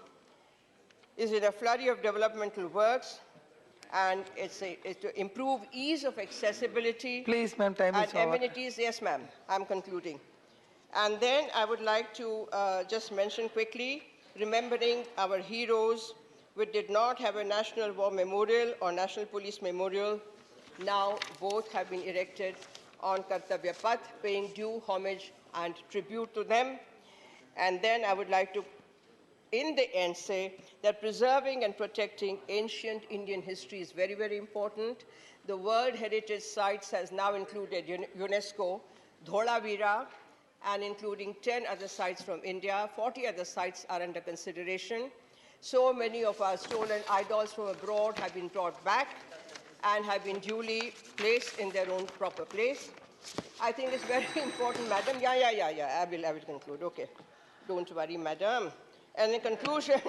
Speaker 5: is in a flurry of developmental works, and it's to improve ease of accessibility.
Speaker 18: Please, ma'am, time is
Speaker 5: and
Speaker 18: over.
Speaker 5: amenities. Yes, ma'am, I'm concluding. And then I would like to just mention quickly, remembering our heroes. We did not have a National War Memorial or National Police Memorial. Now both have been erected on Kartavya Path, paying due homage and tribute to them. And then I would like to in the end say that preserving and protecting ancient Indian history is very, very important. The World Heritage Sites has now included UNESCO, Dholavira, and including 10 other sites from India. 40 other sites are under consideration. So many of our stolen idols from abroad have been brought back and have been duly placed in their own proper place. I think it's very important, madam. I will conclude. Okay. Don't worry, madam. And in conclusion,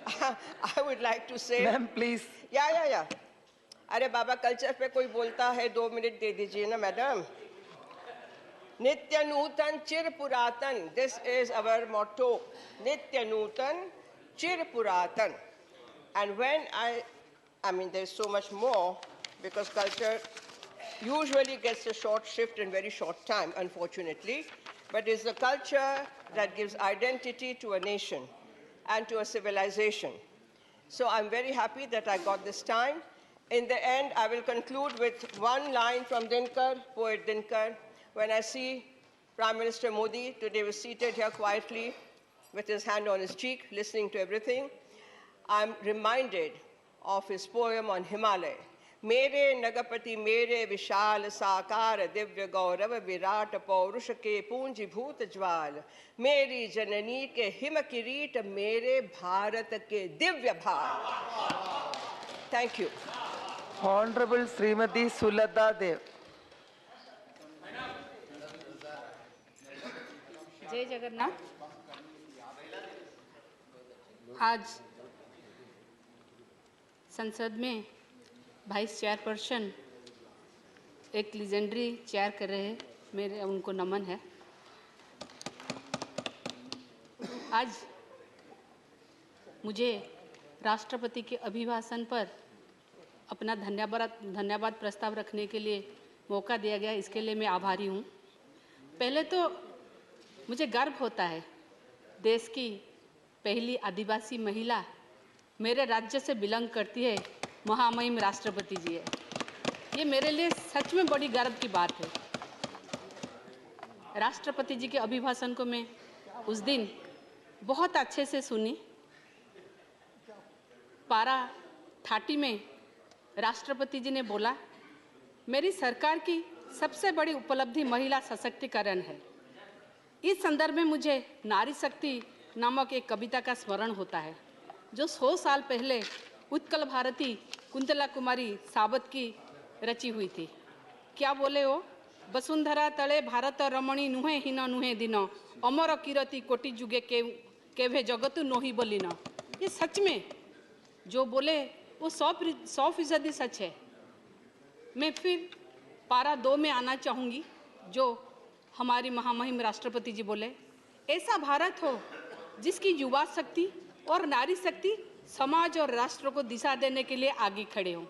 Speaker 5: I would like to say...
Speaker 18: Ma'am, please.
Speaker 5: Yeah. अरे बाबा culture पे कोई बोलता है 2 minute दे दीजिए ना madam. नित्य नूतन चिर पुरातन. This is our motto. नित्य नूतन चिर पुरातन. And when I mean, there's so much more because culture usually gets a short shift in very short time, unfortunately. But it's the culture that gives identity to a nation and to a civilization. So I'm very happy that I got this time. In the end, I will conclude with one line from Dinkar, poet Dinkar. When I see Prime Minister Modi today was seated here quietly with his hand on his cheek, listening to everything, I'm reminded of his poem on Himalaya. Mere Nagapati mere vishal sakar divya gaurav virat paurush ke punji bhoot jwal. Meri janani ke him kireet mere bharat ke divya bhaal. Thank you.
Speaker 18: Honorable Srimati Sulata Dev.
Speaker 7: जय जगन्नाथ. आज संसद में vice chairperson एक legendary chair कर रहे हैं, मेरे उनको नमन है. आज मुझे राष्ट्रपति के अभिभाषण पर अपना धन्यवाद प्रस्ताव रखने के लिए मौका दिया गया, इसके लिए मैं आभारी हूँ. पहले तो मुझे गर्व होता है, देश की पहली आदिवासी महिला मेरे राज्य से बिलोंग करती है, महामहिम राष्ट्रपति जी है. ये मेरे लिए सच में बड़ी गर्व की बात है. राष्ट्रपति जी के अभिभाषण को मैं उस दिन बहुत अच्छे से सुनी. पारा 30 में राष्ट्रपति जी ने बोला, मेरी सरकार की सबसे बड़ी उपलब्धि महिला सशक्तिकरण है. इस संदर्भ में मुझे नारी शक्ति नामक एक कविता का स्मरण होता है, जो 100 साल पहले उत्कल भारती कुंतला कुमारी साबत की रची हुई थी. क्या बोले हो? वसुंधरा तले भारत रमणी नुहे हीन नुहे दिन अमर कीरति कोटि जुगे केवे जगत नोही बलिन. ये सच में जो बोले वो 100% सच है. मैं फिर पारा 2 में आना चाहूँगी, जो हमारी महामहिम राष्ट्रपति जी बोले, ऐसा भारत हो जिसकी युवा शक्ति और नारी शक्ति समाज और राष्ट्र को दिशा देने के लिए आगे खड़े हों.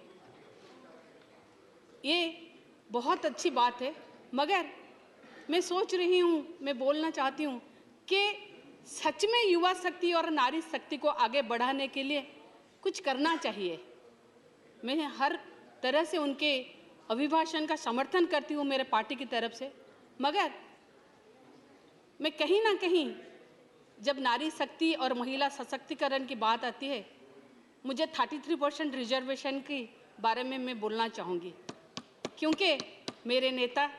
Speaker 7: ये बहुत अच्छी बात है, मगर मैं सोच रही हूँ, मैं बोलना चाहती हूँ कि सच में युवा शक्ति और नारी शक्ति को आगे बढ़ाने के लिए कुछ करना चाहिए. मैं हर तरह से उनके अभिभाषण का समर्थन करती हूँ मेरे पार्टी की तरफ से, मगर मैं कहीं ना कहीं जब नारी शक्ति और महिला सशक्तिकरण की बात आती है, मुझे 33% रिजर्वेशन के बारे में मैं बोलना चाहूँगी, क्योंकि मेरे नेता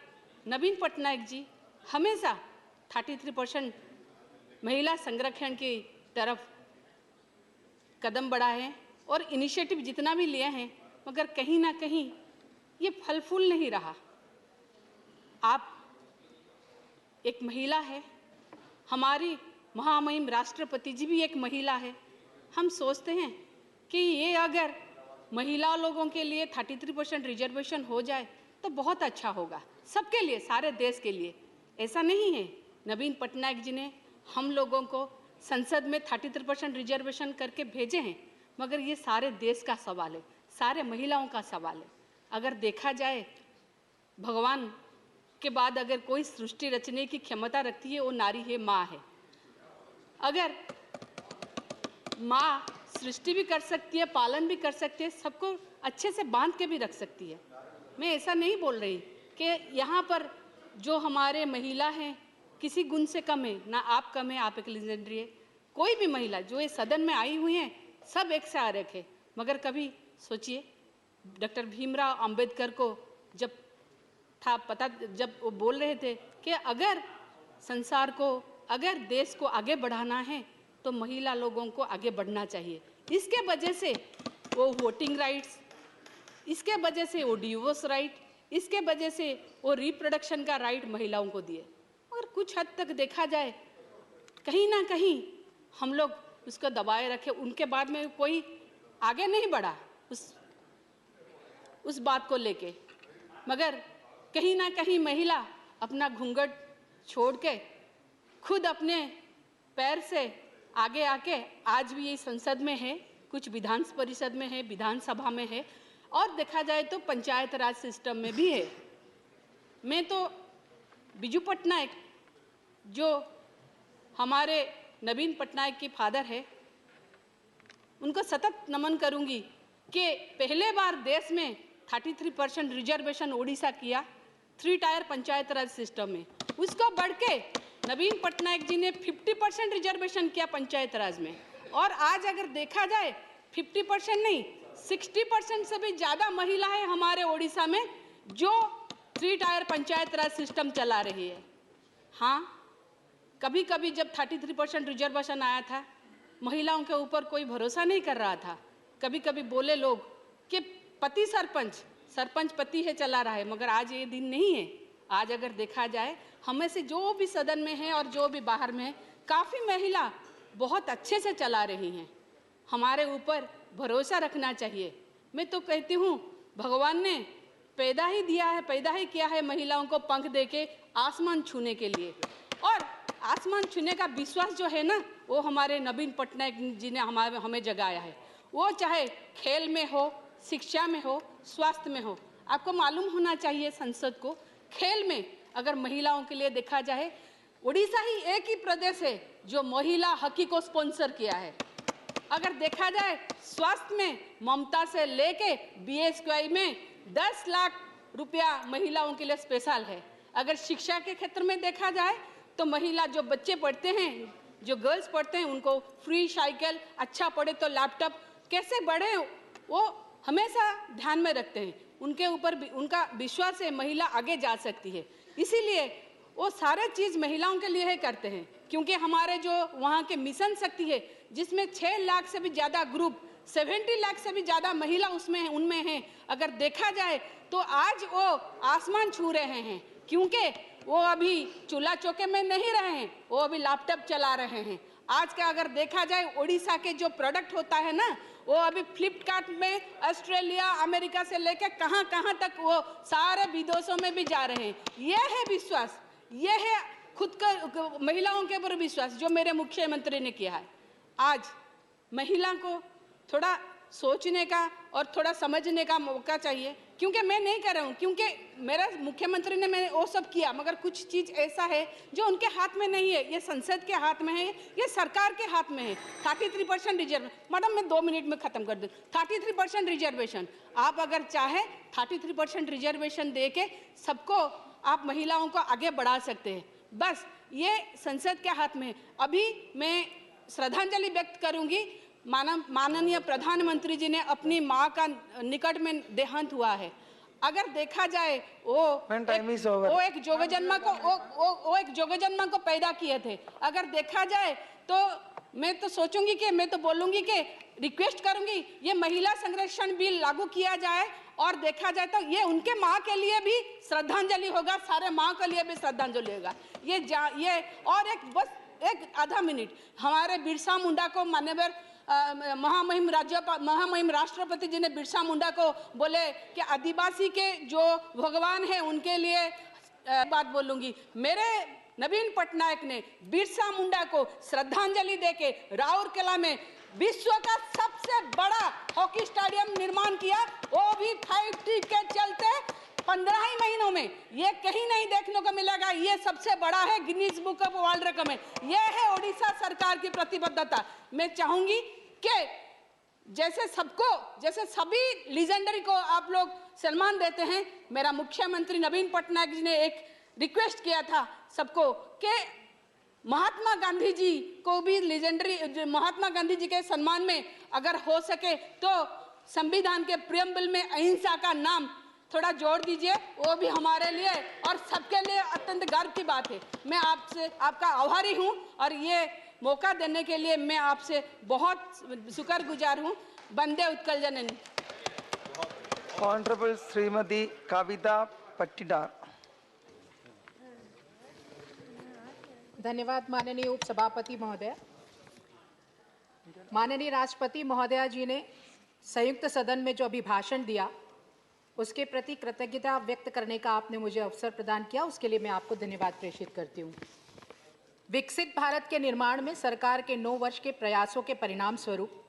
Speaker 7: नवीन पटनायक जी हमेशा 33% महिला संरक्षण की तरफ कदम बढ़ाए हैं और इनिशिएटिव जितना भी लिए हैं, मगर कहीं ना कहीं ये फल फूल नहीं रहा. आप एक महिला है, हमारी महामहिम राष्ट्रपति जी भी एक महिला है. हम सोचते हैं कि ये अगर महिला लोगों के लिए 33% रिजर्वेशन हो जाए तो बहुत अच्छा होगा, सबके लिए, सारे देश के लिए. ऐसा नहीं है, नवीन पटनायक जी ने हम लोगों को संसद में 33% रिजर्वेशन करके भेजे हैं, मगर ये सारे देश का सवाल है, सारे महिलाओं का सवाल है. अगर देखा जाए, भगवान के बाद अगर कोई सृष्टि रचने की क्षमता रखती है वो नारी है, माँ है. अगर माँ सृष्टि भी कर सकती है, पालन भी कर सकती है, सबको अच्छे से बांध के भी रख सकती है. मैं ऐसा नहीं बोल रही कि यहाँ पर जो हमारे महिला हैं किसी गुण से कम है, ना आप कम है, आप एक लीजेंडरी है. कोई भी महिला जो ये सदन में आई हुई हैं, सब एक से आ रखे, मगर कभी सोचिए डॉक्टर भीमराव अंबेडकर को जब था पता, जब वो बोल रहे थे कि अगर संसार को, अगर देश को आगे बढ़ाना है तो महिला लोगों को आगे बढ़ना चाहिए। इसके वजह से वो वोटिंग राइट्स, इसके वजह से वो डिवोर्स राइट, इसके वजह से वो रिप्रोडक्शन का राइट महिलाओं को दिए। और कुछ हद तक देखा जाए कहीं ना कहीं हम लोग उसको दबाए रखे, उनके बाद में कोई आगे नहीं बढ़ा उस बात को लेके। मगर कहीं ना कहीं महिला अपना घूंघट छोड़ के खुद अपने पैर से आगे आके आज भी ये संसद में है, कुछ विधान परिषद में है, विधानसभा में है, और देखा जाए तो पंचायत राज सिस्टम में भी है। मैं तो बिजू पटनायक, जो हमारे नवीन पटनायक की फादर है, उनको सतत नमन करूंगी कि पहले बार देश में 33% रिजर्वेशन ओडिशा किया 3 टायर पंचायत राज सिस्टम में, उसको बढ़ के नवीन पटनायक जी ने 50% रिजर्वेशन किया पंचायत राज में। और आज अगर देखा जाए 50% नहीं 60% से भी ज़्यादा महिला है हमारे ओडिशा में जो 3 टायर पंचायत राज सिस्टम चला रही है। हाँ, कभी कभी जब 33% रिजर्वेशन आया था महिलाओं के ऊपर कोई भरोसा नहीं कर रहा था। कभी कभी बोले लोग कि पति सरपंच पति है चला रहा है, मगर आज ये दिन नहीं है। आज अगर देखा जाए हमें से जो भी सदन में है और जो भी बाहर में है, काफ़ी महिला बहुत अच्छे से चला रही हैं। हमारे ऊपर भरोसा रखना चाहिए। मैं तो कहती हूँ भगवान ने पैदा ही किया है महिलाओं को पंख देके आसमान छूने के लिए, और आसमान छूने का विश्वास जो है ना, वो हमारे नवीन पटनायक जी ने हमें जगाया है। वो चाहे खेल में हो, शिक्षा में हो, स्वास्थ्य में हो। आपको मालूम होना चाहिए संसद को, खेल में अगर महिलाओं के लिए देखा जाए, उड़ीसा ही एक ही प्रदेश है जो महिला हॉकी को स्पॉन्सर किया है। अगर देखा जाए स्वास्थ्य में ममता से लेके BSQI में 10 लाख रुपया महिलाओं के लिए स्पेशल है। अगर शिक्षा के क्षेत्र में देखा जाए तो महिला जो बच्चे पढ़ते हैं, जो गर्ल्स पढ़ते हैं, उनको फ्री साइकिल, अच्छा पढ़े तो लैपटॉप कैसे बढ़े वो हमेशा ध्यान में रखते हैं। उनके ऊपर भी उनका विश्वास है महिला आगे जा सकती है, इसीलिए वो सारे चीज़ महिलाओं के लिए ही करते हैं। क्योंकि हमारे जो वहाँ के मिशन शक्ति है जिसमें 6 लाख से भी ज़्यादा ग्रुप, 70 लाख से भी ज़्यादा महिला उनमें हैं। अगर देखा जाए तो आज वो आसमान छू रहे हैं, क्योंकि वो अभी चूल्हा चौके में नहीं रहे हैं, वो अभी लैपटॉप चला रहे हैं। आज का अगर देखा जाए ओडिशा के जो प्रोडक्ट होता है ना, वो अभी फ्लिपकार्ट में ऑस्ट्रेलिया, अमेरिका से लेकर कहाँ कहाँ तक वो सारे विदेशों में भी जा रहे हैं। ये है विश्वास, ये है खुद का महिलाओं के ऊपर विश्वास जो मेरे मुख्यमंत्री ने किया है। आज महिला को थोड़ा सोचने का और थोड़ा समझने का मौका चाहिए, क्योंकि मैं नहीं कर रहा हूँ, क्योंकि मेरा मुख्यमंत्री ने मैंने वो सब किया, मगर कुछ चीज़ ऐसा है जो उनके हाथ में नहीं है। ये संसद के हाथ में है, ये सरकार के हाथ में है। 33% रिजर्वेशन, मैडम मैं 2 मिनट में ख़त्म कर दूँ। 33% रिजर्वेशन, आप अगर चाहे 33% रिजर्वेशन दे के सबको आप महिलाओं को आगे बढ़ा सकते हैं। बस ये संसद के हाथ में है। अभी मैं श्रद्धांजलि व्यक्त करूँगी, माननीय प्रधानमंत्री जी ने अपनी माँ का निकट में देहांत हुआ है। अगर देखा जाए वो एक जोगजन्मा को पैदा किए थे। अगर देखा जाए तो मैं तो सोचूंगी कि मैं तो बोलूंगी कि रिक्वेस्ट करूंगी ये महिला संरक्षण बिल लागू किया जाए, और देखा जाए तो ये उनके माँ के लिए भी श्रद्धांजलि होगा, सारे माँ के लिए भी श्रद्धांजलि होगा। ये और एक आधा मिनट हमारे बिरसा मुंडा को माननीय महामहिम राष्ट्रपति जी ने बिरसा मुंडा को बोले कि आदिवासी के जो भगवान है उनके लिए बात बोलूंगी। मेरे नवीन पटनायक ने बिरसा मुंडा को श्रद्धांजलि देके राउरकेला में विश्व का सबसे बड़ा हॉकी स्टेडियम निर्माण किया, वो भी 5T के चलते 15 ही महीनों में। ये कहीं नहीं देखने को मिलेगा, ये सबसे बड़ा है, Guinness book of world record में। ये है ओडिशा सरकार की प्रतिबद्धता। मैं चाहूंगी कि जैसे सभी लीजेंडरी को आप लोग सम्मान देते हैं, मेरा मुख्यमंत्री नवीन पटनायक जी ने एक रिक्वेस्ट किया था सबको कि महात्मा गांधी जी को भी लेजेंडरी, महात्मा गांधी जी के सम्मान में अगर हो सके तो संविधान के प्रियम्बल में अहिंसा का नाम थोड़ा जोड़ दीजिए, वो भी हमारे लिए और सबके लिए अत्यंत गर्व की बात है। मैं आपसे आपका आभारी हूँ और ये मौका देने के लिए मैं आपसे बहुत शुक्रगुजार हूँ। वंदे उत्कल जननी।
Speaker 18: ऑनरेबल श्रीमती कविता पट्टीदार।
Speaker 1: धन्यवाद माननीय उपसभापति महोदय। माननीय राष्ट्रपति महोदया जी ने संयुक्त सदन में जो अभिभाषण दिया उसके प्रति कृतज्ञता व्यक्त करने का आपने मुझे अवसर प्रदान किया, उसके लिए मैं आपको धन्यवाद प्रेषित करती हूँ। विकसित भारत के निर्माण में सरकार के 9 वर्ष के प्रयासों के परिणाम स्वरूप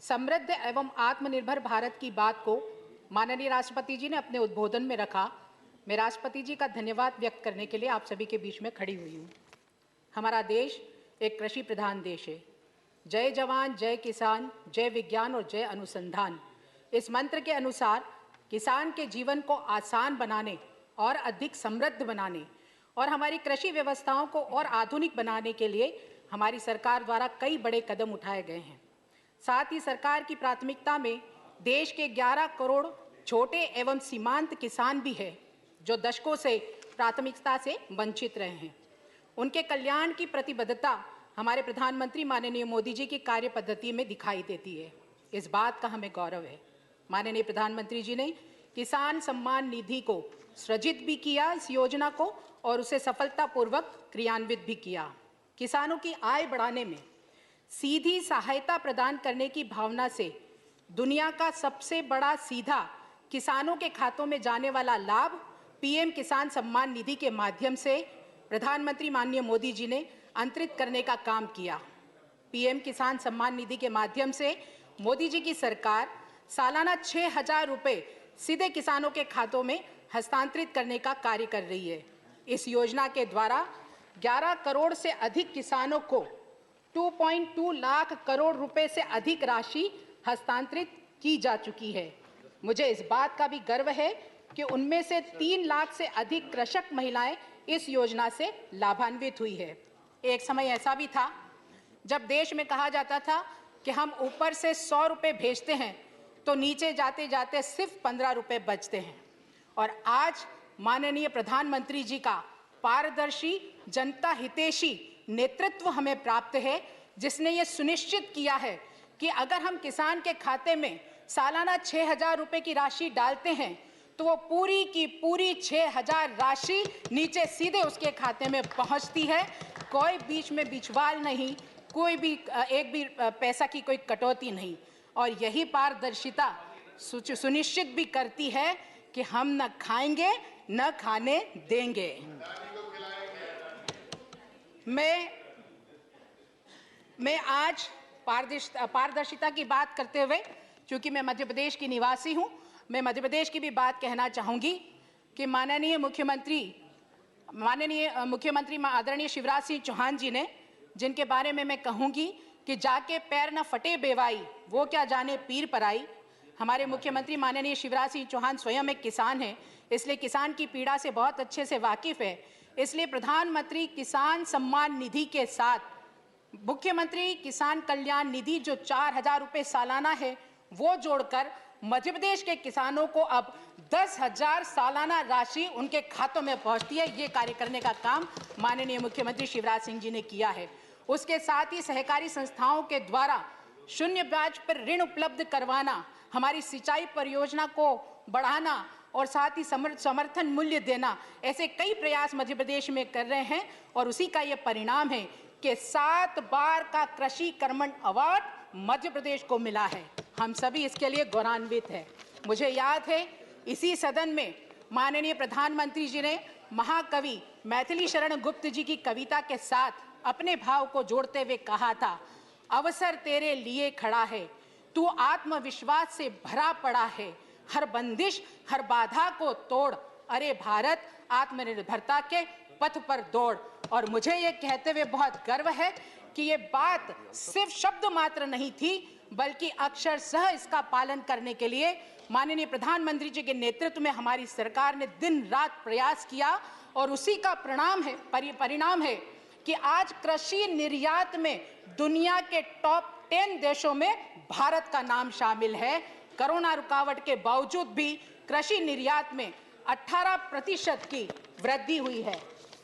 Speaker 1: समृद्ध एवं आत्मनिर्भर भारत की बात को माननीय राष्ट्रपति जी ने अपने उद्बोधन में रखा। मैं राष्ट्रपति जी का धन्यवाद व्यक्त करने के लिए आप सभी के बीच में खड़ी हुई हूँ। हमारा देश एक कृषि प्रधान देश है। जय जवान, जय किसान, जय विज्ञान और जय अनुसंधान, इस मंत्र के अनुसार किसान के जीवन को आसान बनाने और अधिक समृद्ध बनाने और हमारी कृषि व्यवस्थाओं को और आधुनिक बनाने के लिए हमारी सरकार द्वारा कई बड़े कदम उठाए गए हैं। साथ ही सरकार की प्राथमिकता में देश के 11 करोड़ छोटे एवं सीमांत किसान भी हैं, जो दशकों से प्राथमिकता से वंचित रहे हैं। उनके कल्याण की प्रतिबद्धता हमारे प्रधानमंत्री माननीय मोदी जी की कार्य पद्धति में दिखाई देती है। इस बात का हमें गौरव है। माननीय प्रधानमंत्री जी ने किसान सम्मान निधि को सृजित भी किया, इस योजना को, और उसे सफलतापूर्वक क्रियान्वित भी किया। किसानों की आय बढ़ाने में सीधी सहायता प्रदान करने की भावना से दुनिया का सबसे बड़ा सीधा किसानों के खातों में जाने वाला लाभ पीएम किसान सम्मान निधि के माध्यम से प्रधानमंत्री माननीय मोदी जी ने अंतरित करने का काम किया। पीएम किसान सम्मान निधि के माध्यम से मोदी जी की सरकार सालाना 6,000 रुपये सीधे किसानों के खातों में हस्तांतरित करने का कार्य कर रही है। इस योजना के द्वारा 11 करोड़ से अधिक किसानों को 2.2 लाख करोड़ रुपए से अधिक राशि हस्तांतरित की जा चुकी है। मुझे इस बात का भी गर्व है कि उनमें से 3 लाख से अधिक कृषक महिलाएं इस योजना से लाभान्वित हुई है। एक समय ऐसा भी था जब देश में कहा जाता था कि हम ऊपर से 100 रुपये भेजते हैं तो नीचे जाते जाते सिर्फ 15 रुपये बचते हैं। और आज माननीय प्रधानमंत्री जी का पारदर्शी, जनता हितैषी नेतृत्व हमें प्राप्त है, जिसने ये सुनिश्चित किया है कि अगर हम किसान के खाते में सालाना 6,000 रुपये की राशि डालते हैं तो वो पूरी की पूरी 6,000 राशि नीचे सीधे उसके खाते में पहुंचती है। कोई बीच में बिचवाल नहीं, कोई भी एक भी पैसा की कोई कटौती नहीं। और यही पारदर्शिता सुनिश्चित भी करती है कि हम न खाएंगे न खाने देंगे। मैं आज पारदर्शिता की बात करते हुए, चूंकि मैं मध्य प्रदेश की निवासी हूं, मैं मध्य प्रदेश की भी बात कहना चाहूंगी कि माननीय मुख्यमंत्री आदरणीय शिवराज सिंह चौहान जी ने, जिनके बारे में मैं कहूंगी कि जाके पैर न फटे बेवाई, वो क्या जाने पीर पराई। हमारे मुख्यमंत्री माननीय शिवराज सिंह चौहान स्वयं एक किसान हैं, इसलिए किसान की पीड़ा से बहुत अच्छे से वाकिफ है। इसलिए प्रधानमंत्री किसान सम्मान निधि के साथ मुख्यमंत्री किसान कल्याण निधि जो 4,000 रुपये सालाना है, वो जोड़कर मध्य प्रदेश के किसानों को अब 10,000 सालाना राशि उनके खातों में पहुंचती है। ये कार्य करने का काम माननीय मुख्यमंत्री शिवराज सिंह जी ने किया है। उसके साथ ही सहकारी संस्थाओं के द्वारा शून्य ब्याज पर ऋण उपलब्ध करवाना, हमारी सिंचाई परियोजना को बढ़ाना और साथ ही समर्थन मूल्य देना, ऐसे कई प्रयास मध्य प्रदेश में कर रहे हैं। और उसी का ये परिणाम है कि 7 बार का कृषि कर्मण अवार्ड मध्य प्रदेश को मिला है। हम सभी इसके लिए गौरवान्वित हैं। मुझे याद है इसी सदन में माननीय प्रधानमंत्री जी ने महाकवि मैथिली शरण गुप्त जी की कविता के साथ अपने भाव को जोड़ते हुए कहा था, अवसर तेरे लिए खड़ा है, तू आत्मविश्वास से भरा पड़ा है, हर बंदिश हर बाधा को तोड़, अरे भारत आत्मनिर्भरता के पथ पर दौड़। और मुझे ये कहते हुए बहुत गर्व है कि ये बात सिर्फ शब्द मात्र नहीं थी, बल्कि अक्षरशः इसका पालन करने के लिए माननीय प्रधानमंत्री जी के नेतृत्व में हमारी सरकार ने दिन रात प्रयास किया। और उसी का परिणाम है कि आज कृषि निर्यात में दुनिया के टॉप 10 देशों में भारत का नाम शामिल है। कोरोना रुकावट के बावजूद भी कृषि निर्यात में 18% की वृद्धि हुई है।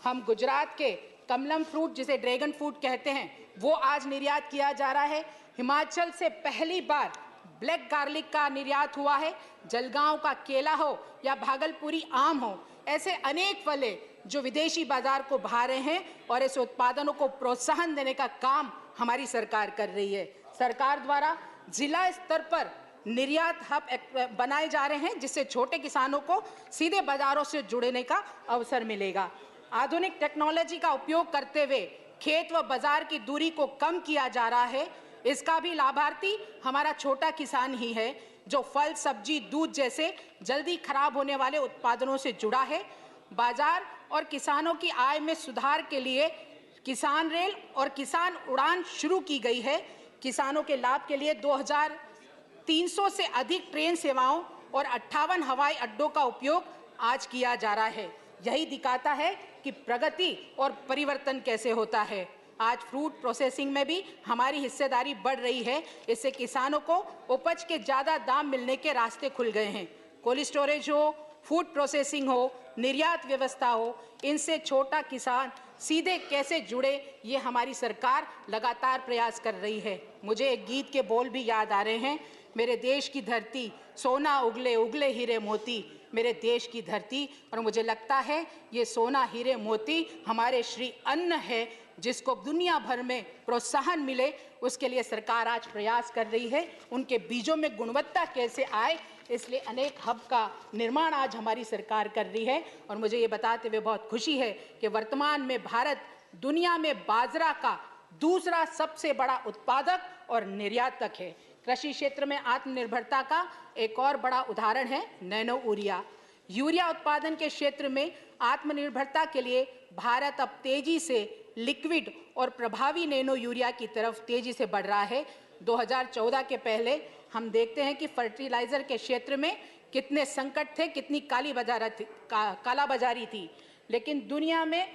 Speaker 1: हम गुजरात के कमलम फ्रूट, जिसे ड्रैगन फ्रूट कहते हैं, वो आज निर्यात किया जा रहा है। हिमाचल से पहली बार ब्लैक गार्लिक का निर्यात हुआ है। जलगांव का केला हो या भागलपुरी आम हो, ऐसे अनेक फल जो विदेशी बाजार को भा रहे हैं और ऐसे उत्पादनों को प्रोत्साहन देने का काम हमारी सरकार कर रही है। सरकार द्वारा जिला स्तर पर निर्यात हब बनाए जा रहे हैं, जिससे छोटे किसानों को सीधे बाजारों से जुड़ने का अवसर मिलेगा। आधुनिक टेक्नोलॉजी का उपयोग करते हुए खेत व बाजार की दूरी को कम किया जा रहा है। इसका भी लाभार्थी हमारा छोटा किसान ही है, जो फल, सब्जी, दूध जैसे जल्दी खराब होने वाले उत्पादनों से जुड़ा है। बाजार और किसानों की आय में सुधार के लिए किसान रेल और किसान उड़ान शुरू की गई है। किसानों के लाभ के लिए 2300 से अधिक ट्रेन सेवाओं और 58 हवाई अड्डों का उपयोग आज किया जा रहा है। यही दिखाता है कि प्रगति और परिवर्तन कैसे होता है। आज फ्रूट प्रोसेसिंग में भी हमारी हिस्सेदारी बढ़ रही है। इससे किसानों को उपज के ज़्यादा दाम मिलने के रास्ते खुल गए हैं। कोल्ड स्टोरेज हो, फूड प्रोसेसिंग हो, निर्यात व्यवस्था हो, इनसे छोटा किसान सीधे कैसे जुड़े, ये हमारी सरकार लगातार प्रयास कर रही है। मुझे एक गीत के बोल भी याद आ रहे हैं, मेरे देश की धरती सोना उगले उगले हीरे मोती, मेरे देश की धरती। और मुझे लगता है ये सोना हीरे मोती हमारे श्री अन्न है, जिसको दुनिया भर में प्रोत्साहन मिले, उसके लिए सरकार आज प्रयास कर रही है। उनके बीजों में गुणवत्ता कैसे आए, इसलिए अनेक हब का निर्माण आज हमारी सरकार कर रही है। और मुझे ये बताते हुए बहुत खुशी है कि वर्तमान में भारत दुनिया में बाजरा का दूसरा सबसे बड़ा उत्पादक और निर्यातक है। कृषि क्षेत्र में आत्मनिर्भरता का एक और बड़ा उदाहरण है नैनो यूरिया। यूरिया उत्पादन के क्षेत्र में आत्मनिर्भरता के लिए भारत अब तेजी से लिक्विड और प्रभावी नैनो यूरिया की तरफ तेजी से बढ़ रहा है। 2014 के पहले हम देखते हैं कि फर्टिलाइजर के क्षेत्र में कितने संकट थे, कितनी कालाबाजारी थी, लेकिन दुनिया में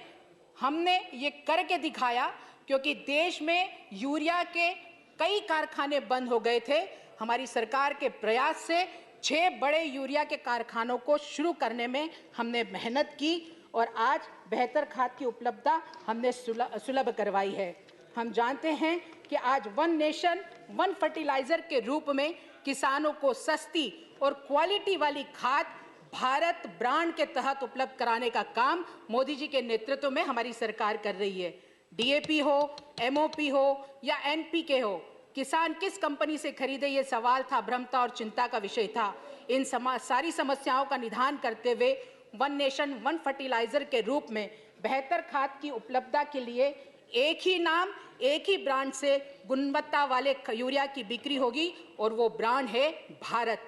Speaker 1: हमने ये करके दिखाया, क्योंकि देश में यूरिया के कई कारखाने बंद हो गए थे। हमारी सरकार के प्रयास से 6 बड़े यूरिया के कारखानों को शुरू करने में हमने मेहनत की और आज बेहतर खाद की उपलब्धता हमने सुलभ करवाई है। हम जानते हैं कि आज वन नेशन वन फर्टिलाइजर के रूप में किसानों को सस्ती और क्वालिटी वाली खाद भारत ब्रांड के तहत उपलब्ध कराने का काम मोदी जी के नेतृत्व में हमारी सरकार कर रही है। डीएपी हो, एमओपी हो या एनपीके हो, किसान किस कंपनी से खरीदे, ये सवाल था, भ्रम था और चिंता का विषय था। इन सारी समस्याओं का निदान करते हुए वन नेशन वन फर्टिलाइजर के रूप में बेहतर खाद की उपलब्धता के लिए एक ही नाम, एक ही ब्रांड से गुणवत्ता वाले यूरिया की बिक्री होगी और वो ब्रांड है भारत,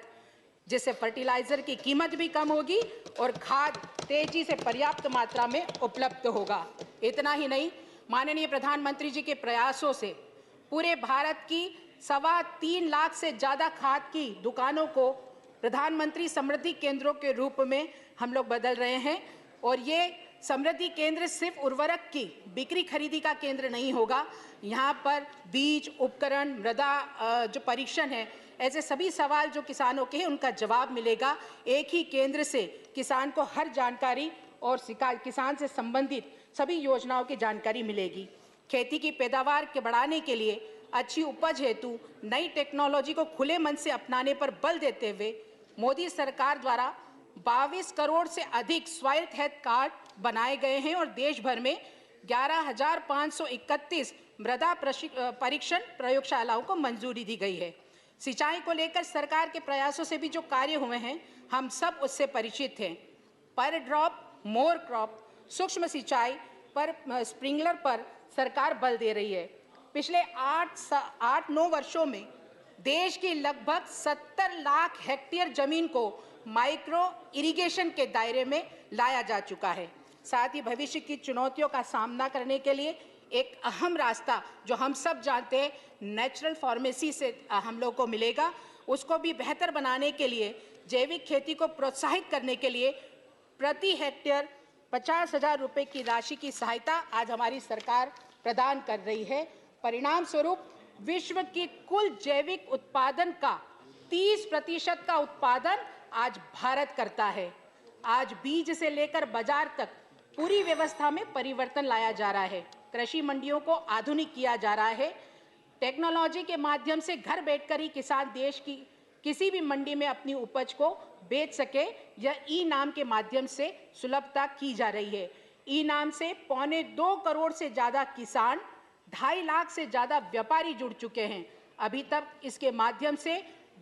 Speaker 1: जिससे फर्टिलाइजर की कीमत भी कम होगी और खाद तेजी से पर्याप्त मात्रा में उपलब्ध होगा। इतना ही नहीं, माननीय प्रधानमंत्री जी के प्रयासों से पूरे भारत की 3.25 लाख से ज़्यादा खाद की दुकानों को प्रधानमंत्री समृद्धि केंद्रों के रूप में हम लोग बदल रहे हैं। और ये समृद्धि केंद्र सिर्फ उर्वरक की बिक्री खरीदी का केंद्र नहीं होगा। यहाँ पर बीज, उपकरण, मृदा जो परीक्षण है, ऐसे सभी सवाल जो किसानों के हैं उनका जवाब मिलेगा। एक ही केंद्र से किसान को हर जानकारी और किसान से संबंधित सभी योजनाओं की जानकारी मिलेगी। खेती की पैदावार के बढ़ाने के लिए अच्छी उपज हेतु नई टेक्नोलॉजी को खुले मन से अपनाने पर बल देते हुए मोदी सरकार द्वारा 22 करोड़ से अधिक स्वायत्त हेल्थ कार्ड बनाए गए हैं और देश भर में 11,531 मृदा परीक्षण प्रयोगशालाओं को मंजूरी दी गई है। सिंचाई को लेकर सरकार के प्रयासों से भी जो कार्य हुए हैं, हम सब उससे परिचित हैं। पर ड्रॉप मोर क्रॉप, सूक्ष्म सिंचाई पर, स्प्रिंकलर पर सरकार बल दे रही है। पिछले 8-9 वर्षों में देश की लगभग 70 लाख हेक्टेयर जमीन को माइक्रो इरिगेशन के दायरे में लाया जा चुका है। साथ ही भविष्य की चुनौतियों का सामना करने के लिए एक अहम रास्ता जो हम सब जानते हैं, नेचुरल फार्मेसी से हम लोग को मिलेगा। उसको भी बेहतर बनाने के लिए, जैविक खेती को प्रोत्साहित करने के लिए प्रति हेक्टेयर 50,000 रुपए की राशि की सहायता आज हमारी सरकार प्रदान कर रही है। परिणाम स्वरूप विश्व की कुल जैविक उत्पादन का 30% का उत्पादन आज भारत करता है। आज बीज से लेकर बाजार तक पूरी व्यवस्था में परिवर्तन लाया जा रहा है। कृषि मंडियों को आधुनिक किया जा रहा है। टेक्नोलॉजी के माध्यम से घर बैठकर ही किसान देश की किसी भी मंडी में अपनी उपज को बेच सके, यह ई नाम के माध्यम से सुलभता की जा रही है। ई नाम से 1.25 करोड़ से ज्यादा किसान, 2.5 लाख से ज्यादा व्यापारी जुड़ चुके हैं। अभी तक इसके माध्यम से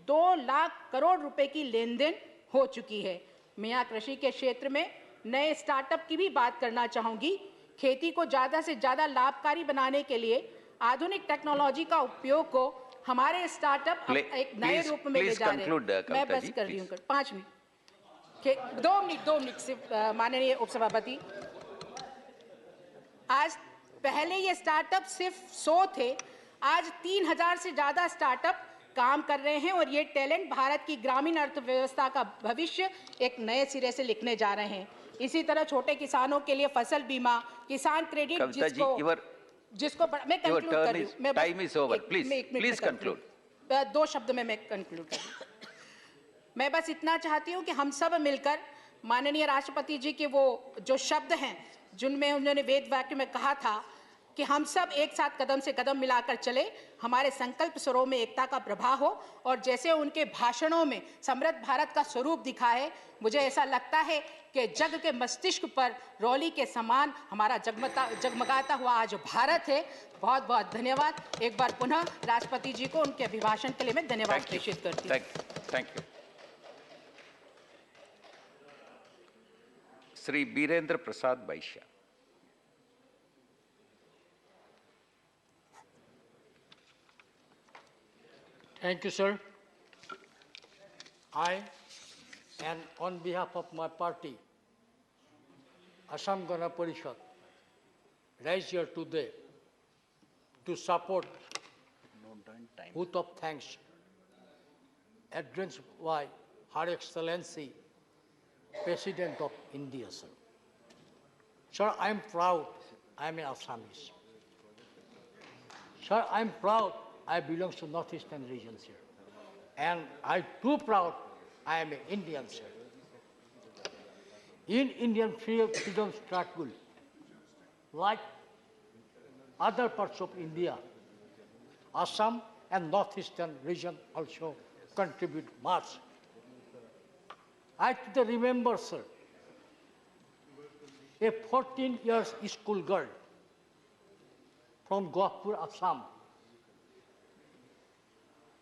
Speaker 1: 2 लाख करोड़ रुपए की लेन देन हो चुकी है। मैं यहाँ कृषि के क्षेत्र में नए स्टार्टअप की भी बात करना चाहूंगी। खेती को ज्यादा से ज्यादा लाभकारी बनाने के लिए आधुनिक टेक्नोलॉजी का उपयोग को हमारे स्टार्टअप एक नए रूप में ले जा रहे हैं। मैं बस कर रही हूँ 5 मिनट, 2 मिनट से माननीय उपसभापति। आज पहले ये स्टार्टअप सिर्फ 100 थे, आज 3000 से ज्यादा स्टार्टअप काम कर रहे हैं और ये टैलेंट भारत की ग्रामीण अर्थव्यवस्था का भविष्य एक नए सिरे से लिखने जा रहे हैं। इसी तरह छोटे किसानों के लिए फसल बीमा, किसान क्रेडिट, जिसको मैं कंक्लूड कर रही हूँ।
Speaker 6: Time is over, please conclude.
Speaker 1: 2 शब्द में मैं कंक्लूड कर रही हूँ। मैं बस इतना चाहती हूँ कि हम सब मिलकर माननीय राष्ट्रपति जी के वो जो शब्द हैं जिनमें उन्होंने वेद वाक्य में कहा था कि हम सब एक साथ कदम से कदम मिलाकर चले, हमारे संकल्प स्वरों में एकता का प्रभाव हो और जैसे उनके भाषणों में समृद्ध भारत का स्वरूप दिखा है, मुझे ऐसा लगता है कि जग के मस्तिष्क पर रौली के समान हमारा जगमगाता हुआ आज भारत है। बहुत बहुत धन्यवाद। एक बार पुनः राष्ट्रपति जी को उनके अभिभाषण के लिए मैं धन्यवाद प्रेषित करती हूँ।
Speaker 6: Thank you. Shri Birendra Prasad Baishya.
Speaker 19: Thank you, sir. I, and on behalf of my party, Assam Gana Parishad, rise here today to support vote of thanks addressed by Her Excellency, President of India, sir. Sir, I am proud I am an Assamese. Sir, I am proud I belong to Northeastern regions here. And I'm too proud I am an Indian, sir. In Indian freedom struggle, like other parts of India, Assam and Northeastern region also contribute much. I remember, sir, a 14 years school girl from Gohpur, Assam,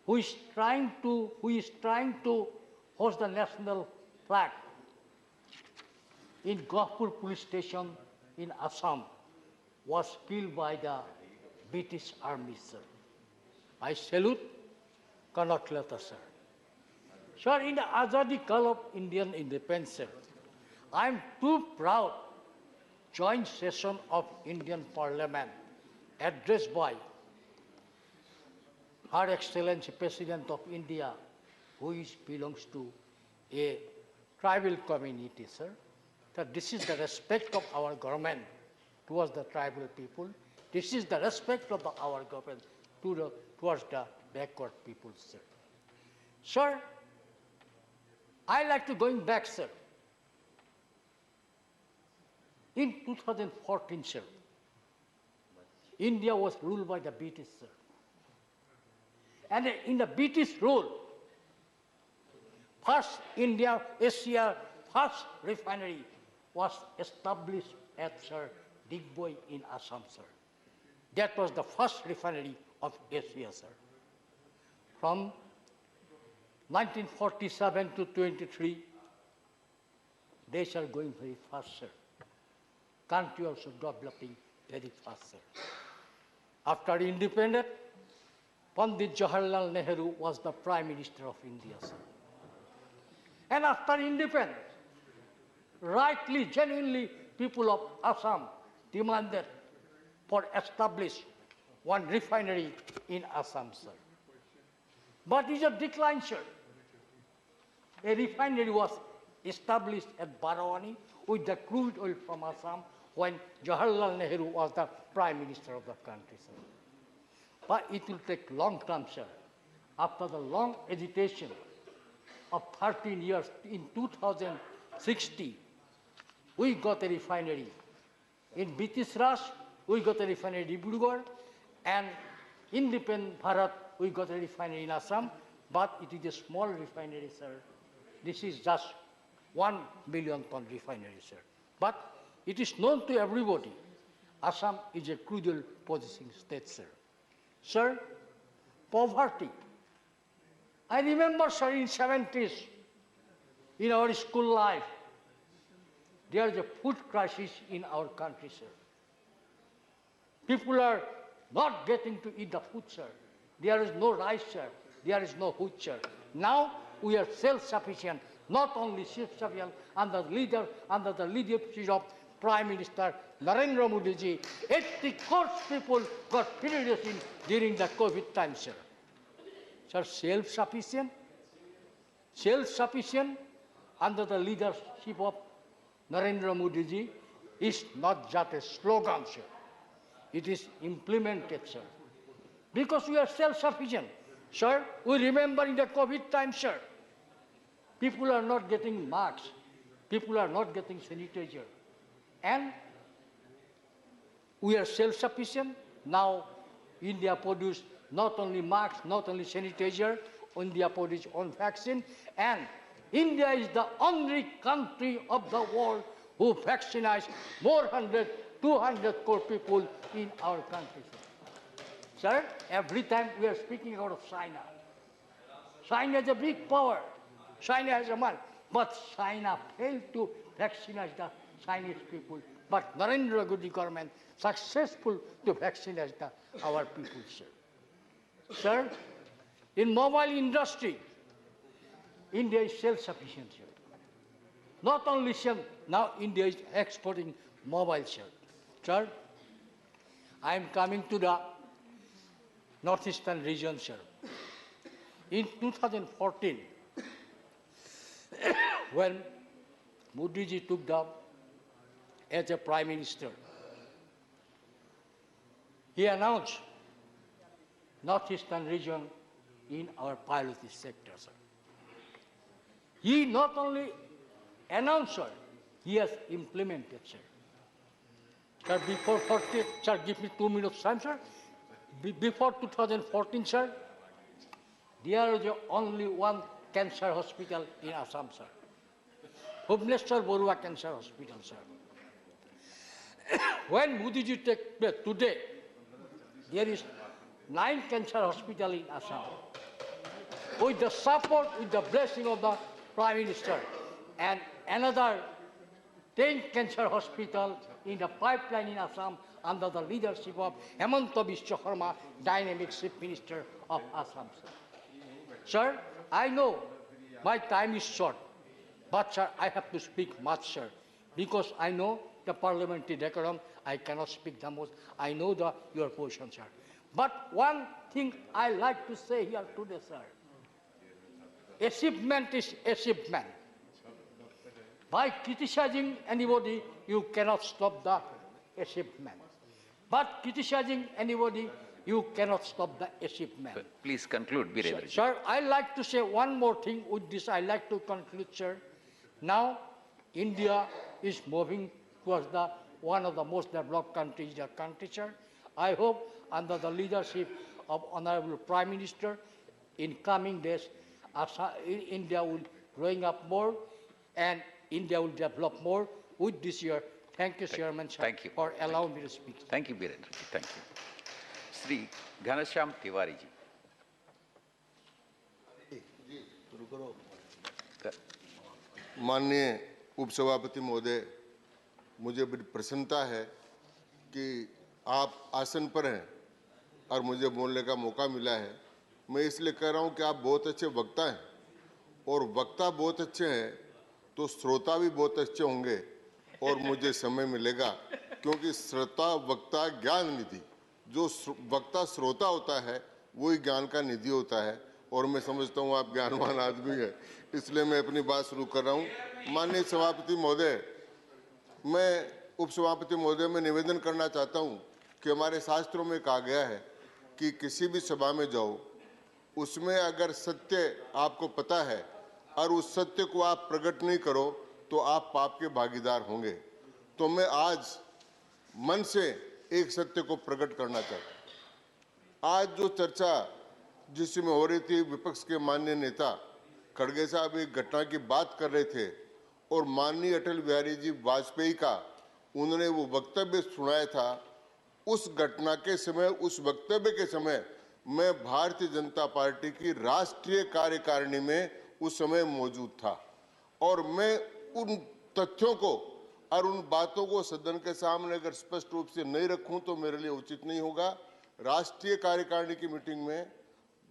Speaker 19: who is trying to host the national flag in Gohpur police station in Assam, was killed by the British army, sir. I salute cannot let us, sir. Sir, in the Azadi call of Indian independence, sir, I am too proud joint session of Indian Parliament addressed by Her Excellency President of India, who belongs to a tribal community, sir. That this is the respect of our government towards the tribal people. This is the respect of our government towards the backward people, sir. Sir, I like to going back, sir. In 2014, sir, India was ruled by the British, sir. And in the British rule, first Asia first refinery was established at Sir Digboy in Assam, sir. That was the first refinery of Asia, sir. From 1947 to 23, days are going very fast, sir. Country also developing very fast, sir. After independence, Pandit Jawaharlal Nehru was the Prime Minister of India, sir. And after independence, rightly, genuinely, people of Assam demanded for establish one refinery in Assam, sir. But it's a decline, sir. A refinery was established at Barawani with the crude oil from Assam when Jawaharlal Nehru was the Prime Minister of the country, sir. But it will take long time, sir. After the long agitation of 13 years, in 2060, we got a refinery. In British Raj, we got a refinery in Dibrugarh, and independent Bharat, we got a refinery in Assam, but it is a small refinery, sir. This is just 1 million ton refinery, sir. But it is known to everybody, Assam is a crucial processing state, sir. Sir, poverty. I remember, sir, in 70s, in our school life, there is a food crisis in our country, sir. People are not getting to eat the food, sir. There is no rice, sir. There is no food, sir. Now we are self-sufficient, not only self-sufficient under the leadership of Prime Minister Narendra Modi ji. 80 crore people got fed during the COVID time, sir. Sir, self-sufficient under the leadership of Narendra Modi ji is not just a slogan, sir. It is implemented, sir. Because we are self-sufficient. Sir, we remember in the COVID time, sir, people are not getting masks, people are not getting sanitizer. And we are self-sufficient. Now, India produced not only masks, not only sanitizer, India produced own vaccine, and India is the only country of the world who vaccinized more than 200 crore people in our country. Sir, every time we are speaking about China. China is a big power. China has a money. But China failed to vaccinate the Chinese people. But Narendra Modi government successful to vaccinate our people, sir. Sir, in mobile industry, India is self-sufficient, sir. Not only sir, now India is exporting mobile, sir. Sir, I am coming to the northeastern region, sir. In 2014, when Modi ji took the as a Prime Minister, he announced northeastern region in our priority sector, sir. He not only announced, sir, he has implemented, sir. Sir, before 40, sir, give me 2 minutes time, sir. Before 2014, sir, there was only one cancer hospital in Assam, sir. Bhubaneswar Borua Cancer Hospital, sir. When Modi ji take place today, there is 9 cancer hospitals in Assam. With the support, with the blessing of the Prime Minister, and another 10 cancer hospitals in the pipeline in Assam under the leadership of Hemanta Biswa Sarma, Dynamic Chief Minister of Assam, sir. Sir, I know my time is short, but sir, I have to speak much, sir, because I know the parliamentary decorum, I cannot speak the most. I know your position, sir. But one thing I like to say here today, sir. Achievement is achievement. By criticizing anybody, you cannot stop the achievement. But criticizing anybody, you cannot stop the achievement.
Speaker 6: Please conclude, Birendra.
Speaker 19: Sir, I like to say one more thing with this. I like to conclude, sir. Now, India is moving towards one of the most developed countries in the country, sir. I hope under the leadership of Honorable Prime Minister, in coming days, India will growing up more and India will develop more. With this year, thank you, Chairman, sir, for allowing me to speak.
Speaker 6: Thank you, Birendra. Thank you. Sri Ghanashyam Tiwari ji.
Speaker 10: माननीय उपसभापति महोदय, मुझे बड़ी प्रसन्नता है कि आप आसन पर हैं और मुझे बोलने का मौका मिला है। मैं इसलिए कह रहा हूं कि आप बहुत अच्छे वक्ता हैं और वक्ता बहुत अच्छे हैं तो श्रोता भी बहुत अच्छे होंगे और मुझे समय मिलेगा, क्योंकि श्रोता वक्ता ज्ञान निधि, जो वक्ता श्रोता होता है वही ज्ञान का निधि होता है और मैं समझता हूँ आप ज्ञानवान आदमी है, इसलिए मैं अपनी बात शुरू कर रहा हूँ। माननीय सभापति महोदय, मैं उपसभापति महोदय में निवेदन करना चाहता हूं कि हमारे शास्त्रों में कहा गया है कि किसी भी सभा में जाओ, उसमें अगर सत्य आपको पता है और उस सत्य को आप प्रकट नहीं करो तो आप पाप के भागीदार होंगे। तो मैं आज मन से एक सत्य को प्रकट करना चाहता हूं। आज जो चर्चा जिसमें हो रही थी, विपक्ष के माननीय नेता खड़गे साहब एक घटना की बात कर रहे थे और माननीय अटल बिहारी जी वाजपेयी का उन्होंने वो वक्तव्य सुनाया था। उस घटना के समय, उस वक्तव्य के समय मैं भारतीय जनता पार्टी की राष्ट्रीय कार्यकारिणी में उस समय मौजूद था और मैं उन तथ्यों को और उन बातों को सदन के सामने अगर स्पष्ट रूप से नहीं रखूं तो मेरे लिए उचित नहीं होगा। राष्ट्रीय कार्यकारिणी की मीटिंग में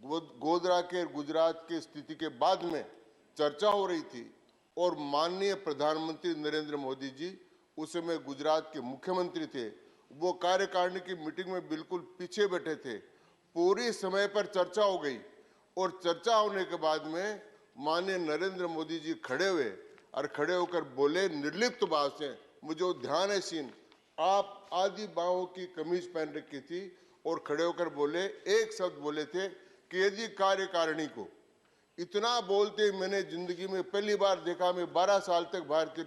Speaker 10: गोधरा के गुजरात की स्थिति के बाद में चर्चा हो रही थी और माननीय प्रधानमंत्री नरेंद्र मोदी जी उस समय गुजरात के मुख्यमंत्री थे, वो कार्यकारिणी की मीटिंग में बिल्कुल पीछे बैठे थे। पूरी समय पर चर्चा हो गई और चर्चा होने के बाद में माननीय नरेंद्र मोदी जी खड़े हुए और खड़े होकर बोले निर्लिप्त भाव से, मुझे ध्यान है सीन, आप आधी बाहों की कमीज पहन रखी थी और खड़े होकर बोले, एक शब्द बोले थे कि यदि कार्यकारिणी को इतना बोलते मैंने जिंदगी में पहली बार देखा। मैं 12 साल तक भारतीय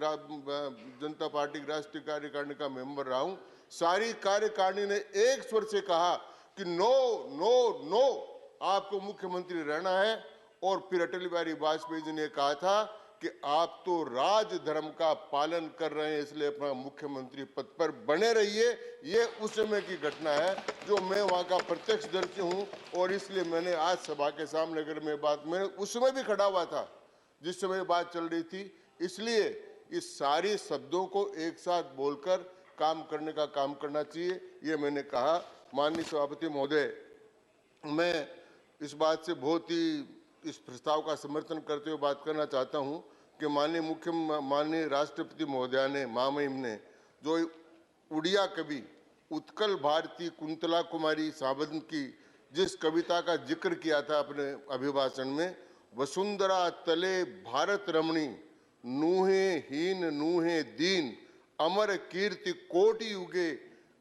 Speaker 10: जनता पार्टी की राष्ट्रीय कार्यकारिणी का मेंबर रहा हूं। सारी कार्यकारिणी ने एक स्वर से कहा कि नो नो नो, आपको मुख्यमंत्री रहना है। और फिर अटल बिहारी वाजपेयी जी ने कहा था कि आप तो राजधर्म का पालन कर रहे हैं, इसलिए अपना मुख्यमंत्री पद पर बने रहिए। ये उस समय की घटना है जो मैं वहां का प्रत्यक्षदर्शी हूं और इसलिए मैंने आज सभा के सामने अगर मैं बात, मैं उस समय भी खड़ा हुआ था जिस समय बात चल रही थी, इसलिए इस सारी शब्दों को एक साथ बोलकर काम करने का काम करना चाहिए, ये मैंने कहा। माननीय सभापति महोदय, मैं इस बात से बहुत ही इस प्रस्ताव का समर्थन करते हुए बात करना चाहता हूं कि माननीय राष्ट्रपति महोदया ने, महामहिम ने, जो उड़िया कवि उत्कल भारती कुंतला कुमारी सावंत की जिस कविता का जिक्र किया था अपने अभिभाषण में, वसुंधरा तले भारत रमणी, नूहे हीन नूहे दीन, अमर कीर्ति कोटि युगे,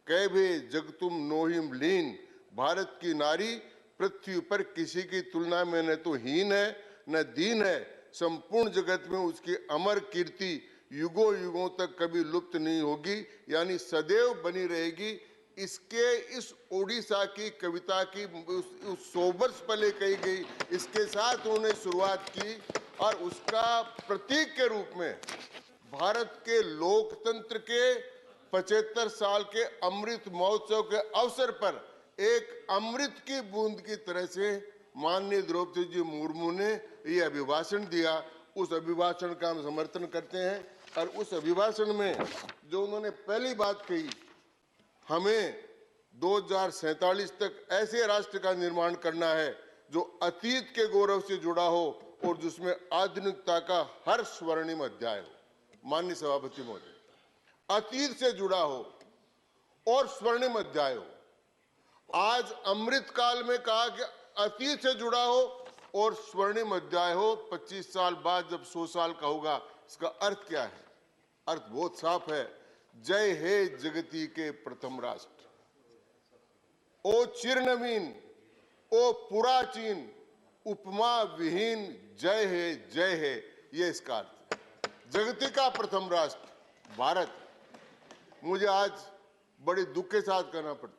Speaker 10: कैभे जगतुम नोहिम लीन। भारत की नारी पृथ्वी पर किसी की तुलना में न तो हीन है न दीन है, संपूर्ण जगत में उसकी अमर कीर्ति युगों युगों तक कभी लुप्त नहीं होगी, यानी सदैव बनी रहेगी। इसके इस ओडिशा की कविता की उस 100 वर्ष पहले कही गई, इसके साथ उन्होंने शुरुआत की और उसका प्रतीक के रूप में भारत के लोकतंत्र के 75 साल के अमृत महोत्सव के अवसर पर एक अमृत की बूंद की तरह से माननीय द्रौपदी जी मुर्मू ने ये अभिभाषण दिया। उस अभिभाषण का हम समर्थन करते हैं और उस अभिभाषण में जो उन्होंने पहली बात कही, हमें 2047 तक ऐसे राष्ट्र का निर्माण करना है जो अतीत के गौरव से जुड़ा हो और जिसमें आधुनिकता का हर स्वर्णिम अध्याय हो। माननीय सभापति महोदय, अतीत से जुड़ा हो और स्वर्णिम अध्याय हो। आज अमृत काल में कहा कि अतीत से जुड़ा हो और स्वर्णिम अध्याय हो। 25 साल बाद जब 100 साल का होगा, इसका अर्थ क्या है? अर्थ बहुत साफ है, जय हे जगती के प्रथम राष्ट्र, ओ चिर नवीन, ओ पुराचीन, उपमा विहीन, जय है, ये इसका अर्थ है। जगती का प्रथम राष्ट्र भारत। मुझे आज बड़े दुख के साथ कहना पड़ता,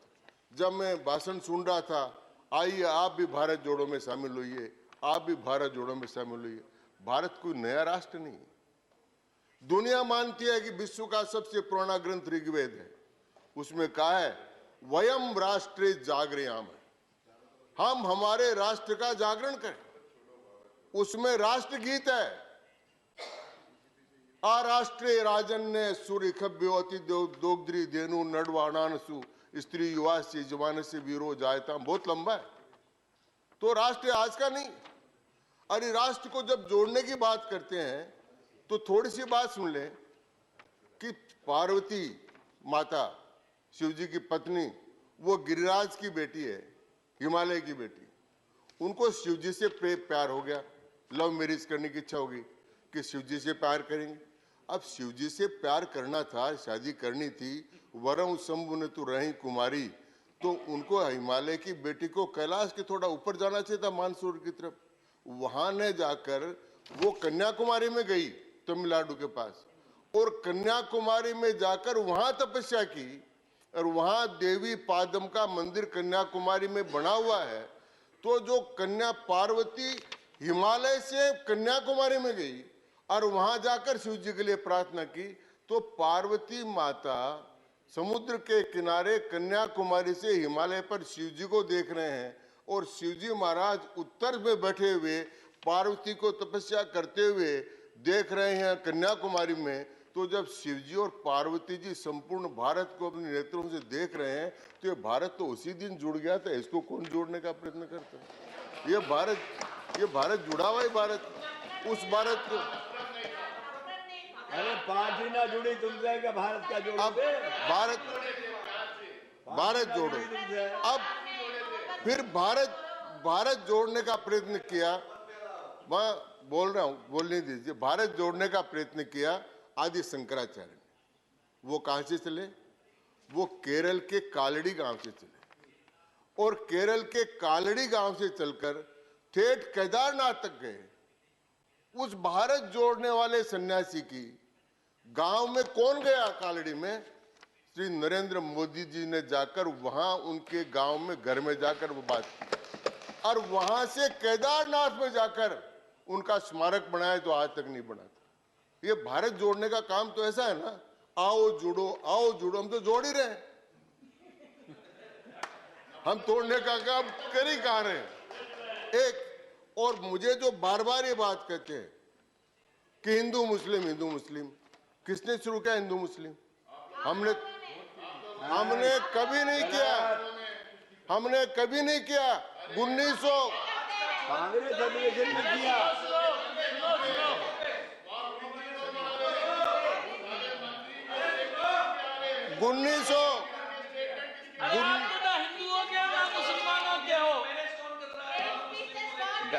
Speaker 10: जब मैं भाषण सुन रहा था, आइए आप भी भारत जोड़ो में शामिल होइए, आप भी भारत जोड़ो में शामिल होइए। भारत कोई नया राष्ट्र नहीं है। दुनिया मानती है कि विश्व का सबसे पुराना ग्रंथ ऋग्वेद है। उसमें कहा है वयम राष्ट्रे जागरयाम, हम हमारे राष्ट्र का जागरण करें। उसमें राष्ट्रगीत है, आराष्ट्रे राजन्य सूर्य खभ्योति दोग्द्री धेनु नडवाणानसु स्त्री युवा से जवान से वीरो जायता, बहुत लंबा है। तो राष्ट्र आज का नहीं। अरे राष्ट्र को जब जोड़ने की बात करते हैं तो थोड़ी सी बात सुन लें कि पार्वती माता, शिव जी की पत्नी, वो गिरिराज की बेटी है, हिमालय की बेटी। उनको शिव जी से प्यार हो गया, लव मैरिज करने की इच्छा होगी कि शिव जी से प्यार करेंगे। अब शिव जी से प्यार करना था, शादी करनी थी, वरम शंभु ने तो रही कुमारी, तो उनको हिमालय की बेटी को कैलाश के थोड़ा ऊपर जाना चाहिए था, मानसूर की तरफ। वहां न जाकर वो कन्याकुमारी में गई, तमिलनाडु के पास, और कन्याकुमारी में जाकर वहां तपस्या की, और वहां देवी पादम का मंदिर कन्याकुमारी में बना हुआ है। तो जो कन्या पार्वती हिमालय से कन्याकुमारी में गई और वहां जाकर शिव जी के लिए प्रार्थना की, तो पार्वती माता समुद्र के किनारे कन्याकुमारी से हिमालय पर शिव जी को देख रहे हैं, और शिव जी महाराज उत्तर में बैठे हुए पार्वती को तपस्या करते हुए देख रहे हैं कन्याकुमारी में। तो जब शिव जी और पार्वती जी संपूर्ण भारत को अपने नेत्रों से देख रहे हैं, तो ये भारत तो उसी दिन जुड़ गया था। इसको कौन जोड़ने का प्रयत्न करता है? ये भारत जुड़ा हुआ है, भारत उस भारत को।
Speaker 14: अरे पार्टी ना जुड़ी तुमसे क्या भारत क्या जोड़ो?
Speaker 10: अब भारत जोड़ो। अब फिर भारत जोड़ने का प्रयत्न किया, मैं बोल रहा हूं, बोलने दीजिए। भारत जोड़ने का प्रयत्न किया आदि शंकराचार्य ने। वो कहां से चले? वो केरल के कालड़ी गांव से चले, और केरल के कालड़ी गांव से चलकर ठेठ केदारनाथ तक गए। उस भारत जोड़ने वाले सन्यासी की गांव में कौन गया? कालड़ी में श्री नरेंद्र मोदी जी ने जाकर वहां उनके गांव में घर में जाकर वो बात की, और वहां से केदारनाथ में जाकर उनका स्मारक बनाया, जो आज तक नहीं बना था। ये भारत जोड़ने का काम तो ऐसा है ना, आओ जुड़ो, आओ जुड़ो। हम तो जोड़ ही रहे हैं, हम तोड़ने का काम कर ही कहां रहे हैं। एक और मुझे जो बार बार ये बात कहते हैं कि हिंदू मुस्लिम, किसने शुरू किया हिंदू मुस्लिम? हमने कभी नहीं किया, हमने कभी नहीं किया। 1900
Speaker 14: कांग्रेस अधिवेशन में किया।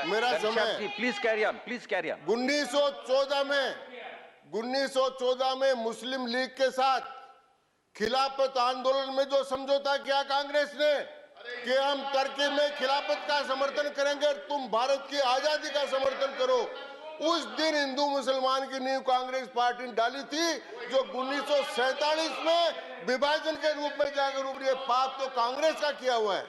Speaker 10: मेरा समय
Speaker 6: please carry on, please carry on.
Speaker 10: 1914 में मुस्लिम लीग के साथ खिलाफत आंदोलन में जो समझौता किया कांग्रेस ने कि हम टर्की में खिलाफत का समर्थन करेंगे, तुम भारत की आजादी का समर्थन करो, उस दिन हिंदू मुसलमान की नींव कांग्रेस पार्टी ने डाली थी, जो 1947 में विभाजन के रूप में जाकर उभरी है। पाप तो कांग्रेस का किया हुआ है।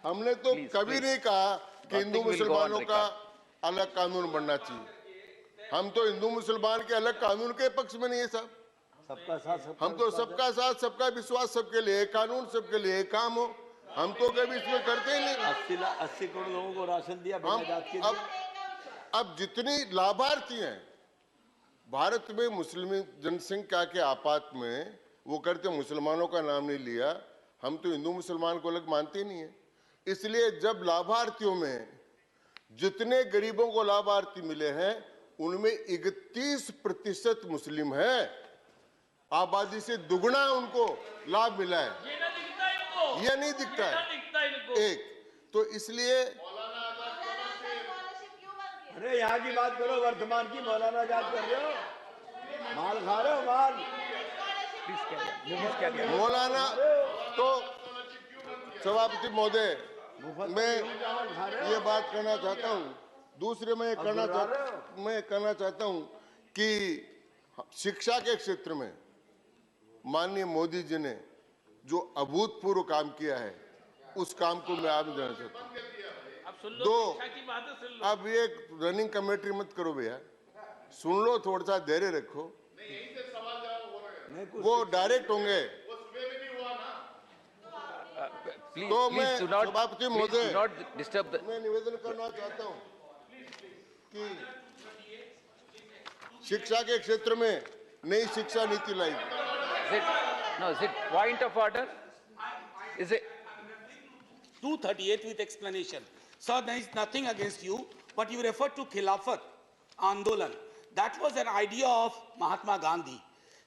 Speaker 10: हमने तो कभी नहीं कहा कि हिंदू मुसलमानों का अलग कानून बनना चाहिए। हम तो हिंदू मुसलमान के अलग कानून के पक्ष में नहीं है साहब।
Speaker 14: सबका साथ,
Speaker 10: हम तो सबका साथ, सबका विश्वास, सबके लिए एक कानून, सबके लिए एक काम हो। हम तो कभी इसमें करते ही नहीं।
Speaker 14: 80 करोड़ लोगों को राशन दिया बिना जात के।
Speaker 10: अब जितनी लाभार्थी हैं भारत में मुस्लिम जनसंख्या के आपात में, वो करते मुसलमानों का नाम नहीं लिया। हम तो हिंदू मुसलमान को अलग मानते ही नहीं है। इसलिए जब लाभार्थियों में जितने गरीबों को लाभार्थी मिले हैं, उनमें 31% मुस्लिम है। आबादी से दुगना उनको लाभ मिला है। ये नहीं दिखता है। एक तो इसलिए
Speaker 14: अरे यहाँ की बात करो, वर्तमान की। मौलाना याद कर रहे हो, माल खा रहे हो, माल।
Speaker 10: मौलाना तो सभापति महोदय, मैं ये बात कहना चाहता हूँ। दूसरे मैं कहना चाहता हूँ कि शिक्षा के क्षेत्र में माननीय मोदी जी ने जो अभूतपूर्व काम किया है, उस काम को मैं आप जानना चाहता हूँ। अब ये रनिंग कमेटी मत करो भैया, सुन लो, थोड़ा सा धैर्य रखो। वो डायरेक्ट होंगे। तो मैं सभापति महोदय, मैं निवेदन करना चाहता हूँ कि शिक्षा के क्षेत्र में नई शिक्षा नीति लाई।
Speaker 6: No, is it point of order? Is it
Speaker 9: 238 with explanation? Sir, there is nothing against you, but you referred to Khilafat Andolan. That was an idea of Mahatma Gandhi.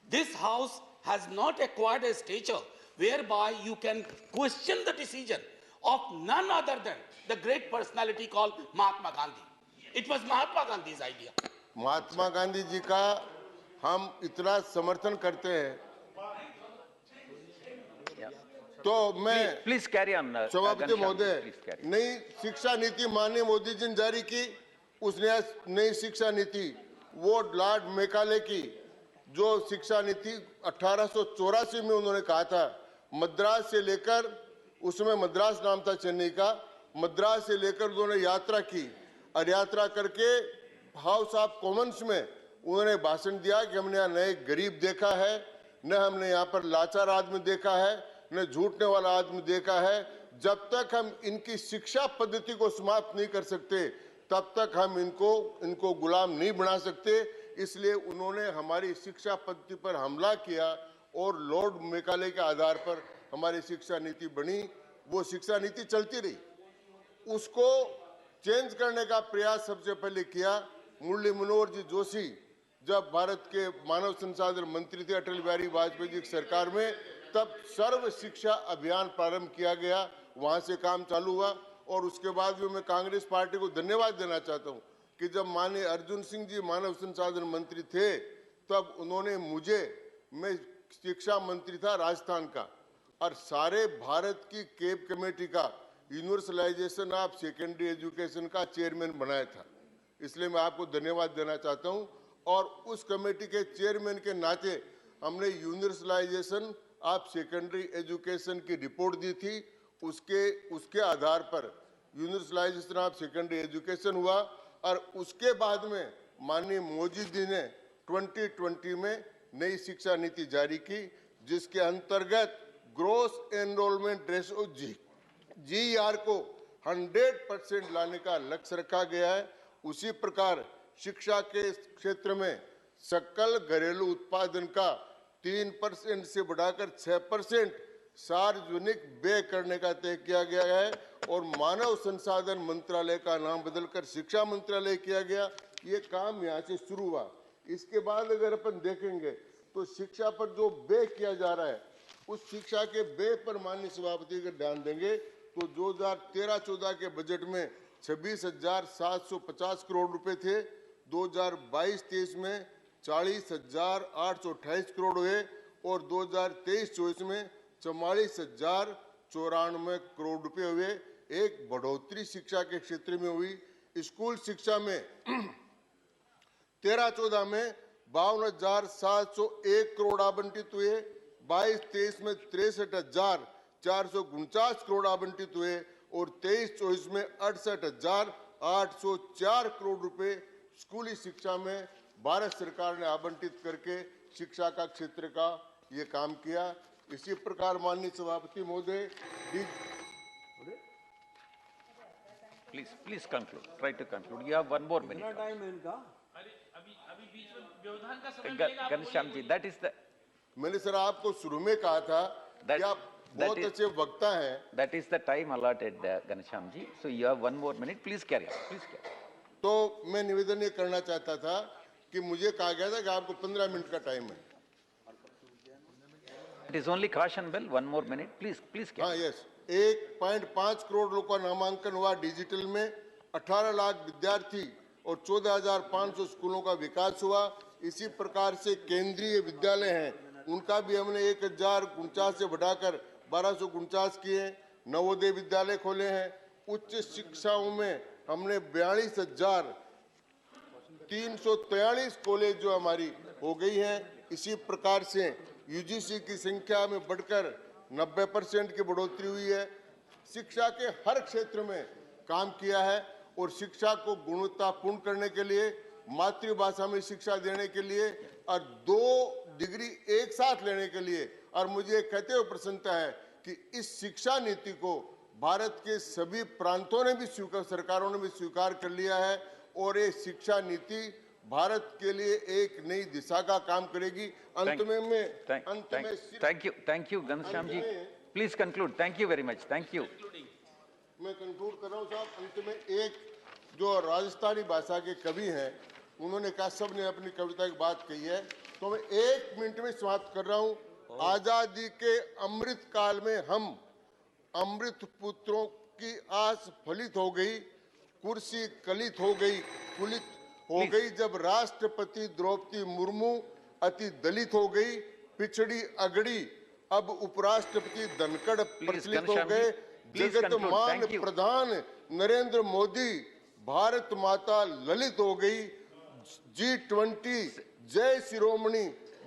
Speaker 9: This house has not acquired a stature whereby you can question the decision of none other than the great personality called Mahatma Gandhi. It was Mahatma Gandhi's idea.
Speaker 10: Mahatma Gandhi ji का हम इतना समर्थन करते हैं, तो मैं
Speaker 6: please carry on
Speaker 10: सभापति महोदय, नई शिक्षा नीति माननीय मोदी जी ने जारी की। उस नई शिक्षा नीति वो लॉर्ड मेकाले की जो शिक्षा नीति 1884 में उन्होंने कहा था, मद्रास से लेकर, उसमें मद्रास नाम था चेन्नई का, मद्रास से लेकर उन्होंने यात्रा की और यात्रा करके हाउस ऑफ कॉमन्स में उन्होंने भाषण दिया कि हमने यहाँ नए गरीब देखा है, न हमने यहाँ पर लाचार आदमी देखा है, न झूठने वाला आदमी देखा है। जब तक हम इनकी शिक्षा पद्धति को समाप्त नहीं कर सकते तब तक हम इनको गुलाम नहीं बना सकते। इसलिए उन्होंने हमारी शिक्षा पद्धति पर हमला किया और लॉर्ड मेकाले के आधार पर हमारी शिक्षा नीति बनी। वो शिक्षा नीति चलती रही, उसको चेंज करने का प्रयास सबसे पहले किया मुरली मनोहर जी जोशी जब भारत के मानव संसाधन मंत्री थे अटल बिहारी वाजपेयी जी की सरकार में, तब सर्व शिक्षा अभियान प्रारंभ किया गया, वहां से काम चालू हुआ। और उसके बाद भी मैं कांग्रेस पार्टी को धन्यवाद देना चाहता हूं कि जब माननीय अर्जुन सिंह जी मानव संसाधन मंत्री थे तब उन्होंने मैं शिक्षा मंत्री था राजस्थान का, और सारे भारत की केब कमेटी का यूनिवर्सलाइजेशन ऑफ सेकेंडरी एजुकेशन का चेयरमैन बनाया था। इसलिए मैं आपको धन्यवाद देना चाहता हूं। और उस कमेटी के चेयरमैन के नाते हमने यूनिवर्सलाइजेशन ऑफ सेकेंडरी एजुकेशन की रिपोर्ट दी थी। उसके आधार पर यूनिवर्सलाइजेशन ऑफ सेकेंडरी एजुकेशन हुआ और उसके बाद में माननीय मोदी जी ने 2020 में नई शिक्षा नीति जारी की, जिसके अंतर्गत ग्रोस एनरोलमेंट रेशो GER को 100% लाने का लक्ष्य रखा गया है। उसी प्रकार शिक्षा के क्षेत्र में सकल घरेलू उत्पादन का 3% से बढ़ाकर 6% सार्वजनिक व्यय करने का तय किया गया है और मानव संसाधन मंत्रालय का नाम बदलकर शिक्षा मंत्रालय किया गया। ये काम यहाँ से शुरू हुआ। इसके बाद अगर अपन देखेंगे तो शिक्षा पर जो व्यय किया जा रहा है, उस शिक्षा के व्यय पर माननीय सभापति अगर ध्यान देंगे तो 2013-14 के बजट में 26,750 करोड़ रुपए थे, 2022-23 में 40,828 करोड़ हुए और 2023-24 में 44,094 करोड़ रुपए हुए। एक बढ़ोतरी शिक्षा के क्षेत्र में हुई। स्कूल शिक्षा में 13-14 में 52,701 करोड़ आवंटित हुए, 22-23 में 63,449 करोड़ आवंटित हुए और 23-24 में 68,804 करोड़ रुपए स्कूली शिक्षा में भारत सरकार ने आवंटित करके शिक्षा का क्षेत्र का ये काम किया। इसी प्रकार माननीय सभापति महोदय,
Speaker 6: please conclude, try to conclude, you have one more minute. Ghanshyam ji, that is the,
Speaker 10: मैंने सर आपको शुरू में कहा था कि आप बहुत अच्छे वक्ता हैं।
Speaker 6: That is the time allotted Ghanshyam ji, so you have one more minute, please carry on, please carry.
Speaker 10: तो मैं निवेदन ये करना चाहता था कि मुझे कहा गया था कि आपको 15 मिनट का टाइम है।
Speaker 6: It is only caution bill, one more minute, please
Speaker 10: हाँ, यस। 1.5 करोड़ लोगों का नामांकन हुआ डिजिटल में, 18 लाख विद्यार्थी और 14,500 स्कूलों का विकास हुआ। इसी प्रकार से केंद्रीय विद्यालय हैं, उनका भी हमने 1,049 से बढ़ाकर 1,249 किए। नवोदय विद्यालय खोले हैं। उच्च शिक्षाओं में हमने 42,343 कॉलेज जो हमारी हो गई हैं। इसी प्रकार से यूजीसी की संख्या में बढ़कर 90% की बढ़ोतरी हुई है। शिक्षा के हर क्षेत्र में काम किया है और शिक्षा को गुणवत्तापूर्ण करने के लिए, मातृभाषा में शिक्षा देने के लिए और 2 डिग्री एक साथ लेने के लिए। और मुझे कहते हुए प्रसन्नता है कि इस शिक्षा नीति को भारत के सभी प्रांतों ने भी स्वीकार, सरकारों ने भी स्वीकार कर लिया है और ये शिक्षा नीति भारत के लिए एक नई दिशा का काम करेगी। अंत में
Speaker 6: thank you Ghanshyam ji, please conclude, thank you very much, thank you.
Speaker 10: मैं कंक्लूड कर रहा हूँ साहब। अंत में एक जो राजस्थानी भाषा के कवि हैं, उन्होंने कहा, सब ने अपनी कविता की बात कही है, तो मैं 1 मिनट में समाप्त कर रहा हूँ। आजादी के अमृत काल में हम अमृत पुत्रों की आस फलित हो गई, कुर्सी कलित हो गई, कुलित हो गई जब राष्ट्रपति द्रौपदी मुर्मू अति दलित हो गई, पिछड़ी अगड़ी, अब उपराष्ट्रपति धनखड़ प्रचलित हो गए, जगत मान प्रधान नरेंद्र मोदी, भारत माता ललित हो गई, G20 जय शिरोमणि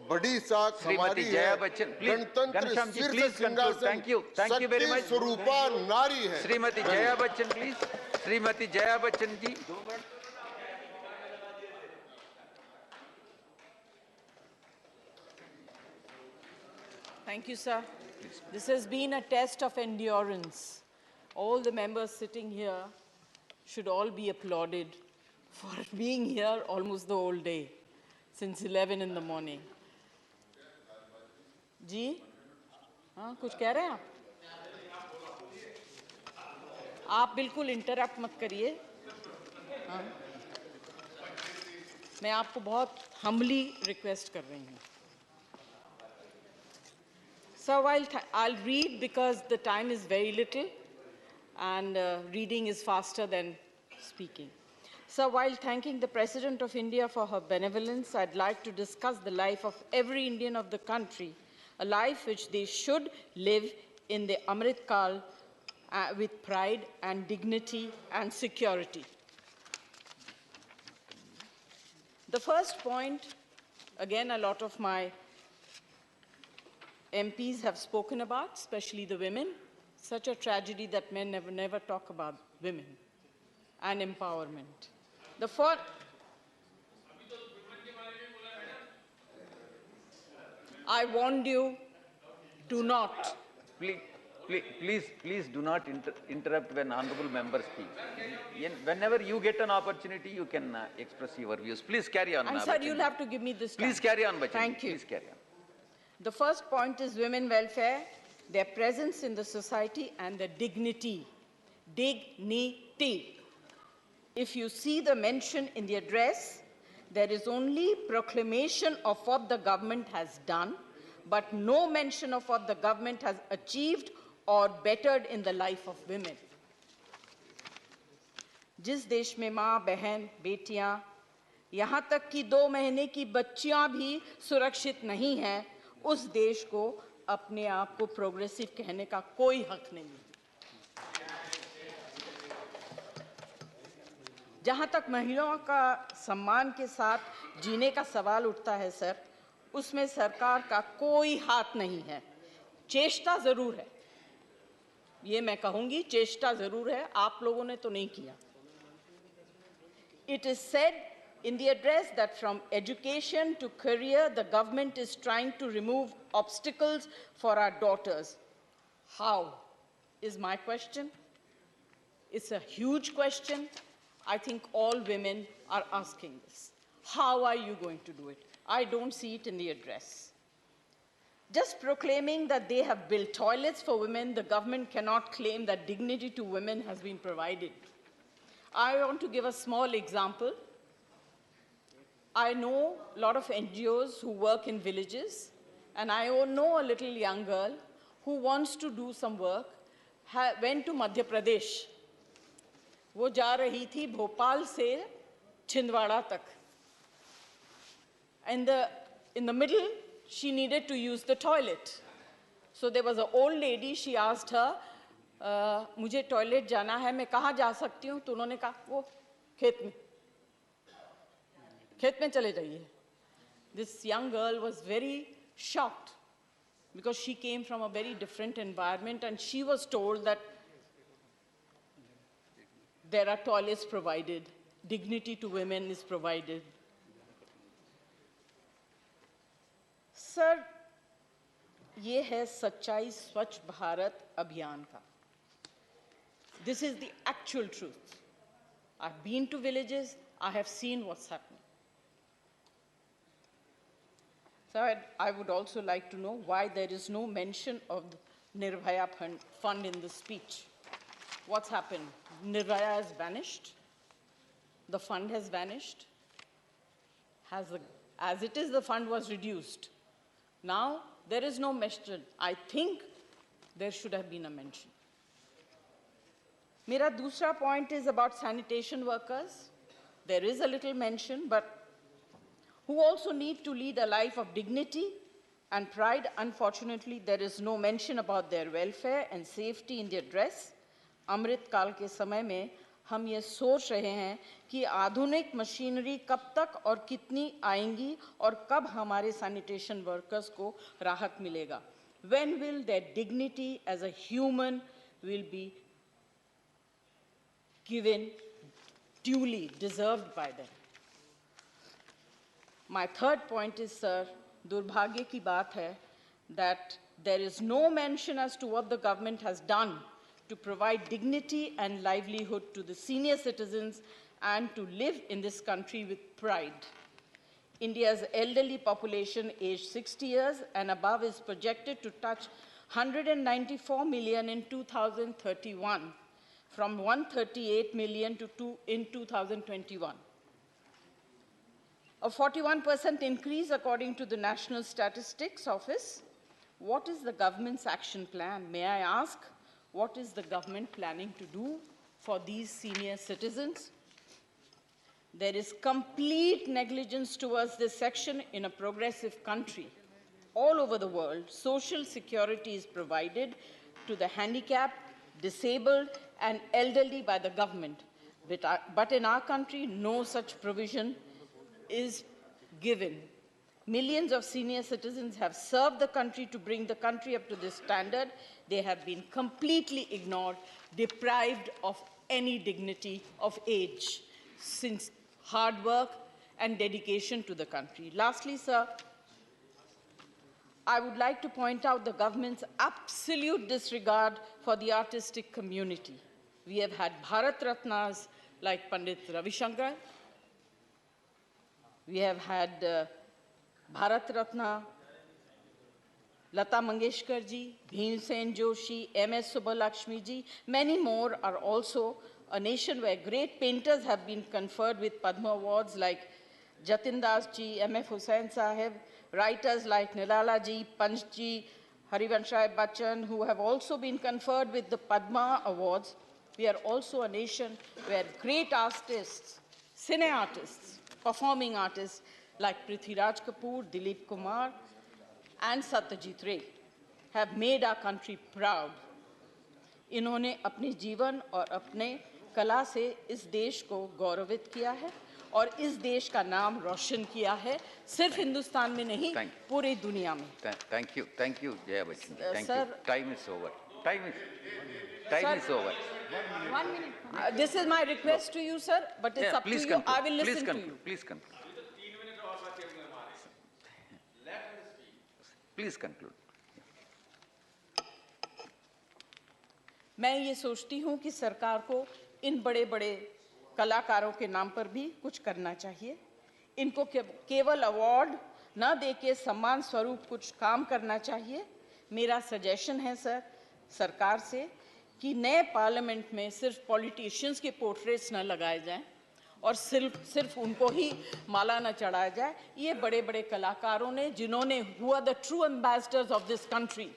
Speaker 10: बड़ी साख हमारी है, गणतंत्र शीर्ष सिंहासन शक्ति स्वरूपा नारी है।
Speaker 6: Shrimati Jaya Bachchan please, Shrimati Jaya Bachchan ji.
Speaker 12: Thank you, sir. This has been a test of endurance. All the members sitting here should all be applauded for being here almost the whole day, since 11 in the morning. जी हाँ कुछ कह रहे हैं आप बिल्कुल interrupt मत करिए हाँ मैं आपको बहुत हम्बली रिक्वेस्ट कर रही हूँ So I'll read because the time is very little and reading is faster than speaking. So while thanking the President of India for her benevolence, I'd like to discuss the life of every Indian of the country, a life which they should live in the Amrit Kal with pride and dignity and security. The first point, again, a lot of my MPs have spoken about, especially the women, such a tragedy that men never talk about women and empowerment. The first, I warned you, do not.
Speaker 6: Please do not interrupt when honorable members speak. Whenever you get an opportunity, you can express your views. Please carry on.
Speaker 12: And sir, you'll have to give me this time.
Speaker 6: Please carry on, Bachchan.
Speaker 12: Thank you.
Speaker 6: Please carry on.
Speaker 12: The first point is women welfare, their presence in the society and their dignity. Dignity. If you see the mention in the address, there is only proclamation of what the government has done, but no mention of what the government has achieved or bettered in the life of women. जिस देश में माँ, बहन, बेटियां, यहाँ तक कि 2 महीने की बच्चियां भी सुरक्षित नहीं हैं, उस देश को अपने आप को प्रोग्रेसिव कहने का कोई हक नहीं है। जहां तक महिलाओं का सम्मान के साथ जीने का सवाल उठता है सर, उसमें सरकार का कोई हाथ नहीं है। चेष्टा जरूर है, ये मैं कहूंगी, चेष्टा जरूर है, आप लोगों ने तो नहीं किया। It is said in the address that from education to career, the government is trying to remove obstacles for our daughters. How is my question? It's a huge question. I think all women are asking this. How are you going to do it? I don't see it in the address. Just proclaiming that they have built toilets for women, the government cannot claim that dignity to women has been provided. I want to give a small example. I know a lot of NGOs who work in villages, and I know a little young girl who wants to do some work, went to Madhya Pradesh. वो जा रही थी भोपाल से छिंदवाड़ा तक. In the middle, she needed to use the toilet. So there was an old lady, she asked her, मुझे toilet जाना है, मैं कहाँ जा सकती हूँ? तो उन्होंने कहा, वो खेत में चले जाइए. This young girl was very shocked because she came from a very different environment and she was told that there are toilets provided, dignity to women is provided. Sir, ये है सच्चाई स्वच्छ भारत अभियान का. This is the actual truth. I've been to villages, I have seen what's happening. So I would also like to know why there is no mention of the Nirbhaya fund in the speech. What's happened? Nirbhaya has vanished. The fund has vanished. As it is, the fund was reduced. Now, There is no mention. I think there should have been a mention. Mera dusra point is about sanitation workers. There is a little mention, but who also need to lead a life of dignity and pride. Unfortunately, there is no mention about their welfare and safety in the address. अमृत काल के समय में हम ये सोच रहे हैं कि आधुनिक मशीनरी कब तक और कितनी आएंगी और कब हमारे sanitation workers को राहत मिलेगा. When will their dignity as a human will be given duly deserved by them? My third point is, sir, दुर्भाग्य की बात है that there is no mention as to what the government has done to provide dignity and livelihood to the senior citizens and to live in this country with pride. India's elderly population aged 60 years and above is projected to touch 194 million in 2031, from 138 million in 2021. A 41% increase according to the National Statistics Office. What is the government's action plan? May I ask, what is the government planning to do for these senior citizens? There is complete negligence towards this section in a progressive country. All over the world, social security is provided to the handicapped, disabled, and elderly by the government. But in our country, no such provision is given. Millions of senior citizens have served the country to bring the country up to this standard. They have been completely ignored, deprived of any dignity of age, since hard work and dedication to the country. Lastly, sir, I would like to point out the government's absolute disregard for the artistic community. We have had Bharat Ratnas like Pandit Ravi Shankar. We have had Bharat Ratna, Lata Mangeshkar ji, Bhimsen Joshi, M.S. Subbalakshmi ji. Many more are also a nation where great painters have been conferred with Padma Awards like Jatin Das ji, M.F. Hussain Sahib, writers like Nirala ji, Panch ji, Harivansh Rai Bachchan, who have also been conferred with the Padma Awards. We are also a nation where great artists, cine artists, performing artists like Prithviraj Kapoor, Dilip Kumar, and Satyajit Ray have made our country proud. इन्होंने अपने जीवन और अपने कला से इस देश को गौरवित किया है और इस देश का नाम रोशन किया है, सिर्फ हिंदुस्तान में नहीं, पूरी दुनिया में.
Speaker 6: Thank you, Jaya Bachchan. Thank
Speaker 12: sir,
Speaker 6: you. Time is over. Time is over.
Speaker 12: 1 minute. This is my request to you, sir, but it's up to you.
Speaker 6: Conclude.
Speaker 12: I will listen to you.
Speaker 6: Please conclude. Please conclude.
Speaker 12: मैं ये सोचती हूँ कि सरकार को इन बड़े-बड़े कलाकारों के नाम पर भी कुछ करना चाहिए. इनको केवल अवार्ड न देके सम्मान स्वरूप कुछ काम करना चाहिए. मेरा सजेशन है सर सरकार से कि नए पार्लियामेंट में सिर्फ पॉलिटिशियंस के पोर्ट्रेट्स न लगाए जाएं और सिर्फ उनको ही माला न चढ़ाया जाए. ये बड़े-बड़े कलाकारों ने जिन्होंने who are the true ambassadors of this country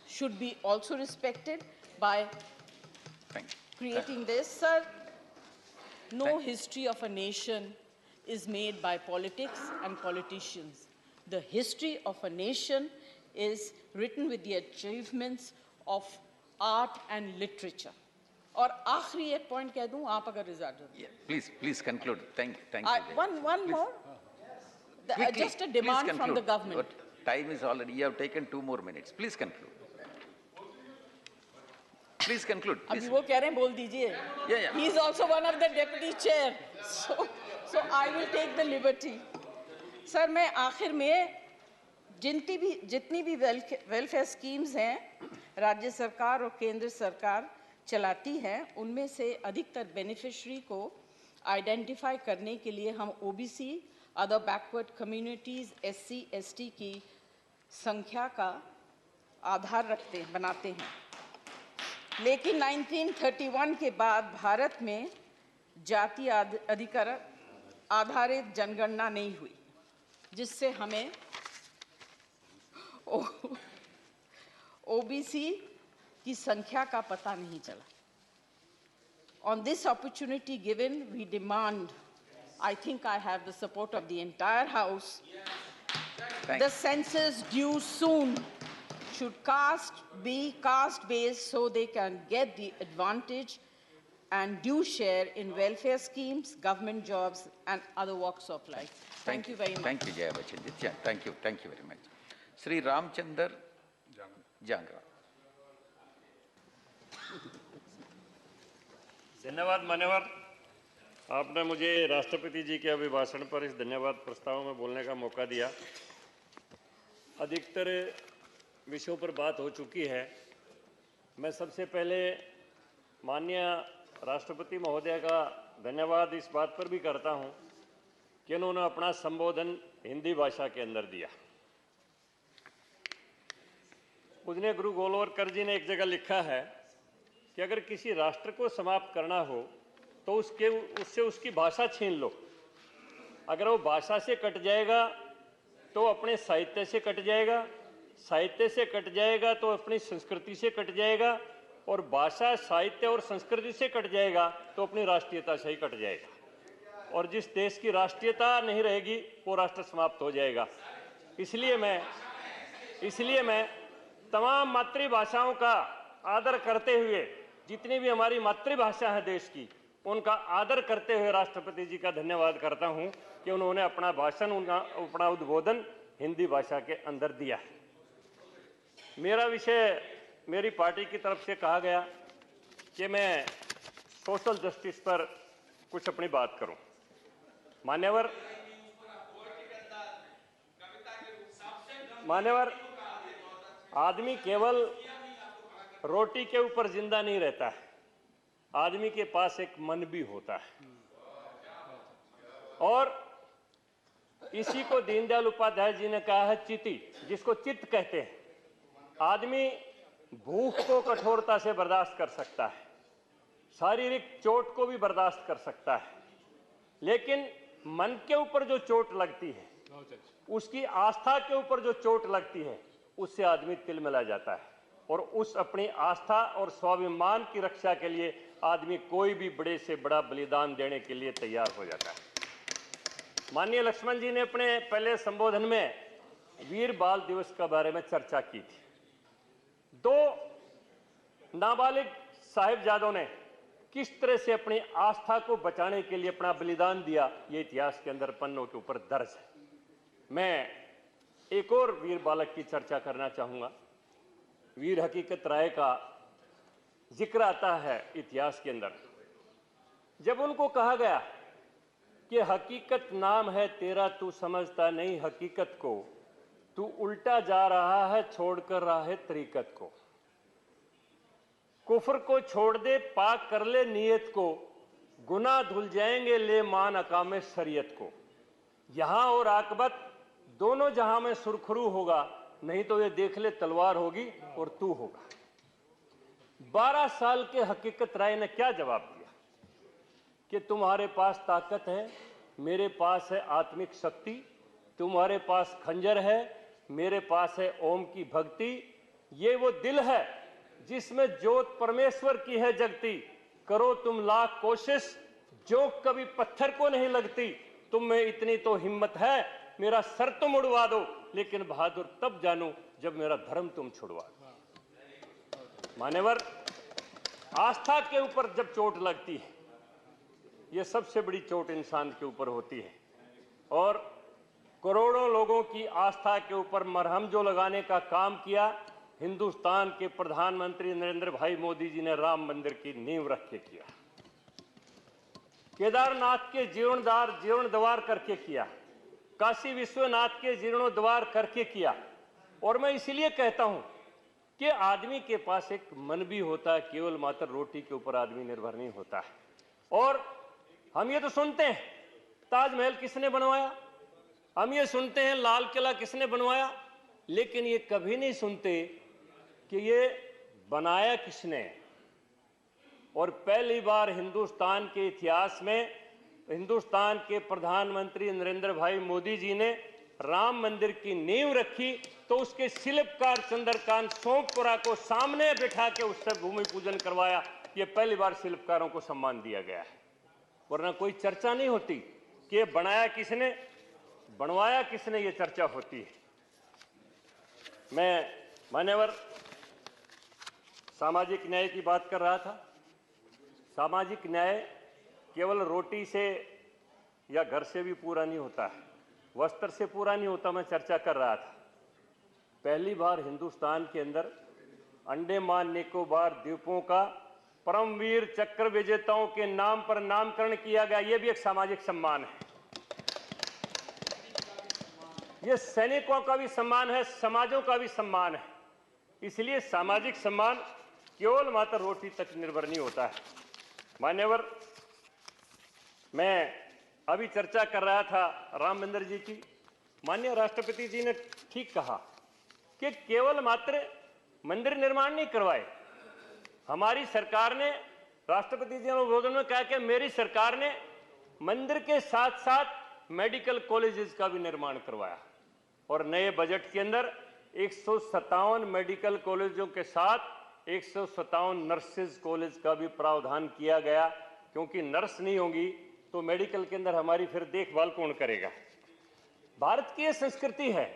Speaker 12: should be also respected by creating this. Sir, no history of a nation is made by politics and politicians. The history of a nation is written with the achievements of art and literature. और आखिरी एक point कह दूं, आप अगर इजाज़त.
Speaker 6: Please conclude. Thank you.
Speaker 12: One more. Just a demand from the government.
Speaker 6: Time is already. You have taken 2 more minutes. Please conclude. Please conclude.
Speaker 12: अभी वो कह रहे हैं बोल दीजिए.
Speaker 6: Yeah.
Speaker 12: He is also one of the deputy chair. So I will take the liberty. Sir मैं आखिर में जितनी भी वेलफेयर स्कीम्स हैं राज्य सरकार और केंद्र सरकार चलाती है, उनमें से अधिकतर बेनिफिशियरी को आइडेंटिफाई करने के लिए हम OBC, other backward communities, SC, ST की संख्या का आधार बनाते हैं. लेकिन 1931 के बाद भारत में जाति अधिकार आधारित जनगणना नहीं हुई, जिससे हमें ओबीसी की संख्या का पता नहीं चला. On this opportunity given, we demand, I think I have the support of the entire House, the census due soon should be caste-based so they can get the advantage and due share in welfare schemes, government jobs, and other walks of life. Thank you very much.
Speaker 6: Thank you, Jaya Bachchan. Yeah, thank you very much. Sri Ramchandar Jangra.
Speaker 17: धन्यवाद मान्यवर, आपने मुझे राष्ट्रपति जी के अभिभाषण पर इस धन्यवाद प्रस्ताव में बोलने का मौका दिया। अधिकतर विषयों पर बात हो चुकी है। मैं सबसे पहले माननीय राष्ट्रपति महोदय का धन्यवाद इस बात पर भी करता हूं कि उन्होंने अपना संबोधन हिंदी भाषा के अंदर दिया। पूजनीय गुरु गोलवलकर जी ने एक जगह लिखा है कि अगर किसी राष्ट्र को समाप्त करना हो तो उससे उसकी भाषा छीन लो। अगर वो भाषा से कट जाएगा तो अपने साहित्य से कट जाएगा, साहित्य से कट जाएगा तो अपनी संस्कृति से कट जाएगा, और भाषा, साहित्य और संस्कृति से कट जाएगा तो अपनी राष्ट्रीयता से ही कट जाएगा। और जिस देश की राष्ट्रीयता नहीं रहेगी वो राष्ट्र समाप्त हो जाएगा। इसलिए मैं तमाम मातृभाषाओं का आदर करते हुए, जितनी भी हमारी मातृभाषा है देश की, उनका आदर करते हुए राष्ट्रपति जी का धन्यवाद करता हूं कि उन्होंने अपना भाषण, अपना उद्बोधन हिंदी भाषा के अंदर दिया। मेरा विषय, मेरी पार्टी की तरफ से कहा गया कि मैं सोशल जस्टिस पर कुछ अपनी बात करूं। मान्यवर, आदमी केवल रोटी के ऊपर जिंदा नहीं रहता है, आदमी के पास एक मन भी होता है, और इसी को दीनदयाल उपाध्याय जी ने कहा है चिति, जिसको चित्त कहते हैं। आदमी भूख को कठोरता से बर्दाश्त कर सकता है, शारीरिक चोट को भी बर्दाश्त कर सकता है, लेकिन मन के ऊपर जो चोट लगती है, उसकी आस्था के ऊपर जो चोट लगती है, उससे आदमी तिलमिला जाता है, और उस अपनी आस्था और स्वाभिमान की रक्षा के लिए आदमी कोई भी बड़े से बड़ा बलिदान देने के लिए तैयार हो जाता है। माननीय लक्ष्मण जी ने अपने पहले संबोधन में वीर बाल दिवस के बारे में चर्चा की थी। 2 नाबालिग साहिबजादों ने किस तरह से अपनी आस्था को बचाने के लिए अपना बलिदान दिया, ये इतिहास के अंदर पन्नों के ऊपर दर्ज है। मैं एक और वीर बालक की चर्चा करना चाहूंगा। वीर हकीकत राय का जिक्र आता है इतिहास के अंदर। जब उनको कहा गया कि हकीकत नाम है तेरा, तू समझता नहीं हकीकत को, तू उल्टा जा रहा है छोड़कर राह तरीकत को, कुफ्र को छोड़ दे पाक कर ले नियत को, गुनाह धुल जाएंगे ले मान अकामे शरीयत को। यहां और आकबत दोनों जहां में सुरखरू होगा, नहीं तो ये देख ले तलवार होगी और तू होगा। 12 साल के हकीकत राय ने क्या जवाब दिया कि तुम्हारे पास ताकत है, मेरे पास है आत्मिक शक्ति, तुम्हारे पास खंजर है, मेरे पास है ओम की भक्ति। ये वो दिल है जिसमें ज्योत परमेश्वर की है जगती, करो तुम लाख कोशिश जो कभी पत्थर को नहीं लगती। तुम में इतनी तो हिम्मत है, मेरा सर तुम उड़वा दो, लेकिन बहादुर तब जानू जब मेरा धर्म तुम छुड़वा दो। मान्यवर, आस्था के ऊपर जब चोट लगती है, यह सबसे बड़ी चोट इंसान के ऊपर होती है, और करोड़ों लोगों की आस्था के ऊपर मरहम जो लगाने का काम किया, हिंदुस्तान के प्रधानमंत्री नरेंद्र भाई मोदी जी ने राम मंदिर की नींव रख के किया, केदारनाथ के जीर्णोद्धार करके किया, काशी विश्वनाथ के जीर्णोद्धार करके किया। और मैं इसलिए कहता हूं कि आदमी के पास एक मन भी होता है, केवल मात्र रोटी के ऊपर आदमी निर्भर नहीं होता है। और हम ये तो सुनते हैं ताजमहल किसने बनवाया, हम ये सुनते हैं लाल किला किसने बनवाया, लेकिन ये कभी नहीं सुनते कि ये बनाया किसने। और पहली बार हिंदुस्तान के इतिहास में हिंदुस्तान के प्रधानमंत्री नरेंद्र भाई मोदी जी ने राम मंदिर की नींव रखी तो उसके शिल्पकार चंद्रकांत सोमपुरा को सामने बिठा के उससे भूमि पूजन करवाया। ये पहली बार शिल्पकारों को सम्मान दिया गया है, वरना कोई चर्चा नहीं होती कि ये बनाया किसने, बनवाया किसने, ये चर्चा होती है। मैं मान्यवर सामाजिक न्याय की बात कर रहा था। सामाजिक न्याय केवल रोटी से या घर से भी पूरा नहीं होता है, वस्त्र से पूरा नहीं होता। मैं चर्चा कर रहा था, पहली बार हिंदुस्तान के अंदर अंडमान निकोबार द्वीपों का परमवीर चक्र विजेताओं के नाम पर नामकरण किया गया। यह भी एक सामाजिक सम्मान है। यह सैनिकों का भी सम्मान है, समाजों का भी सम्मान है। इसलिए सामाजिक सम्मान केवल मात्र रोटी तक निर्भर नहीं होता है। मान्यवर, मैं अभी चर्चा कर रहा था राम मंदिर जी की। माननीय राष्ट्रपति जी ने ठीक कहा कि केवल मात्र मंदिर निर्माण नहीं करवाए। हमारी सरकार ने, राष्ट्रपति जी ने उद्बोधन में कहा कि मेरी सरकार ने मंदिर के साथ साथ मेडिकल कॉलेजेस का भी निर्माण करवाया और नए बजट के अंदर 157 मेडिकल कॉलेजों के साथ 157 नर्सेज कॉलेज का भी प्रावधान किया गया, क्योंकि नर्स नहीं होंगी तो मेडिकल के अंदर हमारी फिर देखभाल कौन करेगा। भारत की यह संस्कृति है।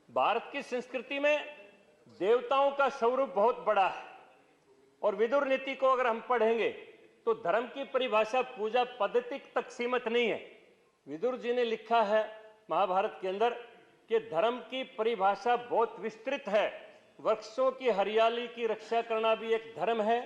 Speaker 17: भारत की संस्कृति में देवताओं का स्वरूप बहुत बड़ा है और विदुर नीति को अगर हम पढ़ेंगे तो धर्म की परिभाषा पूजा पद्धति तक सीमित नहीं है। विदुर जी ने लिखा है महाभारत के अंदर कि धर्म की परिभाषा बहुत विस्तृत है। वृक्षों की हरियाली की रक्षा करना भी एक धर्म है,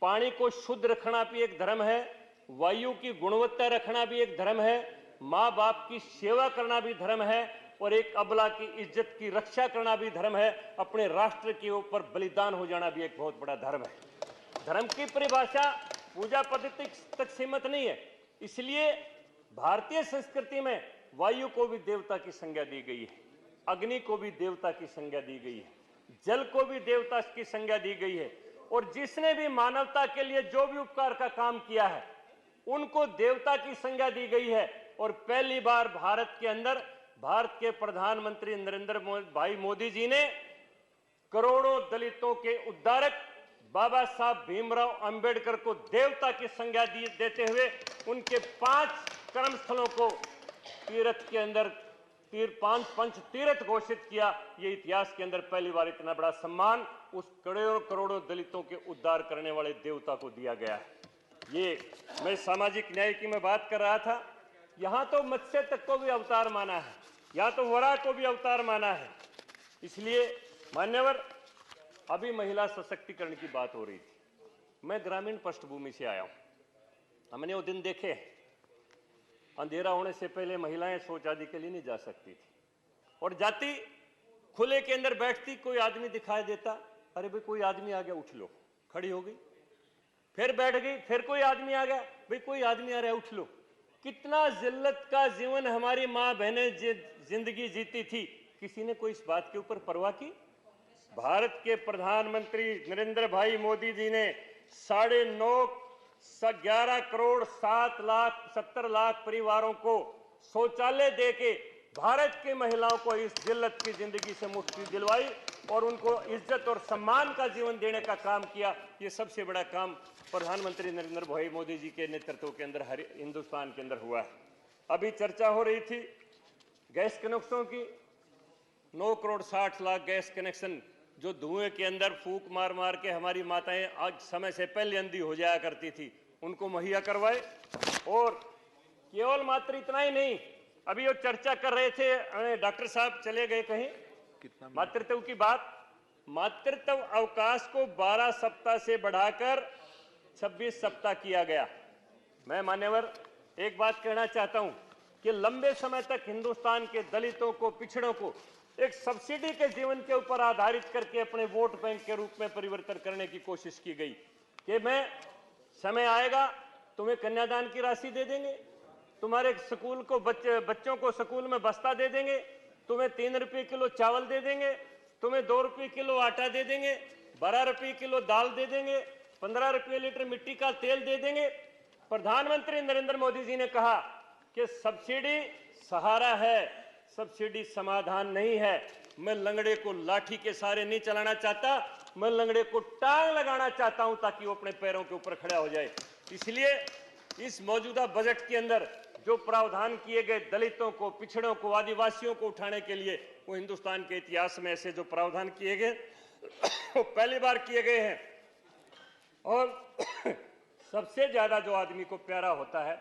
Speaker 17: पानी को शुद्ध रखना भी एक धर्म है, वायु की गुणवत्ता रखना भी एक धर्म है, माँ बाप की सेवा करना भी धर्म है और एक अबला की इज्जत की रक्षा करना भी धर्म है। अपने राष्ट्र के ऊपर बलिदान हो जाना भी एक बहुत बड़ा धर्म है। धर्म की परिभाषा पूजा पद्धति तक सीमित नहीं है। इसलिए भारतीय संस्कृति में वायु को भी देवता की संज्ञा दी गई है, अग्नि को भी देवता की संज्ञा दी गई है, जल को भी देवता की संज्ञा दी गई है और जिसने भी मानवता के लिए जो भी उपकार का काम किया है उनको देवता की संज्ञा दी गई है। और पहली बार भारत के अंदर भारत के प्रधानमंत्री नरेंद्र भाई मोदी जी ने करोड़ों दलितों के उद्धारक बाबा साहब भीमराव अंबेडकर को देवता की संज्ञा देते हुए उनके 5 कर्मस्थलों को तीर्थ के अंदर पंच तीर्थ घोषित किया। ये इतिहास के अंदर पहली बार इतना बड़ा सम्मान उस करोड़ों दलितों के उद्धार करने वाले देवता को दिया गया है। ये मैं सामाजिक न्याय की मैं बात कर रहा था। यहाँ तो मत्स्य तक को भी अवतार माना है, यहाँ तो वरा को भी अवतार माना है। इसलिए मान्यवर, अभी महिला सशक्तिकरण की बात हो रही थी। मैं ग्रामीण पृष्ठभूमि से आया हूँ। हमने वो दिन देखे, अंधेरा होने से पहले महिलाएं शौच आदि के लिए नहीं जा सकती थी और जाती खुले के अंदर बैठती, कोई आदमी दिखाई देता, अरे भाई कोई आदमी आ गया उठ लो, खड़ी हो गई, फिर बैठ गई, फिर कोई आदमी आ गया, भाई कोई आदमी आ रहा है उठ लो। कितना जिल्लत का जीवन हमारी माँ बहनें जिंदगी जीती थी, किसी ने कोई इस बात के ऊपर परवाह की? भारत के प्रधानमंत्री नरेंद्र भाई मोदी जी ने 11 करोड़ 70 लाख परिवारों को शौचालय देके भारत की महिलाओं को इस जिल्लत की जिंदगी से मुक्ति दिलवाई और उनको इज्जत और सम्मान का जीवन देने का काम किया। ये सबसे बड़ा काम प्रधानमंत्री नरेंद्र भाई मोदी जी के नेतृत्व के अंदर हिंदुस्तान के अंदर हुआ है। अभी चर्चा हो रही थी गैस कनेक्शनों की। 9 करोड़ 60 लाख गैस कनेक्शन जो धुएं के अंदर फूंक मार मार के हमारी माताएं आज समय से पहले अंधी हो जाया करती थी, उनको मुहैया करवाए। और केवल मात्र इतना ही नहीं, अभी वो चर्चा कर रहे थे, डॉक्टर साहब चले गए कहीं, मातृत्व की बात। मातृत्व अवकाश को 12 सप्ताह से बढ़ाकर 26 सप्ताह किया गया। मैं मान्यवर एक बात कहना चाहता हूं कि लंबे समय तक हिंदुस्तान के दलितों को, पिछड़ों को एक सब्सिडी के जीवन के ऊपर आधारित करके अपने वोट बैंक के रूप में परिवर्तन करने की कोशिश की गई कि मैं समय आएगा तुम्हें कन्यादान की राशि दे देंगे, तुम्हारे स्कूल को बच्चों को स्कूल में बस्ता दे देंगे, तुम्हें 3 रुपये किलो चावल दे देंगे, तुम्हें 2 रुपये किलो आटा दे देंगे, 12 रुपये किलो दाल दे देंगे, 15 रुपये लीटर मिट्टी का तेल दे देंगे। प्रधानमंत्री नरेंद्र मोदी जी ने कहा कि सब्सिडी सहारा है, सब्सिडी समाधान नहीं है। मैं लंगड़े को लाठी के सहारे नहीं चलाना चाहता, मैं लंगड़े को टांग लगाना चाहता हूं ताकि वो अपने पैरों के ऊपर खड़ा हो जाए। इसलिए इस मौजूदा बजट के अंदर जो प्रावधान किए गए दलितों को, पिछड़ों को, आदिवासियों को उठाने के लिए, वो हिंदुस्तान के इतिहास में ऐसे जो प्रावधान किए गए वो पहली बार किए गए हैं। और सबसे ज्यादा जो आदमी को प्यारा होता है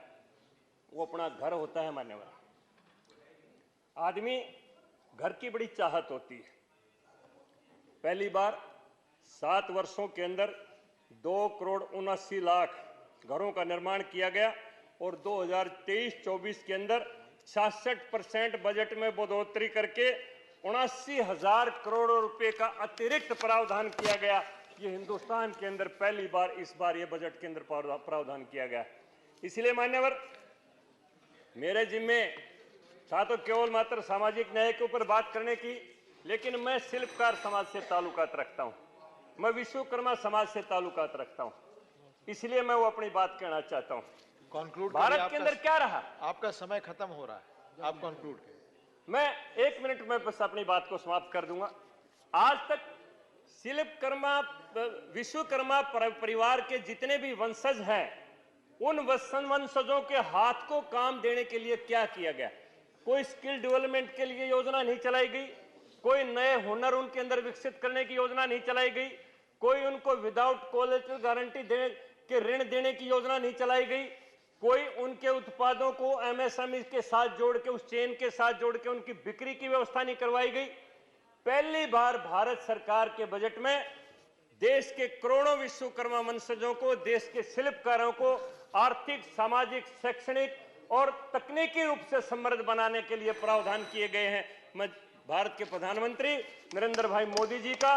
Speaker 17: वो अपना घर होता है। मान्यवर, आदमी घर की बड़ी चाहत होती है। पहली बार 7 वर्षों के अंदर 2,79,00,000 घरों का निर्माण किया गया और 2023-24 के अंदर 66% बजट में बढ़ोतरी करके 79,000 करोड़ रुपए का अतिरिक्त प्रावधान किया गया। ये हिंदुस्तान के अंदर पहली बार इस बार ये बजट के अंदर प्रावधान किया गया। इसलिए मान्यवर, मेरे जिम्मे था तो केवल मात्र सामाजिक न्याय के ऊपर बात करने की, लेकिन मैं शिल्पकार समाज से ताल्लुकात रखता हूं, मैं विश्वकर्मा समाज से ताल्लुकात रखता हूं, इसलिए मैं वो अपनी बात कहना चाहता हूं। भारत के अंदर क्या रहा?
Speaker 11: आपका समय खत्म हो रहा है, आप कंक्लूड करें।
Speaker 17: मैं 1 मिनट में बस अपनी बात को समाप्त कर दूंगा। आज तक शिल्पकर्मा, विश्वकर्मा परिवार के जितने भी वंशज हैं, उन वंशजों के हाथ को काम देने के लिए क्या किया गया? कोई स्किल डेवलपमेंट के लिए योजना नहीं चलाई गई, कोई नए हुनर उनके अंदर विकसित करने की योजना नहीं चलाई गई, कोई उनको विदाउट कोलेटरल गारंटी के ऋण देने की योजना नहीं चलाई गई, कोई उनके उत्पादों को एमएसएमई के साथ जोड़ के, उस चेन के साथ जोड़ के उनकी बिक्री की व्यवस्था नहीं करवाई गई। पहली बार भारत सरकार के बजट में देश के करोड़ों विश्वकर्मा वंशजों को, देश के शिल्पकारों को आर्थिक, सामाजिक, शैक्षणिक और तकनीकी रूप से समृद्ध बनाने के लिए प्रावधान किए गए हैं। मैं भारत के प्रधानमंत्री नरेंद्र भाई मोदी जी का,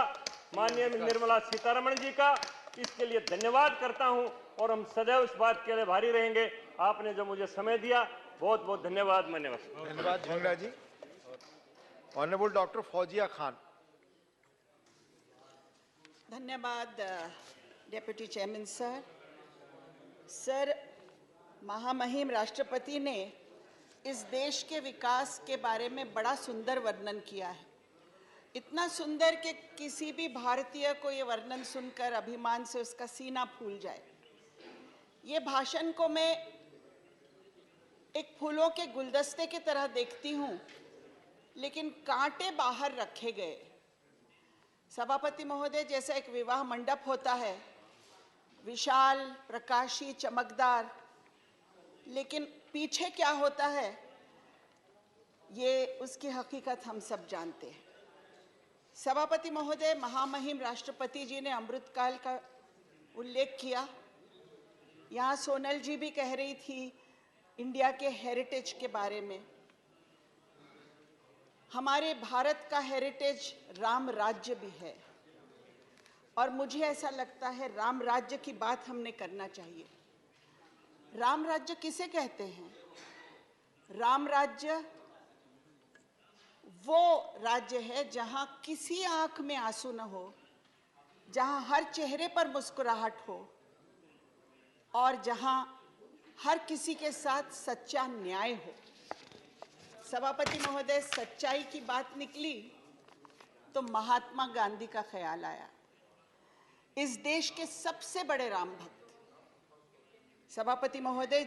Speaker 17: माननीय निर्मला सीतारमण जी का इसके लिए धन्यवाद करता हूं और हम सदैव इस बात के लिए भारी रहेंगे। आपने जो मुझे समय दिया, बहुत बहुत धन्यवाद।
Speaker 11: धन्यवाद झंगड़ा जी। Honourable doctor Fauzia Khan.
Speaker 12: धन्यवाद डेप्यूटी चेयरमैन सर। सर, महामहिम राष्ट्रपति ने इस देश के विकास के बारे में बड़ा सुंदर वर्णन किया है, इतना सुंदर कि किसी भी भारतीय को ये वर्णन सुनकर अभिमान से उसका सीना फूल जाए। ये भाषण को मैं एक फूलों के गुलदस्ते की तरह देखती हूँ, लेकिन कांटे बाहर रखे गए। सभापति महोदय, जैसा एक विवाह मंडप होता है, विशाल, प्रकाशी, चमकदार, लेकिन पीछे क्या होता है ये उसकी हकीकत हम सब जानते हैं। सभापति महोदय, महामहिम राष्ट्रपति जी ने अमृतकाल का उल्लेख किया। यहाँ सोनल जी भी कह रही थी इंडिया के हेरिटेज के बारे में। हमारे भारत का हेरिटेज राम राज्य भी है और मुझे ऐसा लगता है राम राज्य की बात हमने करना चाहिए। राम राज्य किसे कहते हैं? राम राज्य वो राज्य है जहां किसी आंख में आंसू न हो, जहां हर चेहरे पर मुस्कुराहट हो और जहां हर किसी के साथ सच्चा न्याय हो। सभापति महोदय, सच्चाई की बात निकली तो महात्मा गांधी का ख्याल आया, इस देश के सबसे बड़े राम भक्त। सभापति महोदय,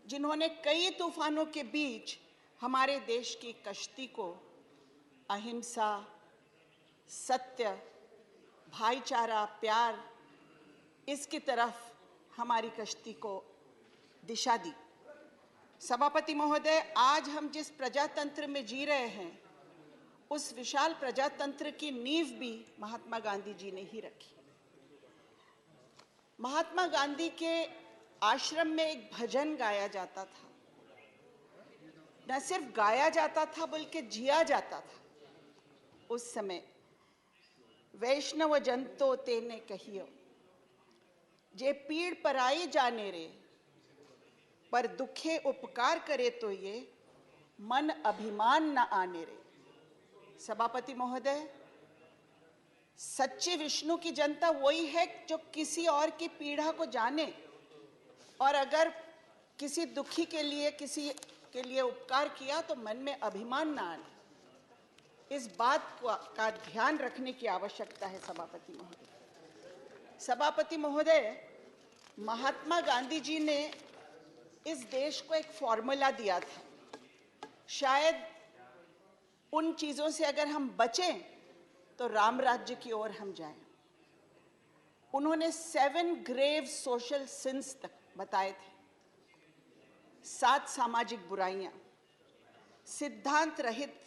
Speaker 12: जिन्होंने कई तूफानों के बीच हमारे देश की कश्ती को अहिंसा, सत्य, भाईचारा, प्यार, इसकी तरफ हमारी कश्ती को दिशा दी। सभापति महोदय, आज हम जिस प्रजातंत्र में जी रहे हैं, उस विशाल प्रजातंत्र की नींव भी महात्मा गांधी जी ने ही रखी। महात्मा गांधी के आश्रम में एक भजन गाया जाता था, न सिर्फ गाया जाता था बल्कि जिया जाता था। उस समय वैष्णव जन तो तेने कहियो, जे पीड़ पराई जाने रे, पर दुखे उपकार करे तो ये मन अभिमान न आने रे। सभापति महोदय, सच्ची विष्णु की जनता वही है जो किसी और की पीड़ा को जाने और अगर किसी दुखी के लिए, किसी के लिए उपकार किया तो मन में अभिमान ना आए, इस बात का ध्यान रखने की आवश्यकता है सभापति महोदय। सभापति महोदय, महात्मा गांधी जी ने इस देश को एक फॉर्मूला दिया था, शायद उन चीजों से अगर हम बचें तो राम राज्य की ओर हम जाएं। उन्होंने 7 ग्रेव सोशल सिंस तक बताए थे, 7 सामाजिक बुराइयां, सिद्धांत रहित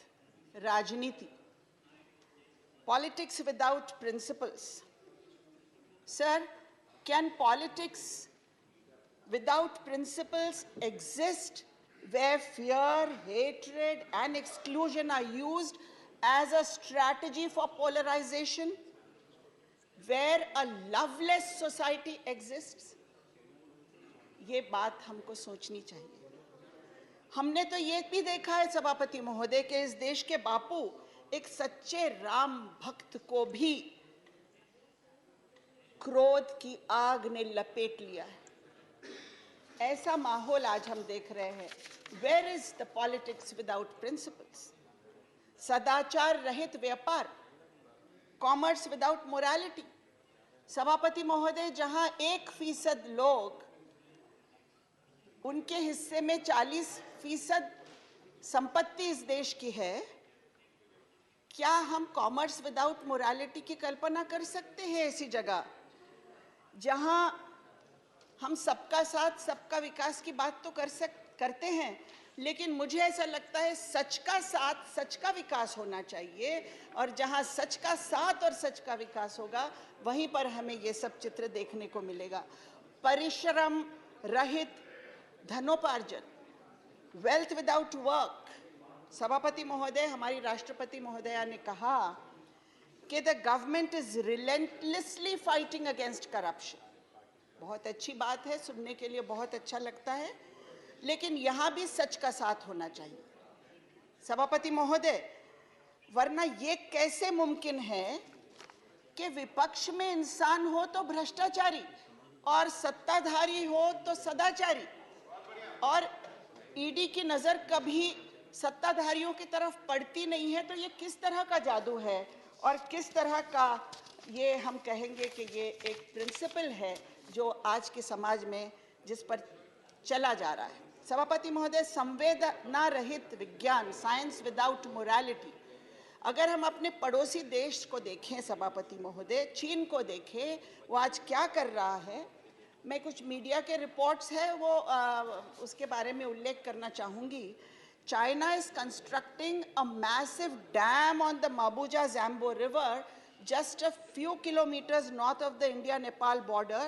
Speaker 12: राजनीति, politics without principles. Sir, can politics without principles exist where fear, hatred and exclusion are used as a strategy for polarization, where a loveless society exists? ये बात हमको सोचनी चाहिए। हमने तो ये भी देखा है सभापति महोदय के इस देश के बापू एक सच्चे राम भक्त को भी क्रोध की आग ने लपेट लिया है। ऐसा माहौल आज हम देख रहे हैं। Where is the politics without principles? सदाचार रहित व्यापार, कॉमर्स विदाउट मोरालिटी। सभापति महोदय, जहां 1% लोग, उनके हिस्से में 40% संपत्ति इस देश की है, क्या हम कॉमर्स विदाउट मोरालिटी की कल्पना कर सकते हैं ऐसी जगह जहां हम सबका साथ सबका विकास की बात तो करते हैं, लेकिन मुझे ऐसा लगता है सच का साथ सच का विकास होना चाहिए, और जहां सच का साथ और सच का विकास होगा वहीं पर हमें ये सब चित्र देखने को मिलेगा। परिश्रम रहित धनोपार्जन, वेल्थ विदाउट वर्क। सभापति महोदय, हमारी राष्ट्रपति महोदया ने कहा कि the government is relentlessly fighting against corruption. बहुत अच्छी बात है, सुनने के लिए बहुत अच्छा लगता है, लेकिन यहां भी सच का साथ होना चाहिए सभापति महोदय, वरना ये कैसे मुमकिन है कि विपक्ष में इंसान हो तो भ्रष्टाचारी और सत्ताधारी हो तो सदाचारी, और ईडी की नजर कभी सत्ताधारियों की तरफ पड़ती नहीं है। तो ये किस तरह का जादू है और किस तरह का ये हम कहेंगे कि ये एक प्रिंसिपल है जो आज के समाज में जिस पर चला जा रहा है। सभापति महोदय, संवेदना रहित विज्ञान, साइंस विदाउट मोरालिटी। अगर हम अपने पड़ोसी देश को देखें सभापति महोदय, चीन को देखें, वो आज क्या कर रहा है, मैं कुछ मीडिया के रिपोर्ट्स है वो उसके बारे में उल्लेख करना चाहूँगी। China is constructing a massive dam on the Mabuja-Zambo River just a few kilometers north of the India-Nepal border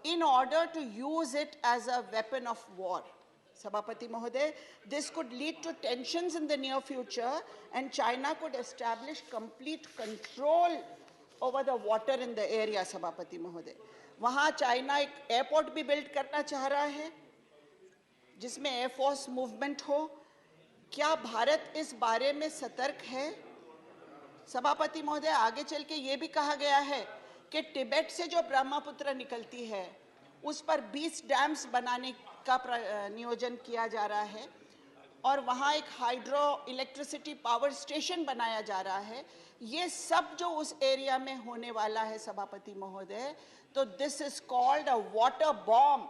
Speaker 12: in order to use it as a weapon of war. Sabhapati Mahoday, this could lead to tensions in the near future, and China could establish complete control over the water in the area, Sabhapati Mahoday. वहाँ China एक airport भी build करना चाह रहा है जिसमें air force movement हो। क्या भारत इस बारे में सतर्क है? सभापति महोदय, आगे चल के ये भी कहा गया है कि तिब्बत से जो ब्रह्मपुत्र निकलती है उस पर 20 डैम्स बनाने का नियोजन किया जा रहा है, और वहाँ एक हाइड्रो इलेक्ट्रिसिटी पावर स्टेशन बनाया जा रहा है। ये सब जो उस एरिया में होने वाला है सभापति महोदय, तो this is called a water bomb,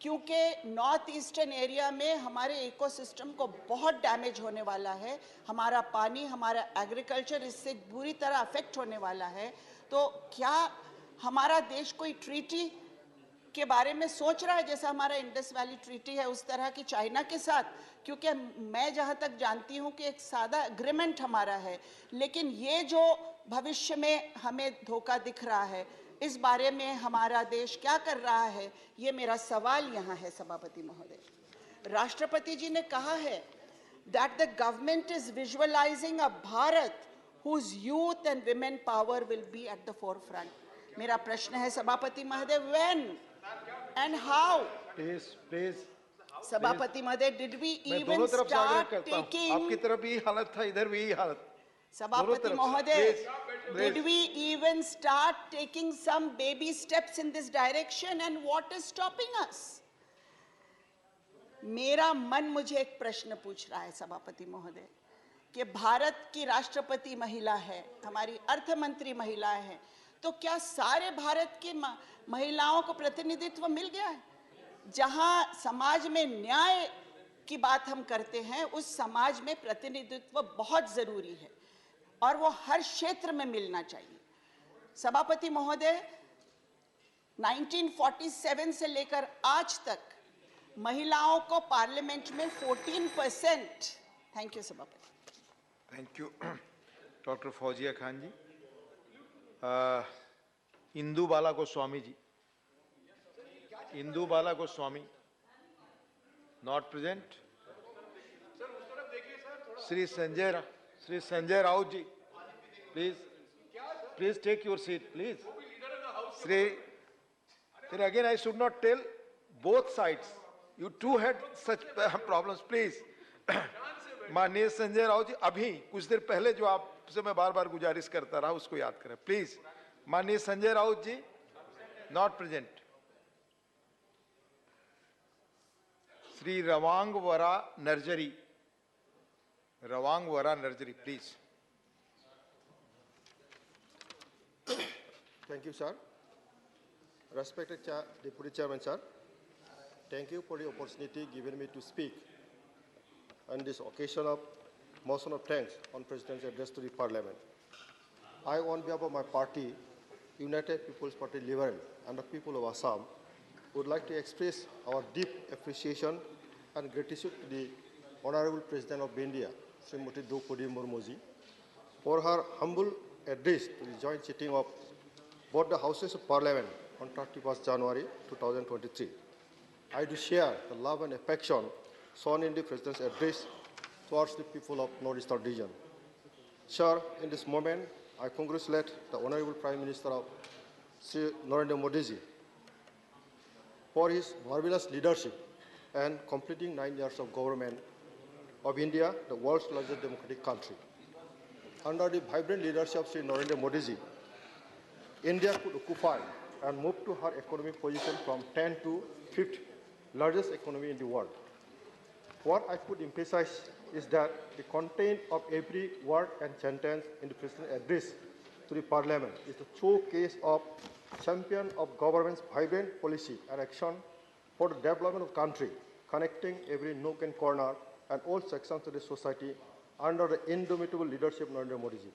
Speaker 12: क्योंकि नॉर्थ ईस्टर्न एरिया में हमारे इकोसिस्टम को बहुत डैमेज होने वाला है। हमारा पानी, हमारा एग्रीकल्चर इससे बुरी तरह अफेक्ट होने वाला है। तो क्या हमारा देश कोई ट्रीटी के बारे में सोच रहा है, जैसा हमारा इंडस वैली ट्रीटी है उस तरह की चाइना के साथ? क्योंकि मैं जहाँ तक जानती हूँ कि एक सादा एग्रीमेंट हमारा है, लेकिन ये जो भविष्य में हमें धोखा दिख रहा है, इस बारे में हमारा देश क्या कर रहा है, ये मेरा सवाल यहाँ है सभापति महोदय। राष्ट्रपति जी ने कहा है that the government is visualizing a Bharat whose youth and women power will be at the forefront. मेरा प्रश्न है सभापति महोदय, when and how?
Speaker 11: प्लीज
Speaker 12: सभापति महोदय, did we
Speaker 11: मैं
Speaker 12: even
Speaker 11: दोनों तरफ से आग्रह
Speaker 12: start
Speaker 11: करता हूं।
Speaker 12: taking?
Speaker 11: आपकी तरफ भी यही हालत था, इधर भी यही हालत।
Speaker 12: सभापति महोदय, did we even start taking some baby steps in this direction, and what is stopping us? मेरा मन मुझे एक प्रश्न पूछ रहा है सभापति महोदय कि भारत की राष्ट्रपति महिला है, हमारी अर्थ मंत्री महिला है, तो क्या सारे भारत की महिलाओं को प्रतिनिधित्व मिल गया है? जहां समाज में न्याय की बात हम करते हैं, उस समाज में प्रतिनिधित्व बहुत जरूरी है और वो हर क्षेत्र में मिलना चाहिए। सभापति महोदय, 1947 से लेकर आज तक महिलाओं को पार्लियामेंट में 14%। थैंक यू सभापति।
Speaker 11: Thank you doctor Fauzia Khan ji. Indu Bala Goswami ji, Indu Bala Goswami not present. Shri Sanjay Raut ji, please take your seat please. Shri, then again I should not tell both sides. You too had such problems, please. माननीय संजय राउत जी, अभी कुछ देर पहले जो आपसे मैं बार बार गुजारिश करता रहा उसको याद करें प्लीज। माननीय संजय राउत जी नॉट प्रेजेंट। श्री रवांग वरा nursery, please.
Speaker 15: Thank you, sir. Respected Deputy Chairman, sir, thank you for the opportunity given me to speak on this occasion of motion of thanks on President's address to the Parliament. I, on behalf of my party, United People's Party Liberal, and the people of Assam, would like to express our deep appreciation and gratitude to the Honorable President of India, Srimati Draupadi Murmu ji, for her humble address to the joint sitting of both the Houses of Parliament on 31st January 2023. I do share the love and affection shown in the President's address towards the people of Northeastern region. Sir, in this moment, I congratulate the Honorable Prime Minister of Sri Narendra Modi ji for his marvelous leadership and completing 9 years of government of India, the world's largest democratic country. Under the vibrant leadership of Sri Narendra Modi ji, India could occupy and move to her economic position from 10th to 5th largest economy in the world. What I could emphasize is that the content of every word and sentence in the President's address to the Parliament is the showcase of champion of government's vibrant policy and action for the development of the country, connecting every nook and corner and all sections of the society under the indomitable leadership of Narendra Modi ji.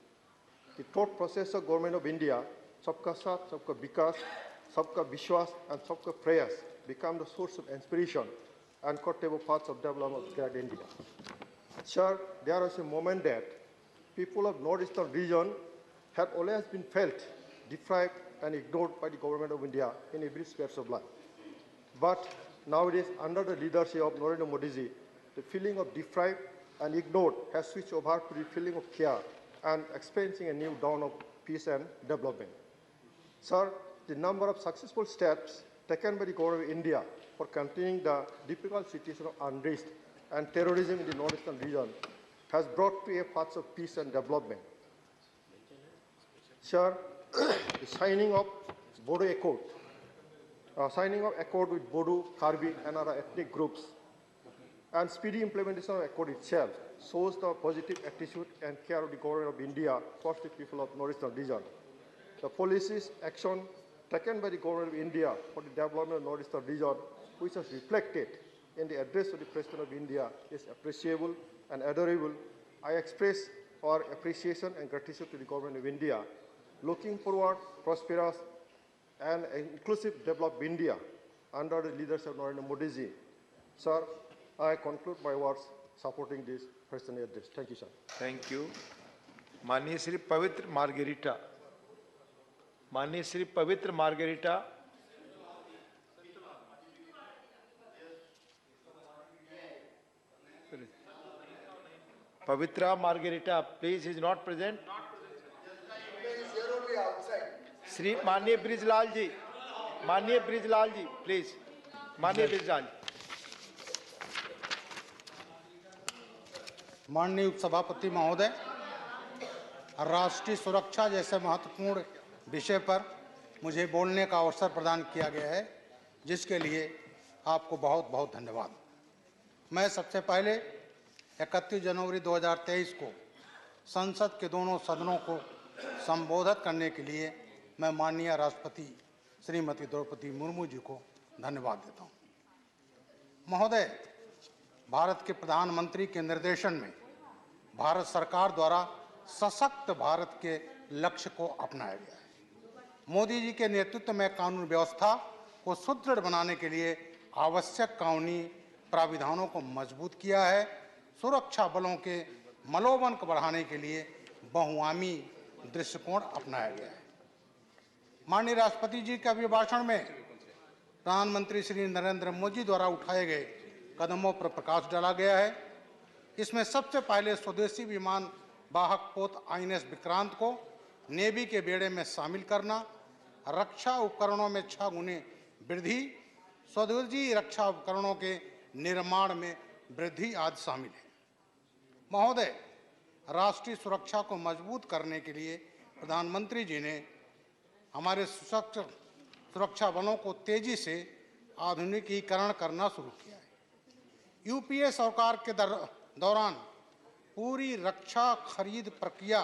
Speaker 15: The thought process of Government of India, Sabka Saath, Sabka Vikas, Sabka Vishwas, and Sabka Prayas, become the source of inspiration and quotable paths of development of great India. Sir, there was a moment that people of Northeastern region had always been felt deprived and ignored by the Government of India in every sphere of life. But nowadays, under the leadership of Narendra Modi ji, the feeling of deprived and ignored has switched over to the feeling of care and experiencing a new dawn of peace and development. Sir, the number of successful steps taken by the Government of India for containing the difficult situation of unrest and terrorism in the northeastern region has brought to a path of peace and development. Sir, the signing of Bodo Accord, with Bodo, Karbi and other ethnic groups, and speedy implementation of Accord itself shows the positive attitude and care of the Government of India towards the people of northeastern region. The policies, action taken by the Government of India for the development of northeastern region, which is reflected in the address of the President of India, is appreciable and adorable. I express our appreciation and gratitude to the Government of India, looking forward prosperous and inclusive developed India under the leadership of Narendra Modi ji. Sir, I conclude my words supporting this President address. Thank you, sir.
Speaker 11: Thank you. माननीय श्री पवित्र margherita, माननीय श्री पवित्र margherita, Pavitra Margarita, please, is not present. Shri Manya Brijlal ji, please. Manya Brijlal.
Speaker 9: माननीय उपसभापति महोदय, राष्ट्रीय सुरक्षा जैसे महत्वपूर्ण विषय पर मुझे बोलने का अवसर प्रदान किया गया है, जिसके लिए आपको बहुत बहुत धन्यवाद।
Speaker 23: मैं सबसे पहले 31 जनवरी 2023 को संसद के दोनों सदनों को संबोधित करने के लिए मैं माननीय राष्ट्रपति श्रीमती द्रौपदी मुर्मू जी को धन्यवाद देता हूँ। महोदय, भारत के प्रधानमंत्री के निर्देशन में भारत सरकार द्वारा सशक्त भारत के लक्ष्य को अपनाया गया है। मोदी जी के नेतृत्व में कानून व्यवस्था को सुदृढ़ बनाने के लिए आवश्यक कानूनी प्राविधानों को मजबूत किया है। सुरक्षा बलों के मनोबल को बढ़ाने के लिए बहुआयामी दृष्टिकोण अपनाया गया है। माननीय राष्ट्रपति जी के अभिभाषण में प्रधानमंत्री श्री नरेंद्र मोदी द्वारा उठाए गए कदमों पर प्रकाश डाला गया है। इसमें सबसे पहले स्वदेशी विमान वाहक पोत INS विक्रांत को नेवी के बेड़े में शामिल करना, रक्षा उपकरणों में 6 गुने वृद्धि, स्वदेशी रक्षा उपकरणों के निर्माण में वृद्धि आदि शामिल है। महोदय, राष्ट्रीय सुरक्षा को मजबूत करने के लिए प्रधानमंत्री जी ने हमारे सुरक्षा बलों को तेजी से आधुनिकीकरण करना शुरू किया है। यूपीए सरकार के दौरान पूरी रक्षा खरीद प्रक्रिया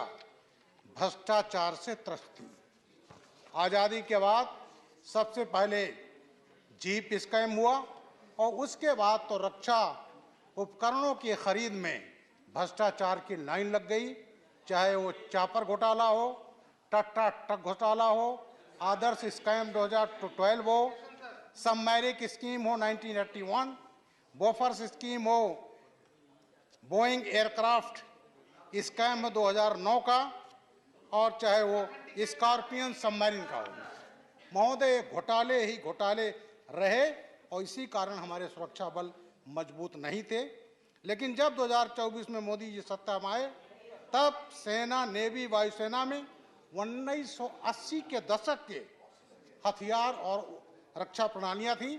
Speaker 23: भ्रष्टाचार से त्रस्त थी। आज़ादी के बाद सबसे पहले जीप स्कैम हुआ और उसके बाद तो रक्षा उपकरणों की खरीद में भ्रष्टाचार की लाइन लग गई, चाहे वो चापर घोटाला हो, ट्रक घोटाला हो, आदर्श स्कैम 2012 हो, सबमैरिक स्कीम हो 1981, बोफर्स स्कीम हो, बोइंग एयरक्राफ्ट स्कैम 2009 का, और चाहे वो स्कॉर्पियन सबमरीन का हो। महोदय, घोटाले ही घोटाले रहे और इसी कारण हमारे सुरक्षा बल मजबूत नहीं थे। लेकिन जब 2024 में मोदी जी सत्ता में आए, तब सेना, नेवी, वायुसेना में 1980 के दशक के हथियार और रक्षा प्रणालियां थीं।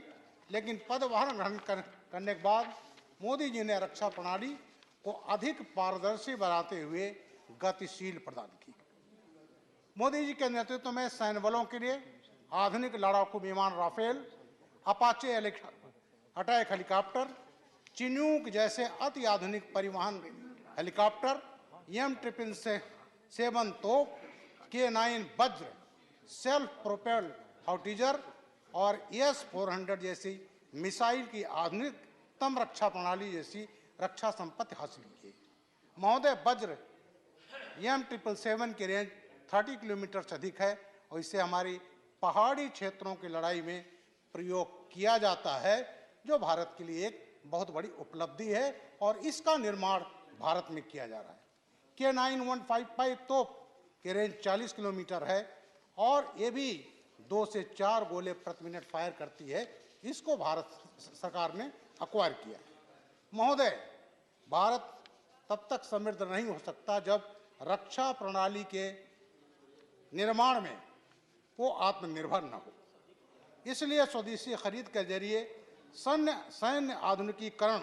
Speaker 23: लेकिन पदभार ग्रहण करने के बाद मोदी जी ने रक्षा प्रणाली को अधिक पारदर्शी बनाते हुए गतिशील प्रदान की। मोदी जी के नेतृत्व में सैन्य बलों के लिए आधुनिक लड़ाकू विमान Rafale, Apache attack helicopter, Chinook जैसे अति आधुनिक परिवहन हेलीकॉप्टर, M777 तोप, K9 वज्र, सेल्फ प्रोपेल्ड हाउटीजर और S-400 जैसी मिसाइल की आधुनिकतम रक्षा प्रणाली जैसी रक्षा संपत्ति हासिल की। महोदय, वज्र M777 की रेंज 30 किलोमीटर से अधिक है और इसे हमारी पहाड़ी क्षेत्रों की लड़ाई में प्रयोग किया जाता है, जो भारत के लिए एक बहुत बड़ी उपलब्धि है और इसका निर्माण भारत में किया जा रहा है। K9 तोप की रेंज 40 किलोमीटर है और ये भी 2 से 4 गोले प्रति मिनट फायर करती है। इसको भारत सरकार ने एक्वायर किया है। महोदय, भारत तब तक समृद्ध नहीं हो सकता जब रक्षा प्रणाली के निर्माण में वो आत्मनिर्भर न हो। इसलिए स्वदेशी खरीद के जरिए सैन्य आधुनिकीकरण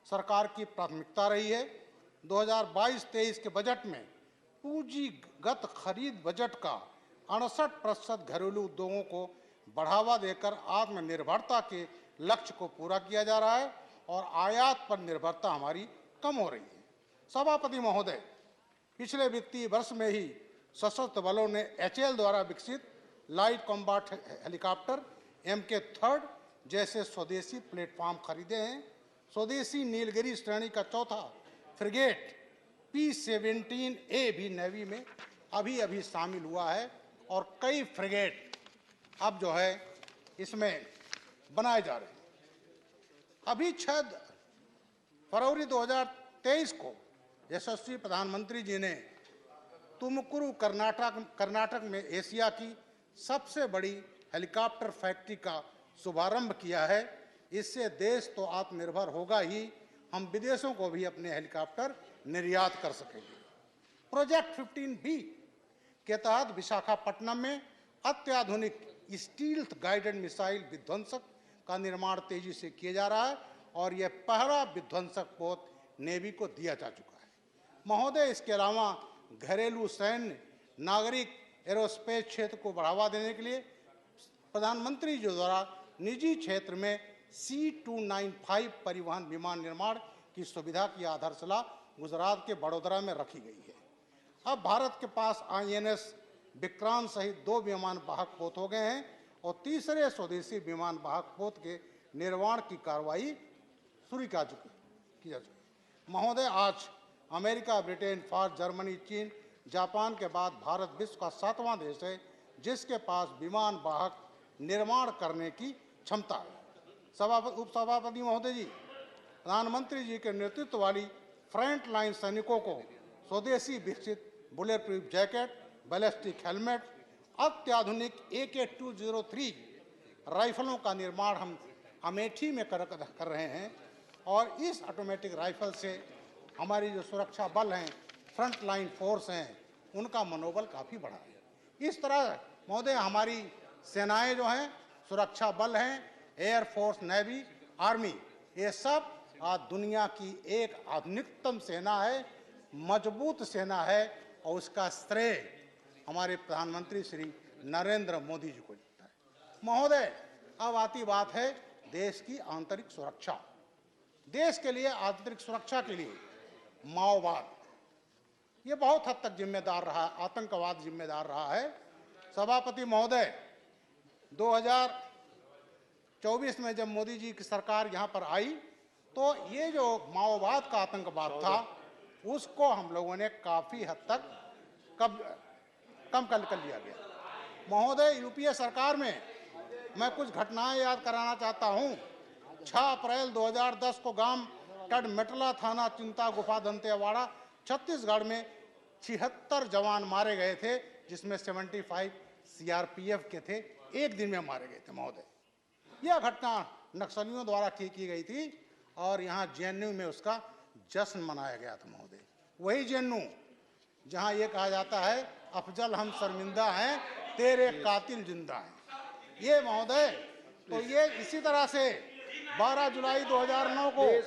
Speaker 23: सरकार की प्राथमिकता रही है। 2022-23 के बजट में पूंजीगत खरीद बजट का 68% घरेलू उद्योगों को बढ़ावा देकर आत्मनिर्भरता के लक्ष्य को पूरा किया जा रहा है और आयात पर निर्भरता हमारी कम हो रही है। सभापति महोदय, पिछले वित्तीय वर्ष में ही सशस्त्र बलों ने HAL द्वारा विकसित लाइट कॉम्बैट हेलीकॉप्टर MK3 जैसे स्वदेशी प्लेटफॉर्म खरीदे हैं। स्वदेशी नीलगिरी श्रेणी का चौथा फ्रिगेट P-17A भी नेवी में अभी शामिल हुआ है और कई फ्रिगेट अब जो है इसमें बनाए जा रहे हैं। अभी 6 फरवरी 2023 को यशस्वी प्रधानमंत्री जी ने तुमकुरु कर्नाटक में एशिया की सबसे बड़ी हेलीकॉप्टर फैक्ट्री का शुभारंभ किया है। इससे देश तो आत्मनिर्भर होगा ही, हम विदेशों को भी अपने हेलीकॉप्टर निर्यात कर सकेंगे। प्रोजेक्ट 15B के तहत विशाखापट्टनम में अत्याधुनिक स्टील्थ गाइडेड मिसाइल विध्वंसक का निर्माण तेजी से किया जा रहा है और यह पहला विध्वंसक पोत नेवी को दिया जा चुका है। महोदय, इसके अलावा घरेलू सैन्य नागरिक एरोस्पेस क्षेत्र को बढ़ावा देने के लिए प्रधानमंत्री जी द्वारा निजी क्षेत्र में C295 परिवहन विमान निर्माण की सुविधा की आधारशिला गुजरात के बड़ोदरा में रखी गई है। अब भारत के पास INS विक्रांत सहित 2 विमान वाहक पोत हो गए हैं और तीसरे स्वदेशी विमान वाहक पोत के निर्माण की कार्रवाई शुरू की जा चुकी है। महोदय, आज अमेरिका, ब्रिटेन, फ्रांस, जर्मनी, चीन, जापान के बाद भारत विश्व का 7वां देश है जिसके पास विमान वाहक निर्माण करने की क्षमता है। उपसभापति महोदय जी, प्रधानमंत्री जी के नेतृत्व वाली फ्रंट लाइन सैनिकों को स्वदेशी विकसित bullet proof jacket, ballistic helmet, अत्याधुनिक AK-203 राइफलों का निर्माण हम अमेठी में कर रहे हैं और इस ऑटोमेटिक राइफल से हमारी जो सुरक्षा बल हैं, फ्रंट लाइन फोर्स हैं, उनका मनोबल काफ़ी बढ़ा है। इस तरह महोदय हमारी सेनाएं जो हैं, सुरक्षा बल हैं, एयर फोर्स, नेवी, आर्मी, ये सब आज दुनिया की एक आधुनिकतम सेना है, मजबूत सेना है और उसका श्रेय हमारे प्रधानमंत्री श्री नरेंद्र मोदी जी को जाता है। महोदय, अब आती बात है देश की आंतरिक सुरक्षा। देश के लिए आंतरिक सुरक्षा के लिए माओवाद ये बहुत हद तक जिम्मेदार रहा, आतंकवाद जिम्मेदार रहा है। सभापति महोदय, 2024 में जब मोदी जी की सरकार यहाँ पर आई तो ये जो माओवाद का आतंकवाद था उसको हम लोगों ने काफ़ी हद तक कम कर लिया गया। महोदय, यूपीए सरकार में मैं कुछ घटनाएं याद कराना चाहता हूँ। 6 अप्रैल 2010 को गांव टडमेटला, थाना चिंता गुफा, दंतेवाड़ा, छत्तीसगढ़ में 76 जवान मारे गए थे, जिसमें 75 CRPF के थे। एक दिन में मारे गए थे महोदय। यह घटना नक्सलियों द्वारा की गई थी और यहाँ JNU में उसका जश्न मनाया गया था महोदय। वही JNU जहाँ ये कहा जाता है अफजल हम शर्मिंदा हैं, तेरे कातिल जिंदा हैं। ये महोदय, तो ये इसी तरह से 12 जुलाई 2009 को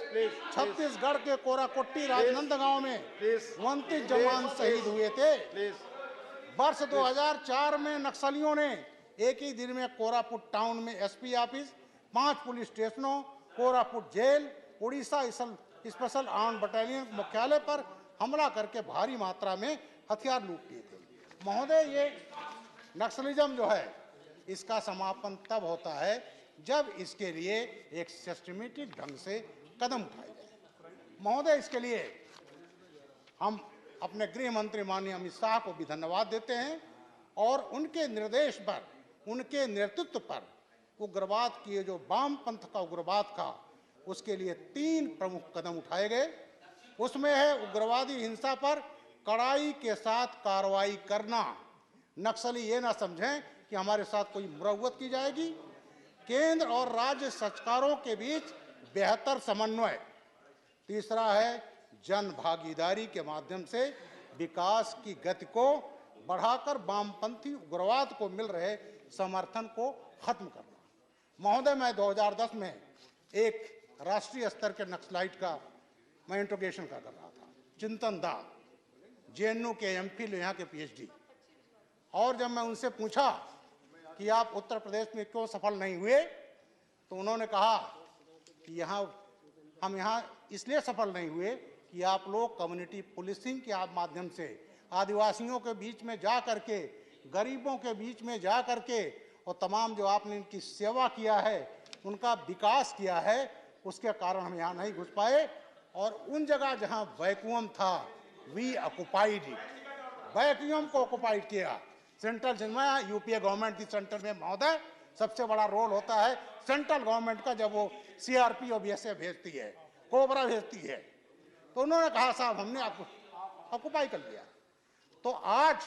Speaker 23: छत्तीसगढ़ के कोराकोट्टी राजनंदगांव में 29 जवान शहीद हुए थे। वर्ष 2004 में नक्सलियों ने एक ही दिन में कोरापुट टाउन में SP ऑफिस, 5 पुलिस स्टेशनों, Koraput jail, Orissa special armed battalion मुख्यालय पर हमला करके भारी मात्रा में हथियार लूट लिए थे। महोदय, ये नक्सलिज्म जो है इसका समापन तब होता है जब इसके लिए एक सिस्टमेटिक ढंग से कदम उठाए जाए। महोदय, इसके लिए हम अपने गृह मंत्री माननीय अमित शाह को भी धन्यवाद देते हैं और उनके निर्देश पर, उनके नेतृत्व पर उग्रवाद की जो वामपंथ का उग्रवाद था उसके लिए 3 प्रमुख कदम उठाए गए। उसमें है उग्रवादी हिंसा पर कड़ाई के साथ कार्रवाई करना। नक्सली ये ना समझें कि हमारे साथ कोई मुरव्वत की जाएगी। केंद्र और राज्य सरकारों के बीच बेहतर समन्वय। तीसरा है जन भागीदारी के माध्यम से विकास की गति को बढ़ाकर वामपंथी उग्रवाद को मिल रहे समर्थन को खत्म करना। महोदय, मैं 2010 में एक राष्ट्रीय स्तर के नक्सलाइट का मैं इंट्रोगेशन कर रहा था, चिंतन दा, JNU के MPhil, यहाँ के PhD। और जब मैं उनसे पूछा कि आप उत्तर प्रदेश में क्यों सफल नहीं हुए, तो उन्होंने कहा कि हम यहाँ इसलिए सफल नहीं हुए कि आप लोग कम्युनिटी पुलिसिंग के माध्यम से आदिवासियों के बीच में जा करके, गरीबों के बीच में जा करके और तमाम जो आपने इनकी सेवा किया है, उनका विकास किया है, उसके कारण हम यहाँ नहीं घुस पाए। और उन जगह जहाँ वैक्यूम था, वी ऑक्युपाइड इट, वैक्यूम को ऑक्युपाइड किया। सेंट्रल में यूपीए गवर्नमेंट की सेंटर में महोदय सबसे बड़ा रोल होता है सेंट्रल गवर्नमेंट का, जब वो CRP और BSF भेजती है, कोबरा भेजती है। तो उन्होंने कहा साहब हमने ऑक्युपाई कर लिया। तो आज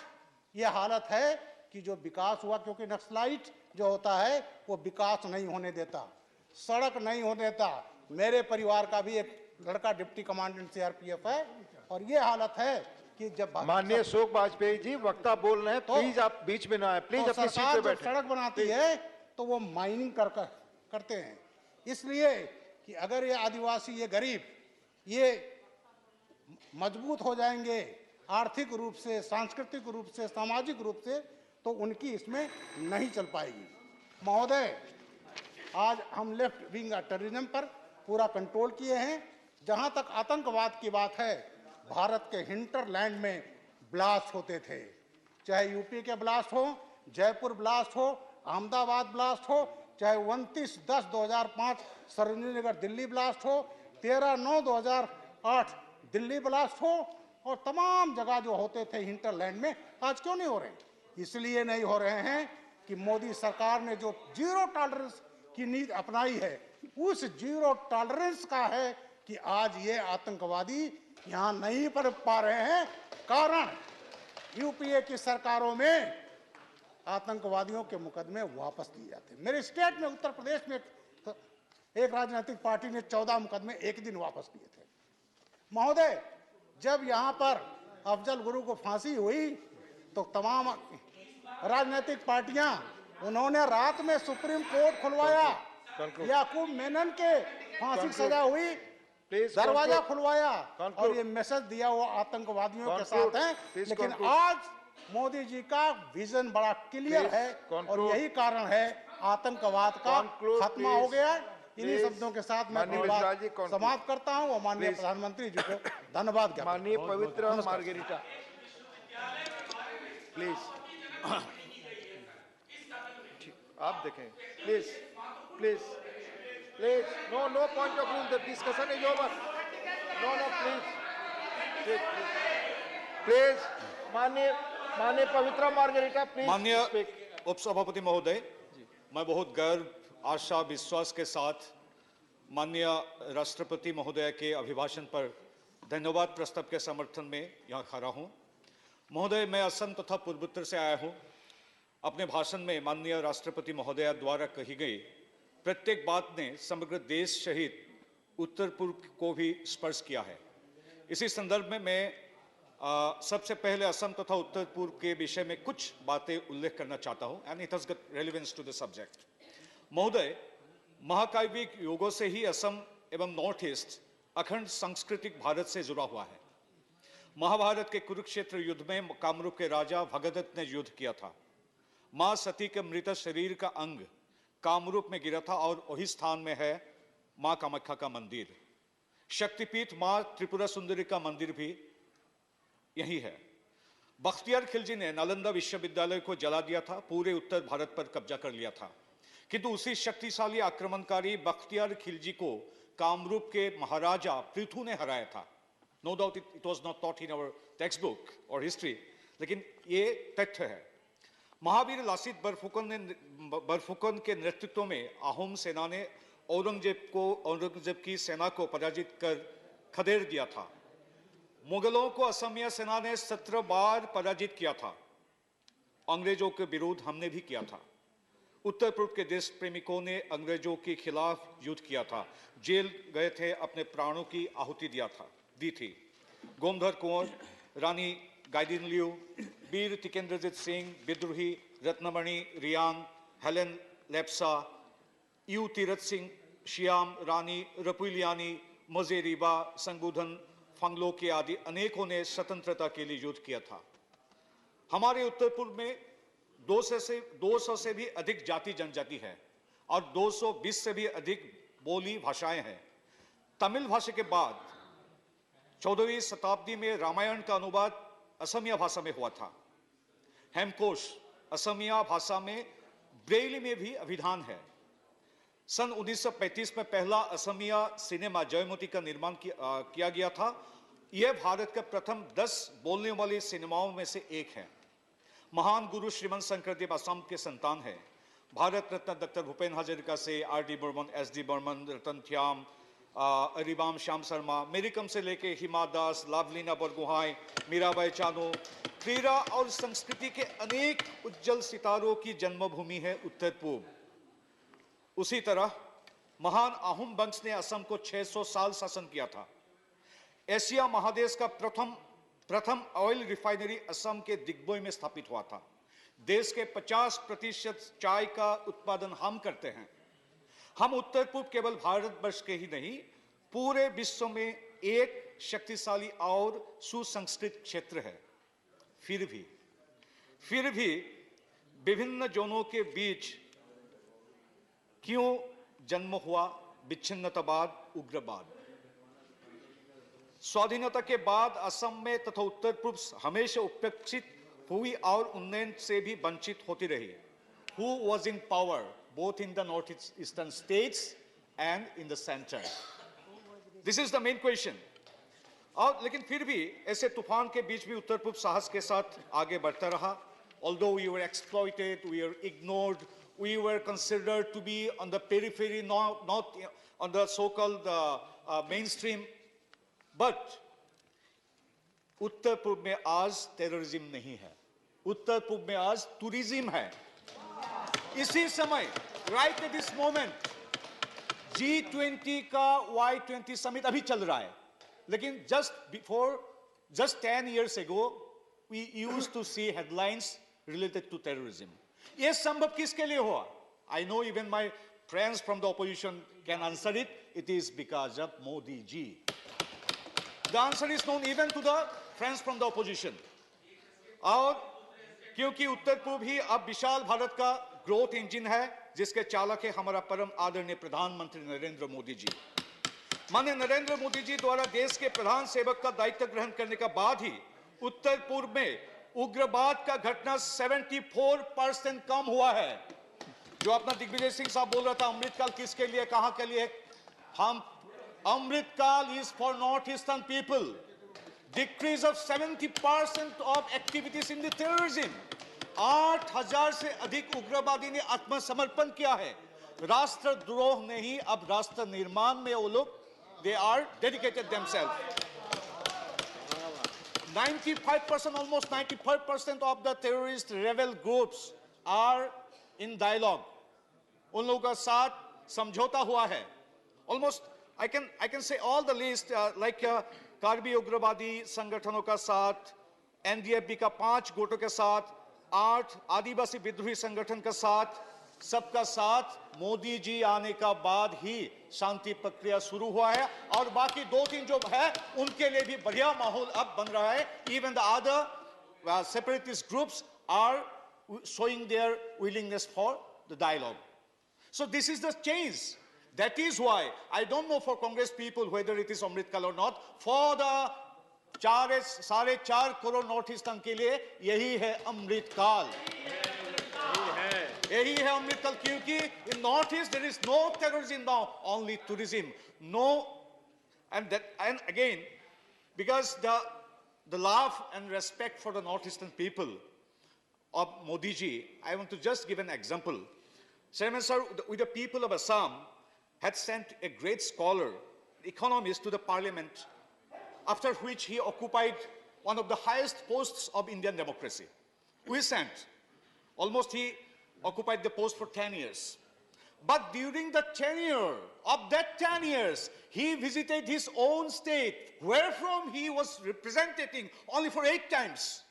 Speaker 23: ये हालत है कि जो विकास हुआ, क्योंकि नक्सलाइट जो होता है वो विकास नहीं होने देता, सड़क नहीं होने देता। मेरे परिवार का भी एक लड़का डिप्टी कमांडेंट CRPF है और ये हालत है कि जब
Speaker 11: माननीय अशोक वाजपेयी जी, वक्ता बोल रहे हैं, प्लीज आप बीच में ना आए, प्लीज अपनी सीट पे बैठे।
Speaker 23: सड़क बनाती है तो वो माइनिंग करते हैं, इसलिए कि अगर ये आदिवासी, ये गरीब, ये मजबूत हो जाएंगे आर्थिक रूप से, सांस्कृतिक रूप से, सामाजिक रूप से, तो उनकी इसमें नहीं चल पाएगी। महोदय,
Speaker 9: आज हम लेफ्ट विंग टेररिज्म पर पूरा कंट्रोल किए हैं। जहां तक आतंकवाद की बात है, भारत के हिंटरलैंड में ब्लास्ट होते थे, चाहे यूपी के ब्लास्ट हो, जयपुर ब्लास्ट हो, अहमदाबाद ब्लास्ट हो, चाहे 29/10/2005 सरोजिनी नगर दिल्ली ब्लास्ट हो, 13/9/2008 दिल्ली ब्लास्ट हो, और तमाम जगह जो होते थे हिंटरलैंड में, आज क्यों नहीं हो रहे? इसलिए नहीं हो रहे हैं कि मोदी सरकार ने जो जीरो टॉलरेंस की नीति अपनाई है, उस जीरो टॉलरेंस का है कि आज ये आतंकवादी यहाँ नहीं पनप पा रहे हैं। कारण यूपीए की सरकारों में आतंकवादियों के मुकदमे वापस लिए जाते हैं। मेरे स्टेट में, उत्तर प्रदेश में, एक राजनीतिक पार्टी ने 14 मुकदमे एक दिन वापस लिए थे। महोदय, जब यहाँ पर अफजल गुरु को फांसी हुई तो तमाम राजनीतिक पार्टियां, उन्होंने रात में सुप्रीम कोर्ट खुलवाया, याकूब मेनन के फांसी की सजा हुई, दरवाजा खुलवाया और ये मैसेज दिया वो आतंकवादियों के साथ हैं। लेकिन आज मोदी जी का विजन बड़ा क्लियर है और यही कारण है आतंकवाद का खात्मा हो गया। इन्हीं शब्दों के साथ मैं अपनी बात समाप्त करता हूं और माननीय प्रधानमंत्री जी को धन्यवाद ज्ञापन।
Speaker 11: माननीय पवित्र मार्गेरिटा, प्लीज आप देखें, please please please, no point of view, the discussion is over. No please please, माननीय पवित्र मार्गेरिटा, प्लीज।
Speaker 13: माननीय उपसभापति महोदय, मैं बहुत गर्व, आशा, विश्वास के साथ माननीय राष्ट्रपति महोदय के अभिभाषण पर धन्यवाद प्रस्ताव के समर्थन में यहाँ खड़ा हूँ। महोदय, मैं असम तथा पूर्वोत्तर से आया हूँ। अपने भाषण में माननीय राष्ट्रपति महोदय द्वारा कही गई प्रत्येक बात ने समग्र देश सहित उत्तर पूर्व को भी स्पर्श किया है। इसी संदर्भ में मैं सबसे पहले असम तथा उत्तर पूर्व के विषय में कुछ बातें उल्लेख करना चाहता हूं, and it has got relevance to the subject. महोदय, महाकाव्यिक युगों से ही असम एवं नॉर्थ ईस्ट अखंड सांस्कृतिक भारत से जुड़ा हुआ है। महाभारत के कुरुक्षेत्र युद्ध में कामरूप के राजा भगदत्त ने युद्ध किया था। मां सती के मृत शरीर का अंग कामरूप में गिरा था और वही स्थान में है मां कामाख्या का मंदिर। शक्तिपीठ मां त्रिपुरा सुंदरी का मंदिर भी यही है। बख्तियार खिलजी ने नालंदा विश्वविद्यालय को जला दिया था, पूरे उत्तर भारत पर कब्जा कर लिया था। किंतु उसी शक्तिशाली आक्रमणकारी बख्तियार खिलजी को कामरूप के महाराजा पृथु ने हराया था। No doubt it was not taught in our text book और हिस्ट्री, लेकिन ये तथ्य है। महावीर लासित बरफुकन के नेतृत्व में आहोम सेना ने औरंगजेब की सेना को पराजित कर खदेड़ दिया था। मुगलों को असमिया सेना ने 17 बार पराजित किया था। अंग्रेजों के विरोध हमने भी किया था। उत्तर पूर्व के देश प्रेमिकों ने अंग्रेजों के खिलाफ युद्ध किया था, जेल गए थे, अपने प्राणों की आहुति दी थी। गोमधर कुंवर, रानी गाइडिनलियू, वीर तिकेंद्रजीत सिंह, विद्रोही रत्नमणि रियांग, हेलेन लेप्सा, यू तीरथ सिंह, श्याम, रानी रपुलियानी, मोजेरीबा, संगुधन फंगलो के आदि अनेकों ने स्वतंत्रता के लिए युद्ध किया था। हमारे उत्तर पूर्व में 200 से भी अधिक जाति जनजाति है और 220 से भी अधिक बोली भाषाएं हैं। तमिल भाषा के बाद 14वीं शताब्दी में रामायण का अनुवाद असमिया भाषा में हुआ था। हेमकोश असमिया भाषा में, ब्रेली में भी अभिधान है। सन 1935 में पहला असमिया सिनेमा जयमती का निर्माण किया गया था। यह भारत के प्रथम 10 बोलने वाले सिनेमाओं में से एक है। महान गुरु श्रीमंत शंकरदेव असम के संतान है। भारत रत्न डॉक्टर भूपेन हजारिका से आर.डी. बर्मन, एस.डी. बर्मन, रतन थ्याम, अरिबाम श्याम शर्मा, मेरिकम से लेके हिमा दास, लावलीना बरगुहाई, मीराबाई चानू, क्रीड़ा और संस्कृति के अनेक उज्जवल सितारों की जन्मभूमि है उत्तर पूर्व। उसी तरह महान आहोम वंश ने असम को 600 साल शासन किया था। एशिया महादेश का प्रथम ऑयल रिफाइनरी असम के दिग्बोई में स्थापित हुआ था। देश के 50% चाय का उत्पादन हम करते हैं। हम उत्तर पूर्व केवल भारतवर्ष के ही नहीं, पूरे विश्व में एक शक्तिशाली और सुसंस्कृत क्षेत्र है। फिर भी विभिन्न जोनों के बीच क्यों जन्म हुआ विच्छिन्नतावाद, उग्रवाद। स्वाधीनता के बाद असम में तथा उत्तर पूर्व हमेशा उपेक्षित हुई और उन्नयन से भी वंचित होती रही। Who was in power both in the northeastern states and in the center? This is the main question. और लेकिन फिर भी ऐसे तूफान के बीच भी उत्तर पूर्व साहस के साथ आगे बढ़ता रहा। Although we were exploited, we were ignored, we were considered to be on the periphery, not on the so-called mainstream. But उत्तर पूर्व में आज टेररिज्म नहीं है, उत्तर पूर्व में आज टूरिज्म है। इसी समय, right at this moment, G20 का Y20 समिट अभी चल रहा है, लेकिन just 10 years ago, we used to see headlines related to terrorism. ये संभव किसके लिए हुआ? I know even my friends from the opposition can answer it. It is because of Modi ji. The answer is known even to the friends from the opposition. और क्योंकि उत्तर पूर्व ही अब विशाल भारत का ग्रोथ इंजन है, जिसके चालक है हमारा परम आदरणीय प्रधानमंत्री नरेंद्र मोदी जी। माननीय नरेंद्र मोदी जी द्वारा देश के प्रधान सेवक का दायित्व ग्रहण करने के बाद ही उत्तर पूर्व में उग्रवाद का घटना 74% कम हुआ है। जो अपना दिग्विजय सिंह साहब बोल रहा था अमृतकाल किसके लिए, कहां के लिए, हम अमृतकाल is for northeastern people. Decrease of 70% of activities in the terrorism. 8,000 से अधिक उग्रवादी ने आत्मसमर्पण किया है। राष्ट्रद्रोह नहीं, अब राष्ट्र निर्माण में वो लोग they are dedicated themselves. 95%, almost 95% of the terrorist rebel groups are in dialogue. उन लोगों का साथ समझौता हुआ है। Almost, I can say all the list, like Karbi उग्रवादी संगठनों का साथ, NDFB का 5 गुटों के साथ, 8 आदिवासी विद्रोही संगठन का साथ, सबका साथ मोदी जी आने का बाद ही शांति प्रक्रिया शुरू हुआ है। और बाकी 2-3 जो है उनके लिए भी बढ़िया माहौल अब बन रहा है। Even the other separatist groups are showing their willingness for the dialogue. So this is the change. That is why I don't know for Congress people whether it is Amritkal or not. For the 4.5 crore north eastern के लिए यही है अमृतकाल। यही है अमृतकाल, क्योंकि in North East there is no terrorism now, only tourism. No, and again, because the love and respect for the northeastern people of Modi ji, I want to just give an example. Chairman sir, with the people of Assam, had sent a great scholar, economist, to the parliament, after which he occupied one of the highest posts of Indian democracy. We sent. Almost he occupied the post for 10 years. But during the tenure of that 10 years, he visited his own state, wherefrom he was representing only for 8 times.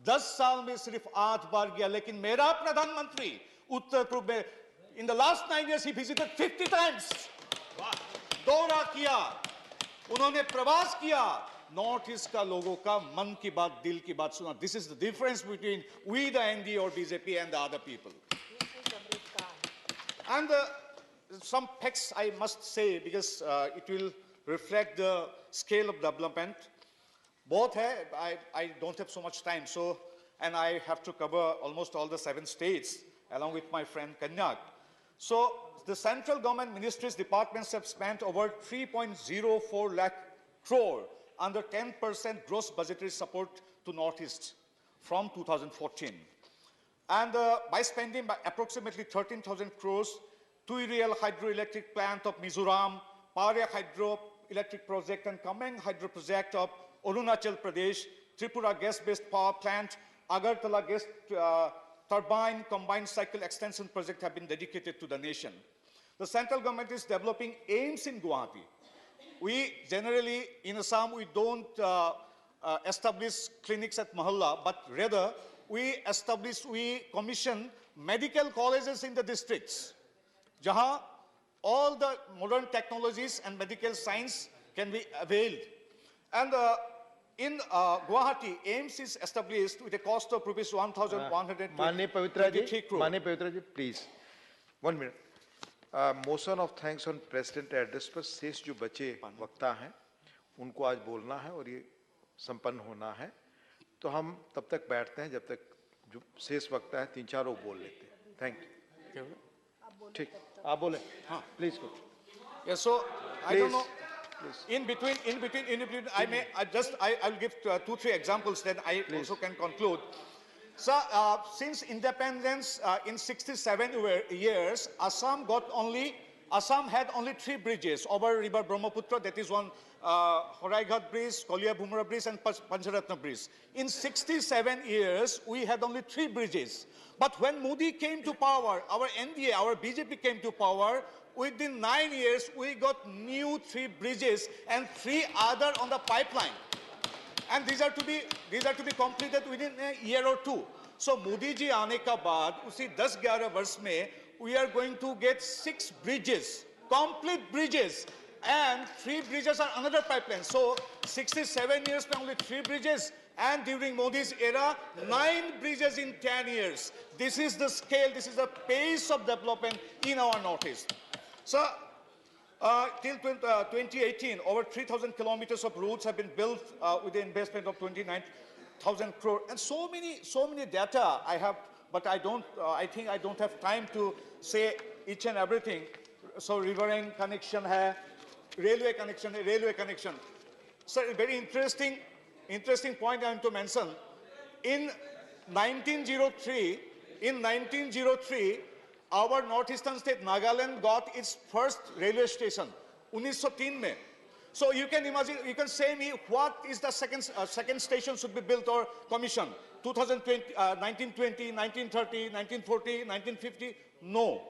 Speaker 13: 10 साल में सिर्फ 8 बार गया, लेकिन मेरा प्रधानमंत्री उत्तर पूर्व में in the last 9 years he visited 50 times. दौरा किया, उन्होंने प्रवास किया, नॉर्थ ईस्ट का लोगों का मन की बात, दिल की बात सुना. This is the difference between we the ND or BJP and the other people. And some facts I must say because it will reflect the scale of development. Both hai, I don't have so much time, so, and I have to cover almost all the 7 states along with my friend Kanyak. So the central government ministries departments have spent over 3.04 lakh crore under 10% gross budgetary support to Northeast from 2014. And by spending by approximately 13,000 crores, Tuirial hydroelectric plant of Mizoram, Paria hydroelectric project and Kameng hydro project of Arunachal Pradesh, Tripura gas-based power plant, Agartala gas turbine combined cycle extension project have been dedicated to the nation. The central government is developing AIMS in Guwahati. We generally, in Assam, we don't establish clinics at Mahalla, but rather we commission medical colleges in the districts, jahan all the modern technologies and medical science can be availed. And in Guwahati, AIMS is established with a cost of ₹1,123 crore.
Speaker 11: Mane Pavitra ji, please. 1 minute. Motion of thanks on president address पर शेष जो बचे वक्ता हैं उनको आज बोलना है और ये संपन्न होना है, तो हम तब तक बैठते हैं जब तक जो शेष वक्ता है 3-4 लोग बोल लेते हैं। Thank you. ठीक, आप बोले। हाँ, please go.
Speaker 13: Yes, so I don't know. In between, I will give 2-3 examples. Then I also can conclude. So, since independence in 67 years, Assam had only 3 bridges over River Brahmaputra. That is one Horaighat Bridge, Kolia Bhumra Bridge, and Pancharatna Bridge. In 67 years, we had only 3 bridges. But when Modi came to power, our NDA, our BJP came to power. Within 9 years, we got new 3 bridges and 3 other on the pipeline. And these are to be completed within a year or 2. So Modi ji aane ka baad, usi 10-11 वर्ष में, we are going to get 6 bridges, complete bridges, and 3 bridges are another pipeline. So 67 years में only 3 bridges, and during Modi's era, 9 bridges in 10 years. This is the scale, this is the pace of development in our Northeast. So, till 2018, over 3,000 kilometers of roads have been built with the investment of 29,000 crore. And so many data I have, but I think I don't have time to say each and everything. So, riverine connection hai, railway connection. So, a very interesting point I want to mention. In 1903, our northeastern state, Nagaland, got its first railway station, 1903 mein. So you can imagine, you can say me, what is the second station should be built or commissioned? 1920, 1930, 1940, 1950? No.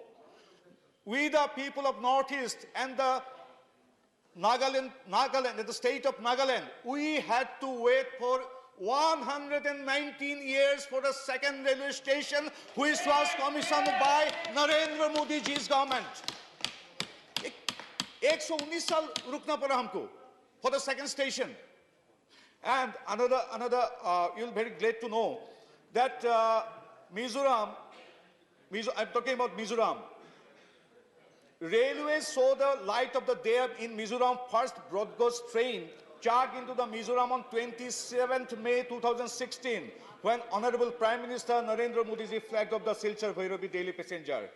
Speaker 13: We, the people of Northeast and the Nagaland, the state of Nagaland, we had to wait for 119 years for the second railway station, which was commissioned by Narendra Modi ji's government. 119 साल रुकना पड़ा हमको for the second station. And another, you'll be very glad to know that Mizoram, I'm talking about Mizoram. Railways saw the light of the day in Mizoram. First broad gauge train charged into the Mizoram on 27th May 2016, when Honorable Prime Minister Narendra Modi ji flagged off the Silchar Bhairabi daily passenger.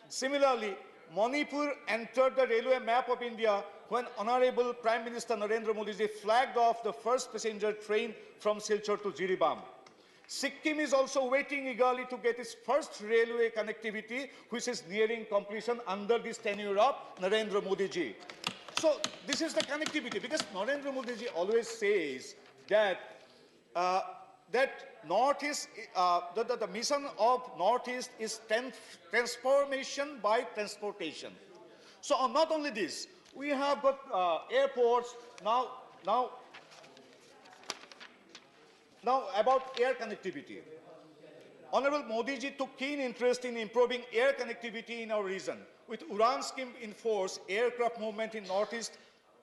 Speaker 13: Similarly, Manipur entered the railway map of India when Honorable Prime Minister Narendra Modi ji flagged off the first passenger train from Silchar to Jiribam. Sikkim is also waiting eagerly to get its first railway connectivity, which is nearing completion under this tenure of Narendra Modi ji. So this is the connectivity, because Narendra Modi ji always says that Northeast, the mission of Northeast is transformation by transportation. So not only this, we have got airports now about air connectivity. Honorable Modi ji took keen interest in improving air connectivity in our region. With Uran scheme in force, aircraft movement in Northeast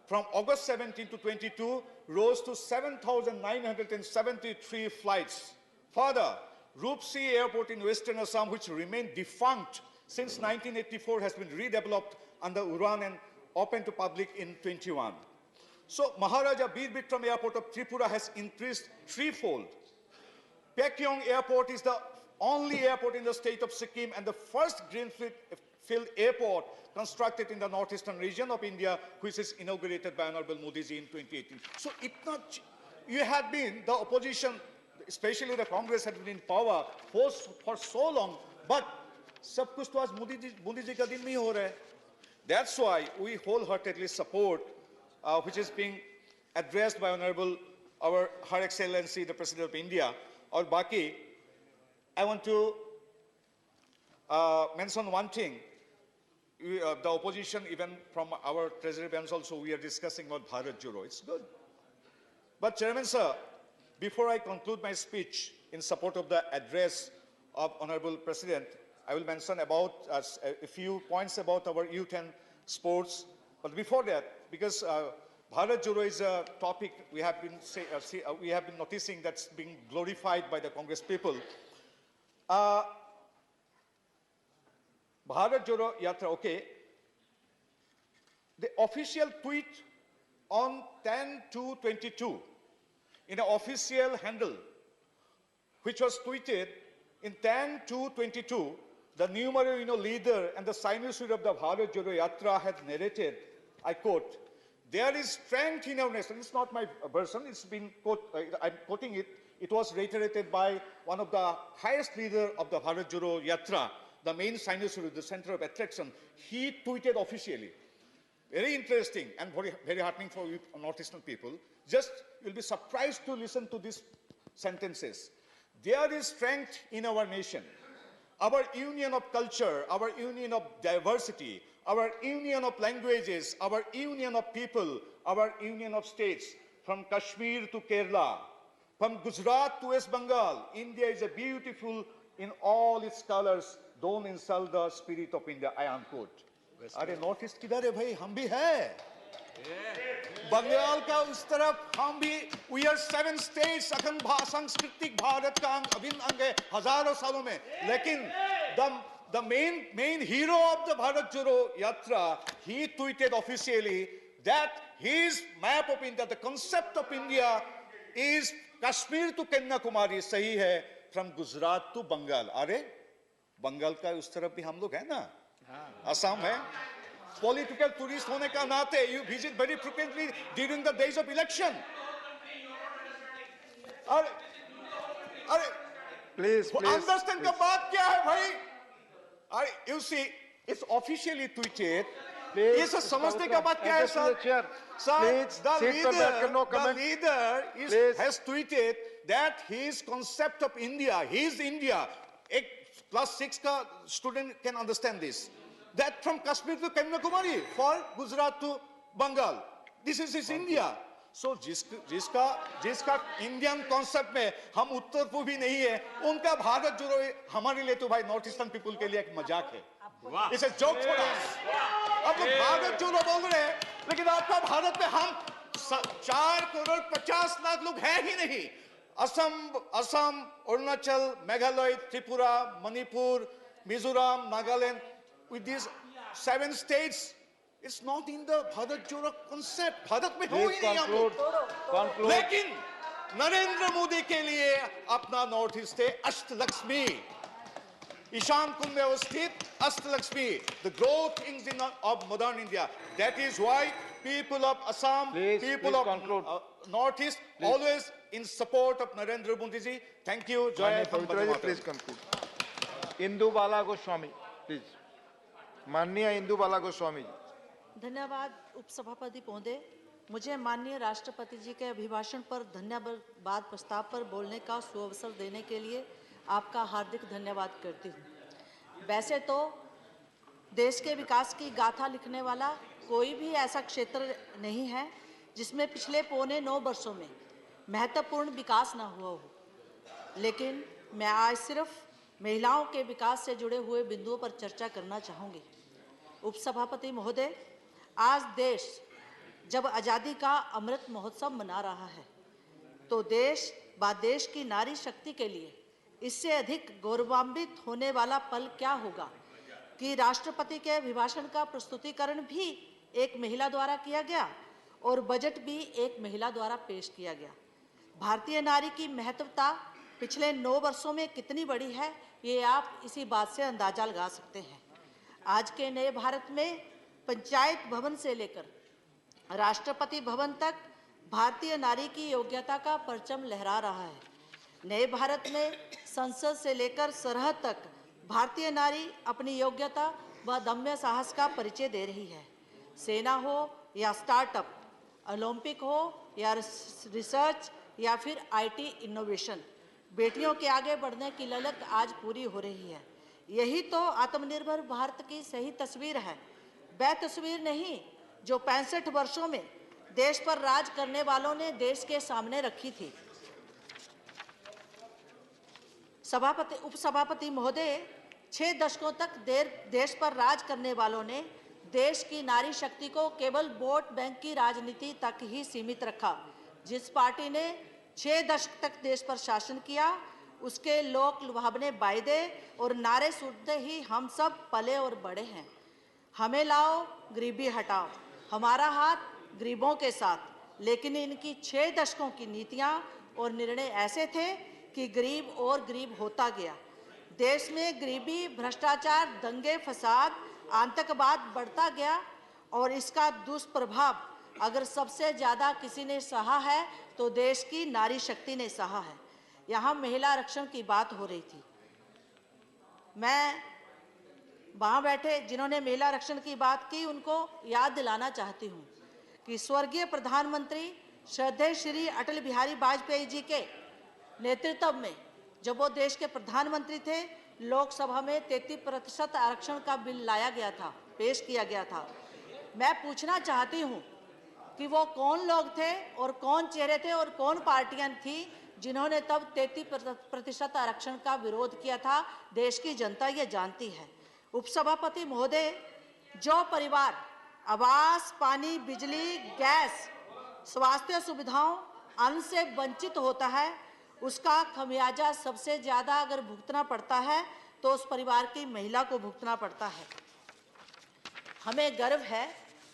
Speaker 13: from August 17 to 22 rose to 7,973 flights. Further, Rupsi Airport in Western Assam, which remained defunct since 1984, has been redeveloped under Uran and open to public in 21. So Maharaja Bir Bikram Airport of Tripura has increased threefold. Pakyong Airport is the only airport in the state of Sikkim and the first greenfield airport constructed in the northeastern region of India, which is inaugurated by Honorable Modi ji in 2018. So you had been, the opposition, especially the Congress, had been in power for so long, but sab kuch to aaj Modi ji ka din mein hi ho raha hai. That's why we wholeheartedly support which is being addressed by Honorable Her Excellency the President of India. Or Baki, I want to mention one thing. The opposition, even from our treasury bench also, we are discussing about Bharat Joro. It's good. But Chairman Sir, before I conclude my speech in support of the address of Honorable President, I will mention about a few points about our youth and sports. But before that, because Bharat Joro is a topic we have been noticing that's being glorified by the Congress people. Bharat Joro Yatra, okay. the official tweet on 10/2/22 in an official handle, which was tweeted in 10/2/22, the numero leader and the signatory of the Bharat Jodo Yatra had narrated, I quote, "There is strength in our nation." It's not my version, it's been I'm quoting it. It was reiterated by one of the highest leader of the Bharat Jodo Yatra, the main signatory, the center of attraction. He tweeted officially. Very interesting and very heartening for you Northeastern people. Just, you'll be surprised to listen to these sentences. There is strength in our nation. Our union of culture, our union of diversity, our union of languages, our union of people, our union of states, from Kashmir to Kerala, from Gujarat to West Bengal, India is a beautiful in all its colors. Don't insult the spirit of India, I unquote. अरे north east किधर है भाई? हम भी है, बंगाल का उस तरफ हम भी. We are 7 states, अखंड सांस्कृतिक भारत का अभिन्न अंग है हजारों सालों में. लेकिन the main hero of the Bharat Jodo Yatra, he tweeted officially that his map of India, the concept of India, is Kashmir to Kanyakumari. सही है, from Gujarat to Bengal. अरे बंगाल का उस तरफ भी हम लोग हैं ना, Assam है. Political tourist होने का नाते, you visit very frequently during the days of election. अरे
Speaker 11: Please,
Speaker 13: understand का बात क्या है भाई? You see, it's officially tweeted. Please, समझने का बात क्या है sir? The leader has tweeted that his concept of India, his India, +6 का student can understand this. That from Kashmir to Kanyakumari, for Gujarat to Bengal, this is his India. So जिसका Indian concept में हम उत्तर पूर्वी नहीं है, उनका भारत जोड़ो हमारे लिए तो भाई नॉर्थ ईस्टर्न पीपल के लिए एक मजाक है. इसे जोक छोड़ा. अब लोग भारत जोड़ो बोल रहे हैं, लेकिन आपका भारत में हम 4,50,00,000 लोग हैं ही नहीं. Assam, Arunachal, Meghalaya, Tripura, Manipur, Mizoram, Nagaland, with these 7 states, it's not in the Bharat Jodo concept. Bharat में हो ही नहीं हम लोग. लेकिन नरेंद्र मोदी के लिए अपना नॉर्थ ईस्ट है अष्टलक्ष्मी, ईशान कुंभ में अवस्थित Ashtalakshmi, the growth engine of modern India. That is why people of Assam, people of Northeast, always in support of Narendra Modi ji. Thank you. Jai Hind.
Speaker 11: Please conclude. Indu Bala Goswami, please. माननीय इंदु बाला गोस्वामी जी.
Speaker 2: धन्यवाद उपसभापति महोदय. मुझे माननीय राष्ट्रपति जी के अभिभाषण पर धन्यवाद प्रस्ताव पर बोलने का सुअवसर देने के लिए आपका हार्दिक धन्यवाद करती हूँ. वैसे तो देश के विकास की गाथा लिखने वाला कोई भी ऐसा क्षेत्र नहीं है जिसमें पिछले 9.25 वर्षों में महत्वपूर्ण विकास न हुआ हो, लेकिन मैं आज सिर्फ महिलाओं के विकास से जुड़े हुए बिंदुओं पर चर्चा करना चाहूँगी. उपसभापति महोदय, आज देश जब आज़ादी का अमृत महोत्सव मना रहा है, तो देश की नारी शक्ति के लिए इससे अधिक गौरवान्वित होने वाला पल क्या होगा कि राष्ट्रपति के अभिभाषण का प्रस्तुतिकरण भी एक महिला द्वारा किया गया और बजट भी एक महिला द्वारा पेश किया गया. भारतीय नारी की महत्वता पिछले 9 वर्षों में कितनी बड़ी है, ये आप इसी बात से अंदाजा लगा सकते हैं. आज के नए भारत में पंचायत भवन से लेकर राष्ट्रपति भवन तक भारतीय नारी की योग्यता का परचम लहरा रहा है. नए भारत में संसद से लेकर सरहद तक भारतीय नारी अपनी योग्यता व दम्य साहस का परिचय दे रही है. सेना हो या स्टार्टअप, ओलंपिक हो या रिसर्च या फिर IT इनोवेशन, बेटियों के आगे बढ़ने की ललक आज पूरी हो रही है. यही तो आत्मनिर्भर भारत की सही तस्वीर है, वह तस्वीर नहीं जो 65 वर्षों में देश पर राज करने वालों ने देश के सामने रखी थी. उपसभापति महोदय, 6 दशकों तक देश पर राज करने वालों ने देश की नारी शक्ति को केवल वोट बैंक की राजनीति तक ही सीमित रखा. जिस पार्टी ने 6 दशक तक देश पर शासन किया, उसके लोक लुभावने वायदे और नारे सुनते ही हम सब पले और बड़े हैं. हमें लाओ, गरीबी हटाओ, हमारा हाथ गरीबों के साथ, लेकिन इनकी 6 दशकों की नीतियां और निर्णय ऐसे थे कि गरीब और गरीब होता गया। देश में गरीबी, भ्रष्टाचार, दंगे, फसाद, आतंकवाद बढ़ता गया और इसका दुष्प्रभाव अगर सबसे ज़्यादा किसी ने सहा है तो देश की नारी शक्ति ने सहा है। यहाँ महिला आरक्षण की बात हो रही थी। मैं वहाँ बैठे जिन्होंने महिला आरक्षण की बात की उनको याद दिलाना चाहती हूँ कि स्वर्गीय प्रधानमंत्री श्रद्धेय श्री अटल बिहारी वाजपेयी जी के नेतृत्व में जब वो देश के प्रधानमंत्री थे, लोकसभा में 33% आरक्षण का बिल लाया गया था, पेश किया गया था। मैं पूछना चाहती हूँ कि वो कौन लोग थे और कौन चेहरे थे और कौन पार्टियां थी जिन्होंने तब 33% आरक्षण का विरोध किया था। देश की जनता ये जानती है। उपसभापति महोदय, जो परिवार आवास, पानी, बिजली, गैस, स्वास्थ्य सुविधाओं, अन्न से वंचित होता है, उसका खमियाजा सबसे ज्यादा अगर भुगतना पड़ता है तो उस परिवार की महिला को भुगतना पड़ता है। हमें गर्व है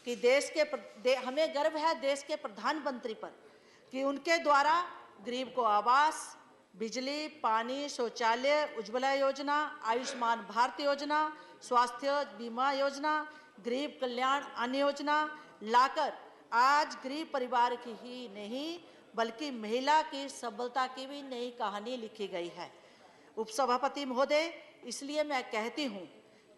Speaker 2: कि देश के प्रधानमंत्री पर कि उनके द्वारा गरीब को आवास, बिजली, पानी, शौचालय, उज्ज्वला योजना, आयुष्मान भारत योजना, स्वास्थ्य बीमा योजना, गरीब कल्याण अन्न योजना लाकर आज गरीब परिवार की ही नहीं बल्कि महिला की सबलता की भी नई कहानी लिखी गई है। उपसभापति महोदय, इसलिए मैं कहती हूँ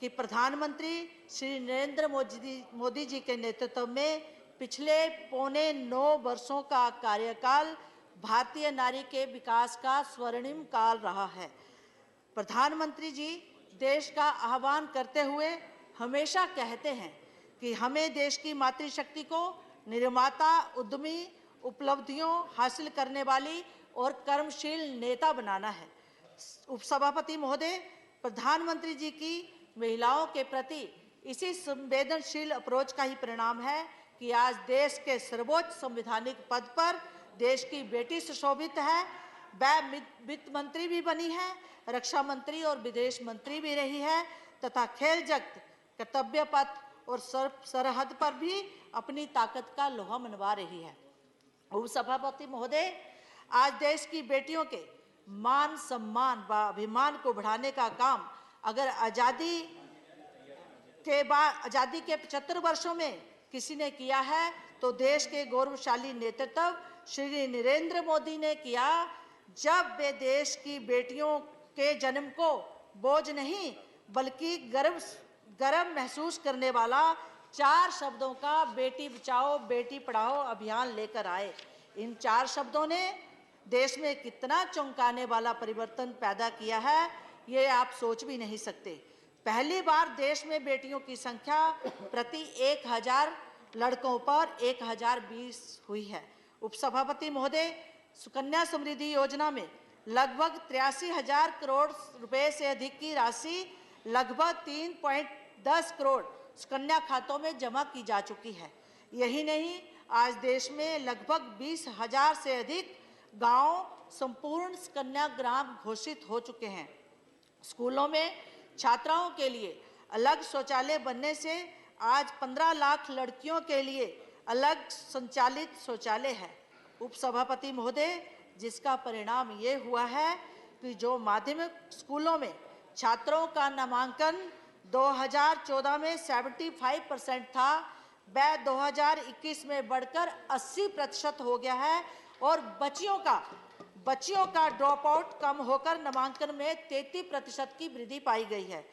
Speaker 2: कि प्रधानमंत्री श्री नरेंद्र मोदी जी के नेतृत्व में पिछले 9.25 वर्षों का कार्यकाल भारतीय नारी के विकास का स्वर्णिम काल रहा है। प्रधानमंत्री जी देश का आह्वान करते हुए हमेशा कहते हैं कि हमें देश की मातृशक्ति को निर्माता, उद्यमी, उपलब्धियों हासिल करने वाली और कर्मशील नेता बनाना है। उपसभापति महोदय, प्रधानमंत्री जी की महिलाओं के प्रति इसी संवेदनशील अप्रोच का ही परिणाम है कि आज देश के सर्वोच्च संवैधानिक पद पर देश की बेटी सुशोभित है। वह वित्त मंत्री भी बनी है, रक्षा मंत्री और विदेश मंत्री भी रही है तथा खेल जगत, कर्तव्य पथ और सरहद पर भी अपनी ताकत का लोहा मनवा रही है। उपसभापति महोदय, आज देश की बेटियों के मान, सम्मान व अभिमान को बढ़ाने का काम अगर आजादी के 75 वर्षों में किसी ने किया है तो देश के गौरवशाली नेतृत्व श्री नरेंद्र मोदी ने किया, जब वे देश की बेटियों के जन्म को बोझ नहीं बल्कि गर्व महसूस करने वाला 4 शब्दों का बेटी बचाओ बेटी पढ़ाओ अभियान लेकर आए। इन 4 शब्दों ने देश में कितना चौंकाने वाला परिवर्तन पैदा किया है, ये आप सोच भी नहीं सकते। पहली बार देश में बेटियों की संख्या प्रति 1000 लड़कों पर 1020 हुई है। उपसभापति महोदय, सुकन्या समृद्धि योजना में लगभग 83,000 करोड़ रुपए से अधिक की राशि लगभग 3.10 करोड़ सुकन्या खातों में जमा की जा चुकी है। यही नहीं, आज देश में लगभग 20,000 से अधिक गांव संपूर्ण सुकन्या ग्राम घोषित हो चुके हैं। स्कूलों में छात्राओं के लिए अलग शौचालय बनने से आज 15 लाख लड़कियों के लिए अलग संचालित शौचालय है। उपसभापति महोदय, जिसका परिणाम ये हुआ है कि जो माध्यमिक स्कूलों में छात्रों का नामांकन 2014 में 75% था, वह 2021 में बढ़कर 80% हो गया है और बच्चियों का ड्रॉप आउट कम होकर नामांकन में 33% की वृद्धि पाई गई है।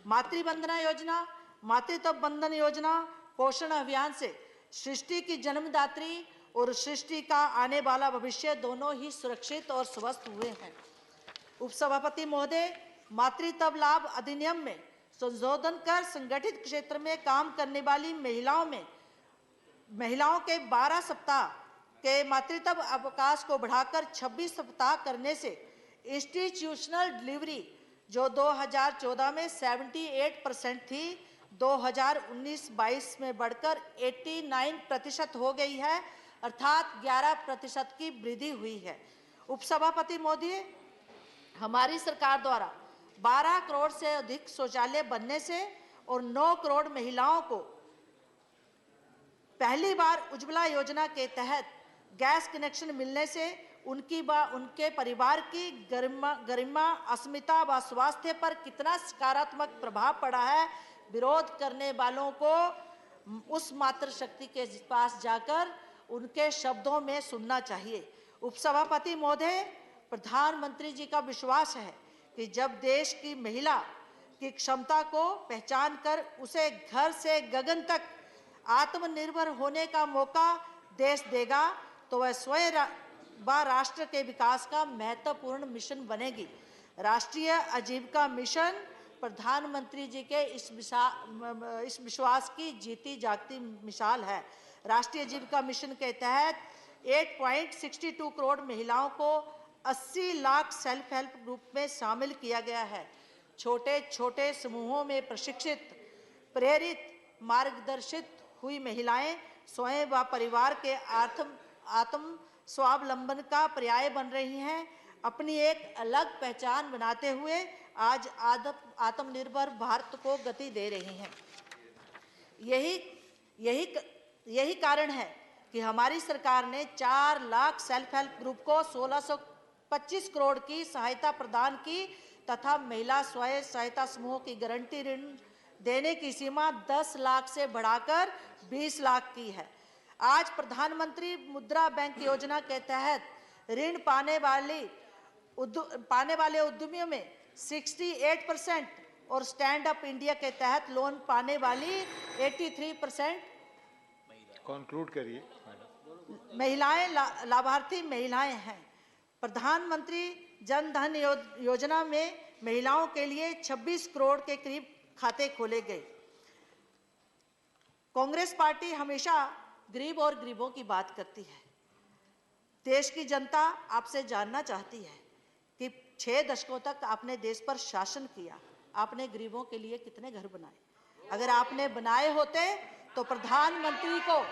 Speaker 2: मातृवंदना योजना, मातृत्व बंधन योजना, पोषण अभियान से सृष्टि की जन्मदात्री और सृष्टि का आने वाला भविष्य दोनों ही सुरक्षित और स्वस्थ हुए हैं। उपसभापति महोदय, मातृत्व लाभ अधिनियम में संशोधन कर संगठित क्षेत्र में काम करने वाली महिलाओं के 12 सप्ताह के मातृत्व अवकाश को बढ़ाकर 26 सप्ताह करने से इंस्टीट्यूशनल डिलीवरी जो 2014 में 78% थी, 2019-22 में बढ़कर 89% हो गई है, अर्थात 11% की वृद्धि हुई है। उपसभापति महोदय, हमारी सरकार द्वारा 12 करोड़ से अधिक शौचालय बनने से और 9 करोड़ महिलाओं को पहली बार उज्ज्वला योजना के तहत गैस कनेक्शन मिलने से उनके परिवार की गरिमा, अस्मिता व स्वास्थ्य पर कितना सकारात्मक प्रभाव पड़ा है, विरोध करने वालों को उस मातृशक्ति के पास जाकर उनके शब्दों में सुनना चाहिए। उपसभापति महोदय, प्रधानमंत्री जी का विश्वास है कि जब देश की महिला की क्षमता को पहचान कर उसे घर से गगन तक आत्मनिर्भर होने का मौका देश देगा तो वह स्वयं व राष्ट्र के विकास का महत्वपूर्ण मिशन बनेगी। राष्ट्रीय आजीविका मिशन प्रधानमंत्री जी के इस विश्वास की जीती जागती मिसाल है। राष्ट्रीय आजीविका मिशन के तहत 8.62 करोड़ महिलाओं को 80 लाख सेल्फ हेल्प ग्रुप में शामिल किया गया है। छोटे छोटे समूहों में प्रशिक्षित, प्रेरित, मार्गदर्शित हुई महिलाएं स्वयं व परिवार के आत्म स्वावलंबन का पर्याय बन रही हैं। अपनी एक अलग पहचान बनाते हुए आज आत्मनिर्भर भारत को गति दे रही हैं। यही कारण है कि हमारी सरकार ने 4 लाख सेल्फ हेल्प ग्रुप को 1625 करोड़ की सहायता प्रदान की तथा महिला स्वयं सहायता समूहों की गारंटी ऋण देने की सीमा 10 लाख से बढ़ाकर 20 लाख की है। आज प्रधानमंत्री मुद्रा बैंक योजना के तहत ऋण पाने वाले उद्यमियों में 68% और स्टैंड अप इंडिया के तहत लोन पाने वाली 83%
Speaker 11: कंक्लूड करिए
Speaker 2: महिलाएं लाभार्थी महिलाएं हैं। प्रधानमंत्री जन धन योजना में महिलाओं के लिए 26 करोड़ के करीब खाते खोले गए। कांग्रेस पार्टी हमेशा गरीब और गरीबों की बात करती है। देश की जनता आपसे जानना चाहती है कि 6 दशकों तक आपने देश पर शासन किया, आपने गरीबों के लिए कितने घर बनाए? अगर आपने बनाए होते तो प्रधानमंत्री को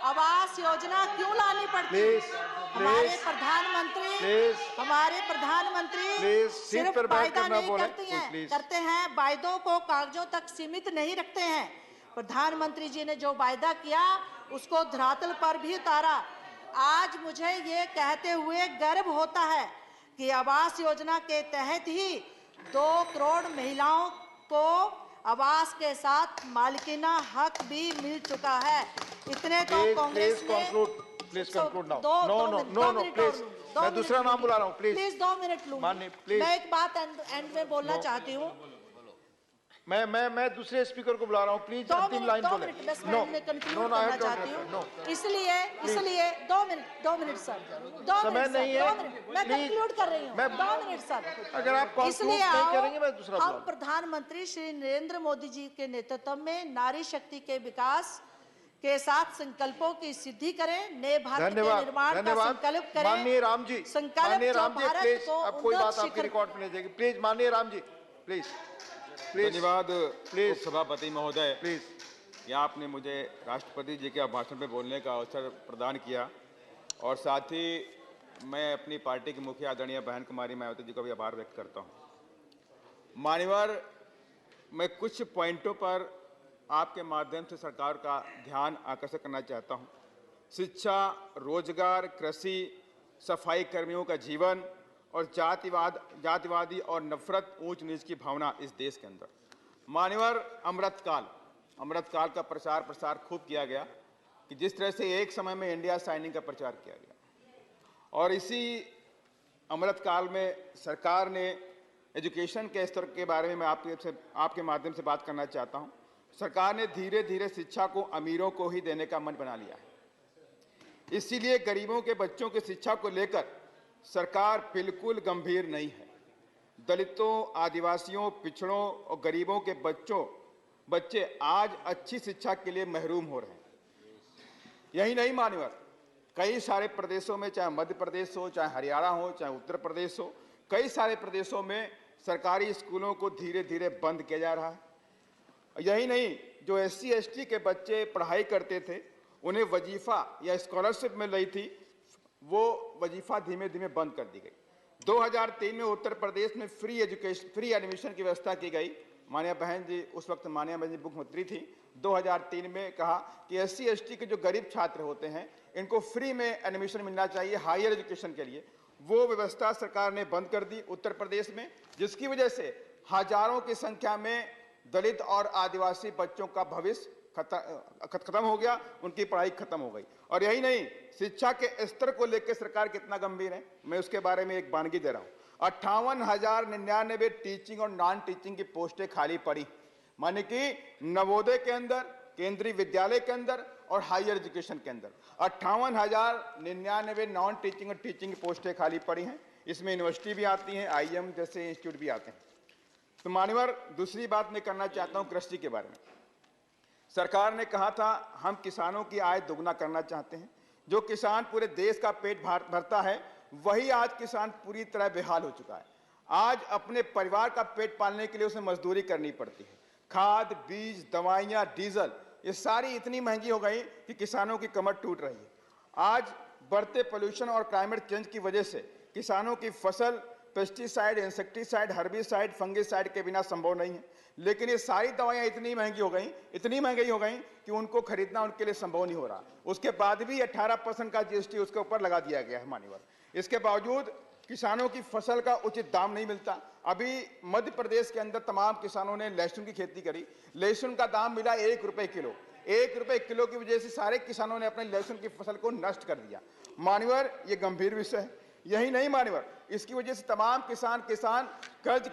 Speaker 2: आवास योजना क्यों लानी पड़ती? हमारे प्रधानमंत्री सिर्फ वायदा नहीं करते हैं, वायदों को कागजों तक सीमित नहीं रखते हैं। प्रधानमंत्री जी ने जो वायदा किया उसको धरातल पर भी उतारा। आज मुझे ये कहते हुए गर्व होता है कि आवास योजना के तहत ही 2 करोड़ महिलाओं को आवास के साथ मालिकाना हक भी मिल चुका है। इतने तो कांग्रेस ने
Speaker 11: please conclude now. No please, मैं दूसरा नाम बुला रहा हूँ।
Speaker 2: प्लीज 2 मिनट लूंगी। मैं एक बात एंड में बोलना चाहती हूँ।
Speaker 11: मैं दूसरे स्पीकर को बुला रहा हूँ। प्लीज अंतिम लाइन बोले।
Speaker 2: इसलिए 2 मिनट सर, 2
Speaker 11: समय नहीं है,
Speaker 2: मैं कंक्लूड कर रही हूँ। 2 मिनट सर।
Speaker 11: अगर आप कंक्लूड नहीं करेंगे मैं दूसरा
Speaker 2: हम प्रधानमंत्री श्री नरेंद्र मोदी जी के नेतृत्व में नारी शक्ति के विकास के साथ संकल्पों की सिद्धि करें, नए भारत के निर्माण का संकल्प करें।
Speaker 11: माननीय राम जी, प्लीज, अब कोई बात आपके रिकॉर्ड में नहीं जाएगी। प्लीज माननीय राम जी, प्लीज।
Speaker 16: धन्यवाद सभापति महोदय। प्लीज, यहाँ आपने मुझे राष्ट्रपति जी के भाषण में बोलने का अवसर प्रदान किया और साथ ही मैं अपनी पार्टी की मुखिया आदरणीय बहन कुमारी मायावती जी को भी आभार व्यक्त करता हूँ। मान्यवर, मैं कुछ पॉइंटों पर आपके माध्यम से सरकार का ध्यान आकर्षित करना चाहता हूँ। शिक्षा, रोजगार, कृषि, सफाई कर्मियों का जीवन और जातिवादी और नफरत, ऊंच नीच की भावना इस देश के अंदर। मान्यवर, अमृतकाल का प्रसार खूब किया गया कि जिस तरह से एक समय में इंडिया साइनिंग का प्रचार किया गया और इसी अमृतकाल में सरकार ने एजुकेशन के स्तर के बारे में मैं आपके माध्यम से बात करना चाहता हूँ। सरकार ने धीरे धीरे शिक्षा को अमीरों को ही देने का मन बना लिया है। इसीलिए गरीबों के बच्चों की शिक्षा को लेकर सरकार बिल्कुल गंभीर नहीं है। दलितों, आदिवासियों, पिछड़ों और गरीबों के बच्चे आज अच्छी शिक्षा के लिए महरूम हो रहे हैं। यही नहीं मान्यवर, कई सारे प्रदेशों में, चाहे मध्य प्रदेश हो, चाहे हरियाणा हो, चाहे उत्तर प्रदेश हो, कई सारे प्रदेशों में सरकारी स्कूलों को धीरे धीरे बंद किया जा रहा है। यही नहीं, जो SC ST के बच्चे पढ़ाई करते थे, उन्हें वजीफा या स्कॉलरशिप मिल रही थी, वो वजीफा धीमे धीमे बंद कर दी गई। 2003 में उत्तर प्रदेश में फ्री एडमिशन की व्यवस्था की गई माननीय बहन जी, उस वक्त माननीय बहन जी मुख्यमंत्री थी, 2003 में कहा कि SC ST के जो गरीब छात्र होते हैं इनको फ्री में एडमिशन मिलना चाहिए हायर एजुकेशन के लिए। वो व्यवस्था सरकार ने बंद कर दी उत्तर प्रदेश में, जिसकी वजह से हजारों की संख्या में दलित और आदिवासी बच्चों का भविष्य खत्म हो गया, उनकी पढ़ाई खत्म हो गई। और यही नहीं, शिक्षा के स्तर को लेकर सरकार कितना गंभीर है, मैं उसके बारे में एक वानगी दे रहा हूँ। 58,099 टीचिंग और नॉन टीचिंग की पोस्टें खाली पड़ी, माने कि नवोदय के अंदर, केंद्रीय विद्यालय के अंदर और हायर एजुकेशन के अंदर 58,099 नॉन टीचिंग और टीचिंग की पोस्टें खाली पड़ी हैं। इसमें यूनिवर्सिटी भी आती हैं, IIM जैसे इंस्टीट्यूट भी आते हैं। तो मान्यवर, दूसरी बात मैं करना चाहता हूं कृषि के बारे में। सरकार ने कहा था हम किसानों की आय दोगुना करना चाहते हैं। जो किसान पूरे देश का पेट भरता है, वही आज किसान पूरी तरह बेहाल हो चुका है। आज अपने परिवार का पेट पालने के लिए उसे मजदूरी करनी पड़ती है। खाद, बीज, दवाइयाँ, डीजल, ये सारी इतनी महंगी हो गई कि किसानों की कमर टूट रही है। आज बढ़ते पोल्यूशन और क्लाइमेट चेंज की वजह से किसानों की फसल पेस्टिसाइड, इंसेक्टिसाइड, हर्बिसाइड, फंगिसाइड के बिना संभव नहीं है। लेकिन ये सारी दवाइयाँ इतनी महंगी हो गई कि उनको खरीदना उनके लिए संभव नहीं हो रहा। उसके बाद भी 18% का GST उसके ऊपर लगा दिया गया है मान्यवर। इसके बावजूद किसानों की फसल का उचित दाम नहीं मिलता। अभी मध्य प्रदेश के अंदर तमाम किसानों ने लहसुन की खेती करी, लहसुन का दाम मिला 1 रुपए किलो। 1 रुपए किलो की वजह से सारे किसानों ने अपने लहसुन की फसल को नष्ट कर दिया। मान्यवर, ये गंभीर विषय है। यही नहीं मान्यवर, इसकी वजह से तमाम किसान कर्ज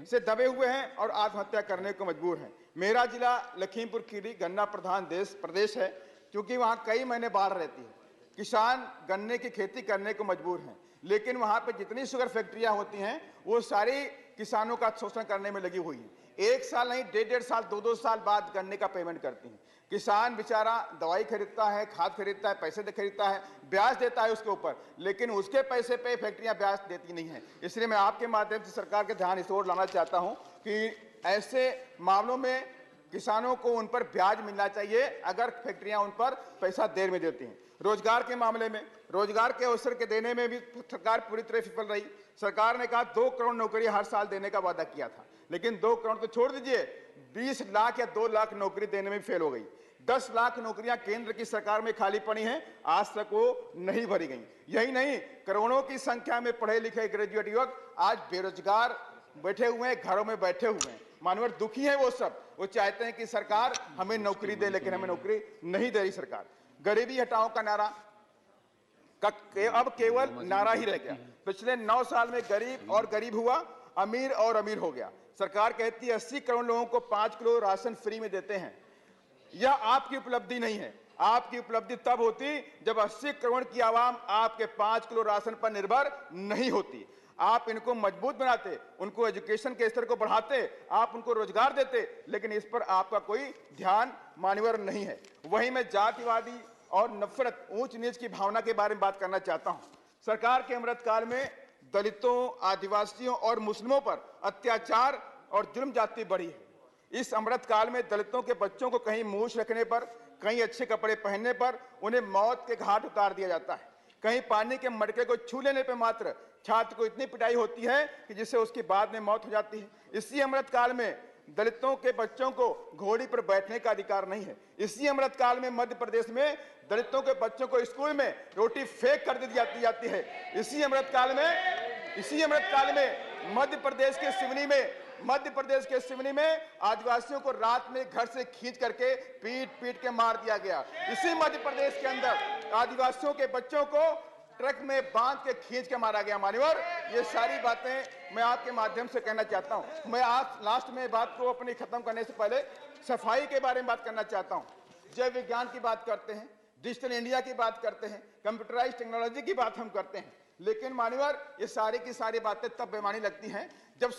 Speaker 16: से दबे हुए हैं और आत्महत्या करने को मजबूर हैं। मेरा जिला लखीमपुर खीरी गन्ना प्रधान प्रदेश है, क्योंकि वहाँ कई महीने बाढ़ रहती है। किसान गन्ने की खेती करने को मजबूर हैं, लेकिन वहाँ पे जितनी शुगर फैक्ट्रियाँ होती हैं वो सारी किसानों का शोषण करने में लगी हुई हैं। 1 साल नहीं, 1.5 साल, 2-2 साल बाद गन्ने का पेमेंट करती हैं। किसान बेचारा दवाई खरीदता है, खाद खरीदता है, पैसे खरीदता है, ब्याज देता है उसके ऊपर, लेकिन उसके पैसे पे फैक्ट्रियां ब्याज देती नहीं है। इसलिए मैं आपके माध्यम से सरकार के ध्यान इस ओर लाना चाहता हूं कि ऐसे मामलों में किसानों को उन पर ब्याज मिलना चाहिए अगर फैक्ट्रियां उन पर पैसा देर में देती हैं। रोजगार के मामले में, रोजगार के अवसर के देने में भी सरकार पूरी तरह विफल रही। सरकार ने कहा 2 करोड़ नौकरी हर साल देने का वादा किया था, लेकिन 2 करोड़ तो छोड़ दीजिए, 20 लाख या 2 लाख नौकरी देने में फेल हो गई। 10 लाख नौकरियां केंद्र की सरकार में खाली पड़ी हैं, आज तक वो नहीं भरी गई। यही नहीं, करोड़ों की संख्या में पढ़े लिखे ग्रेजुएट युवक आज बेरोजगार बैठे हुए हैं, घरों में बैठे हुए हैं। मानवर दुखी है वो सब, वो चाहते हैं कि सरकार हमें नौकरी दे, लेकिन हमें नौकरी नहीं दे रही सरकार। गरीबी हटाओ का नारा अब केवल नारा ही रह गया। पिछले 9 साल में गरीब और गरीब हुआ, अमीर और अमीर हो गया। सरकार कहती है 80 करोड़ लोगों को 5 किलो राशन फ्री में देते हैं। यह आपकी उपलब्धि नहीं है। आपकी उपलब्धि तब होती जब 80 करोड़ की आवाम आपके 5 किलो राशन पर निर्भर नहीं होती। आप इनको मजबूत बनाते, उनको एजुकेशन के स्तर को बढ़ाते, आप उनको रोजगार देते, लेकिन इस पर आपका कोई ध्यान मान्यवर नहीं है। वहीं मैं जातिवादी और नफरत, ऊंच नीच की भावना के बारे में बात करना चाहता हूं। सरकार के अमृतकाल में दलितों, आदिवासियों और मुस्लिमों पर अत्याचार और जुल्म जाति बढ़ी है। इस अमृतकाल में दलितों के बच्चों को कहीं मूछ रखने पर, कहीं अच्छे कपड़े पहनने पर उन्हें मौत के घाट उतार दिया जाता है। कहीं पानी के मटके को छू लेने पर मात्र छात्र को इतनी पिटाई होती है कि जिससे उसकी बाद में मौत हो जाती है। इसी अमृतकाल में दलितों के बच्चों को घोड़ी पर बैठने का अधिकार नहीं है। इसी अमृतकाल में मध्य प्रदेश में दलितों के बच्चों को स्कूल में रोटी फेंक कर दी जाती है। इसी अमृतकाल में मध्य प्रदेश के सिवनी में आदिवासियों को रात में घर से खींच करके पीट के मार दिया गया। इसी मध्य प्रदेश के अंदर आदिवासियों के बच्चों को ट्रक में बांध के खींच के मारा गया। मान्यवर, ये सारी बातें मैं आपके माध्यम से कहना चाहता हूं। मैं आज लास्ट में बात को अपनी खत्म करने से पहले सफाई के बारे में बात करना चाहता हूं। जैव विज्ञान की बात करते हैं, डिजिटल इंडिया की बात करते हैं, कंप्यूटराइज टेक्नोलॉजी की बात हम करते हैं, लेकिन मान्यवर ये सारी की सारी बातें तब बेमानी लगती हैं जब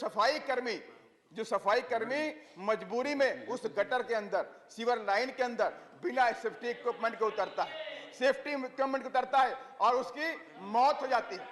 Speaker 16: सफाई कर्मी मजबूरी में उस गटर के अंदर, सीवर लाइन के अंदर बिना सेफ्टी इक्विपमेंट के उतरता है और उसकी मौत हो जाती है।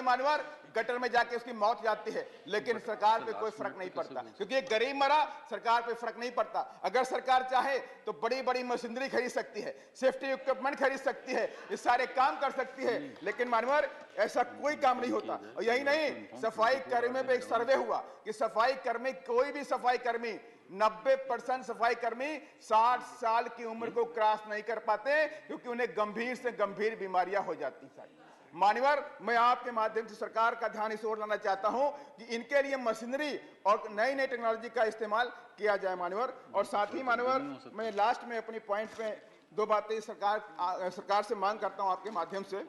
Speaker 16: मानवर, गटर में जाके उसकी मौत जाती है, लेकिन सरकार पे कोई फर्क नहीं पड़ता, क्योंकि एक गरीब मरा, सरकार पे फर्क नहीं पड़ता। अगर सरकार चाहे तो बड़ी बड़ी मशीनरी खरीद सकती है, सेफ्टी इक्विपमेंट खरीद सकती है, ये सारे काम कर सकती है, लेकिन मानवर ऐसा कोई काम नहीं होता। और यही नहीं, सफाई कर्मियों पे एक सर्वे हुआ कि सफाई कर्मी, कोई भी सफाई कर्मी 90% सफाई कर्मी 60 साल की उम्र को क्रॉस नहीं कर पाते, क्योंकि उन्हें गंभीर से गंभीर बीमारियां हो जाती हैं। मान्यवर, मैं आपके माध्यम से सरकार का ध्यान इस ओर लाना चाहता हूं कि इनके लिए मशीनरी और नई नई टेक्नोलॉजी का इस्तेमाल किया जाए मान्यवर। और साथ ही मान्यवर, मैं लास्ट में अपनी पॉइंट में दो बातें सरकार से मांग करता हूं आपके माध्यम से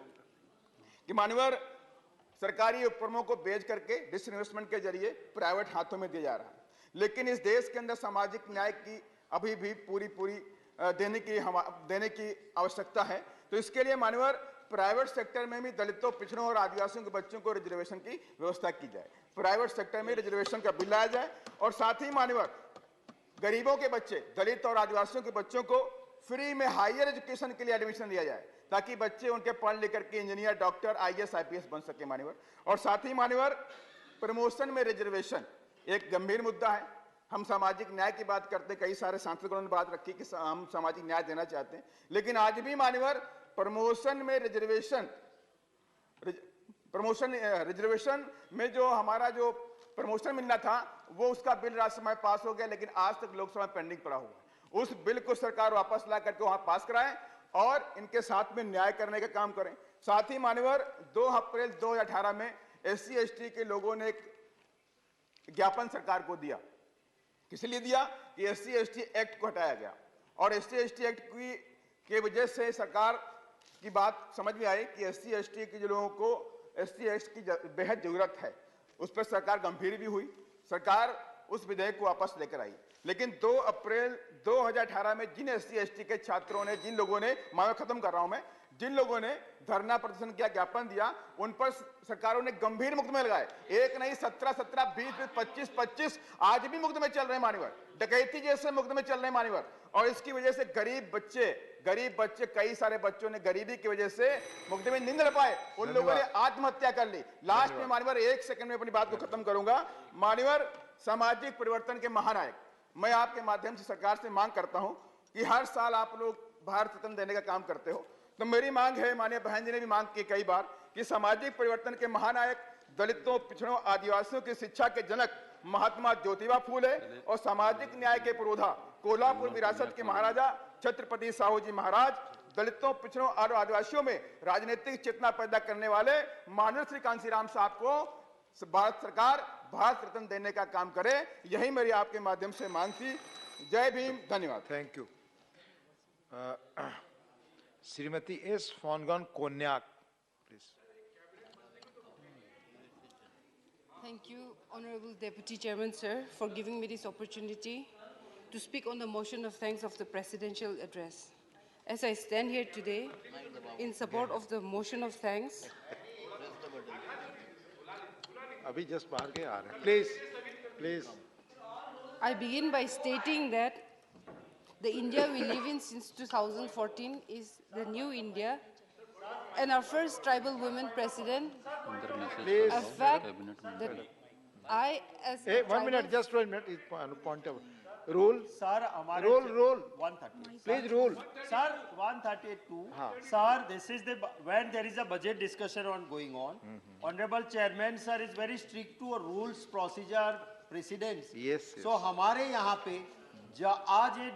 Speaker 16: कि मान्यवर, सरकारी उपक्रमों को बेच करके डिसइन्वेस्टमेंट के जरिए प्राइवेट हाथों में दिया जा रहा है, लेकिन इस देश के अंदर सामाजिक न्याय की अभी भी पूरी देने की आवश्यकता है। तो इसके लिए मान्यवर, प्राइवेट सेक्टर में भी दलितों, पिछड़ों और आदिवासियों के बच्चों को रिजर्वेशन की व्यवस्था की जाए, प्राइवेट सेक्टर में रिजर्वेशन का बिल लाया जाए। और साथ ही मान्यवर, गरीबों के बच्चे, दलित और आदिवासियों के बच्चों को फ्री में हायर एजुकेशन के लिए एडमिशन दिया जाए, ताकि बच्चे उनके पढ़ लिख करके इंजीनियर, डॉक्टर, IAS, IPS बन सके मान्यवर। और साथ ही मान्यवर, प्रमोशन में रिजर्वेशन एक गंभीर मुद्दा है। हम सामाजिक न्याय की बात करते हैं, कई सारे सांसदों ने बात रखी कि हम सामाजिक न्याय देना चाहते हैं, लेकिन आज भी मान्यवर प्रमोशन में रिजर्वेशन में जो हमारा जो प्रमोशन मिलना था, वो उसका बिल राज्यसभा में पास हो गया, लेकिन आज तक लोकसभा में पेंडिंग पड़ा हुआ है। उस बिल को सरकार वापस ला करके वहां पास कराए और इनके साथ में न्याय करने का काम करें। साथ ही मान्यवर, 2 अप्रैल 2018 में SC ST के लोगों ने एक ज्ञापन सरकार को दिया। किस लिए दिया? कि SC ST एक्ट को हटाया गया, और SC ST एक्ट की वजह से सरकार की बात समझ में आई कि SC ST के जो लोगों को SC ST की बेहद जरूरत है, उस पर सरकार गंभीर भी हुई। सरकार उस विधेयक को वापस लेकर आई, लेकिन 2 अप्रैल 2018 में जिन SC ST के छात्रों ने, जिन लोगों ने, मैं खत्म कर रहा हूं मैं, जिन लोगों ने धरना प्रदर्शन किया, ज्ञापन दिया, उन पर सरकारों ने गंभीर मुकदमे लगाए। एक नहीं, 17, 20, 25 आज भी मुकदमे चल रहे हैं मान्यवर, डकैती जैसे मुकदमे चल रहे हैं मान्यवर। और इसकी वजह से गरीब बच्चे, कई सारे बच्चों ने गरीबी की वजह से मुकदमे नहीं लड़ पाए, उन लोगों ने आत्महत्या कर ली। लास्ट में मान्यवर, 1 सेकंड में अपनी बात को खत्म करूंगा। मान्यवर, सामाजिक परिवर्तन के महानायक, मैं आपके माध्यम से सरकार से मांग करता हूं कि हर साल आप लोग भारत रत्न देने का काम करते हो, तो मेरी मांग है, माननीय बहन जी ने भी मांग की कई बार, कि सामाजिक परिवर्तन के महानायक, दलितों, पिछड़ों, आदिवासियों की शिक्षा के जनक महात्मा ज्योतिबा फूले और सामाजिक न्याय के पुरोधा, कोल्हापुर विरासत के महाराजा छत्रपति साहू जी महाराज, दलितों, पिछड़ों और आदिवासियों में राजनीतिक चेतना पैदा करने वाले माननीय श्री कांशीराम साहब को भारत सरकार भारत रत्न देने का काम करे। यही मेरी आपके माध्यम से मांग थी। जय भीम, धन्यवाद।
Speaker 11: Thank you. Shrimati S. Fongon Konyak, please.
Speaker 20: Thank you, Honorable Deputy Chairman, sir, for giving me this opportunity to speak on the motion of thanks of the presidential address. As I stand here today in support of the motion of thanks,
Speaker 11: अभी just बाहर के आ रहे हैं, please, please.
Speaker 20: I begin by stating that the India we live in since 2014 is the new India, and our first tribal women president,
Speaker 11: Please.
Speaker 20: a fact that I, as a
Speaker 11: 1 minute,
Speaker 20: tribal-
Speaker 11: just 1 minute, is point of rule.
Speaker 14: Sir, हमारे
Speaker 11: Rule.
Speaker 14: 130.
Speaker 11: Please rule.
Speaker 14: Sir, 132.
Speaker 11: हाँ.
Speaker 14: Sir, this is the when there is a budget discussion going on. Honorable Chairman, sir, is very strict to rules, procedure, precedents.
Speaker 11: Yes.
Speaker 14: So हमारे यहाँ पे आज ये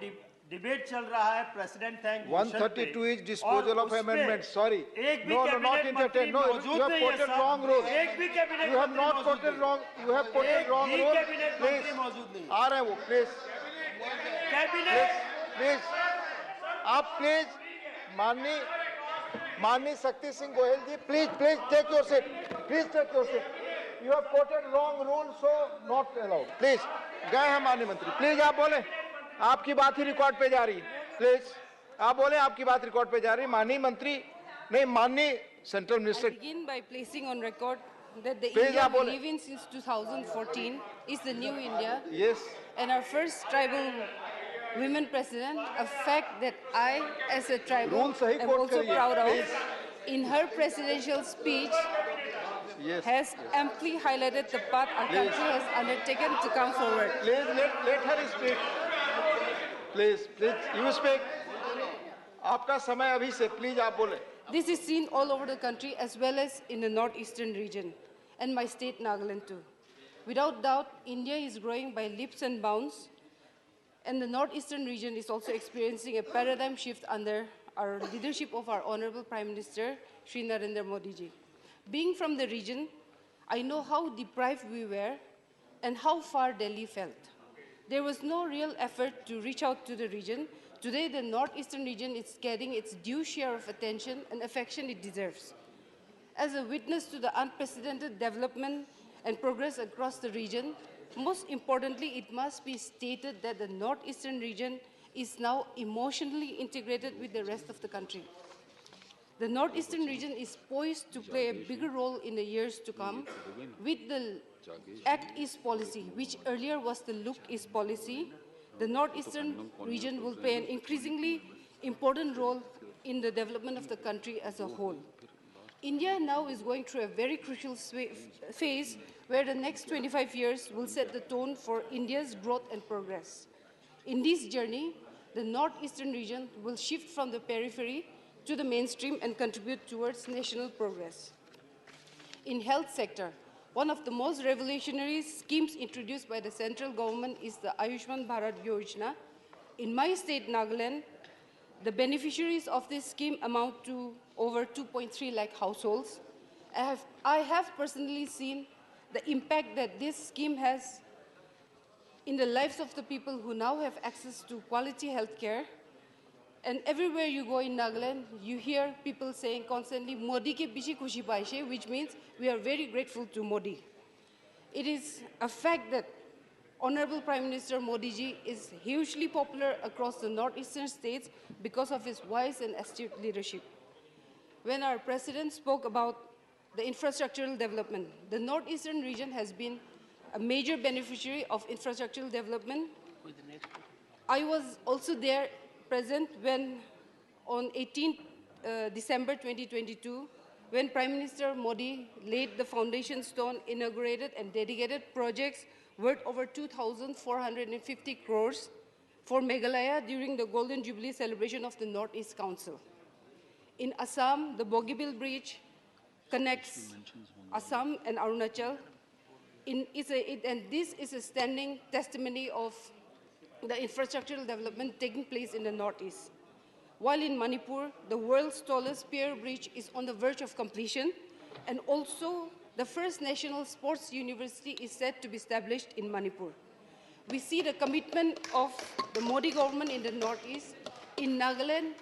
Speaker 14: debate चल रहा है president thank
Speaker 11: 132 is disposal of amendments. Sorry.
Speaker 14: एक भी
Speaker 11: No,
Speaker 14: cabinet
Speaker 11: not entertain. No,
Speaker 14: मौजूद
Speaker 11: you have
Speaker 14: नहीं है
Speaker 11: quoted
Speaker 14: सर।
Speaker 11: wrong rule.
Speaker 14: एक भी cabinet
Speaker 11: You have not quoted wrong. You have quoted wrong
Speaker 14: एक भी
Speaker 11: rule.
Speaker 14: Cabinet
Speaker 11: Please.
Speaker 14: मंत्री मौजूद नहीं
Speaker 11: आ रहे हैं वो, please.
Speaker 14: Cabinet
Speaker 11: Please. आप please, माननीय शक्ति सिंह गोयल जी, please take your seat. Please take your seat. You have quoted wrong rule, so not allowed. Please. गए हैं माननीय मंत्री. Please आप बोले. आपकी बात ही रिकॉर्ड पे जा रही है. Please. आप बोले, आपकी बात रिकॉर्ड पे जा रही है. माननीय मंत्री, नहीं, माननीय central
Speaker 20: I
Speaker 11: minister.
Speaker 20: begin by placing on record that the
Speaker 11: Please,
Speaker 20: India we
Speaker 11: Abole.
Speaker 20: live in since 2014 is the new India.
Speaker 11: Yes.
Speaker 20: And our first tribal women president, a fact that I, as a tribal,
Speaker 11: Rule sahi
Speaker 20: am
Speaker 11: quote
Speaker 20: also
Speaker 11: kariye,
Speaker 20: proud of.
Speaker 11: please.
Speaker 20: In her presidential speech, has amply highlighted the path our country has undertaken to come forward.
Speaker 11: Please let her speak. Please, you speak. आपका समय अभी से, please आप बोले.
Speaker 20: This is seen all over the country as well as in the northeastern region and my state Nagaland too. Without doubt, India is growing by leaps and bounds, and the northeastern region is also experiencing a paradigm shift under our leadership of our Honorable Prime Minister, Shri Narendra Modi ji. Being from the region, I know how deprived we were and how far Delhi felt. There was no real effort to reach out to the region. Today, the northeastern region is getting its due share of attention and affection it deserves. As a witness to the unprecedented development and progress across the region, most importantly, it must be stated that the northeastern region is now emotionally integrated with the rest of the country. The northeastern region is poised to play a bigger role in the years to come with the Act East policy, which earlier was the Look East policy. The northeastern region will play an increasingly important role in the development of the country as a whole. India now is going through a very crucial phase where the next 25 years will set the tone for India's growth and progress. In this journey, the northeastern region will shift from the periphery to the mainstream and contribute towards national progress. In health sector, one of the most revolutionary schemes introduced by the central government is the Ayushman Bharat Yojana. In my state, Nagaland, the beneficiaries of this scheme amount to over 2.3 lakh households. I have personally seen the impact that this scheme has in the lives of the people who now have access to quality health care. And everywhere you go in Nagaland, you hear people saying constantly, Modi ke piche khushi paishe, which means we are very grateful to Modi. It is a fact that Honorable Prime Minister Modi ji is hugely popular across the northeastern states because of his wise and astute leadership. When our President spoke about the infrastructural development, the northeastern region has been a major beneficiary of infrastructural development. I was also there present when on 18th December 2022, when Prime Minister Modi laid the foundation stone, inaugurated and dedicated projects worth over 2,450 crores for Meghalaya during the Golden Jubilee celebration of the Northeast Council. In Assam, the Bogibeel Bridge connects Assam and Arunachal. And this is a standing testimony of the infrastructural development taking place in the Northeast. While in Manipur, the world's tallest pier bridge is on the verge of completion, and also the first national sports university is set to be established in Manipur. We see the commitment of the Modi government in the Northeast. In Nagaland,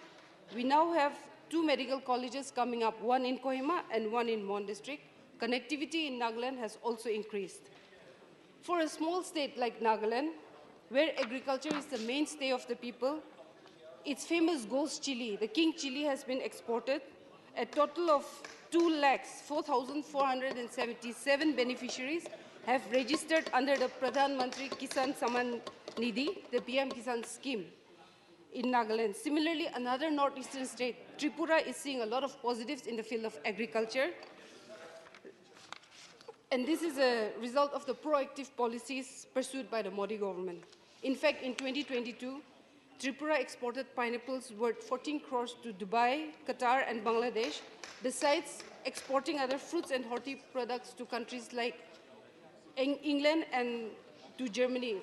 Speaker 20: we now have 2 medical colleges coming up, one in Kohima and one in Mon district. Connectivity in Nagaland has also increased. For a small state like Nagaland, where agriculture is the mainstay of the people, its famous ghost chili, the king chili, has been exported. A total of 2,04,477 beneficiaries have registered under the Pradhan Mantri Kisan Samman Nidhi, the PM Kisan scheme in Nagaland. Similarly, another northeastern state, Tripura, is seeing a lot of positives in the field of agriculture. And this is a result of the proactive policies pursued by the Modi government. In fact, in 2022, Tripura exported pineapples worth 14 crores to Dubai, Qatar, and Bangladesh, besides exporting other fruits and horti products to countries like England and to Germany.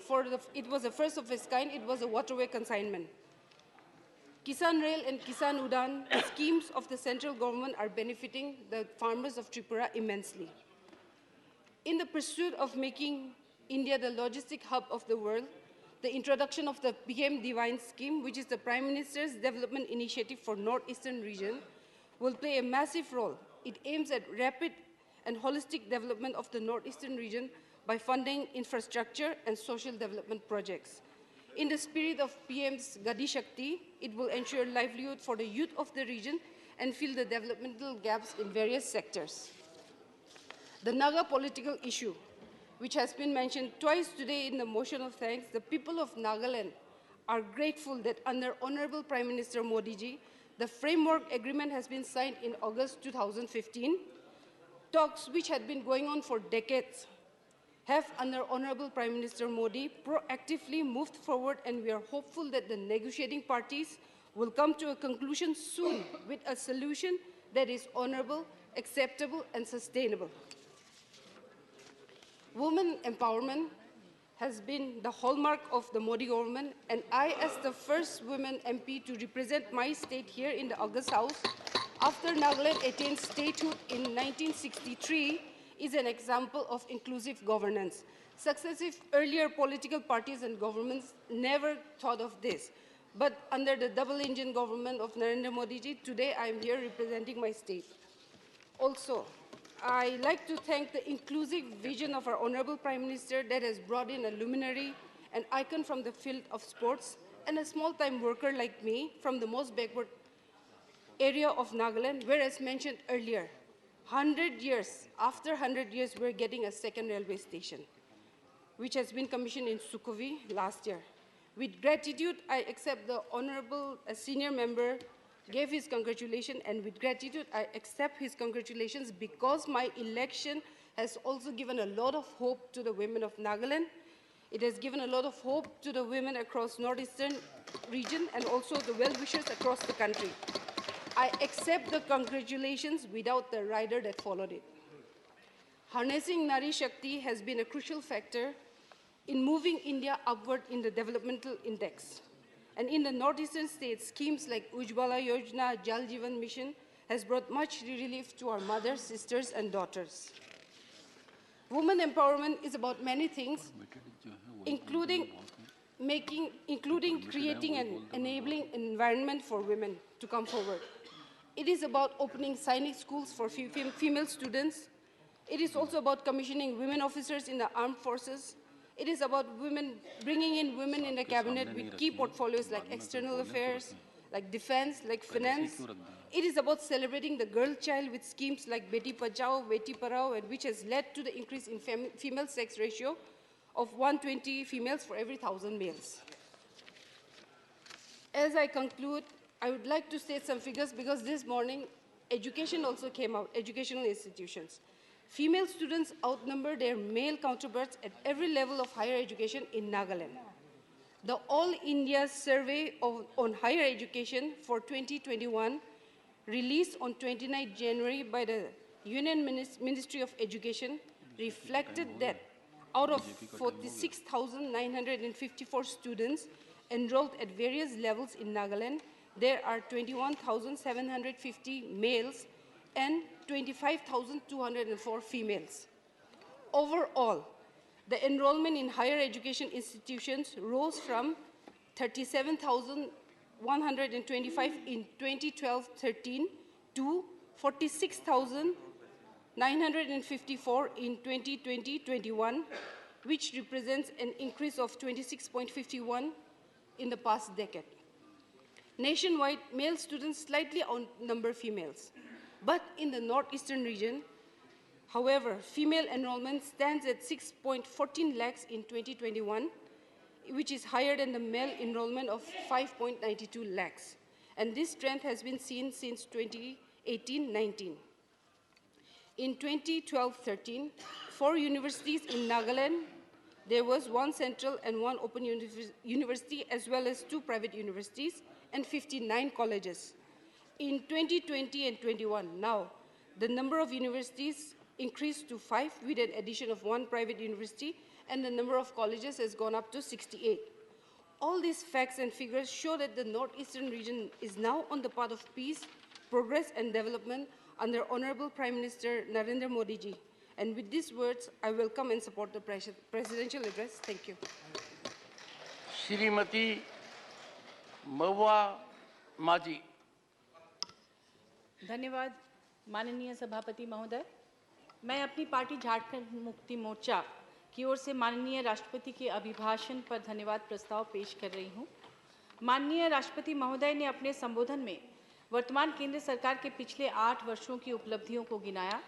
Speaker 20: It was the first of its kind. It was a waterway consignment. Kisan Rail and Kisan Udan schemes of the central government are benefiting the farmers of Tripura immensely. In the pursuit of making India the logistic hub of the world, the introduction of the PM Divine scheme, which is the Prime Minister's development initiative for Northeastern region, will play a massive role. It aims at rapid and holistic development of the Northeastern region by funding infrastructure and social development projects. In the spirit of PM's Gadi Shakti, it will ensure livelihood for the youth of the region and fill the developmental gaps in various sectors. The Naga political issue, which has been mentioned twice today in the motion of thanks, the people of Nagaland are grateful that under Honorable Prime Minister Modi ji, the framework agreement has been signed in August 2015. Talks which had been going on for decades have, under Honorable Prime Minister Modi, proactively moved forward, and we are hopeful that the negotiating parties will come to a conclusion soon with a solution that is honorable, acceptable, and sustainable. Women empowerment has been the hallmark of the Modi government, and I, as the first women MP to represent my state here in the August House, after Nagaland attained statehood in 1963, is an example of inclusive governance. Successive earlier political parties and governments never thought of this. But under the double-engine government of Narendra Modi ji, today I am here representing my state. Also, I like to thank the inclusive vision of our Honorable Prime Minister that has brought in a luminary, an icon from the field of sports, and a small-time worker like me from the most backward area of Nagaland, where, as mentioned earlier, 100 years, after 100 years, we're getting a second railway station, which has been commissioned in Sukhumvit last year. With gratitude, I accept the Honorable Senior Member gave his congratulations, and with gratitude, I accept his congratulations because my election has also given a lot of hope to the women of Nagaland. It has given a lot of hope to the women across northeastern region and also the well-wishers across the country. I accept the congratulations without the rider that followed it. Harnessing Nari Shakti has been a crucial factor in moving India upward in the developmental index. And in the northeastern states, schemes like Ujjwala Yojana, Jal Jeevan Mission has brought much relief to our mothers, sisters, and daughters. Women empowerment is about many things, including creating an enabling environment for women to come forward. It is about opening sainik schools for female students. It is also about commissioning women officers in the armed forces. It is about bringing in women in the cabinet with key portfolios like external affairs, like defense, like finance. It is about celebrating the girl child with schemes like Beti Pachao, Beti Parao, and which has led to the increase in female sex ratio of 120 females for every 1,000 males. As I conclude, I would like to state some figures because this morning education also came out, educational institutions. Female students outnumber their male counterparts at every level of higher education in Nagaland. The All India Survey on Higher Education for 2021, released on 29 January by the Union Ministry of Education, reflected that out of 46,954 students enrolled at various levels in Nagaland, there are 21,750 males and 25,204 females. Overall, the enrollment in higher education institutions rose from 37,125 in 2012-13 to 46,954 in 2020-21, which represents an increase of 26.51 in the past decade. Nationwide, male students slightly outnumber females. But in the northeastern region, however, female enrollment stands at 6.14 lakhs in 2021, which is higher than the male enrollment of 5.92 lakhs. And this trend has been seen since 2018-19. In 2012-13, 4 universities in Nagaland, there was 1 central and 1 open university, as well as 2 private universities and 59 colleges. In 2020 and 21, now, the number of universities increased to 5 with an addition of 1 private university, and the number of colleges has gone up to 68. All these facts and figures show that the northeastern region is now on the path of peace, progress, and development under Honorable Prime Minister Narendra Modi ji. And with these words, I welcome and support the presidential address. Thank you.
Speaker 8: Shrimati Mawa Maji.
Speaker 12: धन्यवाद माननीय सभापति महोदय। मैं अपनी party Jharkhand Mukti Morcha की ओर से माननीय राष्ट्रपति के अभिभाषण पर धन्यवाद प्रस्ताव पेश कर रही हूं। माननीय राष्ट्रपति महोदय ने अपने संबोधन में वर्तमान केंद्र सरकार के पिछले 8 वर्षों की उपलब्धियों को गिनाया।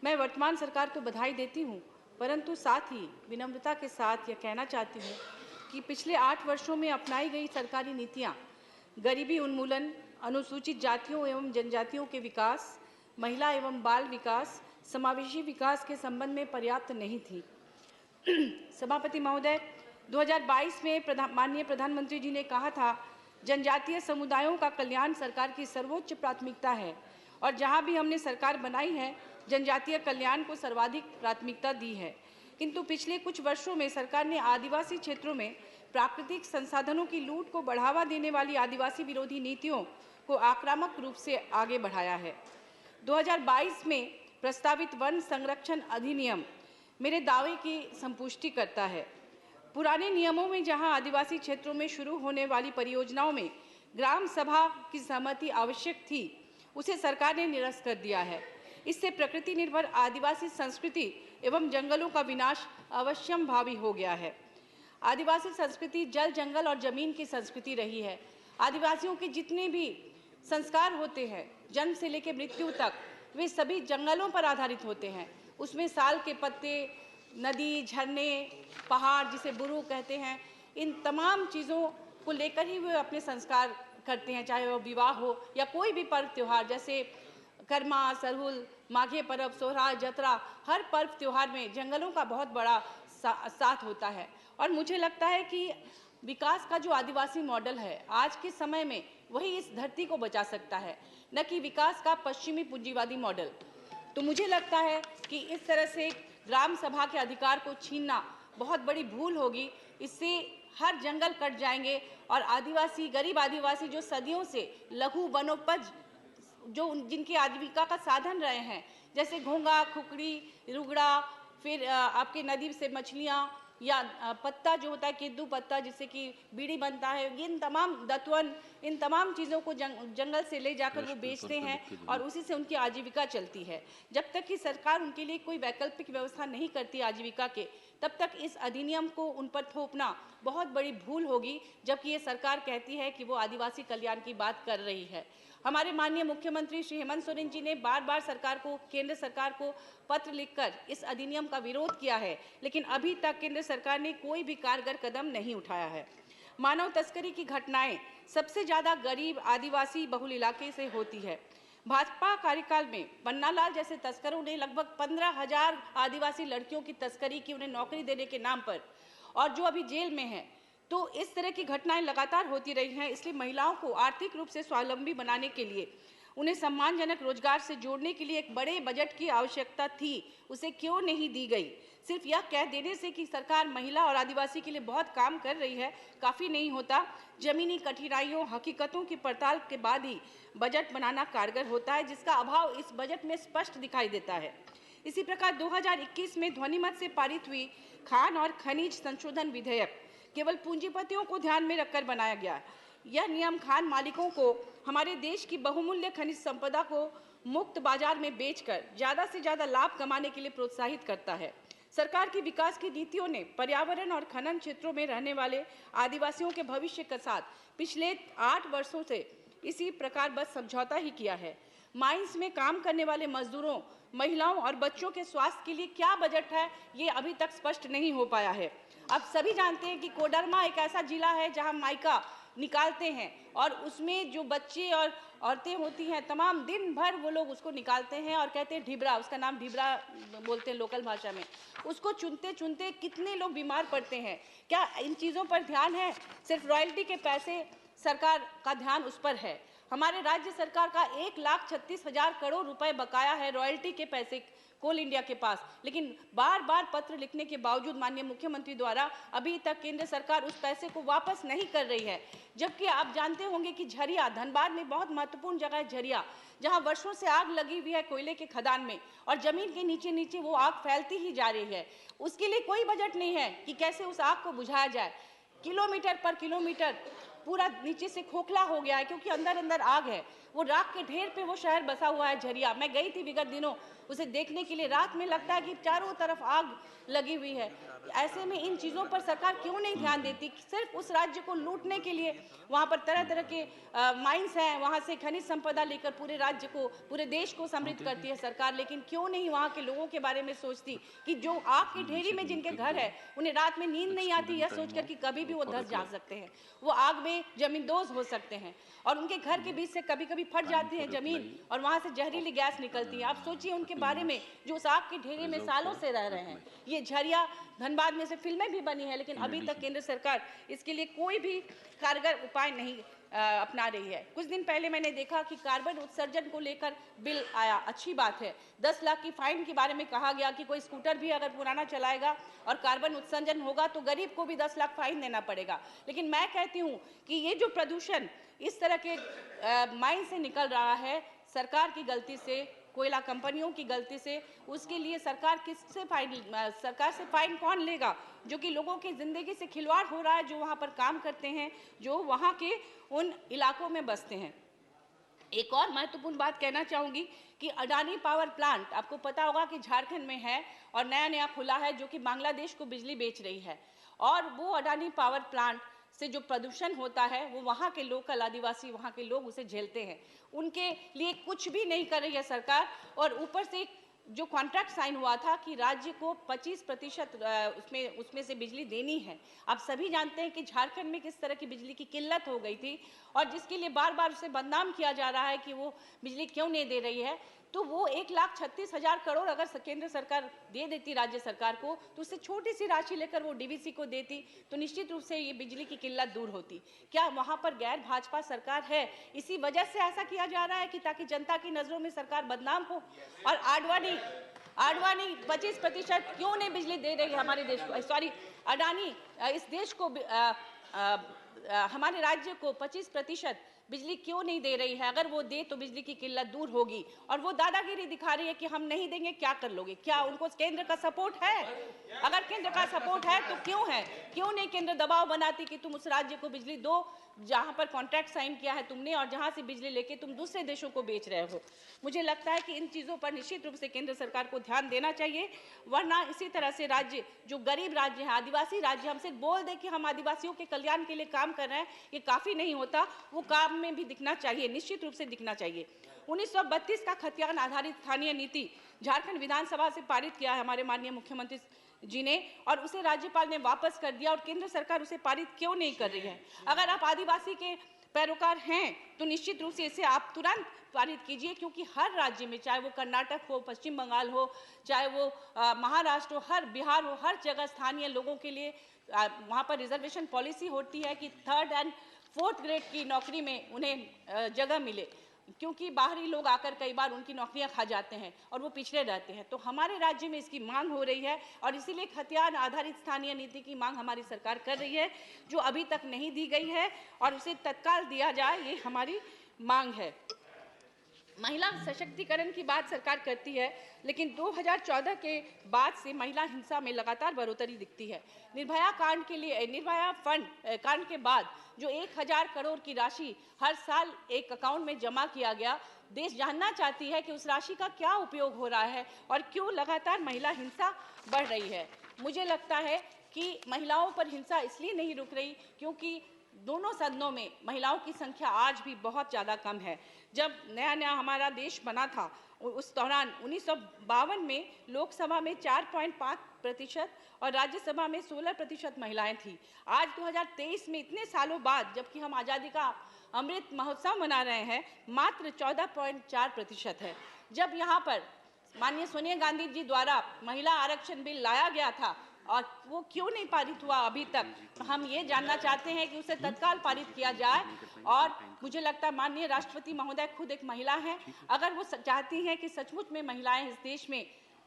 Speaker 12: मैं वर्तमान सरकार को बधाई देती हूं, परंतु साथ ही विनम्रता के साथ यह कहना चाहती हूं कि पिछले 8 वर्षों में अपनाई गई सरकारी नीतियां गरीबी उन्मूलन, अनुसूचित जातियों एवं जनजातियों के विकास, महिला एवं बाल विकास,
Speaker 7: समावेशी विकास के संबंध में पर्याप्त नहीं थी। सभापति महोदय, 2022 में माननीय प्रधानमंत्री जी ने कहा था, जनजातीय समुदायों का कल्याण सरकार की सर्वोच्च प्राथमिकता है और जहां भी हमने सरकार बनाई है, जनजातीय कल्याण को सर्वाधिक प्राथमिकता दी है। किंतु पिछले कुछ वर्षों में सरकार ने आदिवासी क्षेत्रों में प्राकृतिक संसाधनों की लूट को बढ़ावा देने वाली आदिवासी विरोधी नीतियों को आक्रामक रूप से आगे बढ़ाया है। 2022 में प्रस्तावित वन संरक्षण अधिनियम मेरे दावे की संपुष्टि करता है। पुराने नियमों में जहां आदिवासी क्षेत्रों में शुरू होने वाली परियोजनाओं में ग्राम सभा की सहमति आवश्यक थी, उसे सरकार ने निरस्त कर दिया है। इससे प्रकृति निर्भर आदिवासी संस्कृति एवं जंगलों का विनाश अवश्यंभावी हो गया है। आदिवासी संस्कृति जल, जंगल और जमीन की संस्कृति रही है। आदिवासियों के जितने भी संस्कार होते हैं, जन्म से लेकर मृत्यु तक, वे सभी जंगलों पर आधारित होते हैं। उसमें साल के पत्ते, नदी, झरने, पहाड़ जिसे बुरु कहते हैं, इन तमाम चीज़ों को लेकर ही वे अपने संस्कार करते हैं, चाहे वो विवाह हो या कोई भी पर्व त्योहार, जैसे कर्मा, सरहुल, माघे पर्व, सोहराय, जतरा, हर पर्व त्योहार में जंगलों का बहुत बड़ा साथ होता है। और मुझे लगता है कि विकास का जो आदिवासी मॉडल है आज के समय में, वही इस धरती को बचा सकता है, न कि विकास का पश्चिमी पूंजीवादी मॉडल। तो मुझे लगता है कि इस तरह से ग्राम सभा के अधिकार को छीनना बहुत बड़ी भूल होगी। इससे हर जंगल कट जाएंगे और आदिवासी, गरीब आदिवासी जो सदियों से लघु वनोपज, जो जिनकी आजीविका का साधन रहे हैं, जैसे घोंगा, खुकड़ी, रुगड़ा, फिर आपके नदी से मछलियाँ या पत्ता जो होता है केदू पत्ता जिससे कि बीड़ी बनता है, इन तमाम दतवन, इन तमाम चीज़ों को जंगल से ले जाकर वो बेचते हैं और उसी से उनकी आजीविका चलती है। जब तक कि सरकार उनके लिए कोई वैकल्पिक व्यवस्था नहीं करती आजीविका के, तब तक इस अधिनियम को उन पर थोपना बहुत बड़ी भूल होगी, जबकि ये सरकार कहती है कि वो आदिवासी कल्याण की बात कर रही है। हमारे माननीय मुख्यमंत्री श्री हेमंत सोरेन जी ने बार बार सरकार को, केंद्र सरकार को पत्र लिखकर इस अधिनियम का विरोध किया है, लेकिन अभी तक केंद्र सरकार ने कोई भी कारगर कदम नहीं उठाया है। मानव तस्करी की घटनाएं सबसे ज़्यादा गरीब आदिवासी बहुल इलाके से होती है। भाजपा कार्यकाल में पन्नालाल जैसे तस्करों ने लगभग 15,000 आदिवासी लड़कियों की तस्करी की, उन्हें नौकरी देने के नाम पर, और जो अभी जेल में हैं। तो इस तरह की घटनाएं लगातार होती रही हैं। इसलिए महिलाओं को आर्थिक रूप से स्वावलंबी बनाने के लिए, उन्हें सम्मानजनक रोजगार से जोड़ने के लिए एक बड़े बजट की आवश्यकता थी। उसे क्यों नहीं दी गई? सिर्फ यह कह देने से कि सरकार महिला और आदिवासी के लिए बहुत काम कर रही है, काफ़ी नहीं होता। जमीनी कठिनाइयों, हकीकतों की पड़ताल के बाद ही बजट बनाना कारगर होता है, जिसका अभाव इस बजट में स्पष्ट दिखाई देता है। इसी प्रकार 2021 में ध्वनिमत से पारित हुई खान और खनिज संशोधन विधेयक केवल पूंजीपतियों को ध्यान में रखकर बनाया गया। यह नियम खान मालिकों को हमारे देश की बहुमूल्य खनिज संपदा को मुक्त बाजार में बेचकर ज़्यादा से ज़्यादा लाभ कमाने के लिए प्रोत्साहित करता है। सरकार की विकास की नीतियों ने पर्यावरण और खनन क्षेत्रों में रहने वाले आदिवासियों के भविष्य के साथ पिछले 8 वर्षों से इसी प्रकार बस समझौता ही किया है। माइंस में काम करने वाले मजदूरों, महिलाओं और बच्चों के स्वास्थ्य के लिए क्या बजट है, ये अभी तक स्पष्ट नहीं हो पाया है। आप सभी जानते हैं कि कोडरमा एक ऐसा जिला है जहां माइका निकालते हैं और उसमें जो बच्चे और औरतें होती हैं, तमाम दिन भर वो लोग उसको निकालते हैं और कहते हैं ढिबरा, उसका नाम ढिबरा बोलते हैं लोकल भाषा में। उसको चुनते चुनते कितने लोग बीमार पड़ते हैं। क्या इन चीज़ों पर ध्यान है? सिर्फ रॉयल्टी के पैसे सरकार का ध्यान उस पर है। हमारे राज्य सरकार का 1,36,000 करोड़ रुपए बकाया है रॉयल्टी के पैसे कोल इंडिया के पास, लेकिन बार बार पत्र लिखने के बावजूद माननीय मुख्यमंत्री द्वारा अभी तक केंद्र सरकार उस पैसे को वापस नहीं कर रही है। जबकि आप जानते होंगे कि झरिया, धनबाद में बहुत महत्वपूर्ण जगह है झरिया, जहां वर्षों से आग लगी हुई है कोयले के खदान में और जमीन के नीचे नीचे वो आग फैलती ही जा रही है। उसके लिए कोई बजट नहीं है कि कैसे उस आग को बुझाया जाए। किलोमीटर पर किलोमीटर पूरा नीचे से खोखला हो गया है क्योंकि अंदर अंदर आग है। वो राख के ढेर पे वो शहर बसा हुआ है झरिया। मैं गई थी विगत दिनों उसे देखने के लिए। रात में लगता है कि चारों तरफ आग लगी हुई है। ऐसे में इन चीज़ों पर सरकार क्यों नहीं ध्यान देती? सिर्फ उस राज्य को लूटने के लिए वहाँ पर तरह तरह के माइंस हैं, वहाँ से खनिज संपदा लेकर पूरे राज्य को, पूरे देश को समृद्ध करती है सरकार। लेकिन क्यों नहीं वहाँ के लोगों के बारे में सोचती कि जो आग की ढेरी में जिनके घर है उन्हें रात में नींद नहीं आती यह सोचकर कि कभी भी वो धंस जा सकते हैं, वो आग में जमींदोज हो सकते हैं और उनके घर के बीच से कभी कभी
Speaker 3: फट जाती है जमीन और वहाँ से जहरीली गैस निकलती है। आप सोचिए उनके बारे में जो उस आग के ढेरे में सालों से रह रहे हैं। ये झरिया धनबाद में से फिल्में भी बनी है, लेकिन अभी तक केंद्र सरकार इसके लिए कोई भी कारगर उपाय नहीं अपना रही है। कुछ दिन पहले मैंने देखा कि कार्बन उत्सर्जन को लेकर बिल आया, अच्छी बात है। 10 लाख की फाइन के बारे में कहा गया कि कोई स्कूटर भी अगर पुराना चलाएगा और कार्बन उत्सर्जन होगा तो गरीब को भी 10 लाख फाइन देना पड़ेगा। लेकिन मैं कहती हूँ कि ये जो प्रदूषण इस तरह के माइन से निकल रहा है, सरकार की गलती से, कोयला कंपनियों की गलती से, उसके लिए सरकार से फाइन कौन लेगा? जो कि लोगों की जिंदगी से खिलवाड़ हो रहा है, जो वहाँ पर काम करते हैं, जो वहाँ के उन इलाकों में बसते हैं। एक और महत्वपूर्ण बात कहना चाहूँगी कि अडानी पावर प्लांट, आपको पता होगा कि झारखंड में है और नया खुला है, जो कि बांग्लादेश को बिजली बेच रही है। और वो अडानी पावर प्लांट से जो प्रदूषण होता है वो वहाँ के लोकल आदिवासी, वहाँ के लोग उसे झेलते हैं। उनके लिए कुछ भी नहीं कर रही है सरकार। और ऊपर से जो कॉन्ट्रैक्ट साइन हुआ था कि राज्य को 25% उसमें से बिजली देनी है। आप सभी जानते हैं कि झारखंड में किस तरह की बिजली की किल्लत हो गई थी और जिसके लिए बार बार उसे बदनाम किया जा रहा है कि वो बिजली क्यों नहीं दे रही है। तो वो 1,36,000 करोड़ अगर केंद्र सरकार दे देती राज्य सरकार को, तो उससे छोटी सी राशि लेकर वो डीवीसी को देती तो निश्चित रूप से ये बिजली की किल्लत दूर होती। क्या वहाँ पर गैर भाजपा सरकार है? इसी वजह से ऐसा किया जा रहा है कि ताकि जनता की नजरों में सरकार बदनाम हो। और आडवाणी 25% क्यों नहीं बिजली दे रही है हमारे देश को? सॉरी, अडानी इस देश को हमारे राज्य को 25% बिजली क्यों नहीं दे रही है? अगर वो दे तो बिजली की किल्लत दूर होगी। और वो दादागिरी दिखा रही है कि हम नहीं देंगे, क्या कर लोगे? क्या उनको केंद्र का सपोर्ट है? अगर केंद्र का सपोर्ट है तो क्यों है? क्यों नहीं केंद्र दबाव बनाती कि तुम उस राज्य को बिजली दो जहां पर कॉन्ट्रैक्ट साइन किया है तुमने और जहां से बिजली लेके तुम दूसरे देशों को बेच रहे हो। मुझे लगता है कि इन चीज़ों पर निश्चित रूप से केंद्र सरकार को ध्यान देना चाहिए, वरना इसी तरह से राज्य जो गरीब राज्य है, आदिवासी राज्य, हम सिर्फ बोल दे कि हम आदिवासियों के कल्याण के लिए काम कर रहे हैं, ये काफ़ी नहीं होता। वो काम में भी दिखना चाहिए, निश्चित रूप से दिखना चाहिए। 1932 का खतियान आधारित स्थानीय नीति झारखंड विधानसभा से पारित किया है हमारे माननीय मुख्यमंत्री जी ने, और उसे राज्यपाल ने वापस कर दिया। और केंद्र सरकार उसे पारित क्यों नहीं कर रही है? अगर आप आदिवासी के पैरोकार हैं तो निश्चित रूप से इसे आप तुरंत पारित कीजिए, क्योंकि हर राज्य में, चाहे वो कर्नाटक हो, पश्चिम बंगाल हो, चाहे वो महाराष्ट्र हो, हर बिहार हो, हर जगह स्थानीय लोगों के लिए वहाँ पर रिजर्वेशन पॉलिसी होती है कि 3rd और 4th ग्रेड की नौकरी में उन्हें जगह मिले, क्योंकि बाहरी लोग आकर कई बार उनकी नौकरियां खा जाते हैं और वो पिछड़े रहते हैं। तो हमारे राज्य में इसकी मांग हो रही है और इसीलिए खतियान आधारित स्थानीय नीति की मांग हमारी सरकार कर रही है, जो अभी तक नहीं दी गई है और उसे तत्काल दिया जाए, ये हमारी मांग है। महिला सशक्तिकरण की बात सरकार करती है, लेकिन 2014 के बाद से महिला हिंसा में लगातार बढ़ोतरी दिखती है। निर्भया कांड के लिए, निर्भया फंड कांड के बाद जो 1000 करोड़ की राशि हर साल एक अकाउंट में जमा किया गया, देश जानना चाहती है कि उस राशि का क्या उपयोग हो रहा है और क्यों लगातार महिला हिंसा बढ़ रही है। मुझे लगता है कि महिलाओं पर हिंसा इसलिए नहीं रुक रही क्योंकि दोनों सदनों में महिलाओं की संख्या आज भी बहुत ज़्यादा कम है। जब नया हमारा देश बना था उस दौरान 1952 में लोकसभा में 4.5% और राज्यसभा में 16% महिलाएं थी। आज 2023 में इतने सालों बाद, जबकि हम आज़ादी का अमृत महोत्सव मना रहे हैं, मात्र 14.4% है। जब यहाँ पर माननीय सोनिया गांधी जी द्वारा महिला आरक्षण बिल लाया गया था और वो क्यों नहीं पारित हुआ अभी तक, तो हम ये जानना चाहते हैं कि उसे तत्काल पारित किया जाए। और मुझे लगता है माननीय राष्ट्रपति महोदय खुद एक महिला हैं, अगर वो चाहती हैं कि सचमुच में महिलाएं इस देश में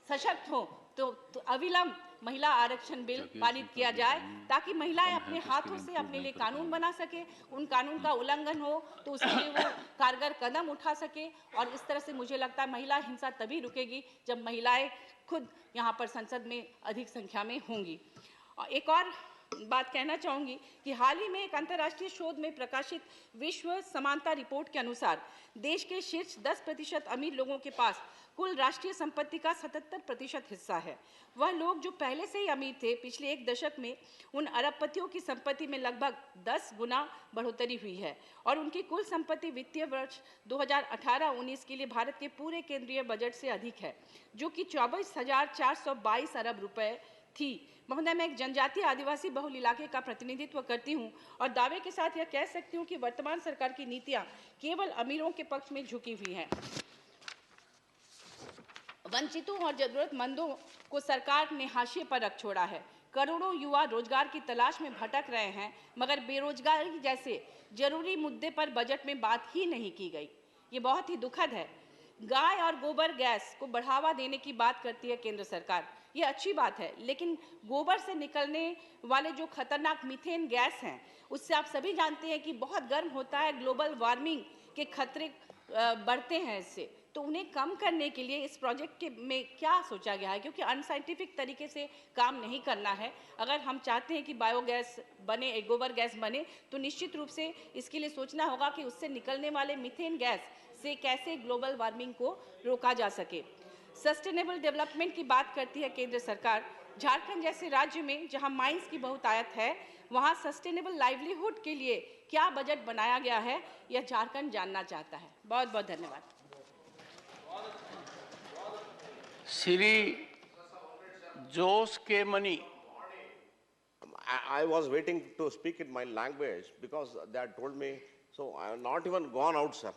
Speaker 3: सशक्त हो तो अविलंब महिला आरक्षण बिल पारित किया जाए, ताकि महिलाएं अपने हाथों से अपने लिए कानून बना सके, उन कानून का उल्लंघन हो तो उसके लिए वो कारगर कदम उठा सके। और इस तरह से मुझे लगता है महिला हिंसा तभी रुकेगी जब महिलाएं खुद यहाँ पर संसद में अधिक संख्या में होंगी। एक और बात कहना चाहूँगी कि हाल ही में एक अंतर्राष्ट्रीय शोध में प्रकाशित विश्व समानता रिपोर्ट के अनुसार देश के शीर्ष 10% अमीर लोगों के पास कुल राष्ट्रीय संपत्ति का 77% हिस्सा है। वह लोग जो पहले से ही अमीर थे, पिछले एक दशक में उन अरबपतियों की संपत्ति में लगभग 10 गुना बढ़ोतरी हुई है और उनकी कुल संपत्ति वित्तीय वर्ष 2018-19 के लिए भारत के पूरे केंद्रीय बजट से अधिक है, जो कि 24,422 अरब रुपए थी। महोदय, मैं एक जनजातीय आदिवासी बहुल इलाके का प्रतिनिधित्व करती हूं और दावे के साथ यह कह सकती हूं कि वर्तमान सरकार की नीतियां केवल अमीरों के पक्ष में झुकी हुई हैं। वंचितों और जरूरतमंदों को सरकार ने हाशिए पर रख छोड़ा है। करोड़ों युवा रोजगार की तलाश में भटक रहे हैं, मगर बेरोजगारी जैसे जरूरी मुद्दे पर बजट में बात ही नहीं की गई। ये बहुत ही दुखद है। गाय और गोबर गैस को बढ़ावा देने की बात करती है केंद्र सरकार, ये अच्छी बात है, लेकिन गोबर से निकलने वाले जो खतरनाक मीथेन गैस हैं, उससे आप सभी जानते हैं कि बहुत गर्म होता है, ग्लोबल वार्मिंग के खतरे बढ़ते हैं इससे। तो उन्हें कम करने के लिए इस प्रोजेक्ट में क्या सोचा गया है? क्योंकि अनसाइंटिफिक तरीके से काम नहीं करना है। अगर हम चाहते हैं कि बायोगैस बने, गोबर गैस बने, तो निश्चित रूप से इसके लिए सोचना होगा कि उससे निकलने वाले मीथेन गैस से कैसे ग्लोबल वार्मिंग को रोका जा सके। सस्टेनेबल डेवलपमेंट की बात करती है केंद्र सरकार। झारखंड जैसे राज्य में जहां माइंस की बहुतायत है, वहां सस्टेनेबल लाइवलीहुड के लिए क्या बजट बनाया गया है, यह झारखंड जानना चाहता है। बहुत बहुत धन्यवाद।
Speaker 8: Shri Jose K money.
Speaker 4: I was waiting to speak in my language because they had told me, so I have not even gone out, sir.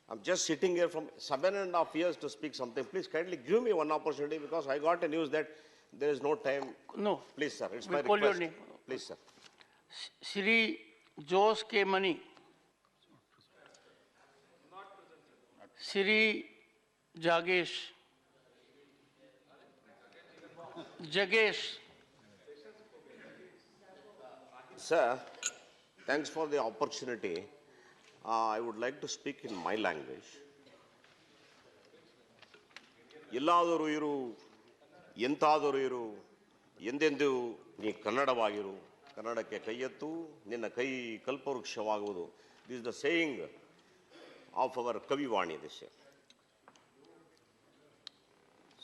Speaker 4: I'm just sitting here from 7.5 years to speak something. Please kindly give me one opportunity because I got a news that there is no time.
Speaker 8: No.
Speaker 4: Please, sir. It's my
Speaker 8: Call your
Speaker 4: request.
Speaker 8: name.
Speaker 4: Please, sir.
Speaker 8: Shri Jose K Mani. Shri Jaggesh
Speaker 4: Sir, thanks for the opportunity. I would like to speak in my language. ಎಲ್ಲಾದರೂ ಇರು, ಎಂತಾದರೂ ಇರು, ಎಂದೆಂದೂ ನೀ ಕನ್ನಡವಾಗಿರು, ಕನ್ನಡಕ್ಕೆ ಕೈಯೆತ್ತು, ನಿನ್ನ ಕೈ ಕಲ್ಪವೃಕ್ಷವಾಗುವುದು. This is the saying of our ಕವಿವಾಣಿ ದಿಸ್.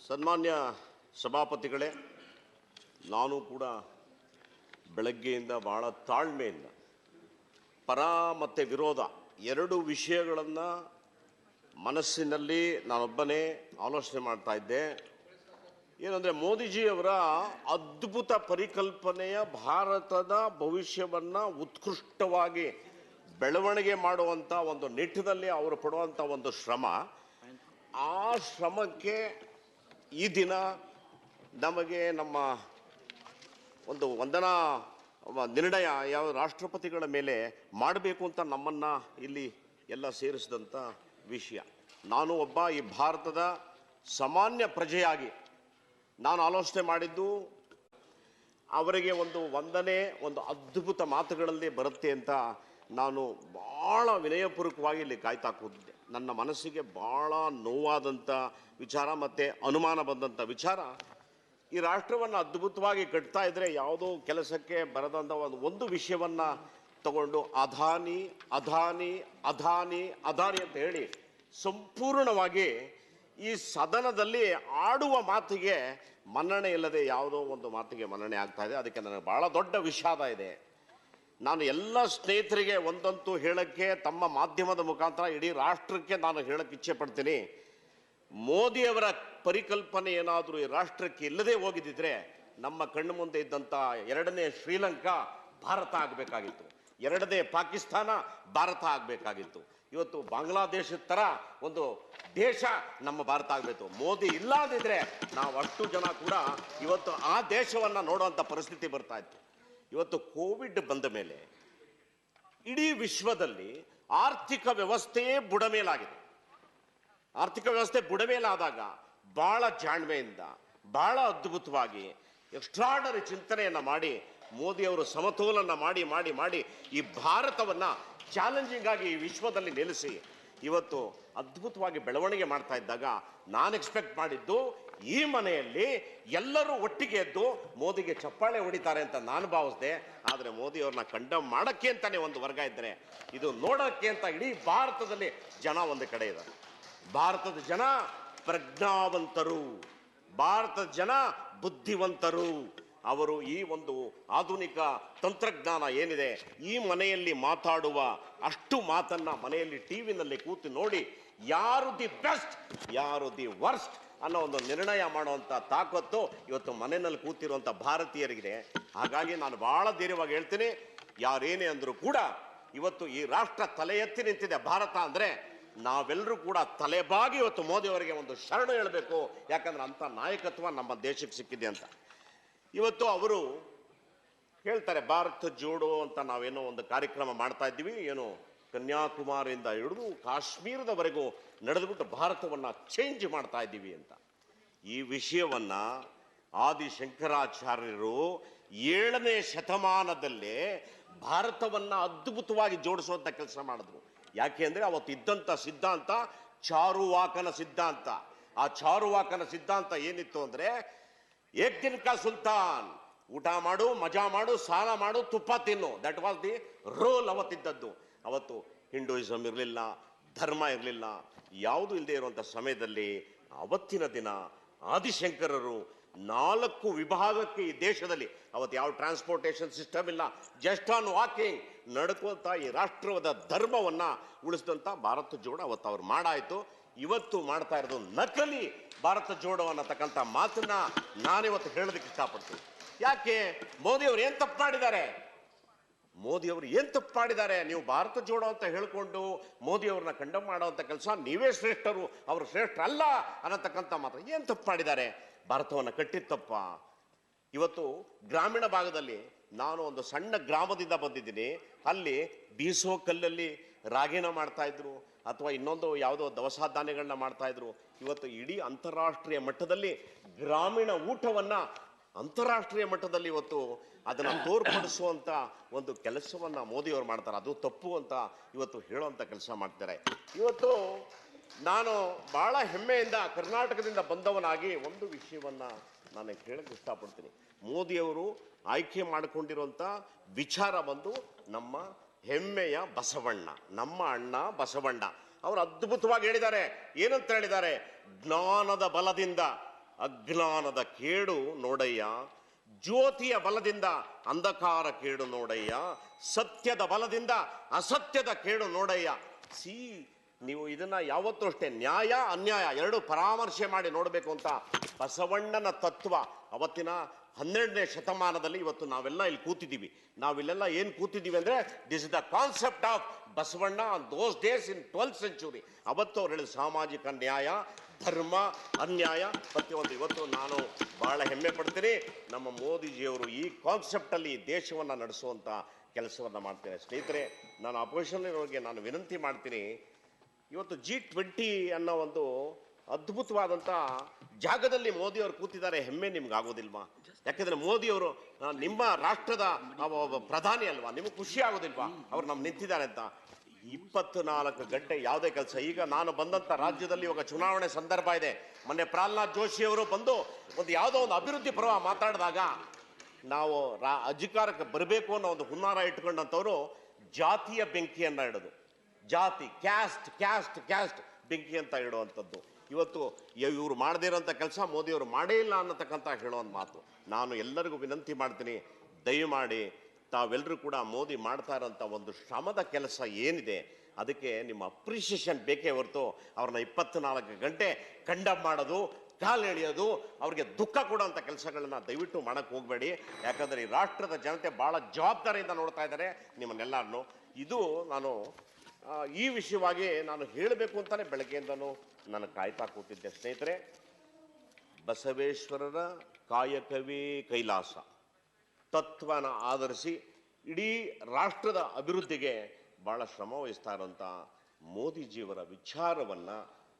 Speaker 4: ಸನ್ಮಾನ್ಯ ಸಭಾಪತಿಗಳೇ, ನಾನು ಕೂಡ ಬೆಳಗ್ಗೆಯಿಂದ ಬಹಳ ತಾಳ್ಮೆಯಿಂದ ಪರ ಮತ್ತು ವಿರೋಧ ಎರಡು ವಿಷಯಗಳನ್ನು ಮನಸ್ಸಿನಲ್ಲಿ ನಾನೊಬ್ಬನೇ ಆಲೋಚನೆ ಮಾಡ್ತಾ ಇದ್ದೆ. ಏನಂದರೆ, ಮೋದಿಜಿಯವರ ಅದ್ಭುತ ಪರಿಕಲ್ಪನೆಯ ಭಾರತದ ಭವಿಷ್ಯವನ್ನು ಉತ್ಕೃಷ್ಟವಾಗಿ ಬೆಳವಣಿಗೆ ಮಾಡುವಂಥ ಒಂದು ನಿಟ್ಟಿನಲ್ಲಿ ಅವರು ಪಡುವಂಥ ಒಂದು ಶ್ರಮ, ಆ ಶ್ರಮಕ್ಕೆ ಈ ದಿನ ನಮಗೆ ನಮ್ಮ ಒಂದು ವಂದನಾ ನಿರ್ಣಯ ಯಾವ ರಾಷ್ಟ್ರಪತಿಗಳ ಮೇಲೆ ಮಾಡಬೇಕು ಅಂತ ನಮ್ಮನ್ನು ಇಲ್ಲಿ ಎಲ್ಲ ಸೇರಿಸಿದಂಥ ವಿಷಯ. ನಾನು ಒಬ್ಬ ಈ ಭಾರತದ ಸಾಮಾನ್ಯ ಪ್ರಜೆಯಾಗಿ ನಾನು ಆಲೋಚನೆ ಮಾಡಿದ್ದು ಅವರಿಗೆ ಒಂದು ವಂದನೆ ಒಂದು ಅದ್ಭುತ ಮಾತುಗಳಲ್ಲಿ ಬರುತ್ತೆ ಅಂತ ನಾನು ಭಾಳ ವಿನಯಪೂರ್ವಕವಾಗಿ ಇಲ್ಲಿ ಕಾಯ್ತಾ ಕೂತಿದ್ದೆ. ನನ್ನ ಮನಸ್ಸಿಗೆ ಭಾಳ ನೋವಾದಂಥ ವಿಚಾರ ಮತ್ತು ಅನುಮಾನ ಬಂದಂಥ ವಿಚಾರ, ಈ ರಾಷ್ಟ್ರವನ್ನು ಅದ್ಭುತವಾಗಿ ಕಟ್ತಾ ಇದ್ದರೆ ಯಾವುದೋ ಕೆಲಸಕ್ಕೆ ಬರದಂಥ ಒಂದು ವಿಷಯವನ್ನು ತಗೊಂಡು ಅದಾನಿ ಅದಾನಿ ಅದಾನಿ ಅದಾನಿ ಅಂತ ಹೇಳಿ ಸಂಪೂರ್ಣವಾಗಿ ಈ ಸದನದಲ್ಲಿ ಆಡುವ ಮಾತಿಗೆ ಮನ್ನಣೆ ಇಲ್ಲದೆ ಯಾವುದೋ ಒಂದು ಮಾತಿಗೆ ಮನ್ನಣೆ ಆಗ್ತಾ ಇದೆ. ಅದಕ್ಕೆ ನನಗೆ ಭಾಳ ದೊಡ್ಡ ವಿಷಾದ ಇದೆ. ನಾನು ಎಲ್ಲ ಸ್ನೇಹಿತರಿಗೆ ಒಂದಂತೂ ಹೇಳೋಕ್ಕೆ ತಮ್ಮ ಮಾಧ್ಯಮದ ಮುಖಾಂತರ ಇಡೀ ರಾಷ್ಟ್ರಕ್ಕೆ ನಾನು ಹೇಳಕ್ಕೆ ಇಚ್ಛೆ ಪಡ್ತೀನಿ. ಮೋದಿಯವರ ಪರಿಕಲ್ಪನೆ ಏನಾದರೂ ಈ ರಾಷ್ಟ್ರಕ್ಕೆ ಇಲ್ಲದೆ ಹೋಗಿದ್ದಿದ್ರೆ ನಮ್ಮ ಕಣ್ಣು ಮುಂದೆ ಇದ್ದಂಥ ಎರಡನೇ ಶ್ರೀಲಂಕಾ ಭಾರತ ಆಗಬೇಕಾಗಿತ್ತು, ಎರಡನೇ ಪಾಕಿಸ್ತಾನ ಭಾರತ ಆಗಬೇಕಾಗಿತ್ತು. ಇವತ್ತು ಬಾಂಗ್ಲಾದೇಶದ ಥರ ಒಂದು ದೇಶ ನಮ್ಮ ಭಾರತ ಆಗಬೇಕು. ಮೋದಿ ಇಲ್ಲ ಅಂದಿದ್ರೆ ನಾವು ಅಷ್ಟು ಜನ ಕೂಡ ಇವತ್ತು ಆ ದೇಶವನ್ನು ನೋಡುವಂಥ ಪರಿಸ್ಥಿತಿ ಬರ್ತಾ ಇತ್ತು. ಇವತ್ತು ಕೋವಿಡ್ ಬಂದ ಮೇಲೆ ಇಡೀ ವಿಶ್ವದಲ್ಲಿ ಆರ್ಥಿಕ ವ್ಯವಸ್ಥೆಯೇ ಬುಡಮೇಲಾಗಿದೆ. ಆರ್ಥಿಕ ವ್ಯವಸ್ಥೆ ಬುಡಮೇಲಾದಾಗ ಭಾಳ ಜಾಣ್ಮೆಯಿಂದ ಭಾಳ ಅದ್ಭುತವಾಗಿ ಎಕ್ಸ್ಟ್ರಾರ್ಡನರಿ ಚಿಂತನೆಯನ್ನು ಮಾಡಿ ಮೋದಿಯವರು ಸಮತೋಲನ ಮಾಡಿ ಮಾಡಿ ಮಾಡಿ ಈ ಭಾರತವನ್ನು ಚಾಲೆಂಜಿಂಗ್ ಆಗಿ ಈ ವಿಶ್ವದಲ್ಲಿ ನಿಲ್ಲಿಸಿ ಇವತ್ತು ಅದ್ಭುತವಾಗಿ ಬೆಳವಣಿಗೆ ಮಾಡ್ತಾ ಇದ್ದಾಗ ನಾನು ಎಕ್ಸ್ಪೆಕ್ಟ್ ಮಾಡಿದ್ದು ಈ ಮನೆಯಲ್ಲಿ ಎಲ್ಲರೂ ಒಟ್ಟಿಗೆ ಎದ್ದು ಮೋದಿಗೆ ಚಪ್ಪಾಳೆ ಹೊಡಿತಾರೆ ಅಂತ ನಾನು ಭಾವಿಸಿದೆ. ಆದರೆ ಮೋದಿಯವ್ರನ್ನ ಕಂಡಮ್ ಮಾಡೋಕ್ಕೆ ಅಂತಾನೆ ಒಂದು ವರ್ಗ ಇದ್ದರೆ, ಇದು ನೋಡೋಕ್ಕೆ ಅಂತ ಇಡೀ ಭಾರತದಲ್ಲಿ ಜನ ಒಂದು ಕಡೆ ಇದ್ದಾರೆ. ಭಾರತದ ಜನ ಪ್ರಜ್ಞಾವಂತರು, ಭಾರತದ ಜನ ಬುದ್ಧಿವಂತರು. ಅವರು ಈ ಒಂದು ಆಧುನಿಕ ತಂತ್ರಜ್ಞಾನ ಏನಿದೆ, ಈ ಮನೆಯಲ್ಲಿ ಮಾತಾಡುವ ಅಷ್ಟು ಮಾತನ್ನ ಮನೆಯಲ್ಲಿ ಟಿವಿನಲ್ಲಿ ಕೂತು ನೋಡಿ ಯಾರು ದಿ ಬೆಸ್ಟ್ ಯಾರು ದಿ ವರ್ಸ್ಟ್ ಅನ್ನೋ ಒಂದು ನಿರ್ಣಯ ಮಾಡುವಂಥ ತಾಕತ್ತು ಇವತ್ತು ಮನೆಯಲ್ಲಿ ಕೂತಿರುವಂಥ ಭಾರತೀಯರಿಗಿದೆ. ಹಾಗಾಗಿ ನಾನು ಭಾಳ ಧೈರ್ಯವಾಗಿ ಹೇಳ್ತೀನಿ, ಯಾರೇನೇ ಅಂದರೂ ಕೂಡ ಇವತ್ತು ಈ ರಾಷ್ಟ್ರ ತಲೆ ಎತ್ತಿ ನಿಂತಿದೆ. ಭಾರತ ಅಂದರೆ ನಾವೆಲ್ಲರೂ ಕೂಡ ತಲೆಬಾಗಿ ಇವತ್ತು ಮೋದಿ ಅವರಿಗೆ ಒಂದು ಶರಣು ಹೇಳಬೇಕು. ಯಾಕಂದ್ರೆ ಅಂಥ ನಾಯಕತ್ವ ನಮ್ಮ ದೇಶಕ್ಕೆ ಸಿಕ್ಕಿದೆ ಅಂತ. ಇವತ್ತು ಅವರು ಹೇಳ್ತಾರೆ ಭಾರತ ಜೋಡೋ ಅಂತ ನಾವೇನೋ ಒಂದು ಕಾರ್ಯಕ್ರಮ ಮಾಡ್ತಾ ಇದ್ದೀವಿ, ಏನು ಕನ್ಯಾಕುಮಾರಿಯಿಂದ ಹಿಡಿದು ಕಾಶ್ಮೀರದವರೆಗೂ ನಡೆದುಬಿಟ್ಟು ಭಾರತವನ್ನು ಚೇಂಜ್ ಮಾಡ್ತಾ ಇದ್ದೀವಿ ಅಂತ. ಈ ವಿಷಯವನ್ನ ಆದಿಶಂಕರಾಚಾರ್ಯರು 7ನೇ ಶತಮಾನದಲ್ಲೇ ಭಾರತವನ್ನ ಅದ್ಭುತವಾಗಿ ಜೋಡಿಸುವಂತ ಕೆಲಸ ಮಾಡಿದ್ರು. ಯಾಕೆ ಅಂದ್ರೆ ಅವತ್ತು ಇದ್ದಂತ ಸಿದ್ಧಾಂತ ಚಾರುವಾಕನ ಸಿದ್ಧಾಂತ. ಆ ಚಾರುವಾಕನ ಸಿದ್ಧಾಂತ ಏನಿತ್ತು ಅಂದ್ರೆ ಏಕ್ ದಿನ್ ಕಾ ಸುಲ್ತಾನ್, ಊಟ ಮಾಡು, ಮಜಾ ಮಾಡು, ಸಾಲ ಮಾಡು, ತುಪ್ಪ ತಿನ್ನು. ದಟ್ ವಾಸ್ ದಿ ರೋಲ್ ಅವತ್ತಿದ್ದದ್ದು. ಅವತ್ತು ಹಿಂದೂಯಿಸಮ್ ಇರಲಿಲ್ಲ, ಧರ್ಮ ಇರಲಿಲ್ಲ, ಯಾವುದು ಇಲ್ಲದೆ ಇರುವಂಥ ಸಮಯದಲ್ಲಿ ಅವತ್ತಿನ ದಿನ ಆದಿಶಂಕರರು 4 ವಿಭಾಗಕ್ಕೆ ಈ ದೇಶದಲ್ಲಿ, ಅವತ್ತು ಯಾವ ಟ್ರಾನ್ಸ್ಪೋರ್ಟೇಷನ್ ಸಿಸ್ಟಮ್ ಇಲ್ಲ, ಜಸ್ಟ್ ಆನ್ ವಾಕಿಂಗ್ ನಡ್ಕೊಂತ ಈ ರಾಷ್ಟ್ರದ ಧರ್ಮವನ್ನ ಉಳಿಸಿದಂಥ ಭಾರತ ಜೋಡೋ ಅವತ್ತು ಅವ್ರು ಮಾಡಾಯ್ತು. ಇವತ್ತು ಮಾಡ್ತಾ ಇರೋದು ನಕಲಿ ಭಾರತ ಜೋಡೋ ಅನ್ನತಕ್ಕಂಥ ಮಾತನ್ನ ನಾನಿವತ್ತು ಹೇಳೋದಕ್ಕೆ ಇಷ್ಟಪಡ್ತೀನಿ. ಯಾಕೆ ಮೋದಿ ಅವರು ಏನ್ ತಪ್ಪು ಮಾಡಿದ್ದಾರೆ? ಮೋದಿ ಅವರು ಏನ್ ತಪ್ಪು ಮಾಡಿದ್ದಾರೆ? ನೀವು ಭಾರತ ಜೋಡೋ ಅಂತ ಹೇಳ್ಕೊಂಡು ಮೋದಿ ಅವ್ರನ್ನ ಕಂಡಮ್ ಮಾಡುವಂತ ಕೆಲಸ, ನೀವೇ ಶ್ರೇಷ್ಠರು, ಅವರು ಶ್ರೇಷ್ಠ ಅಲ್ಲ ಅನ್ನತಕ್ಕಂಥ ಮಾತ್ರ ಏನ್ ತಪ್ಪು ಮಾಡಿದ್ದಾರೆ? ಭಾರತವನ್ನು ಕಟ್ಟಿದ ತಪ್ಪ? ಇವತ್ತು ಗ್ರಾಮೀಣ ಭಾಗದಲ್ಲಿ, ನಾನು ಒಂದು ಸಣ್ಣ ಗ್ರಾಮದಿಂದ ಬಂದಿದ್ದೀನಿ, ಅಲ್ಲಿ ಬೀಸೋ ಕಲ್ಲಲ್ಲಿ ರಾಗಿನ ಮಾಡ್ತಾ ಇದ್ರು, ಅಥವಾ ಇನ್ನೊಂದು ಯಾವುದೋ ದವಸ ಧಾನ್ಯಗಳನ್ನ ಮಾಡ್ತಾ ಇದ್ರು. ಇವತ್ತು ಇಡೀ ಅಂತಾರಾಷ್ಟ್ರೀಯ ಮಟ್ಟದಲ್ಲಿ ಗ್ರಾಮೀಣ ಊಟವನ್ನ ಅಂತಾರಾಷ್ಟ್ರೀಯ ಮಟ್ಟದಲ್ಲಿ ಇವತ್ತು ಅದನ್ನ ತೋರ್ಪಡಿಸುವಂತ ಒಂದು ಕೆಲಸವನ್ನ ಮೋದಿ ಅವರು ಮಾಡ್ತಾರೆ. ಅದು ತಪ್ಪು ಅಂತ ಇವತ್ತು ಹೇಳುವಂತ ಕೆಲಸ ಮಾಡ್ತಾರೆ. ಇವತ್ತು ನಾನು ಬಹಳ ಹೆಮ್ಮೆಯಿಂದ ಕರ್ನಾಟಕದಿಂದ ಬಂದವನಾಗಿ ಒಂದು ವಿಷಯವನ್ನ ನಾನು ಹೇಳಕ್ಕೆ ಇಷ್ಟಪಡ್ತೀನಿ. ಮೋದಿಯವರು ಆಯ್ಕೆ ಮಾಡಿಕೊಂಡಿರುವಂತ ವಿಚಾರ ಬಂದು ನಮ್ಮ ಹೆಮ್ಮೆಯ ಬಸವಣ್ಣ, ನಮ್ಮ ಅಣ್ಣ ಬಸವಣ್ಣ ಅವರು ಅದ್ಭುತವಾಗಿ ಹೇಳಿದ್ದಾರೆ. ಏನಂತ ಹೇಳಿದ್ದಾರೆ? ಜ್ಞಾನದ ಬಲದಿಂದ ಅಜ್ಞಾನದ ಕೇಡು ನೋಡಯ್ಯ, ಜ್ಯೋತಿಯ ಬಲದಿಂದ ಅಂಧಕಾರ ಕೇಡು ನೋಡಯ್ಯ, ಸತ್ಯದ ಬಲದಿಂದ ಅಸತ್ಯದ ಕೇಡು ನೋಡಯ್ಯ. ನೀವು ಇದನ್ನ ಯಾವತ್ತೂ ಅಷ್ಟೇ ನ್ಯಾಯ ಅನ್ಯಾಯ ಎರಡು ಪರಾಮರ್ಶೆ ಮಾಡಿ ನೋಡಬೇಕು ಅಂತ ಬಸವಣ್ಣನ ತತ್ವ ಅವತ್ತಿನ 12ನೇ ಶತಮಾನದಲ್ಲಿ ಇವತ್ತು ನಾವೆಲ್ಲ ಇಲ್ಲಿ ಕೂತಿದ್ದೀವಿ. ನಾವಿಲ್ಲೆಲ್ಲ ಏನು ಕೂತಿದ್ದೀವಿ ಅಂದರೆ this is the concept of Basavanna on those days in 12th century. ಅವತ್ತು ಅವ್ರು ಹೇಳಿದ ಸಾಮಾಜಿಕ ನ್ಯಾಯ, ಧರ್ಮ, ಅನ್ಯಾಯ ಪ್ರತಿಯೊಂದು. ಇವತ್ತು ನಾನು ಬಹಳ ಹೆಮ್ಮೆ ಪಡ್ತೀನಿ, ನಮ್ಮ ಮೋದಿಜಿಯವರು ಈ ಕಾನ್ಸೆಪ್ಟಲ್ಲಿ ದೇಶವನ್ನು ನಡೆಸುವಂಥ ಕೆಲಸವನ್ನು ಮಾಡ್ತೇನೆ. ಸ್ನೇಹಿತರೆ, ನಾನು ಅಪೋಸಿಷನ್ ಇರೋರಿಗೆ ನಾನು ವಿನಂತಿ ಮಾಡ್ತೀನಿ, ಇವತ್ತು G20 ಅನ್ನೋ ಒಂದು ಅದ್ಭುತವಾದಂಥ ಜಾಗದಲ್ಲಿ ಮೋದಿಯವರು ಕೂತಿದ್ದಾರೆ. ಹೆಮ್ಮೆ ನಿಮ್ಗೆ ಆಗೋದಿಲ್ವಾ? ಯಾಕೆಂದ್ರೆ ಮೋದಿಯವರು ನಿಮ್ಮ ರಾಷ್ಟ್ರದ ಪ್ರಧಾನಿ ಅಲ್ವಾ? ನಿಮಗೆ ಖುಷಿ ಆಗೋದಿಲ್ವಾ ಅವ್ರು ನಮ್ಗೆ ನಿಂತಿದ್ದಾರೆ ಅಂತ? 24 ಗಂಟೆ ಯಾವುದೇ ಕೆಲಸ. ಈಗ ನಾನು ಬಂದಂಥ ರಾಜ್ಯದಲ್ಲಿ ಇವಾಗ ಚುನಾವಣೆ ಸಂದರ್ಭ ಇದೆ. ಮೊನ್ನೆ ಪ್ರಹ್ಲಾದ್ ಜೋಶಿ ಅವರು ಬಂದು ಒಂದು ಯಾವುದೋ ಒಂದು ಅಭಿವೃದ್ಧಿ ಪರ್ವ ಮಾತಾಡಿದಾಗ ನಾವು ಅಧಿಕಾರಕ್ಕೆ ಬರಬೇಕು ಅನ್ನೋ ಒಂದು ಹುನ್ನಾರ ಇಟ್ಕೊಂಡಂಥವ್ರು ಜಾತಿಯ ಬೆಂಕಿಯನ್ನು ಇಡೋದು, ಜಾತಿ, ಕ್ಯಾಸ್ಟ್ ಕ್ಯಾಸ್ಟ್ ಕ್ಯಾಸ್ಟ್ ಬೆಂಕಿ ಅಂತ ಇಡುವಂಥದ್ದು. ಇವತ್ತು ಇವರು ಮಾಡದೇ ಇರೋಂಥ ಕೆಲಸ ಮೋದಿಯವರು ಮಾಡೇ ಇಲ್ಲ ಅನ್ನತಕ್ಕಂಥ ಹೇಳುವಂಥ ಮಾತು. ನಾನು ಎಲ್ಲರಿಗೂ ವಿನಂತಿ ಮಾಡ್ತೀನಿ, ದಯಮಾಡಿ ತಾವೆಲ್ಲರೂ ಕೂಡ ಮೋದಿ ಮಾಡ್ತಾ ಇರೋಂಥ ಒಂದು ಶ್ರಮದ ಕೆಲಸ ಏನಿದೆ ಅದಕ್ಕೆ ನಿಮ್ಮ ಅಪ್ರಿಷಿಯೇಷನ್ ಬೇಕೇ ಹೊರತು ಅವ್ರನ್ನ 24 ಗಂಟೆ ಕಂಡಮ್ ಮಾಡೋದು, ಕಾಲು ಎಳೆಯೋದು, ಅವ್ರಿಗೆ ದುಃಖ ಕೊಡೋಂಥ ಕೆಲಸಗಳನ್ನ ದಯವಿಟ್ಟು ಮಾಡೋಕ್ಕೆ ಹೋಗಬೇಡಿ. ಯಾಕಂದರೆ ಈ ರಾಷ್ಟ್ರದ ಜನತೆ ಭಾಳ ಜವಾಬ್ದಾರಿಯಿಂದ ನೋಡ್ತಾ ಇದ್ದಾರೆ ನಿಮ್ಮನ್ನೆಲ್ಲರನ್ನು. ಇದು ನಾನು ಈ ವಿಷಯವಾಗಿ ನಾನು ಹೇಳಬೇಕು ಅಂತಲೇ ಬೆಳಗ್ಗೆಯಿಂದನೂ ನಾನು ಕಾಯ್ತಾ ಕೂತಿದ್ದೆ. ಸ್ನೇಹಿತರೆ, ಬಸವೇಶ್ವರರ ಕಾಯಕವೇ ಕೈಲಾಸ ತತ್ವನ ಆಧರಿಸಿ ಇಡೀ ರಾಷ್ಟ್ರದ ಅಭಿವೃದ್ಧಿಗೆ ಭಾಳ ಶ್ರಮ ವಹಿಸ್ತಾ ಇರೋಂಥ ಮೋದಿಜಿಯವರ ವಿಚಾರವನ್ನು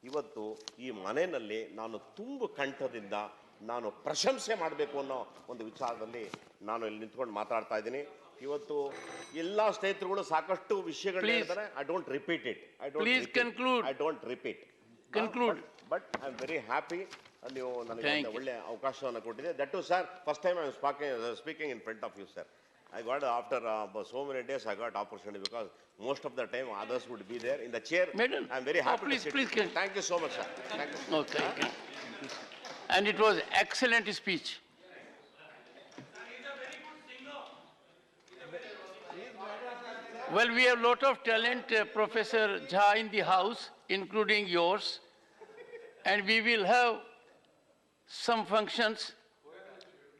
Speaker 4: ಇವತ್ತು ಈ ಮನೆಯಲ್ಲಿ ನಾನು ತುಂಬ ಕಂಠದಿಂದ ನಾನು ಪ್ರಶಂಸೆ ಮಾಡಬೇಕು ಅನ್ನೋ ಒಂದು ವಿಚಾರದಲ್ಲಿ ನಾನು ಇಲ್ಲಿ ನಿಂತ್ಕೊಂಡು ಮಾತಾಡ್ತಾ ಇದ್ದೀನಿ. ಇವತ್ತು ಎಲ್ಲ ಸ್ನೇಹಿತರುಗಳು ಸಾಕಷ್ಟು ವಿಷಯಗಳು ಹೇಳ್ತಾರೆ. I don't repeat it. I don't repeat. But I am very happy ನೀವು ನನಗೆ ಒಳ್ಳೆ ಅವಕಾಶವನ್ನು ಕೊಟ್ಟಿದೆ. That to sir, first time I am speaking in front of you sir. I got after so many days I got opportunity because most of the time others would be there in the chair.
Speaker 8: Madam,
Speaker 4: I am very happy
Speaker 8: please,
Speaker 4: to sit.
Speaker 8: please.
Speaker 4: Thank you so much, sir. Thank you.
Speaker 8: No, thank you. And it was excellent speech. Well, we have a lot of talent, Professor Jha, in the house, including yours, and we will have some functions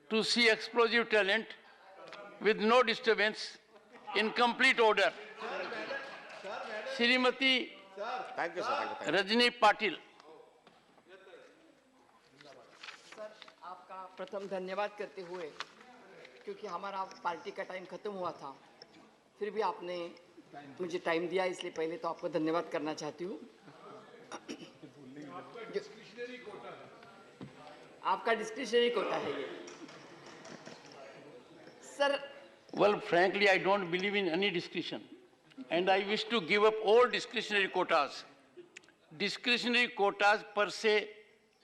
Speaker 8: to see explosive talent with no disturbance in complete order. Srimati
Speaker 4: Thank you, sir. Thank you.
Speaker 8: Rajni Patil.
Speaker 5: Sir आपका प्रथम धन्यवाद करते हुए, क्योंकि हमारा party का time खत्म हुआ था, फिर भी आपने मुझे टाइम दिया, इसलिए पहले तो आपको धन्यवाद करना चाहती हूँ। आपका डिस्क्रिशनरी कोटा है ये sir.
Speaker 8: Well, frankly, I don't believe in any discretion, and I wish to give up all discretionary quotas. Discretionary quotas per se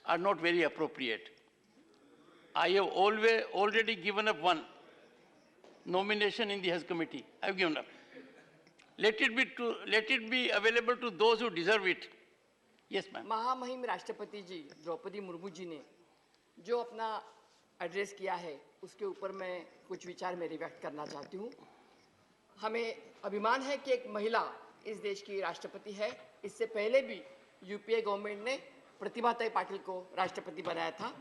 Speaker 8: are not very appropriate. I have already given up one nomination in the Hajj committee. I have given up. Let it be available to those who deserve it. Yes, ma'am.
Speaker 5: महामहिम राष्ट्रपति जी द्रौपदी मुर्मू जी ने जो अपना address किया है, उसके ऊपर मैं कुछ विचार मेरे व्यक्त करना चाहती हूँ। हमें अभिमान है कि एक महिला इस देश की राष्ट्रपति है। इससे पहले भी यूपीए गवर्नमेंट ने प्रतिभा पाटिल को राष्ट्रपति बनाया था।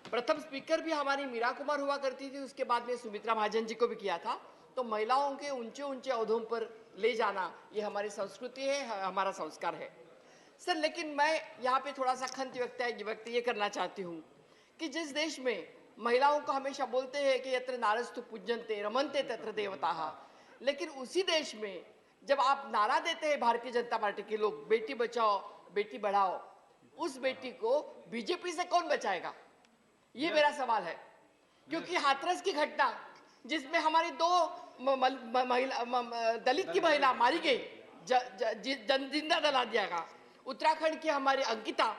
Speaker 5: प्रथम स्पीकर भी हमारी मीरा कुमार हुआ करती थी, उसके बाद में सुमित्रा महाजन जी को भी किया था। तो महिलाओं के ऊंचे ऊंचे ओहदों पर ले जाना ये हमारी संस्कृति है, हमारा संस्कार है सर। लेकिन मैं यहाँ पे थोड़ा सा खंत व्यक्त ये करना चाहती हूँ कि जिस देश में महिलाओं को हमेशा बोलते हैं कि यत्र नारस्तु पूज्यन्ते रमन्ते तत्र देवताः, लेकिन उसी देश में जब आप नारा देते हैं भारतीय जनता पार्टी के लोग, बेटी बचाओ बेटी बढ़ाओ, उस बेटी को बीजेपी से कौन बचाएगा? ये मेरा सवाल है। क्योंकि हाथरस की घटना जिसमें हमारी दो दलित की महिला मारी गई, जिंदा जला दिया गया, उत्तराखंड की हमारी अंकिता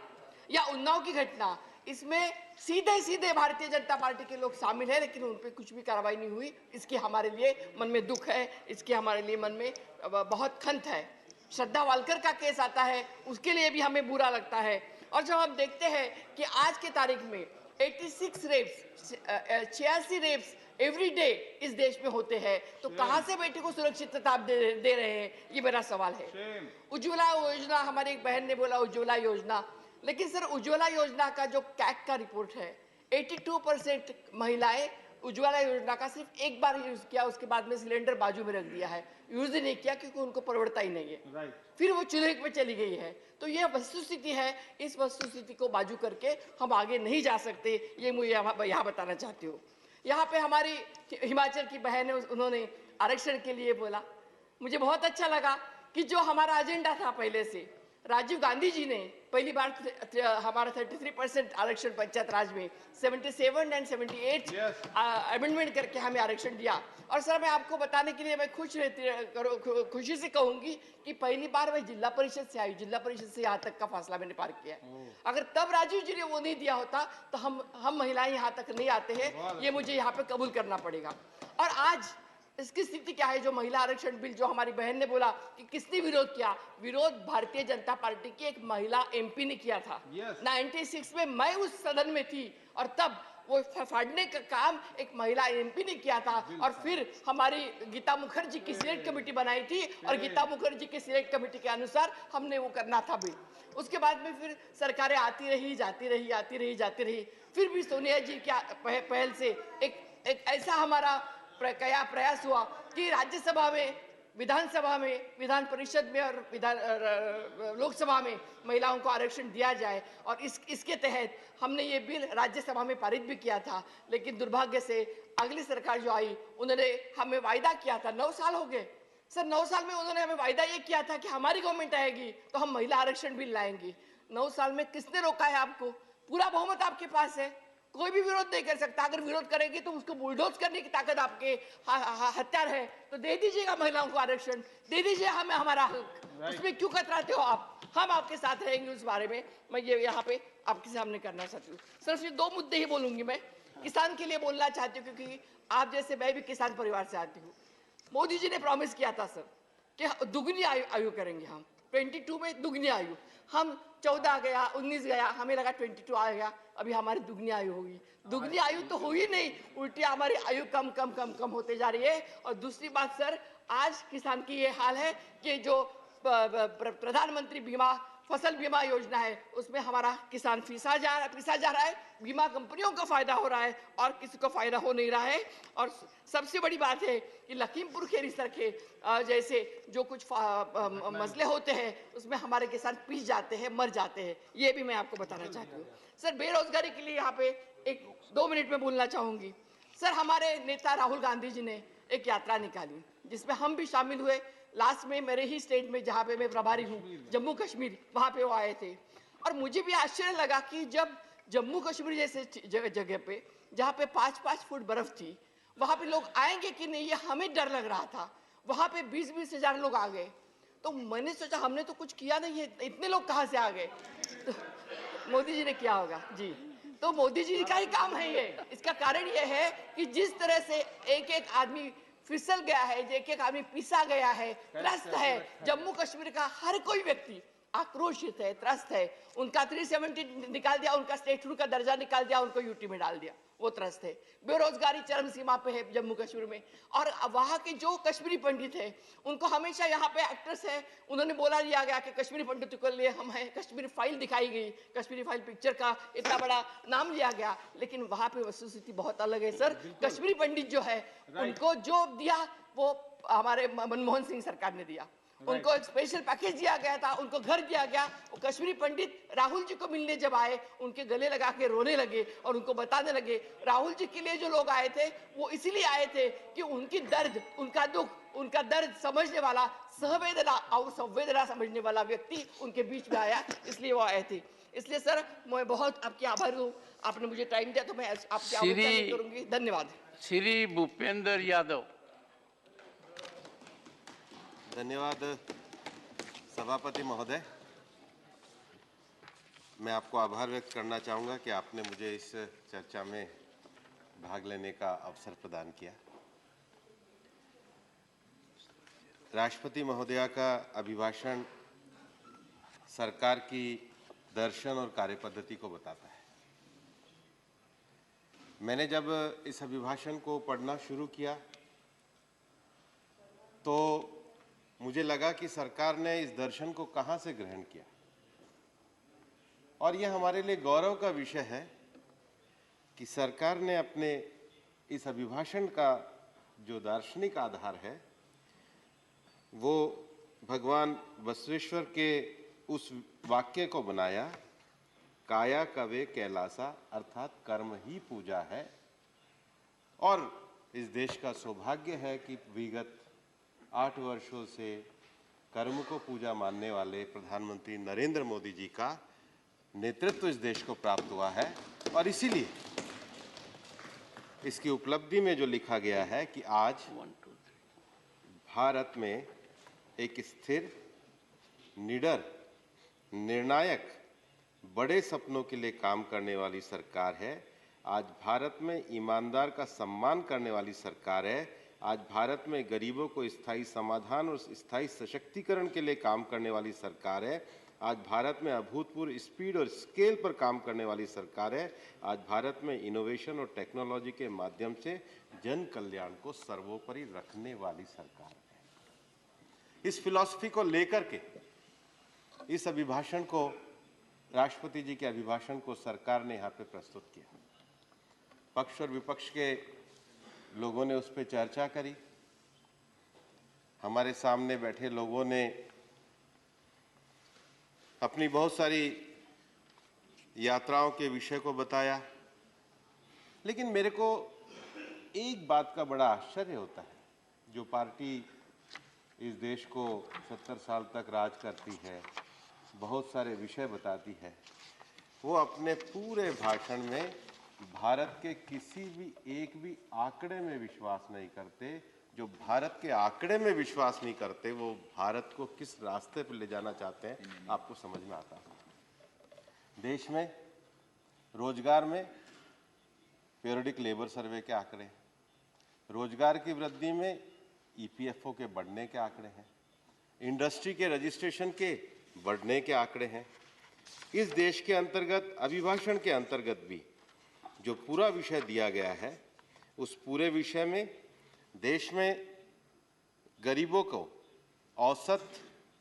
Speaker 5: या उन्नाव की घटना, इसमें सीधे सीधे भारतीय जनता पार्टी के लोग शामिल हैं, लेकिन उन पर कुछ भी कार्रवाई नहीं हुई। इसकी हमारे लिए मन में दुख है, इसके हमारे लिए मन में बहुत खंत है। श्रद्धा वालकर का केस आता है, उसके लिए भी हमें बुरा लगता है। और जब हम देखते हैं कि आज के तारीख में 86 रेप्स एवरी डे इस देश में होते हैं, तो कहां से बेटी को सुरक्षितता दे रहे हैं? ये मेरा सवाल है। उज्ज्वला योजना, हमारी एक बहन ने बोला उज्ज्वला योजना, लेकिन सर उज्ज्वला योजना का जो कैग का रिपोर्ट है, 82% महिलाएं उज्ज्वला योजना का सिर्फ एक बार यूज किया, उसके बाद में सिलेंडर बाजू में रख दिया है, यूज ही नहीं किया क्योंकि उनको प्रवृत्ता ही नहीं है। फिर वो चूल्हे पे चली गई है। तो ये वस्तुस्थिति है, इस वस्तुस्थिति को बाजू करके हम आगे नहीं जा सकते, ये मुझे यहाँ बताना चाहती हूँ। यहाँ पे हमारी हिमाचल की बहन है, उन्होंने आरक्षण के लिए बोला। मुझे बहुत अच्छा लगा कि जो हमारा एजेंडा था पहले से, राजीव गांधी जी ने पहली बार हमारा 33% आरक्षण पंचायत राज में 77 एंड 78 अमेंडमेंट करके हमें आरक्षण दिया। और सर मैं आपको बताने के लिए मैं खुशी से कहूंगी कि पहली बार मैं जिला परिषद से आई, जिला परिषद से यहाँ तक का फासला मैंने पार किया। अगर तब राजीव जी ने वो नहीं दिया होता तो हम महिलाएं यहाँ तक नहीं आते हैं, ये मुझे यहाँ पे कबूल करना पड़ेगा। और आज इसकी स्थिति क्या है? जो महिला आरक्षण बिल, जो हमारी बहन ने बोला कि किसने विरोध किया, विरोध भारतीय जनता पार्टी की एक महिला एमपी ने किया था। 96 में मैं उस सदन में थी और तब वो फाड़ने का काम एक महिला एमपी ने किया था। और फिर हमारी गीता मुखर्जी की सिलेक्ट कमेटी बनाई थी और गीता मुखर्जी की सिलेक्ट कमेटी के अनुसार हमने वो करना था बिल। उसके बाद में फिर सरकारें आती रही, जाती रही। फिर भी सोनिया जी की पहल से एक ऐसा हमारा प्रयास हुआ कि राज्यसभा में, विधानसभा में, विधान परिषद में और लोकसभा में महिलाओं को आरक्षण दिया जाए। और इसके तहत हमने ये बिल राज्यसभा में पारित भी किया था। लेकिन दुर्भाग्य से अगली सरकार जो आई, उन्होंने हमें वायदा किया था, 9 साल हो गए सर, 9 साल में उन्होंने हमें वायदा ये किया था कि हमारी गवर्नमेंट आएगी तो हम महिला आरक्षण बिल लाएंगे। 9 साल में किसने रोका है आपको? पूरा बहुमत आपके पास है, कोई भी विरोध नहीं कर सकता। अगर विरोध करेगी तो उसको बुलडोज करने की ताकत आपके हथियार है, तो दे दीजिएगा महिलाओं को आरक्षण, दे दीजिए हमें हमारा हक। उसमें क्यों कतराते हो आप? हम आपके साथ रहेंगे उस बारे में। मैं ये यहाँ पे आपके सामने करना चाहती हूँ। सिर्फ ये 2 मुद्दे ही बोलूंगी। मैं किसान के लिए बोलना चाहती हूँ क्योंकि आप जैसे मैं भी किसान परिवार से आती हूँ। मोदी जी ने प्रॉमिस किया था सर कि दुगनी आयु करेंगे हम, 22 में दुगनी आयु। हम 14 गया, 19 गया, हमें लगा 22 आ गया, अभी हमारी दुगनी आयु होगी। दुगनी आयु तो हुई नहीं, उल्टी हमारी आयु कम होते जा रही है। और दूसरी बात सर, आज किसान की ये हाल है कि जो प्रधानमंत्री बीमा फसल बीमा योजना है, उसमें हमारा किसान पीसा जा रहा है, बीमा कंपनियों को फायदा हो रहा है और किसी को फायदा हो नहीं रहा है। और सबसे बड़ी बात है कि लखीमपुर खेरी सर के जैसे जो कुछ मसले होते हैं उसमें हमारे किसान पीस जाते हैं, मर जाते हैं। ये भी मैं आपको बताना चाहती हूँ। सर, बेरोजगारी के लिए यहाँ पे 1-2 मिनट में बोलना चाहूंगी। सर, हमारे नेता राहुल गांधी जी ने एक यात्रा निकाली जिसमें हम भी शामिल हुए। लास्ट में मेरे ही स्टेट में जहाँ पे मैं प्रभारी हूँ, जम्मू कश्मीर, वहाँ पे वो आए थे। और मुझे भी आश्चर्य लगा कि जब जम्मू कश्मीर जैसे जगह पे जहाँ पे 5-5 फुट बर्फ थी, वहाँ पे लोग आएंगे कि नहीं, ये हमें डर लग रहा था। वहाँ पे 20-20 हजार लोग आ गए। तो मैंने सोचा हमने तो कुछ किया नहीं है, इतने लोग कहाँ से आ गए? तो मोदी जी ने किया होगा जी। तो मोदी जी का ही काम है ये। इसका कारण ये है कि जिस तरह से एक-एक आदमी फिसल गया है, एक-एक आदमी पिसा गया है, त्रस्त है, जम्मू कश्मीर का हर कोई व्यक्ति आक्रोशित है, त्रस्त है। उनका 370 निकाल दिया, उनका स्टेटहुड का दर्जा निकाल दिया, उनको यूटी में डाल दिया, वो त्रस्त है। बेरोजगारी चरम सीमा पे है जम्मू कश्मीर में। और वहाँ के जो कश्मीरी पंडित है, उनको हमेशा यहाँ पे एक्ट्रेस है, उन्होंने बोला दिया गया कि कश्मीरी पंडितों के लिए हम हैं, कश्मीरी फाइल दिखाई गई, कश्मीरी फाइल पिक्चर का इतना बड़ा नाम लिया गया, लेकिन वहाँ पे वस्तुस्थिति बहुत अलग है। सर, कश्मीरी पंडित जो है उनको जो दिया वो हमारे मनमोहन सिंह सरकार ने दिया। उनको एक स्पेशल पैकेज दिया गया था, उनको घर दिया गया। वो कश्मीरी पंडित राहुल जी को मिलने जब आए, उनके गले लगा के रोने लगे और उनको बताने लगे राहुल जी के लिए जो लोग आए थे वो इसीलिए आए थे कि उनकी दर्द, उनका दुख, उनका दर्द समझने वाला, संवेदना और संवेदना समझने वाला व्यक्ति उनके बीच में आया, इसलिए वो आए थे। इसलिए सर, मैं बहुत आपकी आभारी हूँ, आपने मुझे टाइम दिया तो मैं आपकी आभार करूंगी। धन्यवाद।
Speaker 8: श्री भूपेंद्र यादव।
Speaker 18: धन्यवाद सभापति महोदय। मैं आपको आभार व्यक्त करना चाहूँगा कि आपने मुझे इस चर्चा में भाग लेने का अवसर प्रदान किया। राष्ट्रपति महोदया का अभिभाषण सरकार की दर्शन और कार्यपद्धति को बताता है। मैंने जब इस अभिभाषण को पढ़ना शुरू किया तो मुझे लगा कि सरकार ने इस दर्शन को कहां से ग्रहण किया, और यह हमारे लिए गौरव का विषय है कि सरकार ने अपने इस अभिभाषण का जो दार्शनिक आधार है वो भगवान बसवेश्वर के उस वाक्य को बनाया, काया कवे कैलासा, अर्थात कर्म ही पूजा है। और इस देश का सौभाग्य है कि विगत 8 वर्षों से कर्म को पूजा मानने वाले प्रधानमंत्री नरेंद्र मोदी जी का नेतृत्व इस देश को प्राप्त हुआ है। और इसीलिए इसकी उपलब्धि में जो लिखा गया है कि आज भारत में एक स्थिर, निडर, निर्णायक, बड़े सपनों के लिए काम करने वाली सरकार है। आज भारत में ईमानदार का सम्मान करने वाली सरकार है। आज भारत में गरीबों को स्थायी समाधान और स्थायी सशक्तिकरण के लिए काम करने वाली सरकार है। आज भारत में अभूतपूर्व स्पीड और स्केल पर काम करने वाली सरकार है। आज भारत में इनोवेशन और टेक्नोलॉजी के माध्यम से जन कल्याण को सर्वोपरि रखने वाली सरकार है। इस फिलॉसफी को लेकर के इस अभिभाषण को, राष्ट्रपति जी के अभिभाषण को सरकार ने यहाँ पे प्रस्तुत किया। पक्ष और विपक्ष के लोगों ने उस पर चर्चा करी। हमारे सामने बैठे लोगों ने अपनी बहुत सारी यात्राओं के विषय को बताया, लेकिन मेरे को एक बात का बड़ा आश्चर्य होता है। जो पार्टी इस देश को 70 साल तक राज करती है, बहुत सारे विषय बताती है, वो अपने पूरे भाषण में भारत के किसी भी एक भी आंकड़े में विश्वास नहीं करते। जो भारत के आंकड़े में विश्वास नहीं करते वो भारत को किस रास्ते पर ले जाना चाहते हैं आपको समझ में आता है। देश में रोजगार में पीरियडिक लेबर सर्वे के आंकड़े, रोजगार की वृद्धि में ईपीएफओ के बढ़ने के आंकड़े हैं, इंडस्ट्री के रजिस्ट्रेशन के बढ़ने के आंकड़े हैं। इस देश के अंतर्गत, अभिभाषण के अंतर्गत भी जो पूरा विषय दिया गया है, उस पूरे विषय में देश में गरीबों को औसत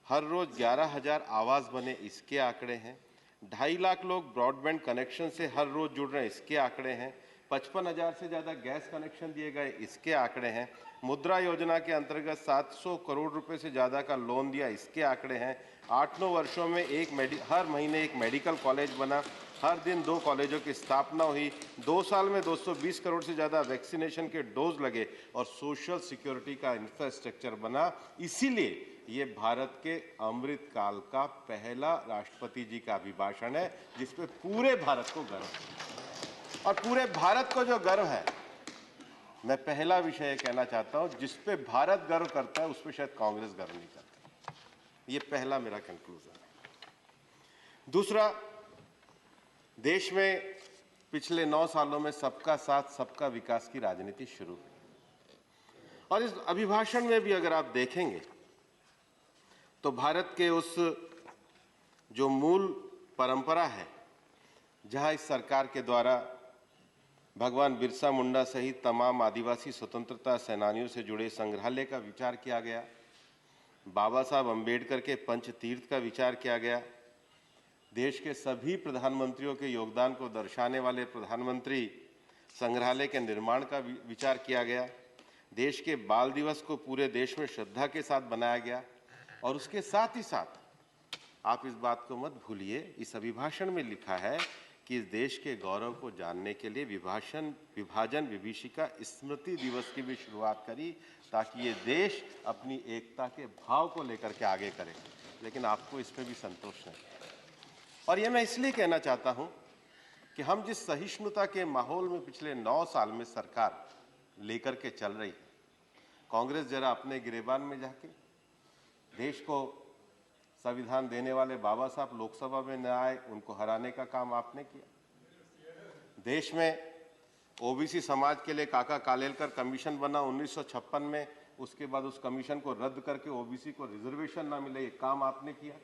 Speaker 18: हर रोज 11,000 आवास बने, इसके आंकड़े हैं। 2.5 लाख लोग ब्रॉडबैंड कनेक्शन से हर रोज जुड़ रहे हैं, इसके आंकड़े हैं। 55,000 से ज़्यादा गैस कनेक्शन दिए गए, इसके आंकड़े हैं। मुद्रा योजना के अंतर्गत 700 करोड़ रुपए से ज़्यादा का लोन दिया, इसके आंकड़े हैं। 8-9 वर्षों में हर महीने एक मेडिकल कॉलेज बना, हर दिन 2 कॉलेजों की स्थापना हुई। 2 साल में 220 करोड़ से ज़्यादा वैक्सीनेशन के डोज लगे और सोशल सिक्योरिटी का इंफ्रास्ट्रक्चर बना। इसीलिए ये भारत के अमृत काल का पहला राष्ट्रपति जी का अभिभाषण है, जिस पे पूरे भारत को गर्व है। और पूरे भारत को जो गर्व है, मैं पहला विषय कहना चाहता हूं, जिस पे भारत गर्व करता है उस पे शायद कांग्रेस गर्व नहीं करती। ये पहला मेरा कंक्लूजन है। दूसरा, देश में पिछले 9 सालों में सबका साथ सबका विकास की राजनीति शुरू हुई और इस अभिभाषण में भी अगर आप देखेंगे तो भारत के उस जो मूल परंपरा है, जहां इस सरकार के द्वारा भगवान बिरसा मुंडा सहित तमाम आदिवासी स्वतंत्रता सेनानियों से जुड़े संग्रहालय का विचार किया गया, बाबा साहब अंबेडकर के पंच तीर्थ का विचार किया गया, देश के सभी प्रधानमंत्रियों के योगदान को दर्शाने वाले प्रधानमंत्री संग्रहालय के निर्माण का विचार किया गया, देश के बाल दिवस को पूरे देश में श्रद्धा के साथ बनाया गया और उसके साथ ही साथ आप इस बात को मत भूलिए, इस अभिभाषण में लिखा है कि इस देश के गौरव को जानने के लिए विभाजन विभीषिका स्मृति दिवस की भी शुरुआत करी, ताकि ये देश अपनी एकता के भाव को लेकर के आगे करे। लेकिन आपको इस पे भी संतोष नहीं। और ये मैं इसलिए कहना चाहता हूं कि हम जिस सहिष्णुता के माहौल में पिछले 9 साल में सरकार लेकर के चल रही है, कांग्रेस जरा अपने गिरेबान में जाके देश को संविधान देने वाले बाबा साहब लोकसभा में न आए, उनको हराने का काम आपने किया। देश में ओबीसी समाज के लिए काका कालेलकर कमीशन बना 1956 में, उसके बाद उस कमीशन को रद्द करके ओबीसी को रिजर्वेशन ना मिले, ये काम आपने किया।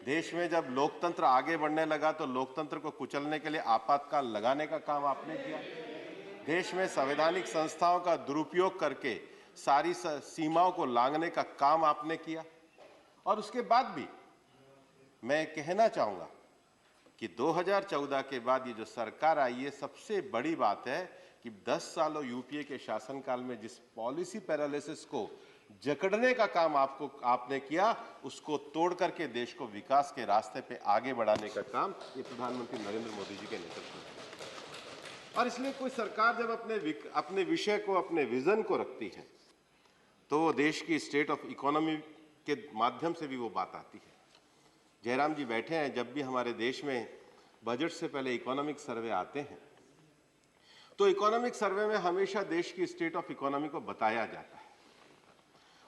Speaker 18: देश में जब लोकतंत्र आगे बढ़ने लगा तो लोकतंत्र को कुचलने के लिए आपातकाल लगाने का काम आपने किया। देश में संवैधानिक संस्थाओं का दुरुपयोग करके सारी सीमाओं को लांघने का काम आपने किया। और उसके बाद भी मैं कहना चाहूंगा कि 2014 के बाद ये जो सरकार आई है, सबसे बड़ी बात है कि 10 सालों यूपीए के शासनकाल में जिस पॉलिसी पैरालिसिस को जकड़ने का काम आपने किया, उसको तोड़ करके देश को विकास के रास्ते पे आगे बढ़ाने का काम ये प्रधानमंत्री नरेंद्र मोदी जी के नेतृत्व में। और इसलिए कोई सरकार जब अपने विषय को, अपने विजन को रखती है, तो वो देश की स्टेट ऑफ इकोनॉमी के माध्यम से भी वो बात आती है। जयराम जी बैठे हैं, जब भी हमारे देश में बजट से पहले इकोनॉमिक सर्वे आते हैं, तो इकोनॉमिक सर्वे में हमेशा देश की स्टेट ऑफ इकोनॉमी को बताया जाता है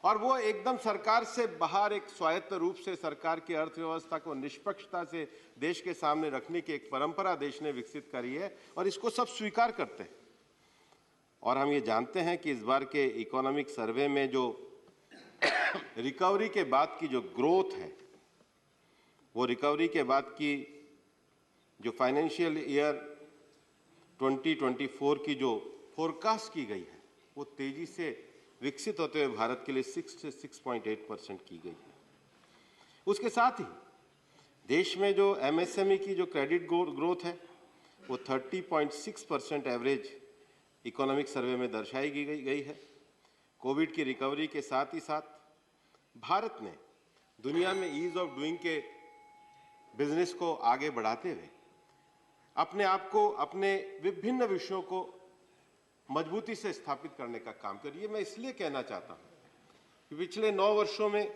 Speaker 18: और वो एकदम सरकार से बाहर एक स्वायत्त रूप से सरकार की अर्थव्यवस्था को निष्पक्षता से देश के सामने रखने की एक परंपरा देश ने विकसित करी है और इसको सब स्वीकार करते हैं। और हम ये जानते हैं कि इस बार के इकोनॉमिक सर्वे में जो रिकवरी के बाद की जो ग्रोथ है, वो रिकवरी के बाद की जो फाइनेंशियल ईयर 2024 की जो फोरकास्ट की गई है, वो तेजी से विकसित होते हुए भारत के लिए 6 से 6.8% की गई है। उसके साथ ही देश में जो एमएसएमई की जो क्रेडिट ग्रोथ है, वो 30.6% एवरेज इकोनॉमिक सर्वे में दर्शाई गई है। कोविड की रिकवरी के साथ ही साथ भारत ने दुनिया में ईज ऑफ डूइंग के बिजनेस को आगे बढ़ाते हुए अपने आप को, अपने विभिन्न विषयों को मजबूती से स्थापित करने का काम करिए। मैं इसलिए कहना चाहता हूं कि पिछले 9 वर्षों में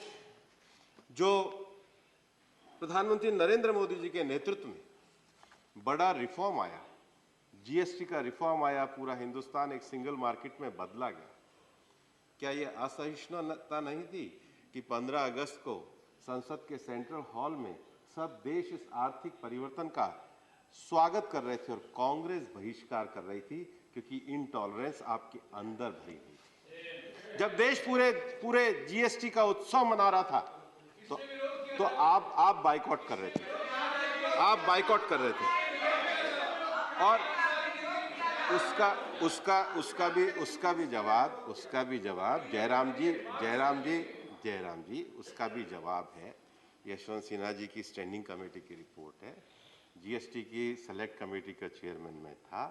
Speaker 18: जो प्रधानमंत्री नरेंद्र मोदी जी के नेतृत्व में बड़ा रिफॉर्म आया, जीएसटी का रिफॉर्म आया, पूरा हिंदुस्तान एक सिंगल मार्केट में बदला गया। क्या ये असहिष्णुता नहीं थी कि 15 अगस्त को संसद के सेंट्रल हॉल में सब देश इस आर्थिक परिवर्तन का स्वागत कर रहे थे और कांग्रेस बहिष्कार कर रही थी, क्योंकि इनटॉलरेंस आपके अंदर भरी हुई थी। जब देश पूरे जीएसटी का उत्सव मना रहा था, तो आप बाइकआउट कर रहे थे, आप बाइकआउट कर रहे थे। और उसका भी जवाब जयराम जी, उसका भी जवाब है। यशवंत सिन्हा जी की स्टैंडिंग कमेटी की रिपोर्ट है। जीएसटी की सेलेक्ट कमेटी का चेयरमैन मैं था।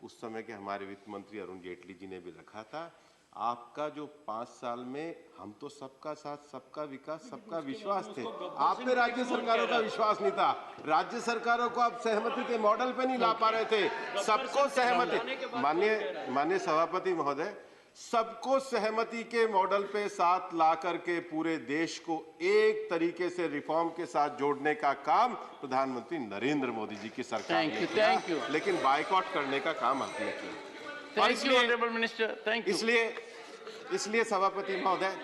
Speaker 18: उस समय के हमारे वित्त मंत्री अरुण जेटली जी ने भी रखा था। आपका जो 5 साल में हम तो सबका साथ, सबका विकास, सबका विश्वास थे। आप पे राज्य सरकारों का विश्वास नहीं था। राज्य सरकारों को आप सहमति के मॉडल पे नहीं ला पा रहे थे। सबको सहमति, माननीय सभापति महोदय, सबको सहमति के मॉडल पे साथ ला करके पूरे देश को एक तरीके से रिफॉर्म के साथ जोड़ने का काम प्रधानमंत्री नरेंद्र मोदी जी की सरकार ने किया, लेकिन बायकॉट करने का काम आपने किया। और इसलिए सभापति महोदय,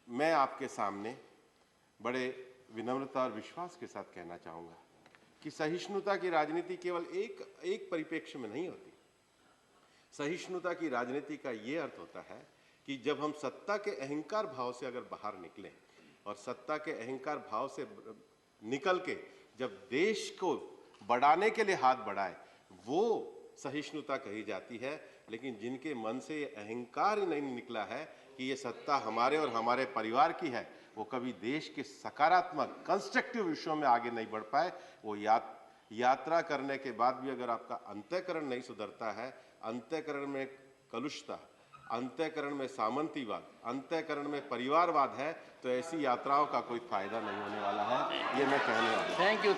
Speaker 18: मैं आपके सामने बड़े विनम्रता और विश्वास के साथ कहना चाहूंगा कि सहिष्णुता की राजनीति केवल एक परिप्रेक्ष्य में नहीं होती। सहिष्णुता की राजनीति का ये अर्थ होता है कि जब हम सत्ता के अहंकार भाव से अगर बाहर निकलें और सत्ता के अहंकार भाव से निकल के जब देश को बढ़ाने के लिए हाथ बढ़ाए, वो सहिष्णुता कही जाती है। लेकिन जिनके मन से ये अहंकार ही नहीं निकला है कि ये सत्ता हमारे और हमारे परिवार की है, वो कभी देश के सकारात्मक कंस्ट्रक्टिव विषयों में आगे नहीं बढ़ पाए। वो यात्रा करने के बाद भी अगर आपका अंतःकरण नहीं सुधरता है, अंतःकरण में कलुषता, अंतःकरण में सामंतीवाद, अंतःकरण में परिवारवाद है, तो ऐसी यात्राओं का कोई फायदा नहीं होने वाला है। ये मैं कहने वाला हूं।
Speaker 8: Thank you.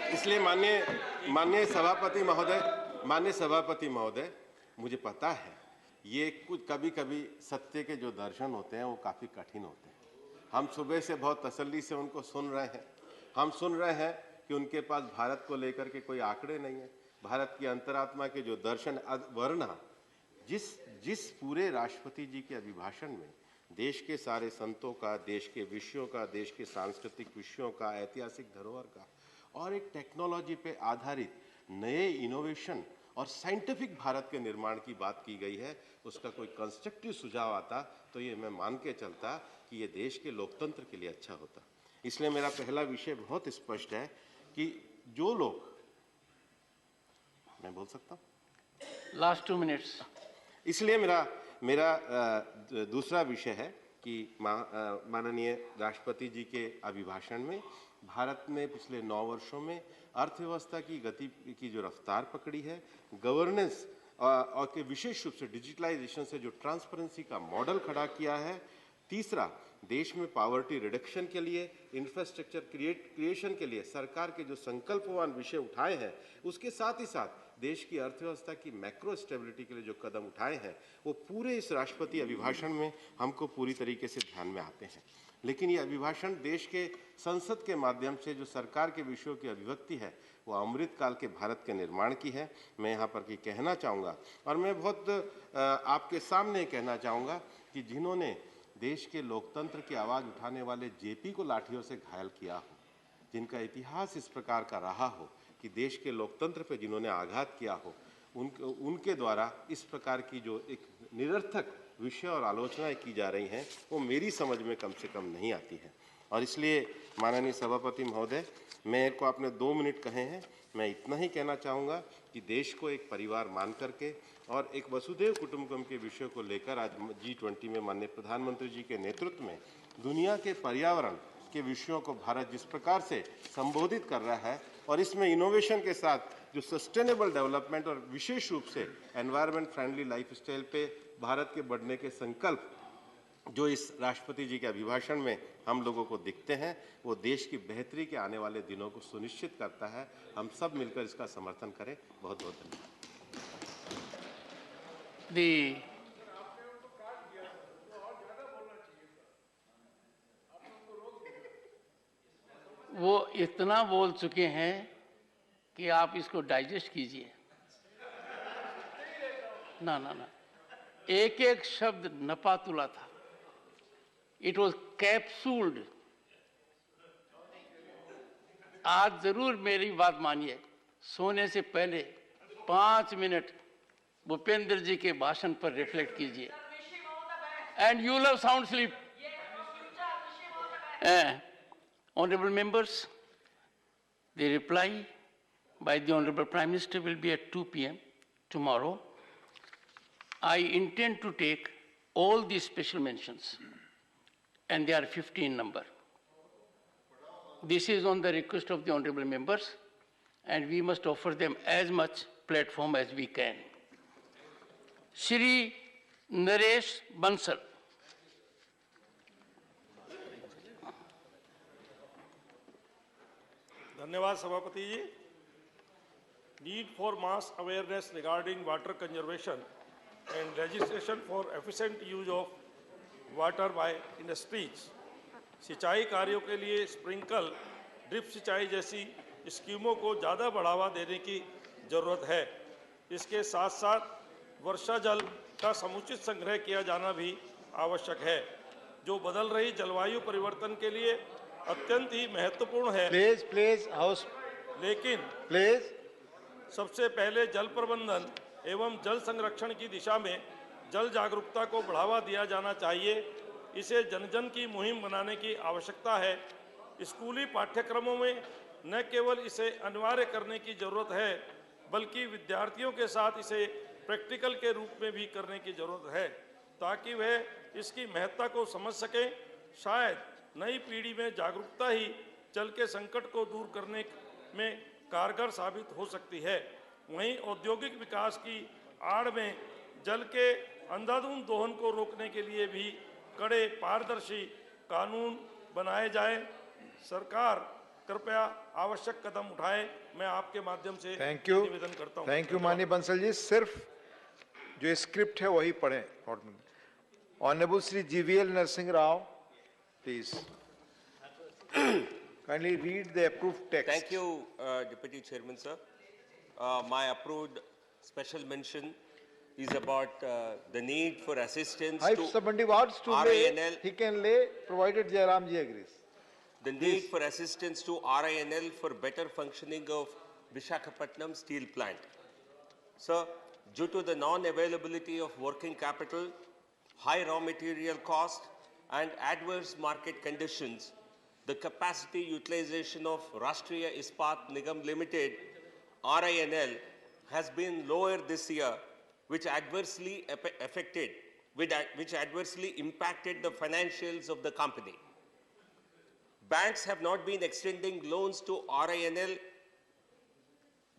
Speaker 18: इसलिए माननीय सभापति महोदय, मुझे पता है ये कुछ कभी सत्य के जो दर्शन होते हैं वो काफी कठिन होते हैं। हम सुबह से बहुत तसल्ली से उनको सुन रहे हैं। हम सुन रहे हैं कि उनके पास भारत को लेकर के कोई आंकड़े नहीं है। भारत की अंतरात्मा के जो दर्शन, वरना जिस पूरे राष्ट्रपति जी के अभिभाषण में देश के सारे संतों का, देश के विषयों का, देश के सांस्कृतिक विषयों का, ऐतिहासिक धरोहर का और एक टेक्नोलॉजी पे आधारित नए इनोवेशन और साइंटिफिक भारत के निर्माण की बात की गई है, उसका कोई कंस्ट्रक्टिव सुझाव आता तो ये मैं मान के चलता कि ये देश के लोकतंत्र के लिए अच्छा होता। इसलिए मेरा पहला विषय बहुत स्पष्ट है कि जो लोग, मैं बोल सकता हूँ
Speaker 8: लास्ट 2 मिनट्स।
Speaker 18: इसलिए मेरा दूसरा विषय है कि माननीय राष्ट्रपति जी के अभिभाषण में भारत ने पिछले 9 वर्षों में अर्थव्यवस्था की गति की जो रफ्तार पकड़ी है, गवर्नेंस और के विशेष रूप से डिजिटलाइजेशन से जो ट्रांसपेरेंसी का मॉडल खड़ा किया है। तीसरा, देश में पॉवर्टी रिडक्शन के लिए, इंफ्रास्ट्रक्चर क्रिएशन के लिए सरकार के जो संकल्पवान विषय उठाए हैं, उसके साथ ही साथ देश की अर्थव्यवस्था की मैक्रो स्टेबिलिटी के लिए जो कदम उठाए हैं, वो पूरे इस राष्ट्रपति अभिभाषण में हमको पूरी तरीके से ध्यान में आते हैं। लेकिन ये अभिभाषण देश के संसद के माध्यम से जो सरकार के विषयों की अभिव्यक्ति है, वो अमृत काल के भारत के निर्माण की है। मैं यहाँ पर कहना चाहूँगा, और मैं बहुत आपके सामने कहना चाहूँगा कि जिन्होंने देश के लोकतंत्र की आवाज़ उठाने वाले जेपी को लाठियों से घायल किया हो, जिनका इतिहास इस प्रकार का रहा हो कि देश के लोकतंत्र पर जिन्होंने आघात किया हो, उनके द्वारा इस प्रकार की जो एक निरर्थक विषय और आलोचनाएं की जा रही हैं, वो मेरी समझ में कम से कम नहीं आती है। और इसलिए माननीय सभापति महोदय, मेरे को आपने 2 मिनट कहे हैं, मैं इतना ही कहना चाहूँगा कि देश को एक परिवार मान करके और एक वसुधैव कुटुंबकम के विषय को लेकर आज G20 में माननीय प्रधानमंत्री जी के नेतृत्व में दुनिया के पर्यावरण के विषयों को भारत जिस प्रकार से संबोधित कर रहा है, और इसमें इनोवेशन के साथ जो सस्टेनेबल डेवलपमेंट और विशेष रूप से एनवायरनमेंट फ्रेंडली लाइफस्टाइल पे भारत के बढ़ने के संकल्प जो इस राष्ट्रपति जी के अभिभाषण में हम लोगों को दिखते हैं, वो देश की बेहतरी के आने वाले दिनों को सुनिश्चित करता है। हम सब मिलकर इसका समर्थन करें। बहुत बहुत धन्यवाद।
Speaker 8: वो इतना बोल चुके हैं कि आप इसको डाइजेस्ट कीजिए। ना, एक एक शब्द नपातुला था। It was capsuled. आज जरूर मेरी बात मानिए, सोने से पहले 5 मिनट भूपेंद्र जी के भाषण पर रिफ्लेक्ट कीजिए, and you love sound sleep. Honorable members, the reply by the Honorable Prime Minister will be at 2 p.m. tomorrow. I intend to take all these special mentions, and they are 15 in number. This is on the request of the honorable members, and we must offer them as much platform as we can. Shri Naresh Bansal.
Speaker 1: धन्यवाद सभापति जी. Need for mass awareness regarding water conservation and legislation for efficient use of water by industries. सिंचाई कार्यों के लिए sprinkle, drip सिंचाई जैसी स्कीमों को ज़्यादा बढ़ावा देने की ज़रूरत है. इसके साथ साथ वर्षा जल का समुचित संग्रह किया जाना भी आवश्यक है, जो बदल रही जलवायु परिवर्तन के लिए अत्यंत ही महत्वपूर्ण है. लेकिन सबसे पहले जल प्रबंधन एवं जल संरक्षण की दिशा में जल जागरूकता को बढ़ावा दिया जाना चाहिए. इसे जन जन की मुहिम बनाने की आवश्यकता है. स्कूली पाठ्यक्रमों में न केवल इसे अनिवार्य करने की जरूरत है, बल्कि विद्यार्थियों के साथ इसे प्रैक्टिकल के रूप में भी करने की जरूरत है, ताकि वह इसकी महत्ता को समझ सकें. शायद नई पीढ़ी में जागरूकता ही जल के संकट को दूर करने में कारगर साबित हो सकती है. वहीं औद्योगिक विकास की आड़ में जल के अंधाधुंध दोहन को रोकने के लिए भी कड़े पारदर्शी कानून बनाए जाए. सरकार कृपया आवश्यक कदम उठाए. मैं आपके माध्यम से निवेदन करता हूं.
Speaker 11: थैंक यू माननीय बंसल जी. सिर्फ जो स्क्रिप्ट है वही पढ़ें. Honourable Shri GVL Narasimha Rao, please. Kindly read the approved text.
Speaker 21: Thank you, Deputy Chairman, sir. My approved special mention is about the need for assistance
Speaker 11: If somebody wants to lay, he can lay, provided Jairam ji agrees.
Speaker 21: The need for assistance to RINL for better functioning of Visakhapatnam steel plant. Sir, due to the non-availability of working capital, high raw material cost, and adverse market conditions, the capacity utilization of Rashtriya Ispat Nigam Limited, RINL, has been lower this year, which adversely impacted the financials of the company. Banks have not been extending loans to RINL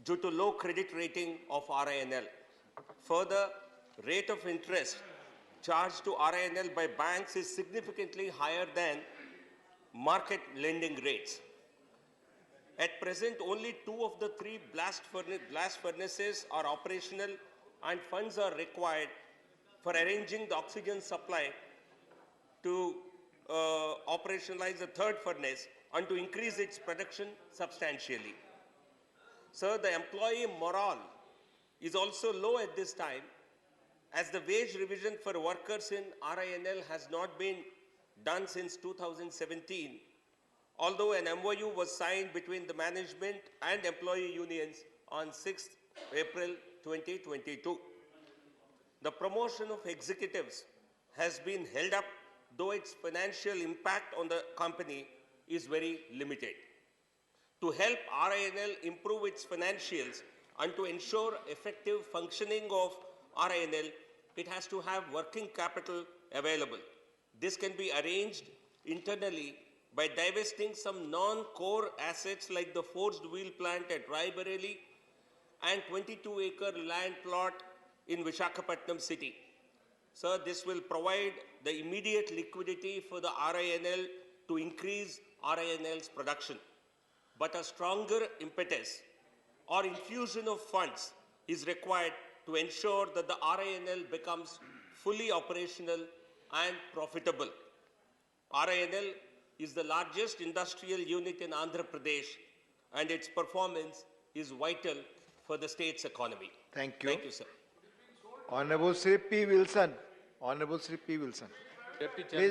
Speaker 21: due to low credit rating of RINL. Further, rate of interest charged to RINL by banks is significantly higher than market lending rates. At present, only 2 of the 3 blast furnaces are operational, and funds are required for arranging the oxygen supply to operationalize the 3rd furnace and to increase its production substantially. Sir, the employee morale is also low at this time, as the wage revision for workers in RINL has not been done since 2017, although an MOU was signed between the management and employee unions on 6th April 2022. The promotion of executives has been held up, though its financial impact on the company is very limited. To help RINL improve its financials and to ensure effective functioning of RINL, it has to have working capital available. This can be arranged internally by divesting some non-core assets like the forged wheel plant at Raebareli and 22-acre land plot in Visakhapatnam city. Sir, this will provide the immediate liquidity for the RINL to increase RINL's production. But a stronger impetus or infusion of funds is required to ensure that the RINL becomes fully operational and profitable. RINL is the largest industrial unit in Andhra Pradesh, and its performance is vital for the state's economy.
Speaker 11: Thank you.
Speaker 21: Thank you, sir.
Speaker 11: Honorable Sri P. Wilson. Honorable Sri P. Wilson.
Speaker 6: Deputy
Speaker 11: Please